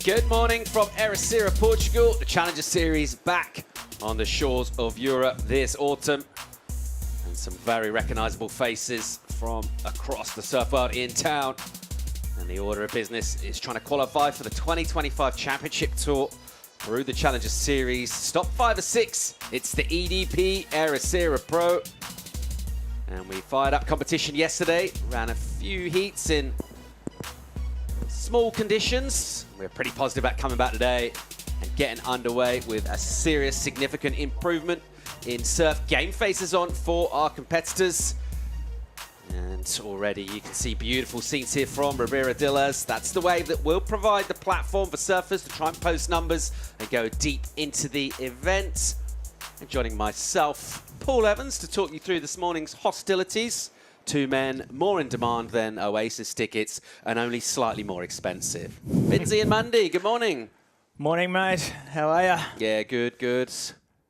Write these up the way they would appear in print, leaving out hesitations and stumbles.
Good morning from Ericeira, Portugal. The Challenger Series back on the shores of Europe this autumn. And some very recognisable faces from across the surf world in town. And the order of business is trying to qualify for the 2025 Championship Tour through the Challenger Series. Stop 5 or 6. It's the EDP Ericeira Pro. And we fired up competition yesterday. Ran a few heats in small conditions. We're pretty positive about coming back today and getting underway with a serious, significant improvement in surf game faces on for our competitors. And already you can see beautiful scenes here from Ribeira Dillas. That's the wave that will provide the platform for surfers to try and post numbers and go deep into the event. And joining myself, Paul Evans, to talk you through this morning's hostilities. Two men more in demand than Oasis tickets and only slightly more expensive. Vinzi and Mundy, good morning. Morning, mate. How are you? Yeah, good, good.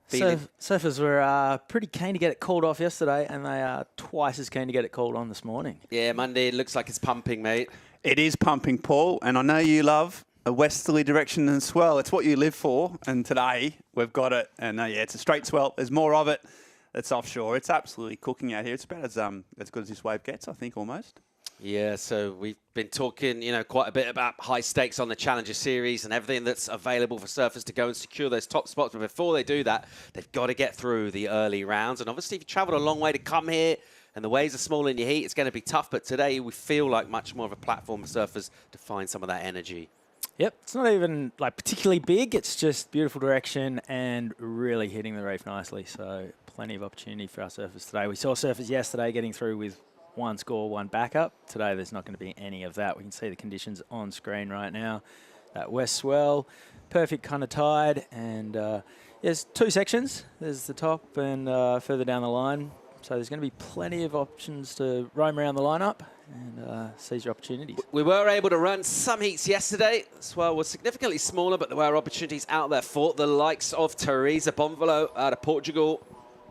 Surfers were pretty keen to get it called off yesterday, and they are twice as keen to get it called on this morning. Yeah, Monday, it looks like it's pumping, mate. It is pumping, Paul, and I know you love a westerly direction and swell. It's what you live for, and today we've got it. And yeah, it's a straight swell. There's more of it. It's offshore. It's absolutely cooking out here. It's about as good as this wave gets, I think, almost. Yeah, so we've been talking, quite a bit about high stakes on the Challenger Series and everything that's available for surfers to go and secure those top spots. But before they do that, they've got to get through the early rounds. And obviously, if you travelled a long way to come here and the waves are small in your heat, it's going to be tough. But today, we feel like much more of a platform for surfers to find some of that energy. Yep, it's not even particularly big. It's just beautiful direction and really hitting the reef nicely. So plenty of opportunity for our surfers today. We saw surfers yesterday getting through with one score, one backup. Today, there's not going to be any of that. We can see the conditions on screen right now. That west swell, perfect kind of tide. And there's two sections. There's the top and further down the line. So there's going to be plenty of options to roam around the lineup and seize your opportunities. We were able to run some heats yesterday. The swell was significantly smaller, but there were opportunities out there for the likes of Teresa Bonvolo out of Portugal,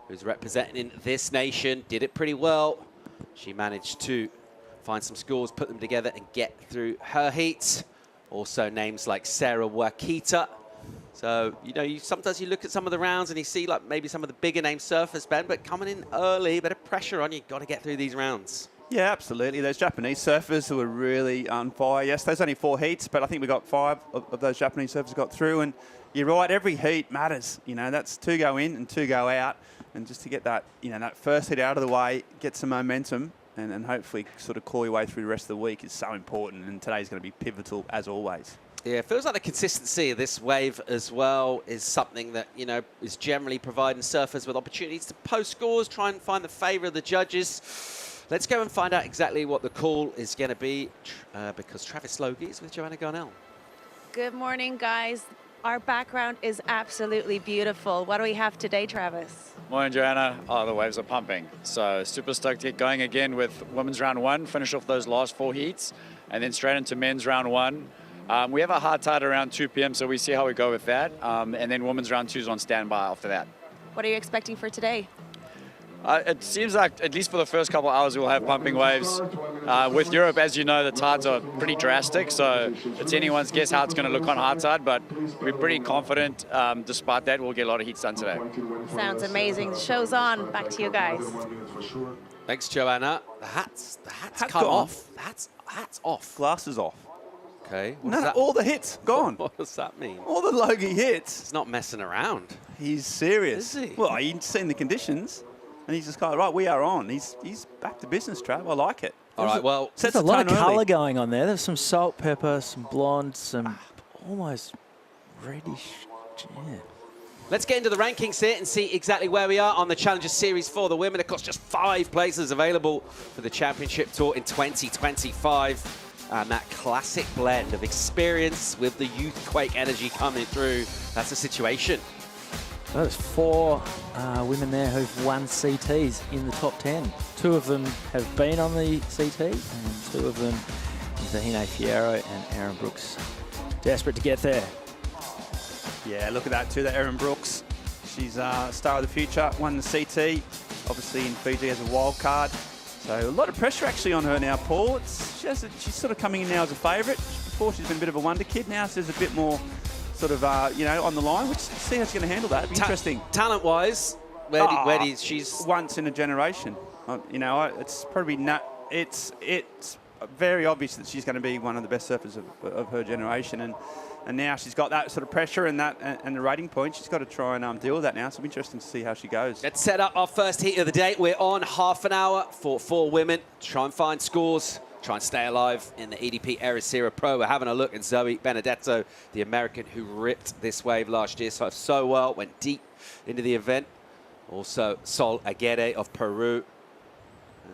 who's representing this nation. Did it pretty well. She managed to find some scores, put them together, and get through her heats. Also names like Sarah Wakita. So, sometimes you look at some of the rounds and you see like maybe some of the bigger name surfers, Ben, but coming in early, bit of pressure on you. Got to get through these rounds. Yeah, absolutely. Those Japanese surfers who are really on fire. Yes, there's only 4 heats, but I think we got 5 of those Japanese surfers got through. And you're right, every heat matters. That's 2 go in and 2 go out. And just to get that, that first heat out of the way, get some momentum, and hopefully sort of claw your way through the rest of the week is so important. And today's going to be pivotal as always. Yeah, it feels like the consistency of this wave as well is something that, is generally providing surfers with opportunities to post scores, try and find the favour of the judges. Let's go and find out exactly what the call is going to be because Travis Logie is with Joanna Garnell. Good morning, guys. Our background is absolutely beautiful. What do we have today, Travis? Morning, Joanna. Oh, the waves are pumping. So super stoked to get going again with women's round 1, finish off those last 4 heats, and then straight into men's round 1. We have a hard tide around 2 p.m., so we see how we go with that. And then women's round 2 is on standby after that. What are you expecting for today? It seems like, at least for the first couple of hours, we'll have pumping waves. With Europe, as you know, the tides are pretty drastic, so it's anyone's guess how it's going to look on hard tide, but we're pretty confident. Despite that, we'll get a lot of heats done today. Sounds amazing. The show's on. Back to you guys. Thanks, Joanna. The hat's come gone. off. The hat's off. Glasses off. Okay. No, all the hits gone. What does that mean? All the Logie hits. It's not messing around. He's serious. Is he? Well, he's seen the conditions, and he's just kind of, right, we are on. He's back to business, Trav. I like it. All right, well, Sets There's a the lot of tone early. colour going on there. There's some salt, pepper, some blonde, some almost reddish. Yeah. let's get into the rankings here and see exactly where we are on the Challenger Series for the women. Of course, just 5 places available for the Championship Tour in 2025. And that classic blend of experience with the youthquake energy coming through. That's the situation. Well, there's 4 women there who've won CTs in the top 10. 2 of them have been on the CT, and 2 of them, Zahine Fierro and Erin Brooks, desperate to get there. Yeah, look at that too, that Erin Brooks. She's star of the future, won the CT, obviously in Fiji as a wild card. So a lot of pressure actually on her now, Paul. She's sort of coming in now as a favourite. Before she's been a bit of a wonder kid. Now there's a bit more sort of, on the line. Which see how she's going to handle that. It'd be interesting. Talent-wise, she's once in a generation. It's probably not. It's very obvious that she's going to be one of the best surfers of her generation, and now she's got that sort of pressure and the rating point. She's got to try and deal with that now. So it'll be interesting to see how she goes. Let's set up our first heat of the day. We're on half an hour for 4 women. Try and find scores. Try and stay alive in the EDP Ericeira Pro. We're having a look at Zoe Benedetto, the American who ripped this wave last year so well, went deep into the event. Also, Sol Aguirre of Peru,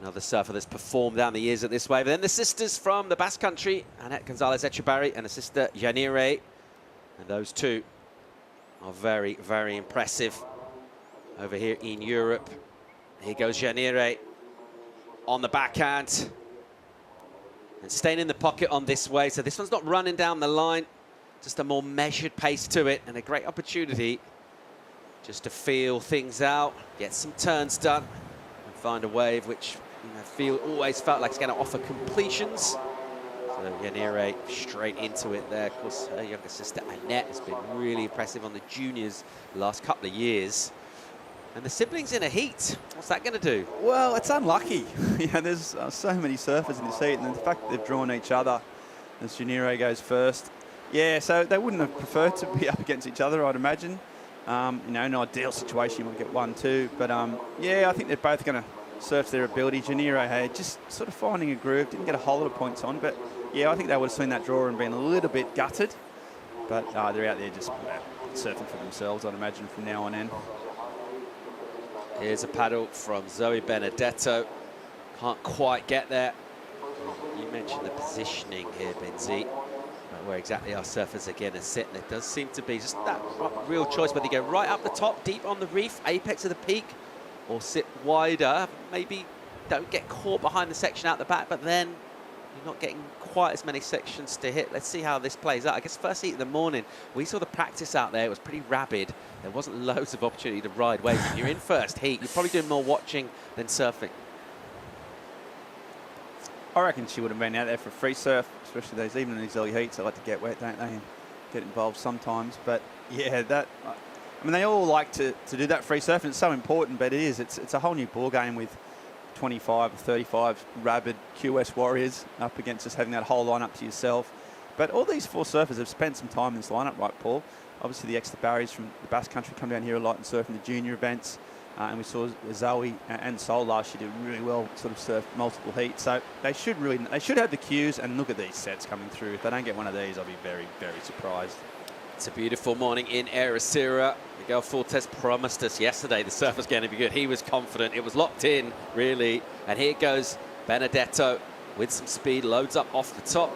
another surfer that's performed down the years at this wave. And then the sisters from the Basque Country, Annette Gonzalez-Echebarri and her sister Yanire. And those 2 are very, very impressive over here in Europe. Here goes Yanire on the backhand. And staying in the pocket on this wave. So this one's not running down the line, just a more measured pace to it, and a great opportunity just to feel things out, get some turns done, and find a wave which always felt like it's going to offer completions. So Yanire straight into it there. Of course, her younger sister Annette has been really impressive on the juniors the last couple of years. And the siblings in a heat, what's that going to do? Well, it's unlucky. There's so many surfers in the heat, and the fact that they've drawn each other as Yanire goes first. Yeah, so they wouldn't have preferred to be up against each other, I'd imagine. In an ideal situation, you might get 1-2. But, yeah, I think they're both going to surf their ability. Yanire had just sort of finding a groove, didn't get a whole lot of points on. But, yeah, I think they would have seen that draw and been a little bit gutted. But they're out there just surfing for themselves, I'd imagine, from now on in. Here's a paddle from Zoe Benedetto. Can't quite get there. You mentioned the positioning here, Benzi, where exactly our surfers are going to sit. And it does seem to be just that real choice whether you go right up the top, deep on the reef, apex of the peak, or sit wider. Maybe don't get caught behind the section out the back, but then you're not getting quite as many sections to hit. Let's see how this plays out. I guess first heat in the morning, we saw the practice out there. It was pretty rabid. There wasn't loads of opportunity to ride waves. If you're in first heat, you're probably doing more watching than surfing. I reckon she would have been out there for a free surf, especially those, even in these early heats. They like to get wet, don't they, and get involved sometimes. But yeah, I mean, they all like to do that free surf, and it's so important. But it's a whole new ball game with 25 or 35 rabid QS warriors up against just having that whole lineup to yourself. But all these 4 surfers have spent some time in this lineup, right, Paul? Obviously, the extra barriers from the Basque Country come down here a lot and surf in the junior events. And we saw Zoe and Sol last year do really well, sort of surf multiple heats. So they should have the cues, and look at these sets coming through. If they don't get one of these, I'll be very, very surprised. It's a beautiful morning in Ericeira. Miguel Fortes promised us yesterday the surf was going to be good. He was confident. It was locked in, really. And here goes Benedetto with some speed, loads up off the top,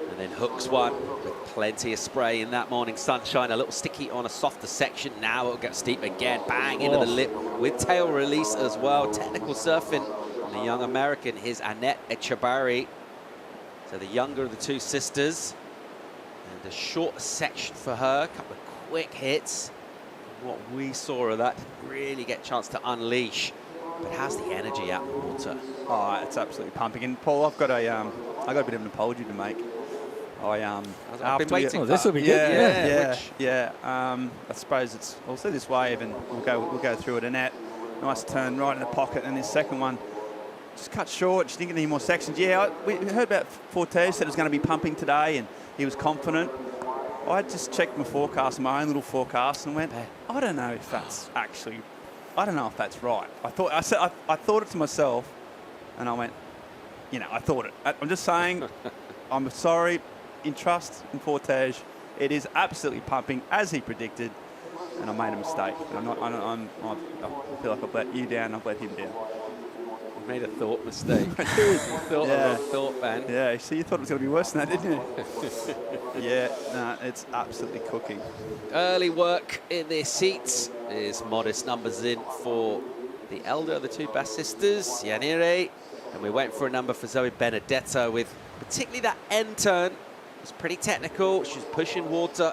and then hooks one with plenty of spray in that morning sunshine. A little sticky on a softer section. Now it'll get steep again. Bang into the lip with tail release as well. Technical surfing. And the young American, his Annette Echebarri. So the younger of the 2 sisters. And a short section for her. A couple of quick hits. What we saw of that didn't really get a chance to unleash. But how's the energy out in the water? Oh, it's absolutely pumping. And Paul, I've got a bit of an apology to make. I've been waiting. Oh, this will be good. Yeah. I suppose it's also this wave, and we'll go through it. Annette, nice turn right in the pocket, and this second one just cut short. She didn't get any more sections. Yeah, we heard about Fortes, said it was going to be pumping today, and he was confident. I just checked my forecast, my own little forecast, and went, I don't know if that's right. I thought it to myself, and I went, I thought it. I'm just saying, I'm sorry. In trust in Fortes, it is absolutely pumping as he predicted, and I made a mistake. I feel like I've let you down. I've let him down. You made a thought mistake. Thought, man. Yeah. So you thought it was going to be worse than that, didn't you? Yeah. No, it's absolutely cooking. Early work in their seats is modest numbers in for the elder of the 2 Basque sisters, Yanire, and we went for a number for Zoe Benedetto with particularly that end turn. It was pretty technical. She's pushing water.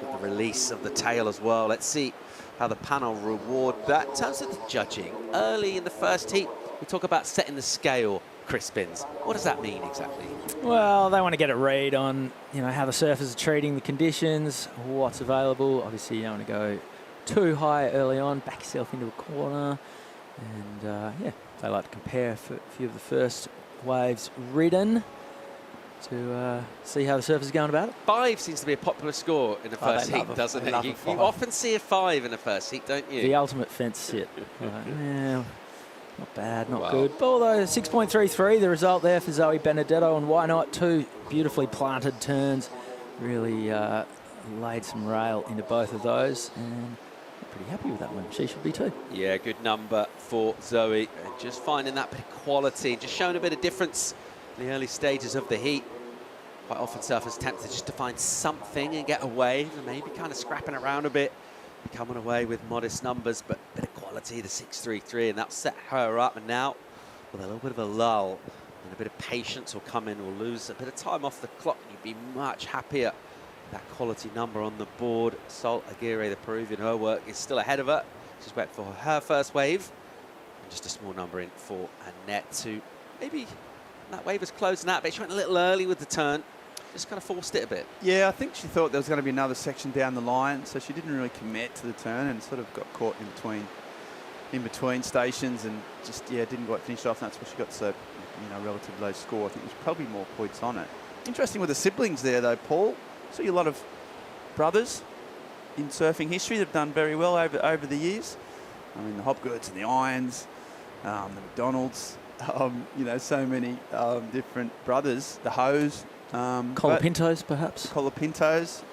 Got the release of the tail as well. Let's see how the panel reward that. In terms of the judging, early in the first heat, we talk about setting the scale, Chris Spins. What does that mean exactly? Well, they want to get a read on, how the surfers are treating the conditions, what's available. Obviously, you don't want to go too high early on, back yourself into a corner. And, they like to compare for a few of the first waves ridden to see how the surfers are going about it. 5 seems to be a popular score in the first heat, doesn't it? You often see a 5 in the first heat, don't you? The ultimate fence sit. Yeah, not bad, not good. But although 6.33, the result there for Zoe Benedetto, and why not? 2 beautifully planted turns. Really laid some rail into both of those. And pretty happy with that one. She should be too. Yeah, good number for Zoe. And just finding that bit of quality, just showing a bit of difference in the early stages of the heat. Quite often surfers tempted just to find something and get away, and maybe kind of scrapping around a bit, coming away with modest numbers, but a bit of quality, the 6.33, and that set her up. And now, with a little bit of a lull and a bit of patience will come in, we'll lose a bit of time off the clock, and you'd be much happier. That quality number on the board. Sol Aguirre, the Peruvian, her work is still ahead of her. She's went for her first wave. And just a small number in for Annette, to maybe that wave was closing out, but she went a little early with the turn. Just kind of forced it a bit. Yeah, I think she thought there was going to be another section down the line, so she didn't really commit to the turn and sort of got caught in between stations, and just didn't quite finish off. And that's why she got so relatively low score. I think there's probably more points on it. Interesting with the siblings there though, Paul. See a lot of brothers in surfing history that have done very well over the years. I mean, the Hopgoods and the Irons, the McDonalds, so many different brothers. The Hoes. Colapintos, perhaps. Colapintos,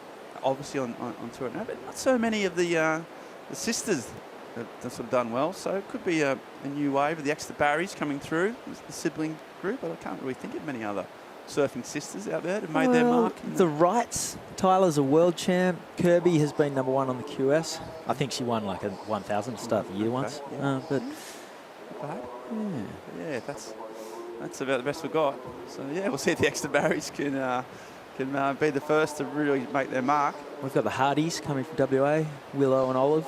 obviously on tour now, but not so many of the sisters that have sort of done well. So it could be a new wave of the extra Barrys coming through, the sibling group, but I can't really think of many other surfing sisters out there that have made their mark. The Wrights. Tyler's a world champ. Kirby has been number 1 on the QS. I think she won like a 1,000 to start the year once. Yeah. But yeah, that's about the best we've got. So yeah, we'll see if the extra Barrys can be the first to really make their mark. We've got the Hardys coming from WA, Willow and Olive.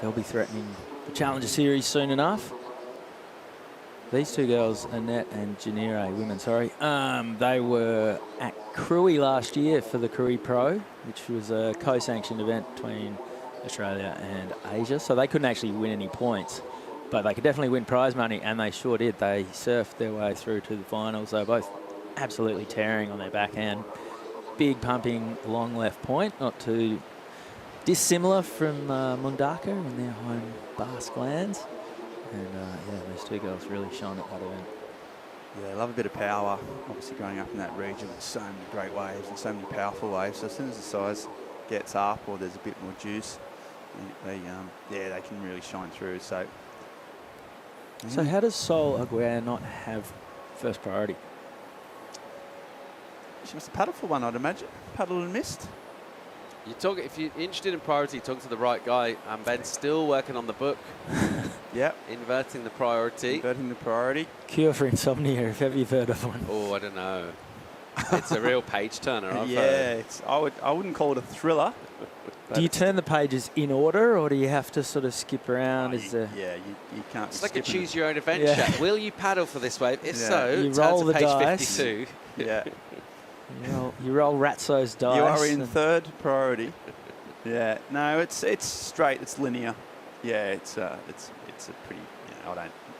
They'll be threatening the Challenger Series soon enough. These two girls, Annette and Janire, women, sorry, they were at Cruy last year for the Cruy Pro, which was a co-sanctioned event between Australia and Asia. So they couldn't actually win any points, but they could definitely win prize money, and they sure did. They surfed their way through to the finals. They were both absolutely tearing on their backhand. Big pumping long left point, not too dissimilar from Mundaka in their home Basque lands. And yeah, those two girls really shone at that event. Yeah, I love a bit of power. Obviously, growing up in that region with so many great waves and so many powerful waves. So as soon as the size gets up or there's a bit more juice, they can really shine through. So, So how does Sol Aguirre not have first priority? She must have paddled for one, I'd imagine. Paddled and missed. If you're interested in priority, talk to the right guy. Ben's still working on the book. Yep. Inverting the priority. Inverting the priority. Cure for insomnia, if ever you've heard of one. Oh, I don't know. It's a real page turner, I've Yeah, heard. I wouldn't call it a thriller. Do you turn the pages in order, or do you have to sort of skip around? You can't. It's like a skip choose your own adventure. Yeah. Will you paddle for this wave? If Yeah. so, You turn roll to the page dice. 52. Yeah. You roll Ratso's dice. You are in and- third priority. Yeah. No, it's straight. It's linear. Yeah. It's a pretty.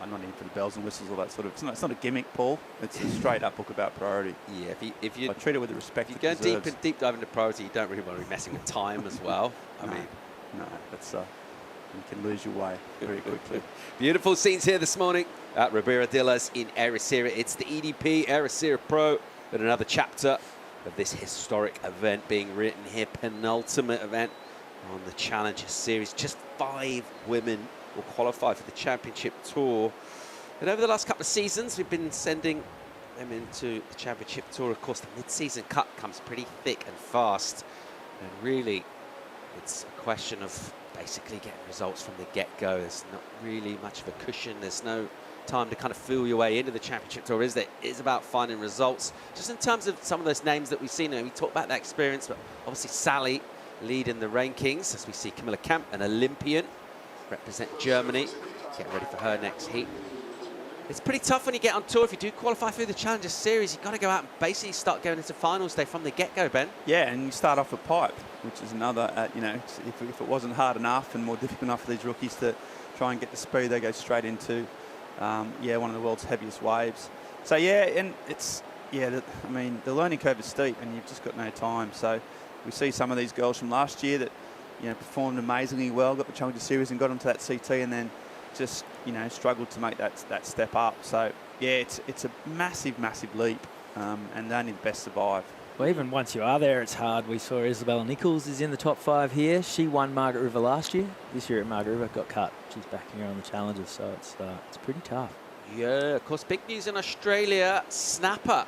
I'm not in for the bells and whistles, all that sort of. It's not a gimmick, Paul. It's a straight up book about priority. Yeah, if you I treat it with the respect if it you go deserves. deep dive into priority, you don't really want to be messing with time as well. I mean, no, that's you can lose your way very quickly. beautiful scenes here this morning at Ribeira Dillas in Ericeira. It's the EDP Ericeira Pro, but another chapter of this historic event being written here, penultimate event on the Challenger Series. Just 5 women will qualify for the Championship Tour. And over the last couple of seasons, we've been sending them into the Championship Tour. Of course, the mid-season cut comes pretty thick and fast. And really, it's a question of basically getting results from the get-go. There's not really much of a cushion. There's no time to kind of feel your way into the Championship Tour, is there? It's about finding results. Just in terms of some of those names that we've seen, and we talked about that experience, but obviously Sally leading the rankings as we see Camilla Camp, an Olympian, represent Germany, getting ready for her next heat. It's pretty tough when you get on tour. If you do qualify through the Challenger Series, you've got to go out and basically start going into finals day from the get-go, Ben. Yeah, and you start off with pipe, which is another, if it wasn't hard enough and more difficult enough for these rookies to try and get the speed, they go straight into, one of the world's heaviest waves. So, yeah, and the learning curve is steep and you've just got no time. So we see some of these girls from last year that, performed amazingly well, got the Challenger Series and got onto that CT and then just, struggled to make that step up. So, yeah, it's a massive, massive leap and only the best survive. Well, even once you are there, it's hard. We saw Isabella Nichols is in the top 5 here. She won Margaret River last year. This year at Margaret River got cut. She's backing her on the Challengers, so it's pretty tough. Yeah, of course, big news in Australia. Snapper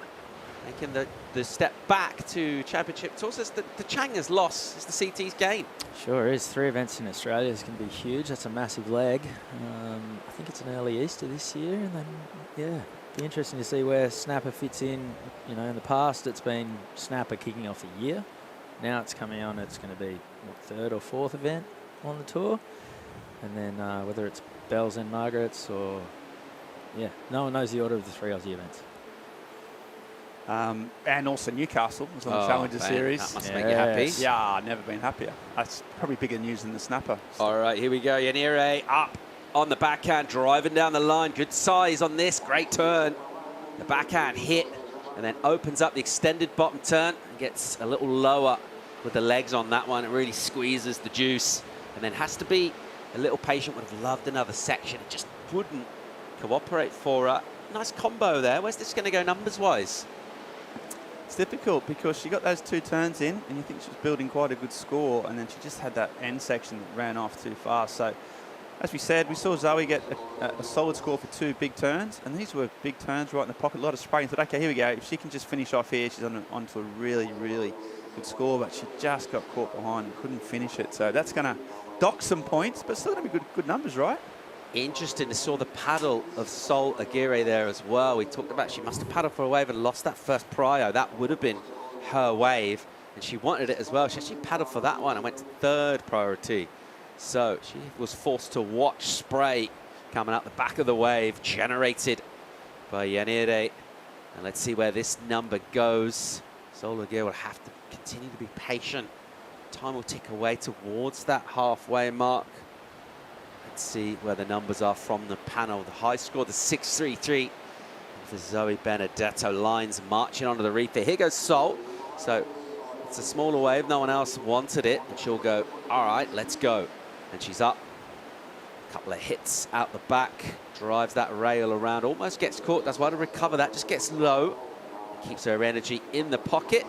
making the step back to Championship Tour. Says the Chang has lost. It's the CT's gain. Sure is. 3 events in Australia is going to be huge. That's a massive leg. I think it's an early Easter this year, and then, yeah, be interesting to see where Snapper fits in. In the past, it's been Snapper kicking off the year. Now it's coming on. It's going to be what, 3rd or 4th event on the tour, and then whether it's Bells and Margaret's or no one knows the order of the 3 Aussie events. And also Newcastle was on the Challenger man, Series. that must make you happy. Yeah, I've never been happier. That's probably bigger news than the Snapper. All right, here we go. Yanire up on the backhand, driving down the line. Good size on this. Great turn. The backhand hit and then opens up the extended bottom turn and gets a little lower with the legs on that one. It really squeezes the juice and then has to be a little patient. Would have loved another section. It just wouldn't cooperate for her. Nice combo there. Where's this going to go numbers-wise? It's difficult because she got those 2 turns in and you think she was building quite a good score, and then she just had that end section that ran off too fast. So, as we said, we saw Zoe get a solid score for 2 big turns, and these were big turns right in the pocket, a lot of spray. And thought, okay, here we go. If she can just finish off here, she's onto a really, really good score, but she just got caught behind and couldn't finish it. So that's going to dock some points, but still going to be good numbers, right? Interesting to saw the paddle of Sol Aguirre there as well. We talked about she must have paddled for a wave and lost that first prio. That would have been her wave, and she wanted it as well. She actually paddled for that one and went to 3rd priority. So she was forced to watch spray coming out the back of the wave, generated by Yanire. And let's see where this number goes. Zolaguer will have to continue to be patient. Time will tick away towards that halfway mark. Let's see where the numbers are from the panel. The high score, the 6.33 for Zoe Benedetto. Lines marching onto the reef here. Here goes Sol. So it's a smaller wave. No one else wanted it. And she'll go, all right, let's go. And she's up. A couple of hits out the back. Drives that rail around. Almost gets caught. That's why to recover that. Just gets low. Keeps her energy in the pocket.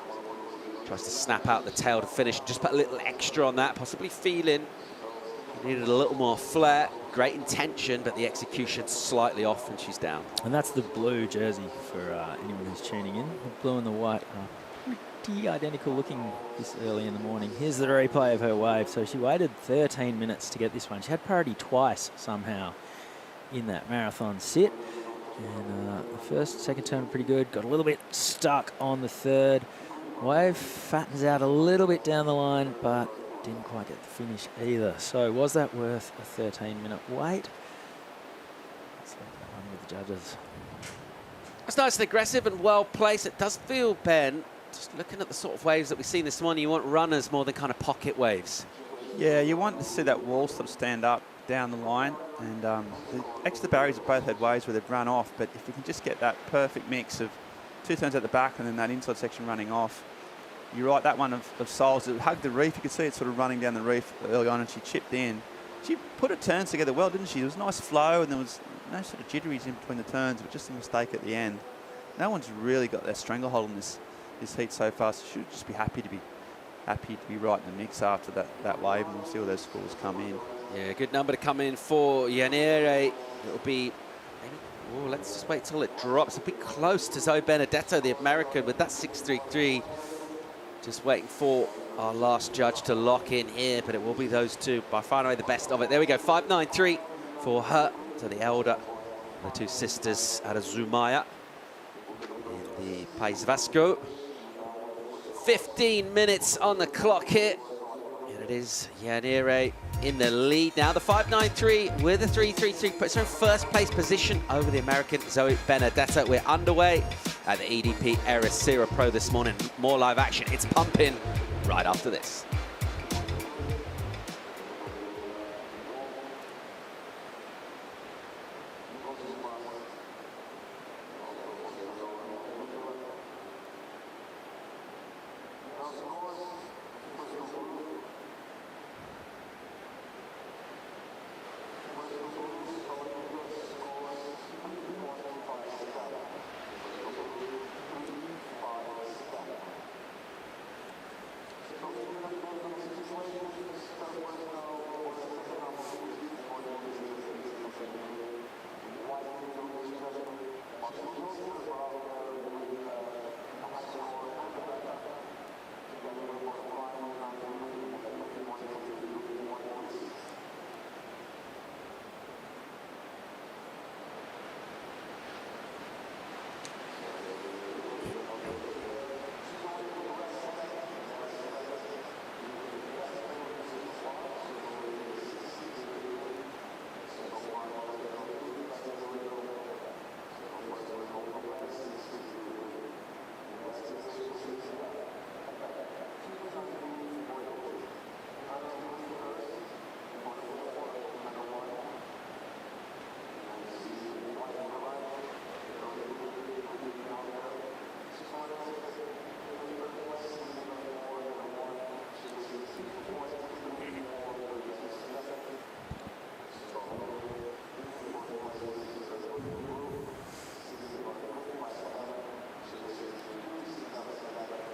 Tries to snap out the tail to finish. Just put a little extra on that. Possibly feeling he needed a little more flair. Great intention, but the execution's slightly off and she's down. And that's the blue jersey for anyone who's tuning in. The blue and the white are pretty identical looking this early in the morning. Here's the replay of her wave. So she waited 13 minutes to get this one. She had priority twice somehow in that marathon sit. And the first, second turn pretty good. Got a little bit stuck on the third. Wave fattens out a little bit down the line, but didn't quite get the finish either. So was that worth a 13-minute wait? Let's look at that one with the judges. It's nice and aggressive and well placed. It does feel, Ben, just looking at the sort of waves that we've seen this morning, you want runners more than kind of pocket waves. Yeah, you want to see that wall sort of stand up down the line. And the extra barriers have both had waves where they've run off. But if you can just get that perfect mix of 2 turns at the back and then that inside section running off, you're right, that one of Sol's, it hugged the reef. You could see it sort of running down the reef early on and she chipped in. She put her turns together well, didn't she? There was a nice flow and there was no sort of jitteries in between the turns, but just a mistake at the end. No one's really got their stranglehold in this heat so far, so should just be happy to be right in the mix after that wave, and we'll see where those scores come in. Yeah, good number to come in for Yanire. It'll be maybe, oh, let's just wait till it drops. A bit close to Zoe Benedetto, the American, with that 6.33. Just waiting for our last judge to lock in here, but it will be those two by far and away the best of it. There we go, 5.93 for her, so the elder, the two sisters out of Zumaya in the País Vasco. 15 minutes on the clock here, and it is Yanire in the lead now. The 5.93 with a 3.33 puts her in first place position over the American Zoe Benedetto. We're underway at the EDP Ericeira Pro this morning. More live action. It's pumping right after this.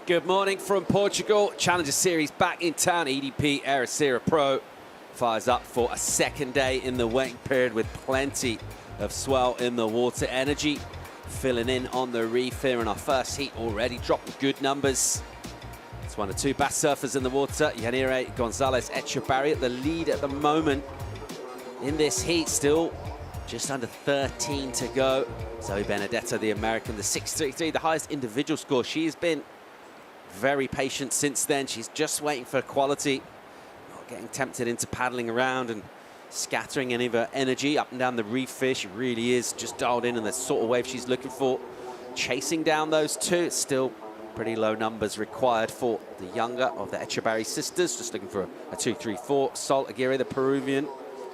Good morning from Portugal. Challenger Series back in town. EDP Ericeira Pro fires up for a second day in the waiting period with plenty of swell in the water. Energy filling in on the reef here in our first heat already. Dropped good numbers. It's one of two best surfers in the water. Yanire Gonzalez Echebarri at the lead at the moment in this heat. Still just under 13 to go. Zoe Benedetto, the American, the 6.33, the highest individual score. She's been very patient since then. She's just waiting for quality, not getting tempted into paddling around and scattering any of her energy up and down the reef here. She really is just dialed in the sort of wave she's looking for. Chasing down those two, it's still pretty low numbers required for the younger of the Echebarri sisters. Just looking for a 2-3-4. Sol Aguirre, the Peruvian,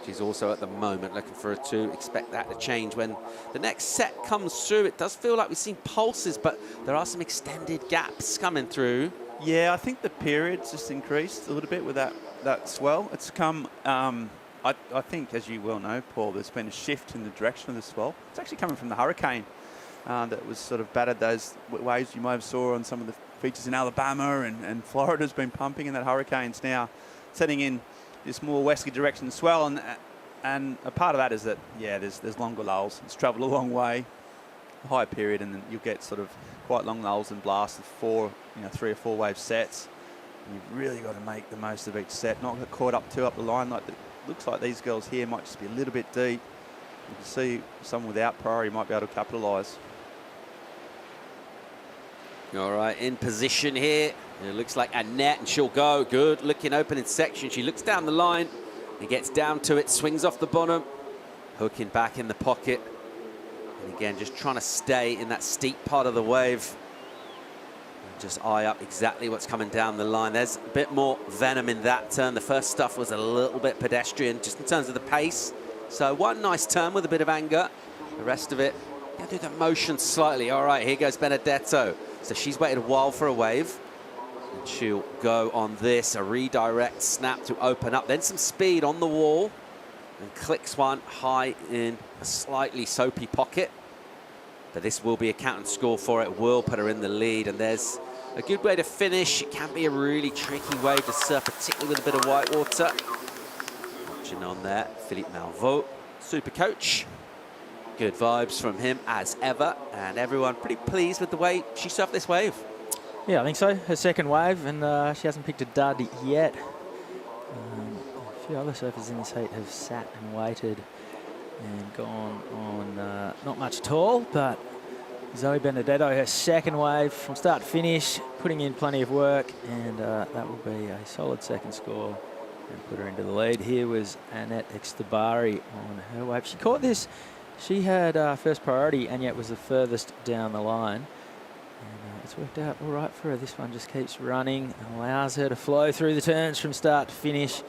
she's also at the moment looking for a 2. Expect that to change when the next set comes through. It does feel like we've seen pulses, but there are some extended gaps coming through. Yeah, I think the period's just increased a little bit with that swell. It's come, I think, as you well know, Paul, there's been a shift in the direction of the swell. It's actually coming from the hurricane that was sort of battered those waves you might have saw on some of the features in Alabama, and Florida's been pumping, and that hurricane's now setting in this more westerly direction swell. And a part of that is that, yeah, there's longer lulls. It's travelled a long way, a higher period, and then you'll get sort of quite long lulls and blasts of 3 or 4 wave sets. And you've really got to make the most of each set, not get caught up too up the line. Looks like these girls here might just be a little bit deep. You can see someone without priority might be able to capitalise. All right, in position here. It looks like Annette, and she'll go. Good looking opening section. She looks down the line and gets down to it, swings off the bottom, hooking back in the pocket. And again, just trying to stay in that steep part of the wave. And just eye up exactly what's coming down the line. There's a bit more venom in that turn. The first stuff was a little bit pedestrian, just in terms of the pace. So one nice turn with a bit of anger. The rest of it, do the motion slightly. All right, here goes Benedetto. So she's waited a while for a wave. And she'll go on this, a redirect snap to open up. Then some speed on the wall. And clicks one high in a slightly soapy pocket. But this will be a count and score for it. Will put her in the lead. And there's a good way to finish. It can be a really tricky wave to surf, particularly with a bit of white water. Watching on there, Philippe Malvaut, super coach. Good vibes from him as ever, and everyone pretty pleased with the way she surfed this wave. Yeah, I think so. Her second wave, and she hasn't picked a dud yet. A few other surfers in this heat have sat and waited and gone on not much at all, but Zoe Benedetto, her second wave from start to finish, putting in plenty of work, and that will be a solid second score and put her into the lead. Here was Annette Extabari on her wave. She caught this. She had first priority and yet was the furthest down the line. And it's worked out all right for her. This one just keeps running and allows her to flow through the turns from start to finish.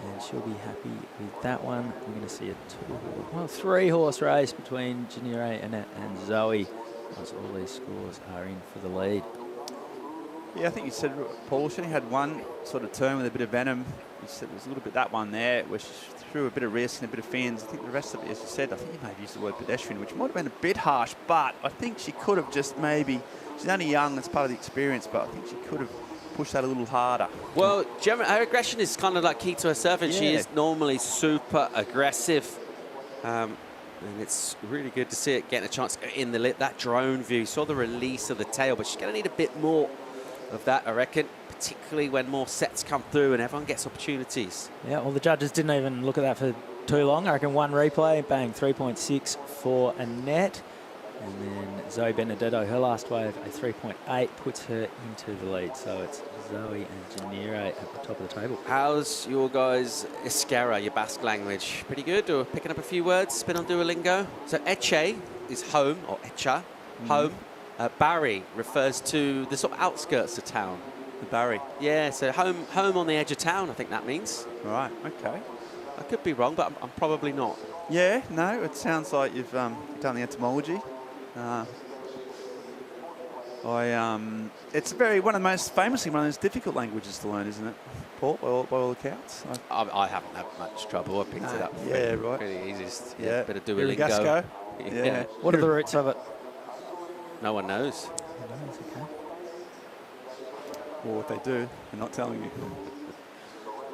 And she'll be happy with that one. We're going to see a 3-horse race between Janire, Annette and Zoe, as all these scores are in for the lead. Yeah, I think you said, Paul, she only had one sort of turn with a bit of venom. You said there's a little bit that one there where she threw a bit of wrist and a bit of fins. I think the rest of it, as you said, I think you may have used the word pedestrian, which might have been a bit harsh, but I think she could have just maybe, she's only young, that's part of the experience, but I think she could have pushed that a little harder. Well, her aggression is kind of like key to her surfing. Yeah. She is normally super aggressive. And it's really good to see it getting a chance in the that drone view. Saw the release of the tail, but she's going to need a bit more of that, I reckon, particularly when more sets come through and everyone gets opportunities. Yeah, well, the judges didn't even look at that for too long. I reckon one replay, bang, 3.6 for Annette. And then Zoe Benedetto, her last wave, a 3.8, puts her into the lead. So it's Zoe and Janire at the top of the table. How's your guys' Euskera, your Basque language? Pretty good, or picking up a few words, been on Duolingo? So Eche is home, or Echa, home. Barry refers to the sort of outskirts of town. The Barry. Yeah, so home on the edge of town, I think that means. Right, okay. I could be wrong, but I'm probably not. Yeah, no, it sounds like you've done the etymology. It's one of the most famously one of those difficult languages to learn, isn't it, Paul? By all accounts. I haven't had much trouble. I picked it up. Yeah, right. Pretty easy. Yeah, bit of Duolingo. Irrigasco. Yeah. What are the roots of it? No one knows. Okay. Or what they do, they're not telling you.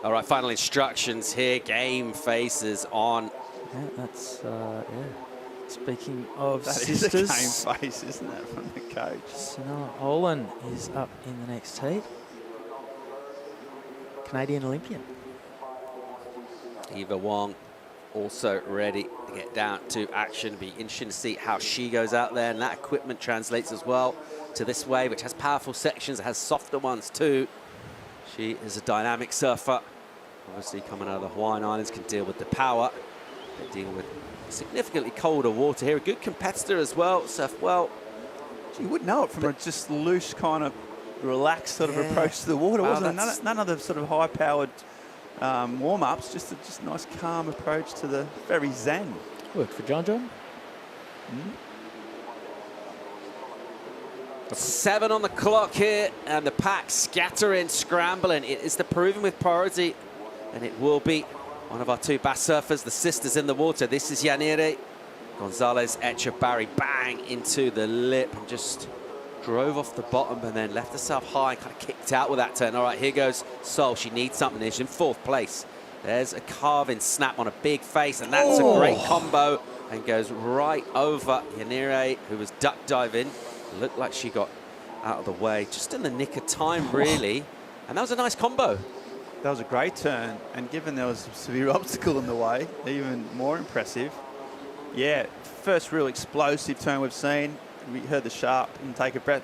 All right, final instructions here. Game faces on. Yeah, that's Speaking of that sisters, is a game face, isn't it, from the coach? Sonora Olin is up in the next heat. Canadian Olympian. Eva Wong also ready to get down to action. Be interesting to see how she goes out there, and that equipment translates as well to this wave, which has powerful sections, it has softer ones too. She is a dynamic surfer. obviously coming out of the Hawaiian Islands, can deal with the power. They're dealing with significantly colder water here. A good competitor as well, surf well. You wouldn't know it from a just loose kind of relaxed sort of approach to the water, Wow, wasn't it? None of the sort of high-powered warm-ups, just a nice calm approach to the very zen. Worked for John. 7 on the clock here, and the pack scattering, scrambling. It is the proving with priority, and it will be one of our 2 bass surfers, the sisters in the water. This is Yanire. Gonzalez, Echebarri, bang into the lip and just drove off the bottom and then left herself high and kind of kicked out with that turn. All right, here goes Sol. She needs something here. She's in 4th place. There's a carving snap on a big face, and that's a great combo and goes right over Yanire, who was duck diving. Looked like she got out of the way just in the nick of time, really. And that was a nice combo. That was a great turn, and given there was a severe obstacle in the way, even more impressive. Yeah, first real explosive turn we've seen. We heard the sharp intake of breath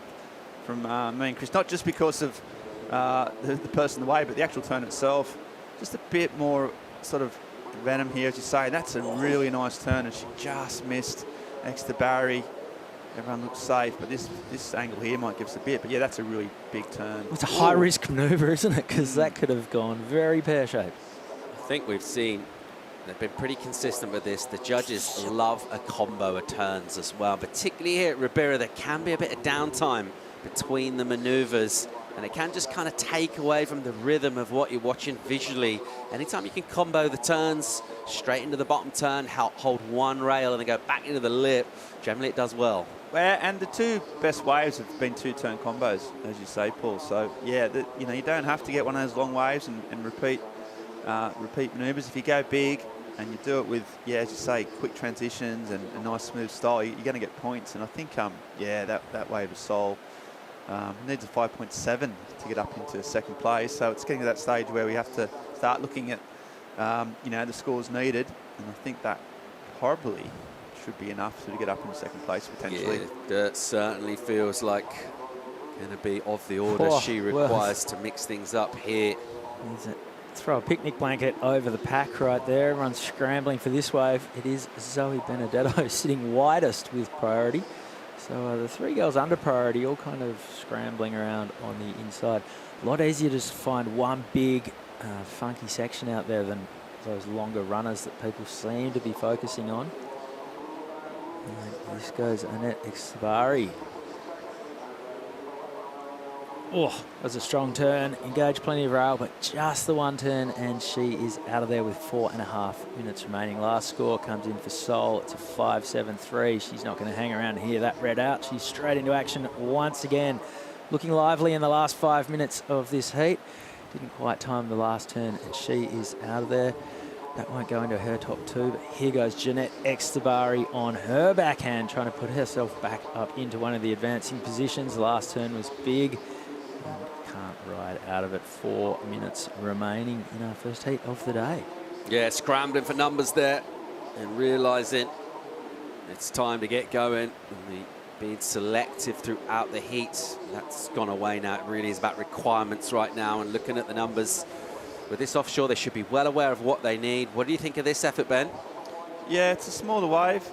from me and Chris, not just because of the person in the way, but the actual turn itself. Just a bit more sort of venom here, as you say. That's a really nice turn, and she just missed next to Barry. Everyone looks safe, but this angle here might give us a bit. But yeah, that's a really big turn. It's a high-risk manoeuvre, isn't it? Because that could have gone very pear-shaped. I think we've seen, they've been pretty consistent with this. The judges love a combo of turns as well. Particularly here at Ribeira, there can be a bit of downtime between the manoeuvres, and it can just kind of take away from the rhythm of what you're watching visually. Anytime you can combo the turns straight into the bottom turn, hold one rail and then go back into the lip, generally it does well. Well, and the 2 best waves have been 2-turn combos, as you say, Paul. So yeah, you know, you don't have to get one of those long waves and repeat manoeuvres. If you go big and you do it with, yeah, as you say, quick transitions and a nice smooth style, you're going to get points. And I think, yeah, that wave of Sol needs a 5.7 to get up into 2nd place. So it's getting to that stage where we have to start looking at, you know, the scores needed. And I think that horribly should be enough to get up in 2nd place potentially. Yeah, that certainly feels like going to be of the order she requires to mix things up here. Throw a picnic blanket over the pack right there. Everyone's scrambling for this wave. It is Zoe Benedetto sitting widest with priority. So the 3 girls under priority all kind of scrambling around on the inside. A lot easier to just find one big funky section out there than those longer runners that people seem to be focusing on. And this goes Annette Extabari. Oh, that's a strong turn. Engaged plenty of rail, but just the one turn, and she is out of there with 4.5 minutes remaining. Last score comes in for Sol. It's a 5.73. She's not going to hang around here. That read out. She's straight into action once again. Looking lively in the last 5 minutes of this heat. Didn't quite time the last turn, and she is out of there. That won't go into her top 2, but here goes Jeanette Extabari on her backhand, trying to put herself back up into one of the advancing positions. The last turn was big. And can't ride out of it. 4 minutes remaining in our first heat of the day. Yeah, scrambling for numbers there and realising it's time to get going. And being selective throughout the heat, that's gone away now. It really is about requirements right now, and looking at the numbers. With this offshore, they should be well aware of what they need. What do you think of this effort, Ben? Yeah, it's a smaller wave,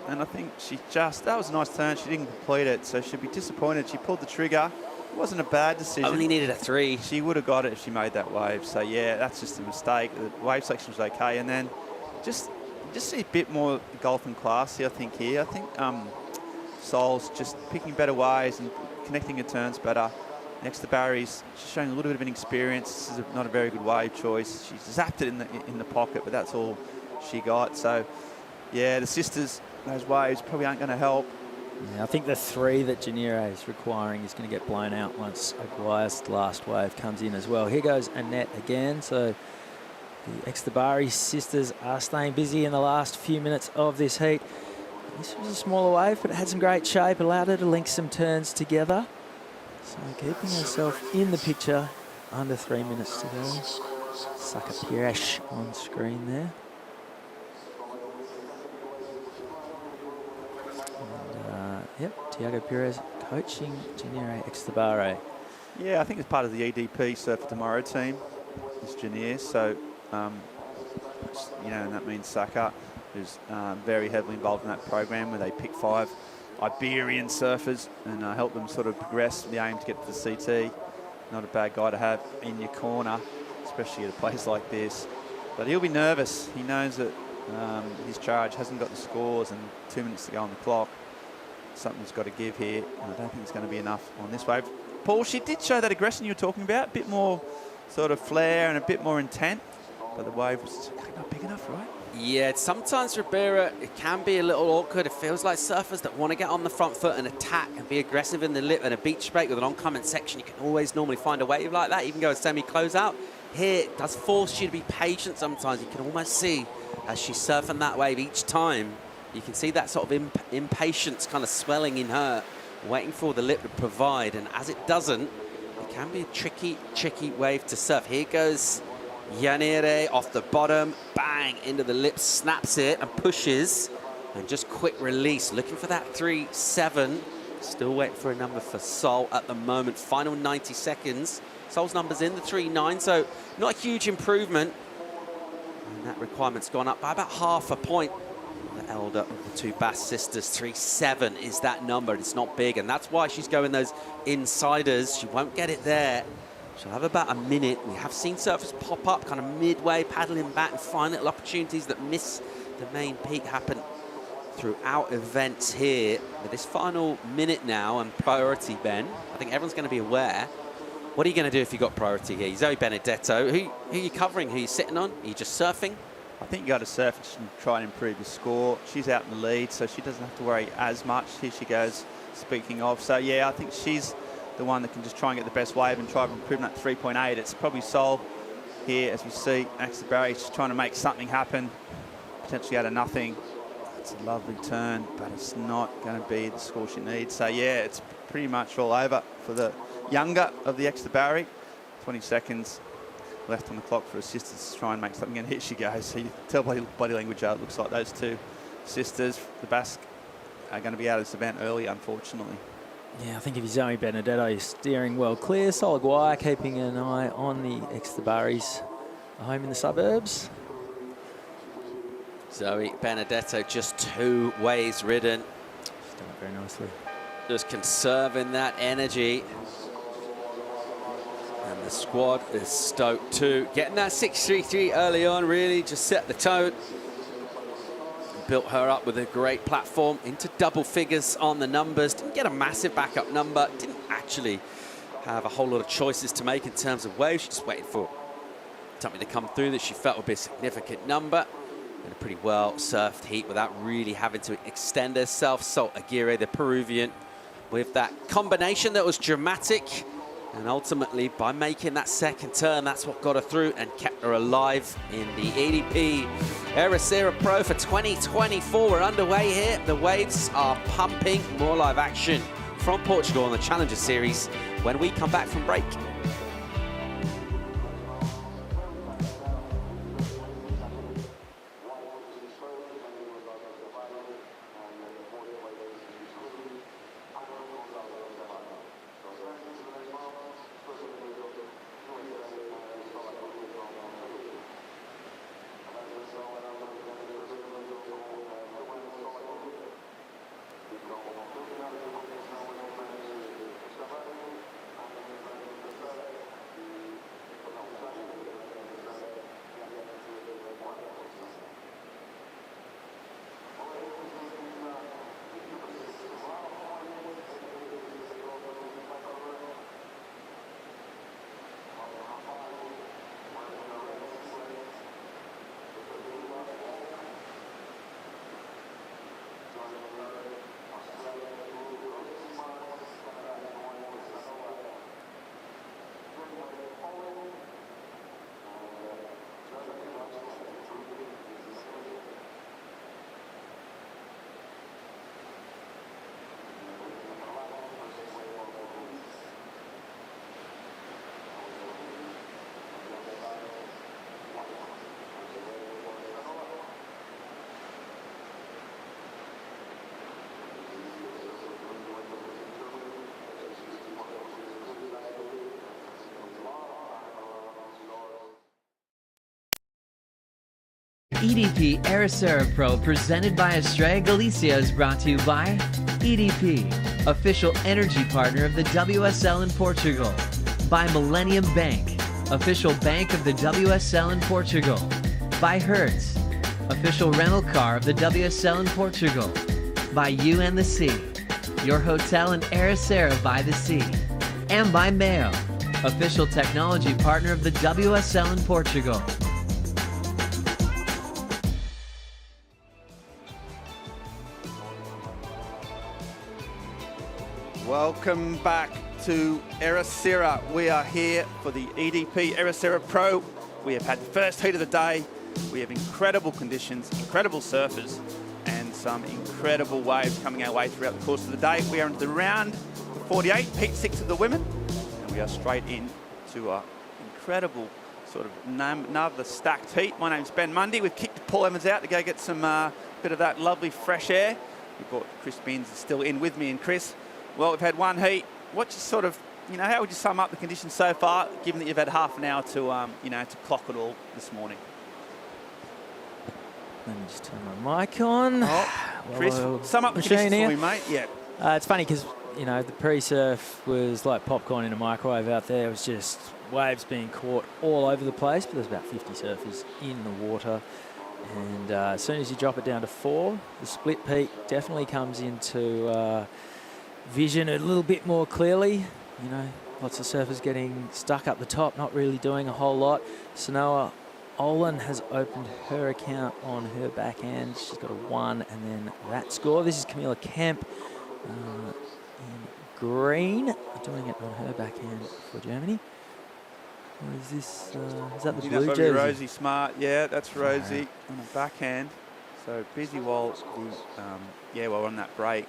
and I think that was a nice turn. She didn't complete it, so she'd be disappointed. She pulled the trigger. It wasn't a bad decision. Only needed a 3. She would have got it if she made that wave. So yeah, that's just a mistake. The wave selection was okay, and then just see a bit more golf and classy, I think, here. I think Sol's just picking better waves and connecting her turns better. Next to Barry's, she's showing a little bit of inexperience. This is not a very good wave choice. She's zapped it in the pocket, but that's all she got. So, yeah, the sisters, those waves probably aren't going to help. Yeah, I think the 3 that Janira is requiring is going to get blown out once Aguirre's last wave comes in as well. Here goes Annette again. So the Extabari sisters are staying busy in the last few minutes of this heat. This was a smaller wave, but it had some great shape, allowed her to link some turns together. So keeping herself in the picture, under 3 minutes to go. Saka Pires on screen there. And, yep, Tiago Pires coaching Janire Extabare. Yeah, I think it's part of the EDP Surf for Tomorrow team. this Janir. So, and that means Saka, who's very heavily involved in that program where they pick 5 Iberian surfers and help them sort of progress with the aim to get to the CT. Not a bad guy to have in your corner, especially at a place like this. But he'll be nervous. He knows that his charge hasn't got the scores and 2 minutes to go on the clock. Something's got to give here. I don't think it's going to be enough on this wave. Paul, she did show that aggression you were talking about, a bit more sort of flair and a bit more intent, but the wave was not big enough, right? Yeah, sometimes Ribeira, it can be a little awkward. It feels like surfers that want to get on the front foot and attack and be aggressive in the lip and a beach break with an oncoming section. You can always normally find a wave like that, even go a semi-closeout. Here, it does force you to be patient sometimes. You can almost see as she's surfing that wave each time, you can see that sort of impatience kind of swelling in her, waiting for the lip to provide. And as it doesn't, it can be a tricky wave to surf. Here goes Janire off the bottom, bang, into the lip, snaps it and pushes. And just quick release, looking for that 3-7. Still waiting for a number for Sol at the moment. Final 90 seconds. Sol's number's in the 3-9, so not a huge improvement. And that requirement's gone up by about half a point. The elder of the 2 Bass sisters, 3-7 is that number. It's not big, and that's why she's going those insiders. She won't get it there. She'll have about a minute. We have seen surfers pop up kind of midway, paddling back and find little opportunities that miss the main peak happen throughout events here. With this final minute now and priority, Ben, I think everyone's going to be aware. What are you going to do if you got priority here? Zoe Benedetto, who are you covering? Who are you sitting on? Are you just surfing? I think you got to surf and try and improve the score. She's out in the lead, so she doesn't have to worry as much. Here she goes, speaking of. So, yeah, I think she's the one that can just try and get the best wave and try to improve that 3.8. It's probably Sol here, as we see. Next to Barry, she's trying to make something happen. Potentially out of nothing. It's a lovely turn, but it's not going to be the score she needs. So, yeah, it's pretty much all over for the younger of the Exeter Barry. 20 seconds left on the clock for her sisters to try and make something, and here she goes. So you can tell by body language how it looks like those 2 sisters, the Basque, are going to be out of this event early, unfortunately. Yeah, I think if you're Zoe Benedetto, you're steering well clear. Sol Aguirre keeping an eye on the Exeter Barries, home in the suburbs. Zoe Benedetto, just 2 waves ridden. She's done it very nicely. Just conserving that energy. And the squad is stoked too. Getting that 6.33 early on really just set the tone. Built her up with a great platform into double figures on the numbers. Didn't get a massive backup number. Didn't actually have a whole lot of choices to make in terms of waves. She just waited for something to come through that she felt would be a significant number. In a pretty well surfed heat without really having to extend herself. Sol Aguirre, the Peruvian, with that combination that was dramatic. And ultimately, by making that second turn, that's what got her through and kept her alive in the EDP Ericeira Pro for 2024. We're underway here. The waves are pumping. More live action from Portugal on the Challenger Series when we come back from break. EDP Ericeira Pro presented by Estrella Galicia is brought to you by EDP, official energy partner of the WSL in Portugal. By Millennium Bank, official bank of the WSL in Portugal. By Hertz, official rental car of the WSL in Portugal. By You and the Sea, your hotel in Ericeira by the sea. And by Mayo, official technology partner of the WSL in Portugal. Welcome back to Ericeira. We are here for the EDP Ericeira Pro. We have had the first heat of the day. We have incredible conditions, incredible surfers, and some incredible waves coming our way throughout the course of the day. We are into the round of 48, heat 6 of the women, and we are straight in to our incredible sort of another stacked heat. My name's Ben Mundy. We've kicked Paul Evans out to go get some bit of that lovely fresh air. We brought Chris Binns still in with me, and Chris, well, we've had one heat. What's your sort of, how would you sum up the conditions so far, given that you've had half an hour to, to clock it all this morning? Let me just turn my mic on. Oh, Chris, sum up the conditions for me, mate. Yeah. It's funny because, the pre-surf was like popcorn in a microwave out there. It was just waves being caught all over the place, but there's about 50 surfers in the water. And as soon as you drop it down to 4, the split peak definitely comes into vision a little bit more clearly. Lots of surfers getting stuck up the top, not really doing a whole lot. Sanoa Olin has opened her account on her backhand. She's got a 1 and then that score. This is Camilla Kemp in green, doing it on her backhand for Germany. What is this? Is that the blue jersey? Rosie Smart. Yeah, that's Rosie on the backhand. So busy while while we're on that break.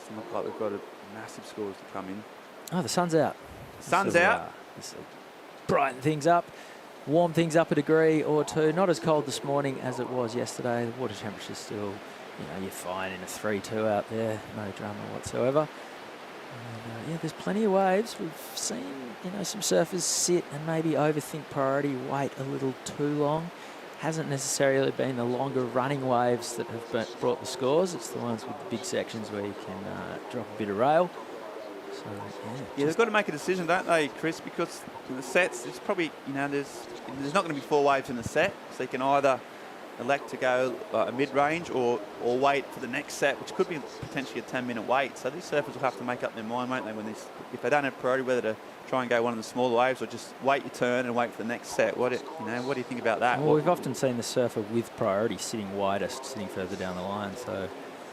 Doesn't look like we've got a massive scores to come in. Oh, the sun's out. Sun's out. This will brighten things up, warm things up a degree or two. Not as cold this morning as it was yesterday. The water temperature's still, you're fine in a 3-2 out there. No drama whatsoever. And, there's plenty of waves. We've seen, some surfers sit and maybe overthink priority, wait a little too long. Hasn't necessarily been the longer running waves that have brought the scores. It's the ones with the big sections where you can drop a bit of rail. So, they've got to make a decision, don't they, Chris? Because in the sets, it's probably, there's not going to be 4 waves in the set. So you can either elect to go a mid-range or wait for the next set, which could be potentially a 10-minute wait. So these surfers will have to make up their mind, won't they, if they don't have priority, whether to try and go one of the smaller waves or just wait your turn and wait for the next set. What do you think about that? Well, we've often seen the surfer with priority sitting widest, sitting further down the line. So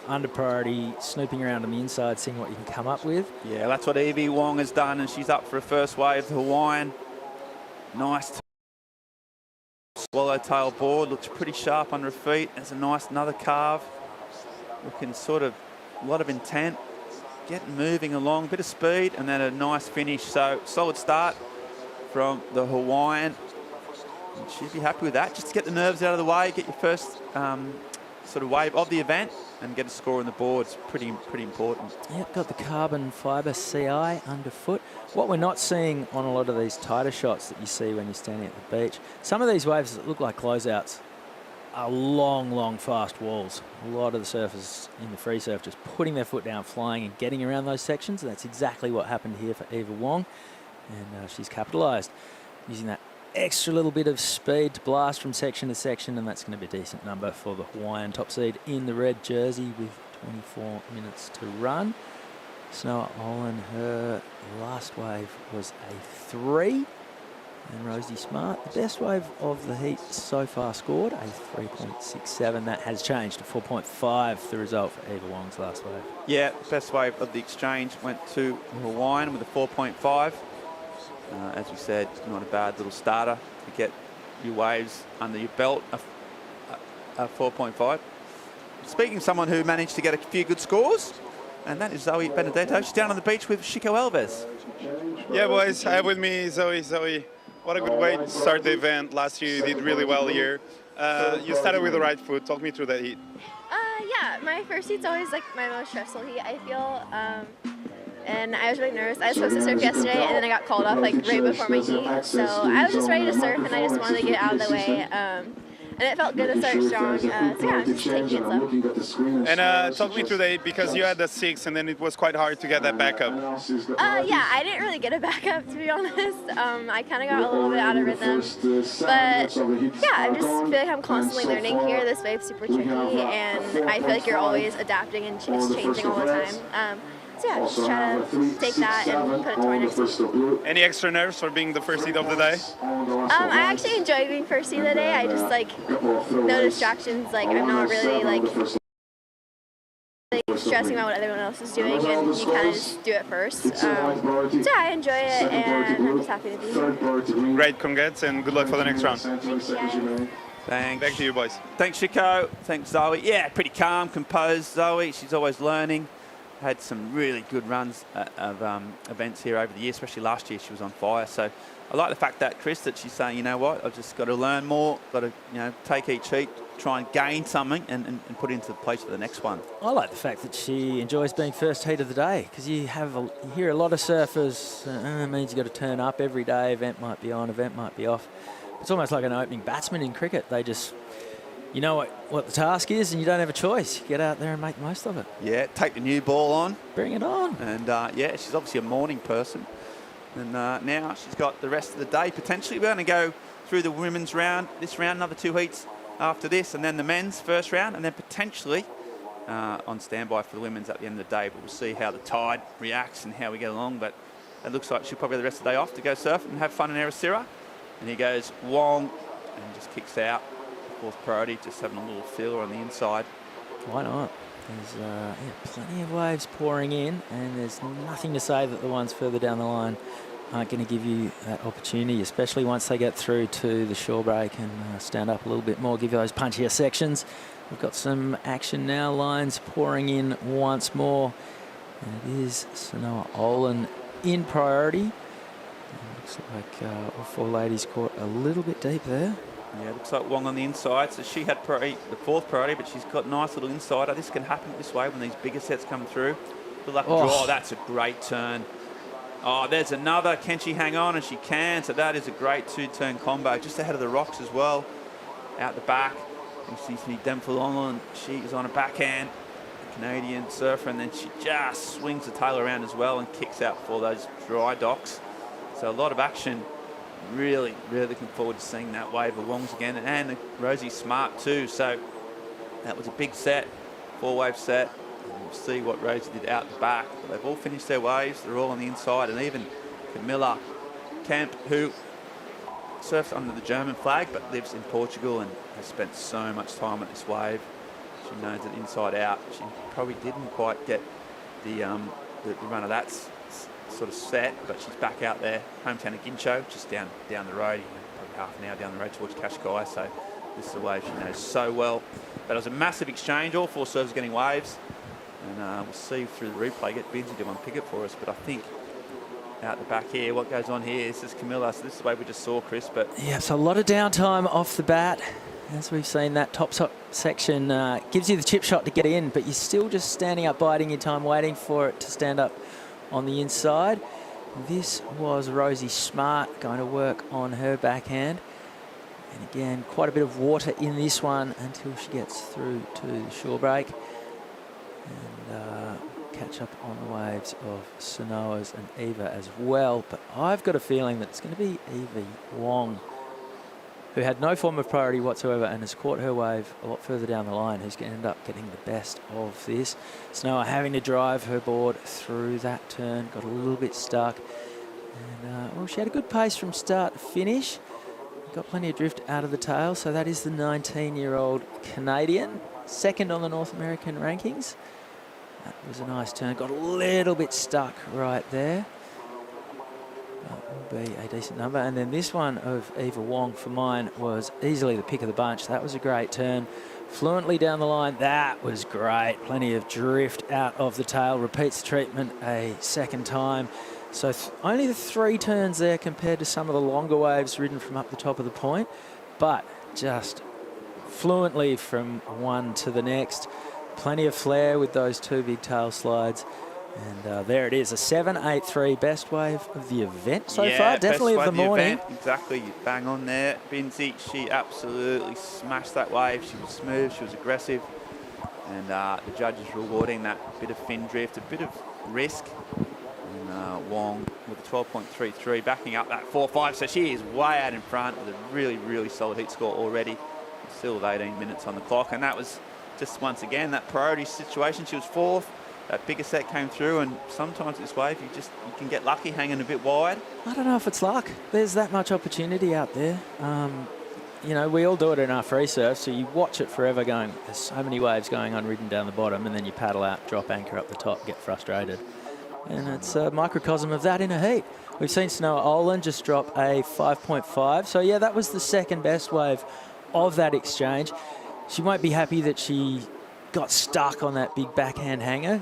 under priority, snooping around on the inside, seeing what you can come up with. Yeah, that's what Evie Wong has done, and she's up for a first wave. The Hawaiian, nice swallowtail board, looks pretty sharp under her feet. There's a nice another carve, looking sort of a lot of intent, getting moving along, bit of speed, and then a nice finish. So solid start from the Hawaiian. And she'd be happy with that, just to get the nerves out of the way, get your first sort of wave of the event and get a score on the board. It's pretty important. Yep, got the carbon fibre CI underfoot. What we're not seeing on a lot of these tighter shots that you see when you're standing at the beach, some of these waves that look like closeouts are long, fast walls. A lot of the surfers in the free surf just putting their foot down, flying and getting around those sections, and that's exactly what happened here for Eva Wong, and she's capitalised using that extra little bit of speed to blast from section to section, and that's going to be a decent number for the Hawaiian top seed in the red jersey with 24 minutes to run. Sanoa Olin, her last wave was a 3, and Rosie Smart, the best wave of the heat so far, scored a 3.67. That has changed to 4.5, the result for Eva Wong's last wave. Yeah, best wave of the exchange went to Hawaiian with a 4.5. As we said, not a bad little starter to get your waves under your belt, a 4.5. Speaking of someone who managed to get a few good scores, and that is Zoe Benedetto. She's down on the beach with Chico Alves. Yeah, boys, I have with me Zoe. Zoe, what a good way to start the event. Last year you did really well here. You started with the right foot. Talk me through that heat. Yeah, my first heat's always like my most stressful heat, I feel. And I was really nervous. I was supposed to surf yesterday, and then I got called off like right before my heat. So I was just ready to surf, and I just wanted to get out of the way. and it felt good to start strong. So yeah, I'm just taking it slow. And talk me through the 8 because you had the 6 and then it was quite hard to get that back up. Yeah, I didn't really get it back up, to be honest. I kind of got a little bit out of rhythm, but yeah, I just feel like I'm constantly learning here. This wave's super tricky, and I feel like you're always adapting and it's changing all the time. So yeah, just try to take that and put it to our next week. Any extra nerves for being the first heat of the day? I actually enjoy being first heat of the day. I just like no distractions. Like I'm not really like stressing about what everyone else is doing, and you kind of just do it first. So yeah, I enjoy it, and I'm just happy to be here. Great, congrats, and good luck for the next round. Thank you, guys. Thanks. Back to you, boys. Thanks, Chico. Thanks, Zoe. Yeah, pretty calm, composed, Zoe. She's always learning. Had some really good runs of events here over the year, especially last year. She was on fire. So I like the fact that, Chris, that she's saying, you know what, I've just got to learn more, got to, take each heat, try and gain something and put it into place for the next one. I like the fact that she enjoys being first heat of the day, because you hear a lot of surfers, it means you've got to turn up every day, event might be on, event might be off. It's almost like an opening batsman in cricket. They just, you know what the task is, and you don't have a choice. You get out there and make the most of it. Yeah, take the new ball on. Bring it on. And yeah, she's obviously a morning person. And now she's got the rest of the day. Potentially we're going to go through the women's round, this round, another 2 heats after this, and then the men's first round, and then potentially on standby for the women's at the end of the day. But we'll see how the tide reacts and how we get along. But it looks like she'll probably have the rest of the day off to go surf and have fun in Ericeira. And he goes Wong and just kicks out. Fourth priority, just having a little feeler on the inside. Why not? There's plenty of waves pouring in, and there's nothing to say that the ones further down the line aren't going to give you that opportunity, especially once they get through to the shore break and stand up a little bit more, give you those punchier sections. We've got some action now, lines pouring in once more. And it is Sanoa Olin in priority. Looks like all 4 ladies caught a little bit deep there. Yeah, looks like Wong on the inside. So she had the fourth priority, but she's got a nice little insider. This can happen this way when these bigger sets come through. Good luck draw. That's a great turn. Oh, there's another. Can she hang on? And she can. So that is a great 2-turn combo. Just ahead of the rocks as well. Out the back. You see Demfalon. She is on a backhand. A Canadian surfer. And then she just swings the tail around as well and kicks out for those dry docks. So a lot of action. Really, really looking forward to seeing that wave of Wongs again, and Rosie Smart too. So that was a big set, 4-wave set. And we'll see what Rosie did out the back. But they've all finished their waves. They're all on the inside, and even Camilla Kemp, who surfs under the German flag but lives in Portugal and has spent so much time on this wave. She knows it inside out. She probably didn't quite get the run of that sort of set, but she's back out there, hometown of Gincho, just down the road, probably half an hour down the road towards Cascais. So this is a wave she knows so well. But it was a massive exchange, all 4 servers getting waves, and we'll see through the replay. Get Benji to unpick it for us, but I think out the back here, what goes on here, this is Camilla, so this is the wave we just saw, Chris. But yeah, so a lot of downtime off the bat. As we've seen, that top section gives you the chip shot to get in, but you're still just standing up, biding your time, waiting for it to stand up on the inside. This was Rosie Smart going to work on her backhand. And again, quite a bit of water in this one until she gets through to the shore break. And catch up on the waves of Sanoa's and Eva as well. But I've got a feeling that it's going to be Evie Wong, who had no form of priority whatsoever and has caught her wave a lot further down the line, who's going to end up getting the best of this. Sanoa having to drive her board through that turn, got a little bit stuck. And, well, she had a good pace from start to finish. Got plenty of drift out of the tail, so that is the 19-year-old Canadian, second on the North American rankings. That was a nice turn, got a little bit stuck right there. That will be a decent number. And then this one of Eva Wong for mine was easily the pick of the bunch. That was a great turn. Fluently down the line, that was great. Plenty of drift out of the tail. Repeats the treatment a second time. So only the 3 turns there compared to some of the longer waves ridden from up the top of the point. But just fluently from one to the next. Plenty of flair with those 2 big tail slides. And there it is, a 7.83 best wave of the event so Yeah, far. Definitely best of the wave morning. event. Exactly, bang on there. Binzi, she absolutely smashed that wave. She was smooth, she was aggressive. And the judges rewarding that bit of fin drift, a bit of risk. And Wong with a 12.33, backing up that 4.5. So she is way out in front with a really, really solid heat score already. Still with 18 minutes on the clock. And that was just once again that priority situation. She was fourth. That bigger set came through, and sometimes this wave you can get lucky hanging a bit wide. I don't know if it's luck. There's that much opportunity out there. You know, we all do it in our free surf, so you watch it forever going, there's so many waves going unridden down the bottom, and then you paddle out, drop anchor up the top, get frustrated. And it's a microcosm of that in a heat. We've seen Snow Olin just drop a 5.5. So, yeah, that was the second best wave of that exchange. She won't be happy that she got stuck on that big backhand hanger.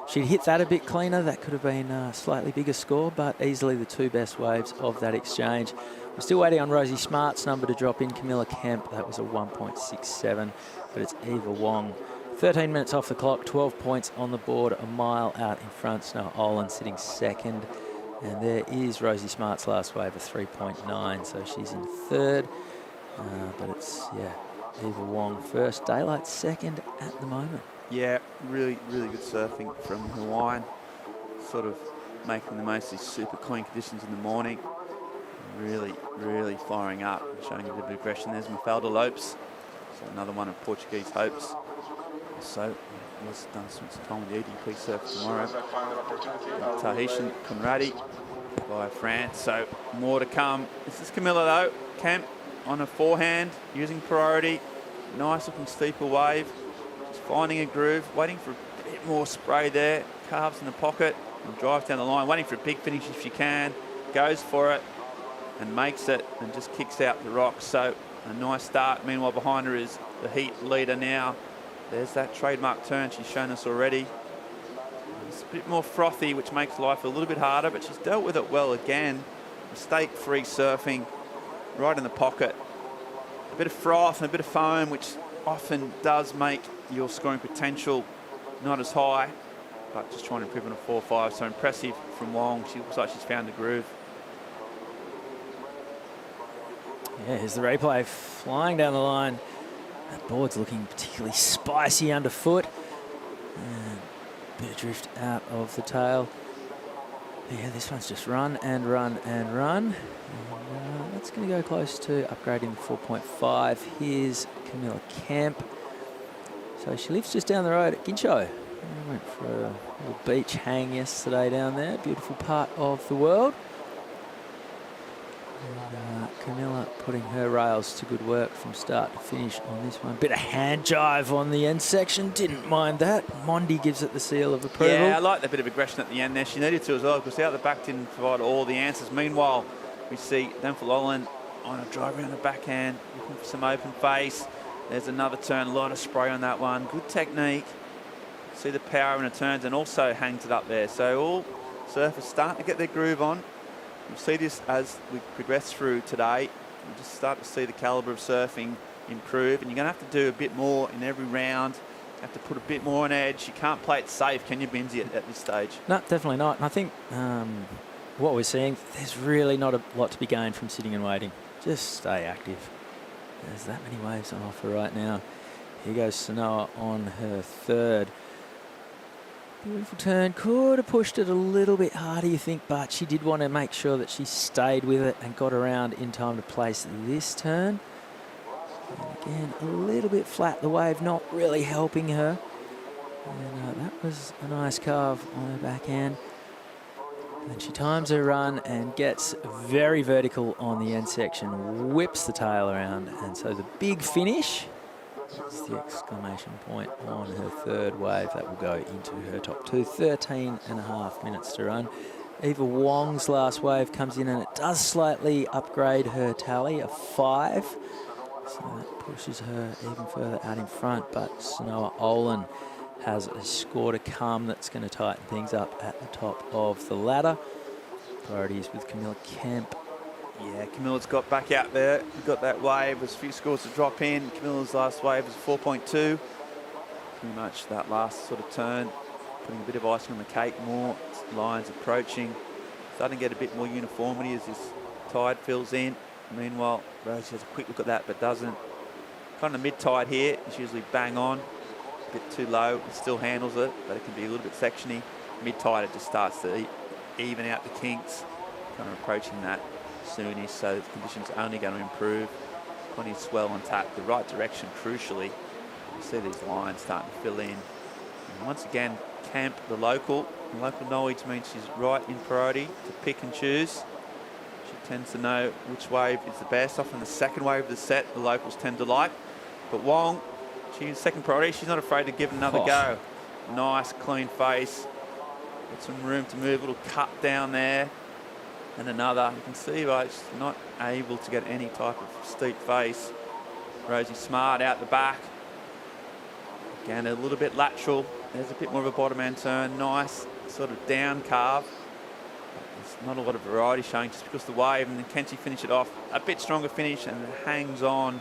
She'd hit that a bit cleaner. That could have been a slightly bigger score, but easily the two best waves of that exchange. We're still waiting on Rosie Smart's number to drop in. Camilla Kemp, that was a 1.67, but it's Eva Wong. 13 minutes off the clock, 12 points on the board, a mile out in front. Snow Olin sitting second. And there is Rosie Smart's last wave of 3.9, so she's in third. But it's, yeah, Eva Wong first, Daylight second at the moment. Yeah, really, really good surfing from Hawaiian. Sort of making the most of these super clean conditions in the morning. Really, really firing up, showing a bit of aggression. There's Mafalda Lopes, so another one of Portuguese hopes. So, was done some time with the EDP surf tomorrow. Tahitian Conradi by France, so more to come. This is Camilla though, Kemp on a forehand, using priority. Nice looking steeper wave. Just finding a groove, waiting for a bit more spray there. Calves in the pocket and drives down the line, waiting for a big finish if she can. Goes for it and makes it and just kicks out the rocks. So a nice start. Meanwhile, behind her is the heat leader now. There's that trademark turn she's shown us already. It's a bit more frothy, which makes life a little bit harder, but she's dealt with it well again. Mistake-free surfing, right in the pocket. A bit of froth and a bit of foam, which often does make your scoring potential not as high, but just trying to improve on a 4.5. So impressive from Wong. She looks like she's found a groove. Yeah, here's the replay, flying down the line. That board's looking particularly spicy underfoot. And bit of drift out of the tail. Yeah, this one's just run and run and run. And that's going to go close to upgrading the 4.5. Here's Camilla Kemp. So she lives just down the road at Gincho. I went for a little beach hang yesterday down there. Beautiful part of the world. And Camilla putting her rails to good work from start to finish on this one. Bit of hand jive on the end section, didn't mind that. Mondi gives it the seal of approval. Yeah, I like that bit of aggression at the end there. She needed to as well, because out the back didn't provide all the answers. Meanwhile, we see Danful Olin on a drive around the backhand, looking for some open face. There's another turn, a lot of spray on that one. Good technique. See the power in the turns, and also hangs it up there. So all surfers starting to get their groove on. We'll see this as we progress through today. We'll just start to see the calibre of surfing improve, and you're going to have to do a bit more in every round. You have to put a bit more on edge. You can't play it safe, can you, Binzi, at this stage? No, definitely not. And I think what we're seeing, there's really not a lot to be gained from sitting and waiting. Just stay active. There's that many waves on offer right now. Here goes Sanoa on her third. Beautiful turn, could have pushed it a little bit harder, you think, but she did want to make sure that she stayed with it and got around in time to place this turn. And again, a little bit flat, the wave not really helping her. And that was a nice carve on her backhand. And then she times her run and gets very vertical on the end section, whips the tail around, and so the big finish. That's the exclamation point on her third wave. That will go into her top two. 13.5 minutes to run. Eva Wong's last wave comes in and it does slightly upgrade her tally, a 5. So that pushes her even further out in front. But Sanoa Olin has a score to come that's going to tighten things up at the top of the ladder. Priorities with Camilla Kemp. Yeah, Camilla's got back out there. We've got that wave. There's a few scores to drop in. Camilla's last wave was 4.2. Pretty much that last sort of turn. putting a bit of icing on the cake, more lines approaching. Starting to get a bit more uniformity as this tide fills in. Meanwhile, Rosie has a quick look at that, but doesn't. Kind of mid-tide here. It's usually bang on. A bit too low. It still handles it, but it can be a little bit sectiony. Mid-tide, it just starts to even out the kinks. Kind of approaching that soonish, so the conditions are only going to improve. Plenty of swell on tap, the right direction, crucially. You see these lines starting to fill in. And once again, Camp, the local knowledge means she's right in priority to pick and choose. She tends to know which wave is the best. Often the second wave of the set, the locals tend to like. But Wong, she's second priority. She's not afraid to give it another go. Nice, clean face. Got some room to move, a little cut down there. And another. You can see, right, she's not able to get any type of steep face. Rosie Smart out the back. Again, a little bit lateral. There's a bit more of a bottom end turn. Nice sort of down carve. There's not a lot of variety showing just because the wave, and then can she finish it off? A bit stronger finish and hangs on.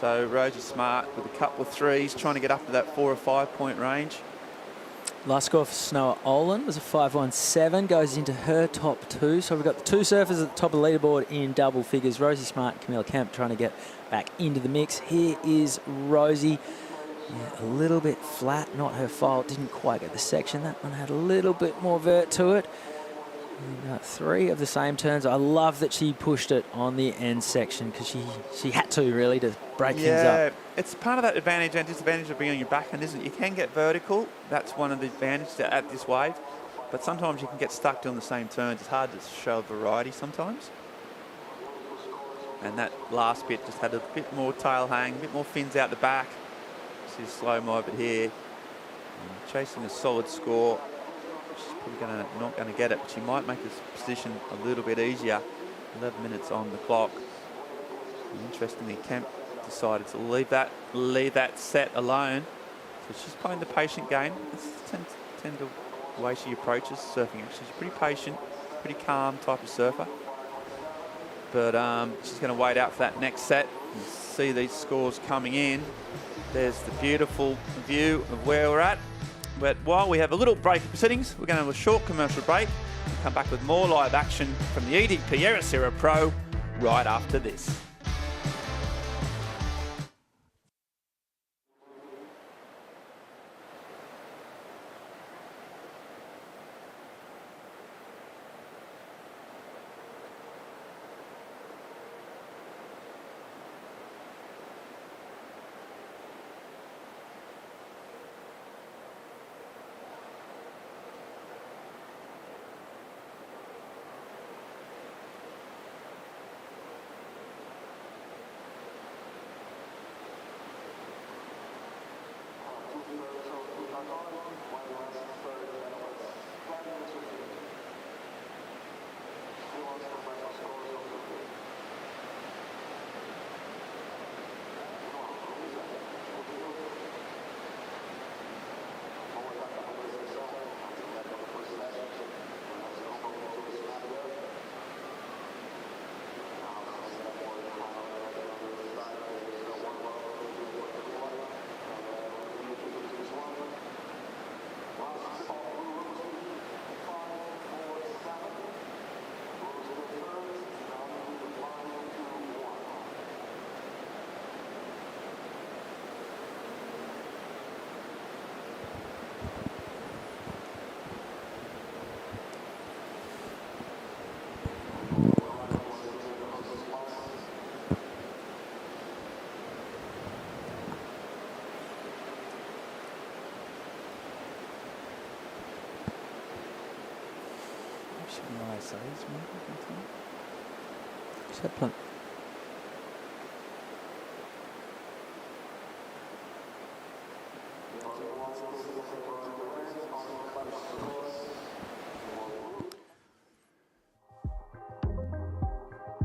So Rosie Smart with a couple of threes, trying to get up to that 4 or 5 point range. Last score for Snow Olin was a 5.17, goes into her top two. So we've got the two surfers at the top of the leaderboard in double figures. Rosie Smart, Camilla Kemp trying to get back into the mix. Here is Rosie. Yeah, a little bit flat, not her fault. Didn't quite get the section. That one had a little bit more vert to it. And, 3 of the same turns. I love that she pushed it on the end section because she had to really to break things up. Yeah, it's part of that advantage and disadvantage of being on your backhand, isn't it? You can get vertical. That's one of the advantages at this wave. But sometimes you can get stuck doing the same turns. It's hard to show variety sometimes. And that last bit just had a bit more tail hang, a bit more fins out the back. See slow-mo over here. Chasing a solid score. She's probably not going to get it, but she might make this position a little bit easier. 11 minutes on the clock. And interestingly, Kemp decided to leave that set alone. So she's playing the patient game. This tend to the way she approaches surfing. Actually, she's pretty patient, pretty calm type of surfer. But she's going to wait out for that next set and see these scores coming in. There's the beautiful view of where we're at. But while we have a little break in proceedings, we're going to have a short commercial break and come back with more live action from the EDP Ericeira Pro right after this.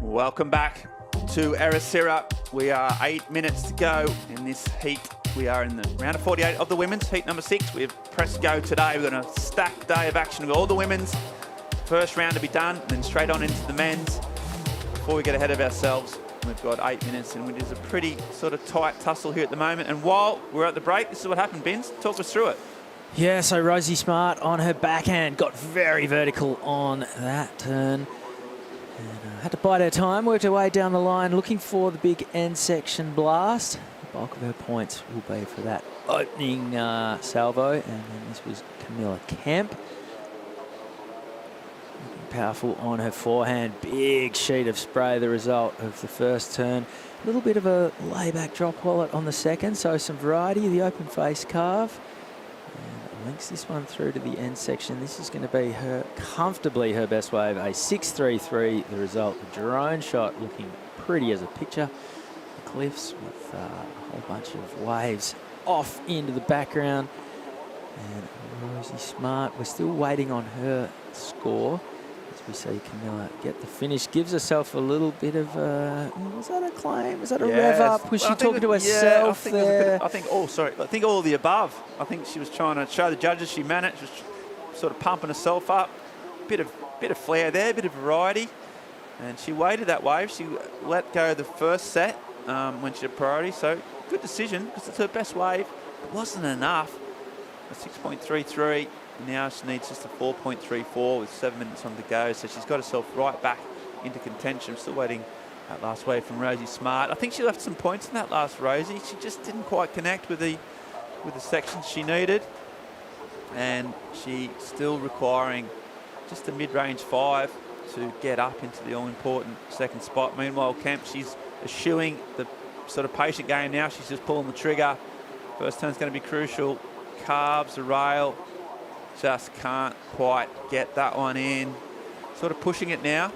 Welcome back to Ericeira. We are 8 minutes to go in this heat. We are in the round of 48 of the women's, heat number 6. We've pressed go today. We're going to stack day of action with all the women's. First round to be done, then straight on into the men's. Before we get ahead of ourselves, we've got 8 minutes, and it is a pretty sort of tight tussle here at the moment. And while we're at the break, this is what happened, Binns. Talk us through it. Yeah, so Rosie Smart on her backhand got very vertical on that turn. And had to bide her time, worked her way down the line, looking for the big end section blast. The bulk of her points will be for that opening salvo. And then this was Camilla Kemp. Powerful on her forehand. Big sheet of spray, the result of the first turn. A little bit of a layback drop wallet on the second, so some variety. The open face carve. And links this one through to the end section. This is going to be comfortably her best wave. A 6.33, the result. The drone shot looking pretty as a picture. The cliffs with a whole bunch of waves off into the background. And Rosie Smart, we're still waiting on her score. We see Camilla get the finish, gives herself a little bit of was that a claim? Was that a rev up? Was she talking to herself there? I think all of the above. I think she was trying to show the judges she managed, was sort of pumping herself up. Bit of flair there, bit of variety. And she waited that wave. She let go the first set when she had priority. So good decision, because it's her best wave. It wasn't enough. A 6.33. Now she needs just a 4.34 with 7 minutes on the go. So she's got herself right back into contention. I'm still waiting that last wave from Rosie Smart. I think she left some points in that last Rosie. She just didn't quite connect with the sections she needed. And she still requiring just a mid-range 5 to get up into the all-important second spot. Meanwhile, Kemp, she's eschewing the sort of patient game now. She's just pulling the trigger. First turn's going to be crucial. Carves the rail. Just can't quite get that one in. Sort of pushing it now.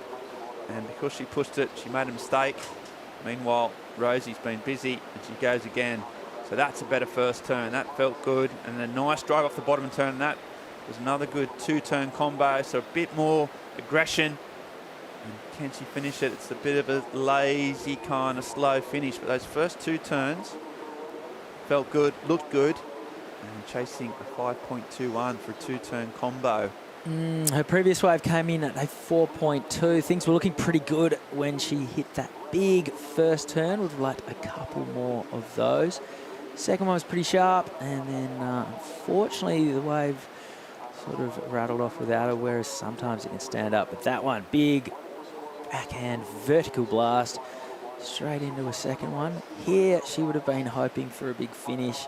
And because she pushed it, she made a mistake. Meanwhile, Rosie's been busy and she goes again. So that's a better first turn. That felt good. And a nice drive off the bottom turn. And that was another good 2-turn combo. So a bit more aggression. And can she finish it? It's a bit of a lazy kind of slow finish. But those first 2 turns felt good, looked good. And chasing a 5.21 for a 2-turn combo. Her previous wave came in at a 4.2. Things were looking pretty good when she hit that big first turn. Would have liked a couple more of those. Second one was pretty sharp, and then unfortunately the wave sort of rattled off without her, whereas sometimes it can stand up. But that one, big backhand vertical blast straight into a second one. Here she would have been hoping for a big finish.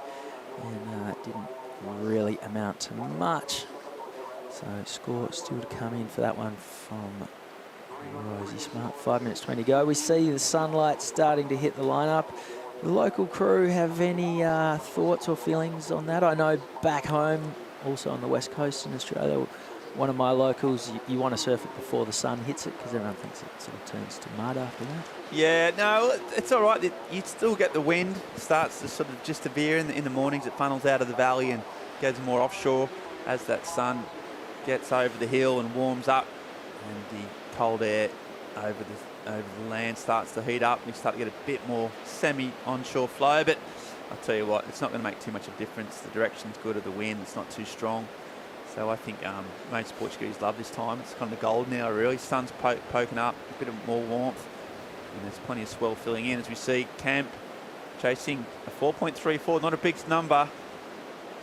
And it didn't really amount to much. So score still to come in for that one from Rosie Smart. 5 minutes 20 to go. We see the sunlight starting to hit the lineup. The local crew have any thoughts or feelings on that? I know back home, also on the west coast in Australia, one of my locals, you want to surf it before the sun hits it because everyone thinks it sort of turns to mud after that. Yeah, no, it's all right. You still get the wind. Starts to sort of just to veer in the mornings. It funnels out of the valley and goes more offshore as that sun gets over the hill and warms up, and the cold air over the land starts to heat up, and you start to get a bit more semi-onshore flow. But I'll tell you what, it's not going to make too much of a difference. The direction's good of the wind. It's not too strong. So I think most Portuguese love this time. It's kind of gold now, really. Sun's poking up, a bit of more warmth. And there's plenty of swell filling in as we see Camp chasing a 4.34, not a big number.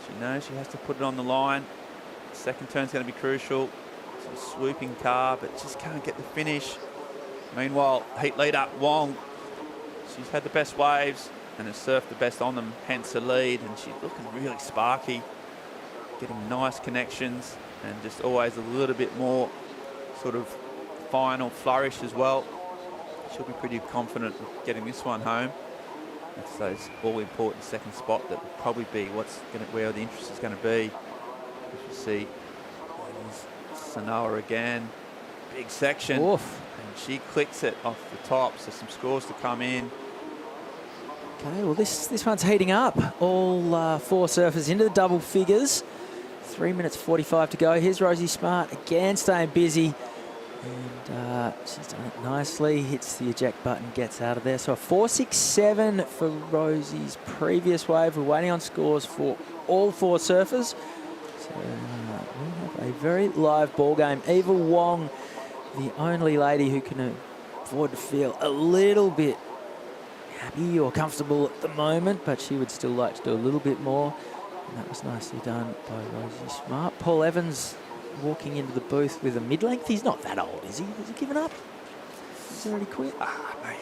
She knows she has to put it on the line. Second turn's going to be crucial. Some swooping car, but just can't get the finish. Meanwhile, heat leader Wong, she's had the best waves and has surfed the best on them, hence the lead. And she's looking really sparky, getting nice connections and just always a little bit more sort of final flourish as well. She'll be pretty confident of getting this one home. It's those all-important second spot that will probably be where the interest is going to be. As you see, Sanoa again, big section. Oof. And she clicks it off the top, so some scores to come in. Okay, well this one's heating up. All 4 surfers into the double figures. 3 minutes 45 to go. Here's Rosie Smart again, staying busy. And she's done it nicely. Hits the eject button, gets out of there. So a 4.67 for Rosie's previous wave. We're waiting on scores for all 4 surfers. So we have a very live ball game. Eva Wong, the only lady who can afford to feel a little bit happy or comfortable at the moment, but she would still like to do a little bit more. And that was nicely done by Rosie Smart. Paul Evans walking into the booth with a mid-length. He's not that old, is he? Has he given up? He's already quit? Mate,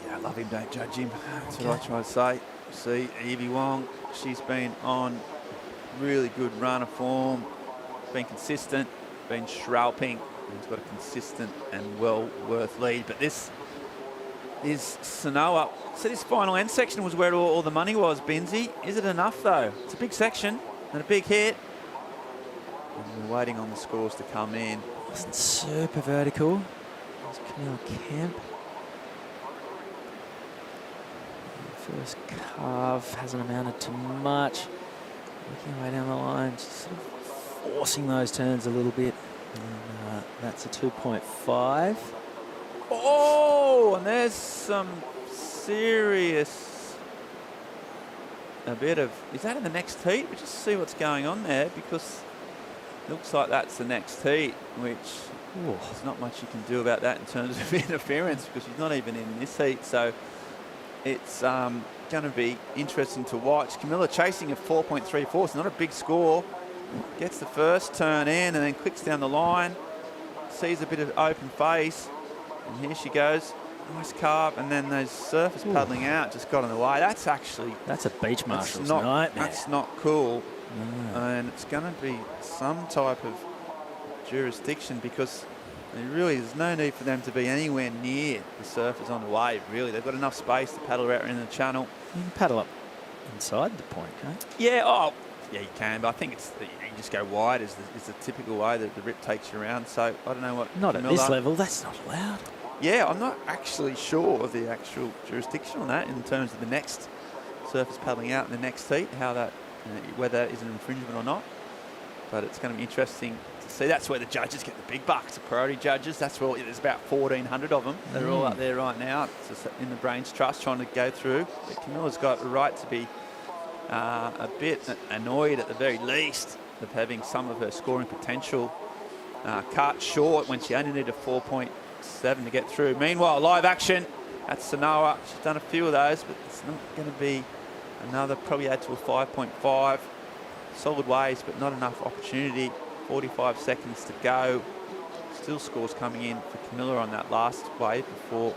you don't love him, don't judge him. That's what I try to say. See, Evie Wong, she's been on really good run of form, been consistent, been shralping, and he's got a consistent and well worth lead. But this is Sanoa. So this final end section was where all the money was, Binzi. Is it enough though? It's a big section and a big hit. And we're waiting on the scores to come in. Wasn't super vertical. There's Camilla Kemp. First carve hasn't amounted to much. Working way down the line, just sort of forcing those turns a little bit. And that's a 2.5. Oh, and there's some serious, a bit of, is that in the next heat? We'll just see what's going on there, because it looks like that's the next heat, which there's not much you can do about that in terms of interference, because she's not even in this heat. So it's going to be interesting to watch. Camilla chasing at 4.34. It's not a big score. Gets the first turn in and then clicks down the line. Sees a bit of open face. And here she goes. Nice carve. And then those surfers paddling out just got in the way. That's actually... That's a beach marshal's nightmare. That's not cool. No. And it's going to be some type of jurisdiction, because there's no need for them to be anywhere near the surfers on the wave, really. They've got enough space to paddle out in the channel. You can paddle up inside the point, can't you? Yeah, yeah, you can, but I think you just go wide is the typical way that the rip takes you around. So I don't know what... Not at this level, that's not allowed. Yeah, I'm not actually sure of the actual jurisdiction on that in terms of the next surfers paddling out in the next heat, how that, whether that is an infringement or not. But it's going to be interesting to see. That's where the judges get the big bucks, the priority judges. That's where there's about 1,400 of them. They're all up there right now. It's just in the Brains Trust trying to go through. But Camilla's got a right to be a bit annoyed at the very least of having some of her scoring potential cut short when she only needed a 4.7 to get through. Meanwhile, live action at Sanoa. She's done a few of those, but it's not going to be another, probably add to a 5.5. Solid waves, but not enough opportunity. 45 seconds to go. Still scores coming in for Camilla on that last wave before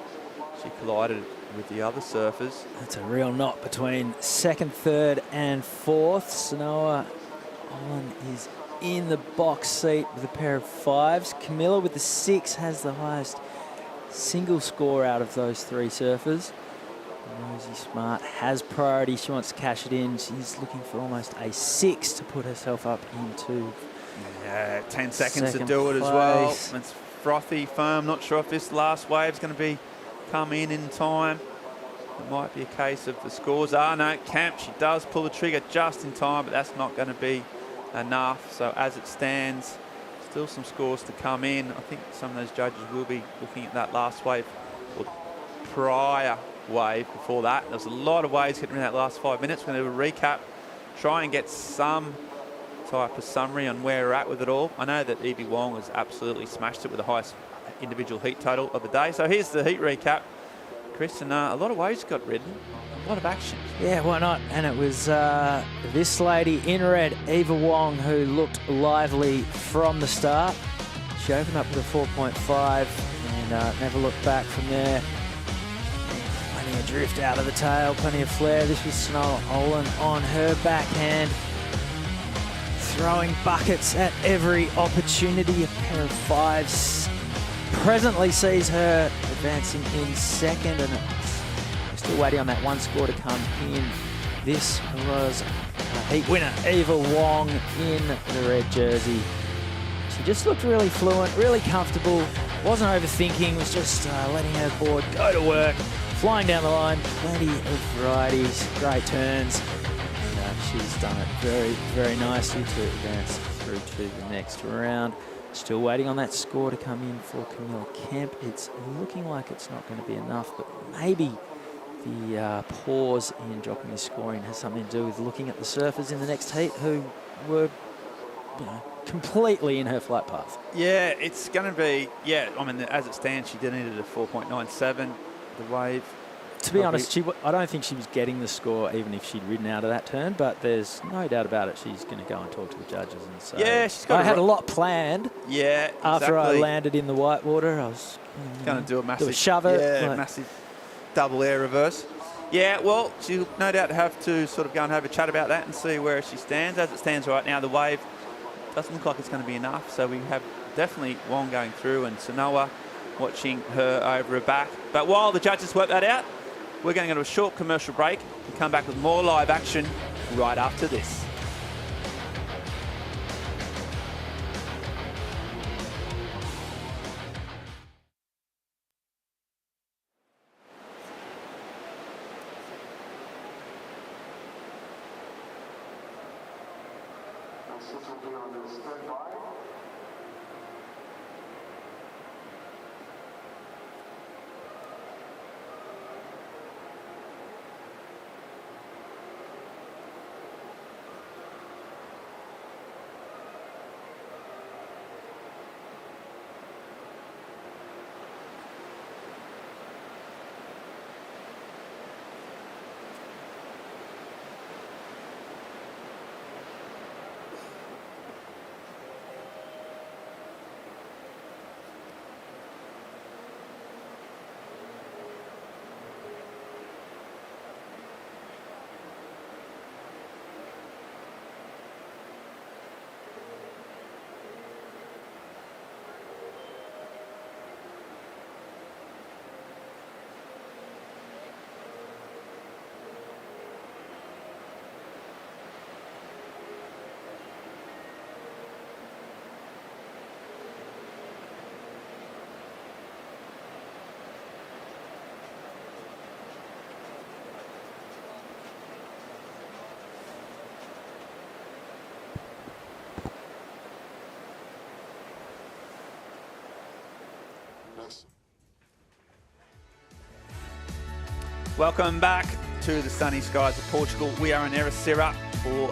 she collided with the other surfers. That's a real knot between second, third and fourth. Sanoa Olin is in the box seat with a pair of 5s. Camilla with the 6 has the highest single score out of those 3 surfers. Rosie Smart has priority. She wants to cash it in. She's looking for almost a 6 to put herself up into 10 seconds to second do it as place. well. It's frothy foam. Not sure if this last wave's going to come in time. It might be a case of the scores. No, Camp, she does pull the trigger just in time, but that's not going to be enough. So as it stands, still some scores to come in. I think some of those judges will be looking at that last wave or prior wave before that. There's a lot of waves hitting in that last 5 minutes. We're going to do a recap, try and get some type of summary on where we're at with it all. I know that Evie Wong has absolutely smashed it with the highest individual heat total of the day. So here's the heat recap. Chris, and a lot of waves got ridden, a lot of action. Yeah, why not? And it was this lady in red, Eva Wong, who looked lively from the start. She opened up with a 4.5 and never looked back from there. Plenty of drift out of the tail, plenty of flare. This was Sanoa Olin on her backhand, throwing buckets at every opportunity. A pair of 5s presently sees her advancing in second, and we're still waiting on that one score to come in. This was a heat winner, Eva Wong in the red jersey. She just looked really fluent, really comfortable, wasn't overthinking, was just letting her board go to work, flying down the line, plenty of varieties, great turns. And she's done it very, very nicely to advance through to the next round. Still waiting on that score to come in for Camilla Kemp. It's looking like it's not going to be enough, but maybe the pause in dropping the scoring has something to do with looking at the surfers in the next heat who were completely in her flight path. Yeah, it's going to be, I mean, as it stands, she did needed a 4.97. The wave To be honest, I don't think she was getting the score even if she'd ridden out of that turn, but there's no doubt about it. She's going to go and talk to the judges. And so Yeah, she's got I had a lot planned. Yeah, exactly. After I landed in the white water, I was going to do a massive shove it. Yeah, massive double air reverse. Yeah, well, she'll no doubt have to sort of go and have a chat about that and see where she stands. As it stands right now, the wave doesn't look like it's going to be enough. So we have definitely Wong going through and Sanoa watching her over her back. But while the judges work that out, we're going to go to a short commercial break and come back with more live action right after this. Welcome back to the sunny skies of Portugal. We are in Ericeira for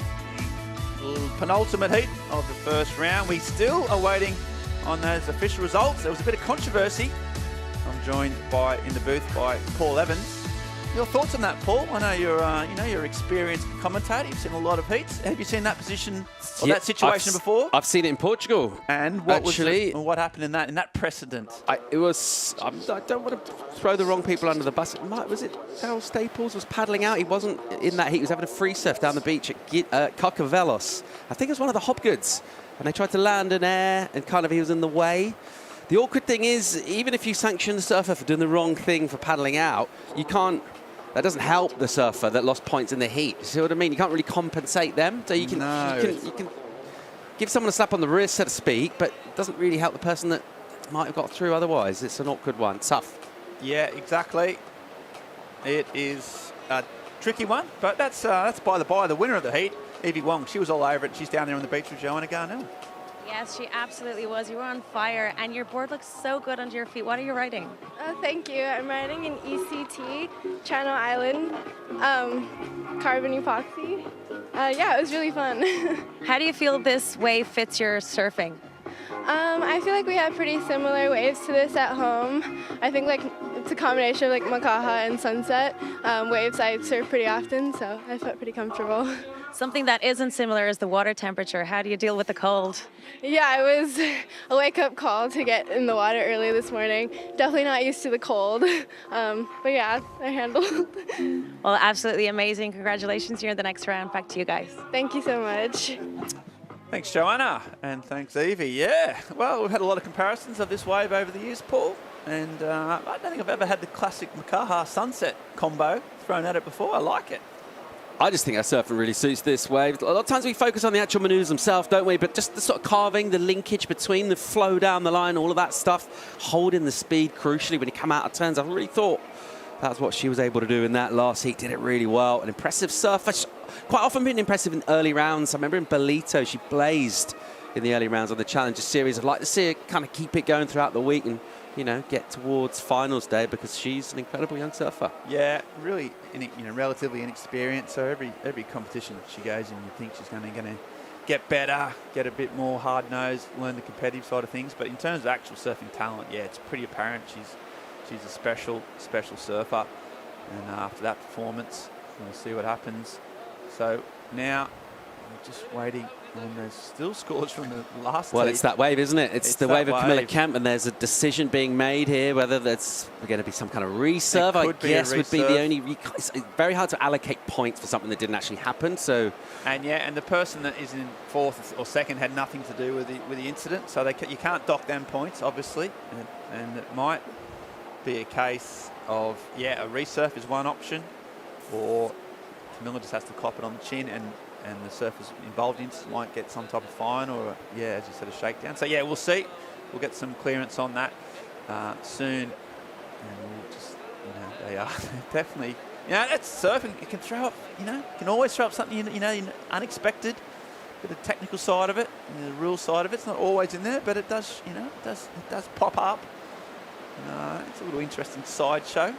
the penultimate heat of the first round. We still are waiting on those official results. There was a bit of controversy. I'm joined in the booth by Paul Evans. Your thoughts on that, Paul? I know you're an experienced commentator. You've seen a lot of heats. Have you seen that position or that situation before? I've seen it in Portugal. And what happened in that precedent? I don't want to throw the wrong people under the bus. Was it Daryl Staples was paddling out? He wasn't in that heat. He was having a free surf down the beach at Carcavelos. I think it was one of the Hopgoods. And they tried to land an air and kind of he was in the way. The awkward thing is, even if you sanction the surfer for doing the wrong thing for paddling out, you can't. That doesn't help the surfer that lost points in the heat. You see what I mean? You can't really compensate them. So you can give someone a slap on the wrist, so to speak, but it doesn't really help the person that might have got through otherwise. It's an awkward one. Tough. Yeah, exactly. It is a tricky one, but that's by the by. The winner of the heat, Evie Wong, she was all over it. She's down there on the beach with Joanna Garnell. Yes, she absolutely was. You were on fire, and your board looks so good under your feet. What are you riding? Oh, thank you. I'm riding an ECT, Channel Island, carbon epoxy. Yeah, it was really fun. How do you feel this wave fits your surfing? I feel like we have pretty similar waves to this at home. I think it's a combination of Makaha and Sunset waves I surf pretty often, so I felt pretty comfortable. Something that isn't similar is the water temperature. How do you deal with the cold? Yeah, it was a wake-up call to get in the water early this morning. Definitely not used to the cold, but yeah, I handled. Well, absolutely amazing. Congratulations, you're in the next round. Back to you guys. Thank you so much. Thanks, Joanna, and thanks, Evie. Yeah, well, we've had a lot of comparisons of this wave over the years, Paul, and I don't think I've ever had the classic Makaha Sunset combo thrown at it before. I like it. I just think our surfing really suits this wave. A lot of times we focus on the actual manoeuvres themselves, don't we? But just the sort of carving, the linkage between the flow down the line, all of that stuff, holding the speed crucially when you come out of turns. I really thought that's what she was able to do in that last heat. Did it really well. An impressive surfer. Quite often been impressive in early rounds. I remember in Bolito, she blazed in the early rounds on the Challenger Series. I'd like to see her kind of keep it going throughout the week and, get towards finals day because she's an incredible young surfer. Yeah, really, relatively inexperienced. So every competition that she goes in, you think she's going to get better, get a bit more hard-nosed, learn the competitive side of things. But in terms of actual surfing talent, yeah, it's pretty apparent she's a special surfer. And after that performance, we'll see what happens. So now we're just waiting, and there's still scores from the last Well, heat. it's that wave, isn't it? It's the that wave of Camilla wave. Kemp, and there's a decision being made here whether that's going to be some kind of reserve. I could be a guess would be the reserve. only. It's very hard to allocate points for something that didn't actually happen. So And the person that is in fourth or second had nothing to do with the incident, so you can't dock them points, obviously, and it might be a case of a resurf is one option, or Camilla just has to cop it on the chin, and the surfers involved in might get some type of fine, or as you said, a shakedown. So we'll see. We'll get some clearance on that soon, and we'll just they are definitely. That's surfing. It can throw up, can always throw up something, unexpected. Bit of technical side of it, the rule side of it. It's not always in there, but it does, it does pop up. It's a little interesting sideshow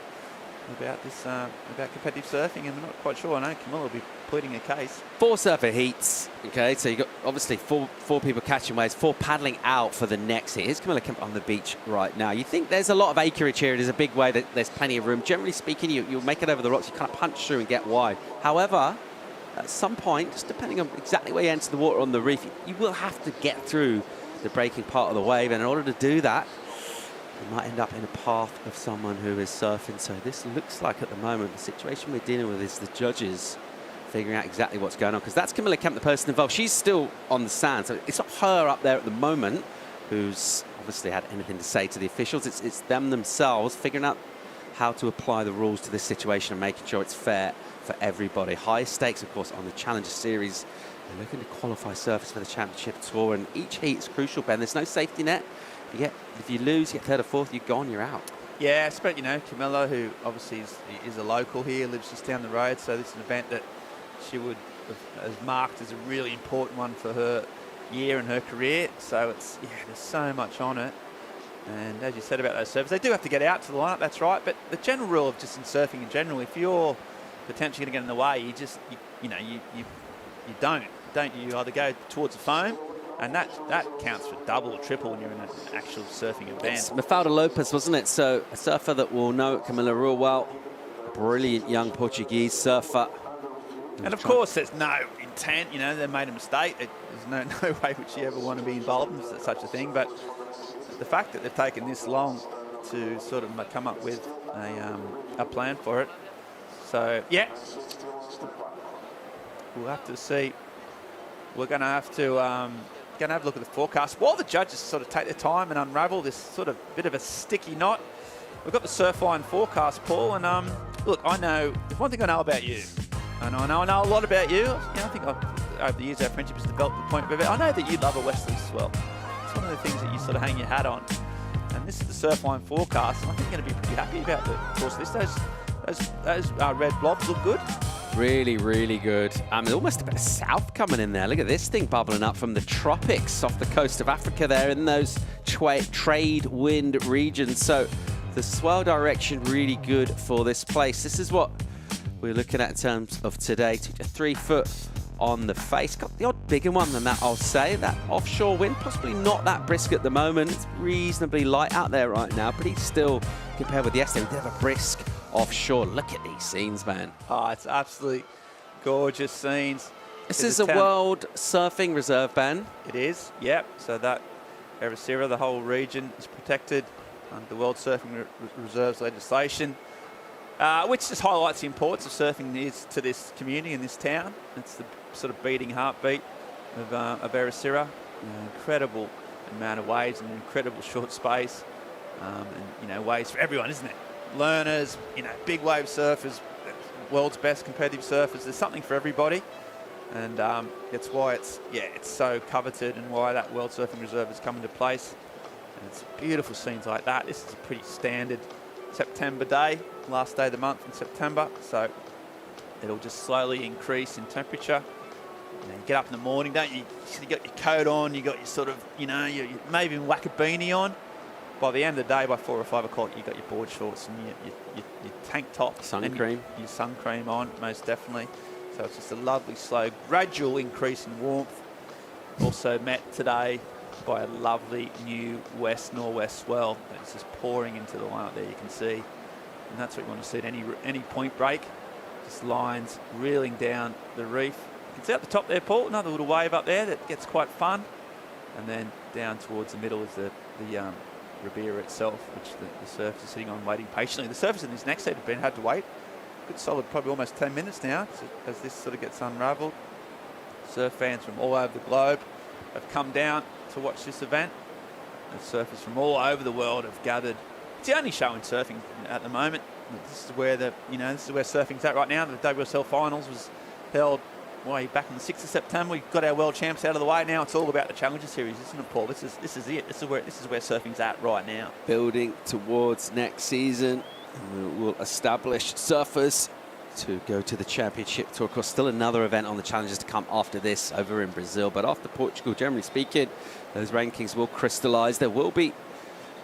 about this, about competitive surfing, and we're not quite sure. I know Camilla will be pleading a case. 4 surfer heats. Okay, so you got obviously four people catching waves, 4 paddling out for the next heat. Here's Camilla Kemp on the beach right now. You think there's a lot of acreage here. There's a big wave. There's plenty of room. Generally speaking, you'll make it over the rocks. You kind of punch through and get wide. However, at some point, just depending on exactly where you enter the water on the reef, you will have to get through the breaking part of the wave. And in order to do that, you might end up in a path of someone who is surfing. So this looks like, at the moment, the situation we're dealing with is the judges figuring out exactly what's going on, because that's Camilla Kemp, the person involved. She's still on the sand, so it's not her up there at the moment who's obviously had anything to say to the officials. It's them themselves figuring out how to apply the rules to this situation and making sure it's fair for everybody. High stakes, of course, on the Challenger Series. They're looking to qualify surfers for the Championship Tour, and each heat is crucial, Ben. There's no safety net. If you lose, you get third or fourth, you're gone, you're out. Yeah, but Camilla, who obviously is a local here, lives just down the road, so this is an event that she would have marked as a really important one for her year and her career. So there's so much on it. And as you said about those surfers, they do have to get out to the lineup, that's right. But the general rule of just in surfing in general, if you're potentially going to get in the way, you don't. You either go towards the foam, and that counts for double or triple when you're in an actual surfing event. It's Mafalda Lopes, wasn't it? So a surfer that will know Camilla real well. Brilliant young Portuguese surfer. And of course, there's no intent. They made a mistake. There's no way would she ever want to be involved in such a thing. But the fact that they've taken this long to sort of come up with a plan for it. So we'll have to see. We're going to have to have a look at the forecast while the judges sort of take their time and unravel this sort of bit of a sticky knot. We've got the Surfline forecast, Paul, and look, I know there's one thing I know about you. And I know a lot about you. I think over the years our friendship has developed the point of it. I know that you love a westerly swell. It's one of the things that you sort of hang your hat on. And this is the Surfline forecast. I think you're going to be pretty happy about the course of this. Those red blobs look good. Really, really good. Almost a bit of south coming in there. Look at this thing bubbling up from the tropics off the coast of Africa there in those trade wind regions. So the swell direction really good for this place. This is what we're looking at in terms of today. 2 to 3 foot on the face. Got the odd bigger one than that, I'll say. That offshore wind, possibly not that brisk at the moment. It's reasonably light out there right now, but it's still, compared with yesterday, we did have a brisk offshore. Look at these scenes, man. Oh, it's absolutely gorgeous scenes. This is a World Surfing Reserve, Ben. It is, yep. So that Ericeira, the whole region, is protected under the World Surfing Reserves legislation. Which just highlights the importance of surfing to this community and this town. It's the sort of beating heartbeat of Ericeira. Incredible amount of waves in an incredible short space. And waves for everyone, isn't it? Learners, big wave surfers, world's best competitive surfers. There's something for everybody. And that's why it's so coveted, and why that World Surfing Reserve has come into place. And it's beautiful scenes like that. This is a pretty standard September day, last day of the month in September, so it'll just slowly increase in temperature. You get up in the morning, don't you? You got your coat on, you got your sort of, you maybe even whack a beanie on. By the end of the day, by 4 or 5 o'clock, you got your board shorts and your tank top, sun cream, your sun cream on, most definitely. So it's just a lovely, slow, gradual increase in warmth. Also met today by a lovely new west-northwest swell. It's just pouring into the lineup there, you can see. And that's what you want to see at any point break. Just lines reeling down the reef. You can see at the top there, Paul, another little wave up there that gets quite fun. And then down towards the middle is the Riviera itself, which the surfers are sitting on waiting patiently. The surfers in this next set have had to wait. Good solid, probably almost 10 minutes now as this sort of gets unravelled. Surf fans from all over the globe have come down to watch this event. And surfers from all over the world have gathered. It's the only show in surfing at the moment. This is where surfing's at right now. The WSL finals was held way back on the 6th of September. We got our world champs out of the way. Now it's all about the Challenger Series, isn't it, Paul? This is it. This is where surfing's at right now. Building towards next season, we'll establish surfers to go to the championship tour. Of course, still another event on the Challengers to come after this over in Brazil. But after Portugal, generally speaking, those rankings will crystallise. There will be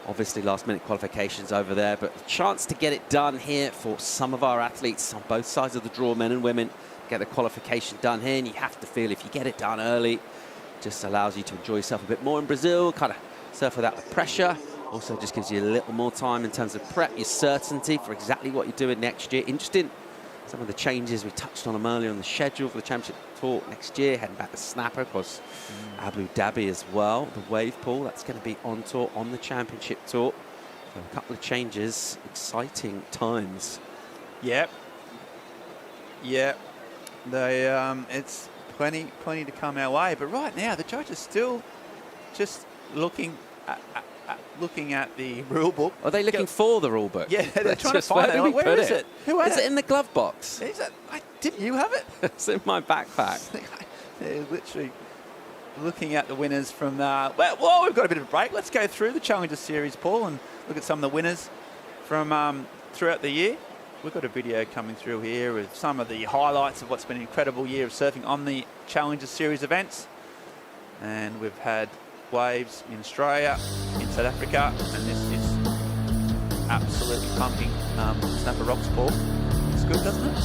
obviously last-minute qualifications over there, but a chance to get it done here for some of our athletes on both sides of the draw, men and women, get the qualification done here. And you have to feel if you get it done early, just allows you to enjoy yourself a bit more in Brazil, kind of surf without the pressure. Also just gives you a little more time in terms of prep, your certainty for exactly what you're doing next year. Interesting, some of the changes we touched on them earlier on the schedule for the championship tour next year, heading back to Snapper, of course, Abu Dhabi as well. The wave pool, that's going to be on tour on the championship tour. So a couple of changes, exciting times. Yep. It's plenty to come our way. But right now, the judge is still just looking at the rule book. Are they looking for the rule book? Yeah, they're trying to find it. Where is it? Who had it? Is it in the glove box? Didn't you have it? It's in my backpack. They're literally looking at the winners from well, we've got a bit of a break. Let's go through the Challenger Series, Paul, and look at some of the winners from throughout the year. We've got a video coming through here with some of the highlights of what's been an incredible year of surfing on the Challenger Series events. And we've had waves in Australia, in South Africa, and this is absolutely pumping Snapper Rocks, Paul. It's good, doesn't it?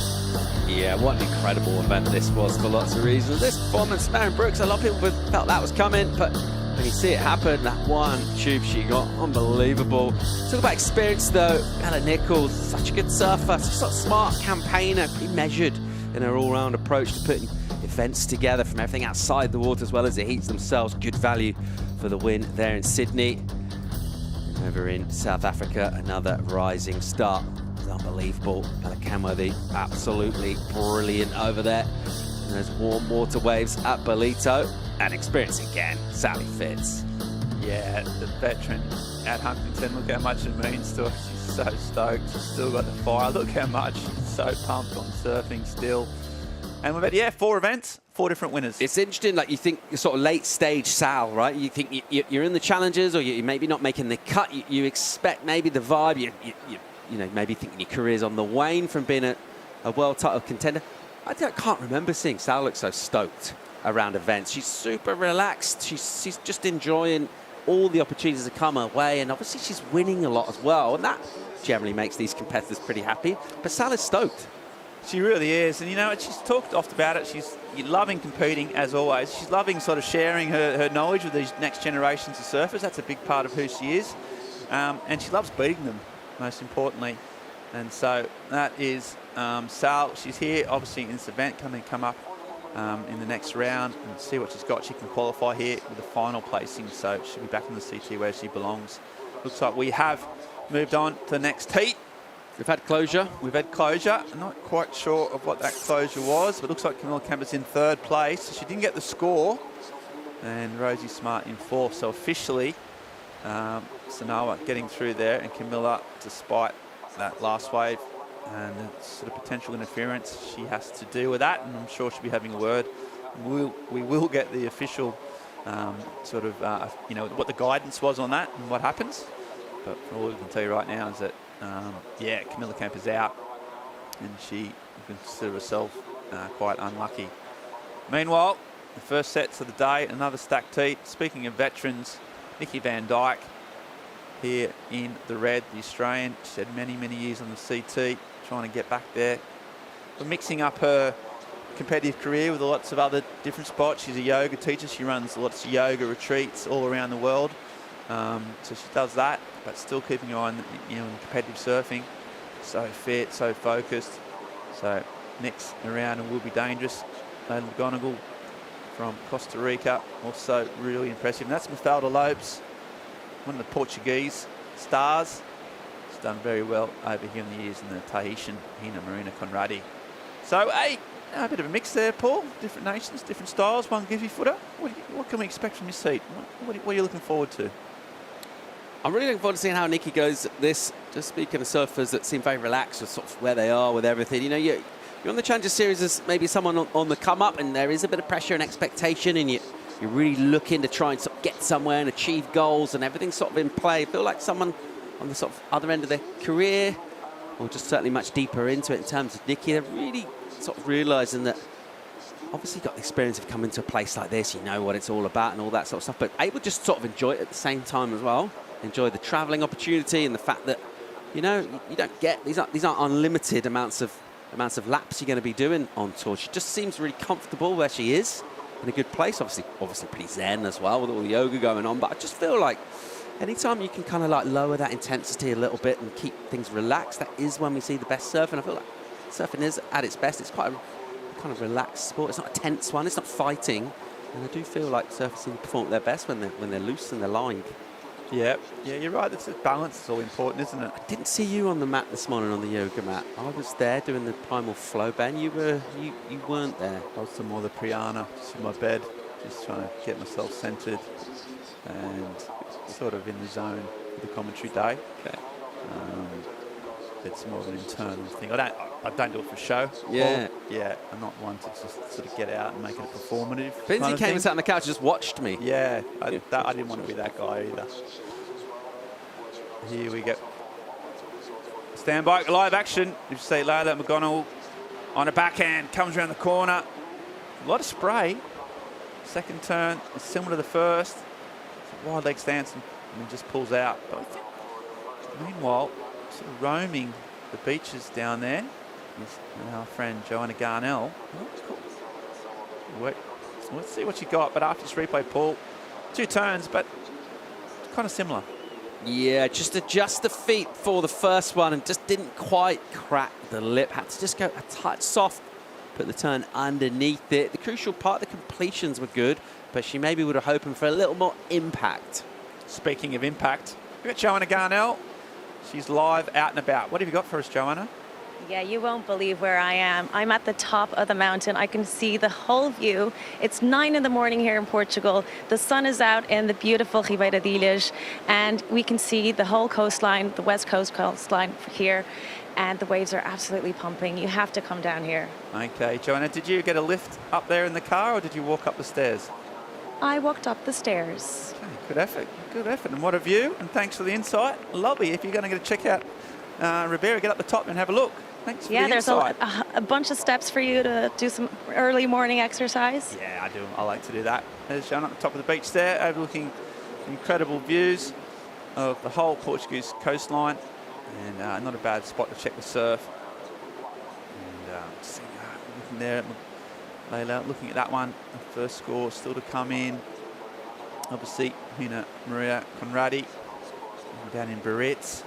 Yeah, what an incredible event this was for lots of reasons. This performance, Maren Brooks, a lot of people felt that was coming, but when you see it happen, that one tube she got, unbelievable. Talk about experience though, Ella Nichols, such a good surfer, such a smart campaigner, pretty measured in her all-round approach to putting events together from everything outside the water as well as the heats themselves. Good value for the win there in Sydney. And over in South Africa, another rising star. It was unbelievable. Ella Kenworthy, absolutely brilliant over there. And those warm water waves at Bolito. And experience again, Sally Fitz. Yeah, the veteran at Huntington, look how much it means to her. She's so stoked, she's still got the fire. Look how much she's so pumped on surfing still. And we've had, 4 events, 4 different winners. It's interesting, like you think you're sort of late stage Sal, right? You think you're in the challenges or you're maybe not making the cut. You expect maybe the vibe, you know, maybe thinking your career's on the wane from being a world title contender. I can't remember seeing Sal look so stoked around events. She's super relaxed. She's just enjoying all the opportunities that come her way, and obviously she's winning a lot as well, and that generally makes these competitors pretty happy. But Sal is stoked. She really is, and you know, she's talked often about it. She's loving competing, as always. She's loving sort of sharing her knowledge with these next generations of surfers. That's a big part of who she is, and she loves beating them, most importantly. And so that is Sal. She's here, obviously, in this event, come up in the next round and see what she's got. She can qualify here with a final placing, so she'll be back in the CT where she belongs. Looks like we have moved on to the next heat. We've had closure. We've had closure. I'm not quite sure of what that closure was, but it looks like Camilla Campbell's in 3rd place. She didn't get the score, and Rosie Smart in 4th. So officially, Sanoa getting through there, and Camilla, despite that last wave and the sort of potential interference, she has to deal with that, and I'm sure she'll be having a word. We will get the official what the guidance was on that and what happens. But all we can tell you right now is that Camilla Camp is out, and she can consider herself quite unlucky. Meanwhile, the first sets of the day, another stacked heat. Speaking of veterans, Nikki Van Dyke here in the red, the Australian. She's had many, many years on the CT, trying to get back there. But mixing up her competitive career with lots of other different spots. She's a yoga teacher. She runs lots of yoga retreats all around the world. So she does that, but still keeping an eye on competitive surfing. So fit, so focused. So next around and will be dangerous. Layla McGonigal from Costa Rica, also really impressive. And that's Mafalda Lopes, one of the Portuguese stars. She's done very well over here in the years in the Tahitian Hina Marina Conradi. So a bit of a mix there, Paul. Different nations, different styles. One Giffy footer. What can we expect from this heat? What are you looking forward to? I'm really looking forward to seeing how Nikki goes at this. Just speaking of surfers that seem very relaxed with sort of where they are with everything. You know, you're on the Challenger Series as maybe someone on the come up, and there is a bit of pressure and expectation, and you're really looking to try and sort of get somewhere and achieve goals, and everything's sort of in play. I feel like someone on the sort of other end of their career, or just certainly much deeper into it in terms of Nikki, they're really sort of realising that obviously got the experience of coming to a place like this, you know what it's all about and all that sort of stuff, but able to just sort of enjoy it at the same time as well. Enjoy the travelling opportunity and the fact that, you know, you don't get, these aren't unlimited amounts of laps you're going to be doing on tour. She just seems really comfortable where she is, in a good place. Obviously pretty zen as well with all the yoga going on, but I just feel like anytime you can kind of like lower that intensity a little bit and keep things relaxed, that is when we see the best surfing. I feel like surfing is at its best. It's quite a kind of relaxed sport. It's not a tense one. It's not fighting. And I do feel like surfers seem to perform at their best when they're loose and they're lined. Yeah, you're right. It's balance is all important, isn't it? I didn't see you on the mat this morning on the yoga mat. I was there doing the primal flow, Ben. You weren't there. I was some more the Priana, just in my bed, just trying to get myself centred and sort of in the zone for the commentary day. Okay. It's more of an internal thing. I don't do it for show. Yeah. Yeah, I'm not one to just sort of get out and make it a performative. Benzie came and sat on the couch and just watched me. Yeah, I didn't want to be that guy either. Here we go. Stand by, live action. You see Layla McGonigal on a backhand, comes around the corner. A lot of spray. Second turn is similar to the first. Wide leg stance and then just pulls out. But meanwhile, sort of roaming the beaches down there is our friend Joanna Garnell. Let's see what you got. But after this replay, Paul, 2 turns, but kind of similar. Yeah, just adjust the feet for the first one and just didn't quite crack the lip. Had to just go a touch soft, put the turn underneath it. The crucial part, the completions were good, but she maybe would have hoping for a little more impact. Speaking of impact, we've got Joanna Garnell. She's live, out and about. What have you got for us, Joanna? Yeah, you won't believe where I am. I'm at the top of the mountain. I can see the whole view. It's 9 in the morning here in Portugal. The sun is out in the beautiful Ribeira de Ilhas, and we can see the whole coastline, the west coast coastline here, and the waves are absolutely pumping. You have to come down here. Okay, Joanna, did you get a lift up there in the car, or did you walk up the stairs? I walked up the stairs. Okay, good effort, good effort. And what a view, and thanks for the insight. Lovely. If you're going to go check out Ribeira, get up the top and have a look. Thanks for the insight. There's a bunch of steps for you to do some early morning exercise. Yeah, I do. I like to do that. There's Joanna at the top of the beach there, overlooking incredible views of the whole Portuguese coastline, and not a bad spot to check the surf. And looking there at Layla, looking at that one, the first score still to come in. Obviously, Hina Maria Conradi down in Biarritz.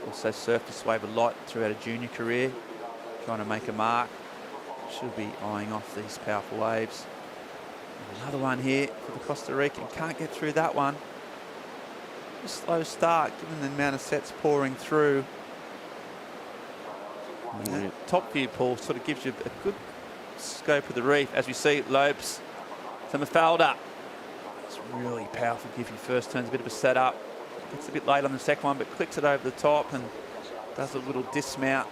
Also surfed this wave a lot throughout a junior career, trying to make a mark. Should be eyeing off these powerful waves. And another one here for the Costa Rican. Can't get through that one. A slow start, given the amount of sets pouring through. And that top view, Paul, sort of gives you a good scope of the reef. As we see, Lopes to Mafalda. It's really powerful. Give you first turns, a bit of a setup. Gets a bit late on the second one, but clicks it over the top and does a little dismount.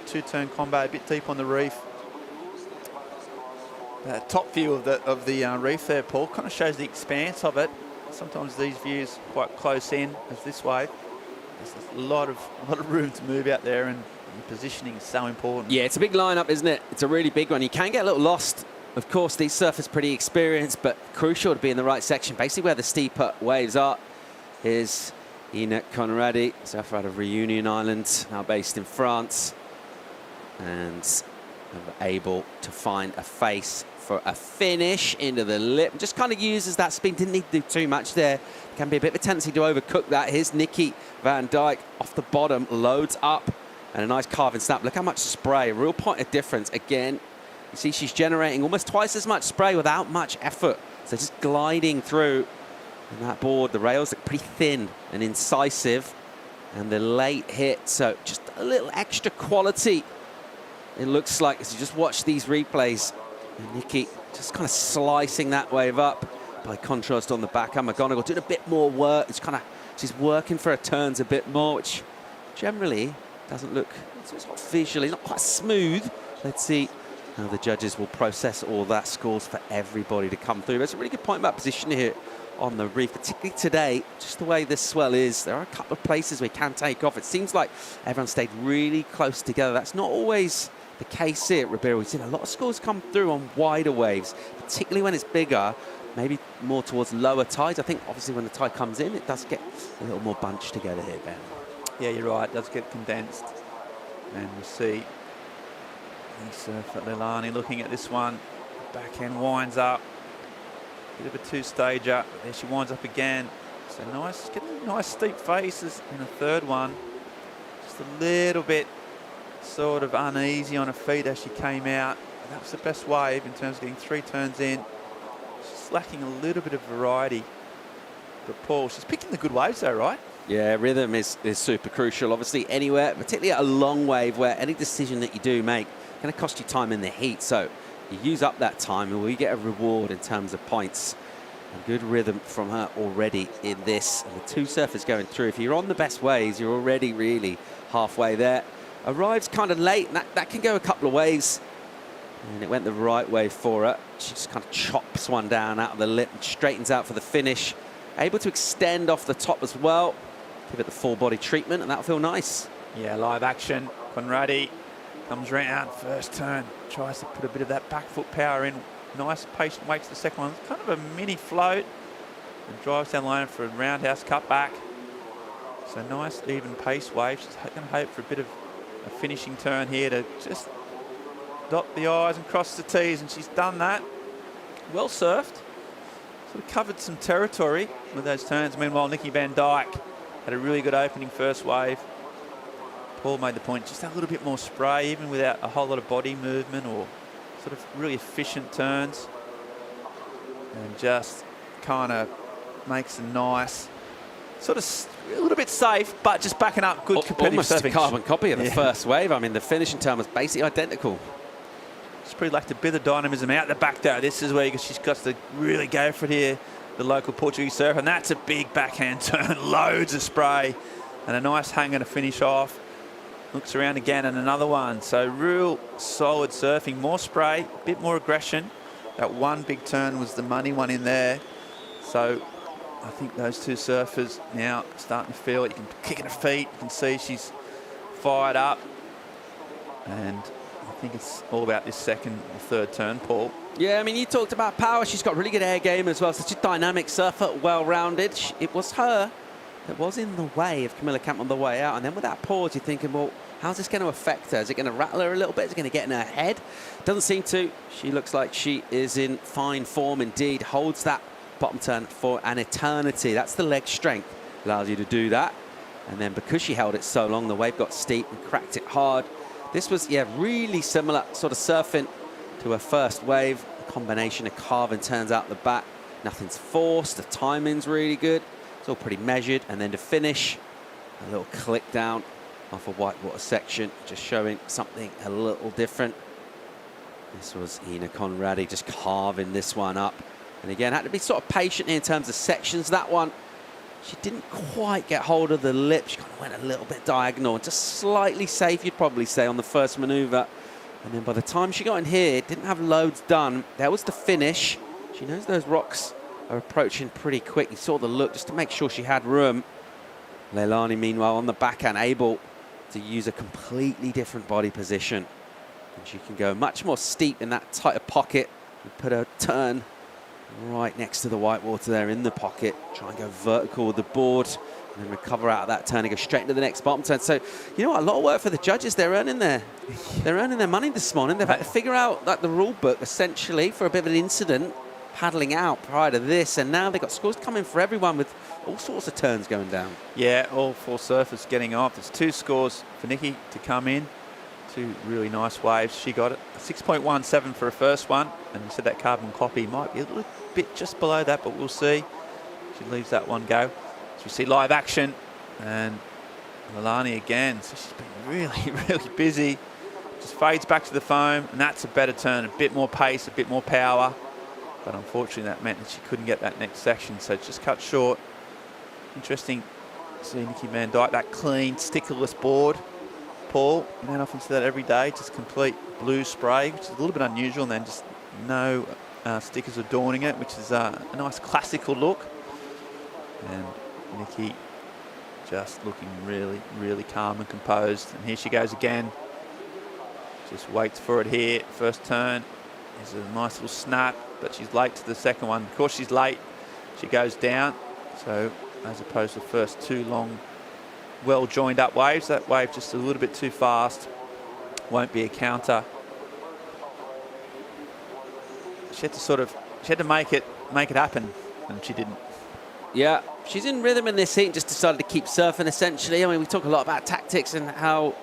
2-turn combo, a bit deep on the reef. Top view of the reef there, Paul, kind of shows the expanse of it. Sometimes these views quite close in, as this wave. There's a lot of room to move out there, and positioning is so important. Yeah, it's a big lineup, isn't it? It's a really big one. You can get a little lost. Of course, these surfers pretty experienced, but crucial to be in the right section. Basically, where the steeper waves are is Hina Conradi, surfer out of Reunion Island, now based in France, and able to find a face for a finish into the lip. Just kind of uses that spin, didn't need to do too much there. Can be a bit of a tendency to overcook that. Here's Nikki van Dijk off the bottom, loads up and a nice carving snap. Look how much spray, a real point of difference. Again, you see she's generating almost twice as much spray without much effort. So just gliding through. And that board, the rails look pretty thin and incisive. And the late hit, so just a little extra quality. It looks like, as you just watch these replays, and Nikki just kind of slicing that wave up. By contrast on the backhand, McGonigal doing a bit more work. She's working for her turns a bit more, which generally doesn't look, it's not visually, not quite smooth. Let's see how the judges will process all that scores for everybody to come through. That's a really good point about position here on the reef, particularly today, just the way this swell is. There are a couple of places we can take off. It seems like everyone stayed really close together. That's not always the case here at Ribeira. We've seen a lot of scores come through on wider waves, particularly when it's bigger, maybe more towards lower tides. I think obviously when the tide comes in, it does get a little more bunched together here, Ben. Yeah, you're right. It does get condensed. And we see the surfer Leilani looking at this one. Backhand winds up. Bit of a two-stager. There she winds up again. So nice, getting nice steep faces in the third one. Just a little bit sort of uneasy on her feet as she came out. That was the best wave in terms of getting 3 turns in. She's lacking a little bit of variety. But Paul, she's picking the good waves though, right? Yeah, rhythm is super crucial. Obviously, anywhere, particularly at a long wave where any decision that you do make is going to cost you time in the heat. So you use up that time and we get a reward in terms of points. And good rhythm from her already in this. And the 2 surfers going through. If you're on the best waves, you're already really halfway there. Arrives kind of late, and that can go a couple of ways. And it went the right way for her. She just kind of chops one down out of the lip and straightens out for the finish. Able to extend off the top as well. Give it the full body treatment, and that'll feel nice. Yeah, live action. Conradi comes round, first turn. Tries to put a bit of that back foot power in. Nice patient waits the second one. It's kind of a mini float. And drives down the line for a roundhouse cut back. So nice even pace wave. She's going to hope for a bit of a finishing turn here to just dot the I's and cross the T's, and she's done that. Well surfed. Sort of covered some territory with those turns. Meanwhile, Nikki Van Dyke had a really good opening first wave. Paul made the point, just a little bit more spray, even without a whole lot of body movement or sort of really efficient turns. And just kind of makes a nice, sort of a little bit safe, but just backing up good competitive almost surfing. a carbon copy of the first wave. I mean, the finishing turn was basically identical. She's pretty lacked a bit of dynamism out the back though. This is where she's got to really go for it here, the local Portuguese surfer, and that's a big backhand turn, loads of spray, and a nice hanger to finish off. Looks around again and another one. So real solid surfing, more spray, a bit more aggression. That one big turn was the money one in there. So I think those 2 surfers now starting to feel it. You can kick at her feet, you can see she's fired up. And I think it's all about this second or third turn, Paul. Yeah, I mean, you talked about power. She's got really good air game as well. Such a dynamic surfer, well-rounded. It was her that was in the way of Camilla Camp on the way out. And then with that pause, you're thinking, well, how's this going to affect her? Is it going to rattle her a little bit? Is it going to get in her head? Doesn't seem to. She looks like she is in fine form indeed. Holds that bottom turn for an eternity. That's the leg strength. Allows you to do that. And then because she held it so long, the wave got steep and cracked it hard. This was, yeah, really similar sort of surfing to her first wave. A combination of carve and turns out the back. Nothing's forced. The timing's really good. It's all pretty measured. And then to finish, a little click down off a whitewater section, just showing something a little different. This was Ina Conradi just carving this one up. And again, had to be sort of patient in terms of sections. That one, she didn't quite get hold of the lip. She kind of went a little bit diagonal, just slightly safe, you'd probably say, on the first maneuver. And then by the time she got in here, didn't have loads done. There was the finish. She knows those rocks are approaching pretty quick. You saw the look just to make sure she had room. Leilani, meanwhile, on the backhand, able to use a completely different body position. And she can go much more steep in that tighter pocket and put her turn right next to the whitewater there in the pocket. Try and go vertical with the board and then recover out of that turn and go straight into the next bottom turn. So, you know what, a lot of work for the judges. They're earning their money this morning. They've had to figure out like the rule book essentially for a bit of an incident. paddling out prior to this, and now they've got scores coming for everyone with all sorts of turns going down. Yeah, all 4 surfers getting off. There's 2 scores for Nikki to come in. 2 really nice waves. She got it. 6.17 for her first one, and you said that carbon copy might be a little bit just below that, but we'll see. She leaves that one go. So we see live action, and Leilani again. So she's been really, really busy. Just fades back to the foam, and that's a better turn, a bit more pace, a bit more power. But unfortunately, that meant that she couldn't get that next section, so it's just cut short. Interesting to see Nikki Van Dyke, that clean, stickerless board. Paul, you don't often see that every day, just complete blue spray, which is a little bit unusual, and then just no stickers adorning it, which is a nice classical look. And Nikki just looking really, really calm and composed. And here she goes again. Just waits for it here. First turn is a nice little snap, but she's late to the second one. Of course, she's late. She goes down. So as opposed to the first 2 long, well joined up waves, that wave just a little bit too fast. Won't be a counter. She had to make it happen, and she didn't. Yeah, she's in rhythm in this heat and just decided to keep surfing, essentially. I mean, we talk a lot about tactics and how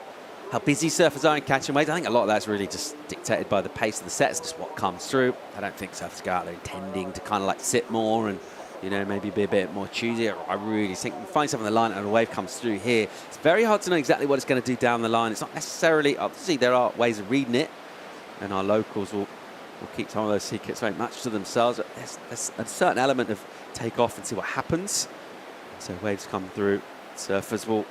busy surfers are in catching waves. I think a lot of that's really just dictated by the pace of the sets, just what comes through. I don't think surfers go out there intending to kind of like sit more and, you know, maybe be a bit more choosy. I really think you find something on the line and a wave comes through here. It's very hard to know exactly what it's going to do down the line. It's not necessarily, obviously there are ways of reading it, and our locals will keep some of those secrets very much to themselves. But there's a certain element of take off and see what happens. So waves come through. Surfers will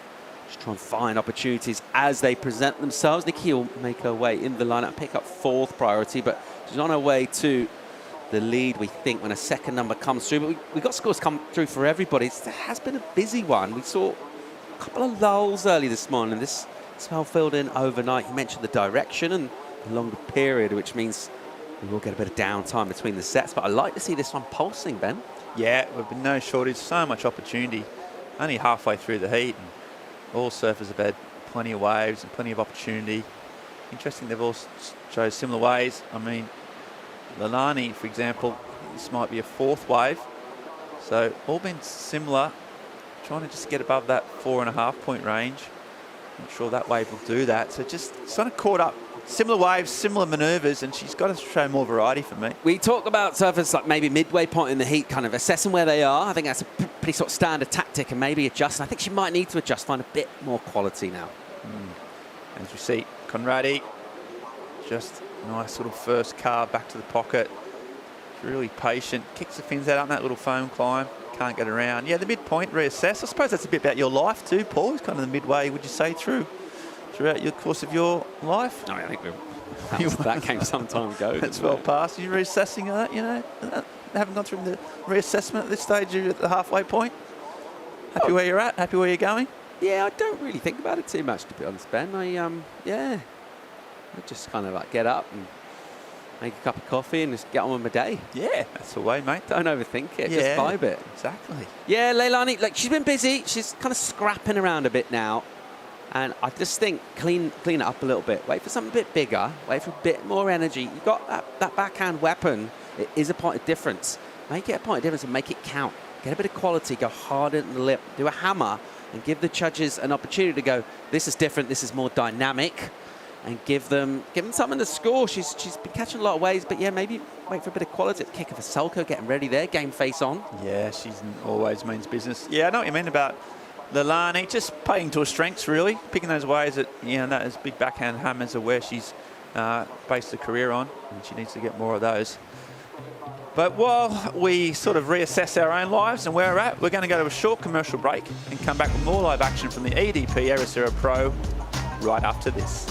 just try and find opportunities as they present themselves. Nikki will make her way in the lineup, pick up 4th priority, but she's on her way to the lead, we think, when a second number comes through. But we got scores come through for everybody. It has been a busy one. We saw a couple of lulls early this morning. This spell filled in overnight. You mentioned the direction and the longer period, which means we will get a bit of downtime between the sets. But I like to see this one pulsing, Ben. Yeah, we've been no shortage, so much opportunity. Only halfway through the heat, and all surfers have had plenty of waves and plenty of opportunity. Interesting, they've all chose similar ways. I mean, Leilani, for example, this might be a 4th wave. So all been similar, trying to just get above that 4.5 point range. Not sure that wave will do that. So just sort of caught up. Similar waves, similar manoeuvres, and she's got to show more variety for me. We talk about surfers like maybe midway point in the heat, kind of assessing where they are. I think that's a pretty sort of standard tactic, and maybe adjust. And I think she might need to adjust, find a bit more quality now. As we see, Conradi, just a nice little first carve back to the pocket. She's really patient, kicks the fins out on that little foam climb, can't get around. Yeah, the midpoint, reassess. I suppose that's a bit about your life too, Paul. It's kind of the midway, would you say, throughout your course of your life? No, I think that came some time ago. That's well past. You're reassessing that, you know, haven't gone through the reassessment at this stage. You're at the halfway point. Happy where you're at? Happy where you're going? Yeah, I don't really think about it too much, to be honest, Ben. I just kind of like get up and make a cup of coffee and just get on with my day. Yeah, that's the way, mate. Don't overthink it. Yeah, just vibe it. Exactly. Yeah, Leilani, like she's been busy. She's kind of scrapping around a bit now. And I just think clean it up a little bit. Wait for something a bit bigger. Wait for a bit more energy. You've got that backhand weapon. It is a point of difference. Make it a point of difference and make it count. Get a bit of quality. Go harder in the lip. Do a hammer and give the judges an opportunity to go, this is different. This is more dynamic. And give them something to score. She's been catching a lot of waves. But, yeah, maybe wait for a bit of quality. Kick of a Selko, getting ready there. Game face on. Yeah, she's always means business. Yeah, I know what you mean about Leilani, just playing to her strengths, really. Picking those ways that, you know, those big backhand hammers are where she's based her career on, and she needs to get more of those. But while we sort of reassess our own lives and where we're at, we're going to go to a short commercial break and come back with more live action from the EDP Ericeira Pro right after this.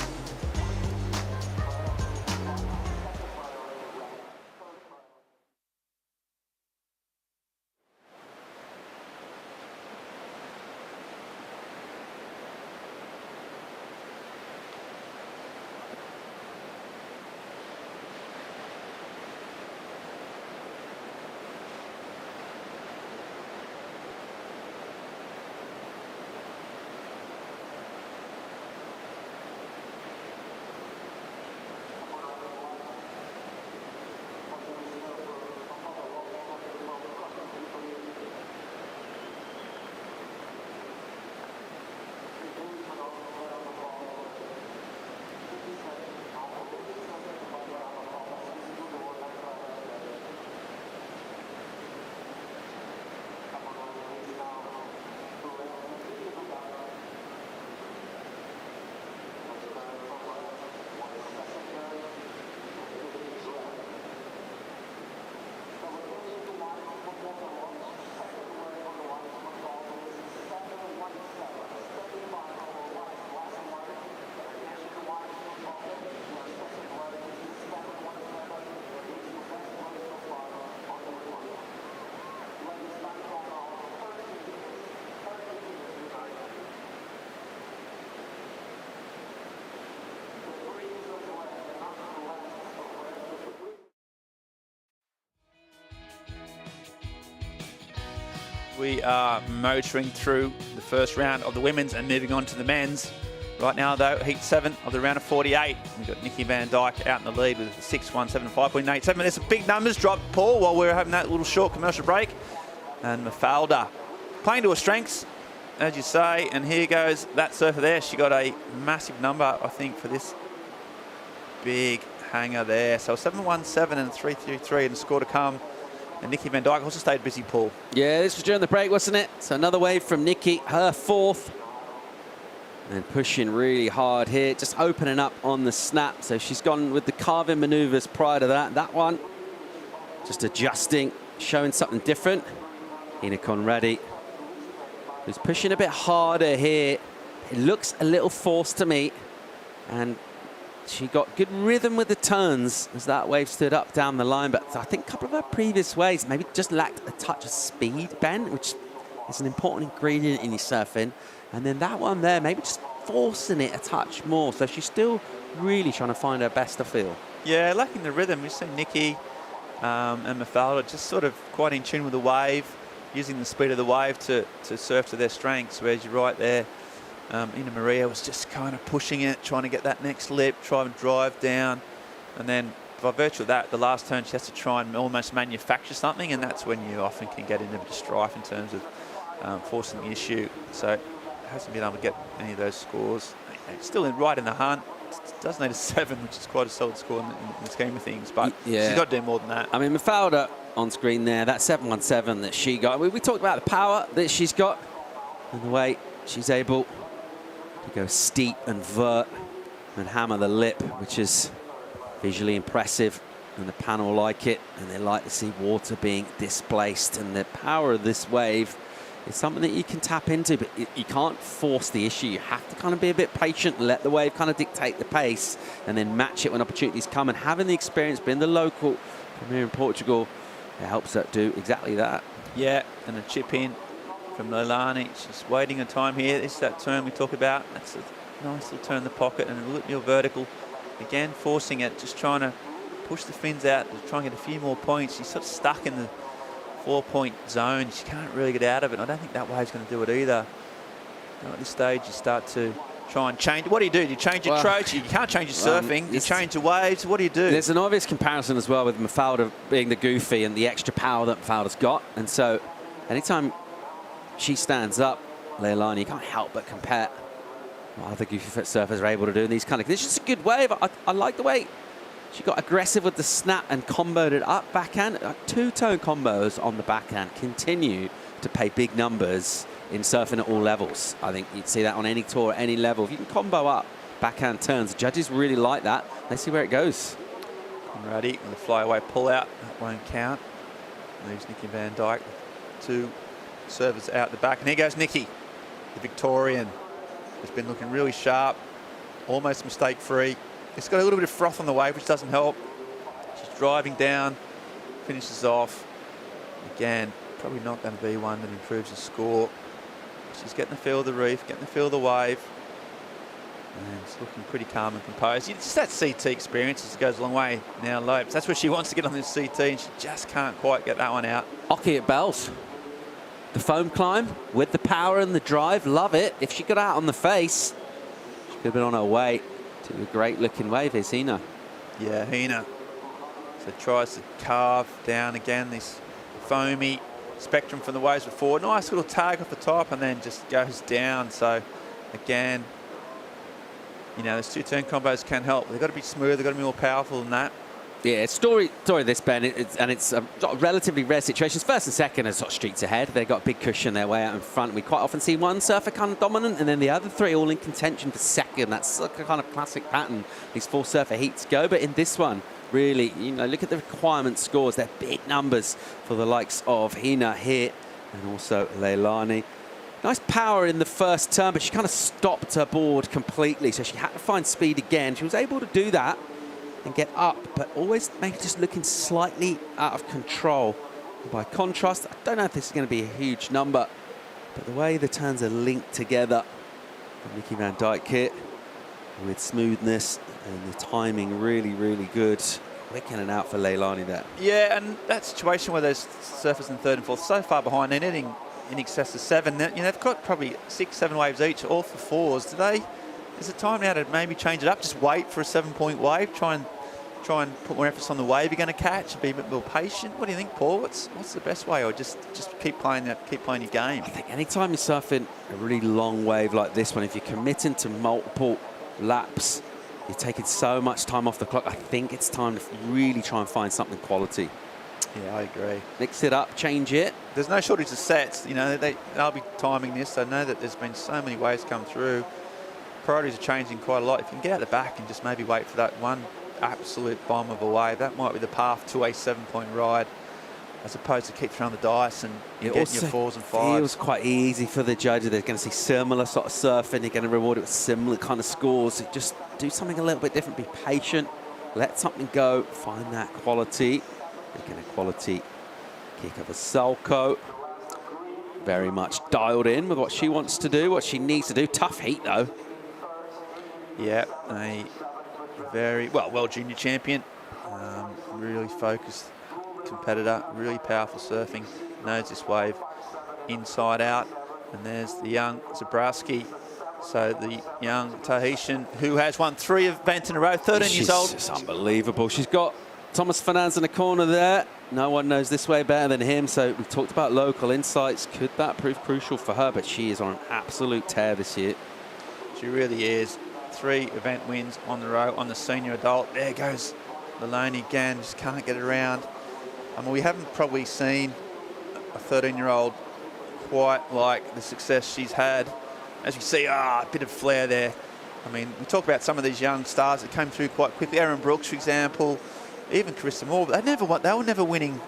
We are motoring through the first round of the women's and moving on to the men's. Right now, though, heat 7 of the round of 48. We've got Nikki Van Dijk out in the lead with 6:175.87. There's some big numbers dropped, Paul, while we're having that little short commercial break. And Mafalda playing to her strengths, as you say. And here goes that surfer there. She got a massive number, I think, for this big hanger there. So 7:17 and 3:33 and the score to come. And Nikki Van Dijk also stayed busy, Paul. Yeah, this was during the break, wasn't it? So another wave from Nikki, her 4th. And pushing really hard here, just opening up on the snap. So she's gone with the carving maneuvers prior to that. That one, just adjusting, showing something different. Hina Conradi, who's pushing a bit harder here. It looks a little forced to me. And she got good rhythm with the turns as that wave stood up down the line. But I think a couple of her previous waves maybe just lacked a touch of speed, Ben, which is an important ingredient in your surfing. And then that one there, maybe just forcing it a touch more. So she's still really trying to find her best, I feel. Yeah, lacking the rhythm. We've seen Nikki and Mafalda just sort of quite in tune with the wave, using the speed of the wave to surf to their strengths, whereas you're right there. Ina Maria was just kind of pushing it, trying to get that next lip, try and drive down. And then by virtue of that, the last turn, she has to try and almost manufacture something, and that's when you often can get into a bit of strife in terms of forcing the issue. So hasn't been able to get any of those scores. Still right in the hunt. Does need a 7, which is quite a solid score in the scheme of things, but yeah, she's got to do more than that. I mean, Mafalda on screen there, that 717 that she got. We talked about the power that she's got and the way she's able to go steep and vert and hammer the lip, which is visually impressive, and the panel like it, and they like to see water being displaced, and the power of this wave is something that you can tap into, but you can't force the issue. You have to kind of be a bit patient, let the wave kind of dictate the pace, and then match it when opportunities come. And having the experience, being the local premier in Portugal, it helps her do exactly that. Yeah, and a chip in from Leilani. She's waiting a time here. This is that turn we talk about. That's a nice little turn in the pocket and a little more vertical. Again, forcing it, just trying to push the fins out to try and get a few more points. She's sort of stuck in the 4-point zone. She can't really get out of it. I don't think that wave's going to do it either. Now at this stage, you start to try and change. What do? Do you change your approach? You can't change your surfing. You change your waves. What do you do? There's an obvious comparison as well with Mafalda being the goofy and the extra power that Mafalda's got. And so anytime she stands up, Leilani, you can't help but compare what other goofy foot surfers are able to do in these kind of conditions. It's just a good wave. I like the way she got aggressive with the snap and comboed it up backhand. Two-tone combos on the backhand continue to pay big numbers in surfing at all levels. I think you'd see that on any tour, at any level. If you can combo up backhand turns, judges really like that. Let's see where it goes. Conradi with a flyaway pull out. That won't count. Leaves Nikki Van Dijk. 2 servers out the back. And here goes Nikki, the Victorian. Has been looking really sharp, almost mistake-free. It's got a little bit of froth on the wave, which doesn't help. She's driving down, finishes off. Again, probably not going to be one that improves the score. She's getting the feel of the reef, getting the feel of the wave. And it's looking pretty calm and composed. It's that CT experience as it goes a long way now, Lopes. That's where she wants to get on this CT, and she just can't quite get that one out. Oki at bells. The foam climb with the power and the drive, love it. If she got out on the face, she could have been on her way to a great looking wave. Here's Hina. Yeah, Hina. So tries to carve down again this foamy spectrum from the waves before. Nice little tag off the top and then just goes down. So again, you know, those 2-turn combos can help. They've got to be smooth, they've got to be more powerful than that. Yeah, it's story this, Ben, it's a relatively rare situations. First and second are sort of streets ahead. They've got a big cushion their way out in front. We quite often see one surfer kind of dominant, and then the other 3 all in contention for second. That's like a kind of classic pattern these 4 surfer heats go. But in this one, really, you know, look at the requirement scores. They're big numbers for the likes of Hina here and also Leilani. Nice power in the first turn, but she kind of stopped her board completely, so she had to find speed again. She was able to do that and get up, but always maybe just looking slightly out of control. By contrast, I don't know if this is going to be a huge number, but the way the turns are linked together from Nikki Van Dijk here with smoothness and the timing really, really good. Quick in and out for Leilani there. Yeah, and that situation where those surfers in 3rd and 4th so far behind, they're needing in excess of 7. They've got probably 6, 7 waves each, all for 4s. Is it time now to maybe change it up? Just wait for a 7-point wave. Try and put more emphasis on the wave you're going to catch. And be a bit more patient. What do you think, Paul? What's the best way, or just keep playing your game? I think anytime you're surfing a really long wave like this one, if you're committing to multiple laps, you're taking so much time off the clock. I think it's time to really try and find something quality. Yeah, I agree. Mix it up, change it. There's no shortage of sets. They'll be timing this. They know that there's been so many waves come through. Priorities are changing quite a lot. If you can get out the back and just maybe wait for that one absolute bomb of a wave, that might be the path to a 7-point ride, as opposed to keep throwing the dice and getting your 4s and 5s. It feels quite easy for the judges. They're going to see similar sort of surfing. They're going to reward it with similar kind of scores. So just do something a little bit different. Be patient. Let something go. Find that quality. Making a quality kick of a Sulco. Very much dialed in with what she wants to do, what she needs to do. Tough heat, though. Yeah, a very world junior champion, really focused competitor, really powerful surfing, knows this wave inside out. And there's the young Zabrowski, so the young Tahitian who has won 3 events in a row, 13 years old. She's unbelievable. She's got Thomas Fernandes in the corner there. No one knows this way better than him, so we talked about local insights. Could that prove crucial for her? But she is on an absolute tear this year. She really is. 3 event wins on the row on the senior adult. There goes Maloney again, just can't get it around. I mean, we haven't probably seen a 13-year-old quite like the success she's had. As you see, a bit of flair there. I mean, we talk about some of these young stars that came through quite quickly. Erin Brooks, for example, even Carissa Moore. They were never winning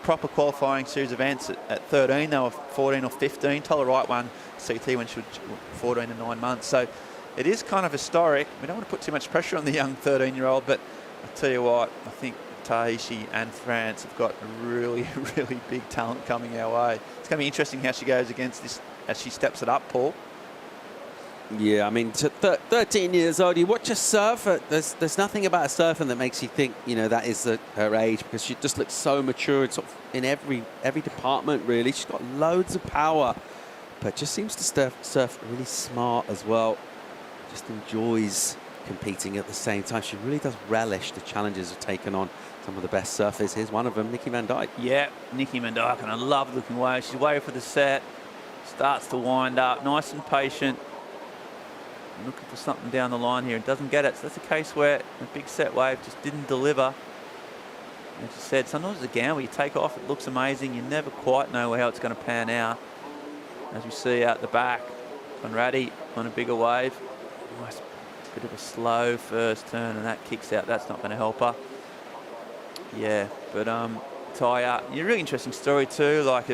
proper qualifying series events at 13. They were 14 or 15. Tola Wright won CT when she was 14 and 9 months. So it is kind of historic. We don't want to put too much pressure on the young 13-year-old, but I tell you what, I think Tahiti and France have got a really, really big talent coming our way. It's going to be interesting how she goes against this as she steps it up, Paul. Yeah, I mean, 13 years old, you watch her surf, there's nothing about her surfing that makes you think, that is her age, because she just looks so mature and sort of in every department, really. She's got loads of power, but just seems to surf really smart as well. Just enjoys competing at the same time. She really does relish the challenges of taking on some of the best surfers. Here's one of them, Nikki Van Dijk. Yeah, Nikki Van Dijk, and I love looking wave. She's waiting for the set, starts to wind up, nice and patient. Looking for something down the line here and doesn't get it. So that's a case where the big set wave just didn't deliver. As you said, sometimes again, when you take off, it looks amazing. You never quite know how it's going to pan out. As we see out the back, Conradi on a bigger wave. Nice bit of a slow first turn, and that kicks out. That's not going to help her. Yeah, but Taya, a really interesting story too. Like,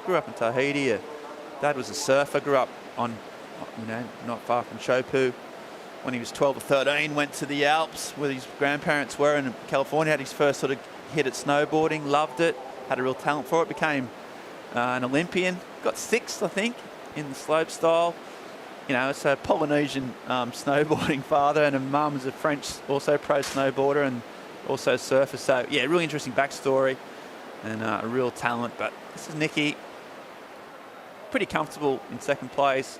grew up in Tahiti. Her dad was a surfer. Grew up on, not far from Chopu. When he was 12 or 13, went to the Alps where his grandparents were in California. Had his first sort of hit at snowboarding. Loved it. Had a real talent for it. Became an Olympian. Got 6th, I think, in the slope style. It's a Polynesian snowboarding father, and her mum is a French, also pro snowboarder and also surfer. So, yeah, really interesting backstory and a real talent. But this is Nikki, pretty comfortable in 2nd place.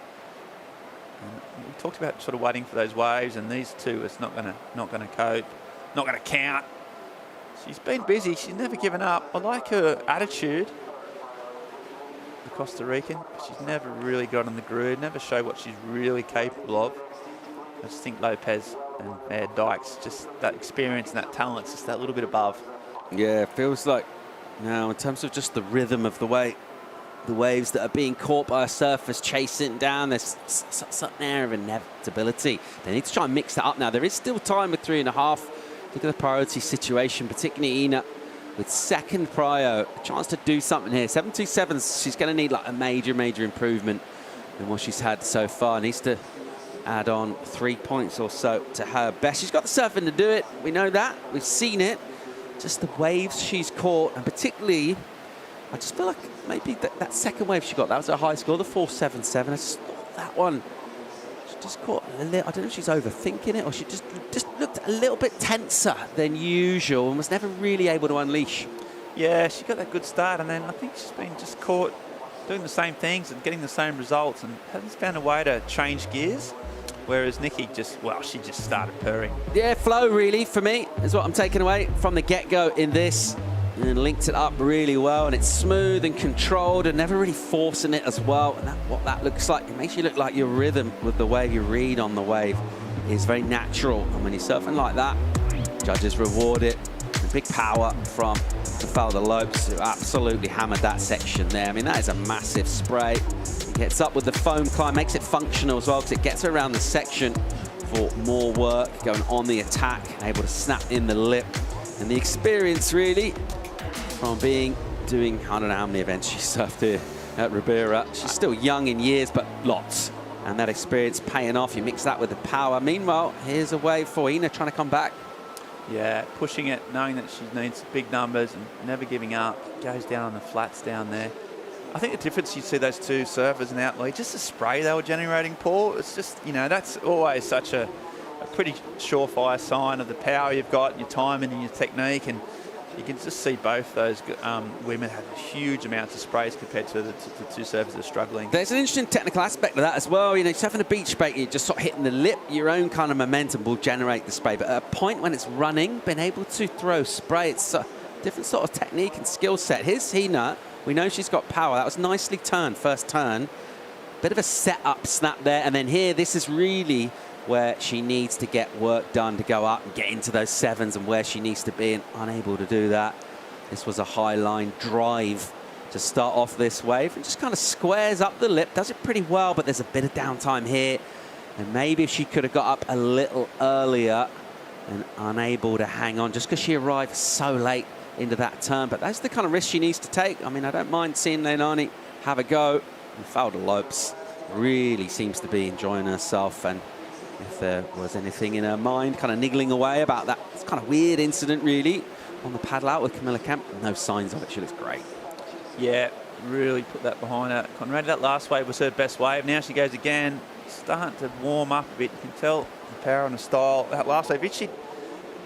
And we talked about sort of waiting for those waves, and these two, it's not going to cope, not going to count. She's been busy. She's never given up. I like her attitude. The Costa Rican, she's never really got on the groove, never showed what she's really capable of. I just think Lopez and Dykes, just that experience and that talent, just that little bit above. Yeah, it feels like now in terms of just the rhythm of the waves that are being caught by a surfers chasing down, there's some air of inevitability. They need to try and mix that up now. There is still time with 3.5. Look at the priority situation, particularly Ina with 2nd prio. A chance to do something here. 7.27, she's going to need like a major improvement in what she's had so far. Needs to add on 3 points or so to her best. She's got the surfing to do it. We know that. We've seen it. Just the waves she's caught, and particularly, I just feel like maybe that 2nd wave she got, that was a high score, the 4.77. I just thought that one, she just caught a little, I don't know if she's overthinking it or she just looked a little bit tenser than usual and was never really able to unleash. Yeah, she got that good start, and then I think she's been just caught doing the same things and getting the same results and hasn't found a way to change gears. Whereas Nikki she just started purring. Yeah, flow really for me is what I'm taking away from the get-go in this, and linked it up really well, and it's smooth and controlled and never really forcing it as well. And what that looks like, it makes you look like your rhythm with the wave, you read on the wave is very natural. And when you're surfing like that, judges reward it. The big power from Mafalda Lopes, who absolutely hammered that section there. I mean, that is a massive spray. It gets up with the foam climb, makes it functional as well, because it gets around the section for more work, going on the attack, able to snap in the lip. And the experience really from doing, I don't know how many events she surfed here at Ribeira. She's still young in years, but lots. And that experience paying off. You mix that with the power. Meanwhile, here's a wave for Ina trying to come back. Yeah, pushing it, knowing that she needs big numbers and never giving up. Goes down on the flats down there. I think the difference you see those two surfers and out lead, just the spray they were generating, Paul. It's just, that's always such a pretty surefire sign of the power you've got, your timing and your technique. And you can just see both those women have huge amounts of sprays compared to the two surfers that are struggling. There's an interesting technical aspect of that as well. Surfing a beach break, you're just sort of hitting the lip. Your own kind of momentum will generate the spray. But at a point when it's running, being able to throw spray, it's a different sort of technique and skill set. Here's Hina. We know she's got power. That was nicely turned, first turn. Bit of a set-up snap there. And then here, this is really where she needs to get work done to go up and get into those sevens and where she needs to be, and unable to do that. This was a high line drive to start off this wave and just kind of squares up the lip, does it pretty well, but there's a bit of downtime here. And maybe if she could have got up a little earlier and unable to hang on just because she arrived so late into that turn. But that's the kind of risk she needs to take. I mean, I don't mind seeing Leilani have a go. And Mafalda Lopes really seems to be enjoying herself, and if there was anything in her mind kind of niggling away about that kind of weird incident really on the paddle out with Camilla Kemp, no signs of it. She looks great. Yeah, really put that behind her. Conrad, that last wave was her best wave. Now she goes again, starting to warm up a bit. You can tell the power and the style. That last wave, if she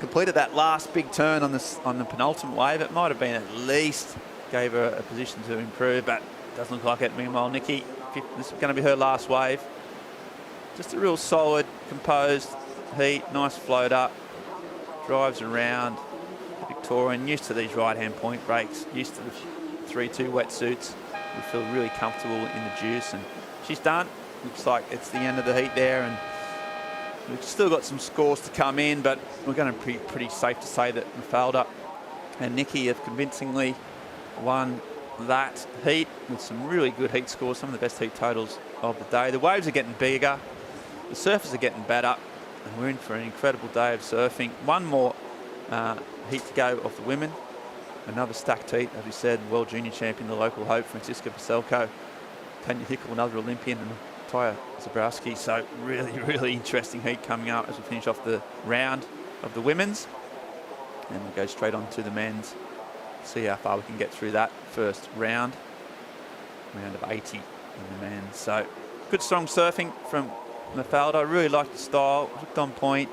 completed that last big turn on the penultimate wave, it might have been at least gave her a position to improve, but doesn't look like it. Meanwhile, Nikki, this is going to be her last wave. Just a real solid, composed heat, nice float up, drives around. Victorian, used to these right-hand point breaks, used to the 3-2 wetsuits. We feel really comfortable in the juice, and she's done. Looks like it's the end of the heat there, and we've still got some scores to come in, but we're going to be pretty safe to say that Mafalda and Nikki have convincingly won that heat with some really good heat scores, some of the best heat totals of the day. The waves are getting bigger. The surfers are getting better, and we're in for an incredible day of surfing. One more heat to go of the women. Another stacked heat, as we said, world junior champion, the local hope, Francisca Paselko, Tanya Hickel, another Olympian, and Taya Zabrowski. So really, really interesting heat coming up as we finish off the round of the women's. And we'll go straight on to the men's. See how far we can get through that first round. Round of 80 in the men's. So good strong surfing from Mafalda. I really like the style, looked on point,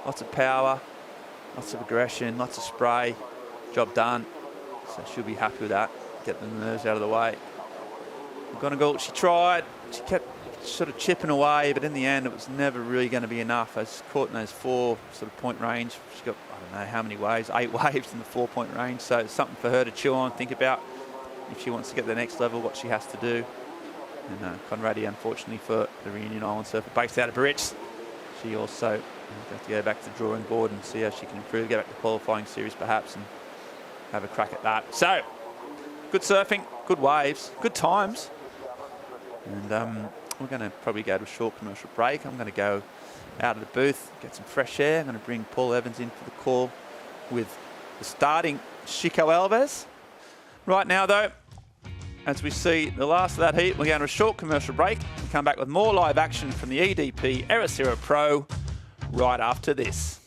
lots of power, lots of aggression, lots of spray, job done. So she'll be happy with that, get the nerves out of the way. McGonigal, she tried, she kept sort of chipping away, but in the end it was never really going to be enough. As caught in those 4 sort of point range, she got, I don't know how many waves, 8 waves in the 4-point range. So it's something for her to chew on, think about if she wants to get to the next level, what she has to do. And Conradi, unfortunately for the Reunion Island surfer based out of Biarritz, she also has to go back to the drawing board and see how she can improve, go back to the qualifying series perhaps and have a crack at that. So, good surfing, good waves, good times. And we're going to probably go to a short commercial break. I'm going to go out of the booth, get some fresh air. I'm going to bring Paul Evans in for the call with the starting Chico Alves. Right now though, as we see the last of that heat, we're going to a short commercial break and come back with more live action from the EDP Ericeira Pro right after this.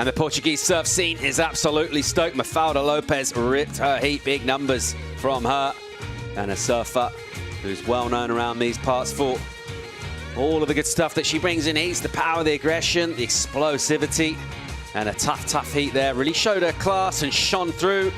And the Portuguese surf scene is absolutely stoked. Mafalda Lopez ripped her heat, big numbers from her. And a surfer who's well known around these parts for all of the good stuff that she brings in heats, the power, the aggression, the explosivity, and a tough heat there. Really showed her class and shone through.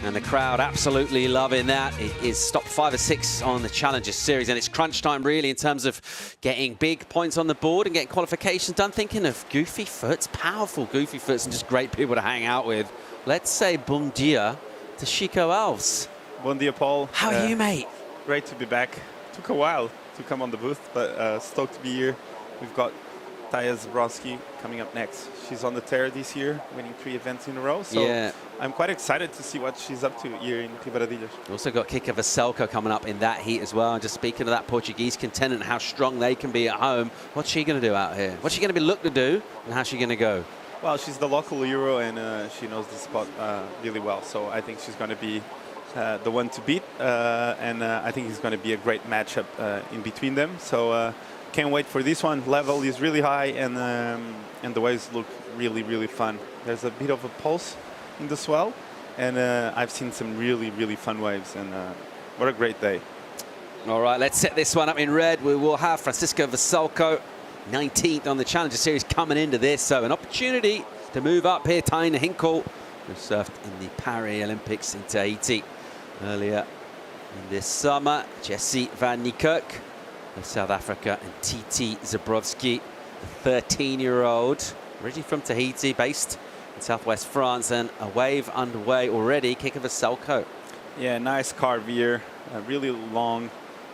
And the crowd absolutely loving that. It is top 5 or 6 on the Challenger Series, and it's crunch time really in terms of getting big points on the board and getting qualifications done. Thinking of goofy foots, powerful goofy foots, and just great people to hang out with. Let's say bon dia to Chico Alves. Bon dia, Paul. How are you, mate? Great to be back. Took a while to come on the booth, but stoked to be here. We've got Taya Zabrowski coming up next. She's on the tear this year, winning 3 events in a row. So yeah. I'm quite excited to see what she's up to here in Quebradillas. Also got Kika Vaselko coming up in that heat as well. And just speaking of that Portuguese contender and how strong they can be at home, what's she going to do out here? What's she going to be looked to do, and how's she going to go? Well, she's the local Euro, and she knows the spot really well. So I think she's going to be the one to beat, and I think it's going to be a great matchup in between them. So can't wait for this one. Level is really high, and the waves look really fun. There's a bit of a pulse in the swell, and I've seen some really fun waves, and what a great day. All right, let's set this one up in red. We will have Francisco Vaselko, 19th on the Challenger Series, coming into this, so an opportunity to move up here. Taina Hinkle, who surfed in the Paris Olympics in Tahiti earlier in this summer. Jessie van Niekerk of South Africa, and Titi Zabrowski, the 13-year-old, originally from Tahiti, based in southwest France, and a wave underway already. Kika Vaselko. Yeah, nice carve here, a really long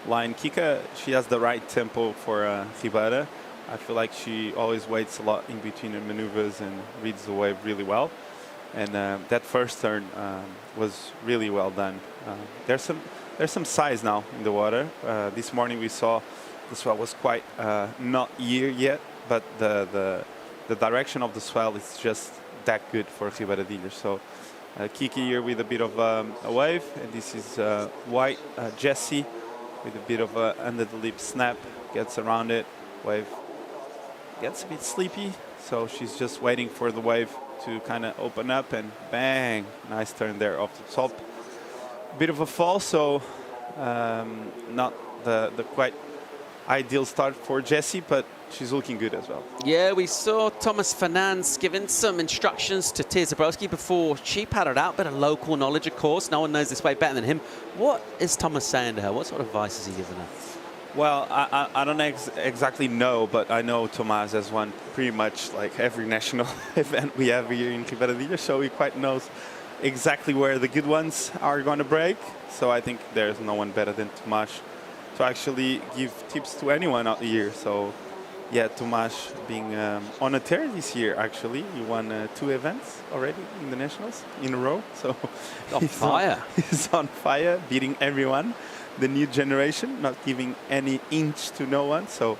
line. Kika, she has the right tempo for Ribera. I feel like she always waits a lot in between the maneuvers and reads the wave really well. And that first turn was really well done. There's some size now in the water. This morning we saw the swell was quite not here yet, but the direction of the swell is just that good for Quebradillas. So Kiki here with a bit of a wave, and this is white Jessie with a bit of a under the lip snap, gets around it, wave gets a bit sleepy, so she's just waiting for the wave to kind of open up, and bang, nice turn there off the top. Bit of a fall, so not the quite ideal start for Jessie, but she's looking good as well. Yeah, we saw Thomas Fernandes giving some instructions to Tia Zabrowski before she paddled out, but a local knowledge, of course. No one knows this way better than him. What is Thomas saying to her? What sort of advice is he giving her? Well, I don't exactly know, but I know Tomás has won pretty much like every national event we have here in Quebradillas, so he quite knows exactly where the good ones are going to break. So I think there's no one better than Tomás to actually give tips to anyone out here. So yeah, Tomás being on a tear this year, actually. He won 2 events already in the nationals in a row. So on fire. He's on fire, beating everyone. The new generation, not giving any inch to no one. So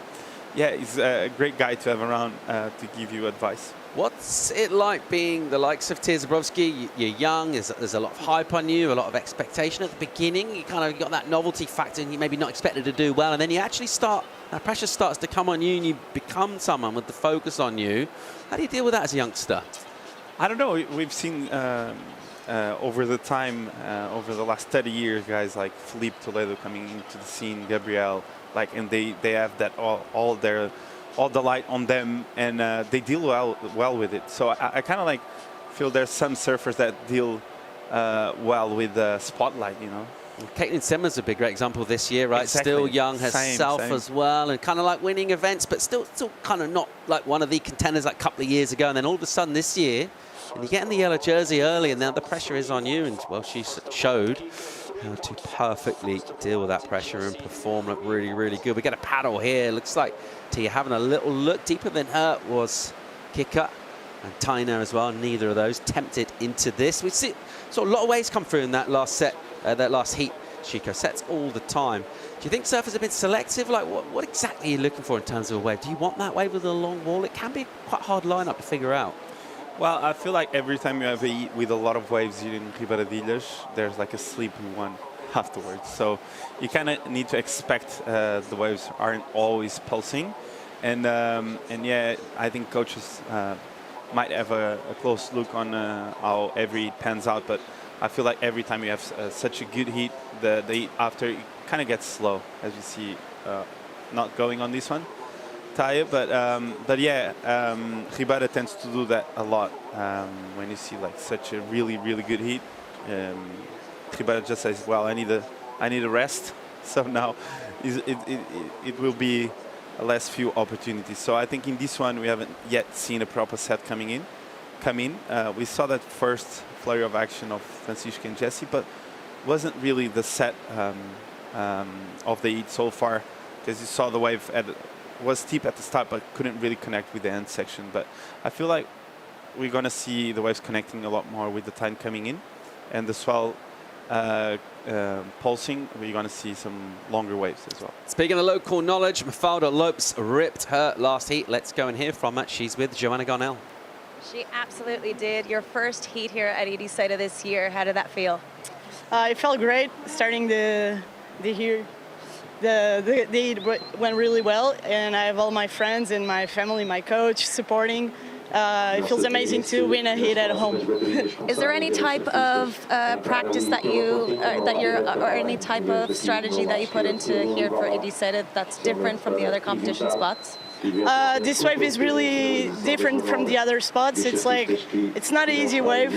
yeah, he's a great guy to have around to give you advice. What's it like being the likes of Tia Zabrowski? You're young, there's a lot of hype on you, a lot of expectation at the beginning. You kind of got that novelty factor and you maybe not expected to do well, and then you actually that pressure starts to come on you and you become someone with the focus on you. How do you deal with that as a youngster? I don't know, we've seen over the time, over the last 30 years, guys like Felipe Toledo coming into the scene, Gabriel, like, and they have that all the light on them, and they deal well with it. So I kind of like feel there's some surfers that deal well with the spotlight, you know. Caitlin Simmons would be a great example this year, right? Exactly. Still young herself Same. as well, and kind of like winning events, but still kind of not like one of the contenders like a couple of years ago. And then all of a sudden this year, and you get in the yellow jersey early, and now the pressure is on you. And well, she showed how to perfectly deal with that pressure and perform really good. We get a paddle here. Looks like Tia having a little look. Deeper than her was Kika and Taina as well. Neither of those tempted into this. We see a lot of waves come through in that last set, that last heat. Chico sets all the time. Do you think surfers have been selective? Like, what exactly are you looking for in terms of a wave? Do you want that wave with a long wall? It can be quite a hard lineup to figure out. Well, I feel like every time you have a heat with a lot of waves here in Quebradillas, there's like a sleepy one afterwards. So you kind of need to expect the waves aren't always pulsing. And yeah, I think coaches might have a close look on how every heat pans out. But I feel like every time you have such a good heat, the heat after it kind of gets slow, as you see, not going on this one, Taya. But yeah, Ribeira tends to do that a lot when you see like such a really good heat. Ribeira just says, well, I need a rest. So now it will be a less few opportunities. So I think in this one we haven't yet seen a proper set come in. We saw that first flurry of action of Francisca and Jessie, but wasn't really the set of the heat so far, because you saw the wave was steep at the start but couldn't really connect with the end section. But I feel like we're going to see the waves connecting a lot more with the time coming in, and the swell pulsing. We're going to see some longer waves as well. Speaking of local knowledge, Mafalda Lopes ripped her last heat. Let's go and hear from her. She's with Joanna Garnell. She absolutely did. Your first heat here at Ericeira this year, how did that feel? It felt great starting the heat. The heat went really well, and I have all my friends and my family, my coach supporting. It feels amazing to win a heat at home. Is there any type of practice that or any type of strategy that you put into here for Ericeira that's different from the other competition spots? This wave is really different from the other spots. It's not an easy wave.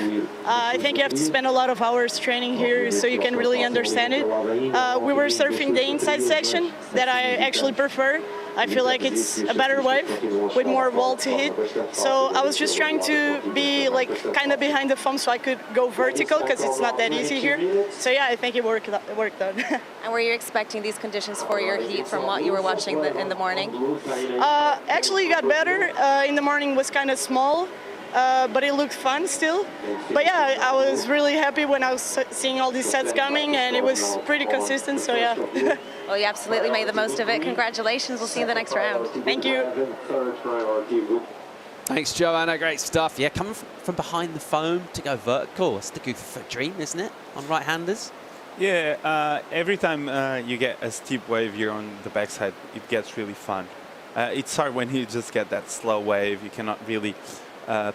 I think you have to spend a lot of hours training here so you can really understand it. We were surfing the inside section that I actually prefer. I feel like it's a better wave with more wall to hit. So I was just trying to be like kind of behind the foam so I could go vertical, because it's not that easy here. So yeah, I think it worked out. And were you expecting these conditions for your heat from what you were watching in the morning? Actually, it got better. In the morning was kind of small, but it looked fun still. But yeah, I was really happy when I was seeing all these sets coming, and it was pretty consistent, so yeah. Well, you absolutely made the most of it. Congratulations. We'll see you in the next round. Thank you. Thanks, Joanna. Great stuff. Yeah, coming from behind the foam to go vertical. That's the good dream, isn't it, on right-handers? Yeah, every time you get a steep wave here on the backside, it gets really fun. It's hard when you just get that slow wave. You cannot really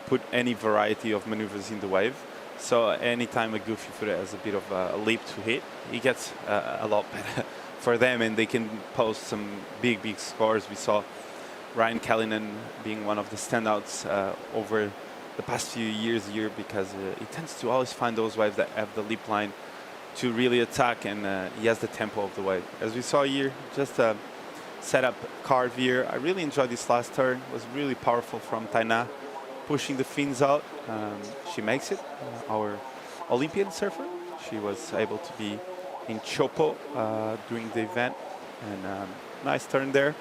put any variety of maneuvers in the wave. So anytime a goofy footer has a bit of a leap to hit, it gets a lot better for them, and they can post some big scores. We saw Ryan Callanan being one of the standouts over the past few years here, because he tends to always find those waves that have the leap line to really attack, and he has the tempo of the wave. As we saw here, just set up carve here. I really enjoyed this last turn. It was really powerful from Tainá, pushing the fins out. She makes it, our Olympian surfer. She was able to be in Chopo during the event, and nice turn there.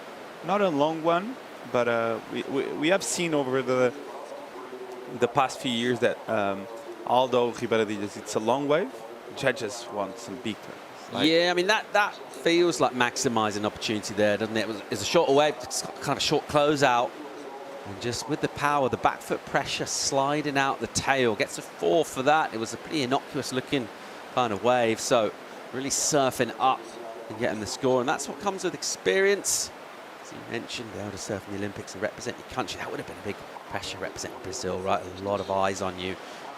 Not a long one, but we have seen over the past few years that although Ribeira Ilhas, it's a long wave, judges want some big turns. Yeah, I mean, that feels like maximising opportunity there, doesn't it? It's a shorter wave, it's kind of a short closeout. And just with the power, the back foot pressure sliding out the tail, gets a 4 for that. It was a pretty innocuous looking kind of wave. So really surfing up and getting the score. And that's what comes with experience. As you mentioned, be able to surf in the Olympics and represent your country. That would have been a big pressure representing Brazil, right? A lot of eyes on you.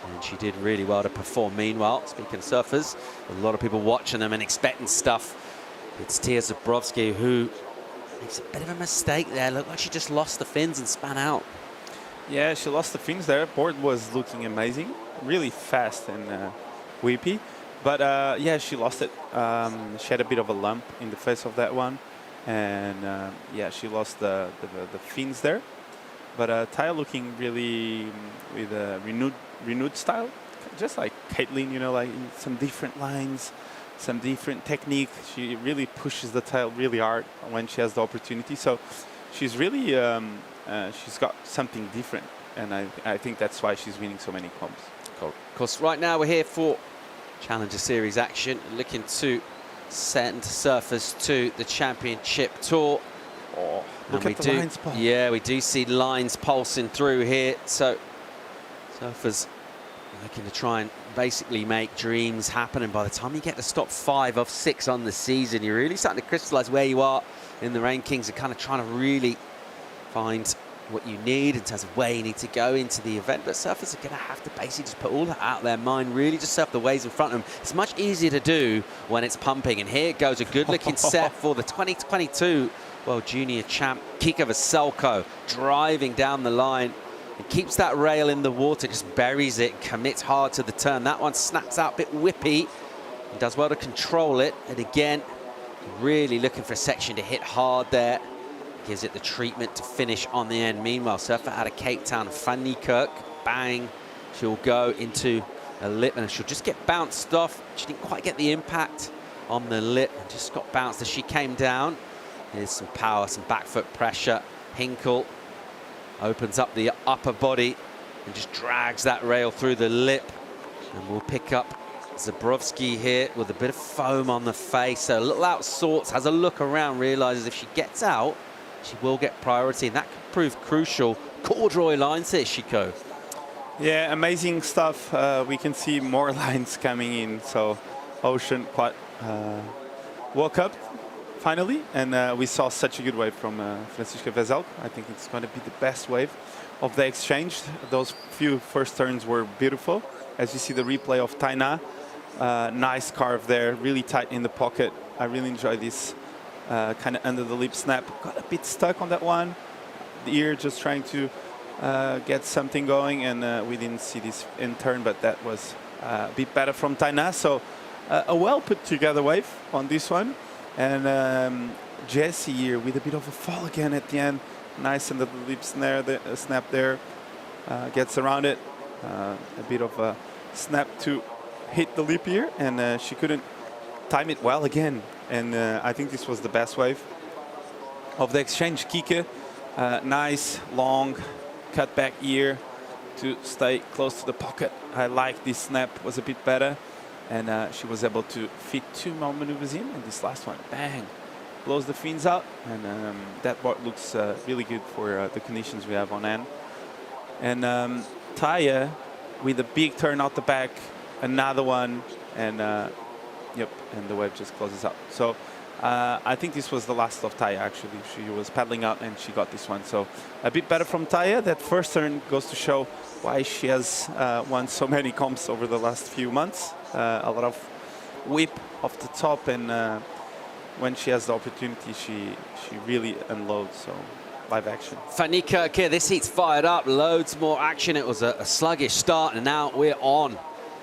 And she did really well to perform. Meanwhile, speaking of surfers, a lot of people watching them and expecting stuff. It's Tia Zabrowski who makes a bit of a mistake there. Looked like she just lost the fins and span out. Yeah, she lost the fins there. Board was looking amazing, really fast and whippy. But yeah, she lost it. She had a bit of a lump in the face of that one. And yeah, she lost the fins there. But Taya looking really with a renewed style, just like Caitlin, you know, like some different lines, some different technique. She really pushes the tail really hard when she has the opportunity. So she's really, she's got something different. And I think that's why she's winning so many comps. Cool. Of course, right now we're here for Challenger Series action, looking to send surfers to the Championship Tour. Oh, look at the lines, Paul. Yeah, we do see lines pulsing through here. So surfers looking to try and basically make dreams happen. And by the time you get to stop 5 of 6 on the season, you're really starting to crystallize where you are in the rankings and kind of trying to really find what you need in terms of where you need to go into the event, but surfers are going to have to basically just put all that out of their mind, really just surf the waves in front of them. It's much easier to do when it's pumping, and here goes a good-looking set for the 2022 World Junior Champ, Kika Veselko, driving down the line and keeps that rail in the water, just buries it, commits hard to the turn. That one snaps out a bit whippy. He does well to control it, and again, really looking for a section to hit hard there. Gives it the treatment to finish on the end. Meanwhile, surfer out of Cape Town, Fanny Kirk, bang. She'll go into a lip and she'll just get bounced off. She didn't quite get the impact on the lip and just got bounced as she came down. Here's some power, some back foot pressure. Hinkle opens up the upper body and just drags that rail through the lip. And we'll pick up Zabrowski here with a bit of foam on the face. So a little out of sorts, has a look around, realizes if she gets out, she will get priority, and that could prove crucial. Corduroy lines here, Chico. Yeah, amazing stuff. We can see more lines coming in. So Ocean quite woke up finally, and we saw such a good wave from Francisca Veselko. I think it's going to be the best wave of the exchange. Those few first turns were beautiful. As you see the replay of Taina, nice carve there, really tight in the pocket. I really enjoy this. Kind of under the lip snap, got a bit stuck on that one. The ear just trying to get something going, and we didn't see this in turn, but that was a bit better from Taina. So a well put together wave on this one. And Jessie here with a bit of a fall again at the end. Nice under the lip snap there. Gets around it. A bit of a snap to hit the lip here, and she couldn't time it well again. And I think this was the best wave of the exchange. Kike, nice, long, cut back ear to stay close to the pocket. I like this snap, was a bit better. And she was able to fit 2 more maneuvers in. And this last one, bang, blows the fins out. And that board looks really good for the conditions we have on end. And Taya with a big turn out the back, another one, and yep, and the wave just closes up. So I think this was the last of Taya, actually. She was paddling out and she got this one. So a bit better from Taya. That first turn goes to show why she has won so many comps over the last few months. A lot of whip off the top, and when she has the opportunity, she really unloads. So live action. Fanny Kirk here, this heat's fired up, loads more action. It was a sluggish start, and now we're on.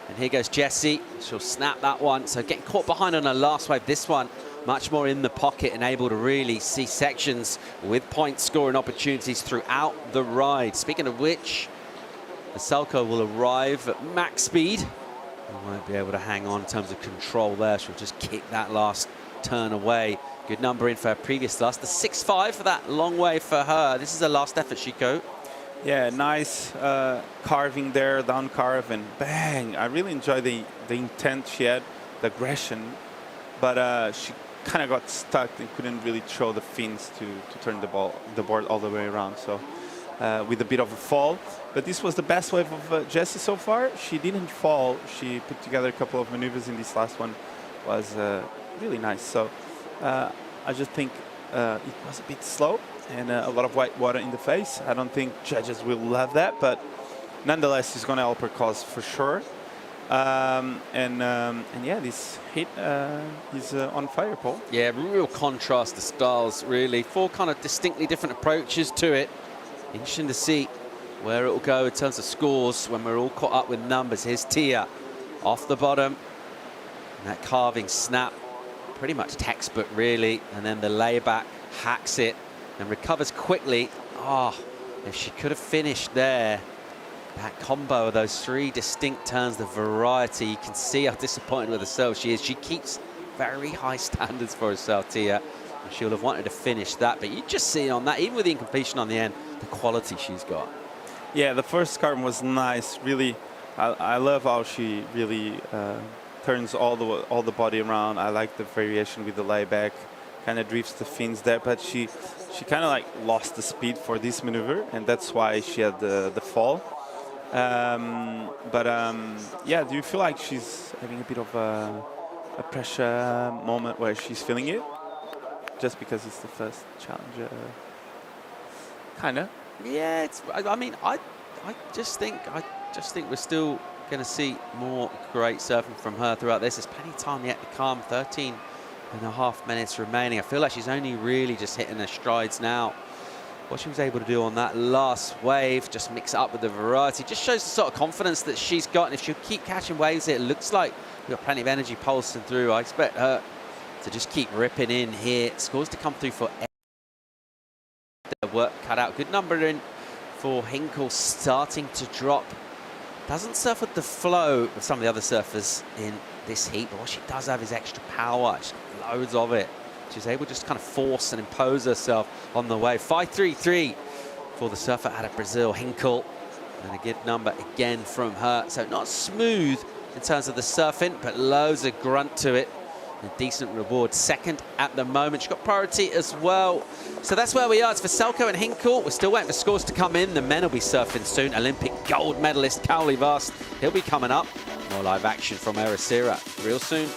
And here goes Jessie. She'll snap that one. So getting caught behind on her last wave. This one much more in the pocket and able to really see sections with point scoring opportunities throughout the ride. Speaking of which, Veselko will arrive at max speed. And won't be able to hang on in terms of control there. She'll just kick that last turn away. Good number in for her previous last. The 6.5 for that long wave for her. This is her last effort, Chico. Yeah, nice carving there, down carve, and bang. I really enjoy the intent she had, the aggression, but she kind of got stuck and couldn't really throw the fins to turn the board all the way around. So with a bit of a fall, but this was the best wave of Jessie so far. She didn't fall. She put together a couple of maneuvers in this last one. Was really nice. So I just think it was a bit slow and a lot of white water in the face. I don't think judges will love that, but nonetheless, it's going to help her cause for sure. And yeah, this hit is on fire, Paul. Yeah, real contrast to styles, really. 4 kind of distinctly different approaches to it. Interesting to see where it will go in terms of scores when we're all caught up with numbers. Here's Tia off the bottom. And that carving snap, pretty much textbook, really. And then the layback hacks it and recovers quickly. Oh, if she could have finished there, that combo of those 3 distinct turns, the variety, you can see how disappointed with herself she is. She keeps very high standards for herself, Tia, and she'll have wanted to finish that. But you just see on that, even with the incompletion on the end, the quality she's got. Yeah, the first carve was nice. Really, I love how she really turns all the body around. I like the variation with the layback, kind of drifts the fins there, but she kind of like lost the speed for this maneuver, and that's why she had the fall. Yeah, do you feel like she's having a bit of a pressure moment where she's feeling it? Just because it's the first challenge? Kind of. Yeah, I mean, I just think we're still going to see more great surfing from her throughout this. There's plenty of time yet to come. 13.5 minutes remaining. I feel like she's only really just hitting her strides now. What she was able to do on that last wave, just mix it up with the variety, just shows the sort of confidence that she's got. And if she'll keep catching waves, it looks like we've got plenty of energy pulsing through. I expect her to just keep ripping in here. Scores to come through for their work cut out. Good number in for Hinkle, starting to drop. Doesn't surf with the flow of some of the other surfers in this heat, but what she does have is extra power. She's got loads of it. She's able to just kind of force and impose herself on the wave. 5.33 for the surfer out of Brazil, Hinkle. And a good number again from her. So not smooth in terms of the surfing, but loads of grunt to it. A decent reward. Second at the moment. She's got priority as well. So that's where we are. It's Veselko and Hinkle. We're still waiting for scores to come in. The men will be surfing soon. Olympic gold medalist Cowley Vast. He'll be coming up. More live action from Ericeira real soon.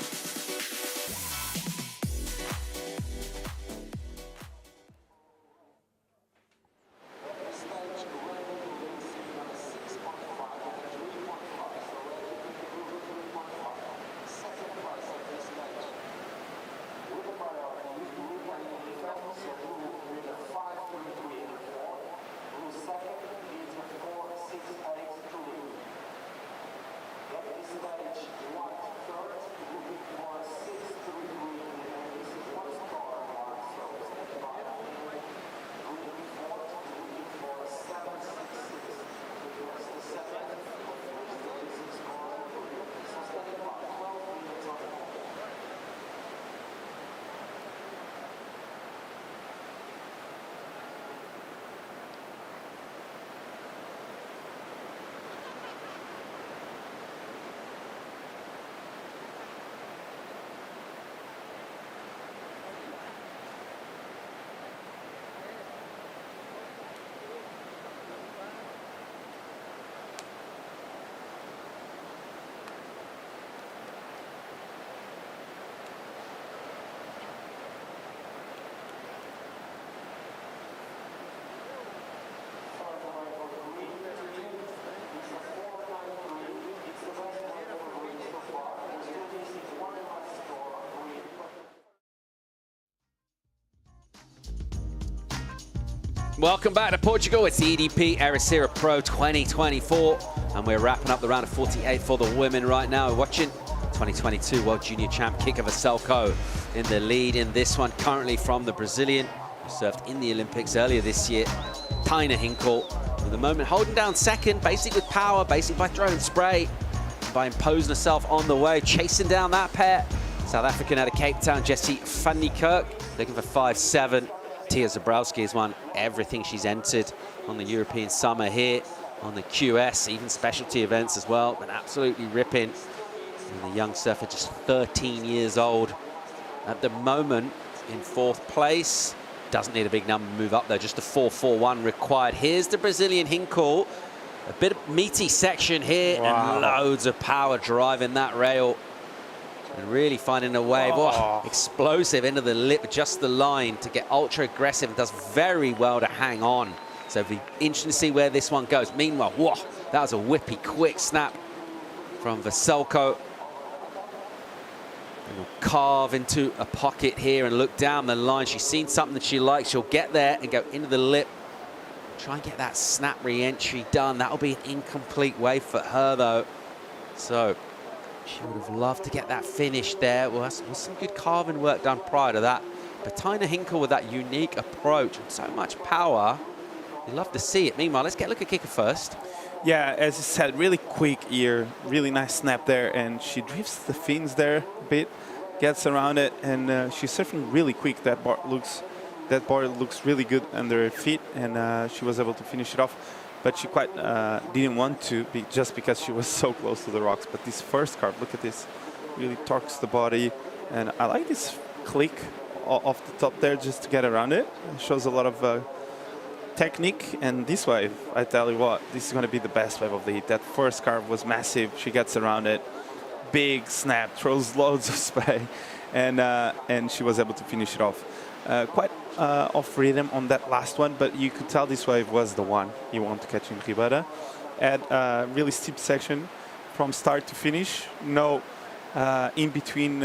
Welcome back to Portugal. It's the EDP Ericeira Pro 2024, and we're wrapping up the round of 48 for the women right now. We're watching 2022 World Junior Champ Kika Veselko in the lead in this one, currently from the Brazilian, who served in the Olympics earlier this year, Taina Hinkle. At the moment, holding down second, basically with power, basically by throwing spray, by imposing herself on the way, chasing down that pair. South African out of Cape Town, Jessie van die Kerk, looking for 5.7. Tia Zabrowski has won everything she's entered on the European summer here, on the QS, even specialty events as well, but absolutely ripping. And the young surfer, just 13 years old at the moment, in 4th place. Doesn't need a big number to move up though, just a 4.41 required. Here's the Brazilian Hinkle. A bit of meaty section here, and loads of power driving that rail. And really finding a wave. Oh, explosive into the lip, just the line to get ultra aggressive, and does very well to hang on. So it'll be interesting to see where this one goes. Meanwhile, whoa, that was a whippy quick snap from Veselko. And will carve into a pocket here and look down the line. She's seen something that she likes. She'll get there and go into the lip. Try and get that snap re-entry done. That'll be an incomplete wave for her though. So she would have loved to get that finish there. Well, was some good carving work done prior to that. But Taina Hinkle with that unique approach and so much power, you'd love to see it. Meanwhile, let's get a look at Kika first. Yeah, as you said, really quick ear, really nice snap there, and she drifts the fins there a bit, gets around it, and she's surfing really quick. That board looks really good under her feet, and she was able to finish it off. But she quite didn't want to, just because she was so close to the rocks. But this first carve, look at this, really torques the body. And I like this click off the top there just to get around it. It shows a lot of technique. And this wave, I tell you what, this is going to be the best wave of the heat. That first carve was massive. She gets around it. Big snap, throws loads of spray. And she was able to finish it off. Quite of rhythm on that last one, but you could tell this wave was the one you want to catch in Ribeira. At a really steep section from start to finish, no in between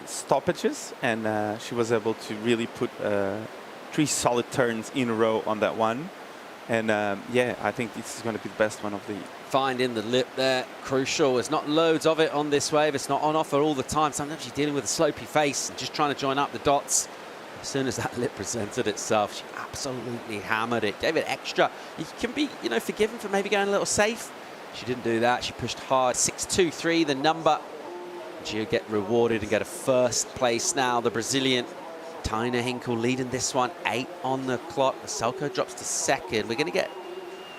stoppages, and she was able to really put 3 solid turns in a row on that one. And yeah, I think this is going to be the best one of the year. Finding the lip there, crucial. There's not loads of it on this wave. It's not on offer all the time. Sometimes you're dealing with a slopey face and just trying to join up the dots. As soon as that lip presented itself, she absolutely hammered it, gave it extra. You can be, you know, forgiven for maybe going a little safe. She didn't do that. She pushed hard. 6-2-3, the number. She'll get rewarded and get a first place now. The Brazilian Taina Hinkle leading this one, 8 on the clock. Maselko drops to second. We're going to get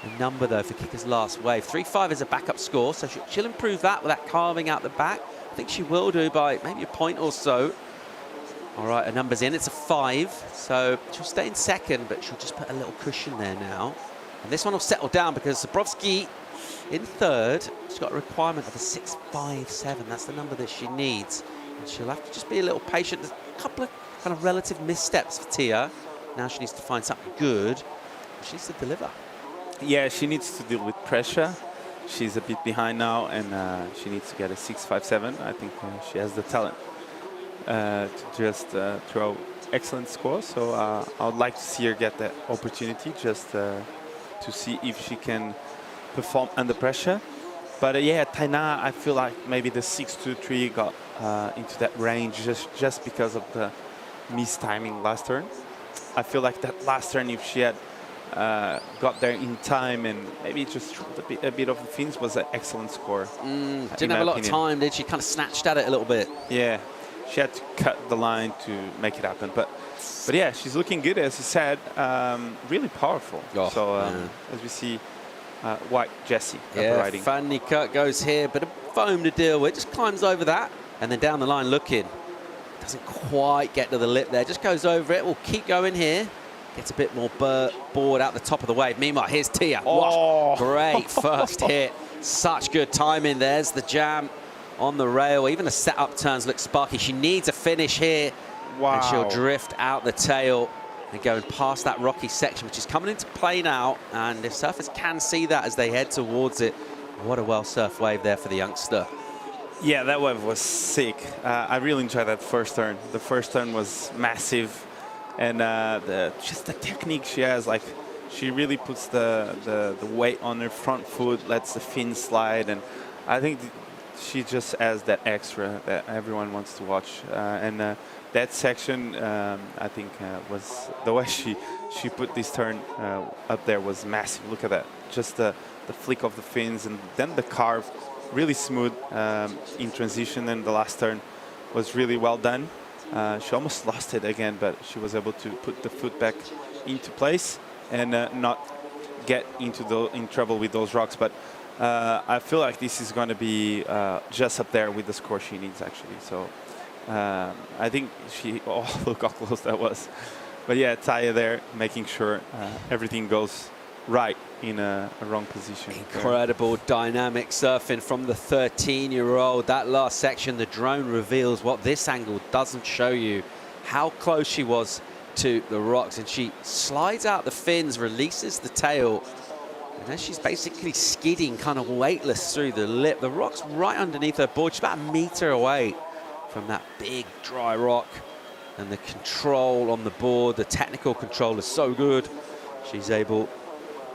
a number, though, for Kika's last wave. 3-5 is a backup score, so she'll improve that with that carving out the back. I think she will do by maybe a point or so. All right, her number's in. It's a 5, so she'll stay in second, but she'll just put a little cushion there now. And this one will settle down because Zabrowski in third. She's got a requirement of a 6.57. That's the number that she needs. And she'll have to just be a little patient. There's a couple of kind of relative missteps for Tia. Now she needs to find something good. She needs to deliver. Yeah, she needs to deal with pressure. She's a bit behind now, and she needs to get a 6.57. I think she has the talent to just throw excellent scores. So I would like to see her get that opportunity just to see if she can perform under pressure. But yeah, Taina, I feel like maybe the 6.23 got into that range just because of the mistiming last turn. I feel like that last turn, if she had got there in time and maybe just a bit of the fins, was an excellent score. Didn't have a lot of time, did she? Kind of snatched at it a little bit. Yeah, she had to cut the line to make it happen. But yeah, she's looking good, as you said. Really powerful. As we see, White Jessie riding. Fanny cut goes here, but a foam to deal with. Just climbs over that and then down the line looking. Doesn't quite get to the lip there. Just goes over it. We'll keep going here. Gets a bit more board out the top of the wave. Meanwhile, here's Tia. Oh. Great first hit. Such good timing. There's the jam on the rail. Even the setup turns look sparky. She needs a finish here. Wow. And she'll drift out the tail and going past that rocky section, which is coming into play now. And if surfers can see that as they head towards it, what a well-surfed wave there for the youngster. Yeah, that wave was sick. I really enjoyed that first turn. The first turn was massive. And just the technique she has, like she really puts the weight on her front foot, lets the fin slide. And I think she just has that extra that everyone wants to watch. And that section, I think, was the way she put this turn up there was massive. Look at that. Just the flick of the fins and then the carve. Really smooth in transition, and the last turn was really well done. She almost lost it again, but she was able to put the foot back into place and not get in trouble with those rocks. But I feel like this is going to be just up there with the score she needs, actually. So I think look how close that was. But yeah, Taya there, making sure everything goes right in a wrong position. Incredible dynamic surfing from the 13-year-old. That last section, the drone reveals what this angle doesn't show you, how close she was to the rocks. And she slides out the fins, releases the tail, and then she's basically skidding kind of weightless through the lip. The rock's right underneath her board. She's about a meter away from that big dry rock. And the control on the board, the technical control is so good. She's able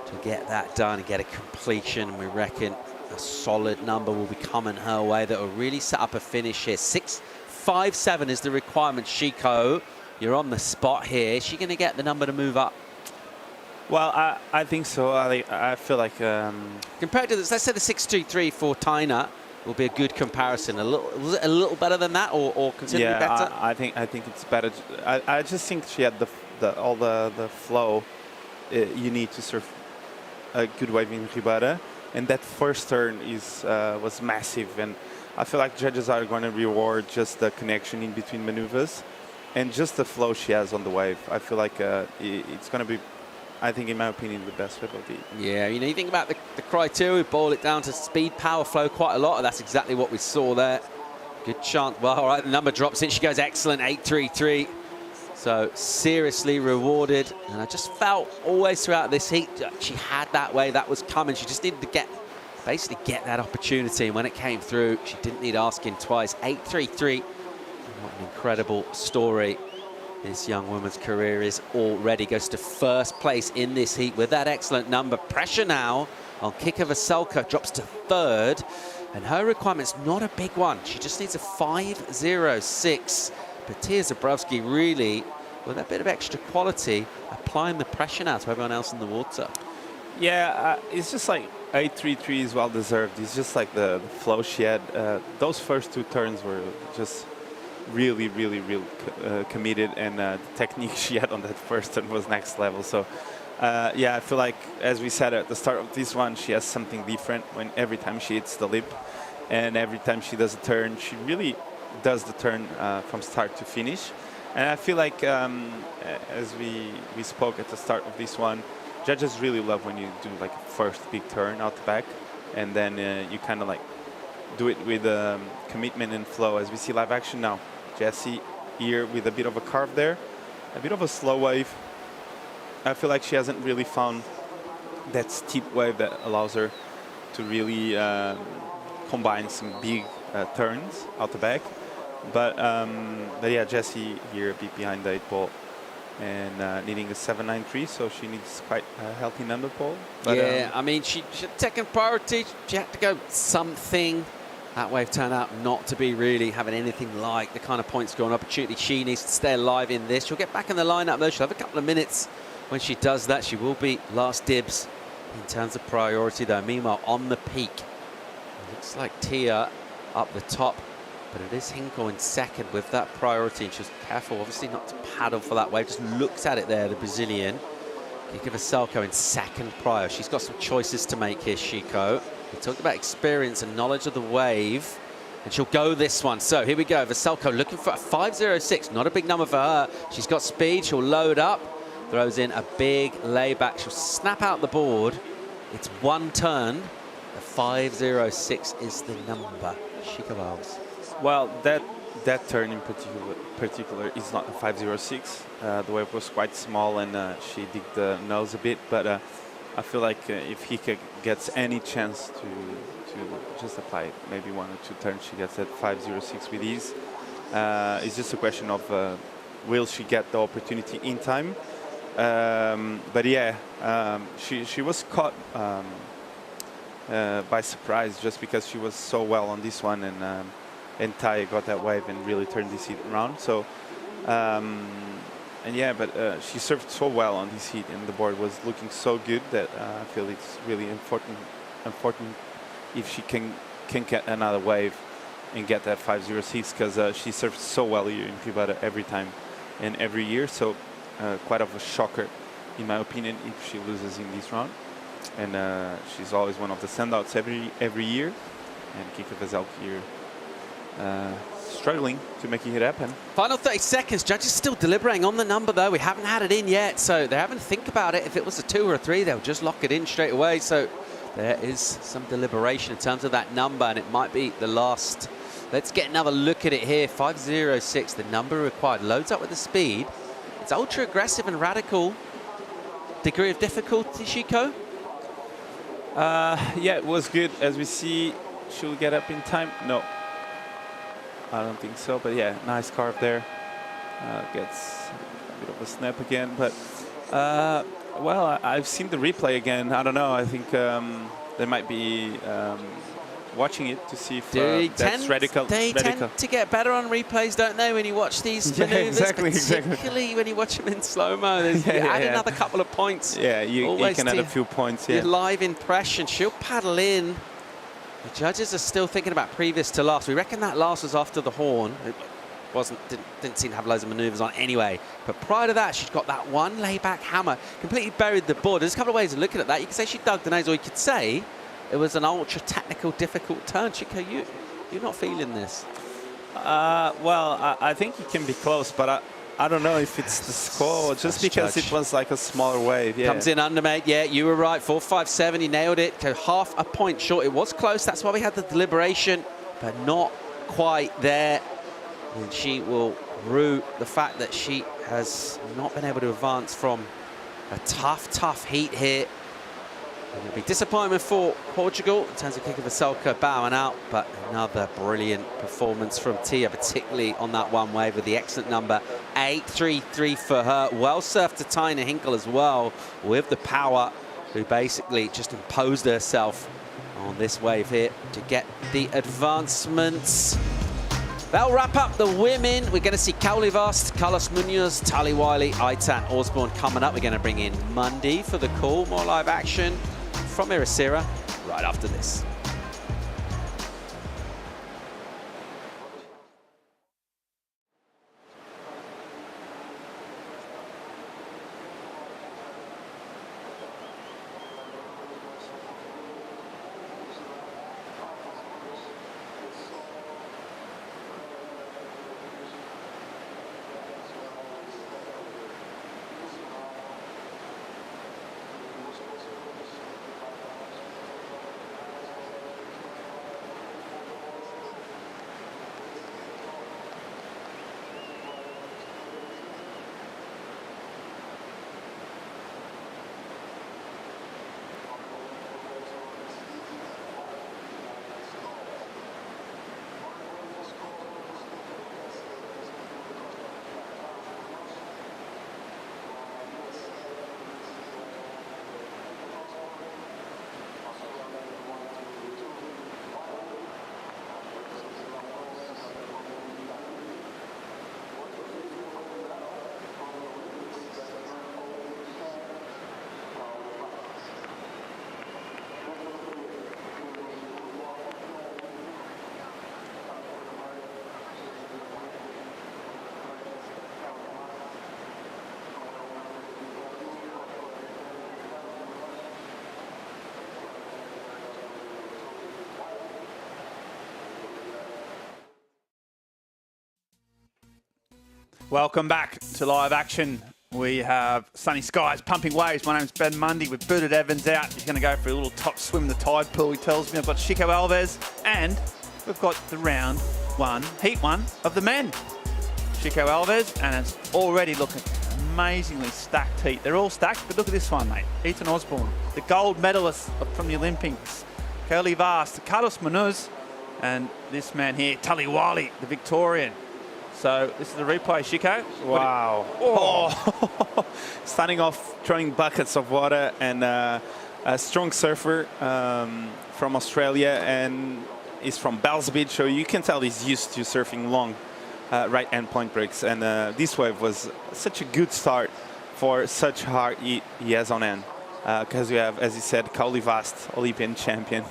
to get that done and get a completion, and we reckon a solid number will be coming her way that will really set up a finish here. 6.57 is the requirement. Chico, you're on the spot here. Is she going to get the number to move up? Well, I think so. I feel like compared to this, let's say the 6.23 for Taina will be a good comparison. Was it a little better than that, or considerably better? I think it's better. I just think she had all the flow you need to surf a good wave in Ribeira, and that first turn was massive, and I feel like judges are going to reward just the connection in between maneuvers and just the flow she has on the wave. I feel like it's going to be, I think, in my opinion, the best wave of the year. Yeah, you think about the criteria, we boil it down to speed, power, flow quite a lot, and that's exactly what we saw there. Good chance. Well, all right, the number drops in. She goes excellent, 8.33. So seriously rewarded. And I just felt always throughout this heat, she had that wave that was coming. She just needed to basically get that opportunity. And when it came through, she didn't need asking twice. 8.33. What an incredible story. This young woman's career is already, goes to first place in this heat with that excellent number. Pressure now on Kika Veselka, drops to third. And her requirement's not a big one. She just needs a 5.06. But Tia Zabrowski really, with a bit of extra quality, applying the pressure now to everyone else in the water. Yeah, it's just like 8.33 is well deserved. It's just like the flow she had. Those first two turns were just really committed, and the technique she had on that first turn was next level. So yeah, I feel like, as we said at the start of this one, she has something different when every time she hits the lip, and every time she does a turn, she really does the turn from start to finish. And I feel like, as we spoke at the start of this one, judges really love when you do like a first big turn out the back, and then you kind of like do it with commitment and flow. As we see live action now, Jessie here with a bit of a carve there, a bit of a slow wave. I feel like she hasn't really found that steep wave that allows her to really combine some big turns out the back. But yeah, Jessie here a bit behind the 8 ball and needing a 7.93, so she needs quite a healthy number, Paul. But, yeah, I mean, she second priority, she had to go something. That wave turned out not to be really having anything like the kind of point scoring opportunity she needs to stay alive in this. She'll get back in the lineup though. She'll have a couple of minutes when she does that. She will be last dibs in terms of priority though. Meanwhile, on the peak, it looks like Tia up the top, but it is Hinkle in second with that priority. And she's careful, obviously, not to paddle for that wave. Just looks at it there, the Brazilian. Kika Veselka in second prior. She's got some choices to make here, Chico. We talked about experience and knowledge of the wave, and she'll go this one. So here we go. Veselka looking for a 5.06. Not a big number for her. She's got speed. She'll load up. Throws in a big layback. She'll snap out the board. It's one turn. A 5.06 is the number. Chico Valves. Well, that turn in particular is not a 5.06. The wave was quite small, and she digged the nose a bit, but I feel like if Hika gets any chance to just apply maybe 1 or 2 turns, she gets that 5.06 with ease. It's just a question of will she get the opportunity in time. But yeah, she was caught by surprise just because she was so well on this one, and Tai got that wave and really turned this heat around. So. And yeah, but she served so well on this heat, and the board was looking so good that I feel it's really important if she can get another wave and get that 5.06, because she served so well here in Ribada every time and every year. So quite of a shocker, in my opinion, if she loses in this round. And she's always one of the standouts every year. And Kika Veselka here struggling to make it happen. Final 30 seconds. Judges still deliberating on the number though. We haven't had it in yet, so they're having to think about it. If it was a 2 or a 3, they'll just lock it in straight away. So there is some deliberation in terms of that number, and it might be the last. Let's get another look at it here. 5.06, the number required. Loads up with the speed. It's ultra aggressive and radical. Degree of difficulty, Chico? Yeah, it was good. As we see, she'll get up in time. No, I don't think so. But yeah, nice carve there. Gets a bit of a snap again. But, well, I've seen the replay again. I don't know. I think they might be watching it to see if that's radical. They tend to get better on replays, don't they, when you watch these maneuvers? Particularly when you watch them in slow-mo. Add another couple of points. Yeah, you can add a few points. Yeah. Live impression. She'll paddle in. The judges are still thinking about previous to last. We reckon that last was after the horn. It didn't seem to have loads of maneuvers on anyway. But prior to that, she's got that one layback hammer. Completely buried the board. There's a couple of ways of looking at that. You could say she dug the nose, or you could say it was an ultra technical, difficult turn. Chico, you're not feeling this. Well, I think it can be close, but I don't know if it's the score, just because it was like a smaller wave. Yeah. Comes in under, mate. Yeah, you were right. 4.57. He nailed it. Half a point short. It was close. That's why we had the deliberation, but not quite there. And she will Rue, the fact that she has not been able to advance from a tough heat here. It'll be disappointment for Portugal in terms of Kika Veselka bowing out, but another brilliant performance from Tia, particularly on that one wave with the excellent number 8-3-3 for her. Well served to Taina Hinkle as well with the power, who basically just imposed herself on this wave here to get the advancements. That'll wrap up the women. We're going to see Kauli Vast, Carlos Munoz, Tali Wiley, Aitan Osborne coming up. We're going to bring in Mundy for the call. More live action from Ericeira right after this. Welcome back to live action. We have sunny skies, pumping waves. My name's Ben Mundy. We've booted Evans out. He's going to go for a little top swim in the tide pool, he tells me. I've got Chico Alves, and we've got the round one, heat one of the men. Chico Alves, and it's already looking amazingly stacked heat. They're all stacked, but look at this one, mate. Ethan Osborne, the gold medalist from the Olympics. Kauli Vast, Carlos Munoz, and this man here, Tali Wiley, the Victorian. So this is the replay, Chico. Wow. Oh. Starting off throwing buckets of water, and a strong surfer from Australia, and is from Bells Beach, so you can tell he's used to surfing long right hand point breaks. And this wave was such a good start for such hard he has on end. Because we have, as you said, Kauli Vast, Olympian champion.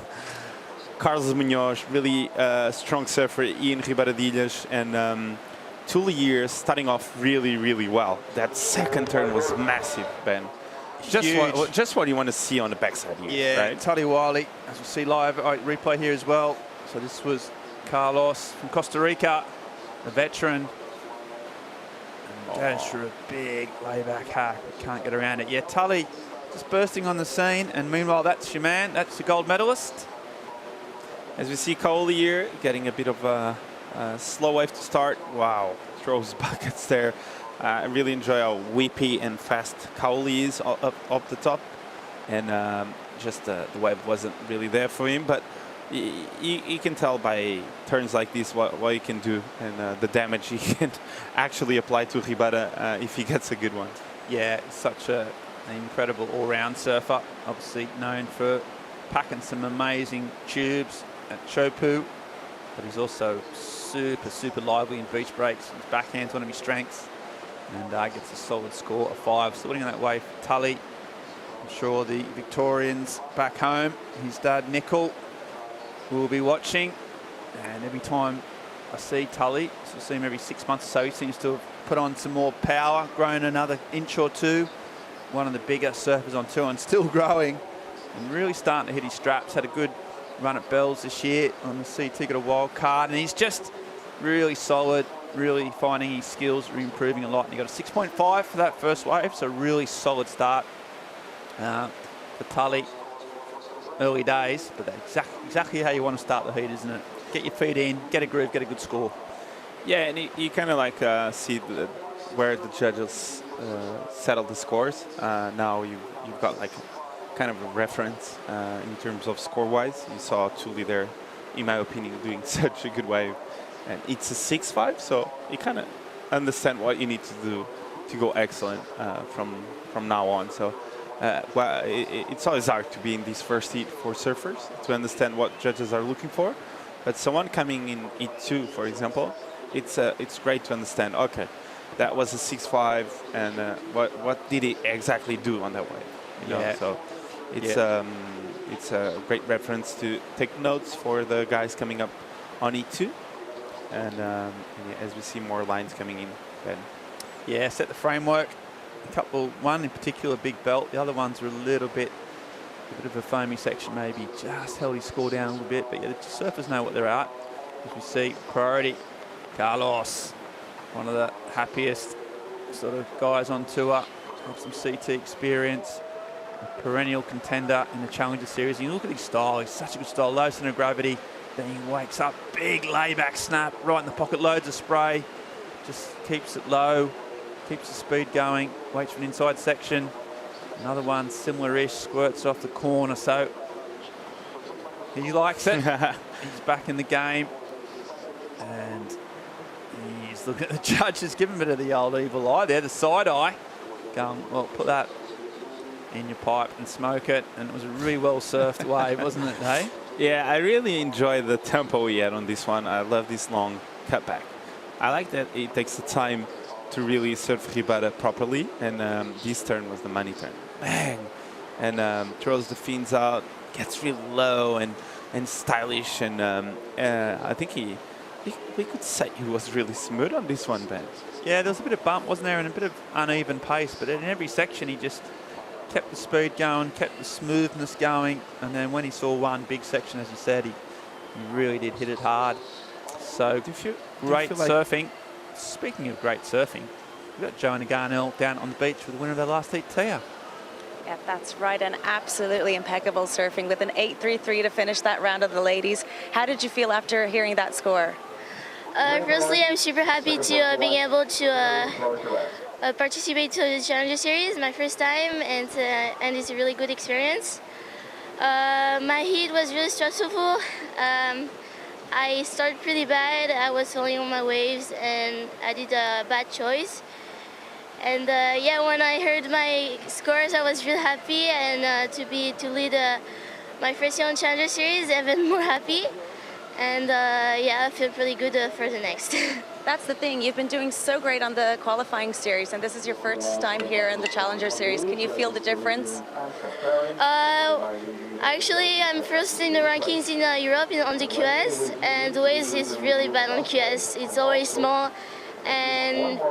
Carlos Munoz, really strong surfer, Ian Ribaradilhas, and Tuli years starting off really well. That second turn was massive, Ben. Just what you want to see on the backside here. Yeah, right? Tali Wiley, as we see live replay here as well. So this was Carlos from Costa Rica, a veteran. And goes through a big layback hack. Can't get around it. Yeah, Tali just bursting on the scene, and meanwhile that's your man. That's the gold medalist. As we see Kauli here getting a bit of a slow wave to start. Wow, throws buckets there. I really enjoy how whippy and fast Kauli is up the top, and just the wave wasn't really there for him. But you can tell by turns like this what he can do, and the damage he can actually apply to Ribada if he gets a good one. Yeah, such an incredible all-round surfer. Obviously known for packing some amazing tubes at Chopu, but he's also super lively in beach breaks. His backhand's one of his strengths, and gets a solid score of 5. Sorting on that way for Tali. I'm sure the Victorians back home, his dad Nickel, will be watching. And every time I see Tali, so I see him every 6 months or so, he seems to have put on some more power, grown another inch or two. One of the bigger surfers on tour, and still growing, and really starting to hit his straps. Had a good run at Bells this year on the CT, got a wild card, and he's just really solid, really finding his skills, improving a lot. And he got a 6.5 for that first wave, so really solid start for Tali. Early days, but that's exactly how you want to start the heat, isn't it? Get your feet in, get a groove, get a good score. Yeah, and you kind of like see where the judges settle the scores. Now you've got like kind of a reference in terms of score-wise. You saw Tully there, in my opinion, doing such a good wave. And it's a 6-5, so you kind of understand what you need to do to go excellent from now on. So well, it's always hard to be in this first heat for surfers to understand what judges are looking for. But someone coming in heat 2, for example, it's great to understand, okay, that was a 6-5, and what did he exactly do on that wave? You know? So it's a great reference to take notes for the guys coming up on E2, and as we see more lines coming in, then Yeah, set the framework. One in particular, big belt. The other ones are a bit of a foamy section, maybe just held his score down a little bit. But yeah, the surfers know what they're at. As we see, priority, Carlos, one of the happiest sort of guys on tour, have some CT experience, a perennial contender in the Challenger Series. And you look at his style, he's such a good style, low center of gravity. Then he wakes up, big layback snap, right in the pocket, loads of spray, just keeps it low, keeps the speed going, waits for an inside section. Another one, similar-ish, squirts off the corner, so he likes it. He's back in the game. And he's looking at the judges, giving a bit of the old evil eye there, the side eye. Going, well, put that in your pipe and smoke it. And it was a really well-surfed wave, wasn't it, hey? yeah, I really enjoy the tempo he had on this one. I love this long cutback. I like that it takes the time to really surf Ribada properly, and this turn was the money turn. Bang! And throws the fins out, gets really low and stylish, and I think we could say he was really smooth on this one, Ben. Yeah, there was a bit of bump, wasn't there, and a bit of uneven pace, but in every section he just kept the speed going, kept the smoothness going, and then when he saw one big section, as you said, he really did hit it hard. So great surfing. Speaking of great surfing, we've got Joanna Garnell down on the beach with the winner of their last heat, Tia. Yeah, that's right, and absolutely impeccable surfing with an 8.33 to finish that round of the ladies. How did you feel after hearing that score? Firstly, I'm super happy to being able to participate to the Challenger Series, my first time, and it's a really good experience. My heat was really stressful. I started pretty bad. I was falling on my waves, and I did a bad choice. And yeah, when I heard my scores, I was really happy, and to lead my first year on Challenger Series, even more happy. And yeah, I feel pretty good for the next. That's the thing. You've been doing so great on the qualifying series, and this is your first time here in the Challenger Series. Can you feel the difference? Actually, I'm first in the rankings in Europe on the QS, and the waves is really bad on QS. It's always small, and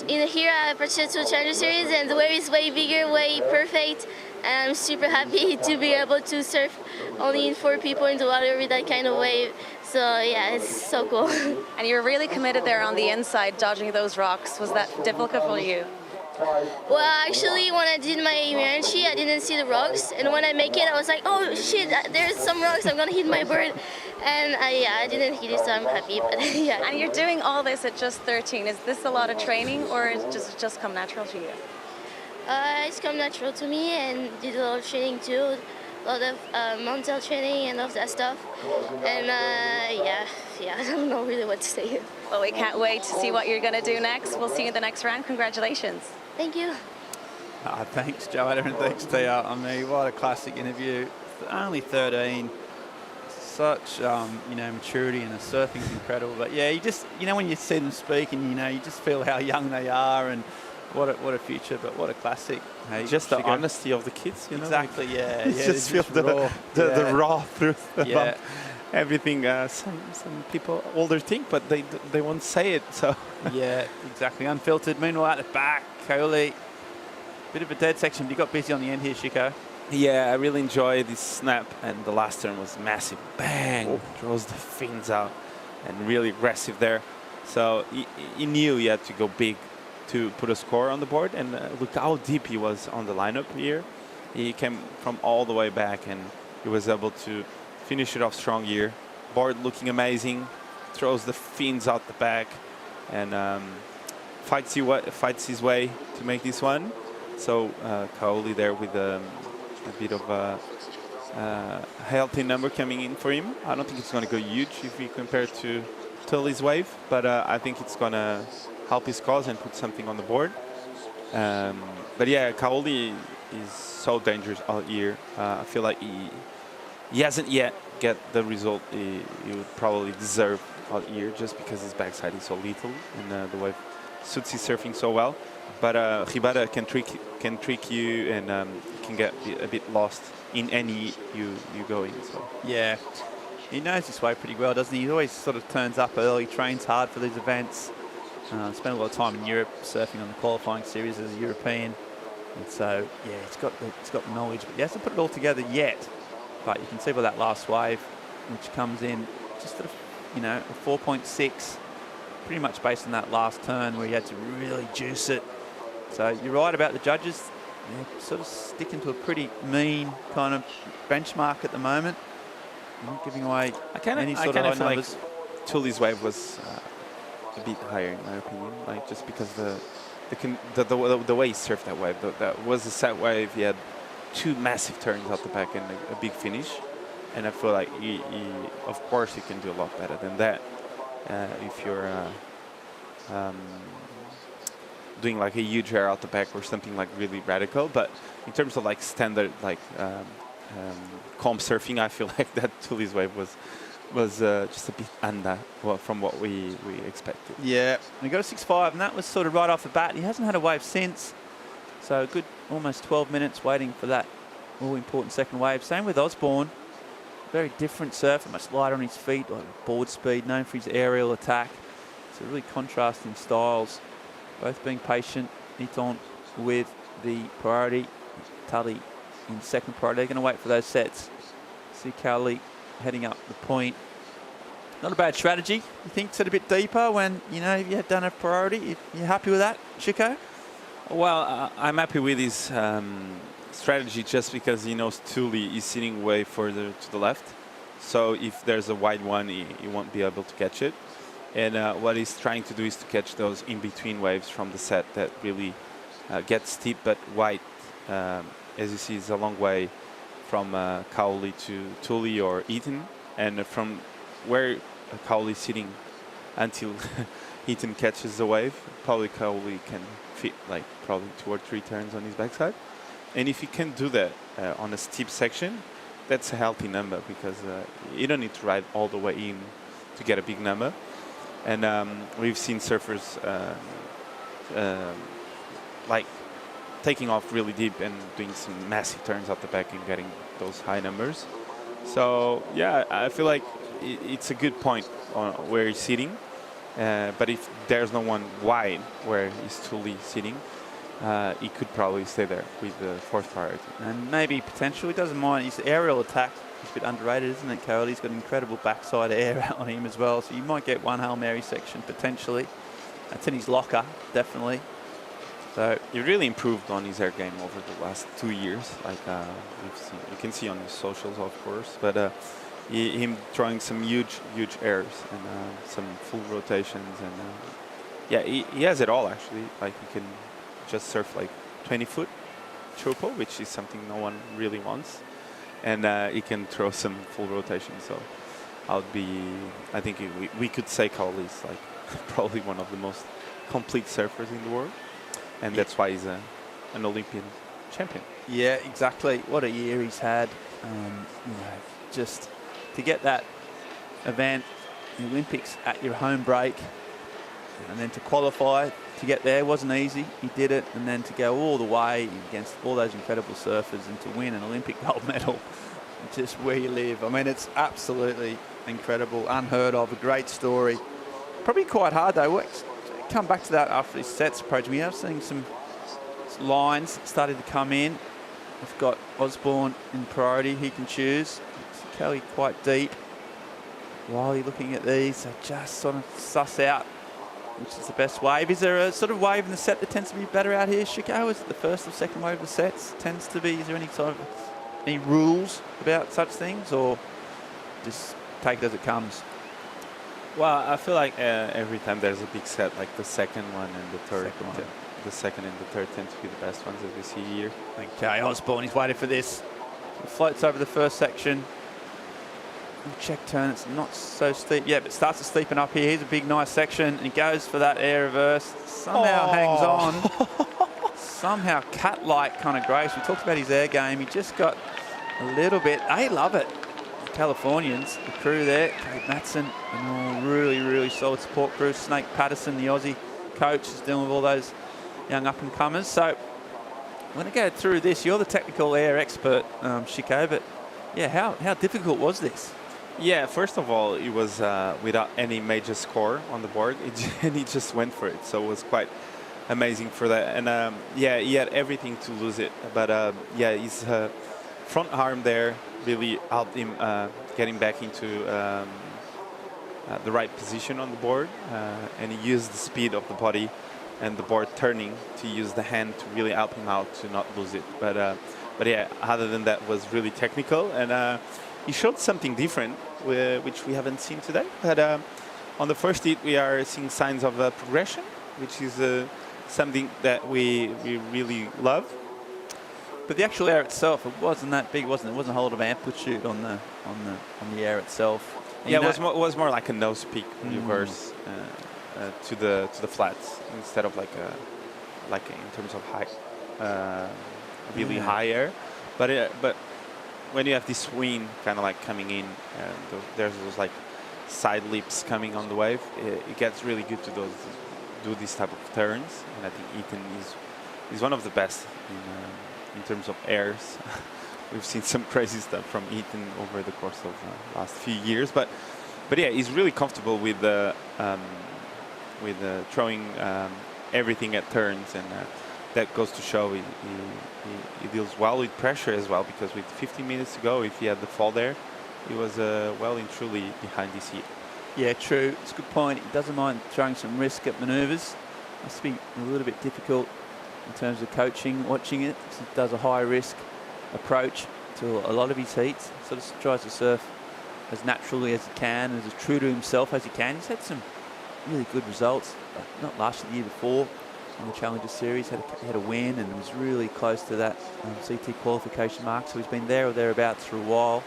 in here I participated to the Challenger Series, and the wave is way bigger, way perfect. And I'm super happy to be able to surf only in 4 people in the water with that kind of wave. So yeah, it's so cool. And you're really committed there on the inside, dodging those rocks. Was that difficult for you? Well, actually, when I did my Miranchi, I didn't see the rocks. And when I make it, I was like, oh shit, there's some rocks, I'm gonna hit my bird. And yeah, I didn't hit it, so I'm happy. But yeah. And you're doing all this at just 13. Is this a lot of training, or does it just come natural to you? It's come natural to me, and did a lot of training too, a lot of mental training and all of that stuff. And yeah, I don't know really what to say. Well, we can't wait to see what you're going to do next. We'll see you in the next round. Congratulations. Thank you. Thanks, Joanna, and thanks, Tia. I mean, what a classic interview. Only 13. Such, maturity, and the surfing's incredible. But yeah, when you see them speak, and you just feel how young they are, and what a future, but what a classic. Hey, just the honesty of the kids, Exactly, yeah. Just feel the raw truth about everything. Some people older think, but they won't say it. So yeah, exactly, unfiltered. Meanwhile, at the back, Kaoli, bit of a dead section, but you got busy on the end here, Chico. Yeah, I really enjoy this snap, and the last turn was massive. Bang! Throws the fins out, and really aggressive there. So he knew he had to go big to put a score on the board, and look how deep he was on the lineup here. He came from all the way back, and he was able to finish it off strong here. Board looking amazing, throws the fins out the back and fights his way to make this one. So Kaoli there with a bit of a healthy number coming in for him. I don't think it's going to go huge if we compare to Tully's wave, but I think it's going to help his cause and put something on the board. But yeah, Kaoli is so dangerous all year. I feel like he hasn't yet get the result he would probably deserve all year, just because his backside is so lethal and the wave suits his surfing so well. But Ribada can trick you and can get a bit lost in any you go in. So Yeah, he knows this wave pretty well, doesn't he? He always sort of turns up early, trains hard for these events. Spent a lot of time in Europe surfing on the qualifying series as a European, and so yeah, he's got the knowledge, but he hasn't put it all together yet. But you can see by that last wave, which comes in just at a 4.6, pretty much based on that last turn where he had to really juice it. So you're right about the judges. They're sort of sticking to a pretty mean kind of benchmark at the moment. Not giving away any sort of high numbers. Like Tully's wave was a bit higher in my opinion, like just because the way he surfed that wave, that was a set wave. He had 2 massive turns out the back and a big finish, and I feel like he of course he can do a lot better than that if you're doing like a huge air out the back or something like really radical. But in terms of like standard like comp surfing, I feel like that Tully's wave was just a bit under from what we expected. Yeah, and he got a 6.5, and that was sort of right off the bat. He hasn't had a wave since, so a good almost 12 minutes waiting for that all-important second wave. Same with Osborne, very different surfer, much lighter on his feet, like board speed, known for his aerial attack. So really contrasting styles, both being patient. Eton with the priority, Tully in second priority. They're going to wait for those sets. See Cowley heading up the point. Not a bad strategy. You think set a bit deeper when you had done a priority. You happy with that, Chico? Well, I'm happy with his strategy just because he knows Tully is sitting way further to the left. So if there's a wide one, he won't be able to catch it. And what he's trying to do is to catch those in-between waves from the set that really get steep but wide. As you see, it's a long way from Cowley to Tully or Eaton, and from where Cowley is sitting until Eaton catches the wave, probably Cowley can fit like probably 2 or 3 turns on his backside. And if you can do that on a steep section, that's a healthy number, because you don't need to ride all the way in to get a big number. And we've seen surfers like taking off really deep and doing some massive turns out the back and getting those high numbers. So yeah, I feel like it's a good point on where he's sitting. But if there's no one wide where he's truly sitting, he could probably stay there with the 4th priority. And maybe potential, he doesn't mind. His aerial attack is a bit underrated, isn't it, Carol? He's got incredible backside air on him as well. So you might get one Hail Mary section potentially. That's in his locker, definitely. So he really improved on his air game over the last 2 years. Like you can see on his socials, of course, but him throwing some huge airs and some full rotations, and yeah, he has it all actually. Like he can just surf like 20-foot chopo, which is something no one really wants, and he can throw some full rotation. So I think we could say Cowley is like probably one of the most complete surfers in the world. And that's why he's an Olympian champion. Yeah, exactly. What a year he's had. Just to get that event, the Olympics at your home break, and then to qualify to get there wasn't easy. He did it, and then to go all the way against all those incredible surfers and to win an Olympic gold medal, just where you live. I mean, it's absolutely incredible, unheard of, a great story. Probably quite hard though. Come back to that after his sets approach. We are seeing some lines starting to come in. We've got Osborne in priority. He can choose. Kelly quite deep. While you're looking at these, so just sort of suss out which is the best wave. Is there a sort of wave in the set that tends to be better out here, Chico? Is it the first or second wave of the sets tends to be? Is there any rules about such things, or just take it as it comes? Well, I feel like every time there's a big set, like the second one and the third one, the second and the third tend to be the best ones as we see here. Okay, Osborne, he's waited for this. He floats over the first section. Check turn, it's not so steep. Yeah, but starts to steepen up here. Here's a big, nice section. And he goes for that air reverse. Somehow hangs on. Somehow cat-like kind of grace. We talked about his air game. He just got a little bit. They love it. The Californians, the crew there. Kate Matson, and really, really solid support crew. Snake Patterson, the Aussie coach, is dealing with all those young up-and-comers. So I'm going to go through this. You're the technical air expert, Chico, but yeah, how difficult was this? Yeah, first of all, it was without any major score on the board, and he just went for it. So it was quite amazing for that. And yeah, he had everything to lose it. But yeah, his front arm there really helped him getting back into the right position on the board. And he used the speed of the body and the board turning to use the hand to really help him out to not lose it. But yeah, other than that, was really technical. And he showed something different, which we haven't seen today. But on the first heat, we are seeing signs of progression, which is something that we really love. But the actual air itself, it wasn't that big, wasn't it? It wasn't a whole lot of amplitude on the air itself. And yeah, it was more like a nose peak reverse to the flats instead of like in terms of height, really high air. But when you have this wind kind of like coming in, and there's those like side leaps coming on the wave, it gets really good to do these type of turns. And I think Ethan is one of the best in terms of airs. We've seen some crazy stuff from Ethan over the course of the last few years, but yeah, he's really comfortable with throwing everything at turns, and that goes to show he deals well with pressure as well, because with 15 minutes to go, if he had the fall there, he was well and truly behind this heat. Yeah, true. It's a good point. He doesn't mind throwing some risk at manoeuvres. Must be a little bit difficult in terms of coaching, watching it. He does a high-risk approach to a lot of his heats. Sort of tries to surf as naturally as he can, as true to himself as he can. He's had some really good results, not last year, the year before, on the Challenger Series. He had a win and was really close to that CT qualification mark. So he's been there or thereabouts for a while.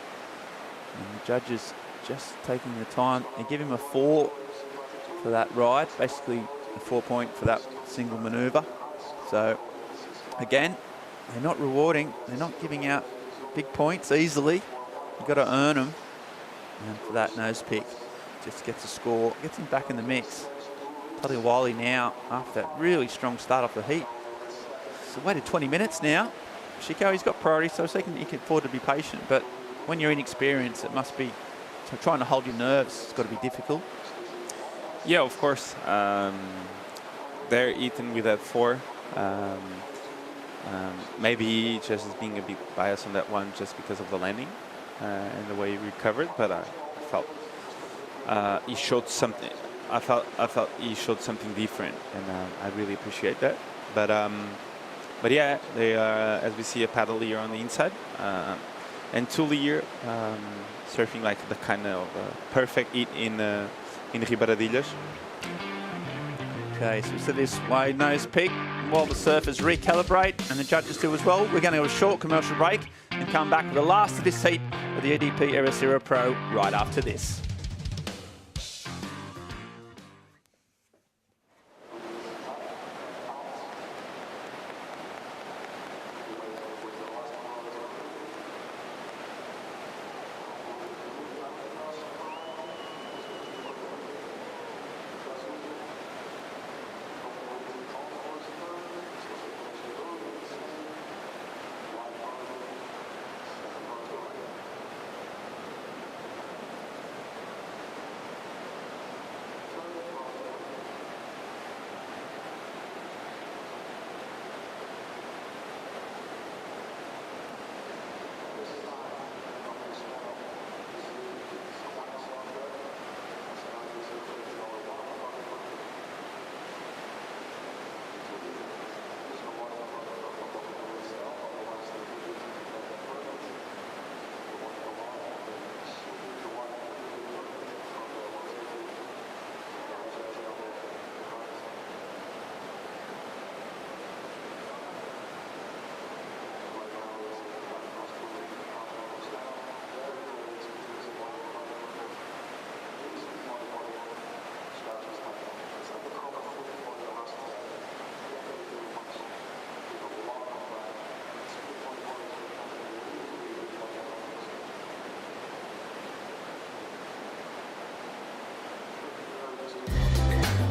And the judges just taking the time and give him a 4 for that ride, basically a 4 point for that single manoeuvre. So again, they're not rewarding, they're not giving out big points easily. You've got to earn them. And for that nose pick, just gets a score, gets him back in the mix. Taliwali now, after that really strong start off the heat. So waited 20 minutes now. Chico, he's got priority, so he can afford to be patient. But when you're inexperienced, it must be, so trying to hold your nerves, it's got to be difficult. Yeah, of course. There, Ethan with that 4. Maybe just being a bit biased on that one just because of the landing and the way he recovered, but I felt he showed something. I felt he showed something different, and I really appreciate that. But yeah, they are, as we see, a paddle here on the inside, and Tuli here surfing like the kind of perfect heat in Ribaradilhas. Okay, so we said this wide nose pick while the surfers recalibrate and the judges do as well. We're going to have a short commercial break and come back with the last of this heat of the EDP Ericeira Pro right after this.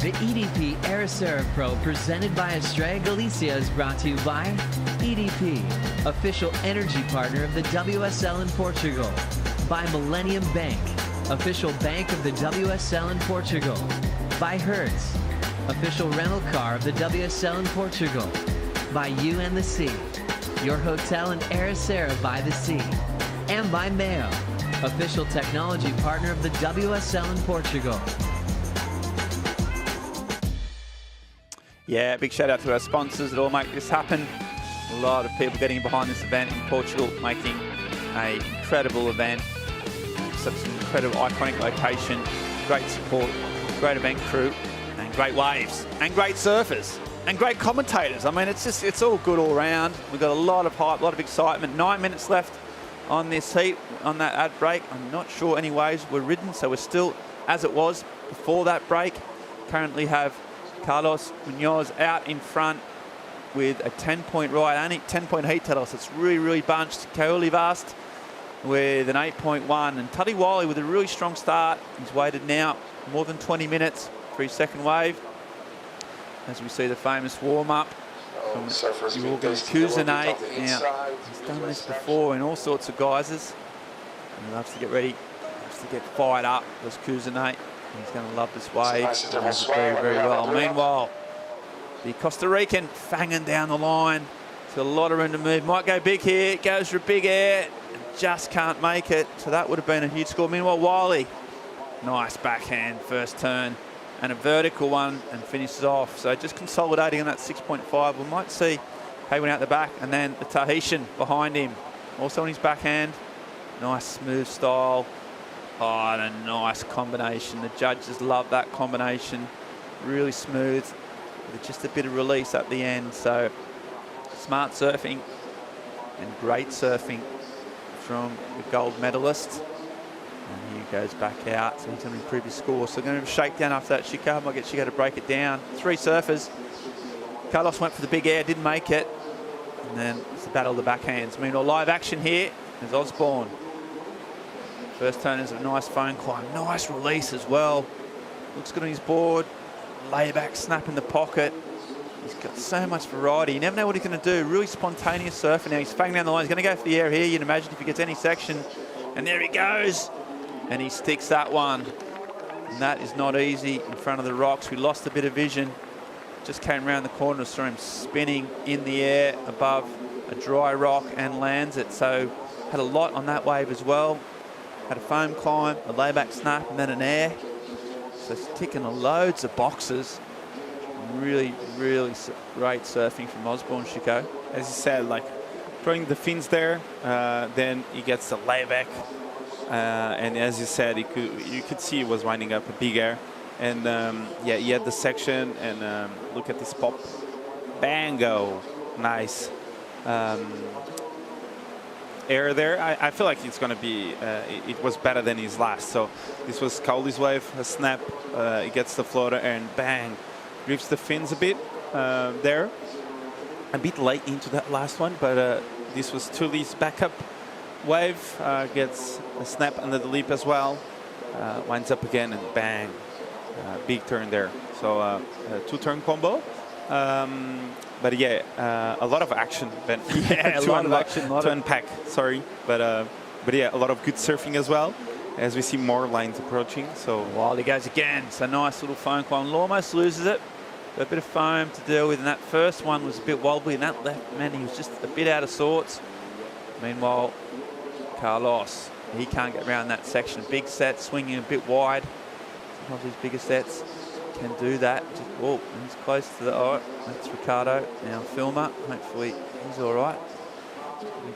The EDP Ericeira Pro presented by Estrella Galicia is brought to you by EDP, official energy partner of the WSL in Portugal. By Millennium Bank, official bank of the WSL in Portugal. By Hertz, official rental car of the WSL in Portugal. By You and the Sea, your hotel in Ericeira by the sea. And by Mayo, official technology partner of the WSL in Portugal. Yeah, big shout out to our sponsors that all make this happen. A lot of people getting behind this event in Portugal, making an incredible event. Such an incredible, iconic location, great support, great event crew, and great waves, and great surfers, and great commentators. I mean, it's all good all round. We've got a lot of hype, a lot of excitement. 9 minutes left on this heat, on that ad break. I'm not sure any waves were ridden, so we're still as it was before that break. Currently have Carlos Munoz out in front with a 10-point ride, only 10-point heat total, so it's really, really bunched. Kaoli Vast with an 8.1, and Tuddy Wiley with a really strong start. He's waited now more than 20 minutes for his second wave. As we see the famous warm-up from Jorgen Kuzenay. Now, he's done this before in all sorts of guises. And he loves to get ready, loves to get fired up, does Kuzenay. He's going to love this wave. He does it very, very well. Meanwhile, the Costa Rican fanging down the line. He's got a lot of room to move. Might go big here. Goes for a big air. Just can't make it. So that would have been a huge score. Meanwhile, Wiley, nice backhand first turn and a vertical one and finishes off. So just consolidating on that 6.5. We might see Haywin out the back and then the Tahitian behind him. Also on his backhand. Nice smooth style. Oh, and a nice combination. The judges love that combination. Really smooth with just a bit of release at the end. So smart surfing and great surfing from the gold medalist. And he goes back out, so he's going to improve his score. So going to have a shakedown after that. Chico might get Chico to break it down. 3 surfers. Carlos went for the big air, didn't make it. And then it's the battle of the backhands. Meanwhile, live action here is Osborne. First turn is a nice phone climb. Nice release as well. Looks good on his board. Layback, snap in the pocket. He's got so much variety. You never know what he's going to do. Really spontaneous surfer now. He's fanging down the line. He's going to go for the air here. You'd imagine if he gets any section. And there he goes. And he sticks that one. And that is not easy in front of the rocks. We lost a bit of vision. Just came around the corner, saw him spinning in the air above a dry rock and lands it. So had a lot on that wave as well. Had a foam climb, a layback snap, and then an air. So it's ticking loads of boxes. Really, really great surfing from Osborne, Chico. As you said, like throwing the fins there, then he gets the layback. And as you said, you could see he was winding up a big air. And yeah, he had the section, and look at this pop. Bango. Nice. Air there. I feel like it's going to be, it was better than his last. So this was Cowley's wave, a snap, he gets the floater and bang, drifts the fins a bit there. A bit late into that last one, but this was Tully's backup wave, gets a snap under the lip as well, winds up again and bang, big turn there. So a 2-turn combo. But yeah, a lot of action. Ben. Yeah, a lot of action. To unpack, sorry. But yeah, a lot of good surfing as well, as we see more lines approaching. So Wiley goes again. So nice little foam climb. Almost loses it. Got a bit of foam to deal with. And that first one was a bit wobbly. And that left man, he was just a bit out of sorts. Meanwhile, Carlos, he can't get around that section. Big set, swinging a bit wide. Sometimes these bigger sets can do that. Just, whoa, he's close to the, oh, that's Ricardo, now Filmer. Hopefully he's all right.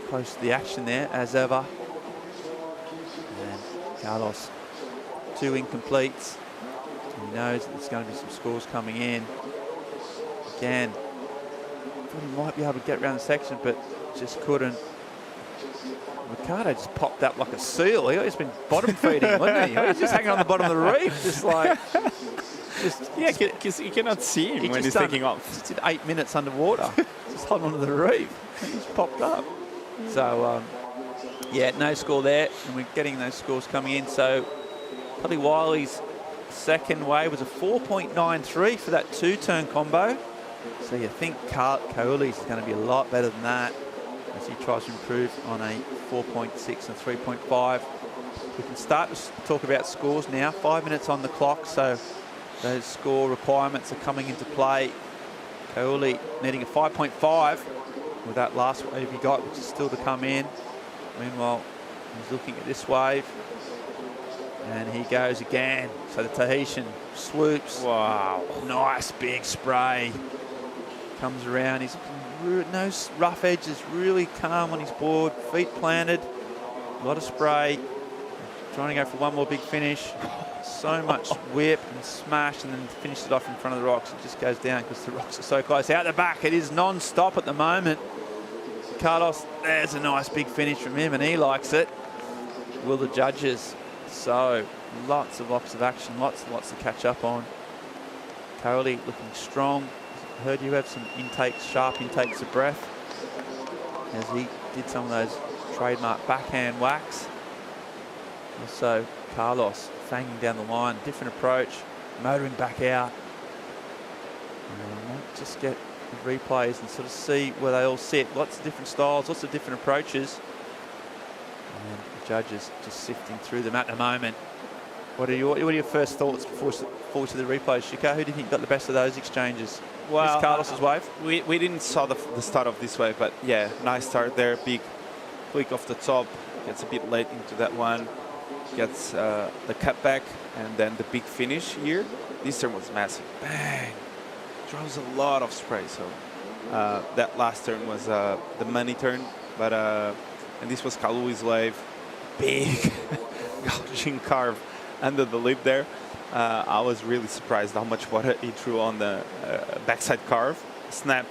Close to the action there, as ever. And Carlos, 2 incompletes. He knows that there's going to be some scores coming in. Again, thought he might be able to get around the section, but just couldn't. Ricardo just popped up like a seal. He's been bottom feeding, wasn't he? He's just hanging on the bottom of the reef, just like... yeah, because you cannot see him when he's taking off. Just did 8 minutes underwater, just holding onto the reef. He just popped up. So, yeah, no score there, and we're getting those scores coming in. So, probably Wiley's Second wave was a 4.93 for that two-turn combo. So you think Kaoli's is going to be a lot better than that as he tries to improve on a 4.6 and 3.5. We can start to talk about scores now. 5 minutes on the clock, so those score requirements are coming into play. Kaoli needing a 5.5 with that last wave he got, which is still to come in. Meanwhile, he's looking at this wave. And he goes again. So the Tahitian swoops. Wow. Nice big spray. Comes around. He's no rough edges. Really calm on his board. Feet planted. A lot of spray. Trying to go for one more big finish. So much whip and smash, and then finished it off in front of the rocks. It just goes down because the rocks are so close. Out the back, it is non-stop at the moment. Carlos, there's a nice big finish from him, and he likes it. Will the judges? So lots of action, lots to catch up on. Kaoli looking strong. Heard you have some intakes, sharp intakes of breath as he did some of those trademark backhand whacks. Also Carlos fanging down the line, different approach, motoring back out. Might just get the replays and sort of see where they all sit. Lots of different styles, lots of different approaches. And the judges just sifting through them at the moment. What are your first thoughts before to the replays, Shiko? Who do you think got the best of those exchanges? Well, Carlos's wave? We didn't saw the start of this wave, but yeah, nice start there. Big flick off the top. Gets a bit late into that one. Gets the cutback and then the big finish here. This turn was massive. Bang! Draws a lot of spray. So that last turn was the money turn, but and this was Kalui's wave. Big gouging carve under the lip there. I was really surprised how much water he threw on the backside carve. Snap,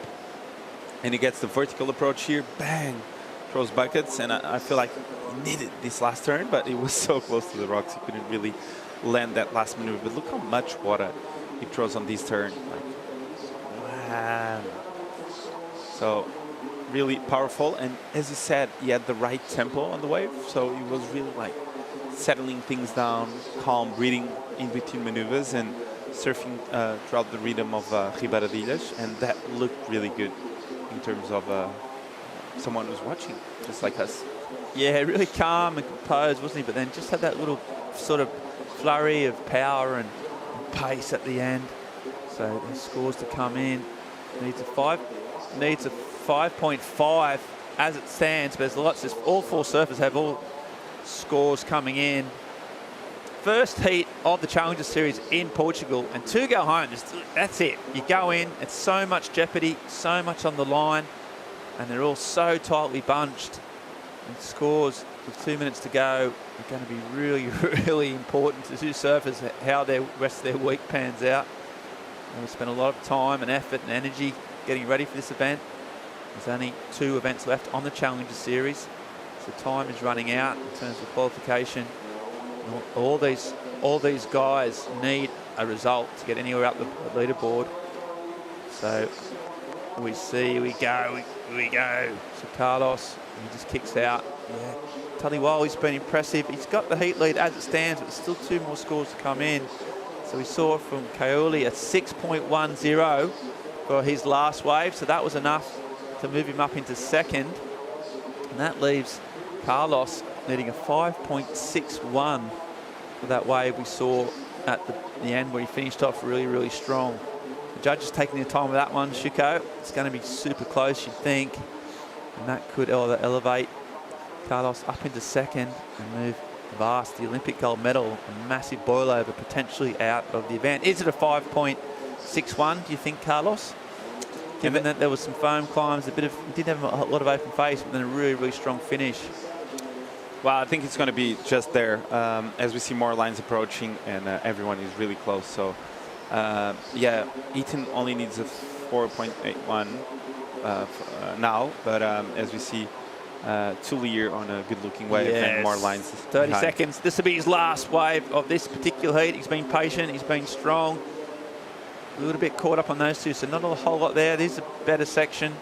and he gets the vertical approach here. Bang! Throws buckets, and I feel like he needed this last turn, but it was so close to the rocks he couldn't really land that last maneuver. But look how much water he throws on this turn. Like, wow. So really powerful, and as you said, he had the right tempo on the wave, so he was really like settling things down, calm, breathing in between maneuvers, and surfing throughout the rhythm of Ribeira de Ilhas, and that looked really good in terms of someone who's watching, just like us. Yeah, really calm and composed, wasn't he? But then just had that little sort of flurry of power and pace at the end. So the scores to come in. Needs a 5.5 as it stands, but there's lots. All four surfers have all scores coming in. First heat of the Challenger Series in Portugal, and to go home. That's it. You go in. It's so much jeopardy, so much on the line, and they're all so tightly bunched. And scores with 2 minutes to go are going to be really, really important to two surfers, how their rest of their week pans out. And we spent a lot of time and effort and energy getting ready for this event. There's only 2 events left on the Challenger Series, so time is running out in terms of qualification. All these guys need a result to get anywhere up the leaderboard. So we go. So Carlos, he just kicks out. Yeah, Taliwali's been impressive. He's got the heat lead as it stands, but there's still 2 more scores to come in. So we saw from Kaoli a 6.10 for his last wave, so that was enough to move him up into second. And that leaves Carlos needing a 5.61 for that wave we saw at the end where he finished off really, really strong. The judges taking their time with that one, Shiko. It's going to be super close, you'd think. And that could elevate Carlos up into second and move Vast, the Olympic gold medal, a massive boil over, potentially out of the event. Is it a 5.61, do you think, Carlos? Given that there was some foam climbs, he did have a lot of open face, but then a really, really strong finish. Well, I think it's going to be just there as we see more lines approaching, and everyone is really close. So, yeah, Ethan only needs a 4.81 now, but as we see, Tulier on a good-looking wave, and more lines. 30 seconds. This will be his last wave of this particular heat. He's been patient. He's been strong. A little bit caught up on those two, so not a whole lot there. This is a better section.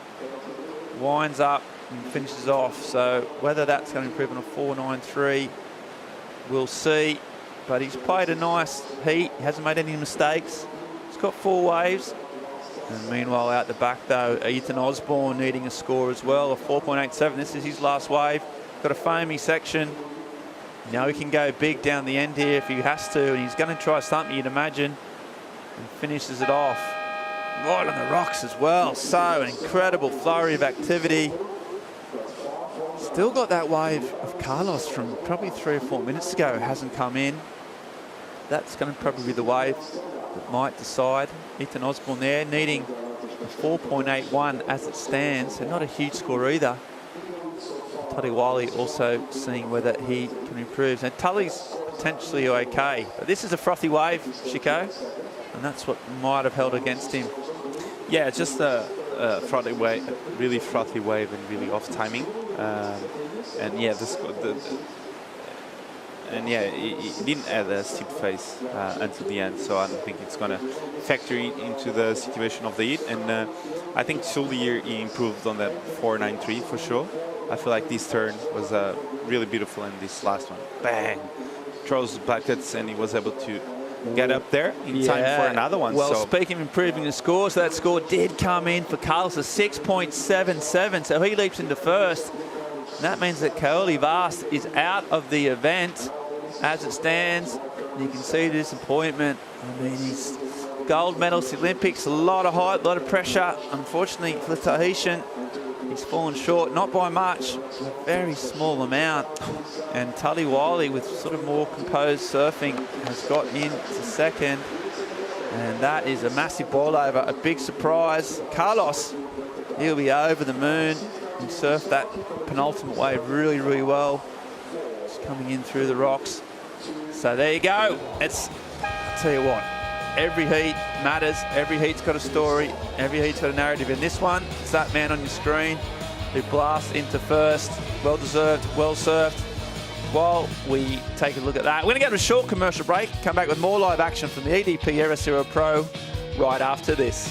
Winds up and finishes off. So whether that's going to improve on a 4.93, we'll see. but he's played a nice heat. He hasn't made any mistakes. He's got 4 waves. And meanwhile, out the back, though, Ethan Osborne needing a score as well, a 4.87. This is his last wave. Got a foamy section. Now he can go big down the end here if he has to, and he's going to try something, you'd imagine, and finishes it off. Right on the rocks as well. So an incredible flurry of activity. Still got that wave of Carlos from probably 3 or 4 minutes ago. Hasn't come in. That's going to probably be the wave that might decide. Ethan Osborne there needing a 4.81 as it stands. So not a huge score either. Tully Wiley also seeing whether he can improve. And Tully's potentially okay. But this is a frothy wave, Chico. And that's what might have held against him. Yeah, just a frothy wave, really frothy wave and really off timing. And yeah, he didn't add a steep face until the end, so I don't think it's going to factor into the situation of the heat. And I think Soulier he improved on that 4.93 for sure. I feel like this turn was really beautiful, and this last one, bang, throws buckets, and he was able to get up there in time for another one. Well, so speaking of improving the score, so that score did come in for Carlos, a 6.77, so he leaps into first. And that means that Kaoli Vast is out of the event as it stands. You can see the disappointment. I mean, he's gold medalist at the Olympics, a lot of height, a lot of pressure. Unfortunately for the Tahitian, he's fallen short, not by much, a very small amount. And Tully Wiley, with sort of more composed surfing, has got into second. And that is a massive ball over, a big surprise. Carlos, he'll be over the moon. He surfed that penultimate wave really, really well. Just coming in through the rocks. So there you go. I'll tell you what, every heat matters. Every heat's got a story. Every heat's got a narrative. In this one, it's that man on your screen who blasts into first. Well deserved, well surfed. While we take a look at that, we're going to go to a short commercial break. Come back with more live action from the EDP Ericeira Pro right after this.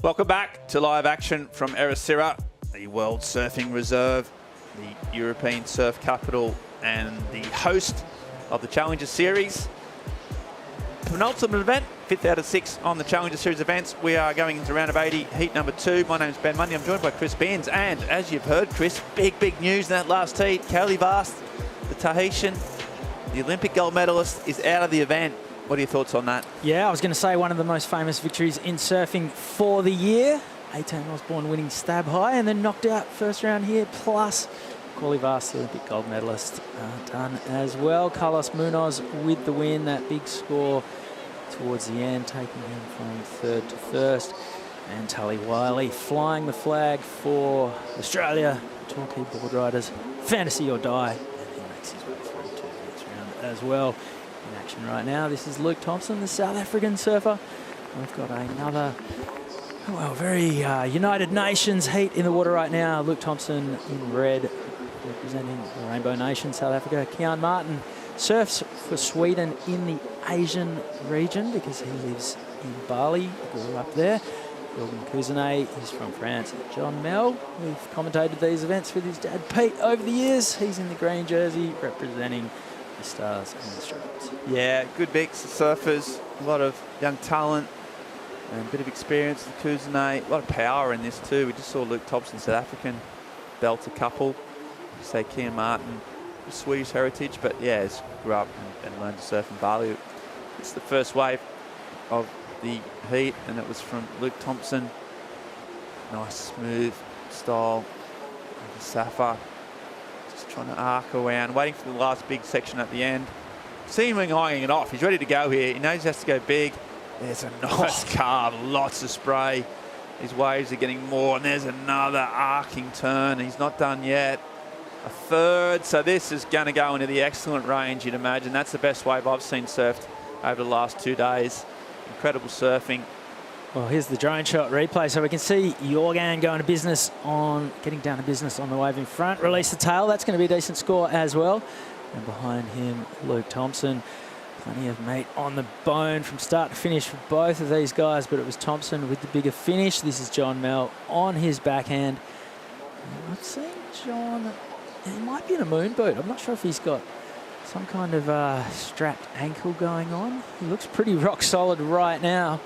Welcome back to live action from Ericeira, the World Surfing Reserve, the European Surf Capital, and the host of the Challenger Series. Penultimate event, 5th out of 6 on the Challenger Series events. We are going into round of 80, heat number 2. My name's Ben Mundy. I'm joined by Chris Benz. And as you've heard, Chris, big news in that last heat. Kaoli Vast, the Tahitian, the Olympic gold medalist, is out of the event. What are your thoughts on that? Yeah, I was going to say one of the most famous victories in surfing for the year. Ethan Osborne winning stab high and then knocked out first round here, plus Kaoli Vast, the Olympic gold medalist, done as well. Carlos Munoz with the win, that big score towards the end, taking him from third to first. And Tully Wiley flying the flag for Australia, Torquay board riders, fantasy or die. And he makes his way through to the next round as well. In action right now, this is Luke Thompson, the South African surfer. We've got another Well, very United Nations heat in the water right now. Luke Thompson in red, representing the Rainbow Nation, South Africa. Kian Martin surfs for Sweden in the Asian region because he lives in Bali, grew up there. Jorgen Cousinet is from France. John Mel, we've commentated these events with his dad Pete over the years. He's in the green jersey representing the Stars and the Stripes. Yeah, good mix of surfers, a lot of young talent and a bit of experience with Cousinet. A lot of power in this too. We just saw Luke Thompson, South African, belt a couple. Say Kian Martin, Swedish heritage, but yeah, grew up and learned to surf in Bali. It's the first wave of the heat, and it was from Luke Thompson. Nice smooth style of the Safa, just trying to arc around, waiting for the last big section at the end. See him eyeing it off. He's ready to go here. He knows he has to go big. There's a nice carve, lots of spray. His waves are getting more, and there's another arcing turn. He's not done yet. A third, so this is going to go into the excellent range, you'd imagine. That's the best wave I've seen surfed over the last 2 days. Incredible surfing. Well, here's the drone shot replay. So we can see Jorgen going to business on, getting down to business on the wave in front. Release the tail. That's going to be a decent score as well. And behind him, Luke Thompson. Plenty of meat on the bone from start to finish for both of these guys, but it was Thompson with the bigger finish. This is John Mel on his backhand. I've seen John, he might be in a moon boot. I'm not sure if he's got some kind of strapped ankle going on. He looks pretty rock solid right now.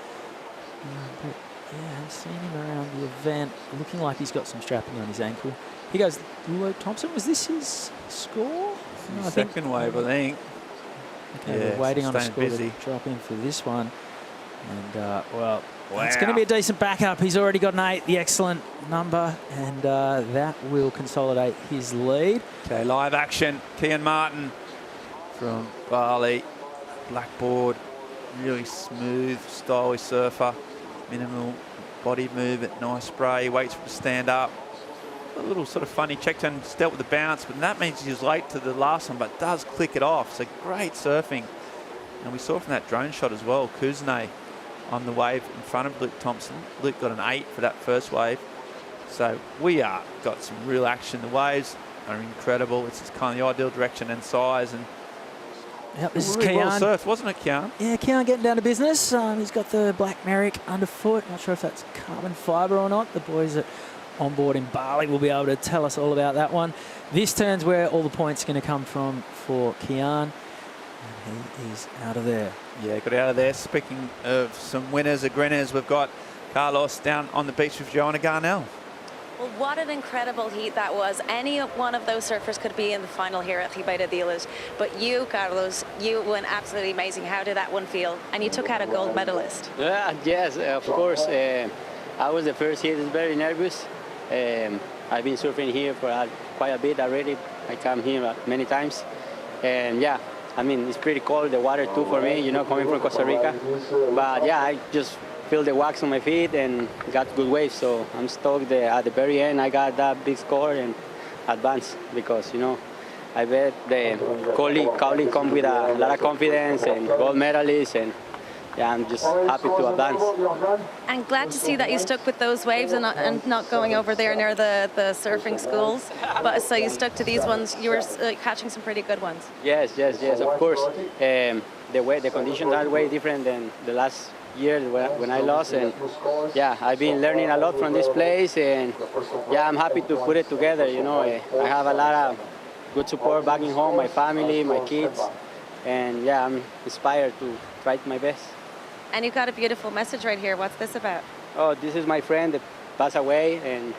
But yeah, I've seen him around the event looking like he's got some strapping on his ankle. He goes, Luke Thompson, was this his score? No, Second wave, I think. Okay, Yeah, we're waiting on a score busy. to drop in for this one. And, well, it's going to be a decent backup. He's already got an 8, the excellent number, and that will consolidate his lead. Okay, live action. Kian Martin from Bali. Blackboard, really smooth, stylish surfer. Minimal body movement, nice spray. Waits for it to stand up. A little sort of funny check turn, just dealt with the bounce, but that means he's late to the last one, but does click it off. So great surfing. And we saw from that drone shot as well, Cousinet on the wave in front of Luke Thompson. Luke got an 8 for that first wave. So we are got some real action. The waves are incredible. It's just kind of the ideal direction and size. And yep, this is really well Kian. surfed, wasn't it, Kian? Yeah, Kian getting down to business. He's got the black Merrick underfoot. Not sure if that's carbon fibre or not. The boys at on board in Bali will be able to tell us all about that one. This turn's where all the points are going to come from for Kian. And he is out of there. Yeah, got out of there. Speaking of some winners or grinners, we've got Carlos down on the beach with Joanna Garnell. Well, what an incredible heat that was. Any one of those surfers could be in the final here at Ribeira de Ilhas. But you, Carlos, you went absolutely amazing. How did that one feel? And you took out a gold medalist. Yes, of course. I was the first here. I was very nervous. I've been surfing here for quite a bit already. I come here many times. And yeah, I mean, it's pretty cold, the water too for me, you know, coming from Costa Rica. But yeah, I just feel the wax on my feet and got good waves. So I'm stoked at the very end. I got that big score and advanced because, you know, I bet the Cowley come with a lot of confidence and gold medalists, and yeah, I'm just happy to advance. And glad to see that you stuck with those waves and not going over there near the surfing schools. But so you stuck to these ones. You were catching some pretty good ones. Yes, of course. The conditions are way different than the last year when I lost, and yeah, I've been learning a lot from this place, and yeah, I'm happy to put it together. You know, I have a lot of good support back in home, my family, my kids, and yeah, I'm inspired to try my best. And you've got a beautiful message right here. What's this about? Oh, this is my friend that passed away, and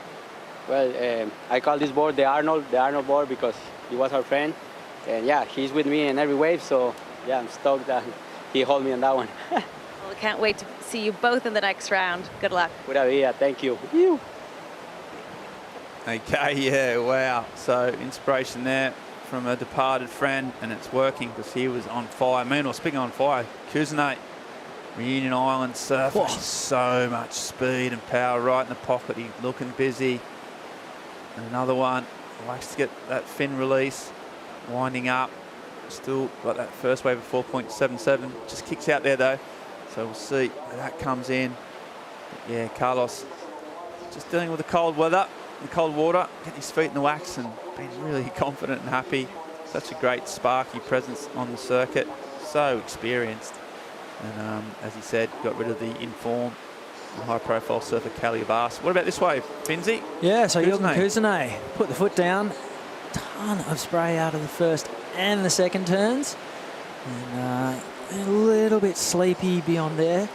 well, I call this board the Arnold board because he was our friend, and yeah, he's with me in every wave. So yeah, I'm stoked that he held me on that one. Well, I can't wait to see you both in the next round. Good luck. Pura vida, thank you. Okay, yeah, wow. So inspiration there from a departed friend, and it's working because he was on fire. Meanwhile, speaking on fire, Cousinet, Reunion Island surfer, so much speed and power right in the pocket. He's looking busy. And another one, likes to get that fin release, winding up. Still got that first wave of 4.77. Just kicks out there though. So we'll see where that comes in. Yeah, Carlos just dealing with the cold weather, the cold water, getting his feet in the wax and being really confident and happy. Such a great sparky presence on the circuit. So experienced. And as he said, got rid of the informed and high-profile surfer Kelly Bass. What about this wave, Finzi? Yeah, so Jürgen Kuznets. Kuznets put the foot down. Ton of spray out of the first and the second turns. And a little bit sleepy beyond there.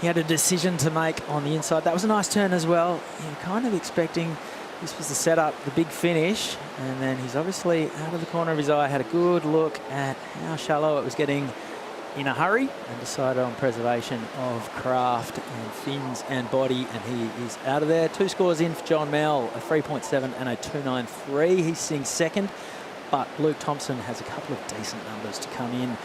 He had a decision to make on the inside. That was a nice turn as well. You're kind of expecting this was the setup, the big finish. And then he's obviously out of the corner of his eye, had a good look at how shallow it was getting in a hurry and decided on preservation of craft and fins and body, and he is out of there. 2 scores in for John Mel, a 3.7 and a 2.93. He's sitting second, but Luke Thompson has a couple of decent numbers to come in.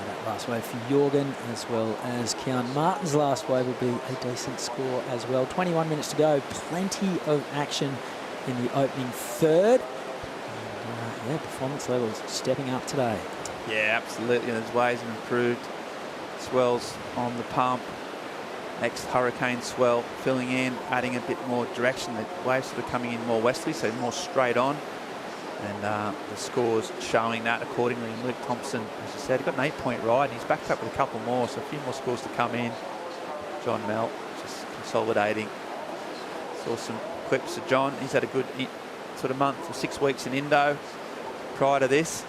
That last wave for Jürgen, as well as Kian Martin's last wave, will be a decent score as well. 21 minutes to go, plenty of action in the opening third. And, yeah, performance levels stepping up today. Yeah, absolutely. Those waves have improved. Swells on the pump. Ex-hurricane swell filling in, adding a bit more direction. The waves sort of coming in more westerly, so more straight on. And the scores showing that accordingly. And Luke Thompson, as you said, got an 8-point ride. And he's backed up with a couple more, so a few more scores to come in. John Mel just consolidating. Saw some clips of John. He's had a good sort of month or 6 weeks in Indo prior to this.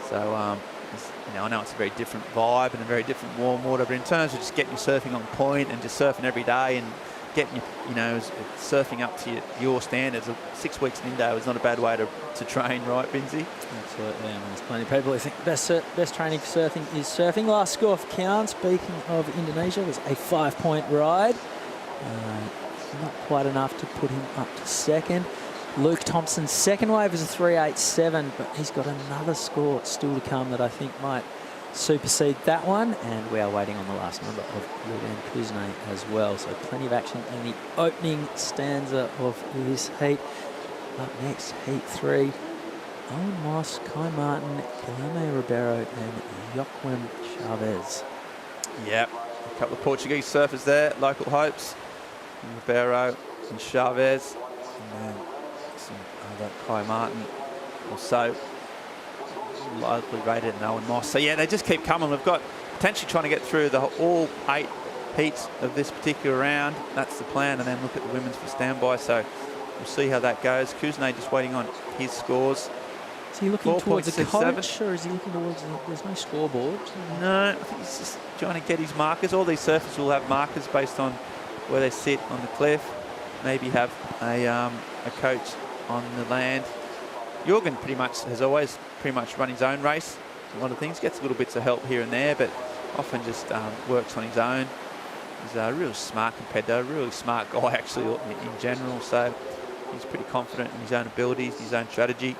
So, you know, I know it's a very different vibe and a very different warm water, but in terms of just getting your surfing on point and just surfing every day and getting, you know, surfing up to your standards, 6 weeks in Indo is not a bad way to train, right, Vinzi? Absolutely. I mean, there's plenty of people who think the best training for surfing is surfing. Last score for Kian, speaking of Indonesia, was a 5-point ride. Not quite enough to put him up to second. Luke Thompson's second wave is a 3.87, but he's got another score still to come that I think might supersede that one. And we are waiting on the last number of Jürgen Kuznets as well. So plenty of action in the opening stanza of this heat. Up next, heat 3. Owen Moss, Kai Martin, Guilherme Ribeiro, and Joaquim Chavez. Yep, a couple of Portuguese surfers there, local hopes. Ribeiro and Chavez. And then some other Kai Martin also locally rated, and Owen Moss. So yeah, they just keep coming. We've got potentially trying to get through all 8 heats of this particular round. That's the plan, and then look at the women's for standby. So we'll see how that goes. Kuznets just waiting on his scores. Is he looking towards a coach, or is he looking towards there's no scoreboard? No, I think he's just trying to get his markers. All these surfers will have markers based on where they sit on the cliff. Maybe have a coach on the land. Jürgen pretty much has always run his own race. A lot of things, gets little bits of help here and there, but often just works on his own. He's a real smart competitor, really smart guy actually in general. So he's pretty confident in his own abilities, his own strategy.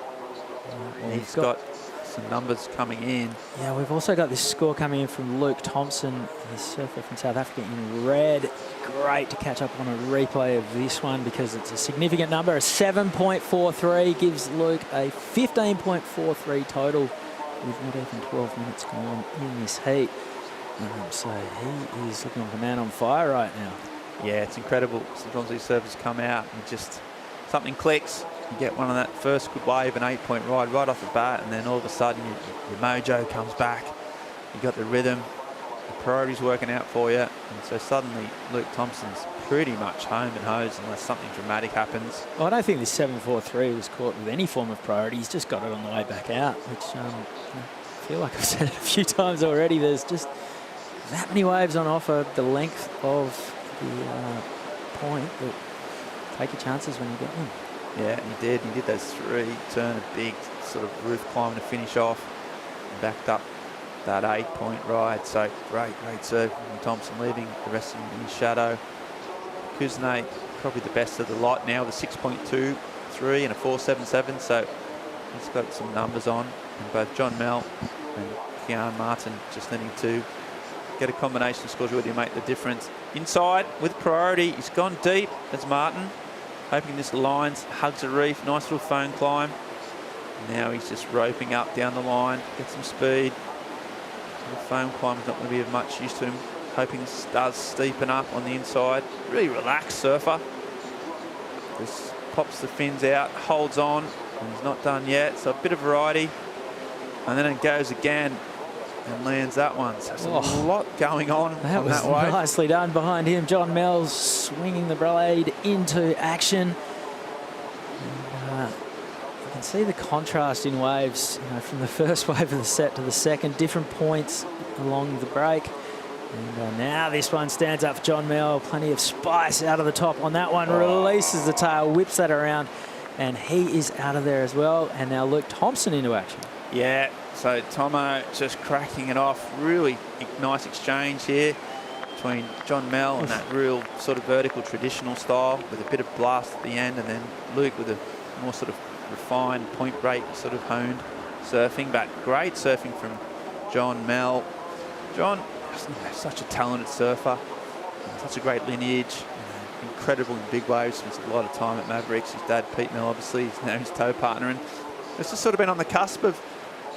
And he's got some numbers coming in. Yeah, we've also got this score coming in from Luke Thompson, his surfer from South Africa in red. Great to catch up on a replay of this one because it's a significant number. A 7.43 gives Luke a 15.43 total with not even 12 minutes gone in this heat. So he is looking like a man on fire right now. Yeah, it's incredible. Sometimes these surfers come out and just something clicks. You get one on that first good wave, an 8-point ride right off the bat, and then all of a sudden your mojo comes back. You got the rhythm, the priorities working out for you, and so suddenly Luke Thompson's pretty much home and hosed unless something dramatic happens. Well, I don't think this 7.43 was caught with any form of priority. He's just got it on the way back out, which I feel like I've said it a few times already. There's just that many waves on offer, the length of the point, that take your chances when you get them. Yeah, he did. He did those 3 turn a big sort of roof climb to finish off. Backed up that 8-point ride. So great serve from Thompson, leaving the rest of them in shadow. Kuznets probably the best of the lot now with a 6.23 and a 4.77. So he's got some numbers on. And both John Mel and Kian Martin just needing to get a combination of scores really to make the difference. Inside with priority, he's gone deep as Martin. Hoping this lines, hugs a reef, nice little foam climb. Now he's just roping up down the line, get some speed. The foam climb is not going to be of much use to him. hoping this does steepen up on the inside. Really relaxed surfer. Just pops the fins out, holds on, and he's not done yet. So a bit of variety. And then it goes again and lands that one. So there's a lot going on that was that wave. nicely done behind him. John Mells swinging the blade into action. And, you can see the contrast in waves, from the first wave of the set to the second, different points along the break. And now this one stands up for John Mel. Plenty of spice out of the top on that one. Releases the tail, whips that around, and he is out of there as well. And now Luke Thompson into action. Yeah, so Tomo just cracking it off. Really nice exchange here between John Mel and that real sort of vertical traditional style with a bit of blast at the end, and then Luke with a more sort of refined point break sort of honed surfing. But great surfing from John Mel. John, such a talented surfer, such a great lineage, incredible in big waves. Spends a lot of time at Mavericks. His dad, Pete Mel, obviously, he's now his toe partner, and it's just sort of been on the cusp of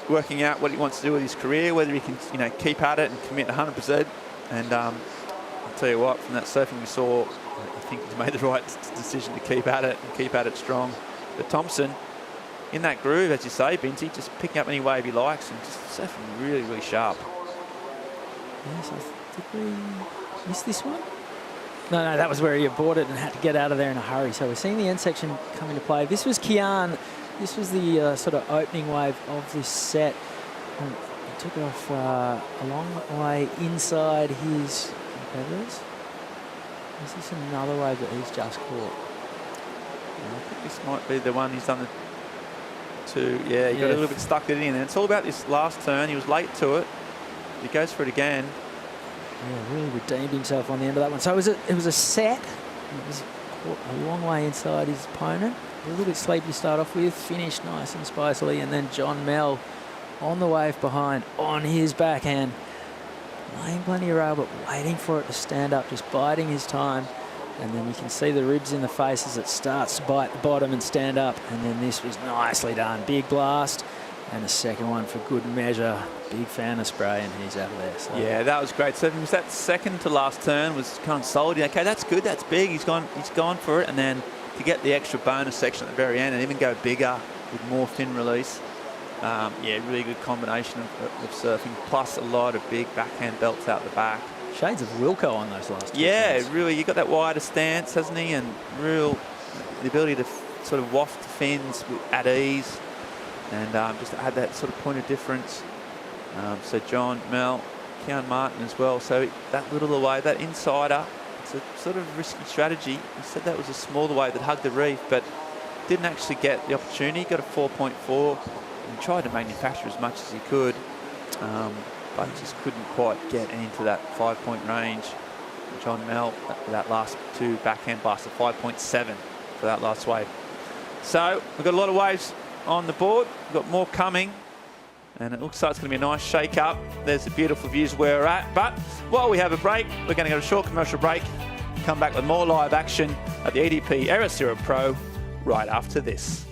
working out what he wants to do with his career, whether he can, keep at it and commit 100%. And I'll tell you what, from that surfing we saw, I think he's made the right decision to keep at it and keep at it strong. But Thompson, in that groove, as you say, Binty, just picking up any wave he likes and just surfing really, really sharp. Yes, did we miss this one? No, that was where he aborted and had to get out of there in a hurry. So we're seeing the end section come into play. This was Kian. This was the sort of opening wave of this set. And he took it off a long way inside his feathers. Is this another wave that he's just caught? I think this might be the one he's done the two. Yeah, he got a little bit stuck in there. It's all about this last turn. He was late to it. He goes for it again. Yeah, really redeemed himself on the end of that one. So it was a set. It was a long way inside his opponent. A little bit sleepy to start off with. Finished nice and spicily. And then John Mel on the wave behind on his backhand. Laying plenty of rail, but waiting for it to stand up, just biding his time. And then you can see the ribs in the face as it starts to bite the bottom and stand up. And then this was nicely done. Big blast. And a second one for good measure. Big fan of spray, and he's out of there. So. Yeah, that was great. So it was that second to last turn was kind of solid. Okay, that's good. That's big. He's gone for it. And then to get the extra bonus section at the very end and even go bigger with more fin release. Yeah, really good combination of surfing, plus a lot of big backhand belts out the back. Shades of Wilco on those last two turns. turns. Really, you got that wider stance, hasn't he? And the ability to sort of waft the fins at ease. And just add that sort of point of difference. So John, Mel, Kean Martin as well. So that little wave, that insider, it's a sort of risky strategy. He said that was a smaller wave that hugged the reef, but didn't actually get the opportunity. Got a 4.4 and tried to manufacture as much as he could, but just couldn't quite get into that 5-point range. John Mel, that last two backhand blasts, a 5.7 for that last wave. So we've got a lot of waves on the board. We've got more coming, and it looks like it's going to be a nice shake up. There's the beautiful views where we're at, but while we have a break, we're going to go to a short commercial break, come back with more live action at the EDP Ericeira Pro right after this.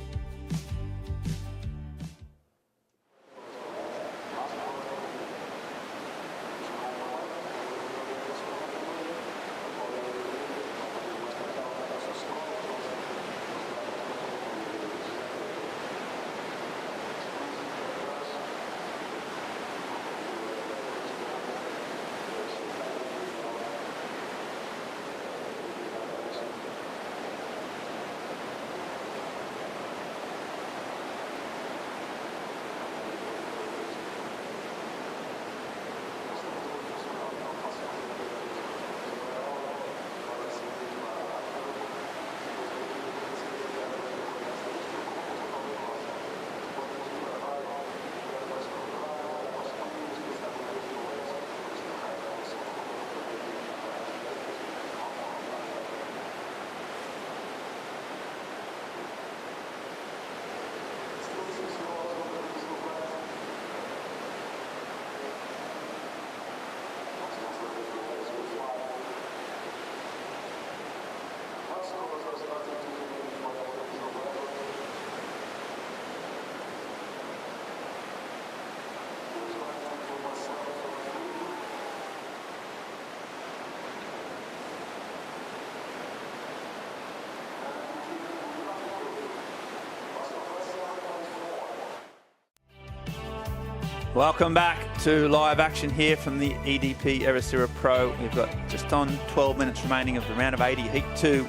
Welcome back to live action here from the EDP Ericeira Pro. We've got just on 12 minutes remaining of the round of 80, heat 2.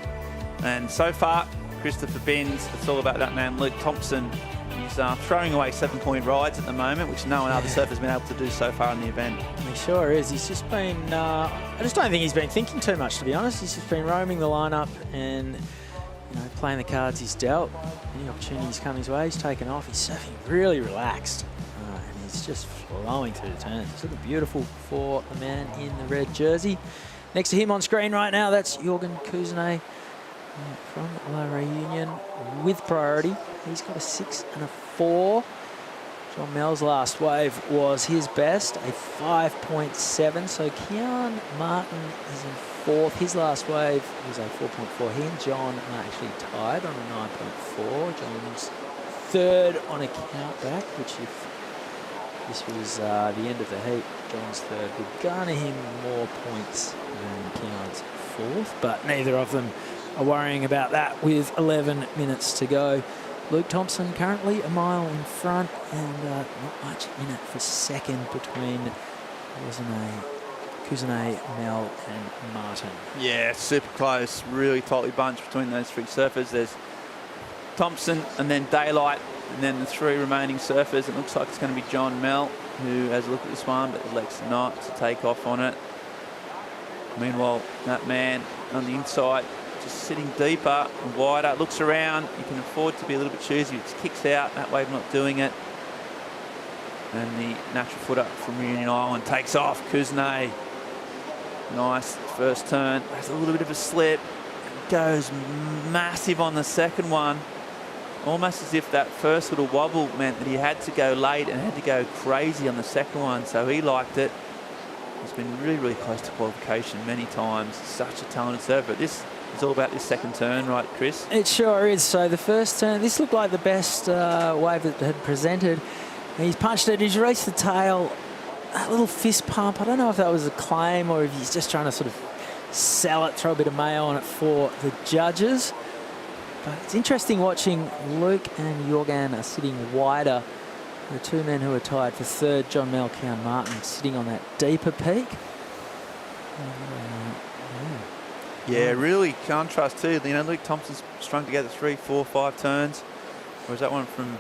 And so far, Christopher Binns, it's all about that man, Luke Thompson. He's throwing away 7-point rides at the moment, which no one other surfer has been able to do so far in the event. He sure is. He's just been, I just don't think he's been thinking too much, to be honest. He's just been roaming the lineup and, playing the cards he's dealt. Any opportunities come his way, he's taken off. He's surfing really relaxed. And he's just flowing through the turns. It's looking beautiful for the man in the red jersey. Next to him on screen right now, that's Jorgen Kuznay from La Reunion with priority. He's got a 6 and a 4. John Mel's last wave was his best, a 5.7. So Kian Martin is in 4th. His last wave was a 4.4. He and John are actually tied on a 9.4. John's 3rd on a countback, which if this was the end of the heat, John's 3rd would garner him more points than Kian's 4th, but neither of them are worrying about that with 11 minutes to go. Luke Thompson currently a mile in front and not much in it for second between Kuznay, Mel and Martin. Yeah, super close, really tightly bunched between those 3 surfers. There's Thompson and then Daylight and then the 3 remaining surfers. It looks like it's going to be John Mel who has a look at this one, but elects not to take off on it. Meanwhile, that man on the inside just sitting deeper and wider, looks around. You can afford to be a little bit choosy. It kicks out, that wave not doing it. And the natural footer from Reunion Island takes off. Kuznay, nice first turn. Has a little bit of a slip. Goes massive on the second one. Almost as if that first little wobble meant that he had to go late and had to go crazy on the second one. So he liked it. He's been really, really close to qualification many times. Such a talented surfer. This is all about this second turn, right, Chris? It sure is. So the first turn, this looked like the best wave that had presented. He's punched it, he's raced the tail. That little fist pump, I don't know if that was a claim or if he's just trying to sort of sell it, throw a bit of mayo on it for the judges. But it's interesting watching Luke and Jorgen are sitting wider. The 2 men who are tied for 3rd, John Mel, Kian Martin, sitting on that deeper peak. Yeah, really contrast too. Luke Thompson's strung together 3, 4, 5 turns, whereas that one from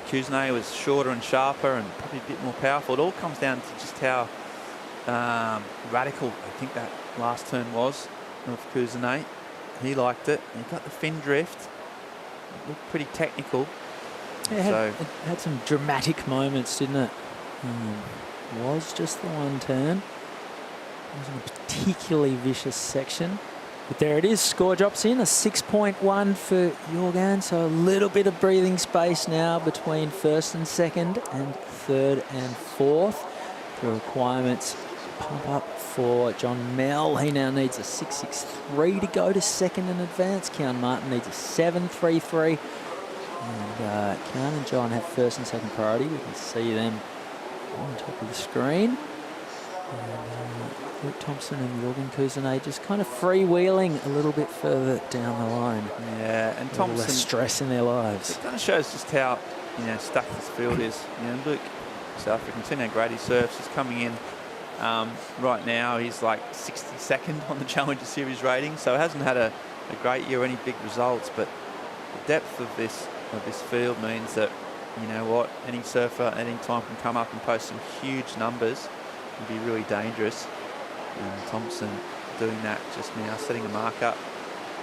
Kuznay was shorter and sharper and probably a bit more powerful. It all comes down to just how radical I think that last turn was of Kuznay. He liked it. He got the fin drift. It looked pretty technical. Yeah, it had some dramatic moments, didn't it? Was just the one turn. It wasn't a particularly vicious section. But there it is, score drops in, a 6.1 for Jorgen, so a little bit of breathing space now between 1st and 2nd and 3rd and 4th. The requirements pump up for John Mel. He now needs a 6.63 to go to 2nd and advance. Kian Martin needs a 7.33. And Kian and John have 1st and 2nd priority. We can see them on top of the screen. And Luke Thompson and Jorgen Kuznay just kind of freewheeling a little bit further down the line. Yeah, and Thompson, less stress in their lives. It kind of shows just how stacked this field is. Luke, South African, seen how great he surfs. He's coming in right now. He's like 62nd on the Challenger Series rating, so hasn't had a great year or any big results. But the depth of this field means that any surfer at any time can come up and post some huge numbers and be really dangerous. And Thompson doing that just now, setting a mark up,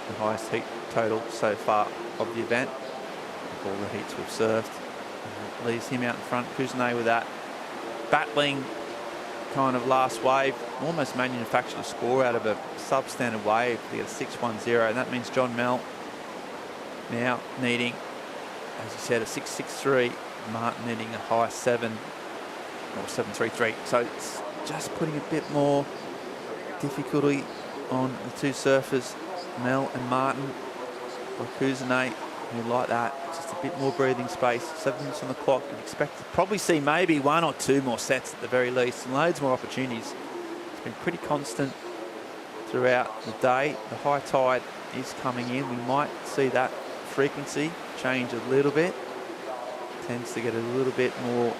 the highest heat total so far of the event of all the heats we've surfed. Leaves him out in front. Kuznay with that battling kind of last wave, almost manufactured a score out of a substandard wave to get a 6.10, and that means John Mel now needing, as you said, a 6.63. Martin needing a high 7 or 7.33. So it's just putting a bit more difficulty on the 2 surfers, Mel and Martin. Or Kuznay, who like that, just a bit more breathing space. 7 minutes on the clock. You'd expect to probably see maybe 1 or 2 more sets at the very least, and loads more opportunities. It's been pretty constant throughout the day. The high tide is coming in. We might see that frequency change a little bit. Tends to get a little bit more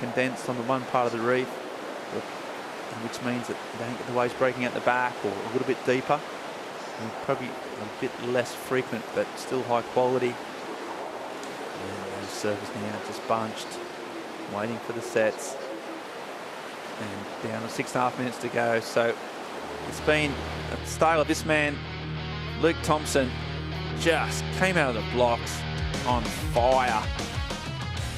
condensed on the one part of the reef, which means that they don't get the waves breaking out the back or a little bit deeper. And probably a bit less frequent, but still high quality. And those surfers now just bunched, waiting for the sets. And down to 6.5 minutes to go. So it's been a style of this man, Luke Thompson, just came out of the blocks on fire.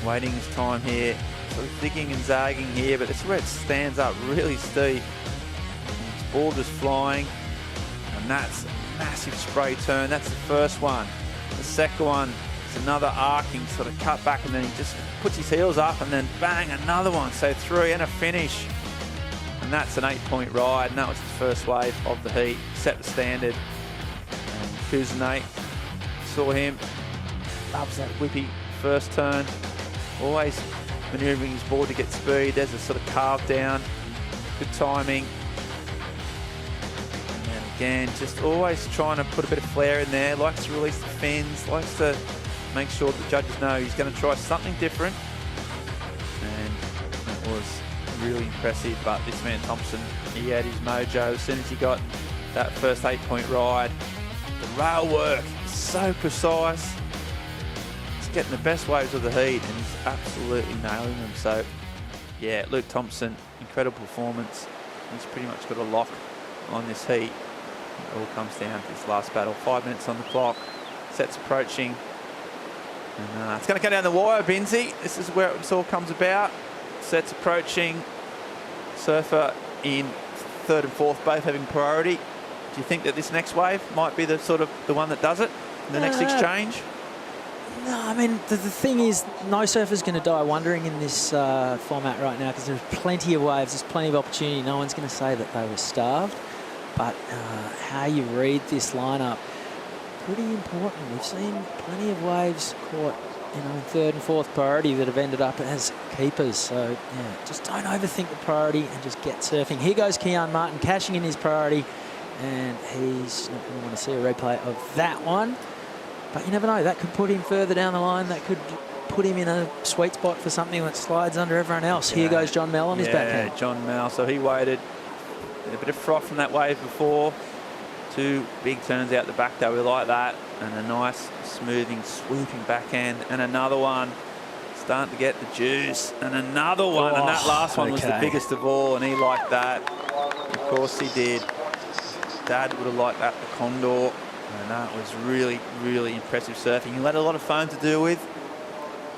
Waiting his time here, sort of zigging and zagging here, but this is where it stands up really steep. His ball just flying, and that's a massive spray turn. That's the first one. The second one is another arcing sort of cut back, and then he just puts his heels up, and then bang, another one. So 3 and a finish. And that's an 8-point ride, and that was the first wave of the heat. Set the standard. And Kuzanate, saw him, loves that whippy first turn. Always manoeuvring his board to get speed. There's a sort of carve down. Good timing. And then again, just always trying to put a bit of flair in there. Likes to release the fins. Likes to make sure the judges know he's going to try something different. And it was really impressive. But this man Thompson, he had his mojo as soon as he got that first 8-point ride. The rail work is so precise. Getting the best waves of the heat, and he's absolutely nailing them. So yeah, Luke Thompson, incredible performance. He's pretty much got a lock on this heat. It all comes down to this last battle. 5 minutes on the clock, sets approaching, and it's going to go down the wire, Binzi. This is where it all comes about. Sets approaching, surfer in 3rd and 4th both having priority. Do you think that this next wave might be the sort of the one that does it in the next exchange? No, I mean, the thing is, no surfer's going to die wondering in this format right now, because there's plenty of waves, there's plenty of opportunity. No one's going to say that they were starved. But how you read this lineup, pretty important. We've seen plenty of waves caught, in 3rd and 4th priority that have ended up as keepers. So, yeah, just don't overthink the priority and just get surfing. Here goes Kian Martin cashing in his priority, and he's not going to want to see a replay of that one. But you never know, that could put him further down the line. That could put him in a sweet spot for something that slides under everyone else. Here goes John Mel on his backhand. Yeah, John Mel. So he waited. A bit of froth from that wave before. 2 big turns out the back though. We like that. And a nice, smoothing, sweeping backhand. And another one. Starting to get the juice. And another one. And that last one was the biggest of all. And he liked that. Of course he did. Dad would have liked that, the Condor. And that was really, really impressive surfing. He had a lot of foam to deal with.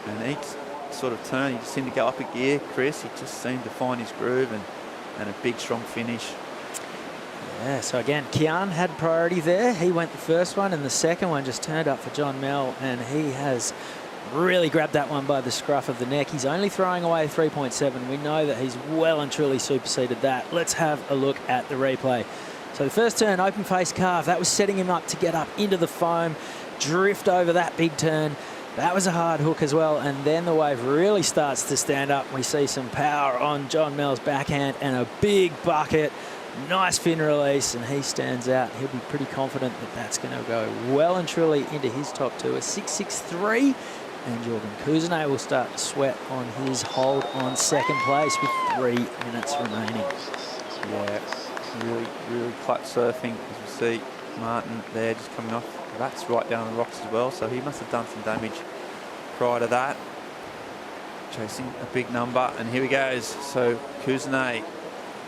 And each sort of turn, he just seemed to go up a gear, Chris. He just seemed to find his groove, and a big, strong finish. Yeah, so again, Kian had priority there. He went the first one, and the second one just turned up for John Mel, and he has really grabbed that one by the scruff of the neck. He's only throwing away 3.7. We know that he's well and truly superseded that. Let's have a look at the replay. So the first turn, open face carve, that was setting him up to get up into the foam, drift over that big turn. That was a hard hook as well, and then the wave really starts to stand up. We see some power on John Mel's backhand and a big bucket. Nice fin release, and he stands out. He'll be pretty confident that that's going to go well and truly into his top 2. A 6.63, and Jorgen Kuzanay will start to sweat on his hold on 2nd place with 3 minutes remaining. Yeah. Really, really clutch surfing, as we see Martin there just coming off. That's right down the rocks as well, so he must have done some damage prior to that. Chasing a big number, and here he goes. So Kuzanay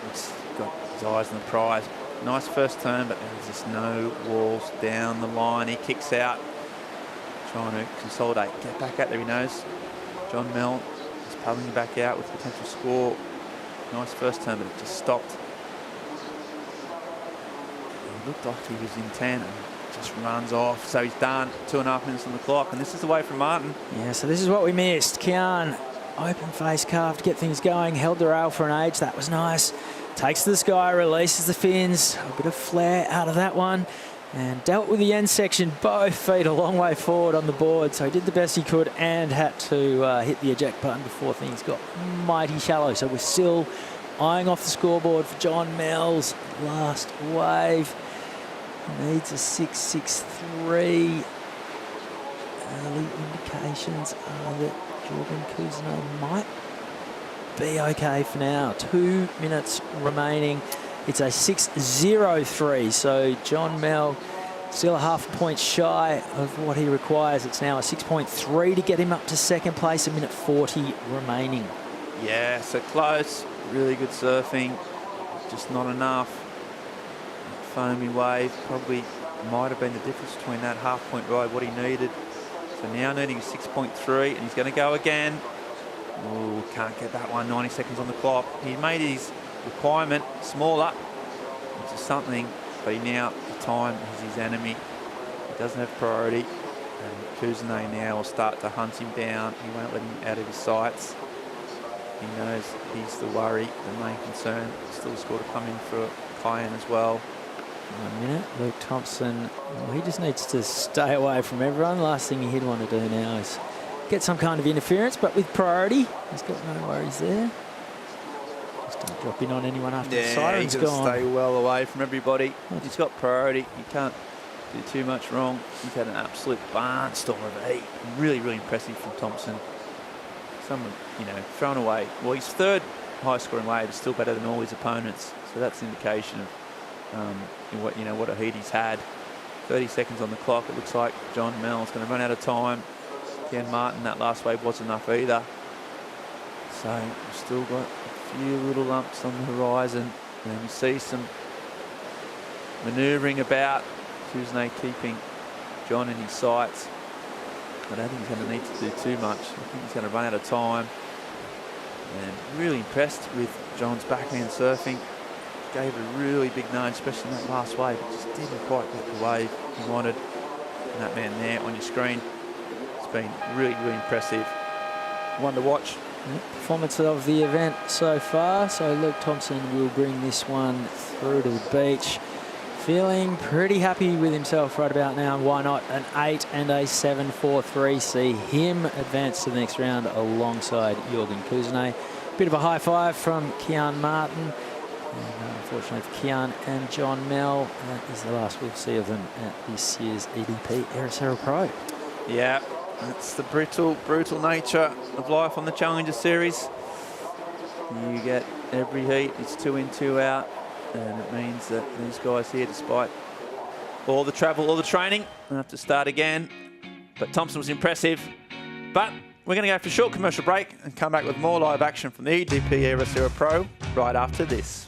has got his eyes on the prize. Nice first turn, but there's just no walls down the line. He kicks out, trying to consolidate, get back out there. He knows John Mel is paddling back out with potential score. Nice first turn, but it just stopped. Looked like he was in 10 and just runs off. So he's done. 2.5 minutes on the clock, and this is away from Martin. Yeah, so this is what we missed. Kian, open face carve to get things going, held the rail for an age. That was nice. Takes to the sky, releases the fins. A bit of flare out of that one, and dealt with the end section. Both feet a long way forward on the board, so he did the best he could and had to hit the eject button before things got mighty shallow. So we're still eyeing off the scoreboard for John Mel's last wave. Needs a 6.63. Early indications are that Jorgen Kuzanay might be okay for now. 2 minutes remaining. It's a 6.03, so John Mel still a half a point shy of what he requires. It's now a 6.3 to get him up to second place, a minute 40 remaining. Yeah, so close, really good surfing, just not enough. Foamy wave probably might have been the difference between that half-point ride, what he needed. So now needing a 6.3, and he's going to go again. Oh, can't get that one, 90 seconds on the clock. He made his requirement smaller, which is something, but now the time is his enemy. He doesn't have priority, and Kuzane now will start to hunt him down. He won't let him out of his sights. He knows he's the worry, the main concern. Still scored to come in for Cayenne as well. 1 minute. Luke Thompson, well, he just needs to stay away from everyone. Last thing he'd want to do now is get some kind of interference, but with priority, he's got no worries there. Just don't drop in on anyone after the siren's gone. He's got to stay well away from everybody. He's got priority. He can't do too much wrong. He's had an absolute barnstorm of heat. Really, really impressive from Thompson. Someone, you know, thrown away. Well, his third high-scoring wave is still better than all his opponents, so that's an indication of what a heat he's had. 30 seconds on the clock. It looks like John Mel's going to run out of time. Ken Martin, that last wave wasn't enough either. So we've still got a few little lumps on the horizon, and you see some manoeuvring about. Kuzne keeping John in his sights. I don't think he's going to need to do too much. I think he's going to run out of time. And really impressed with John's backhand surfing. Gave a really big nose, especially in that last wave. It just didn't quite get the wave he wanted. And that man there on your screen, it's been really, really impressive. One to watch. Performance of the event so far. So Luke Thompson will bring this one through to the beach. Feeling pretty happy with himself right about now. Why not an 8 and a 7.43? See him advance to the next round alongside Jorgen Kuzne. Bit of a high five from Kian Martin. And unfortunately for Kian and John Mel, that is the last we'll see of them at this year's EDP Ericeira Pro. Yeah, that's the brutal nature of life on the Challenger Series. You get every heat, it's 2 in, 2 out, and it means that these guys here, despite all the travel, all the training, have to start again. But Thompson was impressive. But we're going to go for a short commercial break and come back with more live action from the EDP Ericeira Pro right after this.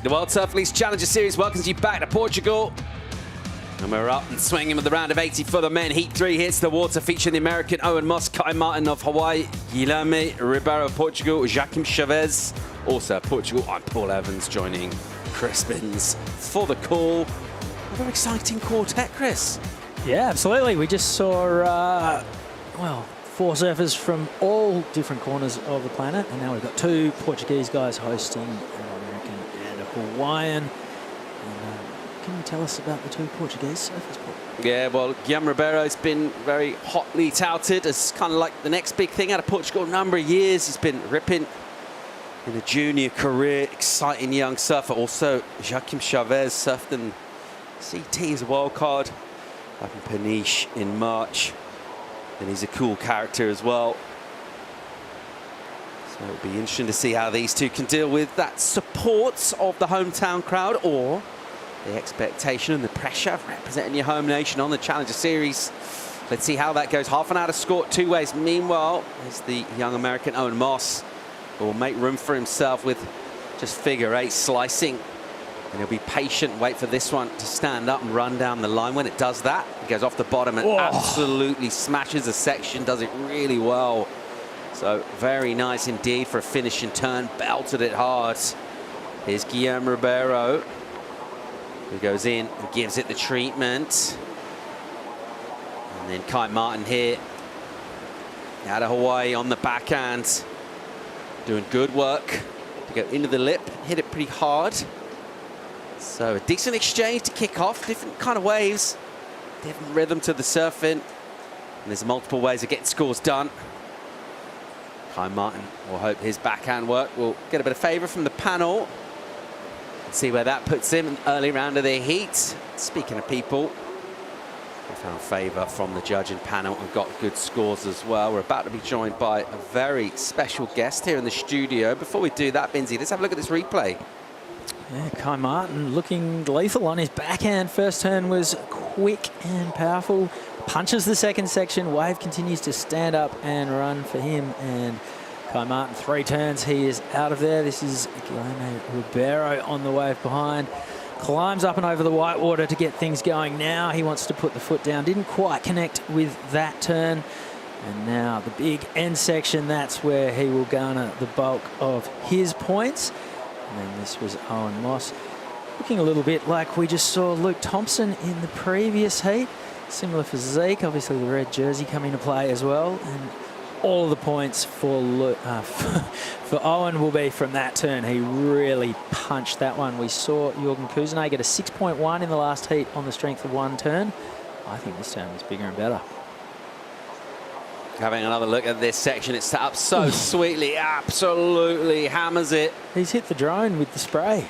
The World Surf League's Challenger Series welcomes you back to Portugal. And we're up and swinging with the round of 80 for the men. Heat 3 hits the water, featuring the American Owen Moss, Kai Martin of Hawaii, Guilherme Ribeiro of Portugal, Joaquim Chavez. Also Portugal, I'm Paul Evans, joining Chris Biddens for the call. Another exciting quartet, Chris. Yeah, absolutely. We just saw, well, 4 surfers from all different corners of the planet. And now we've got 2 Portuguese guys hosting an American and a Hawaiian. And, can you tell us about the two Portuguese surfers, Paul? Yeah, well, Guilherme Ribeiro's been very hotly touted as kind of like the next big thing out of Portugal. A number of years he's been ripping in a junior career, exciting young surfer. Also, Joaquim Chavez surfed in CT as a wild card up in Peniche in March. And he's a cool character as well. So it'll be interesting to see how these two can deal with that support of the hometown crowd or the expectation and the pressure of representing your home nation on the Challenger Series. Let's see how that goes. Half an hour to score two ways. Meanwhile, there's the young American Owen Moss, who will make room for himself with just figure eight slicing. And he'll be patient, wait for this one to stand up and run down the line. When it does that, he goes off the bottom and absolutely smashes a section, does it really well. So very nice indeed for a finishing turn, belted it hard. Here's Guilherme Ribeiro, who goes in and gives it the treatment. And then Kai Martin here, out of Hawaii on the backhand, doing good work to go into the lip, hit it pretty hard. So a decent exchange to kick off, different kind of waves, different rhythm to the surfing. And there's multiple ways of getting scores done. Kai Martin will hope his backhand work will get a bit of favour from the panel. Let's see where that puts him in the early round of the heat. Speaking of people, we found favour from the judging panel and got good scores as well. We're about to be joined by a very special guest here in the studio. Before we do that, Binzi, let's have a look at this replay. Yeah, Kai Martin looking lethal on his backhand. First turn was quick and powerful. Punches the second section. Wave continues to stand up and run for him. And Kai Martin, 3 turns, he is out of there. This is Guilherme Ribeiro on the wave behind. Climbs up and over the whitewater to get things going. Now he wants to put the foot down. Didn't quite connect with that turn. And now the big end section, that's where he will garner the bulk of his points. And then this was Owen Moss, looking a little bit like we just saw Luke Thompson in the previous heat. Similar physique, obviously the red jersey coming into play as well. And all of the points for for Owen will be from that turn. He really punched that one. We saw Jürgen Kuzenay get a 6.1 in the last heat on the strength of one turn. I think this turn was bigger and better. Having another look at this section, it's set up so sweetly, absolutely hammers it. He's hit the drone with the spray.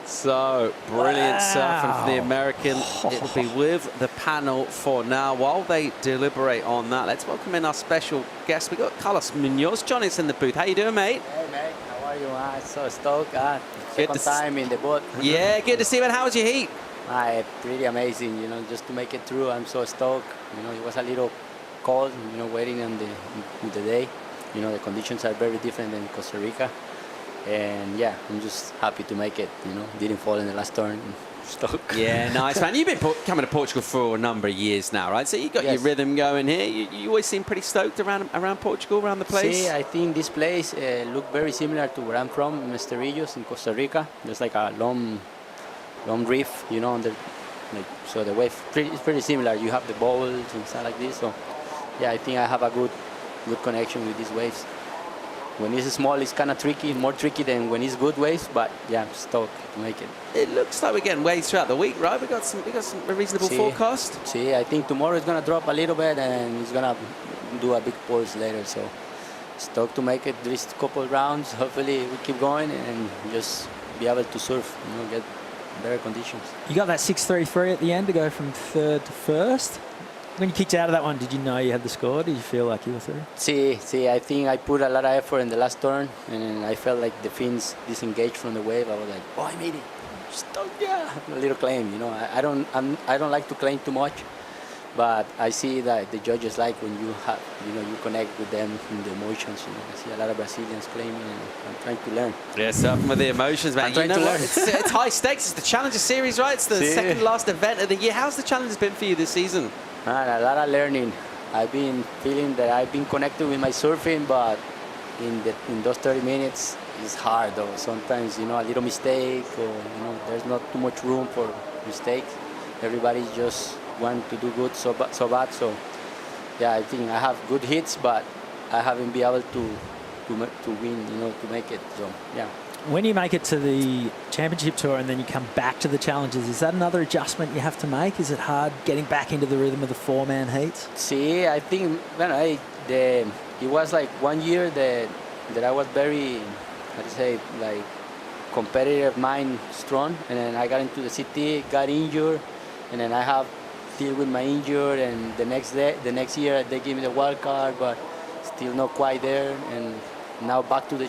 So brilliant surfing from the American. It'll be with the panel for now. While they deliberate on that, let's welcome in our special guest. We got Carlos Munoz. John is in the booth. How you doing, mate? Hey, mate. How are you? I'm so stoked. Second time in the boat. Yeah, good to see you, man. How was your heat? Pretty amazing, you know, just to make it through. I'm so stoked. You know, it was a little cold, you know, waiting on the day. You know, the conditions are very different than Costa Rica. And yeah, I'm just happy to make it, you know. Didn't fall in the last turn. Stoked. Yeah, nice, man. You've been coming to Portugal for a number of years now, right? So you got your rhythm going here. You always seem pretty stoked around Portugal, around the place. See, I think this place look very similar to where I'm from, in Esterillos in Costa Rica. There's like a long reef, you know, so the wave is pretty similar. You have the bubbles and stuff like this. So yeah, I think I have a good connection with these waves. When it's small, it's kind of tricky, more tricky than when it's good waves, but yeah, I'm stoked to make it. It looks like we're getting waves throughout the week, right? We got a reasonable forecast. See, I think tomorrow it's gonna drop a little bit and it's gonna do a big pulse later, so stoked to make it this couple rounds. Hopefully we keep going and just be able to surf, you know, get better conditions. You got that 6.33 at the end to go from third to first. When you kicked out of that one, did you know you had the score? Did you feel like you were through? See, I think I put a lot of effort in the last turn, and I felt like the fins disengaged from the wave. I was like, oh, I made it. Stoked, yeah. A little claim, you know. I don't like to claim too much, but I see that the judges like when you have, you know, you connect with them in the emotions. You know, I see a lot of Brazilians claiming, and I'm trying to learn. Yeah, surfing with the emotions, man. You know what? It's high stakes. It's the Challenger Series, right? It's the second last event of the year. How's the Challenge been for you this season? Man, a lot of learning. I've been feeling that I've been connected with my surfing, but in those 30 minutes, it's hard though. Sometimes, you know, a little mistake, or you know, there's not too much room for mistakes. Everybody just want to do good so bad. So yeah, I think I have good hits, but I haven't been able to win, you know, to make it. So yeah. When you make it to the championship tour and then you come back to the challenges, is that another adjustment you have to make? Is it hard getting back into the rhythm of the 4-man heats? See, I think it was like 1 year that I was very, how to say, like competitive mind strong, and then I got into the city, got injured, and then I have deal with my injury, and the next year they gave me the wild card, but still not quite there, and now back to the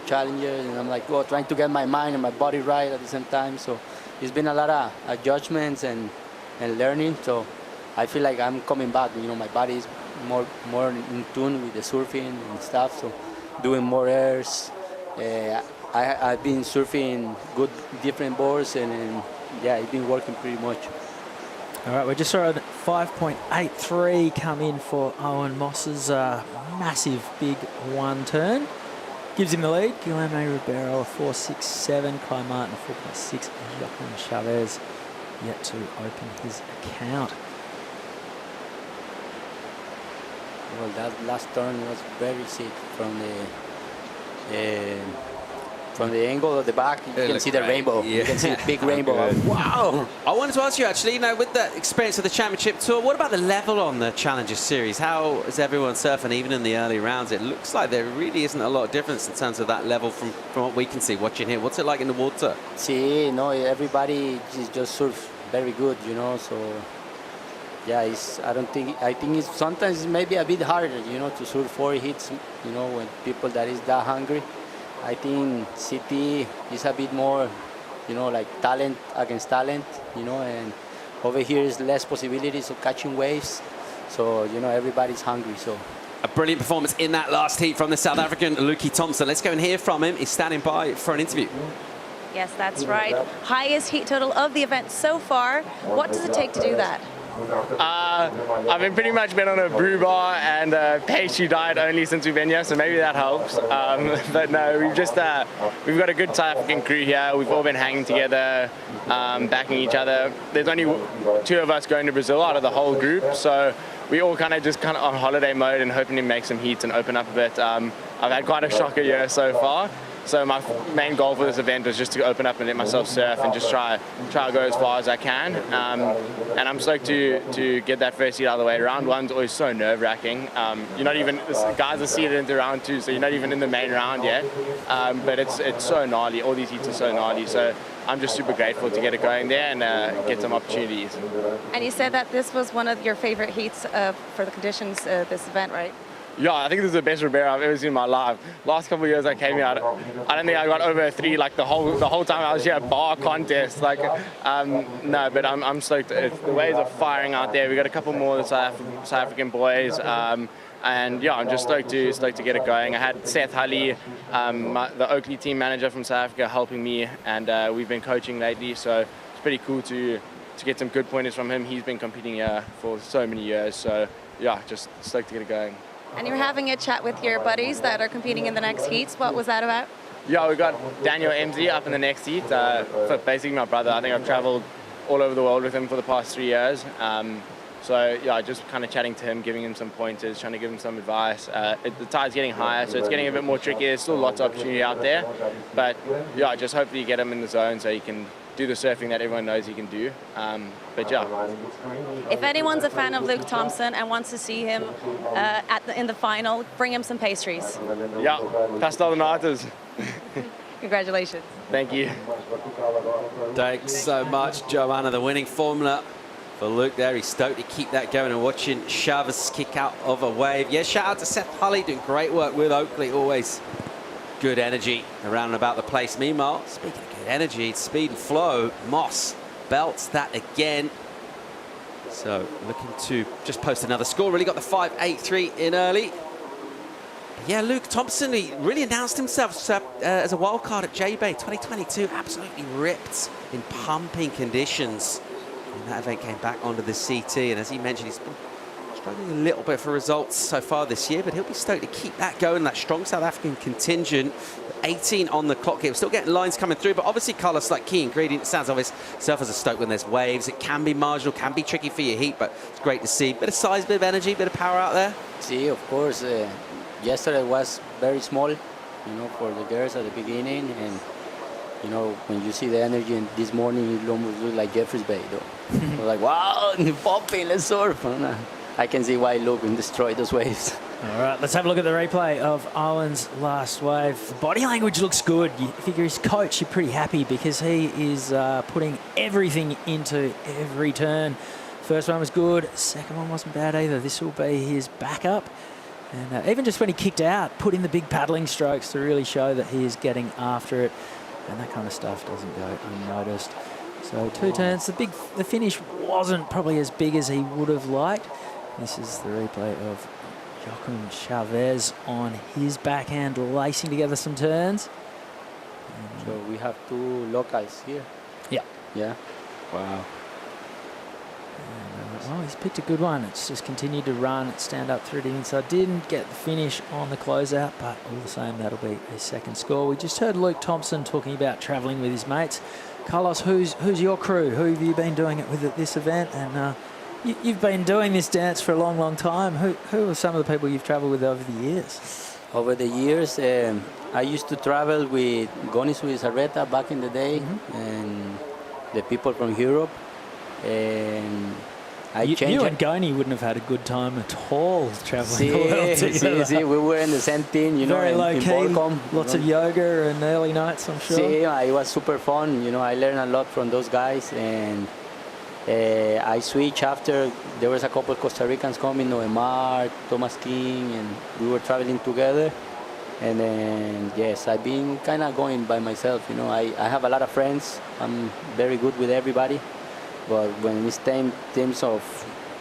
challenges, and I'm like, trying to get my mind and my body right at the same time. So it's been a lot of adjustments and learning. So I feel like I'm coming back. You know, my body is more in tune with the surfing and stuff. So doing more airs. I've been surfing good different boards, and yeah, it's been working pretty much. All right, we just saw a 5.83 come in for Owen Moss's massive big one turn. Gives him the lead. Guilherme Ribeiro, a 4.67. Kai Martin, 4.6. Joaquin Chavez yet to open his account. Well, that last turn was very sick from the angle of the back. You can see the rainbow. Yeah. You can see the big rainbow. Wow! I wanted to ask you actually, you know, with the experience of the Championship Tour, what about the level on the Challenger Series? How is everyone surfing, even in the early rounds? It looks like there really isn't a lot of difference in terms of that level from what we can see watching here. What's it like in the water? See, no, everybody just surf very good, you know. So yeah, I think it's sometimes maybe a bit harder, you know, to surf 4 hits, you know, when people that is that hungry. I think city is a bit more, you know, like talent against talent, you know, and over here is less possibilities of catching waves. So, you know, everybody's hungry. So a brilliant performance in that last heat from the South African Lukey Thompson. Let's go and hear from him. He's standing by for an interview. Yes, that's right. Highest heat total of the event so far. What does it take to do that? I've pretty much been on a brew bar and a pastry diet only since we've been here, so maybe that helps. But no, we've got a good South African crew here. We've all been hanging together, backing each other. There's only 2 of us going to Brazil out of the whole group, so we all kind of on holiday mode and hoping to make some heats and open up a bit. I've had quite a shocker year so far. So my main goal for this event was just to open up and let myself surf and just try to go as far as I can. And I'm stoked to get that first heat out of the way. Round 1's always so nerve-wracking. You're not even, guys are seeded into round 2, so you're not even in the main round yet. But it's so gnarly. All these heats are so gnarly. So I'm just super grateful to get it going there and get some opportunities. And you said that this was one of your favorite heats for the conditions this event, right? Yeah, I think this is the best Ribeiro I've ever seen in my life. Last couple of years I came here, I don't think I got over a 3 like the whole time I was here, bar contest. Like, no, but I'm stoked. The waves are firing out there. We got a couple more South African boys, and yeah, I'm just stoked to get it going. I had Seth Hulley, the Oakley team manager from South Africa, helping me, and we've been coaching lately, so it's pretty cool to get some good pointers from him. He's been competing here for so many years, so yeah, just stoked to get it going. And you're having a chat with your buddies that are competing in the next heats. What was that about? Yeah, we got Daniel MZ up in the next heat. Basically my brother. I think I've traveled all over the world with him for the past 3 years. So yeah, just kind of chatting to him, giving him some pointers, trying to give him some advice. The tide's getting higher, so it's getting a bit more tricky. There's still lots of opportunity out there. But yeah, just hopefully you get him in the zone so he can do the surfing that everyone knows he can do. But yeah. If anyone's a fan of Luke Thompson and wants to see him in the final, bring him some pastries. Yeah, pastel de natas. Congratulations. Thank you. Thanks so much, Joanna. The winning formula for Luke there. He's stoked to keep that going and watching Chavez kick out of a wave. Yeah, shout out to Seth Hulley, doing great work with Oakley. Always good energy around and about the place. Meanwhile, speaking of good energy, speed and flow, Moss belts that again. So looking to just post another score. Really got the 5.83 in early. But yeah, Luke Thompson, he really announced himself as a wild card at J-Bay 2022. Absolutely ripped in pumping conditions. And that event came back onto the CT. And as he mentioned, he's been struggling a little bit for results so far this year, but he'll be stoked to keep that going, that strong South African contingent. 18 on the clock here. We're still getting lines coming through, but obviously colour's like key ingredient. It sounds obvious. Surfers are stoked when there's waves. It can be marginal, can be tricky for your heat, but it's great to see. Bit of size, bit of energy, bit of power out there. See, of course. Yesterday was very small, you know, for the girls at the beginning. And, you know, when you see the energy in this morning, it almost looks like Jeffreys Bay, though. We're like, wow, popping, let's surf. And, I can see why Logan destroyed those waves. All right, let's have a look at the replay of Owen's last wave. The body language looks good. You figure his coach, you're pretty happy because he is putting everything into every turn. First one was good. Second one wasn't bad either. This will be his backup. And even just when he kicked out, put in the big paddling strokes to really show that he is getting after it. And that kind of stuff doesn't go unnoticed. So 2 turns. The finish wasn't probably as big as he would have liked. This is the replay of Joaquim Chavez on his backhand, lacing together some turns. So we have 2 locals here. Yeah. Yeah. Wow. Well, he's picked a good one. It's just continued to run, stand up through the inside. Didn't get the finish on the closeout, but all the same, that'll be a second score. We just heard Luke Thompson talking about travelling with his mates. Carlos, who's your crew? Who have you been doing it with at this event? And you've been doing this dance for a long, long time. Who are some of the people you've travelled with over the years? Over the years, I used to travel with Gonis Arreta back in the day, and the people from Europe. And you and Goni wouldn't have had a good time at all travelling the world together. See, we were in the same team, you Very know, low in key, Borcom. lots of yoga and early nights, I'm sure. See, it was super fun. You know, I learned a lot from those guys, and I switched after. There was a couple of Costa Ricans coming, Noemar, Thomas King, and we were traveling together. And then, yes, I've been kind of going by myself. You know, I have a lot of friends. I'm very good with everybody. But when it's terms of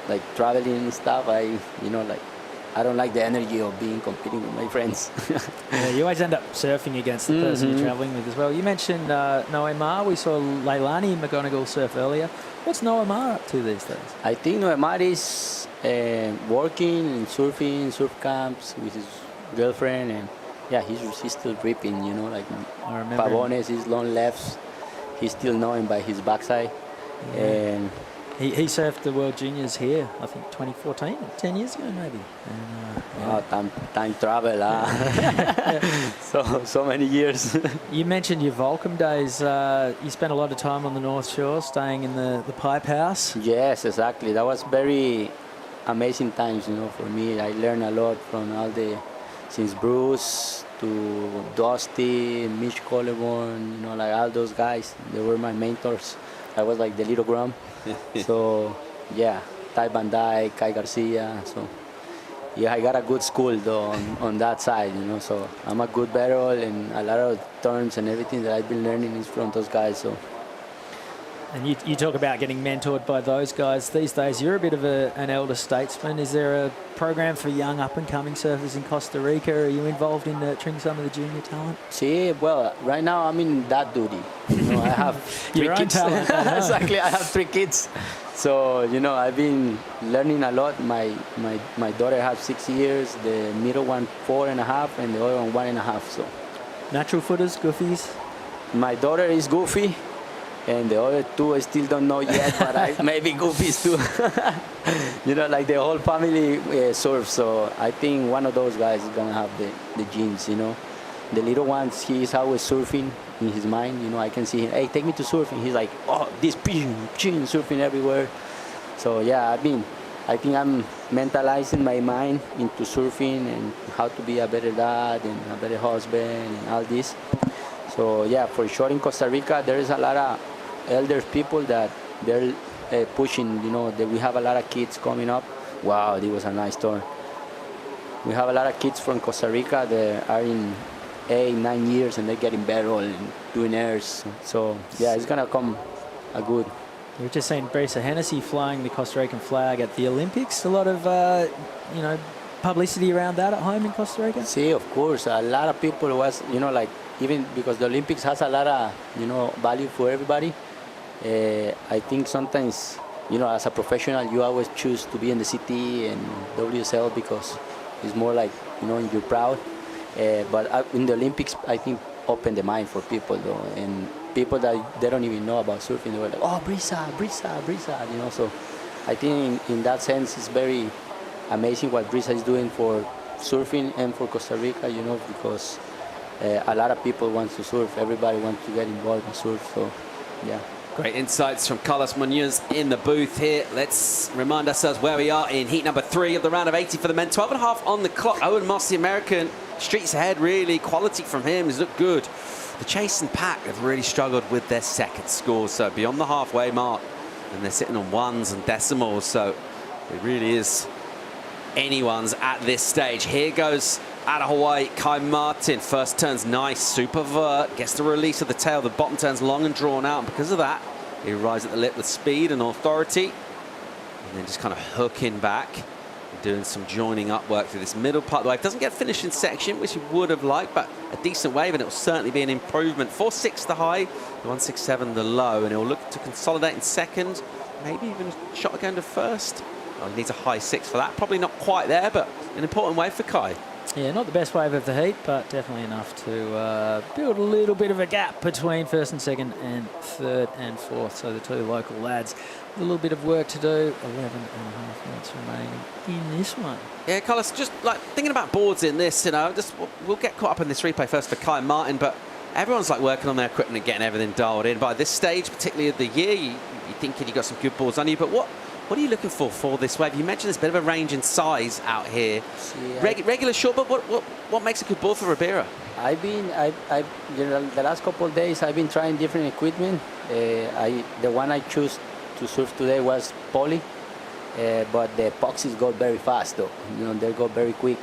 like traveling and stuff, I don't like the energy of competing with my friends. Yeah, you always end up surfing against the person you're traveling with as well. You mentioned Noemar. We saw Leilani McGonigal surf earlier. What's Noemar up to these days? I think Noemar is working and surfing, surf camps with his girlfriend, and yeah, he's still ripping. You know, like Pavones, his long lefts, he's still knowing by his backside. Yeah. And he surfed the World Juniors here, I think 2014, 10 years ago maybe. And, time travel, so many years. You mentioned your Volcom days. You spent a lot of time on the North Shore, staying in the Pipe House. Yes, exactly. That was very amazing times, you know, for me. I learned a lot from since Bruce to Dusty, Mitch Colleborn, you know, like all those guys. They were my mentors. I was like the little Graham. So, yeah, Ty Van Dyke, Kai Garcia. So, yeah, I got a good school though on that side, you know. So, I'm a good barrel, and a lot of turns and everything that I've been learning is from those guys. So. And you talk about getting mentored by those guys. These days, you're a bit of an elder statesman. Is there a program for young up-and-coming surfers in Costa Rica? Are you involved in nurturing some of the junior talent? See, well, right now I'm in that duty. You know, I have 3 Your kids. Talent, Exactly, I have 3 kids. So, you know, I've been learning a lot. My daughter has 6 years, the middle one 4.5, and the other one 1.5. So, natural footers, goofies? My daughter is goofy. And the other 2 I still don't know yet, but maybe goofies too. You know, like the whole family surfs, so I think one of those guys is gonna have the genes, you know. The little ones, he's always surfing in his mind, you know. I can see him, hey, take me to surfing. He's like, oh, this chin surfing everywhere. So yeah, I think I'm mentalizing my mind into surfing and how to be a better dad and a better husband and all this. So yeah, for sure in Costa Rica, there is a lot of elder people that they're pushing, you know, that we have a lot of kids coming up. Wow, this was a nice turn. We have a lot of kids from Costa Rica that are in 8-9 years and they're getting better and doing airs. So yeah, it's gonna come a good. We've just seen Brisa Hennessy flying the Costa Rican flag at the Olympics. A lot of, you know, publicity around that at home in Costa Rica? See, of course, a lot of people was, you know, like, even because the Olympics has a lot of, you know, value for everybody. I think sometimes, you know, as a professional, you always choose to be in the city and WSL because it's more like, you know, you're proud. But in the Olympics, I think open the mind for people though, and people that they don't even know about surfing, they were like, oh, Brisa, you know. So I think in that sense, it's very amazing what Brisa is doing for surfing and for Costa Rica, you know, because a lot of people want to surf. Everybody wants to get involved in surf. So, yeah. Great insights from Carlos Munoz in the booth here. Let's remind ourselves where we are in heat number 3 of the round of 80 for the men. 12.5 on the clock. Owen Moss, the American, streets ahead, really. Quality from him. He's looked good. The Chase and Pack have really struggled with their second scores. So beyond the halfway mark, and they're sitting on ones and decimals. So it really is anyone's at this stage. Here goes out of Hawaii, Kai Martin. First turn's nice, super vert, gets the release of the tail. The bottom turn's long and drawn out, and because of that, he arrives at the lip with speed and authority, and then just kind of hooking back, doing some joining up work through this middle part of the wave. Doesn't get finished in section, which he would have liked, but a decent wave, and it will certainly be an improvement. 4.6 the high, 1.67 the low, and he'll look to consolidate in second, maybe even a shot going to first. Oh, he needs a high 6 for that. Probably not quite there, but an important wave for Kai. Yeah, not the best wave of the heat, but definitely enough to build a little bit of a gap between first and second and third and fourth. So the two local lads, a little bit of work to do. 11.5 minutes remaining in this one. Yeah, Carlos, just like thinking about boards in this, you know, just we'll get caught up in this replay first for Kai Martin, but everyone's like working on their equipment and getting everything dialed in. By this stage, particularly of the year, you're thinking you've got some good boards on you, but what are you looking for this wave? You mentioned there's a bit of a range in size out here. Yeah. Regular short, but what makes a good board for Ribeira? The last couple of days I've been trying different equipment. The one I chose to surf today was poly, but the epoxies go very fast though. You know, they go very quick.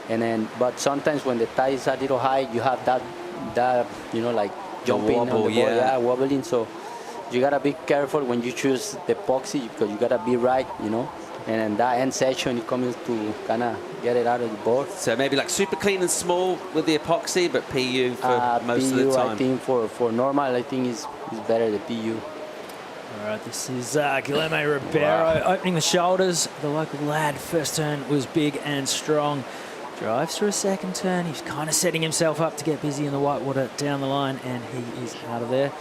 But sometimes when the tide is a little high, you have that you know, like jumping on the board, wobbling. So you gotta be careful when you choose the epoxy, because you gotta be right, you know. And then that end section, you come in to kind of get it out of the board. So maybe like super clean and small with the epoxy, but PU for most of the time. I think for normal, I think is better the PU. All right, this is Guilherme Ribeiro opening the shoulders. The local lad, first turn was big and strong. Drives through a second turn. He's kind of setting himself up to get busy in the whitewater down the line, and he is out of there.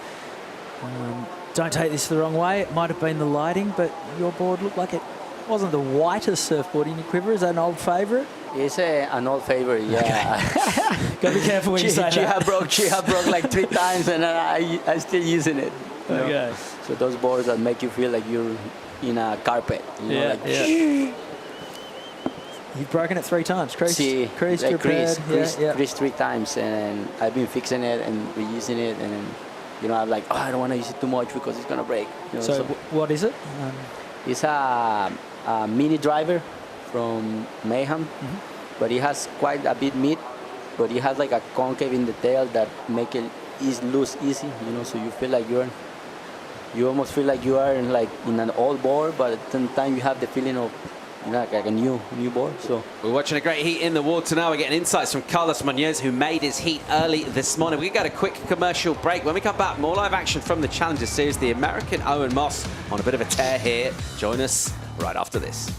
Don't take this the wrong way. It might have been the lighting, but your board looked like it wasn't the whitest surfboard in your quiver. Is that an old favourite? It's an old favourite, yeah. Okay. Got to be careful when you say that. She broke like 3 times, and I'm still using it. Okay. Know? So those boards that make you feel like you're in a carpet. You know, like, You've broken it 3 times. Creased, like repaired. Creased 3 times, and I've been fixing it and reusing it, and you know, I'm like, I don't want to use it too much because it's gonna break. You know, so what is it? It's a mini driver from Mayhem, but it has quite a bit meat, but it has like a concave in the tail that make it loose easy. You know, so you feel like you almost feel like you are in an old board, but at the same time you have the feeling of, you know, like a new board. So we're watching a great heat in the water now. We're getting insights from Carlos Munoz, who made his heat early this morning. We got a quick commercial break. When we come back, more live action from the Challenger Series. The American Owen Moss on a bit of a tear here. Join us right after this.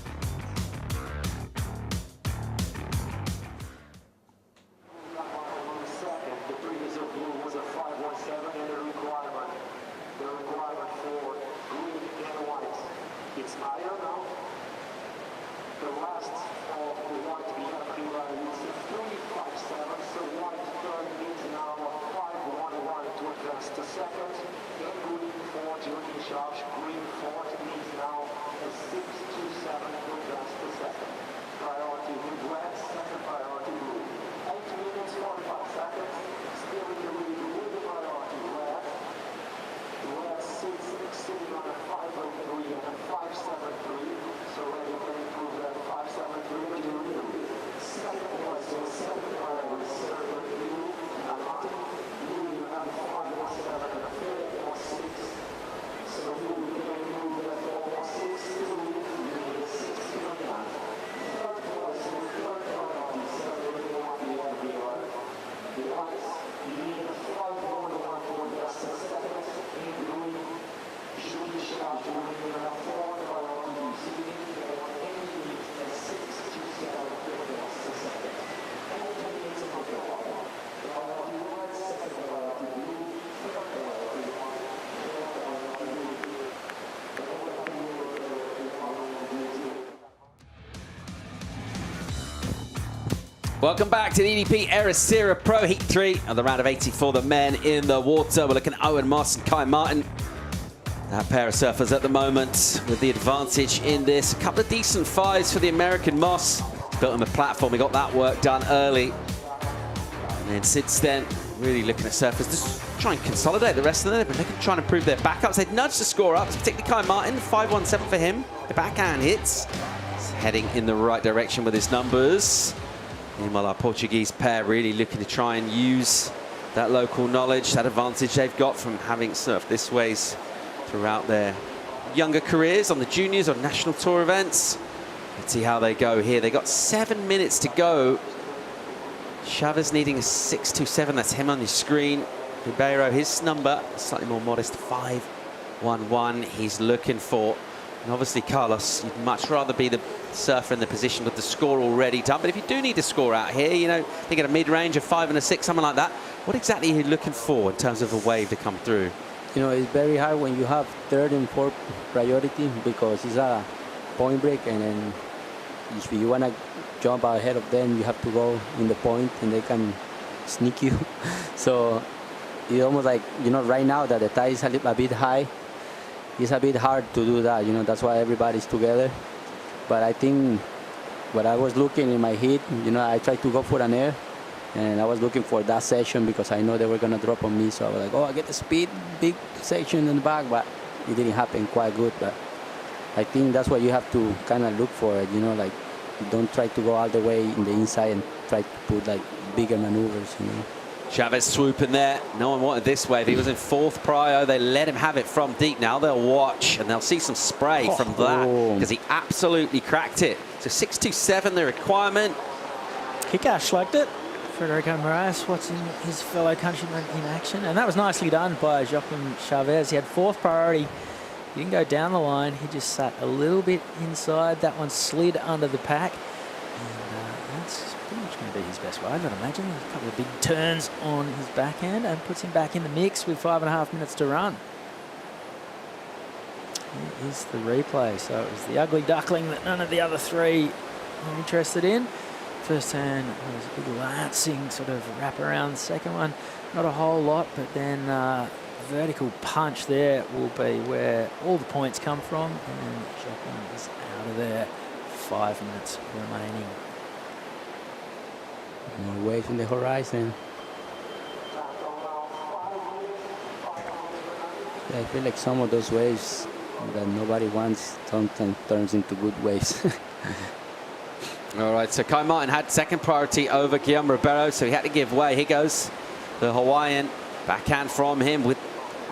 Welcome back to the EDP Ericeira Pro Heat 3 of the round of 80 for the men in the water. We're looking at Owen Moss and Kai Martin. That pair of surfers at the moment with the advantage in this. A couple of decent fives for the American Moss. Built him a platform, he got that work done early. And then since then, really looking at surfers, just try and consolidate the rest of them. They've been trying to improve their backups. They've nudged the score up, particularly Kai Martin, 5-1-7 for him. The backhand hits. He's heading in the right direction with his numbers. Meanwhile, our Portuguese pair really looking to try and use that local knowledge, that advantage they've got from having surfed this ways throughout their younger careers on the juniors or national tour events. Let's see how they go here. They got 7 minutes to go. Chavez needing a 6.27. That's him on your screen. Ribeiro, his number, slightly more modest, 5.11. He's looking for. And obviously, Carlos, you'd much rather be the surfer in the position with the score already done. But if you do need a score out here, you know, think at a mid-range of 5 and a 6, something like that, what exactly are you looking for in terms of a wave to come through? You know, it's very hard when you have third and fourth priority because it's a point break, and then if you want to jump ahead of them, you have to go in the point and they can sneak you. So it's almost like, you know, right now that the tide is a bit high, it's a bit hard to do that, you know, that's why everybody's together. But I think what I was looking in my heat, you know, I tried to go for an air, and I was looking for that section because I know they were going to drop on me. So I was like, oh, I get the speed, big section in the back, but it didn't happen quite good. But I think that's what you have to kind of look for it, you know, like you don't try to go all the way in the inside and try to put like bigger maneuvers, you know. Chavez swooping there. No one wanted this wave. He was in fourth prio. They let him have it from deep. Now they'll watch, and they'll see some spray from that because he absolutely cracked it. So 6.27, the requirement. Kickash liked it. Federico Moraes watching his fellow countryman in action. And that was nicely done by Joaquim Chavez. He had fourth priority. He didn't go down the line. He just sat a little bit inside. That one slid under the pack. And that's pretty much going to be his best wave, I'd imagine. A couple of big turns on his backhand and puts him back in the mix with 5.5 minutes to run. Here is the replay. So it was the ugly duckling that none of the other three were interested in. First turn was a big lancing sort of wrap around. The second one, not a whole lot, but then vertical punch there will be where all the points come from. And Joaquim is out of there. 5 minutes remaining. More waves on the horizon. Yeah, I feel like some of those waves that nobody wants sometimes turns into good waves. All right, so Kai Martin had second priority over Guillermo Ribeiro, so he had to give way. Here goes the Hawaiian. Backhand from him with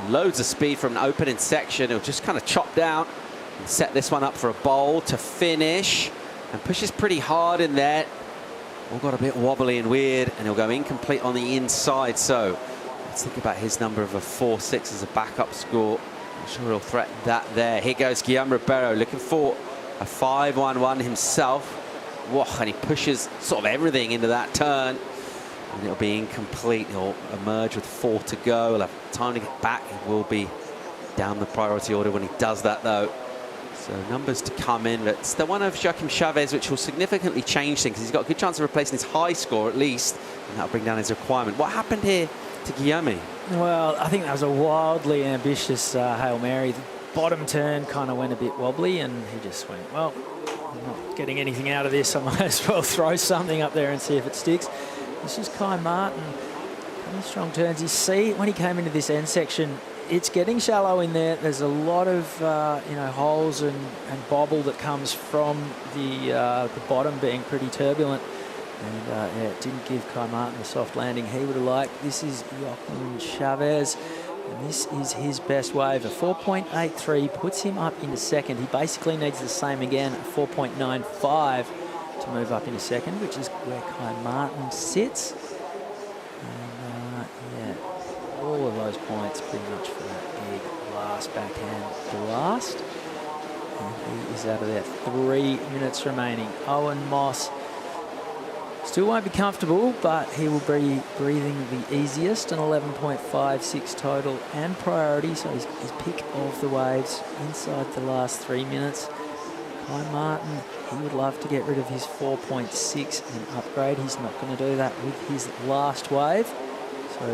loads of speed from an opening section. He'll just kind of chop down and set this one up for a bowl to finish. And pushes pretty hard in there. All got a bit wobbly and weird, and he'll go incomplete on the inside. So let's think about his number of a 4.6 as a backup score. I'm sure he'll threaten that there. Here goes Guillermo Ribeiro looking for a 5.11 himself. Whoa, and he pushes sort of everything into that turn. And it'll be incomplete. He'll emerge with 4 to go. He'll have time to get back. He will be down the priority order when he does that, though. So numbers to come in. But it's the one of Joaquim Chavez, which will significantly change things. He's got a good chance of replacing his high score, at least. And that'll bring down his requirement. What happened here to Guillaume? Well, I think that was a wildly ambitious Hail Mary. The bottom turn kind of went a bit wobbly, and he just went, well, I'm not getting anything out of this. I might as well throw something up there and see if it sticks. This is Kai Martin. Pretty strong turns. You see, when he came into this end section, it's getting shallow in there. There's a lot of you know, holes and bobble that comes from the bottom being pretty turbulent. And yeah, it didn't give Kai Martin the soft landing he would have liked. This is Joaquim Chavez. And this is his best wave. A 4.83 puts him up into second. He basically needs the same again, a 4.95 to move up into second, which is where Kai Martin sits. And yeah, all of those points pretty much for that big last backhand blast. And he is out of there. 3 minutes remaining. Owen Moss still won't be comfortable, but he will be breathing the easiest, an 11.56 total and priority, so his pick of the waves inside the last 3 minutes. Kai Martin he would love to get rid of his 4.6 and upgrade. He's not going to do that with his last wave. So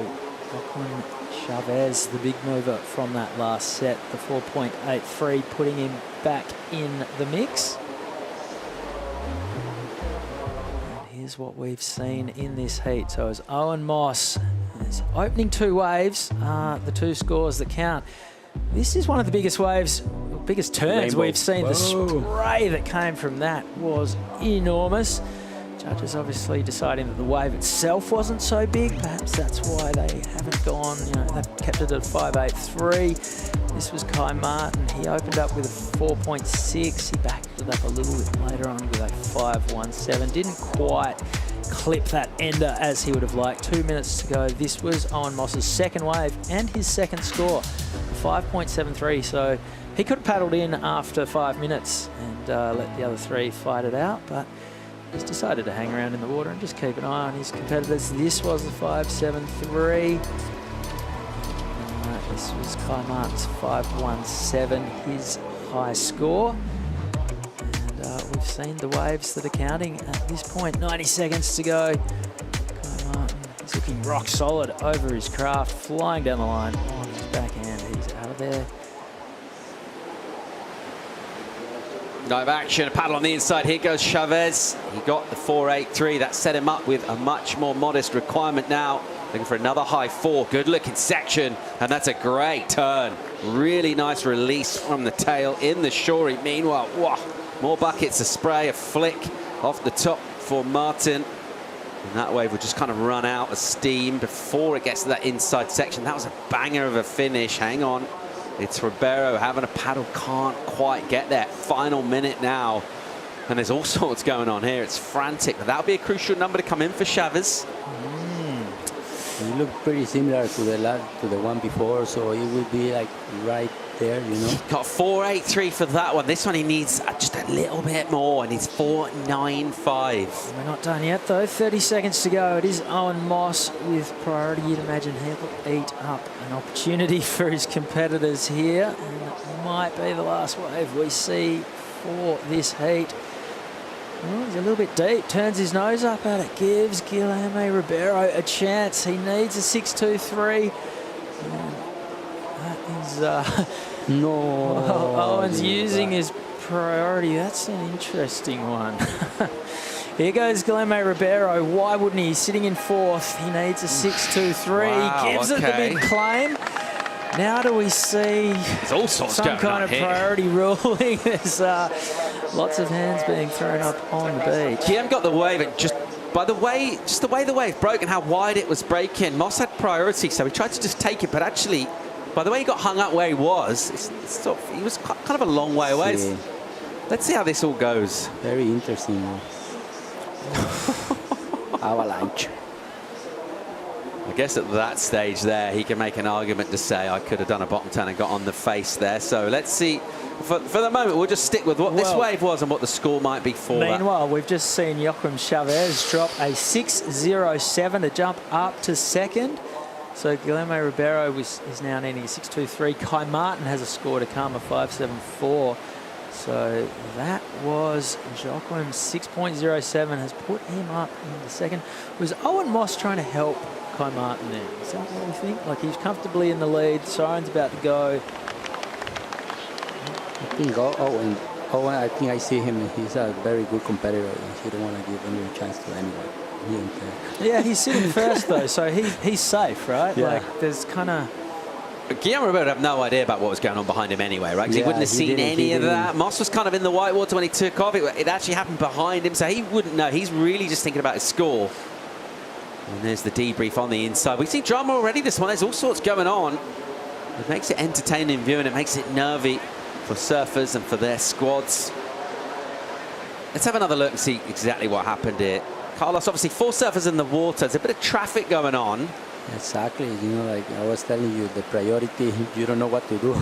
Joaquin Chavez, the big mover from that last set, the 4.83, putting him back in the mix. And here's what we've seen in this heat. So as Owen Moss, his opening 2 waves are the 2 scores that count. This is one of the biggest waves, biggest turns we've seen. The spray that came from that was enormous. Judges obviously deciding that the wave itself wasn't so big. Perhaps that's why they haven't gone, they've kept it at 5.83. This was Kai Martin. He opened up with a 4.6. He backed it up a little bit later on with a 5.17. Didn't quite clip that ender as he would have liked. 2 minutes to go. This was Owen Moss's second wave and his second score, 5.73. So he could have paddled in after 5 minutes and let the other 3 fight it out, but he's decided to hang around in the water and just keep an eye on his competitors. This was the 5.73. This was Kai Martin's 5.17, his high score. And we've seen the waves that are counting at this point. 90 seconds to go. Kai Martin is looking rock solid over his craft, flying down the line on his backhand. He's out of there. Dive action, a paddle on the inside. Here goes Chavez. He got the 4.83. That set him up with a much more modest requirement now. Looking for another high 4. Good looking section. And that's a great turn. Really nice release from the tail in the shorey. Meanwhile, wow, more buckets of spray, a flick off the top for Martin. And that wave will just kind of run out of steam before it gets to that inside section. That was a banger of a finish. Hang on. It's Ribeiro having a paddle, can't quite get there. Final minute now. And there's all sorts going on here. It's frantic. But that'll be a crucial number to come in for Chavez. It looked pretty similar to the one before, so it would be like right there, Got 4.83 for that one. This one he needs just a little bit more. He needs 4.95. We're not done yet though. 30 seconds to go. It is Owen Moss with priority. You'd imagine he'll eat up an opportunity for his competitors here. And it might be the last wave we see for this heat. Oh, he's a little bit deep, turns his nose up at it, gives Guilherme Ribeiro a chance. He needs a 6.23. That is no. Owen's using his priority. That's an interesting one. Here goes Guilherme Ribeiro. Why wouldn't he? He's sitting in 4th. He needs a 6.23. Wow, gives it the big claim. Now do we see all sorts some kind of here. priority ruling? There's lots of hands being thrown up on the beach. Guillaume got the wave, and just the way the wave broke and how wide it was breaking, Moss had priority, so he tried to just take it, but actually, by the way he got hung up where he was, he was kind of a long way away. Yeah. Let's see how this all goes. Very interesting. Avalanche. I guess at that stage there, he can make an argument to say, I could have done a bottom turn and got on the face there. So let's see. For the moment, we'll just stick with what this wave was and what the score might be for Meanwhile, we've just seen Joaquin Chavez drop a 6.07 to jump up to second. So Guilherme Ribeiro is now needing a 6.23. Kai Martin has a score to come, a 5.74. So that was Joaquin's 6.07 has put him up in the second. Was Owen Moss trying to help Kai Martin there? Is that what we think? Like he's comfortably in the lead, siren's about to go. I think Owen, I think I see him, he's a very good competitor. He don't want to give any chance to anyone. Yeah, he's sitting first though, so he's safe, right? Yeah. Like there's kind of... Guillermo Ribeiro had no idea about what was going on behind him anyway, right? Because he wouldn't have seen any of that. Moss was kind of in the white water when he took off. It actually happened behind him, so he wouldn't know. He's really just thinking about his score. And there's the debrief on the inside. We've seen drama already this one. There's all sorts going on. It makes it entertaining viewing. It makes it nervy for surfers and for their squads. Let's have another look and see exactly what happened here. Carlos, obviously 4 surfers in the water. There's a bit of traffic going on. Exactly. Like I was telling you, the priority, you don't know what to do.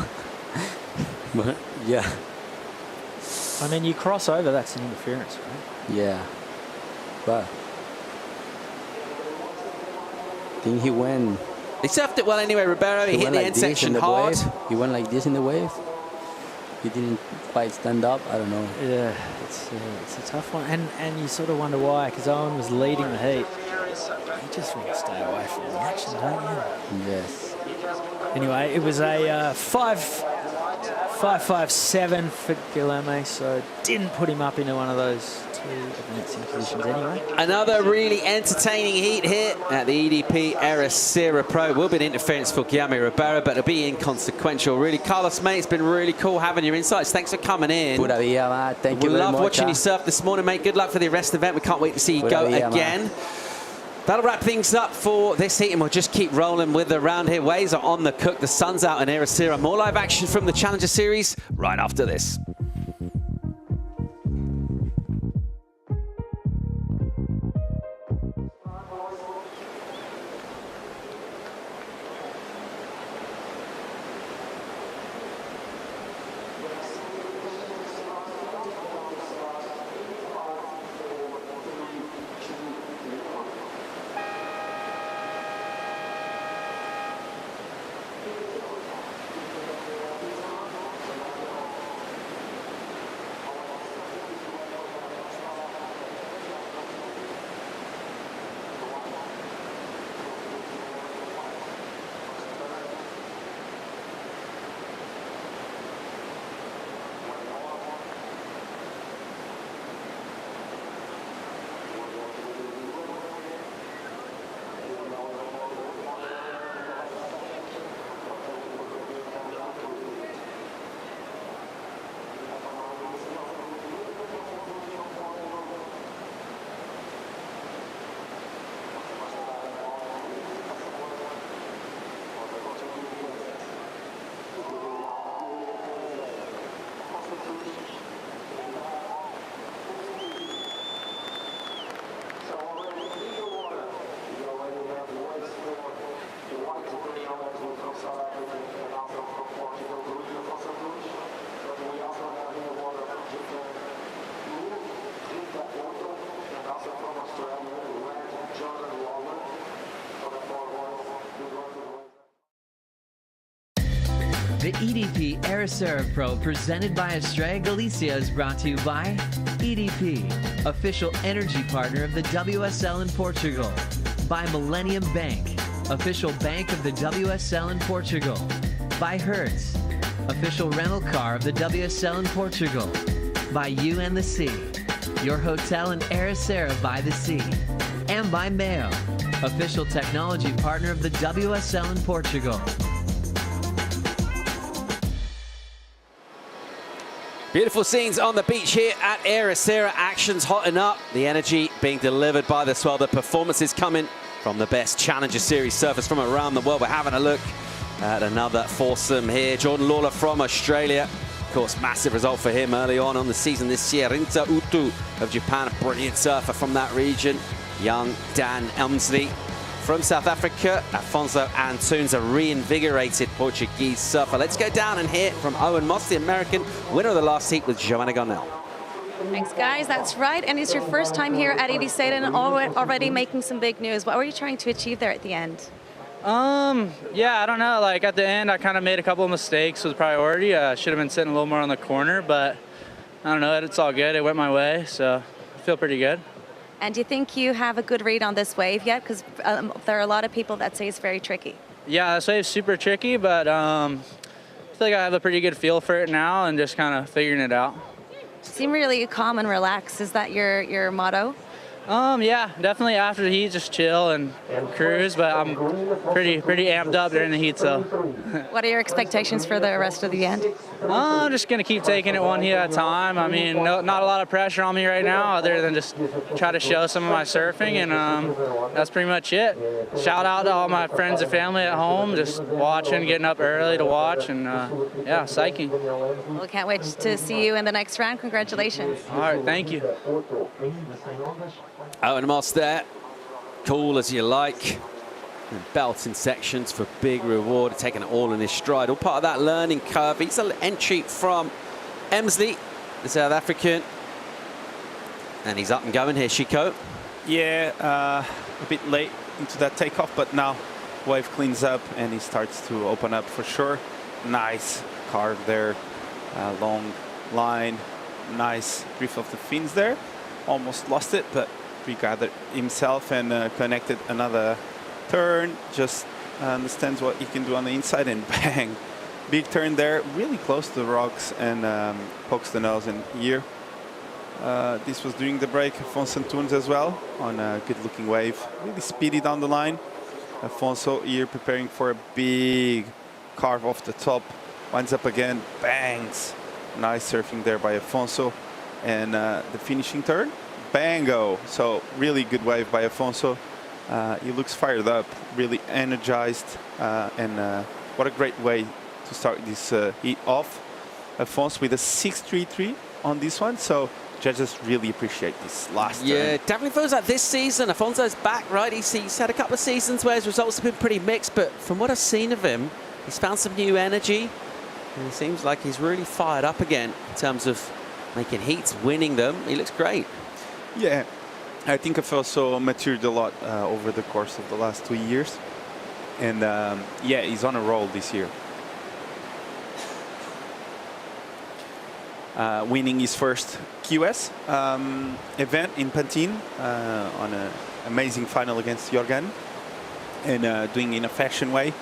But, yeah. I mean, you cross over, that's an interference, right? Yeah. But I think he went... He surfed it well anyway, Ribeiro. He hit the end section hard. He went like this in the wave. he didn't quite stand up. I don't know. Yeah, it's a tough one, and you sort of wonder why, because Owen was leading the heat. You just want to stay away from the action, don't you? Yes. Anyway, it was a 5.57 for Guilherme, so didn't put him up into one of those two advancing positions anyway. Another really entertaining heat here at the EDP Ericeira Pro. Will be an interference for Guilherme Ribeiro, but it'll be inconsequential, really. Carlos, mate, it's been really cool having your insights. Thanks for coming in. Pura vida, man. Thank you We very love much. watching you surf this morning, mate. Good luck for the rest of the event. We can't wait to see you Pura go vida, again. man. That'll wrap things up for this heat, and we'll just keep rolling with the round here. Waves are on the cook. The sun's out in Ericeira. More live action from the Challenger Series right after this. The EDP Ericeira Pro presented by Estrella Galicia is brought to you by EDP, official energy partner of the WSL in Portugal. By Millennium Bank, official bank of the WSL in Portugal. By Hertz, official rental car of the WSL in Portugal. By You and the Sea, your hotel in Ericeira by the sea. And by Mayo, official technology partner of the WSL in Portugal. Beautiful scenes on the beach here at Ericeira. Action's hotting up. The energy being delivered by the swell. The performances coming from the best Challenger Series surfers from around the world. We're having a look at another foursome here. Jordan Lawler from Australia. Of course, massive result for him early on the season this year. Rinta Utu of Japan, a brilliant surfer from that region. Young Dan Elmsley from South Africa. Afonso Antunes, a reinvigorated Portuguese surfer. Let's go down and hear from Owen Moss, the American winner of the last heat with Joanna Garnell. Thanks, guys. That's right. And it's your first time here at Ericeira and already making some big news. What were you trying to achieve there at the end? Yeah, I don't know. Like at the end, I kind of made a couple of mistakes with priority. Should have been sitting a little more on the corner, but I don't know. It's all good. It went my way, so I feel pretty good. And do you think you have a good read on this wave yet? Because there are a lot of people that say it's very tricky. Yeah, this wave's super tricky, but I feel like I have a pretty good feel for it now and just kind of figuring it out. You seem really calm and relaxed. Is that your motto? Yeah, definitely after the heat, just chill and cruise, but I'm pretty amped up during the heat, so. What are your expectations for the rest of the end? I'm just gonna keep taking it one heat at a time. I mean, not a lot of pressure on me right now other than just try to show some of my surfing, and that's pretty much it. Shout out to all my friends and family at home, just watching, getting up early to watch, and yeah, psyching. Well, can't wait to see you in the next round. Congratulations. All right, thank you. Owen Moss there, cool as you like. And belting sections for big reward, taking it all in his stride. All part of that learning curve. He's an entry from Emsley, the South African. And he's up and going here, Chico. Yeah, a bit late into that takeoff, but now wave cleans up and he starts to open up for sure. Nice carve there. Long line, nice drift of the fins there. Almost lost it, but regathered himself and connected another turn. Just understands what he can do on the inside, and bang. Big turn there, really close to the rocks, and pokes the nose in here. This was during the break. Afonso Antunes as well on a good-looking wave. Really speedy down the line. Afonso here preparing for a big carve off the top. Winds up again, bangs. Nice surfing there by Afonso. And the finishing turn, bango. So really good wave by Afonso. He looks fired up, really energized, and what a great way to start this heat off. Afonso with a 6.33 on this one, so judges really appreciate this last Yeah, turn. definitely feels like this season, Afonso's back, right? He's had a couple of seasons where his results have been pretty mixed, but from what I've seen of him, he's found some new energy, and it seems like he's really fired up again in terms of making heats, winning them. He looks great. Yeah, I think Afonso matured a lot over the course of the last 2 years, and yeah, he's on a roll this year. Winning his first QS event in Pantin on an amazing final against Jorgen, and doing in a fashion way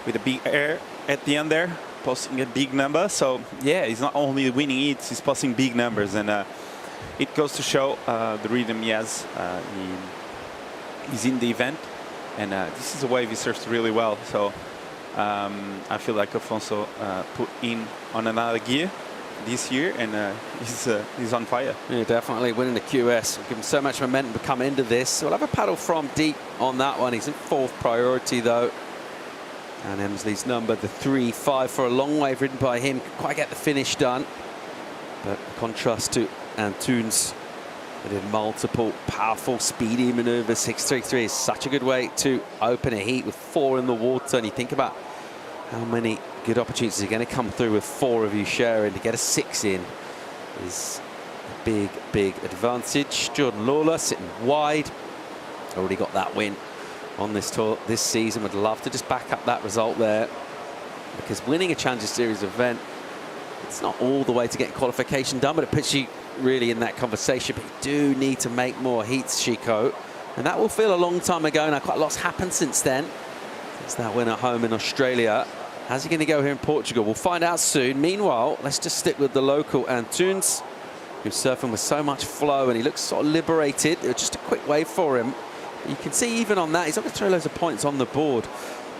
with a big air at the end there, posting a big number. So yeah, he's not only winning heats, he's posting big numbers, and it goes to show the rhythm he has. He's in the event, and this is a wave he surfs really well. So I feel like Afonso put in on another gear this year, and he's on fire. Yeah, definitely winning the QS. Give him so much momentum to come into this. We'll have a paddle from deep on that one. He's in 4th priority though. And Emsley's number, the 3-5 for a long wave ridden by him. Couldn't quite get the finish done. But in contrast to Antunes, who did multiple powerful, speedy maneuvers. 6.33 is such a good way to open a heat with 4 in the water. And you think about how many good opportunities are going to come through with 4 of you sharing. To get a 6 in is a big, big advantage. Jordan Lawler sitting wide. Already got that win on this tour this season. Would love to just back up that result there, because winning a Challenger Series event, it's not all the way to getting qualification done, but it puts you really in that conversation. But you do need to make more heats, Chico, and that will feel a long time ago now. Quite a lot's happened since then, since that win at home in Australia. How's he going to go here in Portugal? We'll find out soon. Meanwhile, let's just stick with the local Antunes, who's surfing with so much flow, and he looks sort of liberated. It was just a quick wave for him. You can see even on that, he's not going to throw loads of points on the board,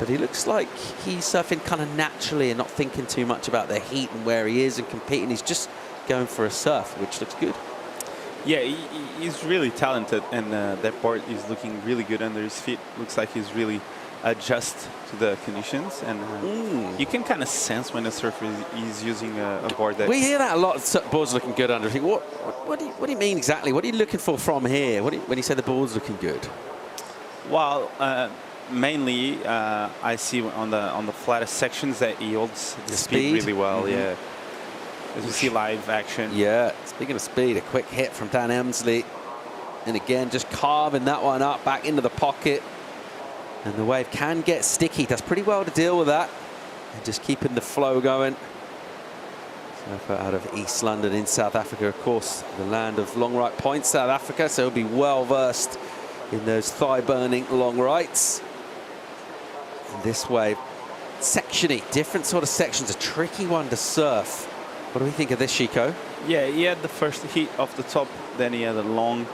but he looks like he's surfing kind of naturally and not thinking too much about the heat and where he is and competing. He's just going for a surf, which looks good. Yeah, he's really talented, and that board is looking really good under his feet. Looks like he's really adjust to the conditions, and you can kind of sense when a surfer is using a board that... We hear that a lot, board's looking good under. What do you mean exactly? What are you looking for from here when you say the board's looking good? Well, mainly I see on the flattest sections that he holds the speed really well. Yeah, as we see live action. Yeah, speaking of speed, a quick hit from Dan Emsley, and again just carving that one up back into the pocket, and the wave can get sticky. Does pretty well to deal with that, and just keeping the flow going. Surfer out of East London in South Africa, of course, the land of long right points, South Africa, so he'll be well versed in those thigh-burning long rights. And this wave, sectiony, different sort of sections, a tricky one to surf. What do we think of this, Chico? Yeah, he had the first heat off the top, then he had a long...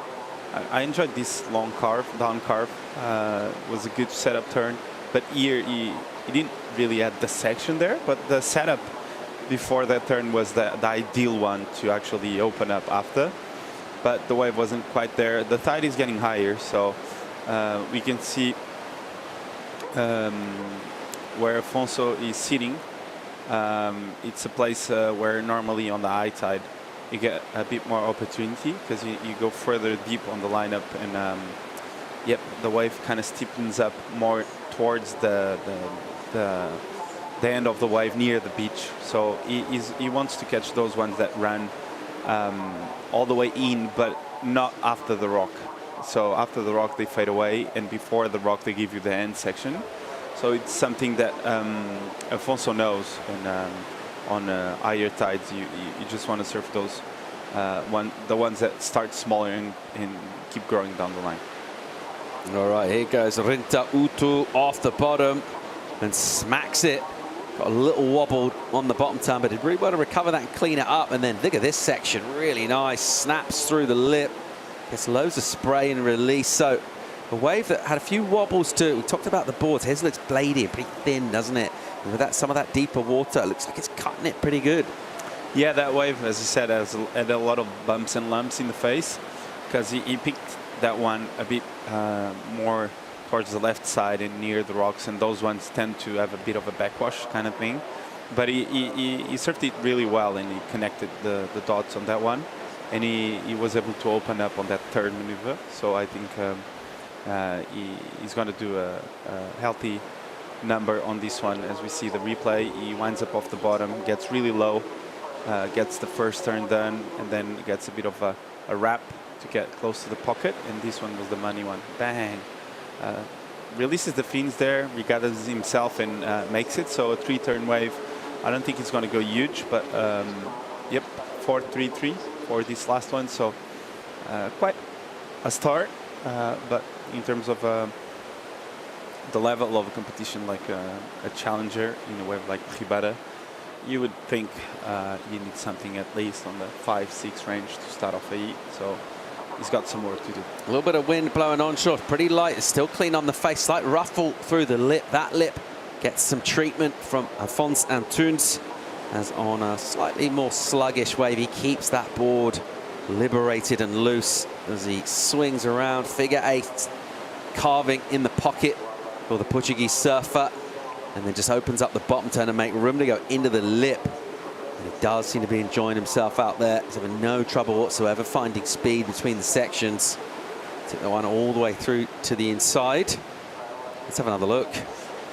I enjoyed this long carve, down carve. Was a good setup turn, but here he didn't really have the section there, but the setup before that turn was the ideal one to actually open up after. But the wave wasn't quite there. The tide is getting higher, so we can see where Afonso is sitting. It's a place where normally on the high tide you get a bit more opportunity, because you go further deep on the lineup, and yep, the wave kind of steepens up more towards the end of the wave near the beach. So he wants to catch those ones that run all the way in, but not after the rock. So after the rock they fade away, and before the rock they give you the end section. So it's something that Afonso knows, and on higher tides, you just want to surf those the ones that start smaller and keep growing down the line. All right, here goes Rinta Utu off the bottom and smacks it. Got a little wobbled on the bottom turn, but did really well to recover that and clean it up. And then look at this section, really nice. Snaps through the lip. Gets loads of spray and release. So a wave that had a few wobbles too. We talked about the boards. His looks bladey and pretty thin, doesn't it? And with that, some of that deeper water, it looks like it's cutting it pretty good. Yeah, that wave, as I said, had a lot of bumps and lumps in the face because he picked that one a bit more towards the left side and near the rocks, and those ones tend to have a bit of a backwash kind of thing. But he surfed it really well, and he connected the dots on that one, and he was able to open up on that third maneuver. So I think he's going to do a healthy number on this one. As we see the replay, he winds up off the bottom, gets really low, gets the first turn done, and then gets a bit of a wrap to get close to the pocket, and this one was the money one. Bang! Releases the fins there, regathers himself, and makes it. So a 3-turn wave. I don't think it's going to go huge, but yep, 4-3-3 for this last one. So quite a start, but in terms of the level of a competition like a challenger in a wave like Ribeira, you would think you need something at least on the 5-6 range to start off a heat. So he's got some work to do. A little bit of wind blowing onshore, pretty light. It's still clean on the face, slight ruffle through the lip. That lip gets some treatment from Afonso Antunes, as on a slightly more sluggish wave, he keeps that board liberated and loose as he swings around. Figure 8, carving in the pocket for the Portuguese surfer, and then just opens up the bottom turn and make room to go into the lip. And he does seem to be enjoying himself out there. He's having no trouble whatsoever finding speed between the sections. Took the one all the way through to the inside. Let's have another look.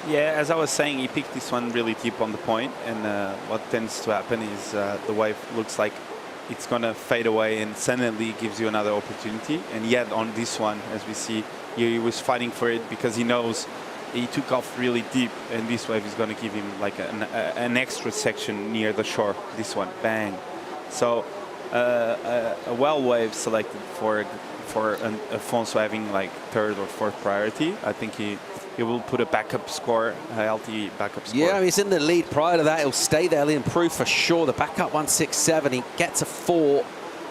Yeah, as I was saying, he picked this one really deep on the point, and what tends to happen is the wave looks like it's going to fade away and suddenly gives you another opportunity. And yet on this one, as we see, he was fighting for it because he knows he took off really deep, and this wave is going to give him like an extra section near the shore. This one, bang. So a well wave selected for Afonso having like 3rd or 4th priority. I think he will put a backup score, a healthy backup score. Yeah, he's in the lead prior to that. He'll stay there, he'll improve for sure. The backup 167, he gets a 4.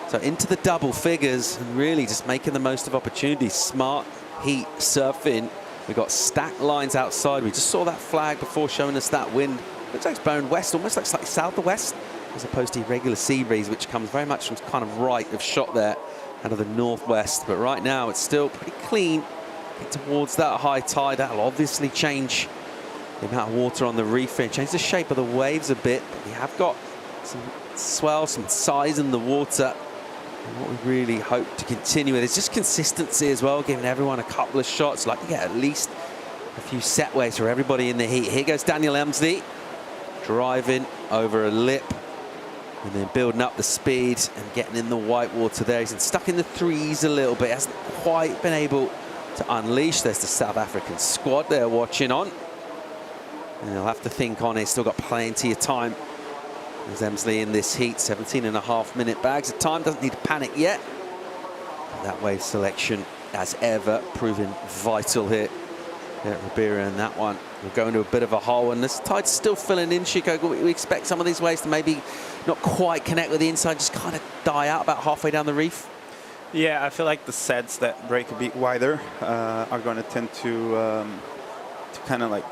So into the double figures and really just making the most of opportunities. Smart heat surfing. We've got stacked lines outside. We just saw that flag before showing us that wind. Looks like it's blowing west, almost like slightly south of west, as opposed to irregular sea breeze, which comes very much from kind of right of shot there out of the northwest. But right now it's still pretty clean. Get towards that high tide. That'll obviously change the amount of water on the reef and change the shape of the waves a bit. But we have got some swell, some size in the water. And what we really hope to continue with is just consistency as well, giving everyone a couple of shots. Like to get at least a few set waves for everybody in the heat. Here goes Daniel Elmsley, driving over a lip and then building up the speed and getting in the white water there. He's been stuck in the 3s a little bit, hasn't quite been able to unleash. There's the South African squad there watching on. And he'll have to think on it. Still got plenty of time. There's Emsley in this heat, 17.5-minute bags of time. Doesn't need to panic yet. And that wave selection, as ever, proving vital here at Ribeira in that one. We're going to a bit of a hole, and this tide's still filling in, Chico. We expect some of these waves to maybe not quite connect with the inside, just kind of die out about halfway down the reef. Yeah, I feel like the sets that break a bit wider are going to tend to kind of like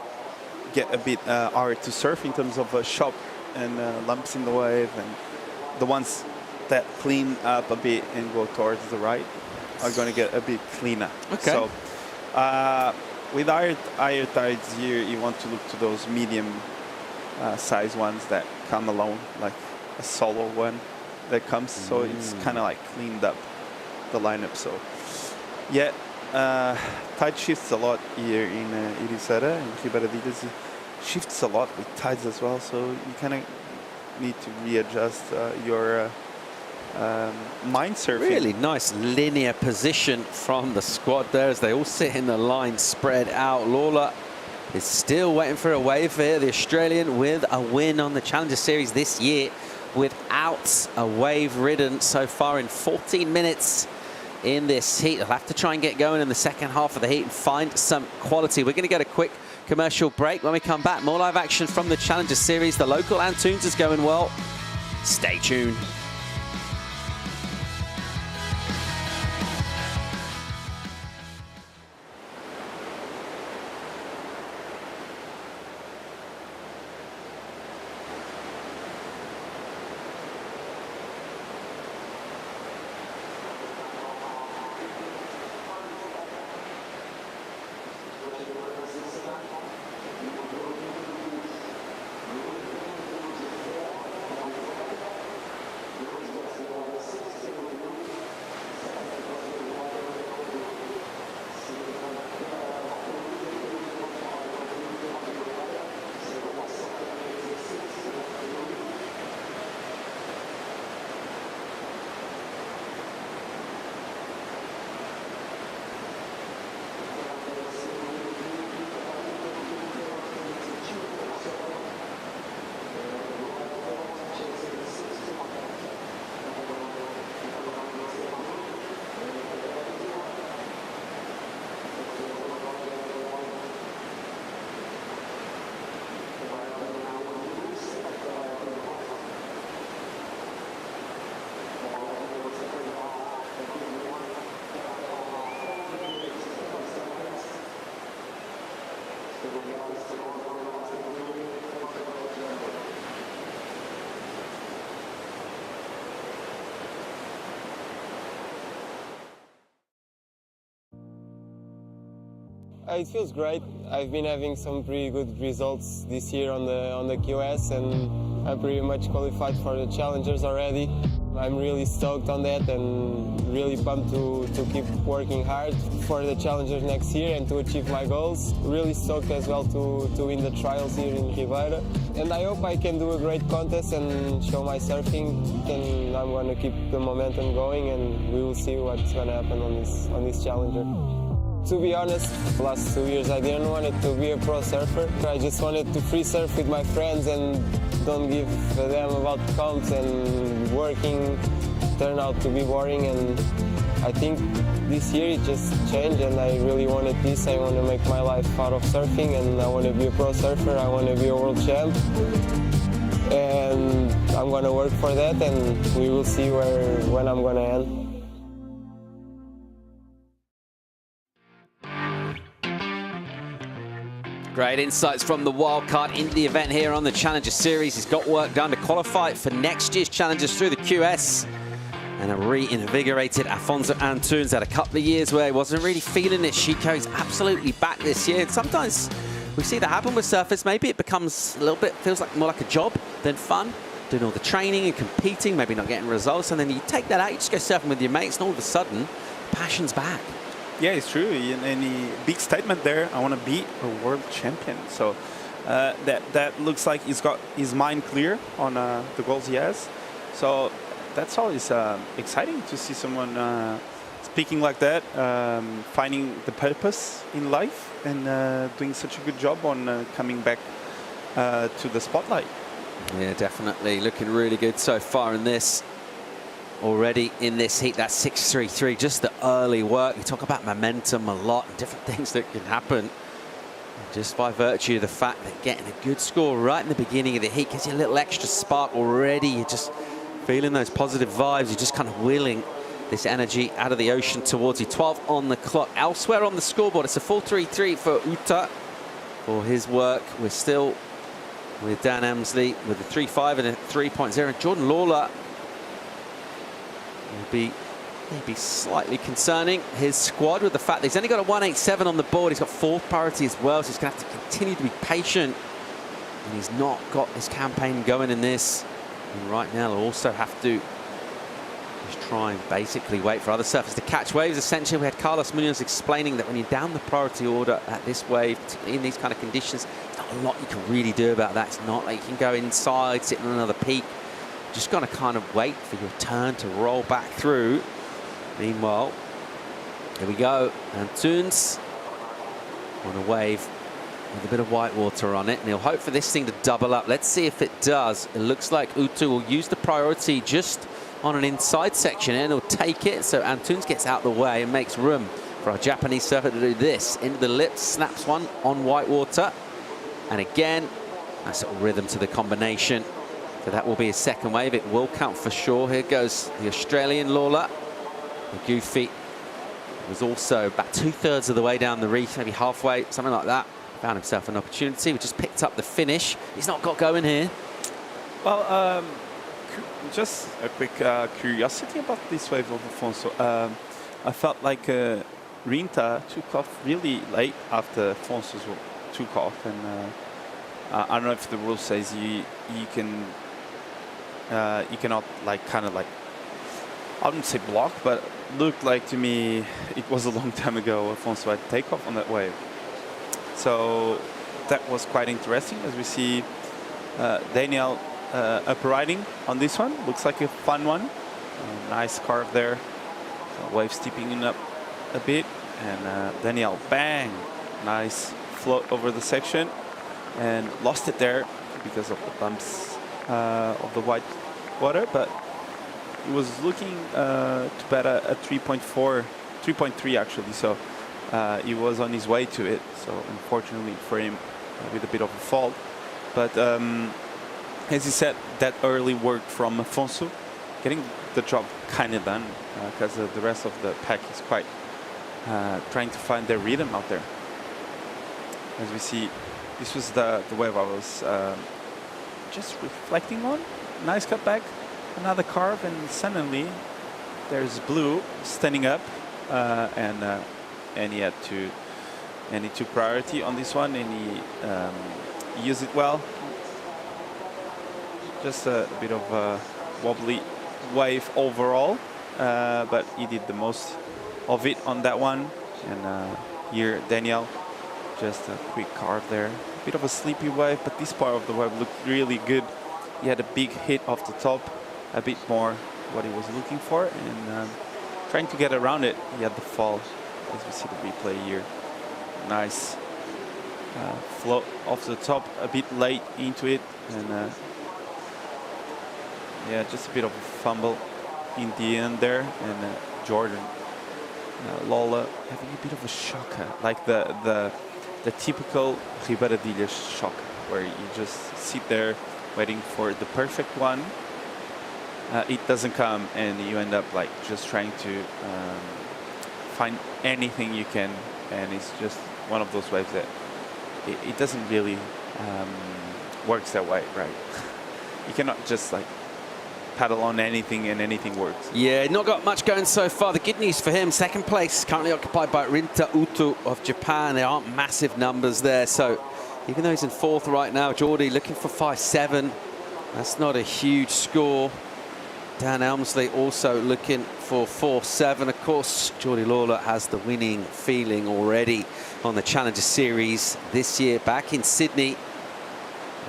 get a bit hard to surf in terms of shock and lumps in the wave, and the ones that clean up a bit and go towards the right are going to get a bit cleaner. Okay. So with higher tides here, you want to look to those medium size ones that come alone, like a solo one that comes. So it's kind of like cleaned up the lineup. So yeah, tide shifts a lot here in Ericeira, in Ribeira de Ilhas. Shifts a lot with tides as well, so you kind of need to readjust your mind surfing. Really nice linear position from the squad there as they all sit in the line spread out. Lawler is still waiting for a wave here. The Australian with a win on the Challenger Series this year without a wave ridden so far in 14 minutes in this heat. They'll have to try and get going in the second half of the heat and find some quality. We're going to get a quick commercial break. When we come back, more live action from the Challenger Series. The local Antunes is going well. Stay tuned. It feels great. I've been having some pretty good results this year on the QS, and I'm pretty much qualified for the Challengers already. I'm really stoked on that and really pumped to keep working hard for the Challengers next year and to achieve my goals. Really stoked as well to win the trials here in Ribeira. And I hope I can do a great contest and show my surfing, and I'm going to keep the momentum going, and we will see what's going to happen on this Challenger. To be honest, the last 2 years I didn't want it to be a pro surfer. I just wanted to free surf with my friends and don't give a damn about comps, and working turned out to be boring, and I think this year it just changed and I really wanted this. I want to make my life out of surfing, and I want to be a pro surfer. I want to be a world champ, and I'm going to work for that, and we will see when I'm going to end. Great insights from the wildcard in the event here on the Challenger Series. He's got work done to qualify for next year's Challengers through the QS. And a reinvigorated Afonso Antunes had a couple of years where he wasn't really feeling it. Chico is absolutely back this year. And sometimes we see that happen with surfers. Maybe it becomes a little bit, feels like more like a job than fun. Doing all the training and competing, maybe not getting results. And then you take that out, you just go surfing with your mates, and all of a sudden, passion's back. Yeah, it's true. And he big statement there. I want to be a world champion. So that looks like he's got his mind clear on the goals he has. So that's always exciting to see someone speaking like that, finding the purpose in life, and doing such a good job on coming back to the spotlight. Yeah, definitely looking really good so far in this. Already in this heat, that 6.33, just the early work. We talk about momentum a lot and different things that can happen. Just by virtue of the fact that getting a good score right in the beginning of the heat gives you a little extra spark already. You're just feeling those positive vibes. You're just kind of willing this energy out of the ocean towards you. 12 on the clock. Elsewhere on the scoreboard, it's a 4.33 for Uta for his work. We're still with Dan Emsley with a 3.5 and a 3.0. And Jordan Lawler will be slightly concerning his squad with the fact that he's only got a 1.87 on the board. He's got fourth priority as well, so he's going to have to continue to be patient. And he's not got his campaign going in this. And right now, he'll also have to just try and basically wait for other surfers to catch waves. Essentially, we had Carlos Munoz explaining that when you're down the priority order at this wave, particularly in these kind of conditions, there's not a lot you can really do about that. It's not like you can go inside, sit on another peak. Just got to kind of wait for your turn to roll back through. Meanwhile, here we go. Antunes on a wave with a bit of white water on it, and he'll hope for this thing to double up. Let's see if it does. It looks like Utu will use the priority just on an inside section, and he'll take it. So Antunes gets out the way and makes room for our Japanese surfer to do this. Into the lips, snaps one on white water. And again, nice little rhythm to the combination. So that will be his second wave. It will count for sure. Here goes the Australian Lawler. The Goofy was also about 2/3 of the way down the reef, maybe halfway, something like that. Found himself an opportunity. We just picked up the finish. He's not got going here. Well, just a quick curiosity about this wave of Afonso. I felt like Rinta took off really late after Afonso took off, and I don't know if the rule says you cannot kind of I wouldn't say block, but looked like to me it was a long time ago Afonso had to take off on that wave. So that was quite interesting, as we see Daniel up riding on this one. Looks like a fun one. Nice carve there. Wave steeping up a bit, and Daniel, bang! Nice float over the section, and lost it there because of the bumps of the white water, but he was looking to bet a 3.4, 3.3 actually, so he was on his way to it. So unfortunately for him, with a bit of a fault. But as he said, that early work from Afonso, getting the job kind of done, because the rest of the pack is quite trying to find their rhythm out there. As we see, this was the wave I was just reflecting on. Nice cutback, another carve, and suddenly there's Blue standing up, and he had to, and he took priority on this one, and he used it well. Just a bit of a wobbly wave overall, but he did the most of it on that one. And here Daniel, just a quick carve there. A bit of a sleepy wave, but this part of the wave looked really good. He had a big hit off the top, a bit more what he was looking for, and trying to get around it, he had the fall, as we see the replay here. Nice float off the top, a bit late into it, and yeah, just a bit of a fumble in the end there, and Jordan Lola having a bit of a shocker, like the typical Ribeira de Ilhas shock, where you just sit there waiting for the perfect one. It doesn't come, and you end up like just trying to find anything you can, and it's just one of those waves that it doesn't really works that way, right? You cannot just like paddle on anything and anything works. Yeah, not got much going so far. The good news for him, second place currently occupied by Rinta Utu of Japan. There aren't massive numbers there, so even though he's in fourth right now, Geordie looking for 5-7. That's not a huge score. Dan Elmsley also looking for 4-7. Of course, Geordie Lawler has the winning feeling already on the Challenger Series this year. Back in Sydney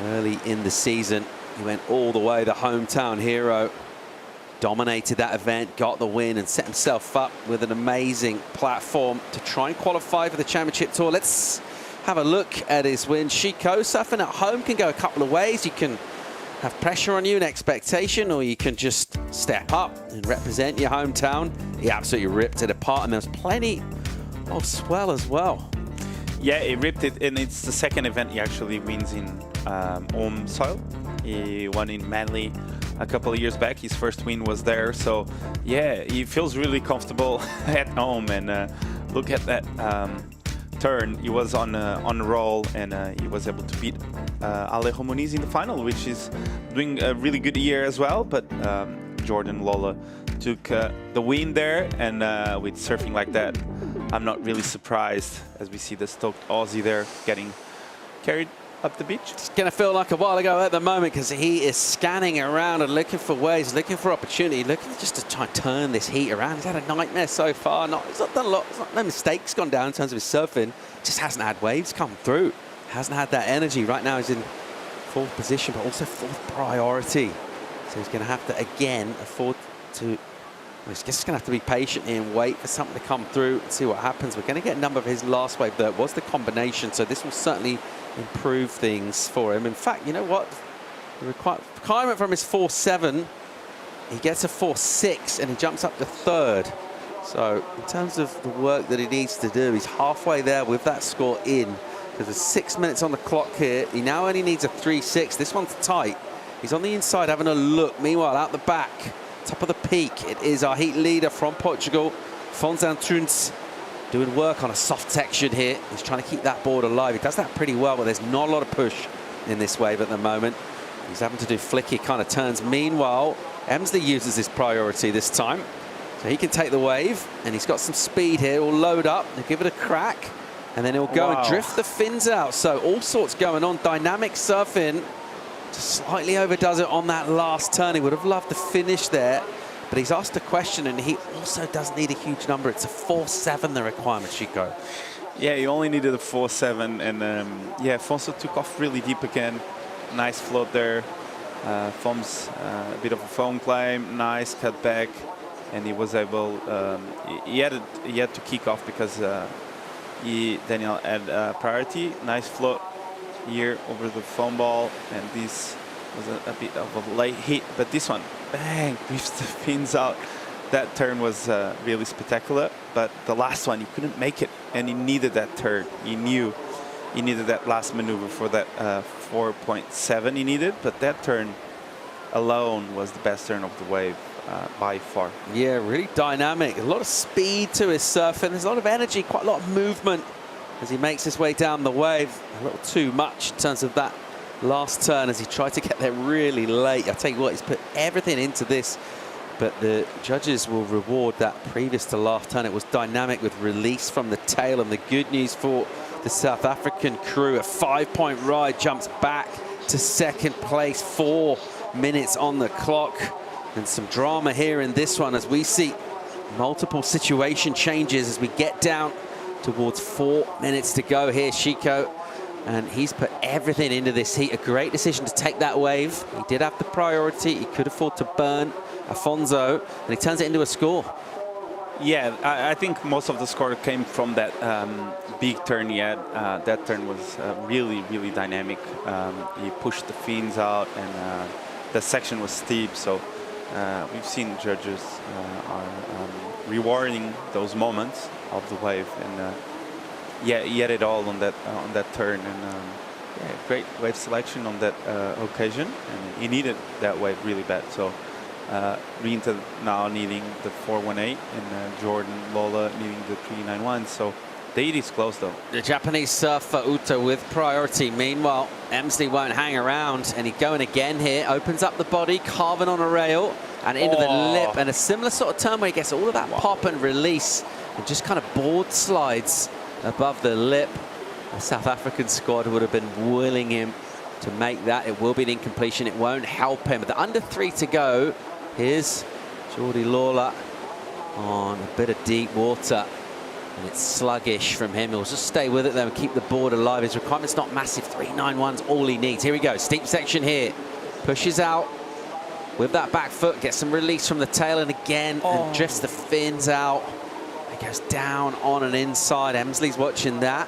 early in the season, he went all the way, the hometown hero. Dominated that event, got the win, and set himself up with an amazing platform to try and qualify for the Championship Tour. Let's have a look at his win. Chico, surfing at home can go a couple of ways. You can have pressure on you and expectation, or you can just step up and represent your hometown. He absolutely ripped it apart, and there's plenty of swell as well. Yeah, he ripped it, and it's the second event he actually wins in home soil. He won in Manly a couple of years back. His first win was there, so yeah, he feels really comfortable at home. And look at that turn. He was on a roll, and he was able to beat Alejo Muniz in the final, which is doing a really good year as well. But Jordan Lola took the win there, and with surfing like that, I'm not really surprised, as we see the stoked Aussie there getting carried up the beach. It's going to feel like a while ago at the moment, because he is scanning around and looking for ways, looking for opportunity, looking just to try and turn this heat around. He's had a nightmare so far. He's not done a lot. No mistakes gone down in terms of his surfing. Just hasn't had waves come through. Hasn't had that energy. Right now he's in fourth position, but also fourth priority. So he's going to have to again afford to He's just going to have to be patient here and wait for something to come through and see what happens. We're going to get a number of his last wave there. It was the combination, so this will certainly improve things for him. In fact, you know what? The requirement from his 4.7, he gets a 4.6 and he jumps up to third. So in terms of the work that he needs to do, he's halfway there with that score in. Because there's 6 minutes on the clock here. He now only needs a 3.6. This one's tight. He's on the inside having a look. Meanwhile, out the back, top of the peak, it is our heat leader from Portugal, Afonso Antunes, doing work on a soft section here. He's trying to keep that board alive. He does that pretty well, but there's not a lot of push in this wave at the moment. He's having to do flicky kind of turns. Meanwhile, Emsley uses his priority this time. So he can take the wave, and he's got some speed here. He'll load up, he'll give it a crack, and then he'll go and drift the fins out. So all sorts going on. Dynamic surfing. Just slightly overdoes it on that last turn. He would have loved to finish there, but he's asked a question, and he also doesn't need a huge number. It's a 4.7, the requirement, Chico. Yeah, he only needed a 4.7, and yeah, Afonso took off really deep again. Nice float there. Foam's a bit of a foam climb, nice cut back, and he was able. He had to kick off because Daniel had priority. Nice float here over the foam ball, and this was a bit of a late hit, but this one, bang, drifts the fins out. That turn was really spectacular, but the last one, he couldn't make it, and he needed that turn. He knew he needed that last maneuver for that 4.7 he needed, but that turn alone was the best turn of the wave by far. Yeah, really dynamic. A lot of speed to his surfing. There's a lot of energy, quite a lot of movement as he makes his way down the wave. A little too much in terms of that last turn as he tried to get there really late. I tell you what, he's put everything into this, but the judges will reward that previous to last turn. It was dynamic with release from the tail, and the good news for the South African crew, a 5-point ride, jumps back to second place, 4 minutes on the clock, and some drama here in this one as we see multiple situation changes as we get down towards 4 minutes to go here, Chico. And he's put everything into this heat. A great decision to take that wave. He did have the priority. He could afford to burn Afonso, and he turns it into a score. Yeah, I think most of the score came from that big turn he had. That turn was really, really dynamic. He pushed the fins out, and the section was steep. So we've seen judges are rewarding those moments of the wave, and yeah, he had it all on that turn, and yeah, great wave selection on that occasion, and he needed that wave really bad. So Rinta now needing the 4.18, and Jordan Lola needing the 3.91. So the heat is close though. The Japanese surfer Uta with priority. Meanwhile, Emsley won't hang around, and he's going again here. Opens up the body, carving on a rail, and into the lip, and a similar sort of turn where he gets all of that pop and release, and just kind of board slides above the lip. The South African squad would have been willing him to make that. It will be an incompletion. It won't help him. But the under 3 to go. Here's Jordy Lawler on a bit of deep water, and it's sluggish from him. He'll just stay with it though and keep the board alive. His requirement's not massive. 3.91's all he needs. Here we go. Steep section here. Pushes out with that back foot. Gets some release from the tail, and again and drifts the fins out. It goes down on and inside. Emsley's watching that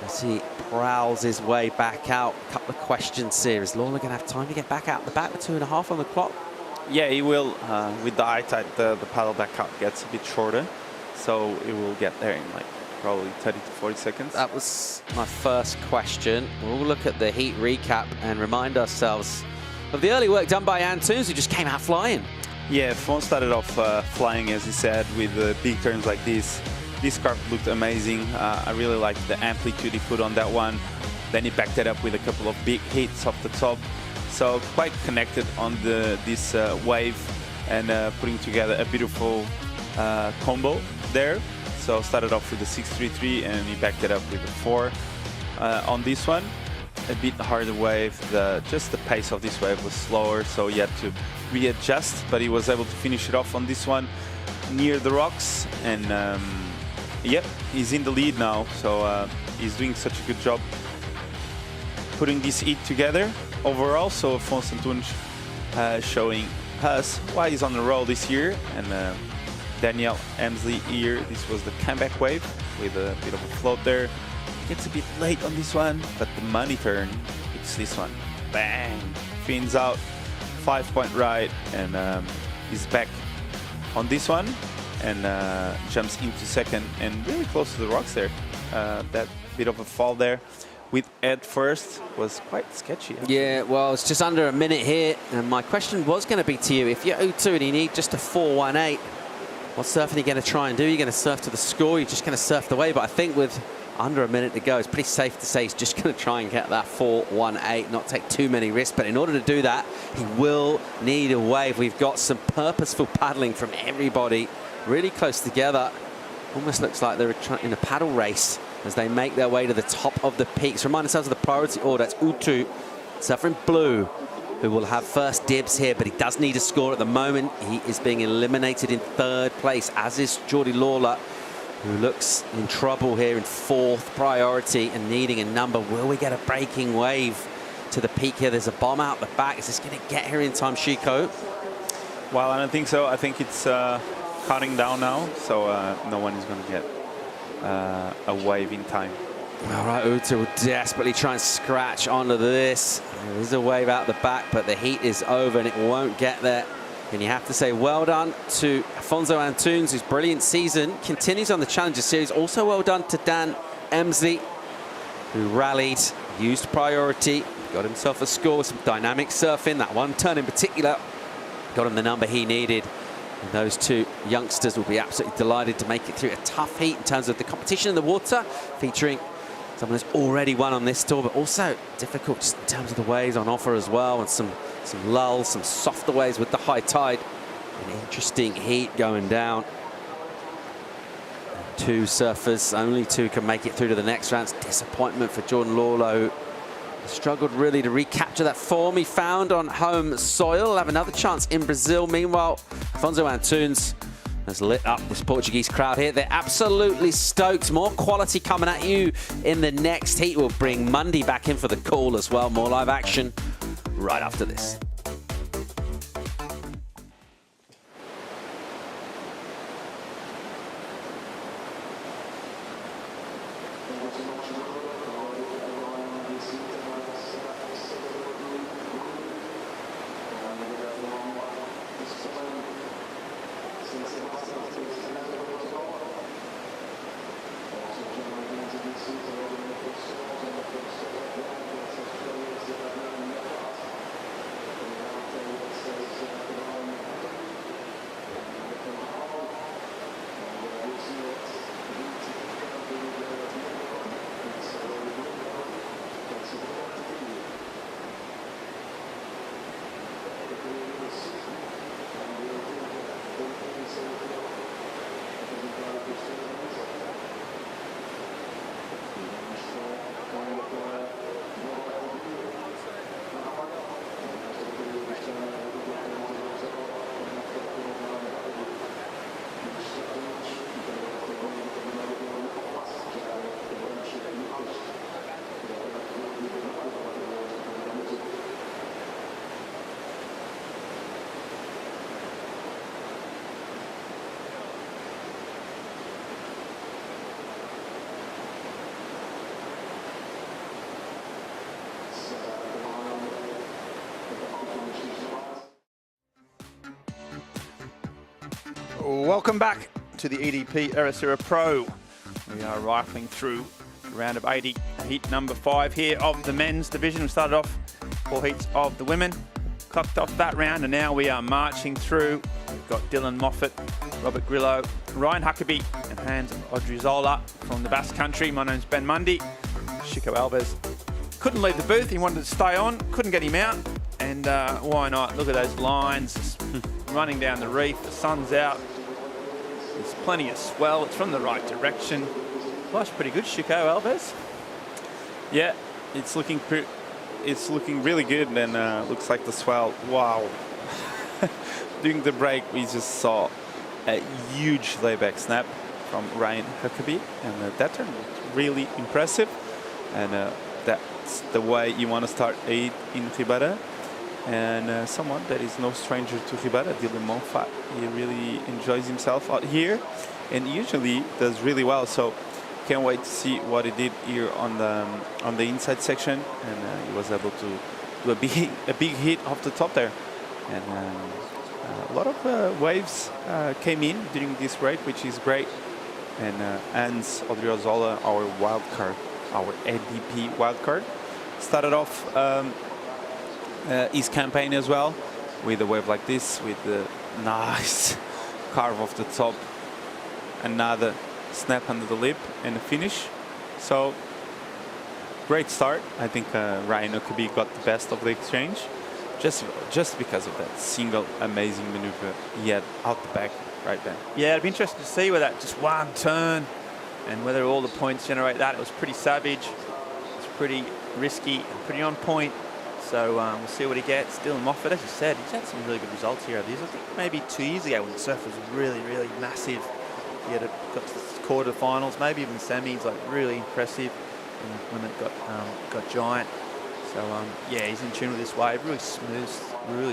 as he prowls his way back out. A couple of questions here. Is Lawler going to have time to get back out the back with 2.5 on the clock? Yeah, he will. With the eye tight, the paddle back out gets a bit shorter, so he will get there in like probably 30 to 40 seconds. That was my first question. We'll look at the heat recap and remind ourselves of the early work done by Antunes, who just came out flying. Yeah, Fon started off flying, as he said, with big turns like this. This carve looked amazing. I really liked the amplitude he put on that one. Then he backed it up with a couple of big hits off the top. So quite connected on this wave, and putting together a beautiful combo there. So started off with a 6.33, and he backed it up with a 4 on this one. A bit harder wave. Just the pace of this wave was slower, so he had to readjust, but he was able to finish it off on this one near the rocks, and yep, he's in the lead now. So he's doing such a good job putting this heat together overall. So Afonso Antunes showing us why he's on the roll this year. And Daniel Emsley here, this was the comeback wave with a bit of a float there. Gets a bit late on this one, but the money turn, it's this one. Bang! Fins out, 5-point right, and he's back on this one and jumps into second and really close to the rocks there. That bit of a fall there with Ed first was quite sketchy. Yeah, well, it's just under a minute here, and my question was going to be to you, if you're 0-2 and you need just a 4-1-8, what surfing are you going to try and do? You're going to surf to the score, you're just going to surf the wave, but I think with under a minute to go, it's pretty safe to say he's just going to try and get that 4-1-8, not take too many risks, but in order to do that, he will need a wave. We've got some purposeful paddling from everybody, really close together. Almost looks like they're in a paddle race as they make their way to the top of the peaks. Remind ourselves of the priority order. It's Utu, surfer in blue, who will have first dibs here, but he does need a score at the moment. He is being eliminated in third place, as is Geordie Lawler, who looks in trouble here in fourth priority and needing a number. Will we get a breaking wave to the peak here? There's a bomb out the back. Is this going to get here in time, Chico? Well, I don't think so. I think it's cutting down now, so no one is going to get a wave in time. All right, Uta will desperately try and scratch onto this. There is a wave out the back, but the heat is over and it won't get there. And you have to say well done to Afonso Antunes, whose brilliant season continues on the Challenger Series. Also well done to Dan Emsley, who rallied, used priority, got himself a score with some dynamic surfing. That one turn in particular got him the number he needed. And those two youngsters will be absolutely delighted to make it through a tough heat in terms of the competition in the water, featuring someone who's already won on this tour, but also difficult just in terms of the waves on offer as well, and some lulls, some softer waves with the high tide. An interesting heat going down. Two surfers, only two can make it through to the next round. It's disappointment for Jordan Lawler, who struggled really to recapture that form he found on home soil. He'll have another chance in Brazil. Meanwhile, Afonso Antunes has lit up this Portuguese crowd here. They're absolutely stoked. More quality coming at you in the next heat. We'll bring Mundy back in for the call as well. More live action right after this. Welcome back to the EDP Ericeira Pro. We are rifling through round of 80, heat number 5 here of the men's division. We started off 4 heats of the women, clocked off that round, and now we are marching through. We've got Dylan Moffat, Robert Grillo, Ryan Huckabee, and Hans Odrizola from the Basque Country. My name's Ben Mundy. Chico Alves couldn't leave the booth. He wanted to stay on, couldn't get him out, and why not? Look at those lines running down the reef. The sun's out. There's plenty of swell. It's from the right direction. Life's pretty good, Chico Alves. Yeah, it's looking really good, and looks like the swell. Wow. During the break, we just saw a huge layback snap from Ryan Huckabee, and that turned really impressive. And that's the way you want to start aid in Ribeira. and someone that is no stranger to Ribeira, Dylan Monfort. He really enjoys himself out here and usually does really well. So can't wait to see what he did here on the inside section, and he was able to do a big hit off the top there. And a lot of waves came in during this break, which is great. And Hans Odriozola, our wild card, our EDP wild card, started off his campaign as well with a wave like this, with the nice carve off the top, another snap under the lip, and a finish. So great start. I think Ryan Okabe got the best of the exchange, just because of that single amazing maneuver he had out the back right there. Yeah, it'd be interesting to see whether that just one turn and whether all the points generate that. It was pretty savage. It's pretty risky and pretty on point. So we'll see what he gets. Dylan Monfort, as you said, he's had some really good results here. I think maybe 2 years ago when the surf was really, really massive. He had got to the quarterfinals, maybe even the semis, like really impressive when it got giant. So yeah, he's in tune with this wave. Really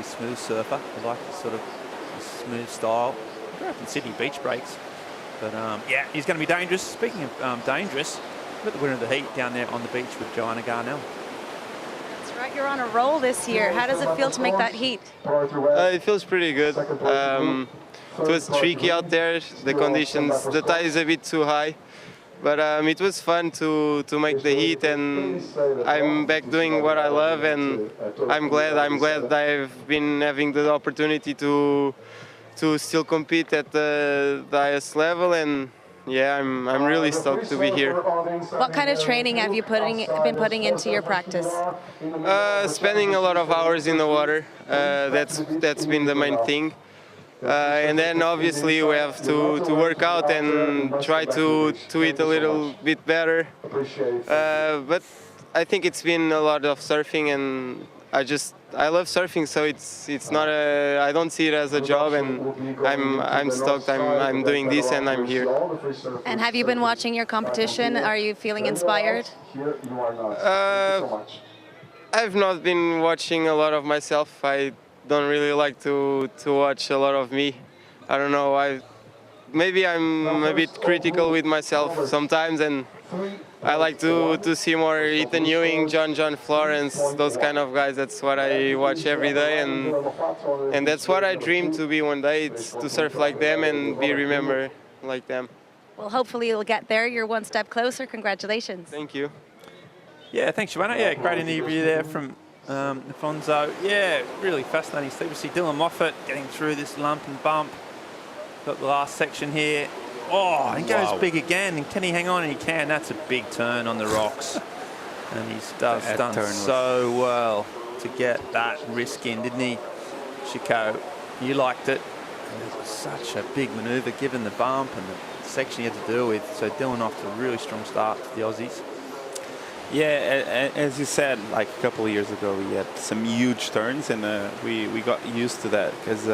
smooth surfer. I like this sort of smooth style. He grew up in Sydney beach breaks, but yeah, he's going to be dangerous. Speaking of dangerous, we've got the winner of the heat down there on the beach with Joanna Garnell. That's right, you're on a roll this year. How does it feel to make that heat? It feels pretty good. It was tricky out there, the conditions, the tide is a bit too high, but it was fun to make the heat, and I'm back doing what I love, and I'm glad I've been having the opportunity to still compete at the highest level, and yeah, I'm really stoked to be here. What kind of training have you been putting into your practice? Spending a lot of hours in the water. That's been the main thing. And then obviously we have to work out and try to eat a little bit better. But I think it's been a lot of surfing, and I love surfing, so it's not I don't see it as a job, and I'm stoked. I'm doing this and I'm here. And have you been watching your competition? Are you feeling inspired? I've not been watching a lot of myself. I don't really like to watch a lot of me. I don't know. Maybe I'm a bit critical with myself sometimes, and I like to see more Ethan Ewing, John Florence, those kind of guys. That's what I watch every day, and that's what I dream to be one day. It's to surf like them and be remembered like them. Well, hopefully you'll get there. You're one step closer. Congratulations. Thank you. Yeah, thanks, Joanna. Yeah, great interview there from Afonso. Yeah, really fascinating stuff. You see Dylan Monfort getting through this lump and bump. Got the last section here. Oh, and goes big again. And can he hang on? And he can. That's a big turn on the rocks. And he's done so well to get that risk in, didn't he, Chico? You liked it. And it was such a big manoeuvre given the bump and the section he had to deal with. So Dylan off to a really strong start for the Aussies. Yeah, as you said, like a couple of years ago, we had some huge turns, and we got used to that because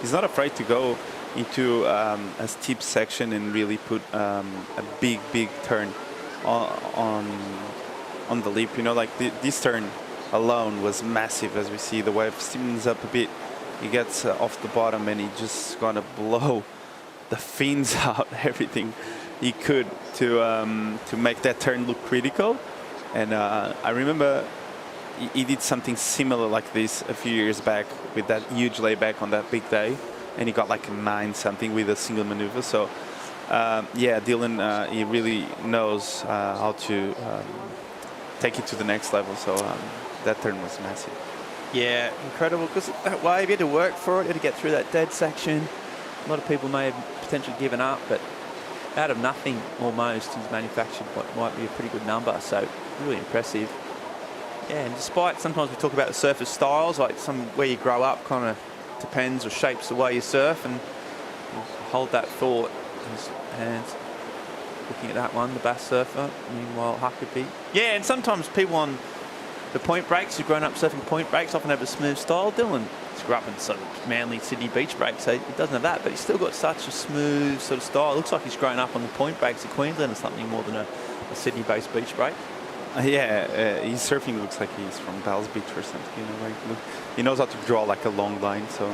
he's not afraid to go into a steep section and really put a big turn on the lip. You know, like this turn alone was massive. As we see, the wave steamens up a bit. He gets off the bottom, and he just gonna blow the fins out, everything he could to make that turn look critical. And I remember he did something similar like this a few years back with that huge layback on that big day, and he got like a 9-something with a single maneuver. So yeah, Dylan, he really knows how to take it to the next level. So that turn was massive. Yeah, incredible, because that wave, he had to work for it, he had to get through that dead section. A lot of people may have potentially given up, but out of nothing almost, he's manufactured what might be a pretty good number. So really impressive. Yeah, and despite sometimes we talk about the surfer styles, like where you grow up kind of depends or shapes the way you surf, and hold that thought. His hands looking at that one, the bass surfer, meanwhile Huckabee. Yeah, and sometimes people on the point breaks who've grown up surfing point breaks often have a smooth style. Dylan grew up in sort of Manly Sydney beach breaks, so he doesn't have that, but he's still got such a smooth sort of style. It looks like he's grown up on the point breaks of Queensland or something more than a Sydney-based beach break. His surfing looks like he's from Bells Beach or something. You know, like he knows how to draw like a long line. So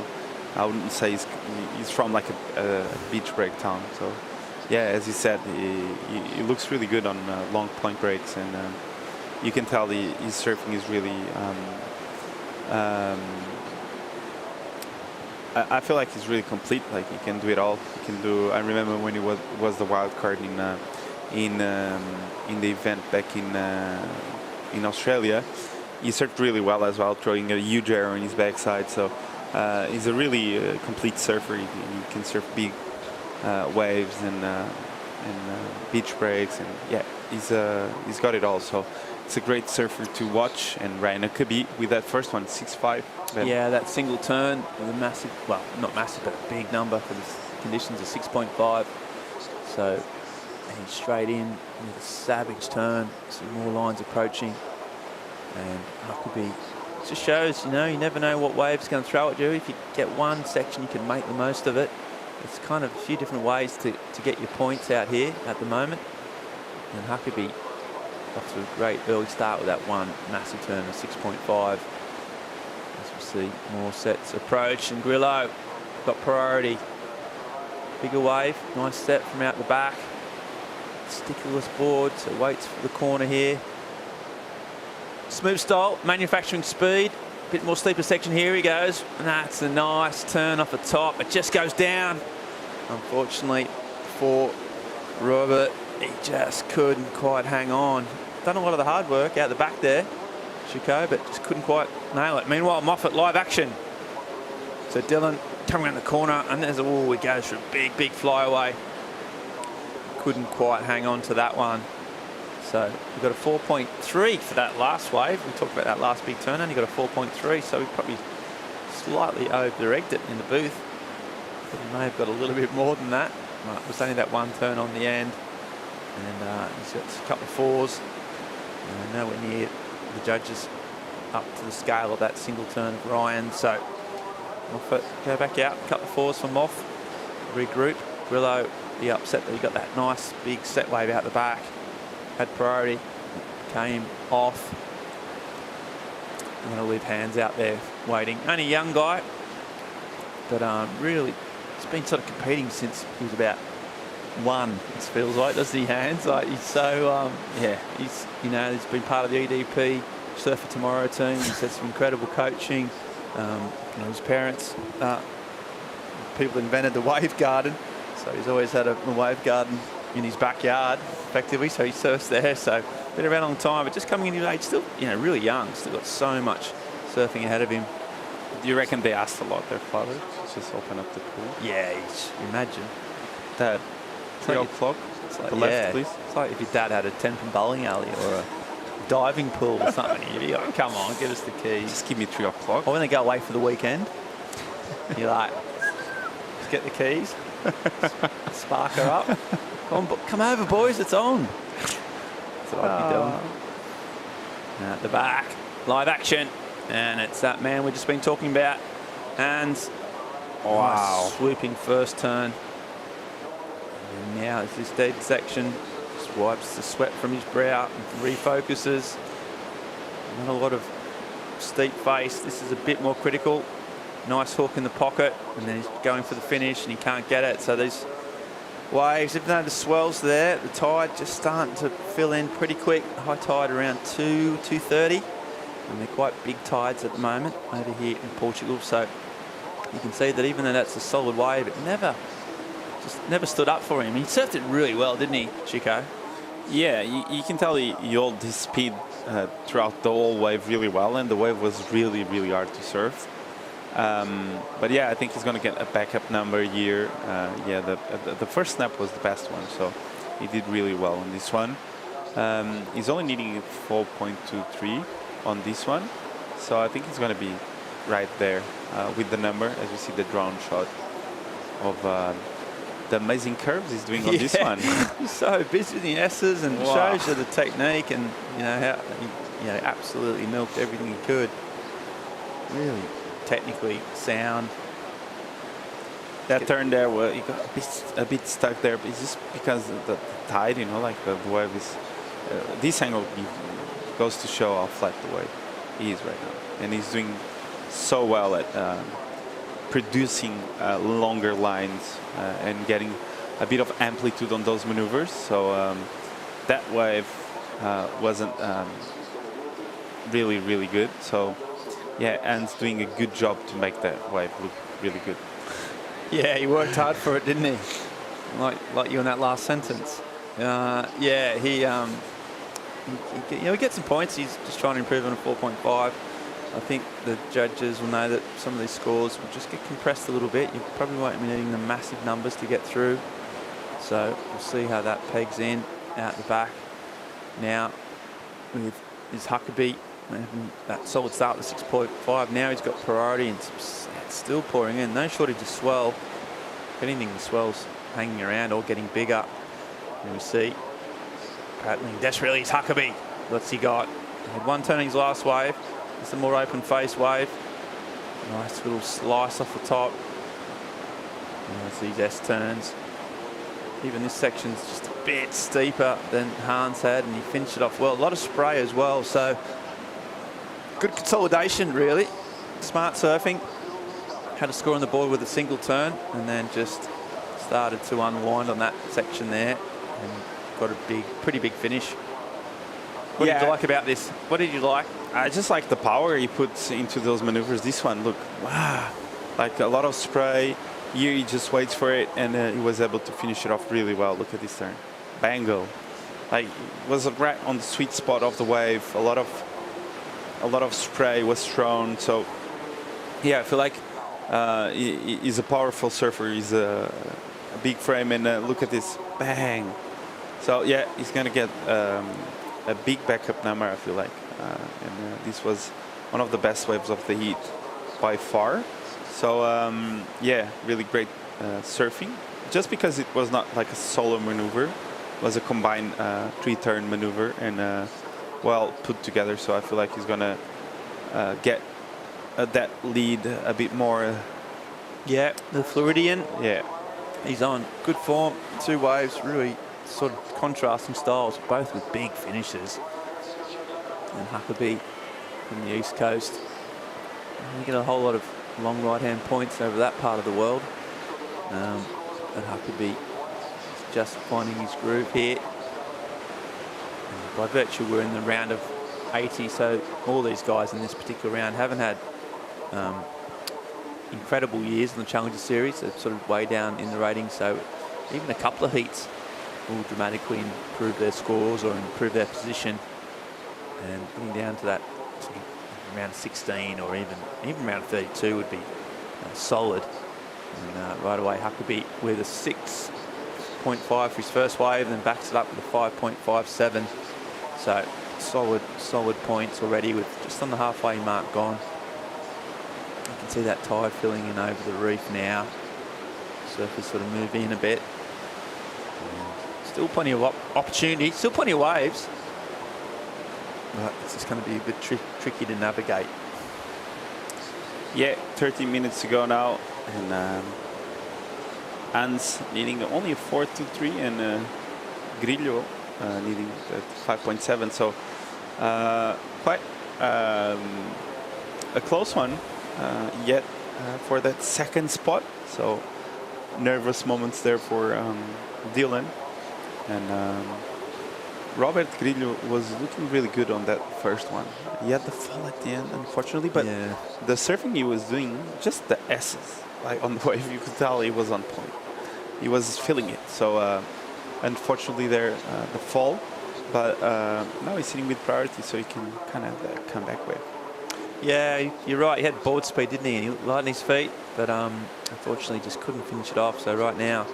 I wouldn't say he's from like a beach break town. So yeah, as you said, he looks really good on long point breaks, and you can tell his surfing is really. I feel like he's really complete. Like he can do it all. He can do. I remember when he was the wild card in the event back in Australia. He surfed really well as well, throwing a huge air on his backside. So he's a really complete surfer. He can surf big waves and beach breaks, and yeah, he's got it all. So it's a great surfer to watch. And Ryan Akabi with that first one, 6.5. Yeah, that single turn with a massive, well, not massive, but a big number for the conditions of 6.5. So he's straight in with a savage turn, some more lines approaching. And Huckabee just shows, you know, you never know what wave's going to throw at you. If you get one section, you can make the most of it. It's kind of a few different ways to get your points out here at the moment. And Huckabee off to a great early start with that one massive turn of 6.5. As we see more sets approach, and Grillo got priority. Bigger wave, nice set from out the back. Stickerless board, so waits for the corner here. Smooth style, manufacturing speed. Bit more steeper section, here he goes. And that's a nice turn off the top. It just goes down. Unfortunately for Robert, he just couldn't quite hang on. Done a lot of the hard work out the back there, Chico, but just couldn't quite nail it. Meanwhile, Moffat live action. So Dylan coming around the corner, and there's he goes for a big flyaway. Couldn't quite hang on to that one. So we've got a 4.3 for that last wave. We talked about that last big turn, and he got a 4.3, so we probably slightly over-egged it in the booth. But he may have got a little bit more than that. It was only that one turn on the end, and he's got a couple of fours. Nowhere near the judges up to the scale of that single turn of Ryan. So Moffat go back out, a couple of fours for Moff, regroup. Grillo be upset that he got that nice big set wave out the back. Had priority, came off. I'm going to leave Hands out there waiting. Only a young guy, but really, he's been sort of competing since he was about 1. It feels like, doesn't he, Hands? Like he's so yeah. He's he's been part of the EDP Surf for Tomorrow team. He's had some incredible coaching. His parents, people invented the wave garden, so he's always had a wave garden in his backyard, effectively, so he surfs there. So been around a long time, but just coming into age, still really young, still got so much surfing ahead of him. Do you reckon they asked a lot their father to just open up the pool? Yeah, imagine. Dad, 3 o'clock, like, the left, please. It's like if your dad had a 10-pin bowling alley or a diving pool or something. You'd be like, come on, give us the keys. Just give me 3 o'clock. Or when they go away for the weekend, you're like, just get the keys, spark her up. Come over, boys, it's on. That's what I'd be doing. Now at the back, live action. And it's that man we've just been talking about. And wow, nice swooping first turn. And now it's this dead section. Just wipes the sweat from his brow and refocuses. Not a lot of steep face. This is a bit more critical. Nice hook in the pocket, and then he's going for the finish and he can't get it. So these waves, even though the swell's there, the tide just starting to fill in pretty quick. High tide around 2:30, and they're quite big tides at the moment over here in Portugal. So you can see that even though that's a solid wave, it never stood up for him. He surfed it really well, didn't he, Chico? Yeah, you can tell he held his speed throughout the whole wave really well, and the wave was really hard to surf. But yeah, I think he's going to get a backup number here. Yeah, the first snap was the best one, so he did really well on this one. He's only needing 4.23 on this one, so I think he's going to be right there with the number, as you see the drone shot of the amazing curves he's doing on this one. He's so busy with the S's, and shows you the technique, and how he absolutely milked everything he could. Really technically sound. That turn there, well, he got a bit stuck there, but it's just because of the tide, like the wave is. This angle would be goes to show how flat the wave he is right now. And he's doing so well at producing longer lines and getting a bit of amplitude on those maneuvers. So that wave wasn't really, really good. So yeah, Anne's doing a good job to make that wave look really good. Yeah, he worked hard for it, didn't he? Like you in that last sentence. Yeah, he gets some points. He's just trying to improve on a 4.5. I think the judges will know that some of these scores will just get compressed a little bit. You probably won't be needing the massive numbers to get through. So we'll see how that pegs in out the back. Now with his Huckabee, that solid start with 6.5. Now he's got priority and it's still pouring in. No shortage of swell. If anything, the swell's hanging around or getting bigger. And we see paddling desperately his Huckabee. What's he got? He had one turn in his last wave. It's a more open face wave. Nice little slice off the top. As these S turns. Even this section's just a bit steeper than Hans had, and he finished it off well. A lot of spray as well, so good consolidation, really. Smart surfing. Had a score on the board with a single turn, and then just started to unwind on that section there, and got a pretty big finish. What did you like about this? What did you like? I just like the power he puts into those maneuvers. This one, look, wow, like a lot of spray. Here he just waits for it, and he was able to finish it off really well. Look at this turn, bango. Like, it was right on the sweet spot of the wave. A lot of spray was thrown. So yeah, I feel like he's a powerful surfer. He's a big frame, and look at this, bang. So yeah, he's gonna get a big backup number, I feel like. And this was one of the best waves of the heat by far. So yeah, really great surfing. Just because it was not like a solo maneuver, it was a combined 3-turn maneuver and well put together. So I feel like he's gonna get that lead a bit more. Yeah, the Floridian. Yeah, he's on good form. 2 waves, really sort of contrasting styles, both with big finishes. And Huckabee from the East Coast. And you get a whole lot of long right-hand points over that part of the world. And Huckabee is just finding his groove here. And by virtue, we're in the round of 80, so all these guys in this particular round haven't had incredible years in the Challenger Series. They're sort of way down in the ratings, so even a couple of heats will dramatically improve their scores or improve their position. And getting down to that sort of round 16 or even round 32 would be solid. And right away, Huckabee with a 6.5 for his first wave, and then backs it up with a 5.57. So solid points already with just on the halfway mark gone. You can see that tide filling in over the reef now. Surfers sort of move in a bit. Still plenty of opportunity, still plenty of waves. But it's just going to be a bit tricky to navigate. Yeah, 13 minutes to go now, and Hans needing only a 4.23 and Grillo needing 5.7. So quite a close one yet for that second spot. So nervous moments there for Dylan. And Robert Grillo was looking really good on that first one. He had the fall at the end, unfortunately, but yeah, the surfing he was doing, just the S's, like on the wave, you could tell he was on point. He was feeling it. So unfortunately there, the fall, but now he's sitting with priority, so he can kind of come back wave. Yeah, you're right. He had board speed, didn't he? And he looked light on his feet, but unfortunately just couldn't finish it off. So right now,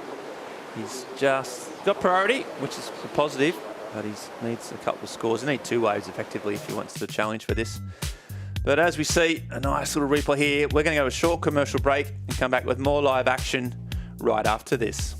he's just got priority, which is a positive. But he needs a couple of scores. He needs 2 waves effectively if he wants to challenge for this. But as we see, a nice little replay here. We're going to go to a short commercial break and come back with more live action right after this.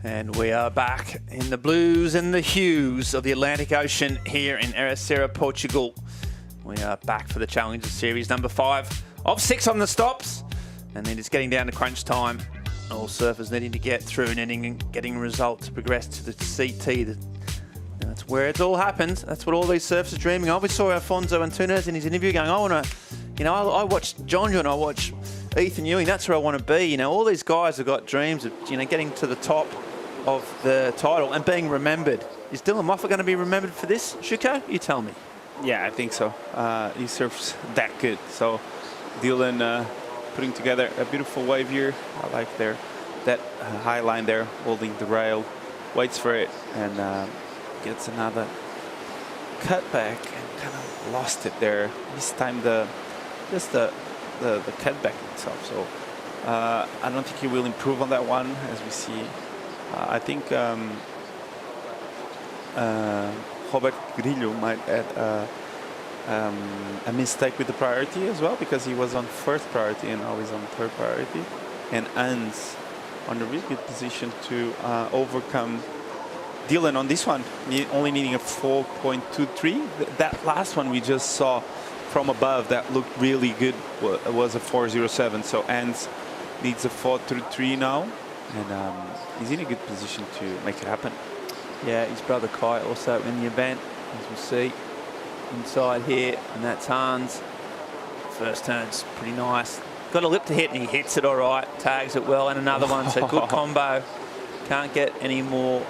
And we are back in the blues and the hues of the Atlantic Ocean here in Ericeira, Portugal. We are back for the Challenger Series number 5 of 6 on the stops. And then it's getting down to crunch time. All surfers needing to get through and getting a result to progress to the CT. That's where it all happens. That's what all these surfers are dreaming of. We saw Alfonso Antunes in his interview going, I watched John and I watched Ethan Ewing. That's where I want to be. You know, all these guys have got dreams of, getting to the top of the title and being remembered. Is Dylan Moffat going to be remembered for this, Shuko? You tell me. Yeah, I think so. He surfs that good. So Dylan putting together a beautiful wave here. I like that high line there, holding the rail, waits for it, and gets another cutback and kind of lost it there. This time the cutback itself. So I don't think he will improve on that one, as we see. I think Robert Grillo might add a mistake with the priority as well, because he was on first priority and now he's on third priority. And Ans on a really good position to overcome Dylan on this one, only needing a 4.23. That last one we just saw from above that looked really good was a 4.07. So Ans needs a 4.33 now, and he's in a good position to make it happen. Yeah, his brother Kai also in the event, as we see inside here, and that's Hans. First turn's pretty nice. Got a lip to hit and he hits it all right, tags it well, and another one, so good combo. Can't get any more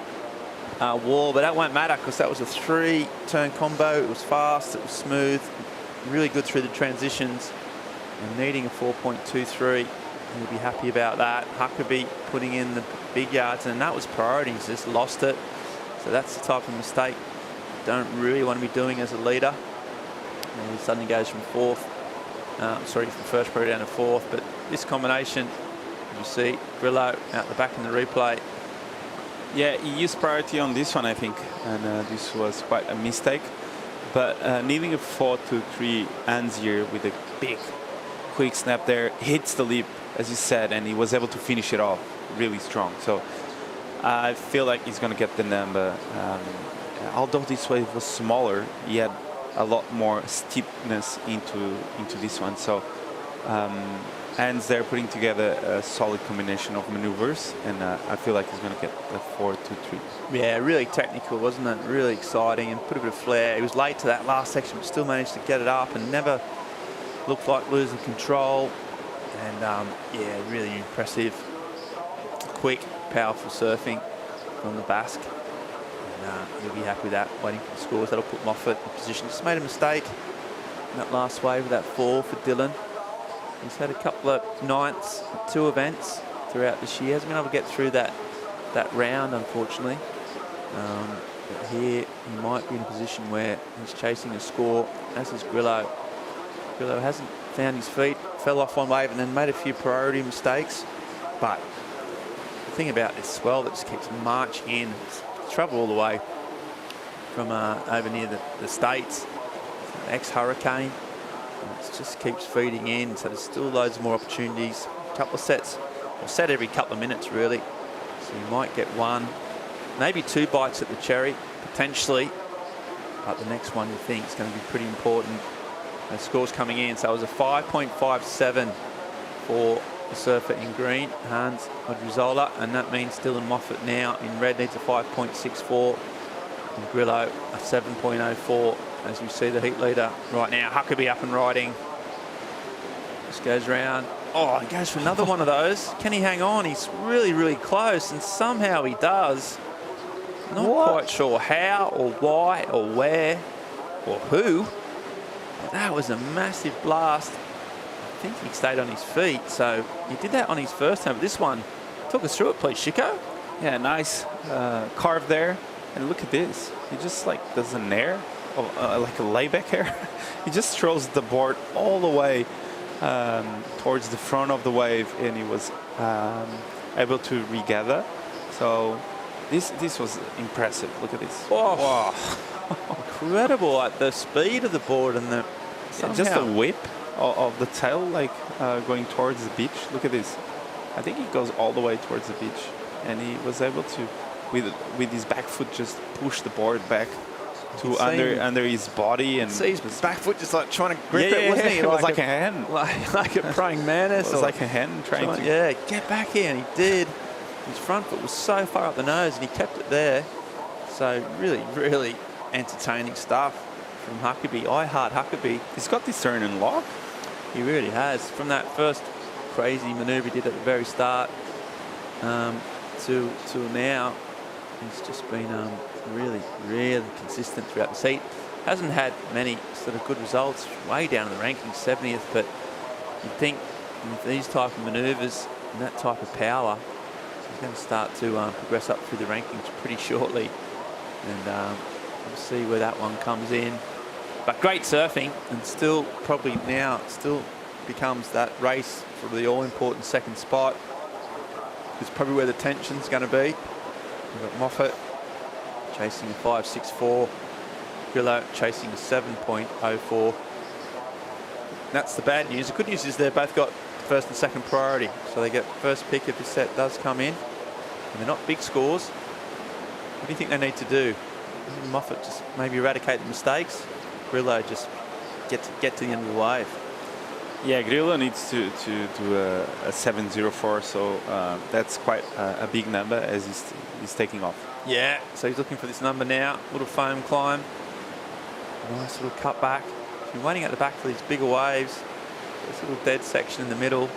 wall, but that won't matter because that was a 3-turn combo. It was fast, it was smooth, really good through the transitions, and needing a 4.23. He'll be happy about that. Huckabee putting in the big yards, and that was priorities, just lost it. So that's the type of mistake you don't really want to be doing as a leader. And he suddenly goes from from first priority down to fourth. But this combination, you see Grillo out the back in the replay. Yeah, he used priority on this one, I think, and this was quite a mistake. But needing a 4.23 ends here with a big, quick snap there, hits the lip, as you said, and he was able to finish it off really strong. So I feel like he's going to get the number. Although this wave was smaller, he had a lot more steepness into this one. So Ans there putting together a solid combination of maneuvers, and I feel like he's going to get the 4.23. Yeah, really technical, wasn't it? Really exciting and put a bit of flair. He was late to that last section, but still managed to get it up and never looked like losing control. And yeah, really impressive, quick, powerful surfing from the Basque. And he'll be happy with that, waiting for the scores. That'll put Moffat in position. Just made a mistake in that last wave with that fall for Dylan. He's had a couple of ninths, 2 events throughout this year. Hasn't been able to get through that round, unfortunately. But here he might be in a position where he's chasing a score, as is Grillo. Grillo hasn't found his feet, fell off one wave and then made a few priority mistakes. But the thing about this swell that just keeps marching in, travel all the way from over near the States, ex-hurricane. It just keeps feeding in, so there's still loads more opportunities. A couple of sets, or set every couple of minutes really. So you might get 1, maybe 2 bites at the cherry, potentially. But the next one you think is going to be pretty important. The scores coming in, so it was a 5.57 for the surfer in green, Hans Odrizola, and that means Dylan Moffat now in red needs a 5.64, and Grillo a 7.04. As we see the heat leader right now, Huckabee up and riding. Just goes round. Oh, and goes for another one of those. Can he hang on? He's really, really close, and somehow he does. Not quite sure how or why or where or who. But that was a massive blast. I think he stayed on his feet, so he did that on his first time. But this one, talk us through it, please, Chico. Yeah, nice carve there. And look at this. He just like does an air. Like a layback here. He just throws the board all the way towards the front of the wave, and he was able to regather. So this was impressive. Look at this. Oh, wow. Incredible, like the speed of the board and the just a whip of the tail, like going towards the beach. Look at this. I think it goes all the way towards the beach. and he was able to, with his back foot, just push the board back to under his body, and see his back foot just like trying to grip it, wasn't he? It was like a hand, like a praying mantis. It was like a hand trying to get back here, and he did. His front foot was so far up the nose, and he kept it there. So really, really entertaining stuff from Huckabee. I heart Huckabee. He's got this turn in lock. He really has. From that first crazy manoeuvre he did at the very start to now, he's just been really, really consistent throughout the seat. Hasn't had many sort of good results, way down in the rankings, 70th, but you'd think with these type of manoeuvres and that type of power, he's going to start to progress up through the rankings pretty shortly. And we'll see where that one comes in. But great surfing, and still probably now still becomes that race for the all-important second spot. It's probably where the tension's going to be. We've got Moffat chasing a 5.64, Grillo chasing a 7.04. That's the bad news. The good news is they've both got first and second priority, so they get first pick if the set does come in. And they're not big scores. What do you think they need to do? Moffat just maybe eradicate the mistakes. Grillo just get to the end of the wave. Yeah, Grillo needs to do a 7.04, so that's quite a big number as he's taking off. Yeah, so he's looking for this number now. Little foam climb. Nice little cut back. He's been waiting at the back for these bigger waves. This little dead section in the middle.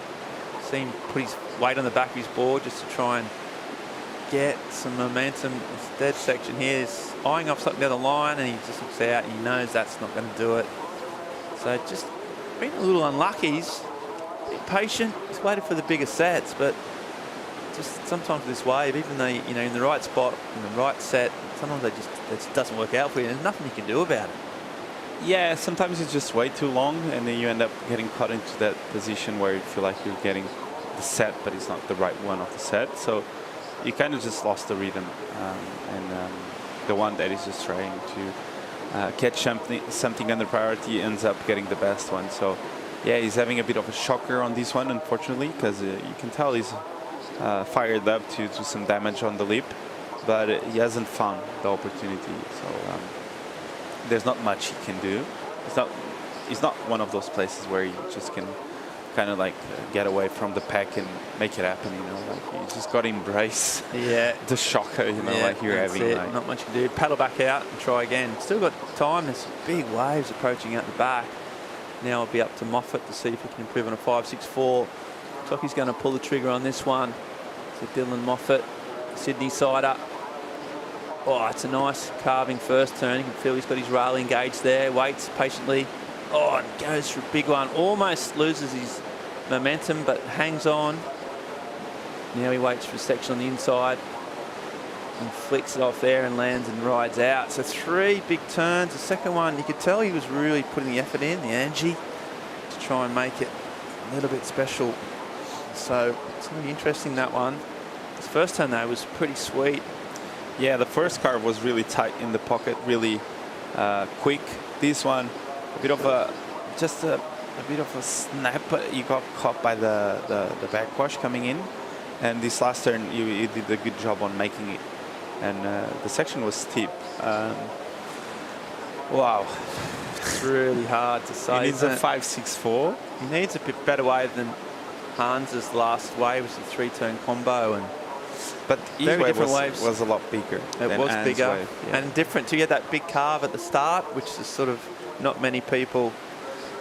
See him put his weight on the back of his board just to try and get some momentum. This dead section here is eyeing off something down the line, and he just looks out and he knows that's not going to do it. So just been a little unlucky. He's a bit patient. He's waited for the bigger sets, but just sometimes this wave, even though in the right spot, in the right set, sometimes it just doesn't work out for you. There's nothing you can do about it. Yeah, sometimes it's just way too long, and then you end up getting caught into that position where you feel like you're getting the set, but it's not the right one of the set. So you kind of just lost the rhythm, and the one that is just trying to catch something under priority ends up getting the best one. So yeah, he's having a bit of a shocker on this one, unfortunately, because you can tell he's fired up to do some damage on the lip, but he hasn't found the opportunity. So there's not much he can do. It's not one of those places where you just can kind of like get away from the pack and make it happen, like you just got to embrace the shocker, like you're having. Like, not much you can do. Paddle back out and try again. Still got time. There's big waves approaching out the back. Now it'll be up to Moffat to see if he can improve on a 5.64. Looks like he's going to pull the trigger on this one. So Dylan Moffat, Sydney sider. Oh, it's a nice carving first turn. You can feel he's got his rail engaged there. Waits patiently. Oh, and goes for a big one. Almost loses his momentum, but hangs on. Now he waits for a section on the inside and flicks it off there and lands and rides out. So 3 big turns. The second one, you could tell he was really putting the effort in, the energy, to try and make it a little bit special. So it's going to be interesting, that one. His first turn, though, was pretty sweet. Yeah, the first carve was really tight in the pocket, really quick. This one, a bit of a bit of a snap. You got caught by the backwash coming in, and this last turn you did a good job on making it. And the section was steep. Wow, it's really hard to say. He needs a 5.64. He needs a bit better wave than Hans's last wave, was a 3-turn combo, but his wave was a lot bigger. It was bigger wave, yeah. and different. You get that big carve at the start, which is sort of not many people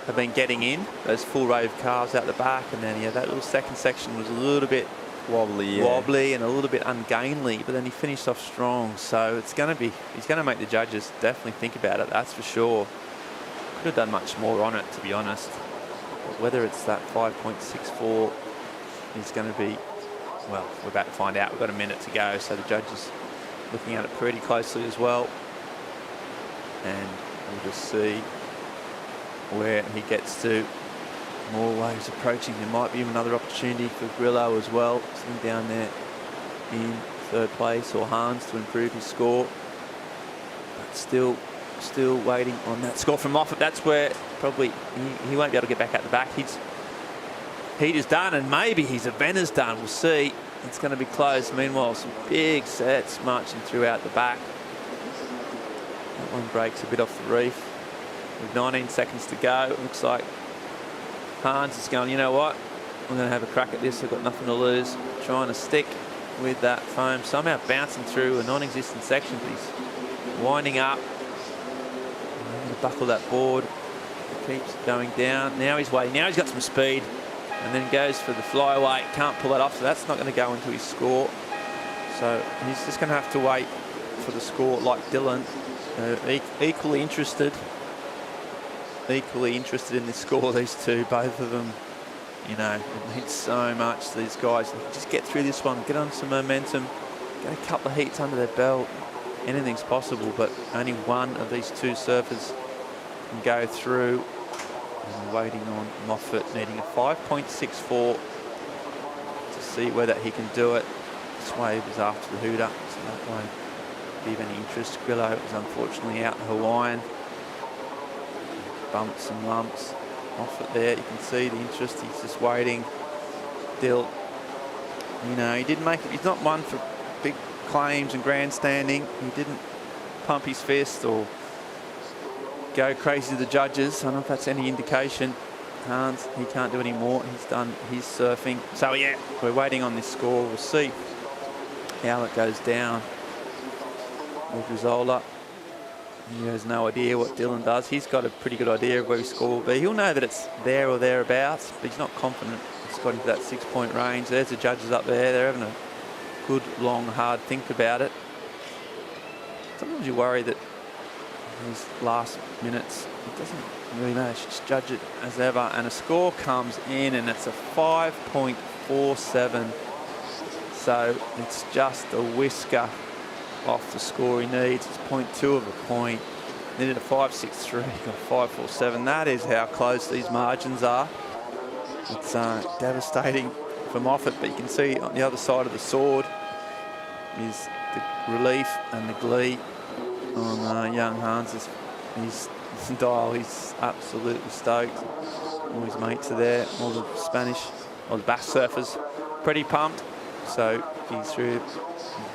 have been getting in, those full wave carves out the back, and then that little second section was a little bit wobbly and a little bit ungainly, but then he finished off strong. So he's going to make the judges definitely think about it, that's for sure. Could have done much more on it, to be honest. But whether it's that 5.64 is going to be, well, we're about to find out. We've got a minute to go, so the judges looking at it pretty closely as well. And we'll just see where he gets to. More waves approaching. There might be another opportunity for Grillo as well, sitting down there in third place, or Hans to improve his score. But still waiting on that score from Moffat. That's where probably he won't be able to get back at the back. heat is done, and maybe his event is done. We'll see. It's going to be close. Meanwhile, some big sets marching throughout the back. That one breaks a bit off the reef. With 19 seconds to go, it looks like Hans is going, you know what? I'm going to have a crack at this. I've got nothing to lose. Trying to stick with that foam. Somehow bouncing through a non-existent section, but he's winding up. I'm going to buckle that board. Keeps going down. Now he's waiting. Now he's got some speed. And then goes for the flyaway. Can't pull that off, so that's not going to go into his score. So he's just going to have to wait for the score like Dylan. Equally interested in this score, these two. Both of them, you know, it means so much to these guys. Just get through this one, get on some momentum, get a couple of heats under their belt. Anything's possible, but only one of these two surfers can go through. And waiting on Moffat, needing a 5.64 to see whether he can do it. This wave is after the Hooter, so that won't be of any interest. Grillo is unfortunately out in Hawaiian. Bumps and lumps. Moffat there, you can see the interest. He's just waiting. Dill, you know, he didn't make it. He's not one for big claims and grandstanding. He didn't pump his fist or go crazy to the judges. I don't know if that's any indication. Hans, he can't do any more. He's done his surfing. So yeah, we're waiting on this score. We'll see how it goes down with Rizola. He has no idea what Dylan does. He's got a pretty good idea of where his score will be. He'll know that it's there or thereabouts, but he's not confident it's got into that 6-point range. There's the judges up there. They're having a good, long, hard think about it. Sometimes you worry that these last minutes, it doesn't really matter. Just judge it as ever. And a score comes in, and it's a 5.47. So it's just a whisker off the score he needs. It's 0.2 of a point. Needed a 5.63, got 5.47. That is how close these margins are. It's devastating for Moffat, but you can see on the other side of the sword is the relief and the glee on young Hans. His dial, he's absolutely stoked. All his mates are there, all the Spanish, or the Basque surfers, pretty pumped. So he's through. His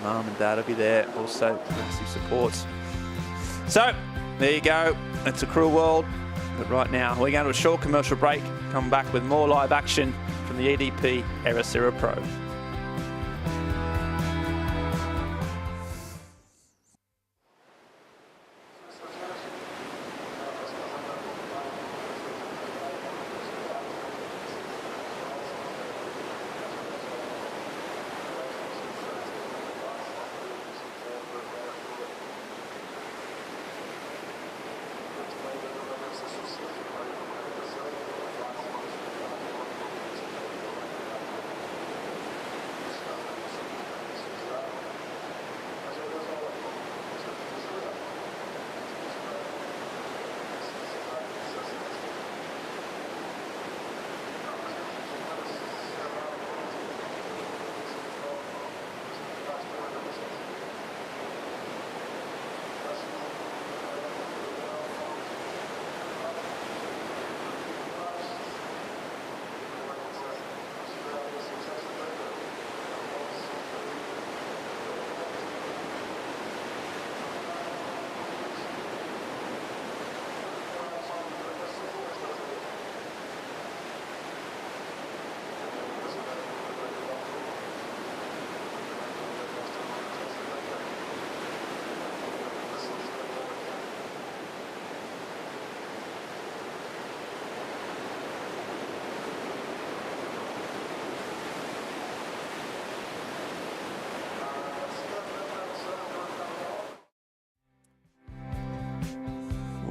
mum and dad will be there, also some supports. So there you go. It's a cruel world, but right now we're going to a short commercial break. Come back with more live action from the EDP Ericeira Pro.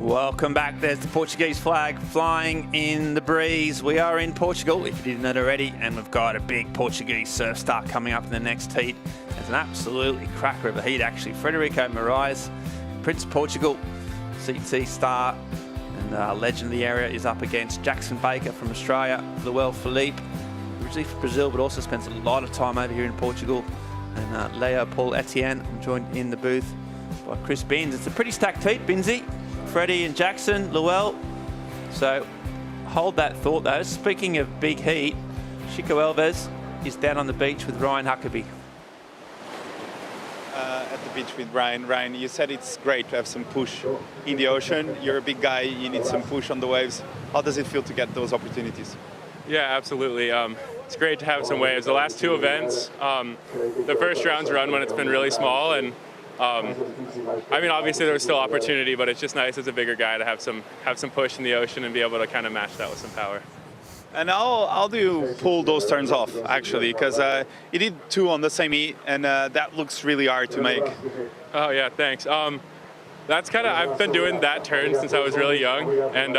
Welcome back. There's the Portuguese flag flying in the breeze. We are in Portugal, if you didn't know it already, and we've got a big Portuguese surf star coming up in the next heat. It's an absolutely cracker of a heat, actually. Frederico Moraes, Prince of Portugal, CT star, and legend of the area, is up against Jackson Baker from Australia, Luel Felipe, originally from Brazil, but also spends a lot of time over here in Portugal, and Leo Paul Etienne. I'm joined in the booth by Chris Binns. It's a pretty stacked heat, Binnsy. Freddie and Jackson, Luel. So hold that thought though. Speaking of big heat, Chico Alves is down on the beach with Ryan Huckabee. At the beach with Ryan. Ryan, you said it's great to have some push in the ocean. You're a big guy, you need some push on the waves. How does it feel to get those opportunities? Yeah, absolutely. It's great to have some waves. The last two events, the first round's run when it's been really small, and I mean, obviously there was still opportunity, but it's just nice as a bigger guy to have some push in the ocean and be able to kind of match that with some power. And how do you pull those turns off, actually? Because you did 2 on the same heat, and that looks really hard to make. Oh yeah, thanks. That's kind of, I've been doing that turn since I was really young, and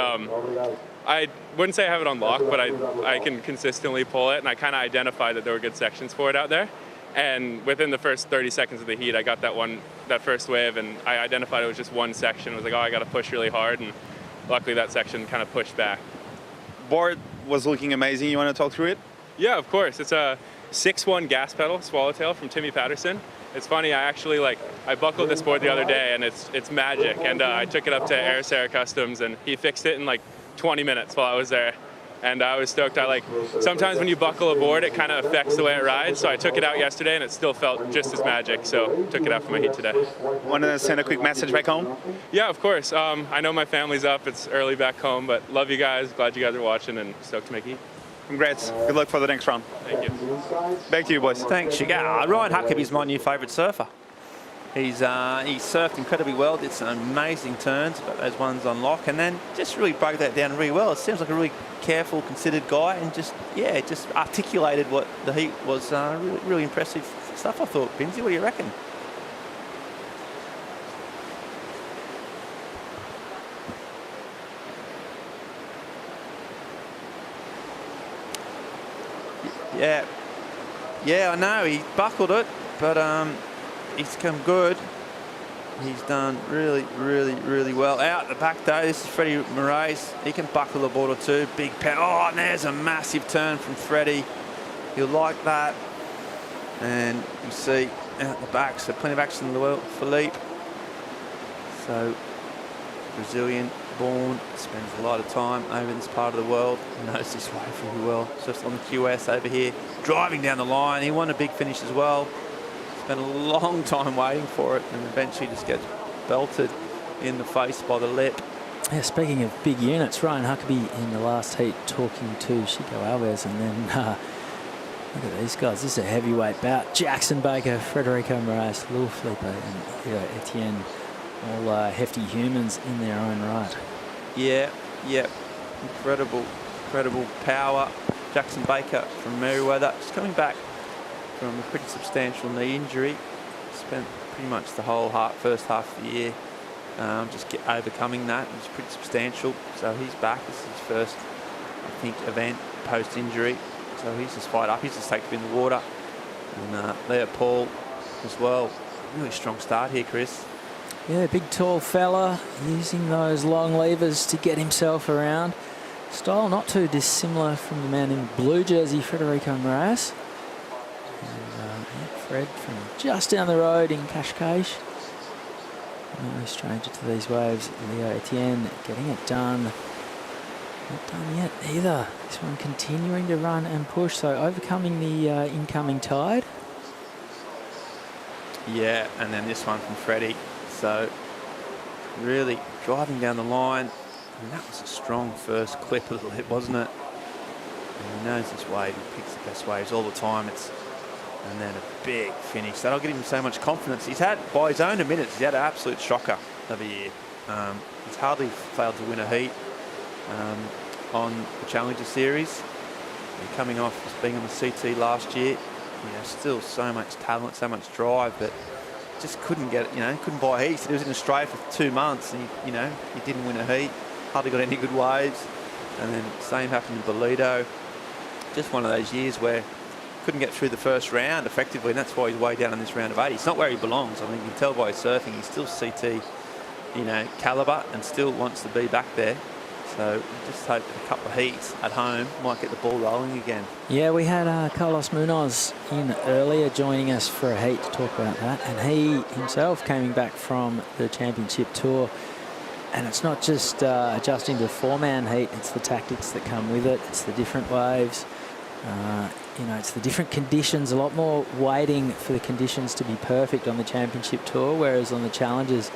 I wouldn't say I have it on lock, but I can consistently pull it, and I kind of identified that there were good sections for it out there. And within the first 30 seconds of the heat, I got that first wave, and I identified it was just one section. I was like, oh, I got to push really hard, and luckily that section kind of pushed back. Board was looking amazing. You want to talk through it? Yeah, of course. It's a 6-1 gas pedal swallowtail from Timmy Patterson. It's funny, I buckled this board the other day, and it's magic. And I took it up to Ericeira Customs, and he fixed it in like 20 minutes while I was there. And I was stoked. Sometimes when you buckle a board, it kind of affects the way it rides. So I took it out yesterday, and it still felt just as magic. So took it out for my heat today. Want to send a quick message back home? Yeah, of course. I know my family's up. It's early back home, but love you guys. Glad you guys are watching, and stoked to make heat. Congrats. Good luck for the next round. Thank you. Back to you, boys. Thanks, Shiga. Ryan Huckabee's my new favourite surfer. He surfed incredibly well, did some amazing turns, got those ones on lock, and then just really broke that down really well. It seems like a really careful, considered guy, and just articulated what the heat was. Really, really impressive stuff, I thought. Binsey, what do you reckon? Yeah, I know, he buckled it, but he's come good. He's done really, really, really well. Out the back though, this is Freddie Moraes. He can buckle a board or two. Big power. Oh, and there's a massive turn from Freddie. He'll like that. And you see out the back, so plenty of action in the world. Philippe. So, Brazilian born, spends a lot of time over in this part of the world. Knows this way really well. Just on the QS over here, driving down the line. He won a big finish as well. Spent a long time waiting for it, and eventually just gets belted in the face by the lip. Yeah, speaking of big units, Ryan Huckabee in the last heat talking to Chico Alves, and then look at these guys. This is a heavyweight bout. Jackson Baker, Federico Moraes, Luis Felipe, and Etienne, all hefty humans in their own right. Yeah, incredible power. Jackson Baker from Merewether, just coming back from a pretty substantial knee injury. Spent pretty much the whole first half of the year overcoming that. It was pretty substantial. So he's back. This is his first, I think, event post-injury. So he's just fired up. He's just taken in the water. And Leo Paul as well. Really strong start here, Chris. Yeah, big tall fella using those long levers to get himself around. Style not too dissimilar from the man in blue jersey, Federico Moraes. And Fred from just down the road in Cascais. No stranger to these waves. Leo Etienne getting it done. Not done yet either. This one continuing to run and push, so overcoming the incoming tide. Yeah, and then this one from Freddie. So really driving down the line. And that was a strong first clip of the lip, wasn't it? And he knows this wave. He picks the best waves all the time. And then a big finish. That'll give him so much confidence. He's had, by his own admittance, he's had an absolute shocker of a year. He's hardly failed to win a heat on the Challenger Series. And coming off just being on the CT last year, still so much talent, so much drive, but just couldn't get it, couldn't buy a heat. He was in Australia for 2 months and, he didn't win a heat. Hardly got any good waves. And then same happened in Bolito. Just one of those years where couldn't get through the first round effectively, and that's why he's way down in this round of 80. It's not where he belongs. I mean, you can tell by his surfing, he's still CT, caliber, and still wants to be back there. So just hope that a couple of heats at home might get the ball rolling again. Yeah, we had Carlos Munoz in earlier joining us for a heat to talk about that, and he himself coming back from the championship tour. And it's not just adjusting to a 4-man heat, it's the tactics that come with it, it's the different waves. You know, it's the different conditions, a lot more waiting for the conditions to be perfect on the championship tour, whereas on the challenges,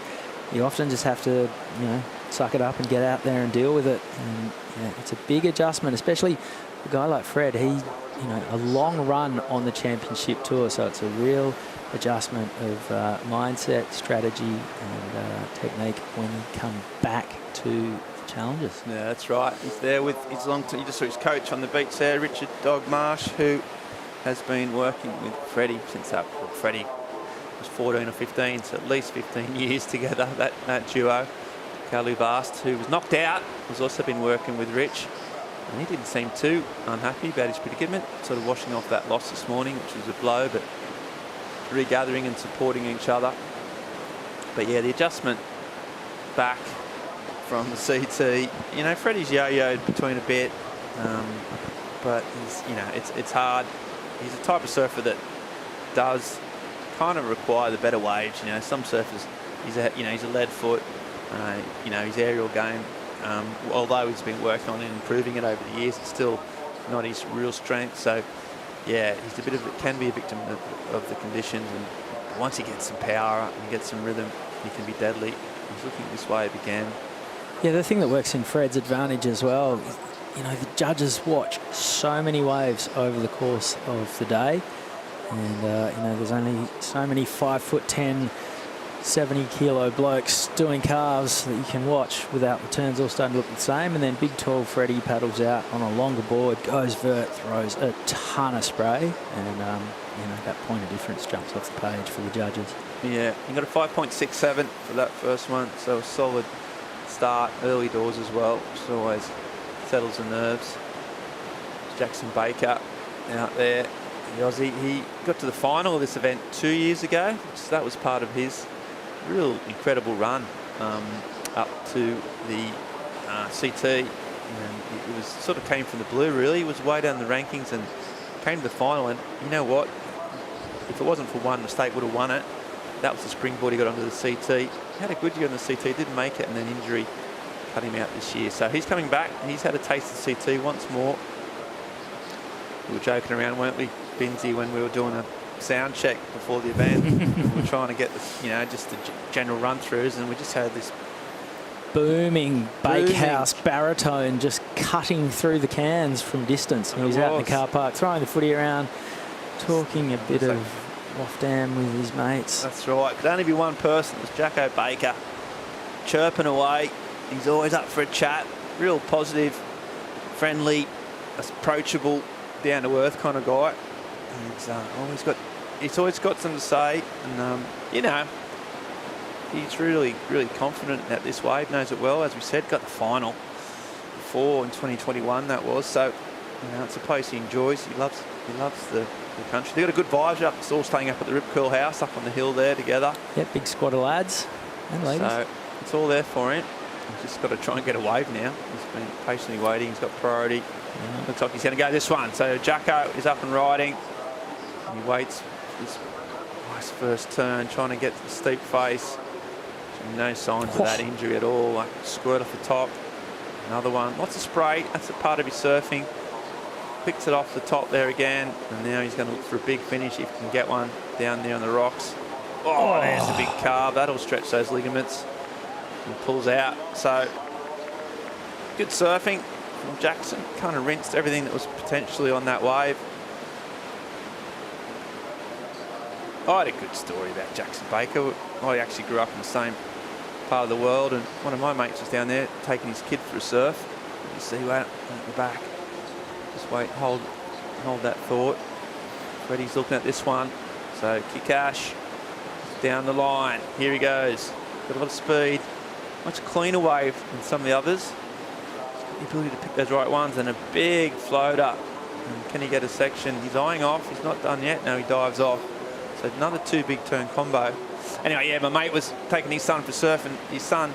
you often just have to, you know, suck it up and get out there and deal with it. And yeah, it's a big adjustment, especially a guy like Fred. He, you know, a long run on the championship tour, so it's a real adjustment of mindset, strategy, and technique when you come back to challenges. Yeah, that's right. He's there with his you just saw his coach on the beach there, Richard Dog Marsh, who has been working with Freddie since Freddie was 14 or 15, so at least 15 years together, that duo. Kalu Vast, who was knocked out, has also been working with Rich, and he didn't seem too unhappy about his predicament, sort of washing off that loss this morning, which was a blow, but regathering and supporting each other. But yeah, the adjustment back from the CT, you know, Freddie's yo-yoed between a bit, but he's, you know, it's hard. He's the type of surfer that does kind of require the better waves. You know, some surfers, he's a lead foot. You know, his aerial game, although he's been working on it and improving it over the years, it's still not his real strength. So yeah, he's can be a victim of the conditions, and once he gets some power and gets some rhythm, he can be deadly. He's looking this way again. Yeah, the thing that works in Fred's advantage as well, you know, the judges watch so many waves over the course of the day, and you know, there's only so many 5'10", 70-kilo blokes doing calves that you can watch without the turns all starting to look the same. And then big tall Freddie paddles out on a longer board, goes vert, throws a ton of spray, and you know, that point of difference jumps off the page for the judges. Yeah, you got a 5.67 for that first one, so a solid start early doors as well, which always settles the nerves. Jackson Baker out there, the Aussie. He got to the final of this event 2 years ago, so that was part of his real incredible run up to the CT, and it was sort of came from the blue really. He was way down the rankings and came to the final, and you know what, if it wasn't for one mistake, would have won it. That was the springboard he got onto the CT. He had a good year on the CT, didn't make it, and then injury cut him out this year. So he's coming back. He's had a taste of CT once more. We were joking around, weren't we, Binzi, when we were doing a sound check before the event. We were trying to get the, you know, just the general run-throughs, and we just had this booming bakehouse baritone just cutting through the cans from distance. And he was out in the car park throwing the footy around, talking a bit of off dam with his mates. That's right. Could only be one person. It was Jacko Baker, chirping away. He's always up for a chat. Real positive, friendly, approachable, down to earth kind of guy. He's always got something to say, and you know, he's really confident at this wave. Knows it well. As we said, got the final 4 in 2021. That was, so you know, it's a place he enjoys. He loves the country. They've got a good vibe up. It's all staying up at the Rip Curl House up on the hill there together. Yep, big squad of lads and ladies. So it's all there for him. He's just got to try and get a wave now. He's been patiently waiting. He's got priority. Yeah. Looks like he's going to go this one. So Jacko is up and riding. He waits for this nice first turn, trying to get to the steep face. No signs of that injury at all. Like squirt off the top. Another one. Lots of spray. That's a part of his surfing. Picks it off the top there again, and now he's going to look for a big finish if he can get one down there on the rocks. Oh, there's a big carve. That'll stretch those ligaments. And pulls out. So good surfing from Jackson. Kind of rinsed everything that was potentially on that wave. I had a good story about Jackson Baker. I actually grew up in the same part of the world, and one of my mates was down there taking his kid for a surf. You see that at the back. Just wait, hold that thought. Freddie's looking at this one. So Kikash down the line. Here he goes. Got a lot of speed. Much cleaner wave than some of the others. The ability to pick those right ones, and a big floater. And can he get a section? He's eyeing off. He's not done yet. No, he dives off. So another 2 big turn combo. Anyway, yeah, my mate was taking his son for surf, and his son,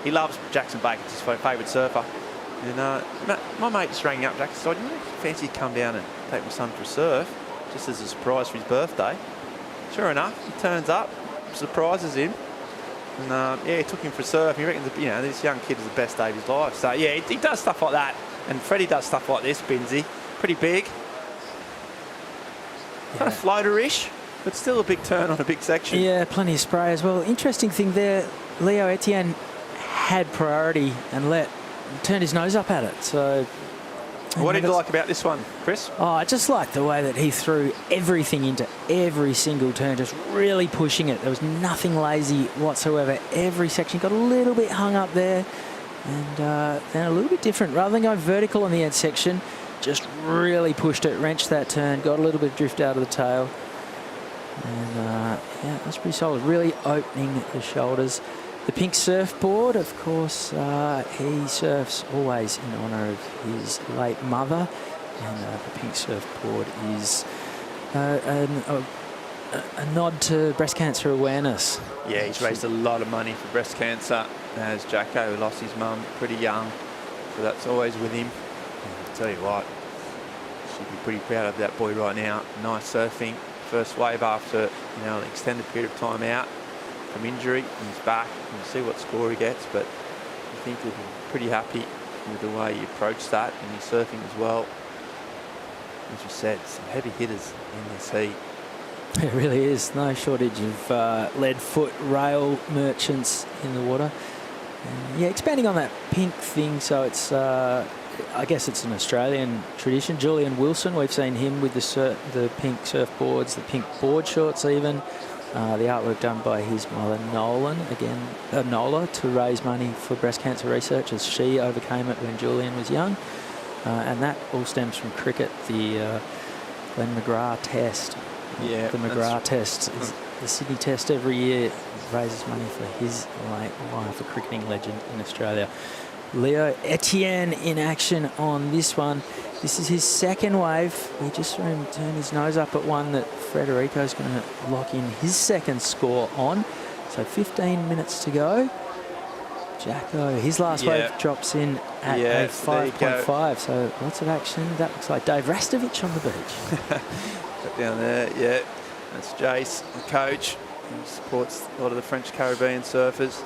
he loves Jackson Baker. It's his favourite surfer. And my mate just rang up Jackson and said, "You fancy you come down and take my son for a surf, just as a surprise for his birthday?" Sure enough, he turns up, surprises him, and yeah, he took him for a surf. He reckons, you know, this young kid is the best day of his life. So yeah, he does stuff like that, and Freddie does stuff like this. Binzi, pretty big, Kind of floater-ish, but still a big turn on a big section. Yeah, plenty of spray as well. Interesting thing there, Leo Etienne had priority and turned his nose up at it. So, what did you like about this one, Chris? Oh, I just like the way that he threw everything into every single turn, just really pushing it. There was nothing lazy whatsoever. Every section got a little bit hung up there, and then a little bit different. Rather than going vertical on the end section, just really pushed it, wrenched that turn, got a little bit of drift out of the tail. And yeah, that's pretty solid. Really opening the shoulders. The pink surfboard, of course, he surfs always in honour of his late mother. And the pink surfboard is a nod to breast cancer awareness. Yeah, he's raised a lot of money for breast cancer, as Jacko lost his mum pretty young. So that's always with him. And I'll tell you what, should be pretty proud of that boy right now. Nice surfing. First wave after an extended period of time out from injury, and he's back. We'll see what score he gets, but I think he'll be pretty happy with the way he approached that, and he's surfing as well. As you said, some heavy hitters in this heat. It really is. No shortage of lead foot rail merchants in the water. And yeah, expanding on that pink thing, so it's I guess it's an Australian tradition. Julian Wilson, we've seen him with the pink surfboards, the pink board shorts even. The artwork done by his mother, Nola, to raise money for breast cancer research, as she overcame it when Julian was young. And that all stems from cricket, the Glenn McGrath test. Yeah, the McGrath test. The Sydney test every year raises money for his late wife, a cricketing legend in Australia. Leo Etienne in action on this one. This is his second wave. We just saw him turn his nose up at one that Frederico's going to lock in his second score on. So 15 minutes to go. Jacko, his last wave drops in at a 5.5. So lots of action. That looks like Dave Rastovich on the beach. Down there, yeah. That's Jace, the coach. He supports a lot of the French Caribbean surfers.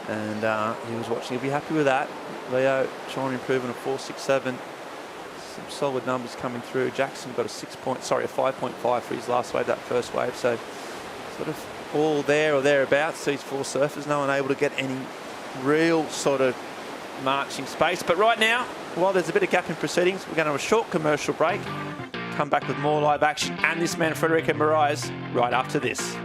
And he was watching. He'll be happy with that. Leo trying to improve on a 4.67. Some solid numbers coming through. Jackson got a 5.5 for his last wave, that first wave. So sort of all there or thereabouts. These four surfers, no one able to get any real sort of marching space. But right now, while there's a bit of gap in proceedings, we're going to have a short commercial break. Come back with more live action and this man, Frederico Moraes, right after this.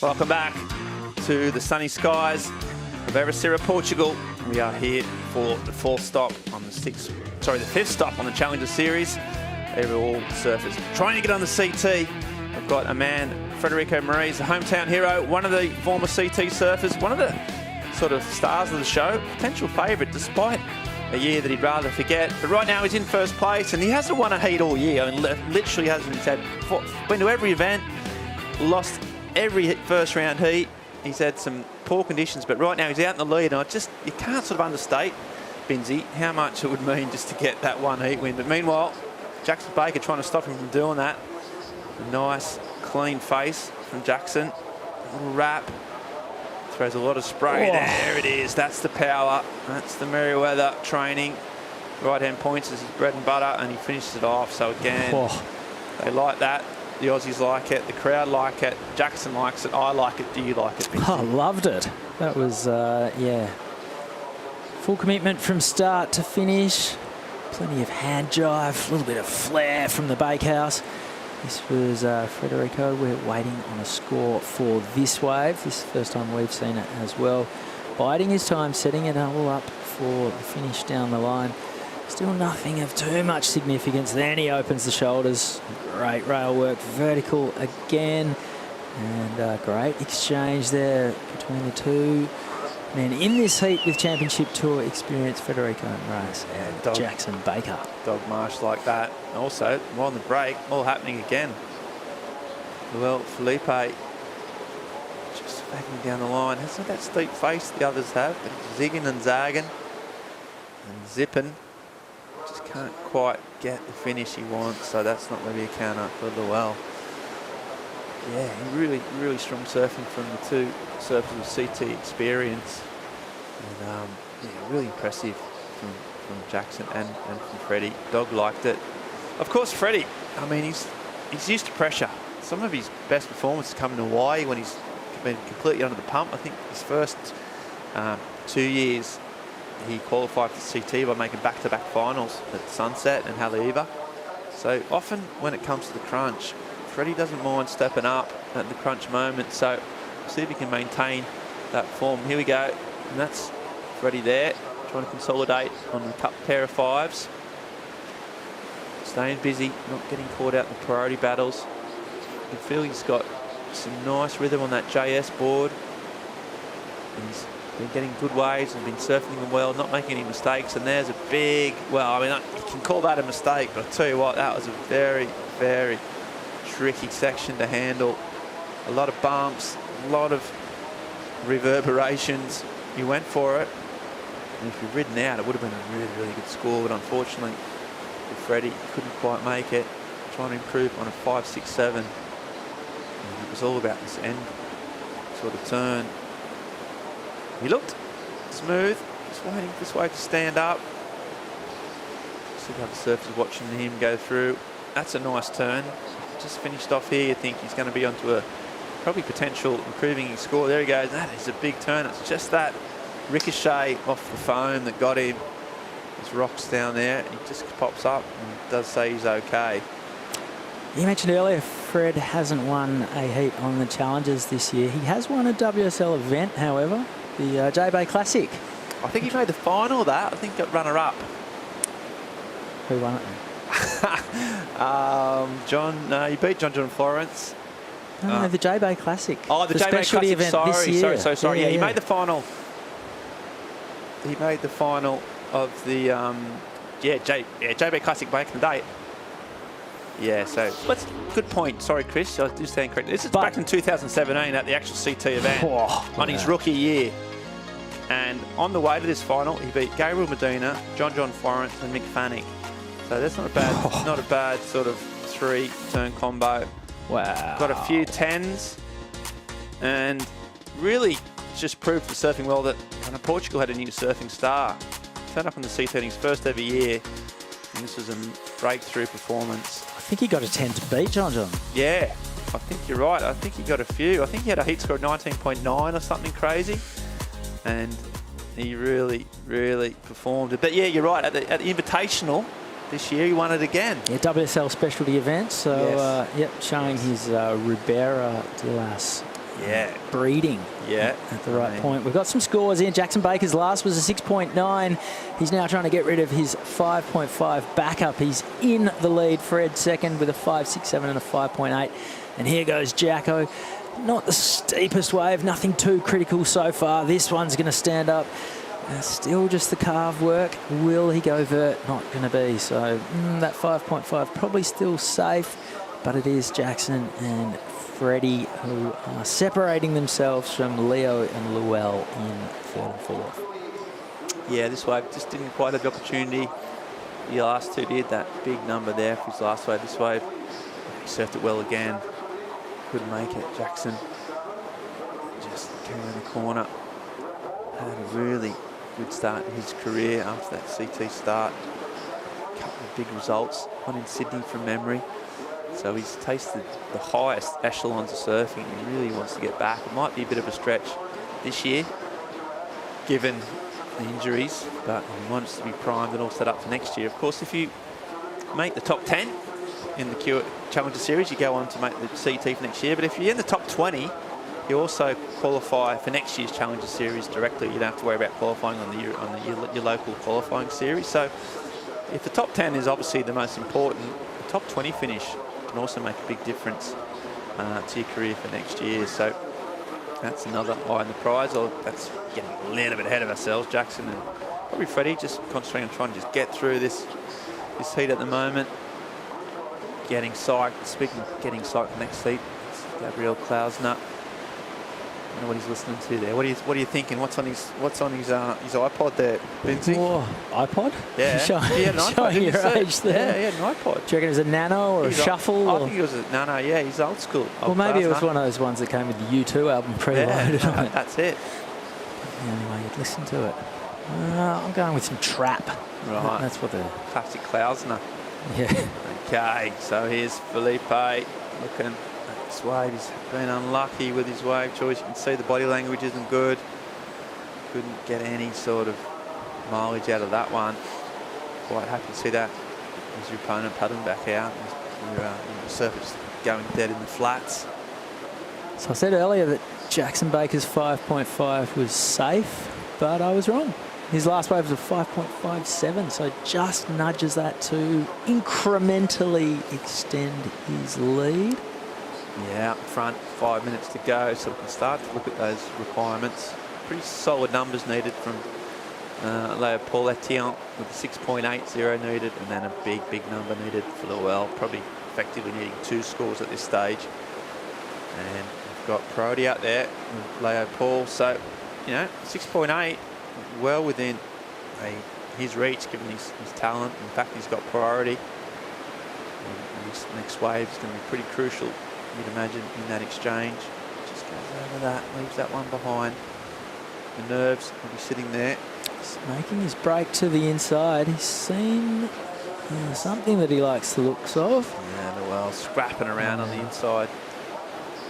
Welcome back to the sunny skies of Ericeira, Portugal. We are here for the fifth stop on the Challenger Series. They're all surfers trying to get on the CT. I've got a man, Frederico Moraes, the hometown hero, one of the former CT surfers, one of the sort of stars of the show, potential favourite despite a year that he'd rather forget. But right now he's in first place and he hasn't won a heat all year. I mean, literally hasn't. He's been to every event, lost every first round heat, He's had some poor conditions, but right now he's out in the lead. And you can't sort of understate, Binzi, how much it would mean just to get that one heat win. But meanwhile, Jackson Baker trying to stop him from doing that. A nice, clean face from Jackson. A little wrap. Throws a lot of spray. There it is. That's the power. That's the Merriweather training. Right-hand points is his bread and butter, and he finishes it off. So again, they like that. The Aussies like it. The crowd like it. Jackson likes it. I like it. Do you like it, Binzi? I loved it. That was, yeah, full commitment from start to finish. Plenty of hand jive, a little bit of flair from the bakehouse. This was Federico. We're waiting on a score for this wave. This is the first time we've seen it as well. Biding his time, setting it all up for the finish down the line. Still nothing of too much significance. Then he opens the shoulders. Great rail work, vertical again. And great exchange there between the two. And in this heat with Championship Tour experience, Federico Moraes and Jackson Baker. Dog march like that. Also, while on the break, all happening again. Well, Felipe just backing down the line. Has not that steep face the others have. But zigging and zagging and zipping. Just can't quite get the finish he wants, so that's not going to be a counter for Luell. Yeah, really, really strong surfing from the two surfers with CT experience. And yeah, really impressive from Jackson and from Freddie. Dog liked it. Of course, Freddie, I mean, he's used to pressure. Some of his best performances come in Hawaii when he's been completely under the pump. I think his first 2 years, he qualified for CT by making back-to-back finals at Sunset and Haleiwa. So often when it comes to the crunch, Freddie doesn't mind stepping up at the crunch moment. So see if he can maintain that form. Here we go. And that's Freddie there, trying to consolidate on a pair of fives. Staying busy, not getting caught out in the priority battles. You can feel he's got some nice rhythm on that JS board. He's been getting good waves and been surfing them well, not making any mistakes. And there's a big, well, I mean, you can call that a mistake, but I'll tell you what, that was a very, very tricky section to handle. A lot of bumps, a lot of reverberations. You went for it. And if you'd ridden out, it would have been a really, really good score. But unfortunately, for Freddie, he couldn't quite make it. Trying to improve on a 5, 6, 7. And it was all about this end sort of turn. He looked smooth, just waiting for this wave to stand up. See how the surfers watching him go through. That's a nice turn. Just finished off here. You think he's going to be onto a probably potential improving his score. There he goes. That is a big turn. It's just that ricochet off the foam that got him. There's rocks down there. He just pops up and does say he's okay. You mentioned earlier Fred hasn't won a heat on the Challengers this year. He has won a WSL event, however, the J-Bay Classic. I think he made the final of that. I think got runner-up. Who won it? He beat John Florence. No, the J-Bay Classic. Oh, the J-Bay Classic event this year. Sorry. Yeah, he made the final. He made the final of the J-Bay Classic back in the day. Yeah, so good point. Sorry, Chris, I do stand corrected. This is back in 2017 at the actual CT event on his rookie year. And on the way to this final, he beat Gabriel Medina, John Florence, and Mick Fanning. So that's not a bad sort of 3-turn combo. Wow. Got a few 10s, and really just proved for surfing well that Portugal had a new surfing star. Turned up on the CT in his first ever year, and this was a breakthrough performance. I think he got a 10 to beat John. Yeah, I think you're right. I think he got a few. I think he had a heat score of 19.9 or something crazy, and he really, really performed. But yeah, you're right. At the Invitational this year, he won it again. Yeah, WSL specialty event. So, yes. yep, showing his Ribera de las breeding at the right point. We've got some scores in. Jackson Baker's last was a 6.9. He's now trying to get rid of his 5.5 backup. He's in the lead. Fred second with a 5.67 and a 5.8. And here goes Jacko. Not the steepest wave, nothing too critical so far. This one's going to stand up. Still just the carve work. Will he go vert? Not going to be. So that 5.5 probably still safe, but it is Jackson and Freddie who are separating themselves from Leo and Luell in third and fourth. Yeah, this wave just didn't quite have the opportunity. The last two did. That big number there for his last wave. This wave, he surfed it well again. Couldn't make it. Jackson just came around the corner. Had a really good start in his career after that CT start. A couple of big results. One in Sydney from memory. So he's tasted the highest echelons of surfing. He really wants to get back. It might be a bit of a stretch this year, given the injuries, but he wants to be primed and all set up for next year. Of course, if you make the top 10 in the Challenger Series, you go on to make the CT for next year. But if you're in the top 20, you also qualify for next year's Challenger Series directly. You don't have to worry about qualifying on your local qualifying series. So if the top 10 is obviously the most important, the top 20 finish can also make a big difference to your career for next year. So that's another eye on the prize. Or that's getting a little bit ahead of ourselves. Jackson and probably Freddie just concentrating on trying to just get through this heat at the moment. Getting psyched. Speaking of getting psyched, the next heat, it's Gabriel Klausner. I don't know what he's listening to there. What are you thinking? What's on his iPod there, Vinci? Oh, iPod? Yeah. He had an iPod. Showing your age there. Yeah, he had an iPod. Do you reckon it was a Nano or a Shuffle? I think it was a Nano. Yeah, he's old school. Well, maybe it was one of those ones that came with the U2 album preloaded on it. That's it. The only way you'd listen to it. I'm going with some trap. Right. That's what the classic Klausner. Yeah. Okay, so here's Felipe looking at this wave. He's been unlucky with his wave choice. You can see the body language isn't good. Couldn't get any sort of mileage out of that one. Quite happy to see that. As your opponent paddling back out. Your surface going dead in the flats. So I said earlier that Jackson Baker's 5.5 was safe, but I was wrong. His last wave was a 5.57, so just nudges that to incrementally extend his lead. Yeah, up front, 5 minutes to go, so we can start to look at those requirements. Pretty solid numbers needed from Paul Etienne with the 6.80 needed, and then a big number needed for Luell, probably effectively needing 2 scores at this stage. And we've got priority out there with Leo Paul, so, 6.8, well within his reach, given his talent. In fact, he's got priority. And this next wave is going to be pretty crucial, you'd imagine, in that exchange. Just goes over that, leaves that one behind. The nerves will be sitting there. He's making his break to the inside. He's seen something that he likes the looks of. Yeah, Luell scrapping around on the inside,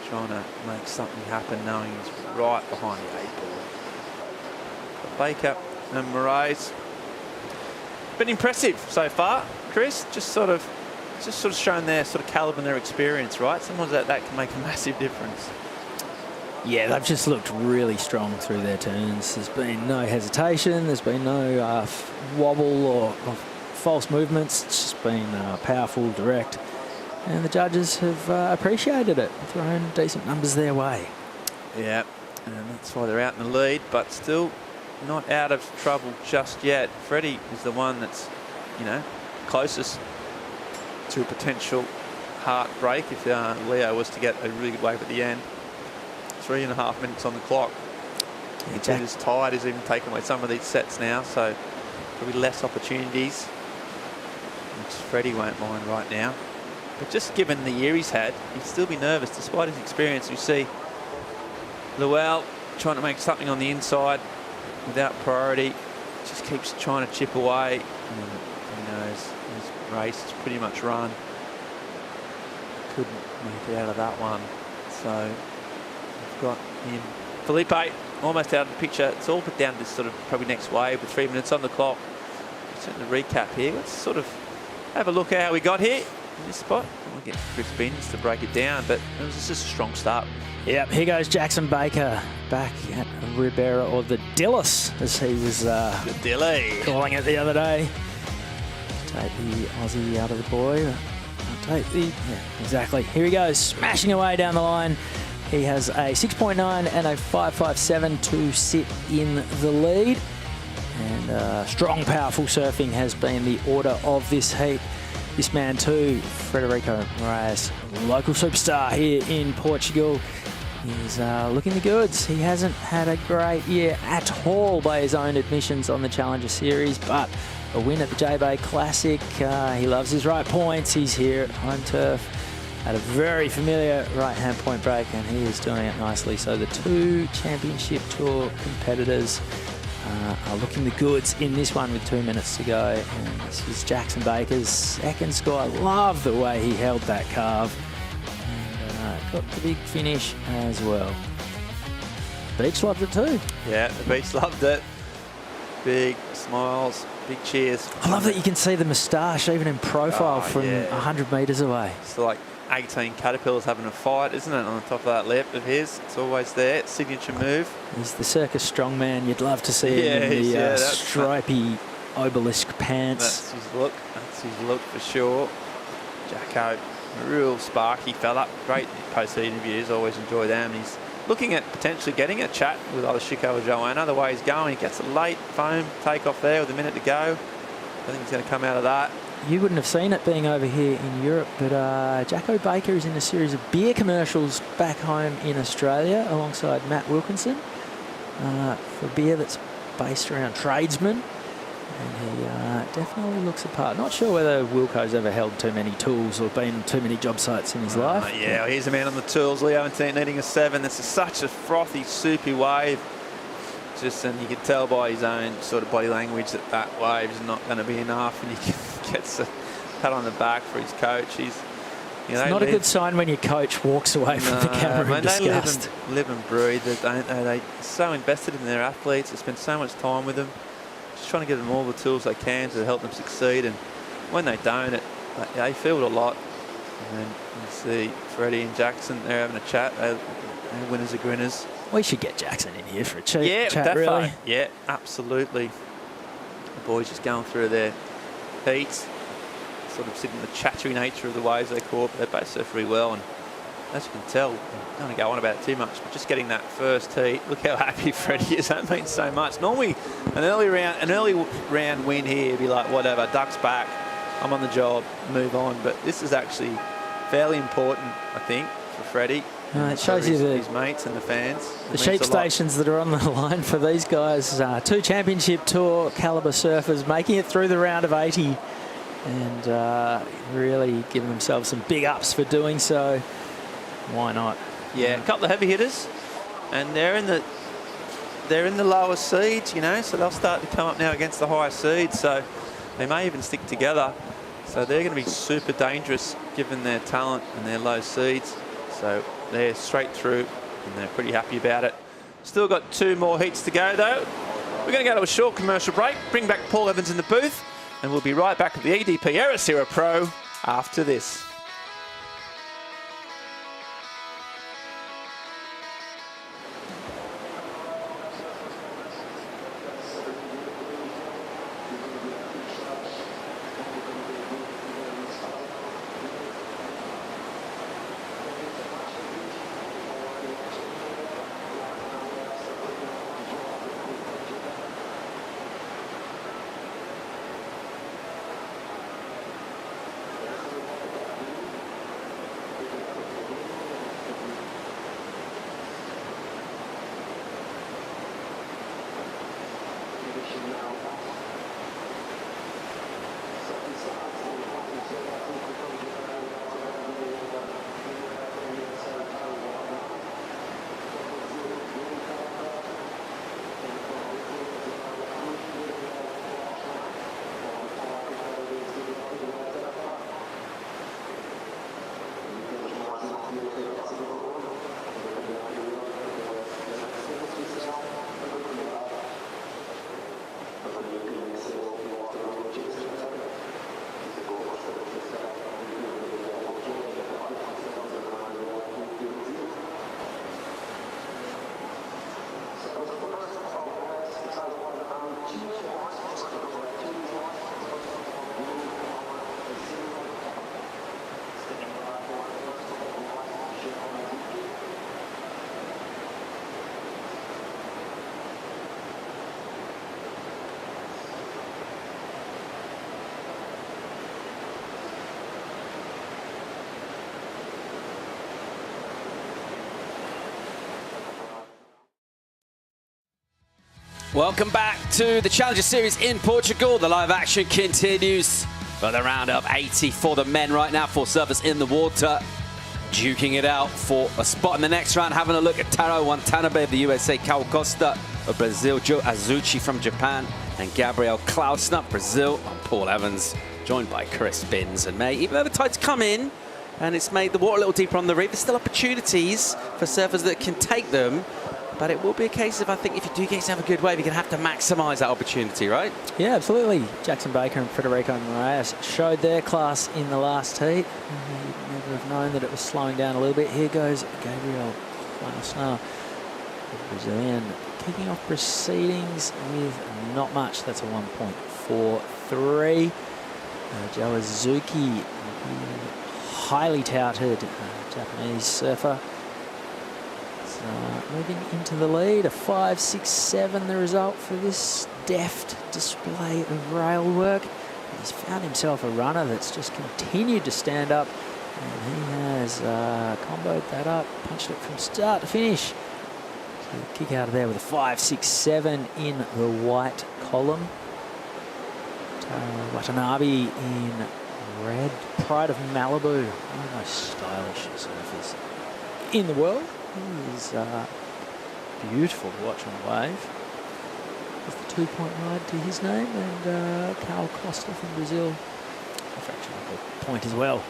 trying to make something happen, knowing he's right behind the 8 ball. Baker and Moraes been impressive so far, Chris. Just sort of shown their sort of caliber and their experience, right? Sometimes that can make a massive difference. Yeah, they've just looked really strong through their turns. There's been no hesitation. There's been no wobble or false movements. It's just been powerful, direct, and the judges have appreciated it. Thrown decent numbers their way. Yeah, and that's why they're out in the lead, but still not out of trouble just yet. Freddie is the one that's, closest to a potential heartbreak if Leo was to get a really good wave at the end. 3.5 minutes on the clock. Yeah, he's tired. He's even taken away some of these sets now, so probably less opportunities, which Freddie won't mind right now. But just given the year he's had, he'd still be nervous despite his experience. You see Luell trying to make something on the inside without priority, just keeps trying to chip away, and his race is pretty much run. Couldn't make it out of that one, so we've got him. Felipe almost out of the picture. It's all put down to this sort of probably next wave with 3 minutes on the clock. Just in the recap here, let's sort of have a look at how we got here in this spot. We'll get Chris Binns to break it down, but it was just a strong start. Yep, here goes Jackson Baker back at Ribera, or the Dillis, as he was calling it the other day. Take the Aussie out of the boy. Yeah, exactly. Here he goes, smashing away down the line. He has a 6.9 and a 5.57 to sit in the lead. And strong, powerful surfing has been the order of this heat. this man too, Frederico Moraes, local superstar here in Portugal. He's looking the goods. He hasn't had a great year at all by his own admissions on the Challenger Series, but a win at the J-Bay Classic. He loves his right points. He's here at home turf. Had a very familiar right-hand point break, and he is doing it nicely. So the 2 Championship Tour competitors are looking the goods in this one with 2 minutes to go. And this is Jackson Baker's second score. I love the way he held that carve. And got the big finish as well. Beach loved it too. Yeah, the Beach loved it. Big smiles, big cheers. I love that you can see the moustache even in profile from 100 metres away. It's like 18 caterpillars having a fight, isn't it, on the top of that lip of his? It's always there, signature move. He's the circus strongman. You'd love to see him in the stripy obelisk pants. That's his look. That's his look for sure. Jacko, a real sparky fella. Great post interviews. Always enjoy them. He's looking at potentially getting a chat with either Chico or Joanna. The way he's going, he gets a late foam takeoff there with a minute to go. I think he's going to come out of that. You wouldn't have seen it being over here in Europe, but Jacko Baker is in a series of beer commercials back home in Australia alongside Matt Wilkinson for beer that's based around tradesmen. And he definitely looks the part. Not sure whether Wilco's ever held too many tools or been too many job sites in his life. Yeah, well, here's a man on the tools. Leo needing a 7. This is such a frothy, soupy wave. And you can tell by his own sort of body language that that wave is not going to be enough, and he gets a pat on the back for his coach. He's, you know, it's not a good sign when your coach walks away from the camera in disgust. They live and breathe, don't they? They're so invested in their athletes. They spend so much time with them, just trying to give them all the tools they can to help them succeed. And when they don't, they feel it a lot. And then you see Freddie and Jackson, they're having a chat. They're winners are grinners. We should get Jackson in here for a chat. Yeah, really. Yeah, absolutely. The boys just going through their heats, sort of sitting in the chattery nature of the waves they caught. But they both surf really well, and as you can tell, I don't want to go on about it too much, but just getting that first heat. Look how happy Freddie is. That means so much. Normally, an early round win here would be like whatever, ducks back, I'm on the job, move on. But this is actually fairly important, I think, for Freddie. It shows you his mates and the fans. The sheep stations that are on the line for these guys. 2 Championship Tour caliber surfers making it through the round of 80 and really giving themselves some big ups for doing so. Why not? Yeah, a couple of heavy hitters, and they're in the lower seeds, you know, so they'll start to come up now against the higher seeds. So they may even stick together. So they're going to be super dangerous given their talent and their low seeds. So they're straight through, and they're pretty happy about it. Still got 2 more heats to go, though. We're going to go to a short commercial break, bring back Paul Evans in the booth, and we'll be right back at the EDP Ericeira Pro after this. Welcome back to the Challenger Series in Portugal. The live action continues for the round of 80 for the men right now. 4 surfers in the water, duking it out for a spot in the next round. Having a look at Taro Watanabe of the USA, Cal Costa of Brazil, Joe Azuchi from Japan, and Gabriel Klausner, Brazil, and Paul Evans, joined by Chris Binns and May. Even though the tides come in and it's made the water a little deeper on the reef, there's still opportunities for surfers that can take them. But it will be a case of, I think, if you do get yourself a good wave, you're going to have to maximise that opportunity, right? Yeah, absolutely. Jackson Baker and Federico Moraes showed their class in the last heat. You'd never have known that it was slowing down a little bit. Here goes Gabriel Klausner, the Brazilian, kicking off proceedings with not much. That's a 1.43. Joe Azuki, highly touted Japanese surfer. Moving into the lead, a 5.67 the result for this deft display of rail work. He's found himself a runner that's just continued to stand up, and he has comboed that up, punched it from start to finish. So kick out of there with a 5.67 in the white column. Watanabe in red, pride of Malibu, one of the most stylish surfers in the world. He's beautiful to watch on the wave. With the 2-point ride to his name, and Cal Costa from Brazil, a fraction of a point as well.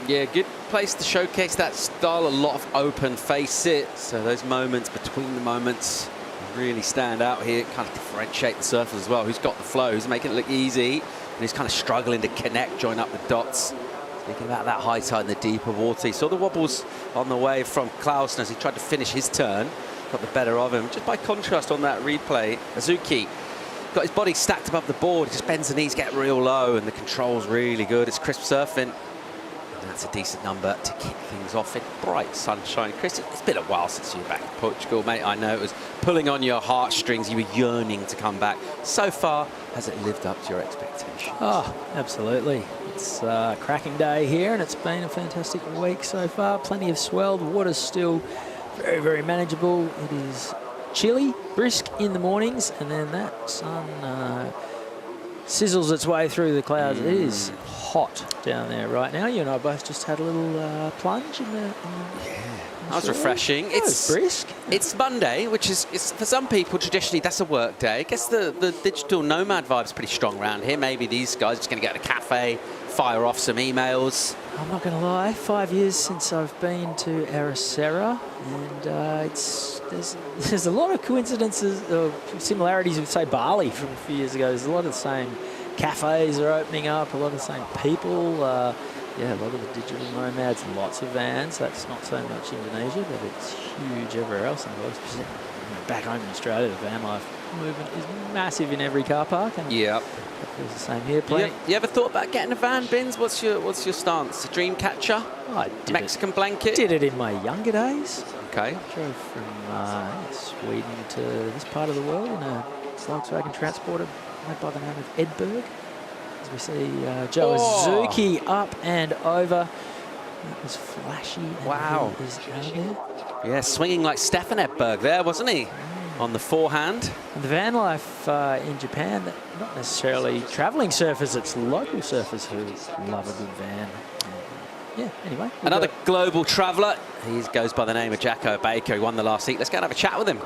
Yeah, good place to showcase that style. A lot of open face it, so those moments between the moments really stand out here. Kind of differentiate the surfers as well. Who's got the flow? Who's making it look easy? And who's kind of struggling to connect, join up the dots. Thinking about that high tide in the deeper water. He saw the wobbles on the wave from Klausner as he tried to finish his turn. Got the better of him. Just by contrast on that replay, Azuki got his body stacked above the board. He just bends the knees, get real low, and the control's really good. It's crisp surfing. And that's a decent number to kick things off in bright sunshine. Chris, it's been a while since you were back in Portugal, mate. I know it was pulling on your heartstrings. You were yearning to come back. So far, has it lived up to your expectations? Oh, absolutely. It's a cracking day here, and it's been a fantastic week so far. Plenty of swell. The water's still very, very manageable. It is chilly, brisk in the mornings, and then that sun sizzles its way through the clouds. It is hot down there right now. You and I both just had a little plunge in the that was refreshing. It's brisk. It's Monday, which is for some people traditionally that's a work day. I guess the digital nomad vibe's pretty strong around here. Maybe these guys are just going to go to a cafe, fire off some emails. I'm not going to lie, 5 years since I've been to Ericeira, and there's a lot of coincidences or similarities with, say, Bali from a few years ago. There's a lot of the same cafes are opening up, a lot of the same people. Yeah, a lot of the digital nomads, lots of vans. That's not so much Indonesia, but it's huge everywhere else in the world. Back home in Australia, the van life movement is massive in every car park. And yeah, it's the same here. You ever thought about getting a van, Binns? What's your stance? A dream catcher? I did Mexican blanket? Did it in my younger days. Okay. Drove from Sweden to this part of the world in a Volkswagen Transporter made by the name of Edberg. As we see Joe Azuki up and over. That was flashy. Wow. He is out there. Yeah, swinging like Stefan Edberg there, wasn't he? On the forehand. And the van life in Japan, not necessarily travelling surfers, it's local surfers who love a good van. Yeah, anyway. Another global traveller. He goes by the name of Jacko Baker. He won the last heat. Let's go and have a chat with him.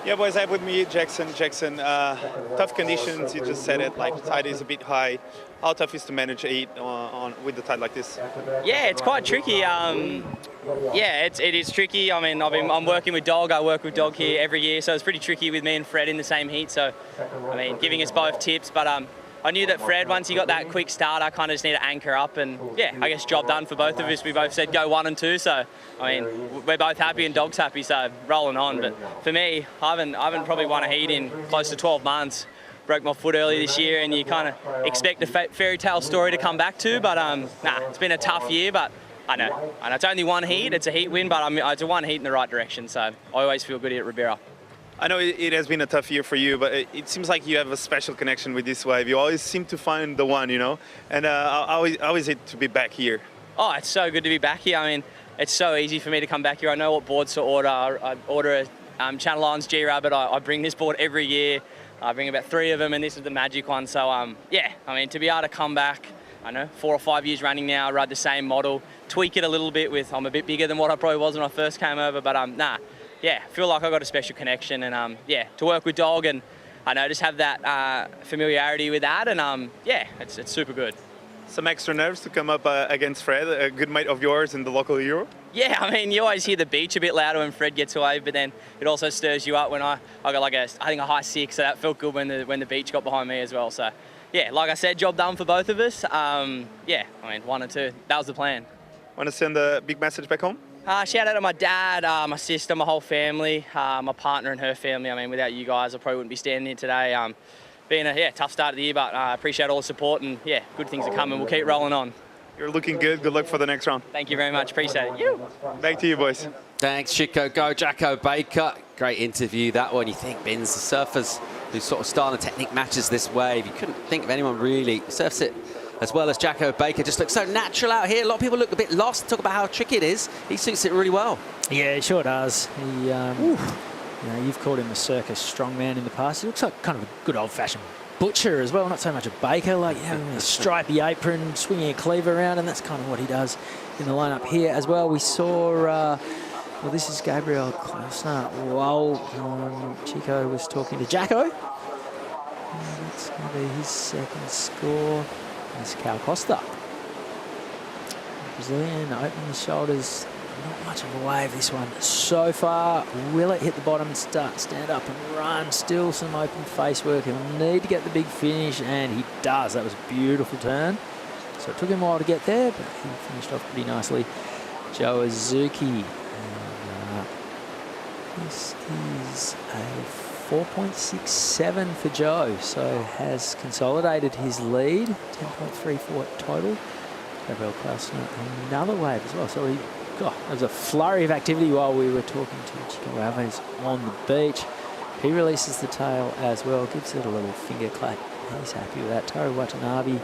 Yeah, boys, I have with me Jackson. Jackson, tough conditions, you just said it, like the tide is a bit high. How tough is to manage a heat with the tide like this? Yeah, it's quite tricky. Yeah, it is tricky. I mean, I'm working with Dog. I work with Dog here every year, so it's pretty tricky with me and Fred in the same heat. So, I mean, giving us both tips, but I knew that Fred, once he got that quick start, I kind of just need to anchor up, and yeah, I guess job done for both of us. We both said go 1 and 2, so I mean, we're both happy and Dog's happy, so rolling on. But for me, I haven't probably won a heat in close to 12 months. Broke my foot early this year, and you kind of expect a fairy tale story to come back to, but nah, it's been a tough year, but I know. And it's only one heat, it's a heat win, but it's a one heat in the right direction, so I always feel good here at Ribeira. I know it has been a tough year for you, but it seems like you have a special connection with this wave. You always seem to find the one, you know? And how is it to be back here? Oh, it's so good to be back here. I mean, it's so easy for me to come back here. I know what boards to order. I order Channel Islands G-Rabbit. I bring this board every year. I bring about 3 of them, and this is the magic one. So, yeah, I mean, to be able to come back, I know, 4 or 5 years running now, ride the same model, tweak it a little bit with, I'm a bit bigger than what I probably was when I first came over, but yeah, feel like I got a special connection, and yeah, to work with Dog and I know just have that familiarity with that, and yeah, it's super good. Some extra nerves to come up against Fred, a good mate of yours in the local Euro? Yeah, I mean, you always hear the beach a bit louder when Fred gets away, but then it also stirs you up when I got like I think a high 6, so that felt good when the beach got behind me as well. So yeah, like I said, job done for both of us. Yeah, I mean, 1 and 2, that was the plan. Want to send a big message back home? Shout out to my dad, my sister, my whole family, my partner and her family. I mean, without you guys, I probably wouldn't be standing here today. Been a tough start of the year, but I appreciate all the support, and yeah, good things are coming. We'll keep rolling on. You're looking good. Good luck for the next round. Thank you very much. Appreciate it. Back to you, boys. Thanks, Chico. Go, Jacko Baker. Great interview, that one. You think Binns, the surfers who sort of style and technique matches this wave. You couldn't think of anyone really surfs it as well as Jacko Baker. Just looks so natural out here. A lot of people look a bit lost, talk about how tricky it is. He suits it really well. Yeah, he sure does. He, you know, you've called him a circus strongman in the past. He looks like kind of a good old-fashioned butcher as well, not so much a baker, like a stripy apron, swinging a cleaver around, and that's kind of what he does in the lineup here as well. We saw, well, this is Gabriel Klausner while Chico was talking to Jacko. That's going to be his second score. That's Cal Costa. Brazilian opening the shoulders. Not much of a wave, this one so far. Will it hit the bottom and stand up and run? Still some open face work. He'll need to get the big finish, and he does. That was a beautiful turn. So it took him a while to get there, but he finished off pretty nicely. Joe Azuki. This is a 4.67 for Joe, so has consolidated his lead. 10.34 total. Gabriel Klausner, another wave as well. So he. God, there was a flurry of activity while we were talking to Chico Alves on the beach. He releases the tail as well, gives it a little finger clap. He's happy with that. Toru Watanabe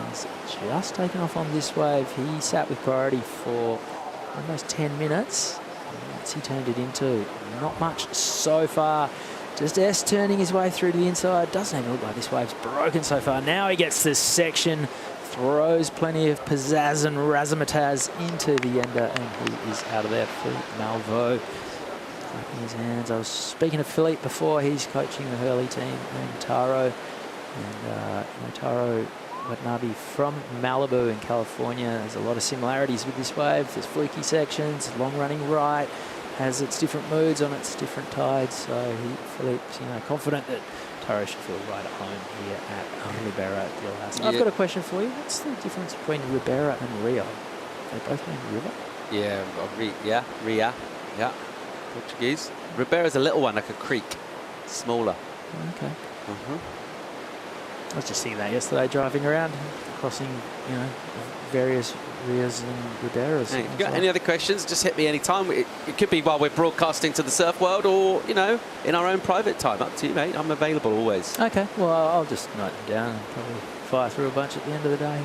has just taken off on this wave. He sat with priority for almost 10 minutes. What's he turned it into? Not much so far. Just S turning his way through to the inside. Doesn't even look like this wave's broken so far. Now he gets this section. Throws plenty of pizzazz and razzmatazz into the ender, and he is out of there for Malvo. Clapping his hands. I was speaking to Philippe before. He's coaching the Hurley team in Taro. And Taro Watanabe from Malibu in California. There's a lot of similarities with this wave. There's fluky sections, long running right, has its different moods on its different tides. So Philippe's confident that Taro should feel right at home here at Ribera de las. I've got a question for you. What's the difference between Ribera and Rio? They both mean river? Yeah, Ria. Yeah, Portuguese. Ribera's a little one, like a creek, smaller. Okay. I was just seeing that yesterday, driving around, crossing, various Rias and Riberas. Hey, if you've got any other questions, just hit me anytime. It could be while we're broadcasting to the surf world, or in our own private time. Up to you, mate. I'm available always. Okay, well, I'll just note them down and probably fire through a bunch at the end of the day.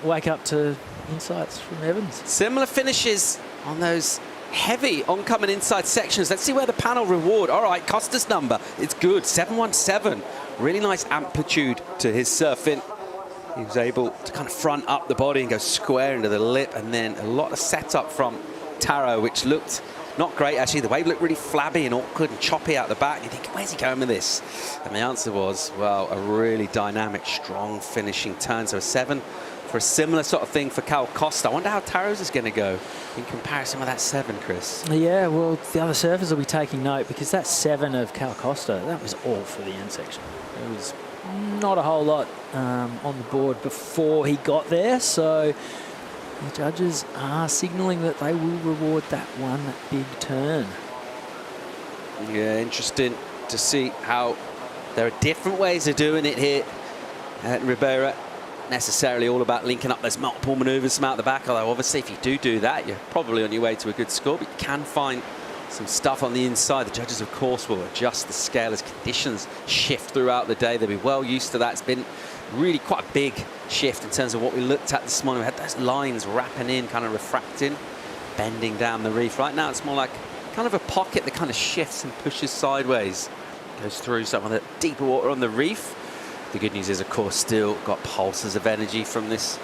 Wake up to insights from Evans. Similar finishes on those heavy oncoming inside sections. Let's see where the panel reward. All right, Costa's number. It's good. 717. Really nice amplitude to his surfing. He was able to kind of front up the body and go square into the lip, and then a lot of setup from Taro, which looked not great actually. The wave looked really flabby and awkward and choppy out the back. You think, where's he going with this? And the answer was, well, a really dynamic, strong finishing turn. So a 7 for a similar sort of thing for Cal Costa. I wonder how Taro's is going to go in comparison with that 7, Chris. Yeah, well, the other surfers will be taking note, because that 7 of Cal Costa, that was all for the end section. It was not a whole lot on the board before he got there, so the judges are signalling that they will reward that one big turn. Yeah, interesting to see how there are different ways of doing it here at Ribera. Necessarily all about linking up those multiple maneuvers from out the back, although obviously if you do that, you're probably on your way to a good score, but you can find some stuff on the inside. The judges, of course, will adjust the scale as conditions shift throughout the day. They'll be well used to that. It's been really quite a big shift in terms of what we looked at this morning. We had those lines wrapping in, kind of refracting. bending down the reef. Right now it's more like kind of a pocket that kind of shifts and pushes sideways. Goes through some of the deeper water on the reef. The good news is, of course, still got pulses of energy from this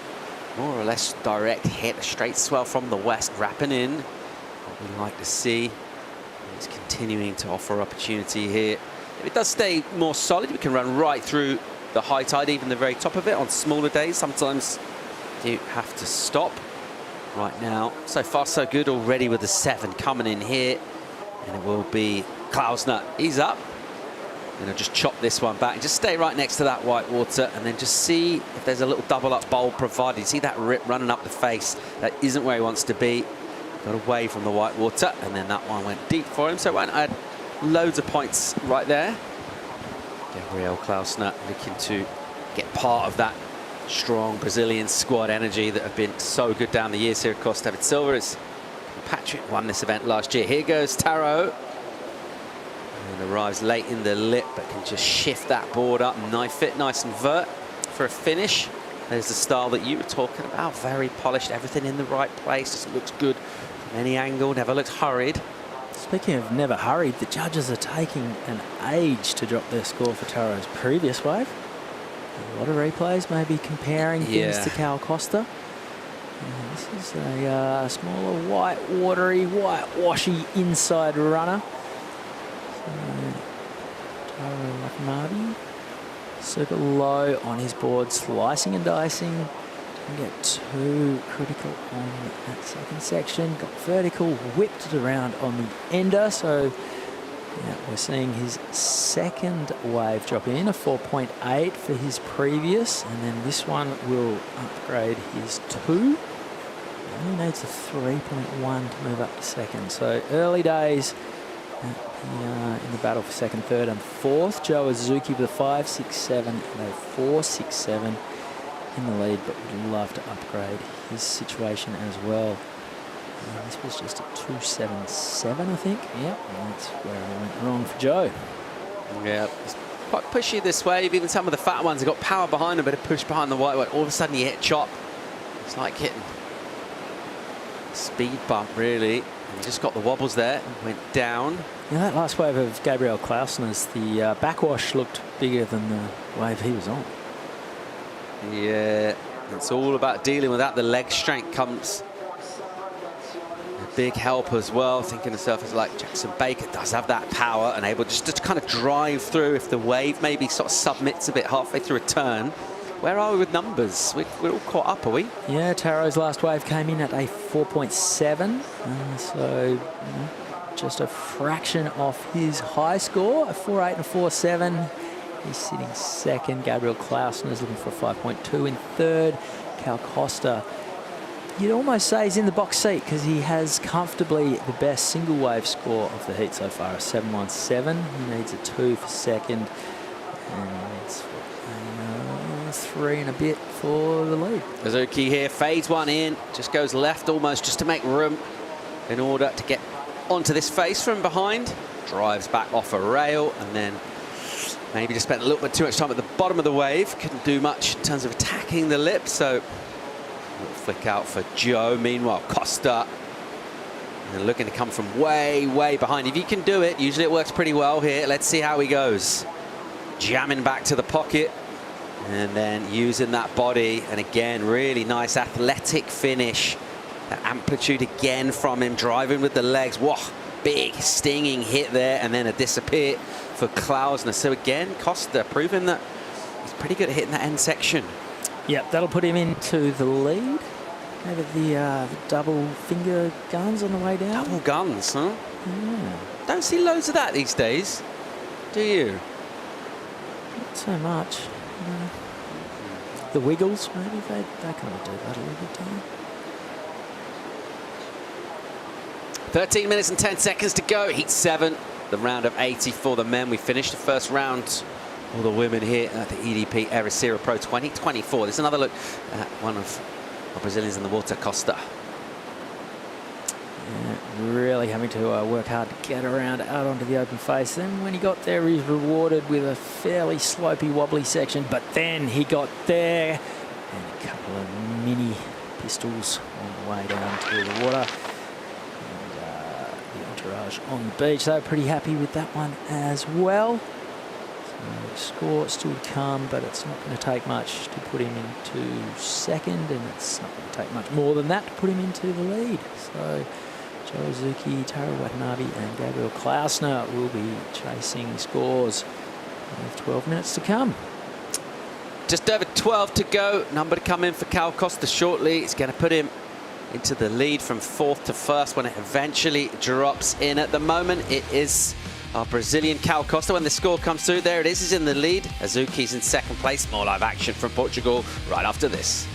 more or less direct hit. A straight swell from the west wrapping in. What we like to see. It's continuing to offer opportunity here. If it does stay more solid, we can run right through the high tide, even the very top of it. On smaller days, sometimes you have to stop. Right now, so far so good already with the 7 coming in here. And it will be Klausner. He's up. And I'll just chop this one back. Just stay right next to that white water and then just see if there's a little double up bowl provided. You see that rip running up the face? That isn't where he wants to be. Got away from the white water, and then that one went deep for him. So it won't add loads of points right there. Gabriel Klausner looking to get part of that strong Brazilian squad energy that have been so good down the years here. Of course, David Silva is Patrick won this event last year. Here goes Taro. And arrives late in the lip, but can just shift that board up, knife it nice and vert for a finish. There's the style that you were talking about. Very polished, everything in the right place. Just looks good from any angle, never looks hurried. Speaking of never hurried, the judges are taking an age to drop their score for Taro's previous wave. A lot of replays, maybe comparing things to Cal Costa. And this is a smaller, white, watery, white, washy inside runner. Taro Watanabe, super low on his board, slicing and dicing. Didn't get too critical on that second section. Got vertical, whipped it around on the ender. So yeah, we're seeing his second wave drop in, a 4.8 for his previous, and then this one will upgrade his 2. He needs a 3.1 to move up to second. So early days in the battle for second, third, and fourth. Joe Azuki with a 5, 6, 7, and a 4, 6, 7 in the lead, but would love to upgrade his situation as well. And this was just a 2.77, I think. Yep, and that's where I went wrong for Joe. Yeah, it's quite pushy this wave. Even some of the fat ones have got power behind them, but a push behind the white one. All of a sudden you hit chop. It's like hitting a speed bump, really. And just got the wobbles there and went down. Yeah, that last wave of Gabriel Klausner's, the backwash looked bigger than the wave he was on. Yeah, it's all about dealing with that. The leg strength comes a big help as well. Thinking of surfers like Jackson Baker does have that power and able just to kind of drive through if the wave maybe sort of submits a bit halfway through a turn. Where are we with numbers? We're all caught up, are we? Yeah, Taro's last wave came in at a 4.7. So just a fraction off his high score, a 4.8 and a 4.7. He's sitting second. Gabriel Klausner is looking for a 5.2 in third. Cal Costa, you'd almost say he's in the box seat because he has comfortably the best single wave score of the heat so far, a 7.17. He needs a 2 for second. And it's 3 and a bit for the lead. Azuki here fades one in, just goes left almost just to make room in order to get onto this face from behind. Drives back off a rail and then maybe just spent a little bit too much time at the bottom of the wave. Couldn't do much in terms of attacking the lip, so a little flick out for Joe. Meanwhile, Costa looking to come from way, way behind. If you can do it, usually it works pretty well here. Let's see how he goes. Jamming back to the pocket and then using that body. And again, really nice athletic finish. That amplitude again from him, driving with the legs. Whoa, big stinging hit there, and then a disappear for Klausner. So again, Costa proving that he's pretty good at hitting that end section. Yep, that'll put him into the lead. Maybe the double finger guns on the way down. Double guns, huh? Yeah. Don't see loads of that these days, do you? Not so much. The Wiggles, maybe they kind of do that a little bit, don't they? 13 minutes and 10 seconds to go. Heat 7, the round of 80 for the men. We finished the first round. All the women here at the EDP Ericeira Pro 2024. There's another look at one of our Brazilians in the water, Costa. Yeah, really having to work hard to get around out onto the open face. Then when he got there, he's rewarded with a fairly slopey, wobbly section. But then he got there and a couple of mini pistols on the way down to the water. massage on the beach. They were pretty happy with that one as well. So score still to come, but it's not going to take much to put him into second, and it's not going to take much more than that to put him into the lead. So Joe Azuki, Taro Watanabe and Gabriel Klausner will be chasing scores with 12 minutes to come. Just over 12 to go. Number to come in for Cal Costa shortly. It's going to put him into the lead from 4th to 1st when it eventually drops in. At the moment, it is our Brazilian Cal Costa. When the score comes through, there it is. He's in the lead. Azuki's in 2nd place. More live action from Portugal right after this.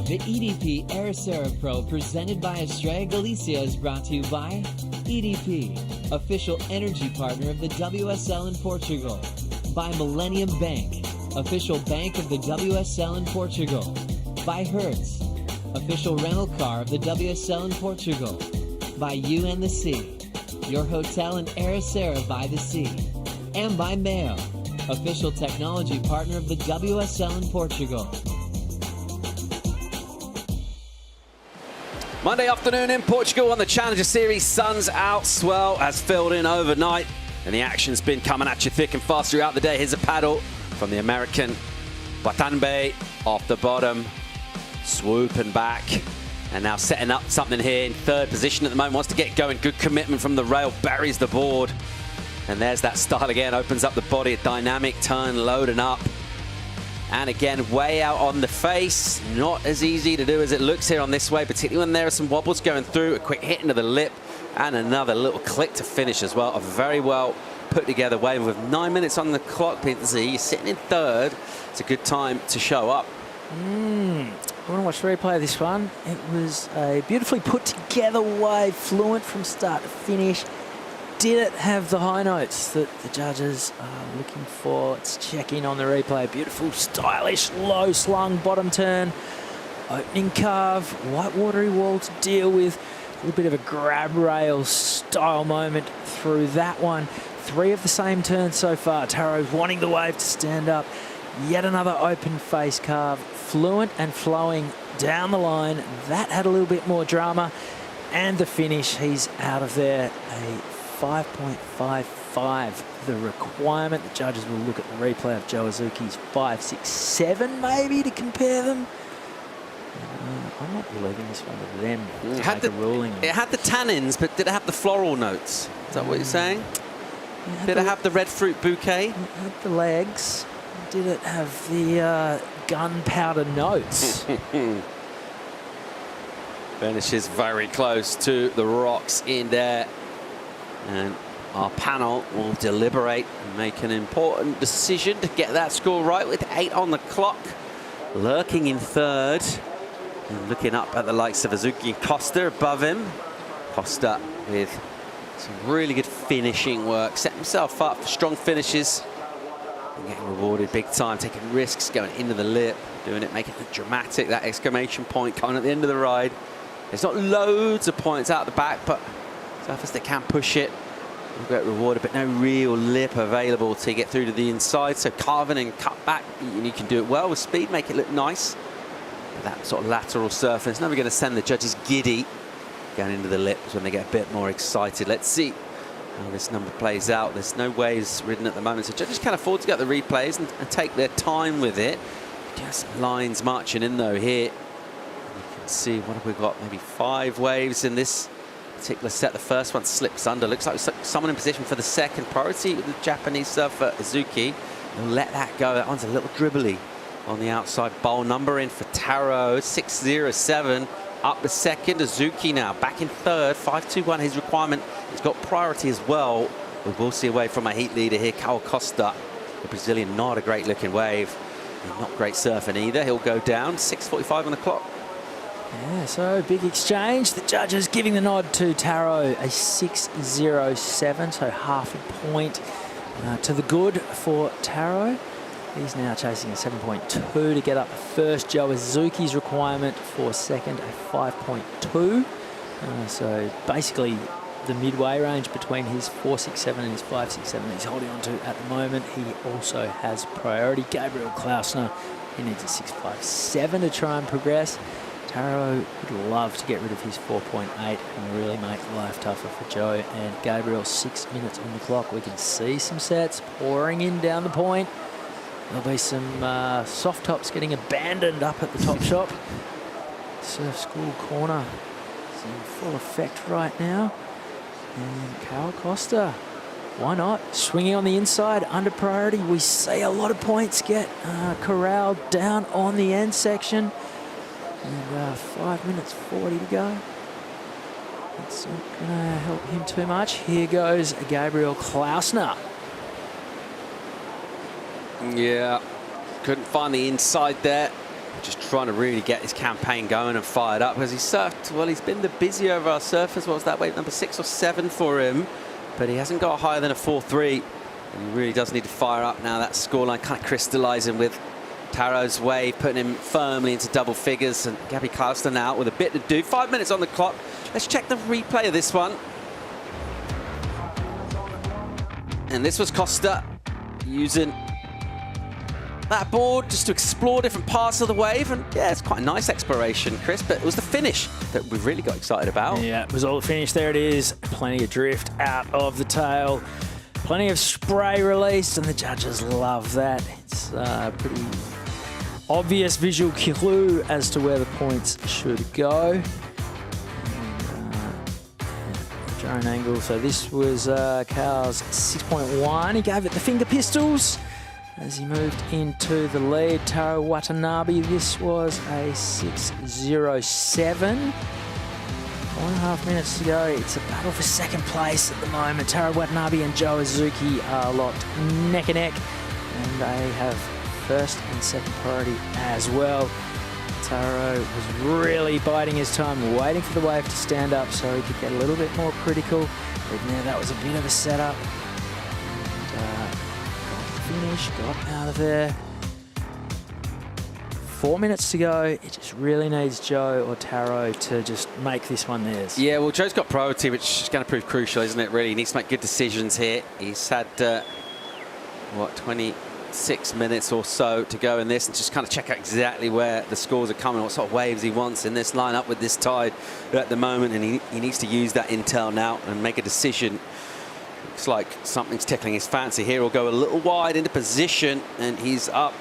The EDP Ericeira Pro presented by Estrella Galicia is brought to you by EDP, official energy partner of the WSL in Portugal. By Millennium Bank, official bank of the WSL in Portugal. By Hertz, official rental car of the WSL in Portugal. By You and the Sea, your hotel in Ericeira by the sea. And by Mayo, official technology partner of the WSL in Portugal. Monday afternoon in Portugal on the Challenger Series. Sun's out, swell has filled in overnight, and the action's been coming at you thick and fast throughout the day. Here's a paddle from the American Watanabe off the bottom, swooping back, and now setting up something here in 3rd position at the moment. Wants to get going. Good commitment from the rail, buries the board, and there's that style again. Opens up the body, a dynamic turn, loading up. And again, way out on the face. Not as easy to do as it looks here on this way, particularly when there are some wobbles going through. A quick hit into the lip and another little click to finish as well. A very well put together wave with 9 minutes on the clock. You're sitting in 3rd. It's a good time to show up. I want to watch the replay of this one. It was a beautifully put together wave, fluent from start to finish. Did it have the high notes that the judges are looking for? Let's check in on the replay. Beautiful, stylish, low slung bottom turn. Opening carve, white watery wall to deal with. A little bit of a grab rail style moment through that one. 3 of the same turns so far. Taro wanting the wave to stand up. Yet another open face carve. Fluent and flowing down the line. That had a little bit more drama. And the finish, he's out of there. A 5.55, the requirement. The judges will look at the replay of Joe Azuki's 5.67 maybe to compare them. I'm not leaving this one to them to make a ruling. It had the tannins, but did it have the floral notes? Is that what you're saying? Did it have the red fruit bouquet? It had the legs. Did it have the gunpowder notes? Finishes very close to the rocks in there. And our panel will deliberate and make an important decision to get that score right with 8 on the clock. Lurking in 3rd. And looking up at the likes of Azuki and Costa above him. Costa with some really good finishing work. Set himself up for strong finishes. And getting rewarded big time. Taking risks, going into the lip. Doing it, making it dramatic. That exclamation point coming at the end of the ride. There's not loads of points out the back, but surface that can push it will get rewarded, but no real lip available to get through to the inside. So carving and cut back, you can do it well with speed, make it look nice. But that sort of lateral surface, never going to send the judges giddy. Going into the lips when they get a bit more excited. Let's see how this number plays out. There's no waves ridden at the moment, so judges can afford to get the replays and take their time with it. Just lines marching in though here. You can see, what have we got? Maybe 5 waves in this particular set. The first one slips under. Looks like someone in position for the second. Priority with the Japanese surfer Izuki. He'll let that go. That one's a little dribbly on the outside bowl. Number in for Taro, 607. Up the second, Izuki now back in third, 5.21 his requirement. He's got priority as well. We will see away from a heat leader here, Cal Costa, the Brazilian. Not a great looking wave, and not great surfing either. He'll go down, 6.45 on the clock. Yeah, so big exchange. The judges giving the nod to Taro, a 6.07, so half a point to the good for Taro. He's now chasing a 7.2 to get up first. Joe Izuki's requirement for second, a 5.2. So basically the midway range between his 4.67 and his 5.67 he's holding on to at the moment. He also has priority. Gabriel Klausner, he needs a 6.57 to try and progress. Taro would love to get rid of his 4.8 and really make life tougher for Joe. And Gabriel, 6 minutes on the clock. We can see some sets pouring in down the point. There'll be some soft tops getting abandoned up at the top shop. Surf School Corner is in full effect right now. And Cal Costa, why not? Swinging on the inside, under priority. We see a lot of points get corralled down on the end section. And 5 minutes 40 to go. It's not going to help him too much. Here goes Gabriel Klausner. Yeah, couldn't find the inside there. Just trying to really get his campaign going and fired up because he surfed. Well, he's been the busy over our surfers. What was that wave? Number 6 or 7 for him, but he hasn't got higher than a 4.3. And he really does need to fire up now. That scoreline kind of crystallising with Taro's wave, putting him firmly into double figures. And Gabby Klausner now with a bit to do. 5 minutes on the clock. Let's check the replay of this one. And this was Costa using that board just to explore different parts of the wave. And yeah, it's quite a nice exploration, Chris, but it was the finish that we really got excited about. Yeah, it was all the finish. There it is. Plenty of drift out of the tail. Plenty of spray released, and the judges love that. It's a pretty obvious visual clue as to where the points should go. And, drone angle. So this was Cal's 6.1. He gave it the finger pistols as he moved into the lead. Taro Watanabe, this was a 6.07. 1.5 minutes to go. It's a battle for second place at the moment. Taro Watanabe and Joe Izuki are locked neck and neck, and they have first and second priority as well. Taro was really biding his time, waiting for the wave to stand up so he could get a little bit more critical. Even there, that was a bit of a setup. Finish, got out of there. 4 minutes to go. It just really needs Joe or Taro to just make this one theirs. Yeah, well, Joe's got priority, which is going to prove crucial, isn't it, really? He needs to make good decisions here. He's had, 26 minutes or so to go in this, and just kind of check out exactly where the scores are coming, what sort of waves he wants in this lineup with this tide at the moment, and he needs to use that intel now and make a decision. Looks like something's tickling his fancy here. He'll go a little wide into position, and he's up.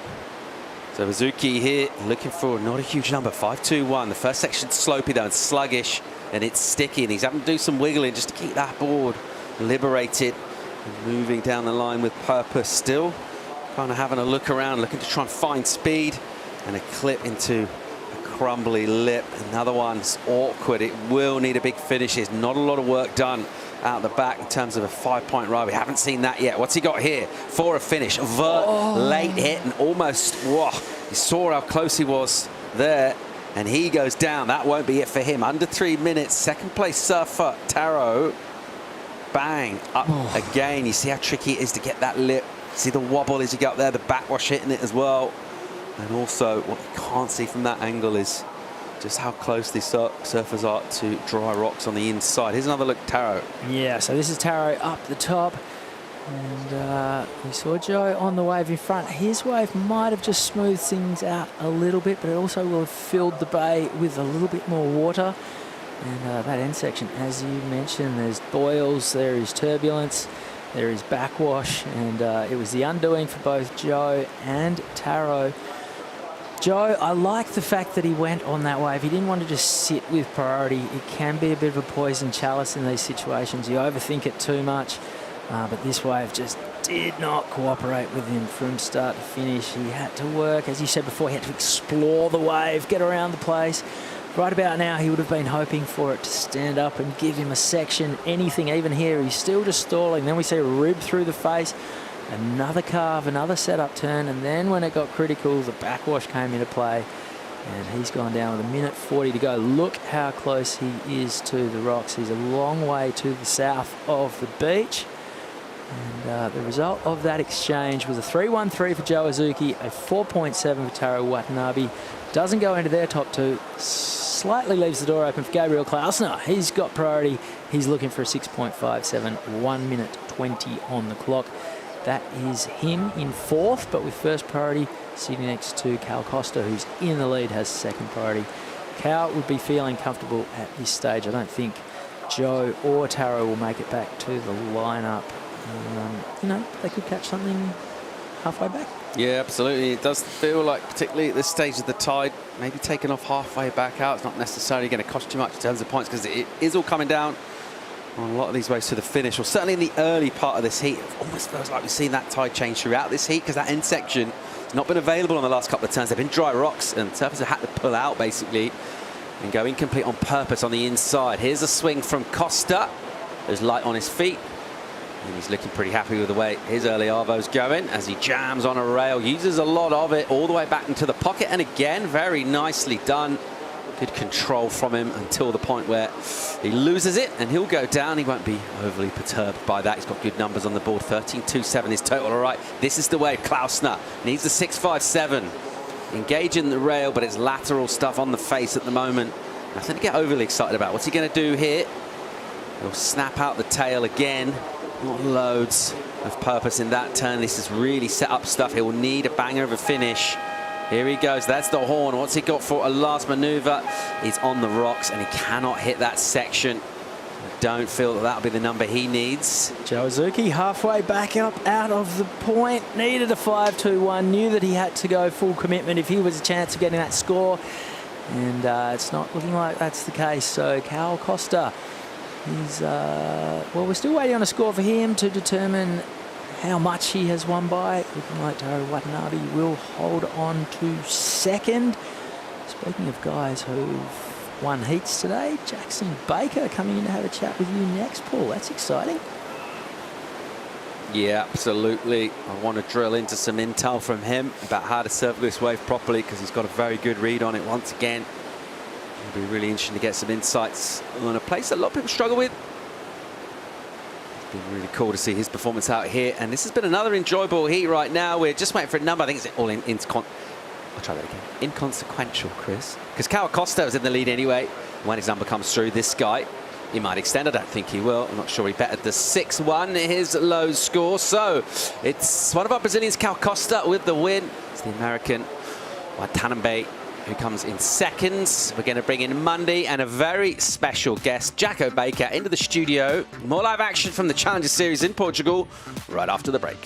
So Izuki here looking for not a huge number, 5.21. The first section's slopey though and sluggish, and it's sticky, and he's having to do some wiggling just to keep that board liberated and moving down the line with purpose. Still kind of having a look around, looking to try and find speed, and a clip into a crumbly lip. Another one's awkward. It will need a big finish. There's not a lot of work done out the back in terms of a 5-point ride. We haven't seen that yet. What's he got here for a finish? Late hit and almost, whoa, you saw how close he was there, and he goes down. That won't be it for him. Under 3 minutes, second place surfer Taro. Bang, up again. You see how tricky it is to get that lip. See the wobble as you get up there, the backwash hitting it as well. And also what you can't see from that angle is just how close these surfers are to dry rocks on the inside. Here's another look, Taro. Yeah, so this is Taro up the top. And we saw Joe on the wave in front. His wave might have just smoothed things out a little bit, but it also will have filled the bay with a little bit more water. And that end section, as you mentioned, there's boils, there is turbulence, there is backwash, and it was the undoing for both Joe and Taro. Joe, I like the fact that he went on that wave. He didn't want to just sit with priority. It can be a bit of a poison chalice in these situations. You overthink it too much. But this wave just did not cooperate with him from start to finish. He had to work, as you said before, he had to explore the wave, get around the place. Right about now, he would have been hoping for it to stand up and give him a section, anything. Even here, he's still just stalling. Then we see a rib through the face, another carve, another setup turn, and then when it got critical, the backwash came into play. And he's gone down with 1:40 to go. Look how close he is to the rocks. He's a long way to the south of the beach. And the result of that exchange was a 3-1-3 for Joe Azuki, a 4.7 for Taro Watanabe. Doesn't go into their top two. Slightly leaves the door open for Gabriel Klausner. He's got priority. He's looking for a 6.57, 1:20 on the clock. That is him in fourth, but with first priority sitting next to Cal Costa, who's in the lead, has second priority. Cal would be feeling comfortable at this stage. I don't think Joe or Taro will make it back to the lineup. You know, they could catch something halfway back. Yeah, absolutely. It does feel like, particularly at this stage of the tide, maybe taking off halfway back out, it's not necessarily going to cost too much in terms of points, because it is all coming down on a lot of these ways to the finish, or certainly in the early part of this heat. It almost feels like we've seen that tide change throughout this heat, because that end section has not been available on the last couple of turns. They've been dry rocks, and surfers have had to pull out, basically, and go incomplete on purpose on the inside. Here's a swing from Costa. There's light on his feet. And he's looking pretty happy with the way his early arvo's going as he jams on a rail, uses a lot of it all the way back into the pocket. And again, very nicely done. Good control from him until the point where he loses it and he'll go down. He won't be overly perturbed by that. He's got good numbers on the board. 13.27 is total. All right, this is the wave. Klausner needs the 6.57. Engaging the rail, but it's lateral stuff on the face at the moment. Nothing to get overly excited about. What's he going to do here? He'll snap out the tail again. Not loads of purpose in that turn. This is really set up stuff. He will need a banger of a finish. Here he goes. That's the horn. What's he got for a last maneuver? He's on the rocks and he cannot hit that section. I don't feel that that'll be the number he needs. Joe Azuki halfway back up out of the point. Needed a 5-2-1. Knew that he had to go full commitment if he was a chance of getting that score. And it's not looking like that's the case. So Cal Costa, he's, well, we're still waiting on a score for him to determine how much he has won by. Looking like Taro Watanabe will hold on to second. Speaking of guys who've won heats today, Jackson Baker coming in to have a chat with you next, Paul. That's exciting. Yeah, absolutely. I want to drill into some intel from him about how to serve this wave properly, because he's got a very good read on it once again. It'll be really interesting to get some insights on a place that a lot of people struggle with. It's been really cool to see his performance out here, and this has been another enjoyable heat right now. We're just waiting for a number. I think it's all I'll try that again. Inconsequential, Chris. Because Cal Costa was in the lead anyway. When his number comes through, this guy, he might extend. I don't think he will. I'm not sure he bettered the 6-1, his low score. So it's one of our Brazilians, Cal Costa, with the win. It's the American Watanabe who comes in second. We're going to bring in Monday and a very special guest, Jacko Baker, into the studio. More live action from the Challenger Series in Portugal right after the break.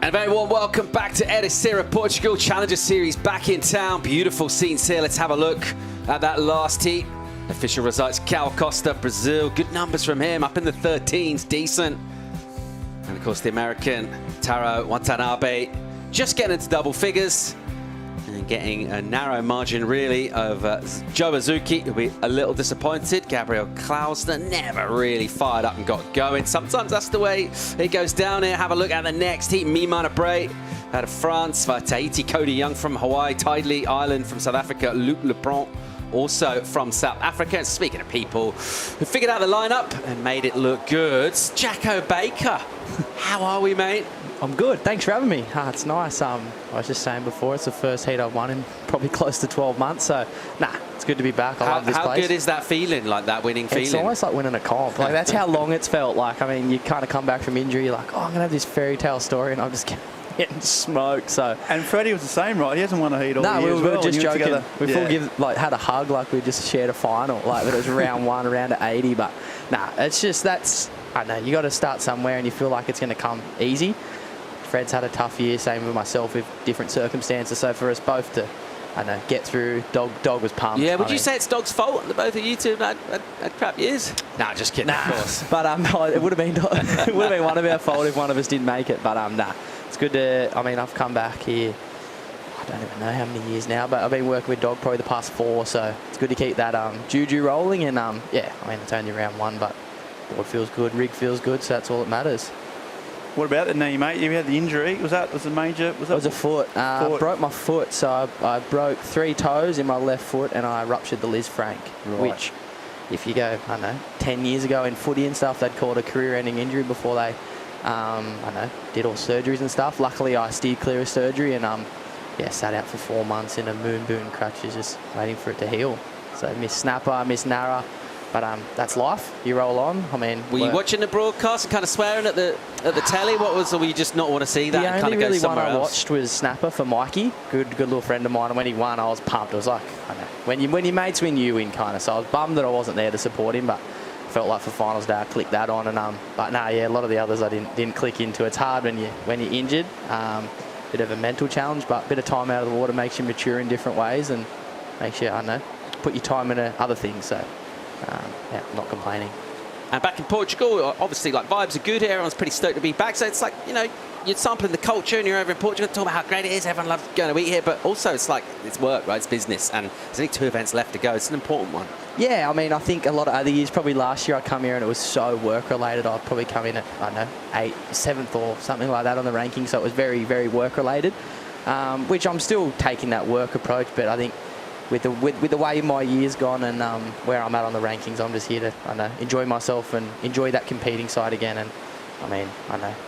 And a very warm welcome back to Ericeira, Portugal. Challenger Series back in town. Beautiful scenes here. Let's have a look at that last heat. Official results, Cal Costa, Brazil. Good numbers from him, up in the 13s, decent. And of course the American, Taro Watanabe, just getting into double figures. And getting a narrow margin, really, of Joe Azuki, who'll be a little disappointed. Gabriel Klausner never really fired up and got going. Sometimes that's the way it goes down here. Have a look at the next heat. Mimana Bray out of France, Tahiti, Cody Young from Hawaii, Tidley Island from South Africa, Luc Lebrun also from South Africa. And speaking of people who figured out the lineup and made it look good, Jacko Baker. How are we, mate? I'm good. Thanks for having me. It's nice. I was just saying before, it's the first heat I've won in probably close to 12 months. So, it's good to be back. I love this place. How good is that feeling, like that winning feeling? It's almost like winning a comp. Like, that's how long it's felt like. I mean, you kind of come back from injury, you're like, oh, I'm going to have this fairy tale story, and I'm just getting smoked. So. And Freddie was the same, right? He hasn't won a heat all year. No, we were well, just joking. We had a hug like we just shared a final. Like, but it was round 1, around to 80. But, it's just, I don't know, you got to start somewhere, and you feel like it's going to come easy. Fred's had a tough year, same with myself, with different circumstances. So for us both to, get through, Dog was pumped. Yeah, would you say it's Dog's fault that both of you two had crap years? Nah, just kidding, of course. But it would have been one of our fault if one of us didn't make it. But it's good to. I've come back here. I don't even know how many years now, but I've been working with Dog probably the past 4. So it's good to keep that juju rolling. And it's only round 1, but board feels good, rig feels good, so that's all that matters. What about the knee, mate? You had the injury. Was a major? It was a foot. Broke my foot, so I broke 3 toes in my left foot, and I ruptured the Liz Frank, which, if you go, 10 years ago in footy and stuff, they'd call it a career-ending injury before they, did all surgeries and stuff. Luckily, I steered clear of surgery and, sat out for 4 months in a moon boon crutches, just waiting for it to heal. So miss snapper, miss narrow. But that's life. You roll on. Were you watching the broadcast and kind of swearing at the telly? Or were you just not want to see that and kind of go somewhere else? The only one I watched was Snapper for Mikey. Good little friend of mine. And when he won, I was pumped. I was like, when your mates win, you win, kind of. So I was bummed that I wasn't there to support him, but felt like for finals day I clicked that on. And a lot of the others I didn't click into. It's hard when you're injured. Bit of a mental challenge, but a bit of time out of the water makes you mature in different ways and makes you put your time into other things. So. I'm not complaining. And back in Portugal, obviously, vibes are good here. Everyone's pretty stoked to be back. So it's you're sampling the culture and you're over in Portugal, talking about how great it is. Everyone loves going to eat here. But also, it's work, right? It's business. And there's only 2 events left to go. It's an important one. Yeah, I think a lot of other years, probably last year I come here and it was so work-related. I'd probably come in at, 8th, 7th or something like that on the ranking. So it was very, very work-related, which I'm still taking that work approach. But I think with the way my year's gone and where I'm at on the rankings, I'm just here to enjoy myself and enjoy that competing side again. And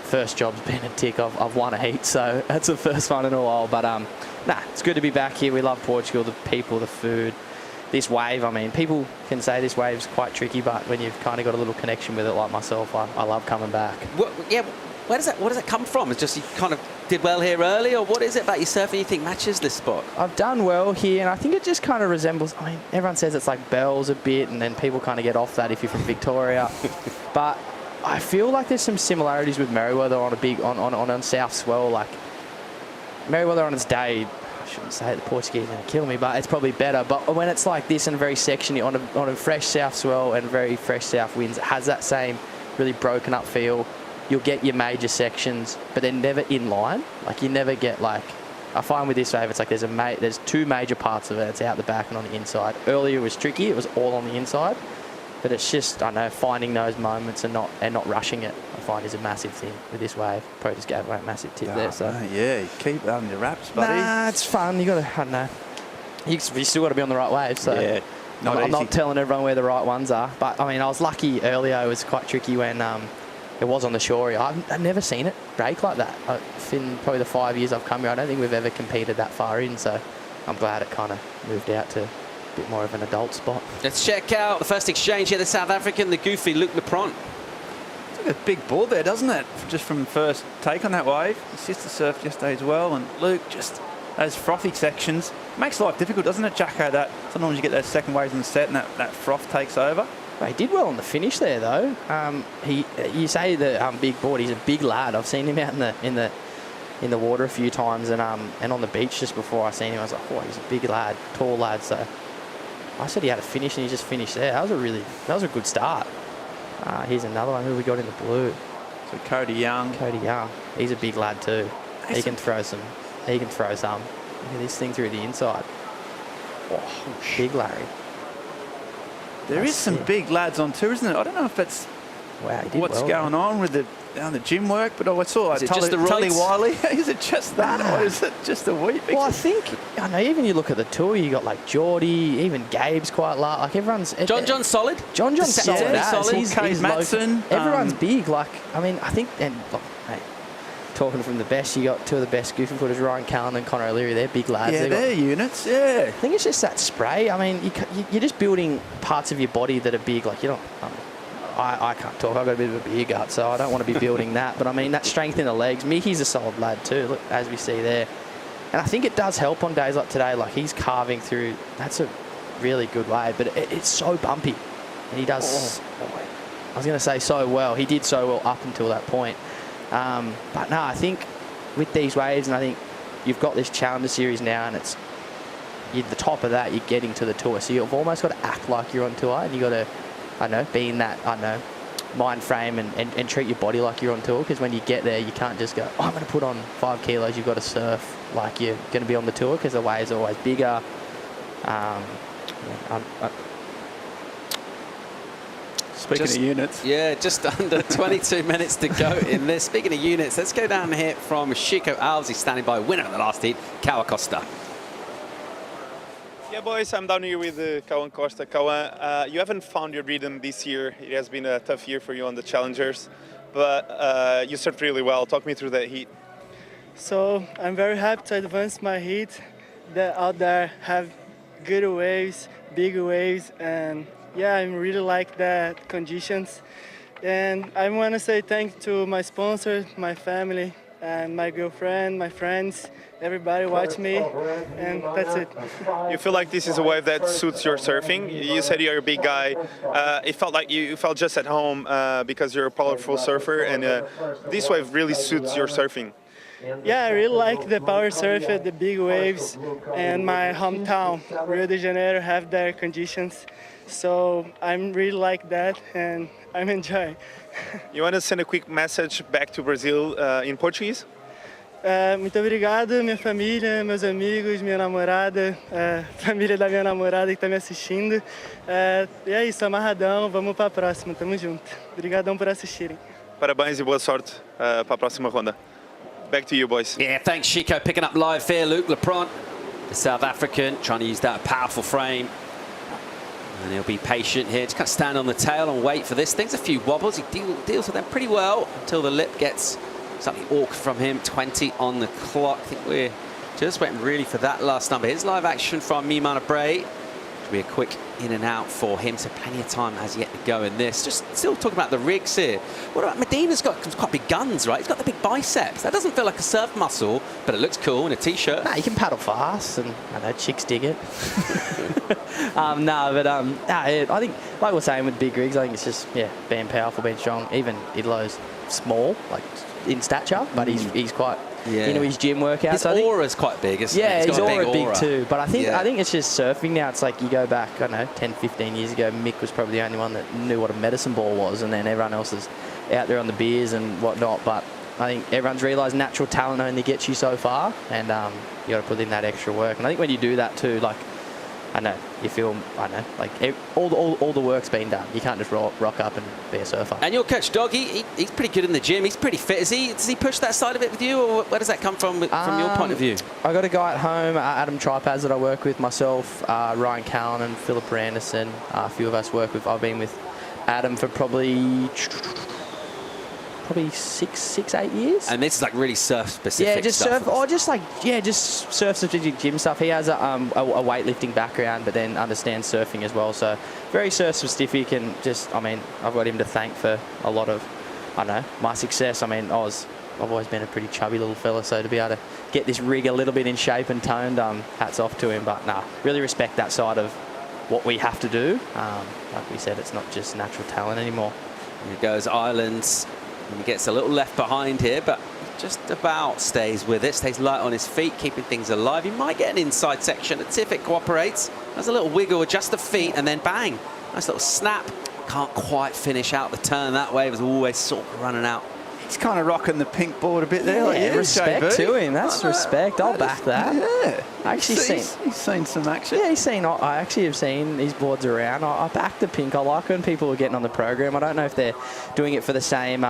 first job's been a tick. I've won a heat, so that's the first one in a while. But it's good to be back here. We love Portugal, the people, the food, this wave. People can say this wave's quite tricky, but when you've kind of got a little connection with it, like myself, I love coming back. What does that come from? It's just you kind of did well here early, or what is it about your surfing you think matches this spot? I've done well here, and I think it just kind of resembles, everyone says it's like Bells a bit, and then people kind of get off that if you're from Victoria. But I feel like there's some similarities with Merewether on a big, on South Swell. Like, Merewether on its day, I shouldn't say it, the Portuguese are going to kill me, but it's probably better. But when it's like this and very sectiony, on a fresh South Swell and very fresh South winds, it has that same really broken up feel. You'll get your major sections, but they're never in line. You never get I find with this wave, it's like there's 2 major parts of it. It's out the back and on the inside. Earlier it was tricky. It was all on the inside. But it's just, finding those moments and not rushing it, I find is a massive thing with this wave. Probably just gave away a massive tip there. So. Yeah, keep that on your wraps, buddy. Nah, it's fun. You got to, you still got to be on the right wave. So yeah, I'm not telling everyone where the right ones are. But, I was lucky earlier. It was quite tricky when it was on the shore. I've never seen it break like that. In probably the 5 years I've come here, I don't think we've ever competed that far in. So I'm glad it kind of moved out to a bit more of an adult spot. Let's check out the first exchange here. The South African, the goofy Luc Lebrun. It's like a big board there, doesn't it? Just from the first take on that wave. His sister surfed yesterday as well. And Luke, just those frothy sections. Makes life difficult, doesn't it, Jacko? That sometimes you get those second waves in the set and that froth takes over. He did well on the finish there, though. You say the big board. He's a big lad. I've seen him out in the in the water a few times, and on the beach just before I seen him, I was like, oh, he's a big lad, tall lad. So I said he had a finish, and he just finished there. That was a good start. Here's another one. Who we got in the blue? So Cody Young. Cody Young. He's a big lad too. He can throw some. He can throw some. Look at this thing through the inside. Oh, big Larry. There is some big lads on tour, isn't it? I don't know if that's what's going on with the gym work, but I saw Tully Wiley. Is it just that, or is it just a wee bit? Well, I know. Even you look at the tour, you got like Geordie, even Gabe's quite large. Like everyone's. John's solid. John's solid. He's Matson. Everyone's big. Like I mean, I think and look, mate, talking from the best, you got two of the best goofy footers, Ryan Callan and Connor O'Leary. They're big lads. Yeah, they're units. Yeah. I think it's just that spray. I mean, you're just building parts of your body that are big. Like you don't. I can't talk. I've got a bit of a beer gut, so I don't want to be building that. But I mean, that strength in the legs. Mickey's a solid lad too, look, as we see there. And I think it does help on days like today. Like he's carving through. That's a really good wave, but it's so bumpy, and he does. I was going to say so well. He did so well up until that point. But no, I think with these waves, and I think you've got this Challenger Series now, and it's you're the top of that. You're getting to the tour, so you've almost got to act like you're on tour, and you got to. I know, be in that, mind frame and treat your body like you're on tour, because when you get there, you can't just go, oh, I'm going to put on 5 kilos. You've got to surf like you're going to be on the tour, because the waves are always bigger. Speaking of units. Yeah, just under 22 minutes to go in this. Speaking of units, let's go down here from Chico Alves. He's standing by, winner of the last heat, Kawa Costa. Yeah, boys, I'm down here with Kawan Costa. Kawan, you haven't found your rhythm this year. It has been a tough year for you on the Challengers, but you surfed really well. Talk me through that heat. So I'm very happy to advance my heat. That out there have good waves, big waves, and yeah, I really like that conditions. And I want to say thanks to my sponsor, my family, and my girlfriend, my friends. Everybody watch me, and that's it. You feel like this is a wave that suits your surfing? You said you're a big guy. It felt like you felt just at home because you're a powerful surfer, and this wave really suits your surfing. Yeah, I really like the power surf, the big waves, and my hometown, Rio de Janeiro, have their conditions. So I'm really like that, and I'm enjoying. You want to send a quick message back to Brazil in Portuguese? Muito obrigado, minha família, meus amigos, minha namorada, família da minha namorada que está me assistindo. E é isso, amarradão, vamos para a próxima, tamo junto. Obrigadão por assistirem. Parabéns e boa sorte para a próxima ronda. Back to you, boys. Yeah, thanks, Chico. Picking up live here, Luke Lepront, the South African, trying to use that powerful frame. And he'll be patient here, just kind of stand on the tail and wait for this. Things a few wobbles, he deals with them pretty well until the lip gets slightly awkward from him. 20 on the clock. I think we're just waiting really for that last number. Here's live action from Mimana Bray. It'll be a quick in and out for him, so plenty of time has yet to go in this. Just still talking about the rigs here. What about Medina's got quite big guns, right? He's got the big biceps. That doesn't feel like a surf muscle, but it looks cool in a t-shirt. Nah, you can paddle fast, and I know chicks dig it. I think, like we're saying with big rigs, I think it's just being powerful, being strong. Even Idlo's small, like in stature, but he's quite into his gym workouts. His aura's quite big, isn't it? Yeah, his aura big too. But I think it's just surfing now. It's like you go back, I don't know, 10, 15 years ago, Mick was probably the only one that knew what a medicine ball was, and then everyone else is out there on the beers and whatnot. But I think everyone's realised natural talent only gets you so far, and you got to put in that extra work. And I think when you do that too, like, I know, you feel, I know, like all the work's been done. You can't just rock up and be a surfer. And your coach, Dog, he's pretty good in the gym. He's pretty fit. Does he push that side of it with you, or where does that come from your point of view? I got a guy at home, Adam Tripads, that I work with, myself, Ryan Callan and Philip Anderson. A few of us work with. I've been with Adam for probably 6, 8 years. And this is like really surf specific. Yeah, just stuff. surf, or just surf specific gym stuff. He has a weightlifting background, but then understands surfing as well. So very surf specific, and just, I mean, I've got him to thank for a lot of, I don't know, my success. I mean, I've always been a pretty chubby little fella, so to be able to get this rig a little bit in shape and toned, hats off to him. But nah, really respect that side of what we have to do. Like we said, it's not just natural talent anymore. Here goes Islands. And he gets a little left behind here, but just about stays with it, stays light on his feet, keeping things alive. He might get an inside section. Let's see if it cooperates. There's a little wiggle, adjust the feet, and then bang. Nice little snap. Can't quite finish out the turn that way. It was always sort of running out. He's kind of rocking the pink board a bit there. Yeah, like, yeah, respect JB. to him. That's respect. I'll back that. Yeah. I actually He's seen some action. Yeah, I actually have seen his boards around. I back the pink. I like when people are getting on the program. I don't know if they're doing it for the same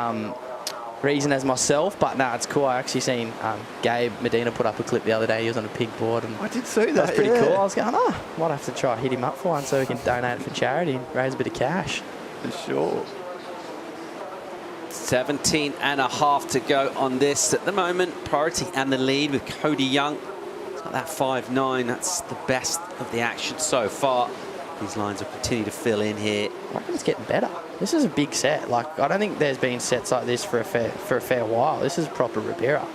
reason as myself, but no, it's cool. I actually seen Gabe Medina put up a clip the other day. He was on a pink board, and I did see that. That's pretty yeah. cool. I was going, might have to try hit him up for one so we can donate it for charity and raise a bit of cash. For sure. 17.5 to go on this at the moment. Priority and the lead with Cody Young. It's got that 5.9. That's the best of the action so far. These lines will continue to fill in here. I reckon it's getting better. This is a big set. Like, I don't think there's been sets like this for a fair while. This is proper Ribeira.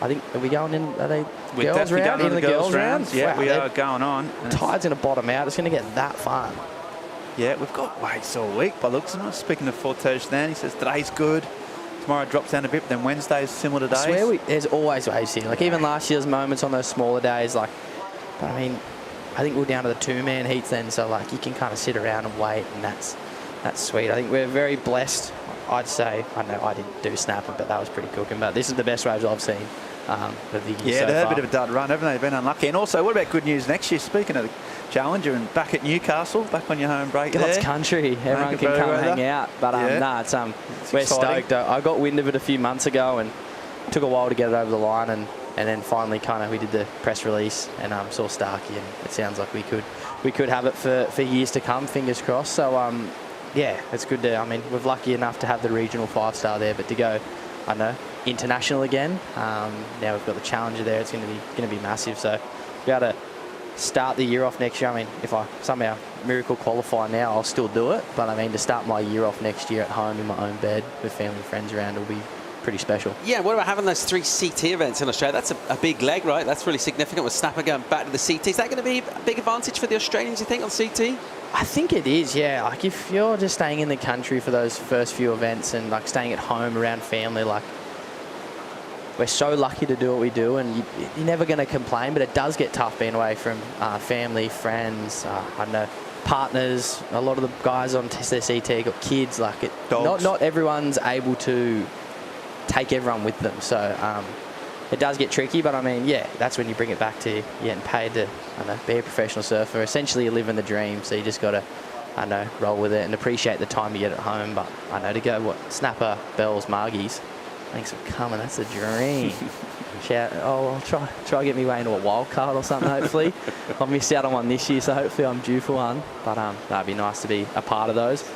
I think, are we going in, are they We're girls definitely round? going on In the girls round. Yeah, Wow, we are going on. Tide's going to bottom out. It's going to get that fun. Yeah, we've got weights all week by looks of it. Speaking of Fortege then, he says today's good. Tomorrow drops down a bit, but then Wednesday is similar to I days. swear there's always waves here. Like, even last year's moments on those smaller days, like, but I mean, I think we're down to the 2-man heats then, so like you can kind of sit around and wait, and that's sweet. I think we're very blessed. I'd say, I know I didn't do snapping, but that was pretty cooking. But this is the best waves I've seen of the year Yeah, so they had a far. bit of a dud run, haven't they? They've been unlucky. And also, what about good news next year? Speaking of the Challenger and back at Newcastle, back on your home break God's there. country. Everyone can come hang out. But it's we're exciting. stoked. I got wind of it a few months ago and took a while to get it over the line, and then finally we did the press release and saw Starkey, and it sounds like we could have it for years to come, fingers crossed. So yeah, it's good to, I mean, we're lucky enough to have the regional 5-star there, but to go, I know, international again. Now we've got the Challenger there. It's going to be massive. So be able to start the year off next year. I mean, if I somehow miracle qualify now, I'll still do it. But I mean, to start my year off next year at home in my own bed with family and friends around will be pretty special. Yeah, what about having those 3 CT events in Australia? That's a big leg, right? That's really significant with Snapper going back to the CT. Is that going to be a big advantage for the Australians, you think, on CT? I think it is, yeah. Like, if you're just staying in the country for those first few events and like staying at home around family, like, we're so lucky to do what we do, and you're never going to complain, but it does get tough being away from family, friends, I don't know, partners. A lot of the guys on their CT got kids. Like, not everyone's able to take everyone with them. So it does get tricky, but I mean, yeah, that's when you bring it back to you getting paid to, I don't know, be a professional surfer. Essentially, you're living the dream, so you just got to, I know, roll with it and appreciate the time you get at home. But I know, to go, Snapper, Bells, Margies, thanks for coming. That's a dream. I'll try to get me way into a wild card or something, hopefully. I've missed out on one this year, so hopefully I'm due for one. But that'd be nice to be a part of those.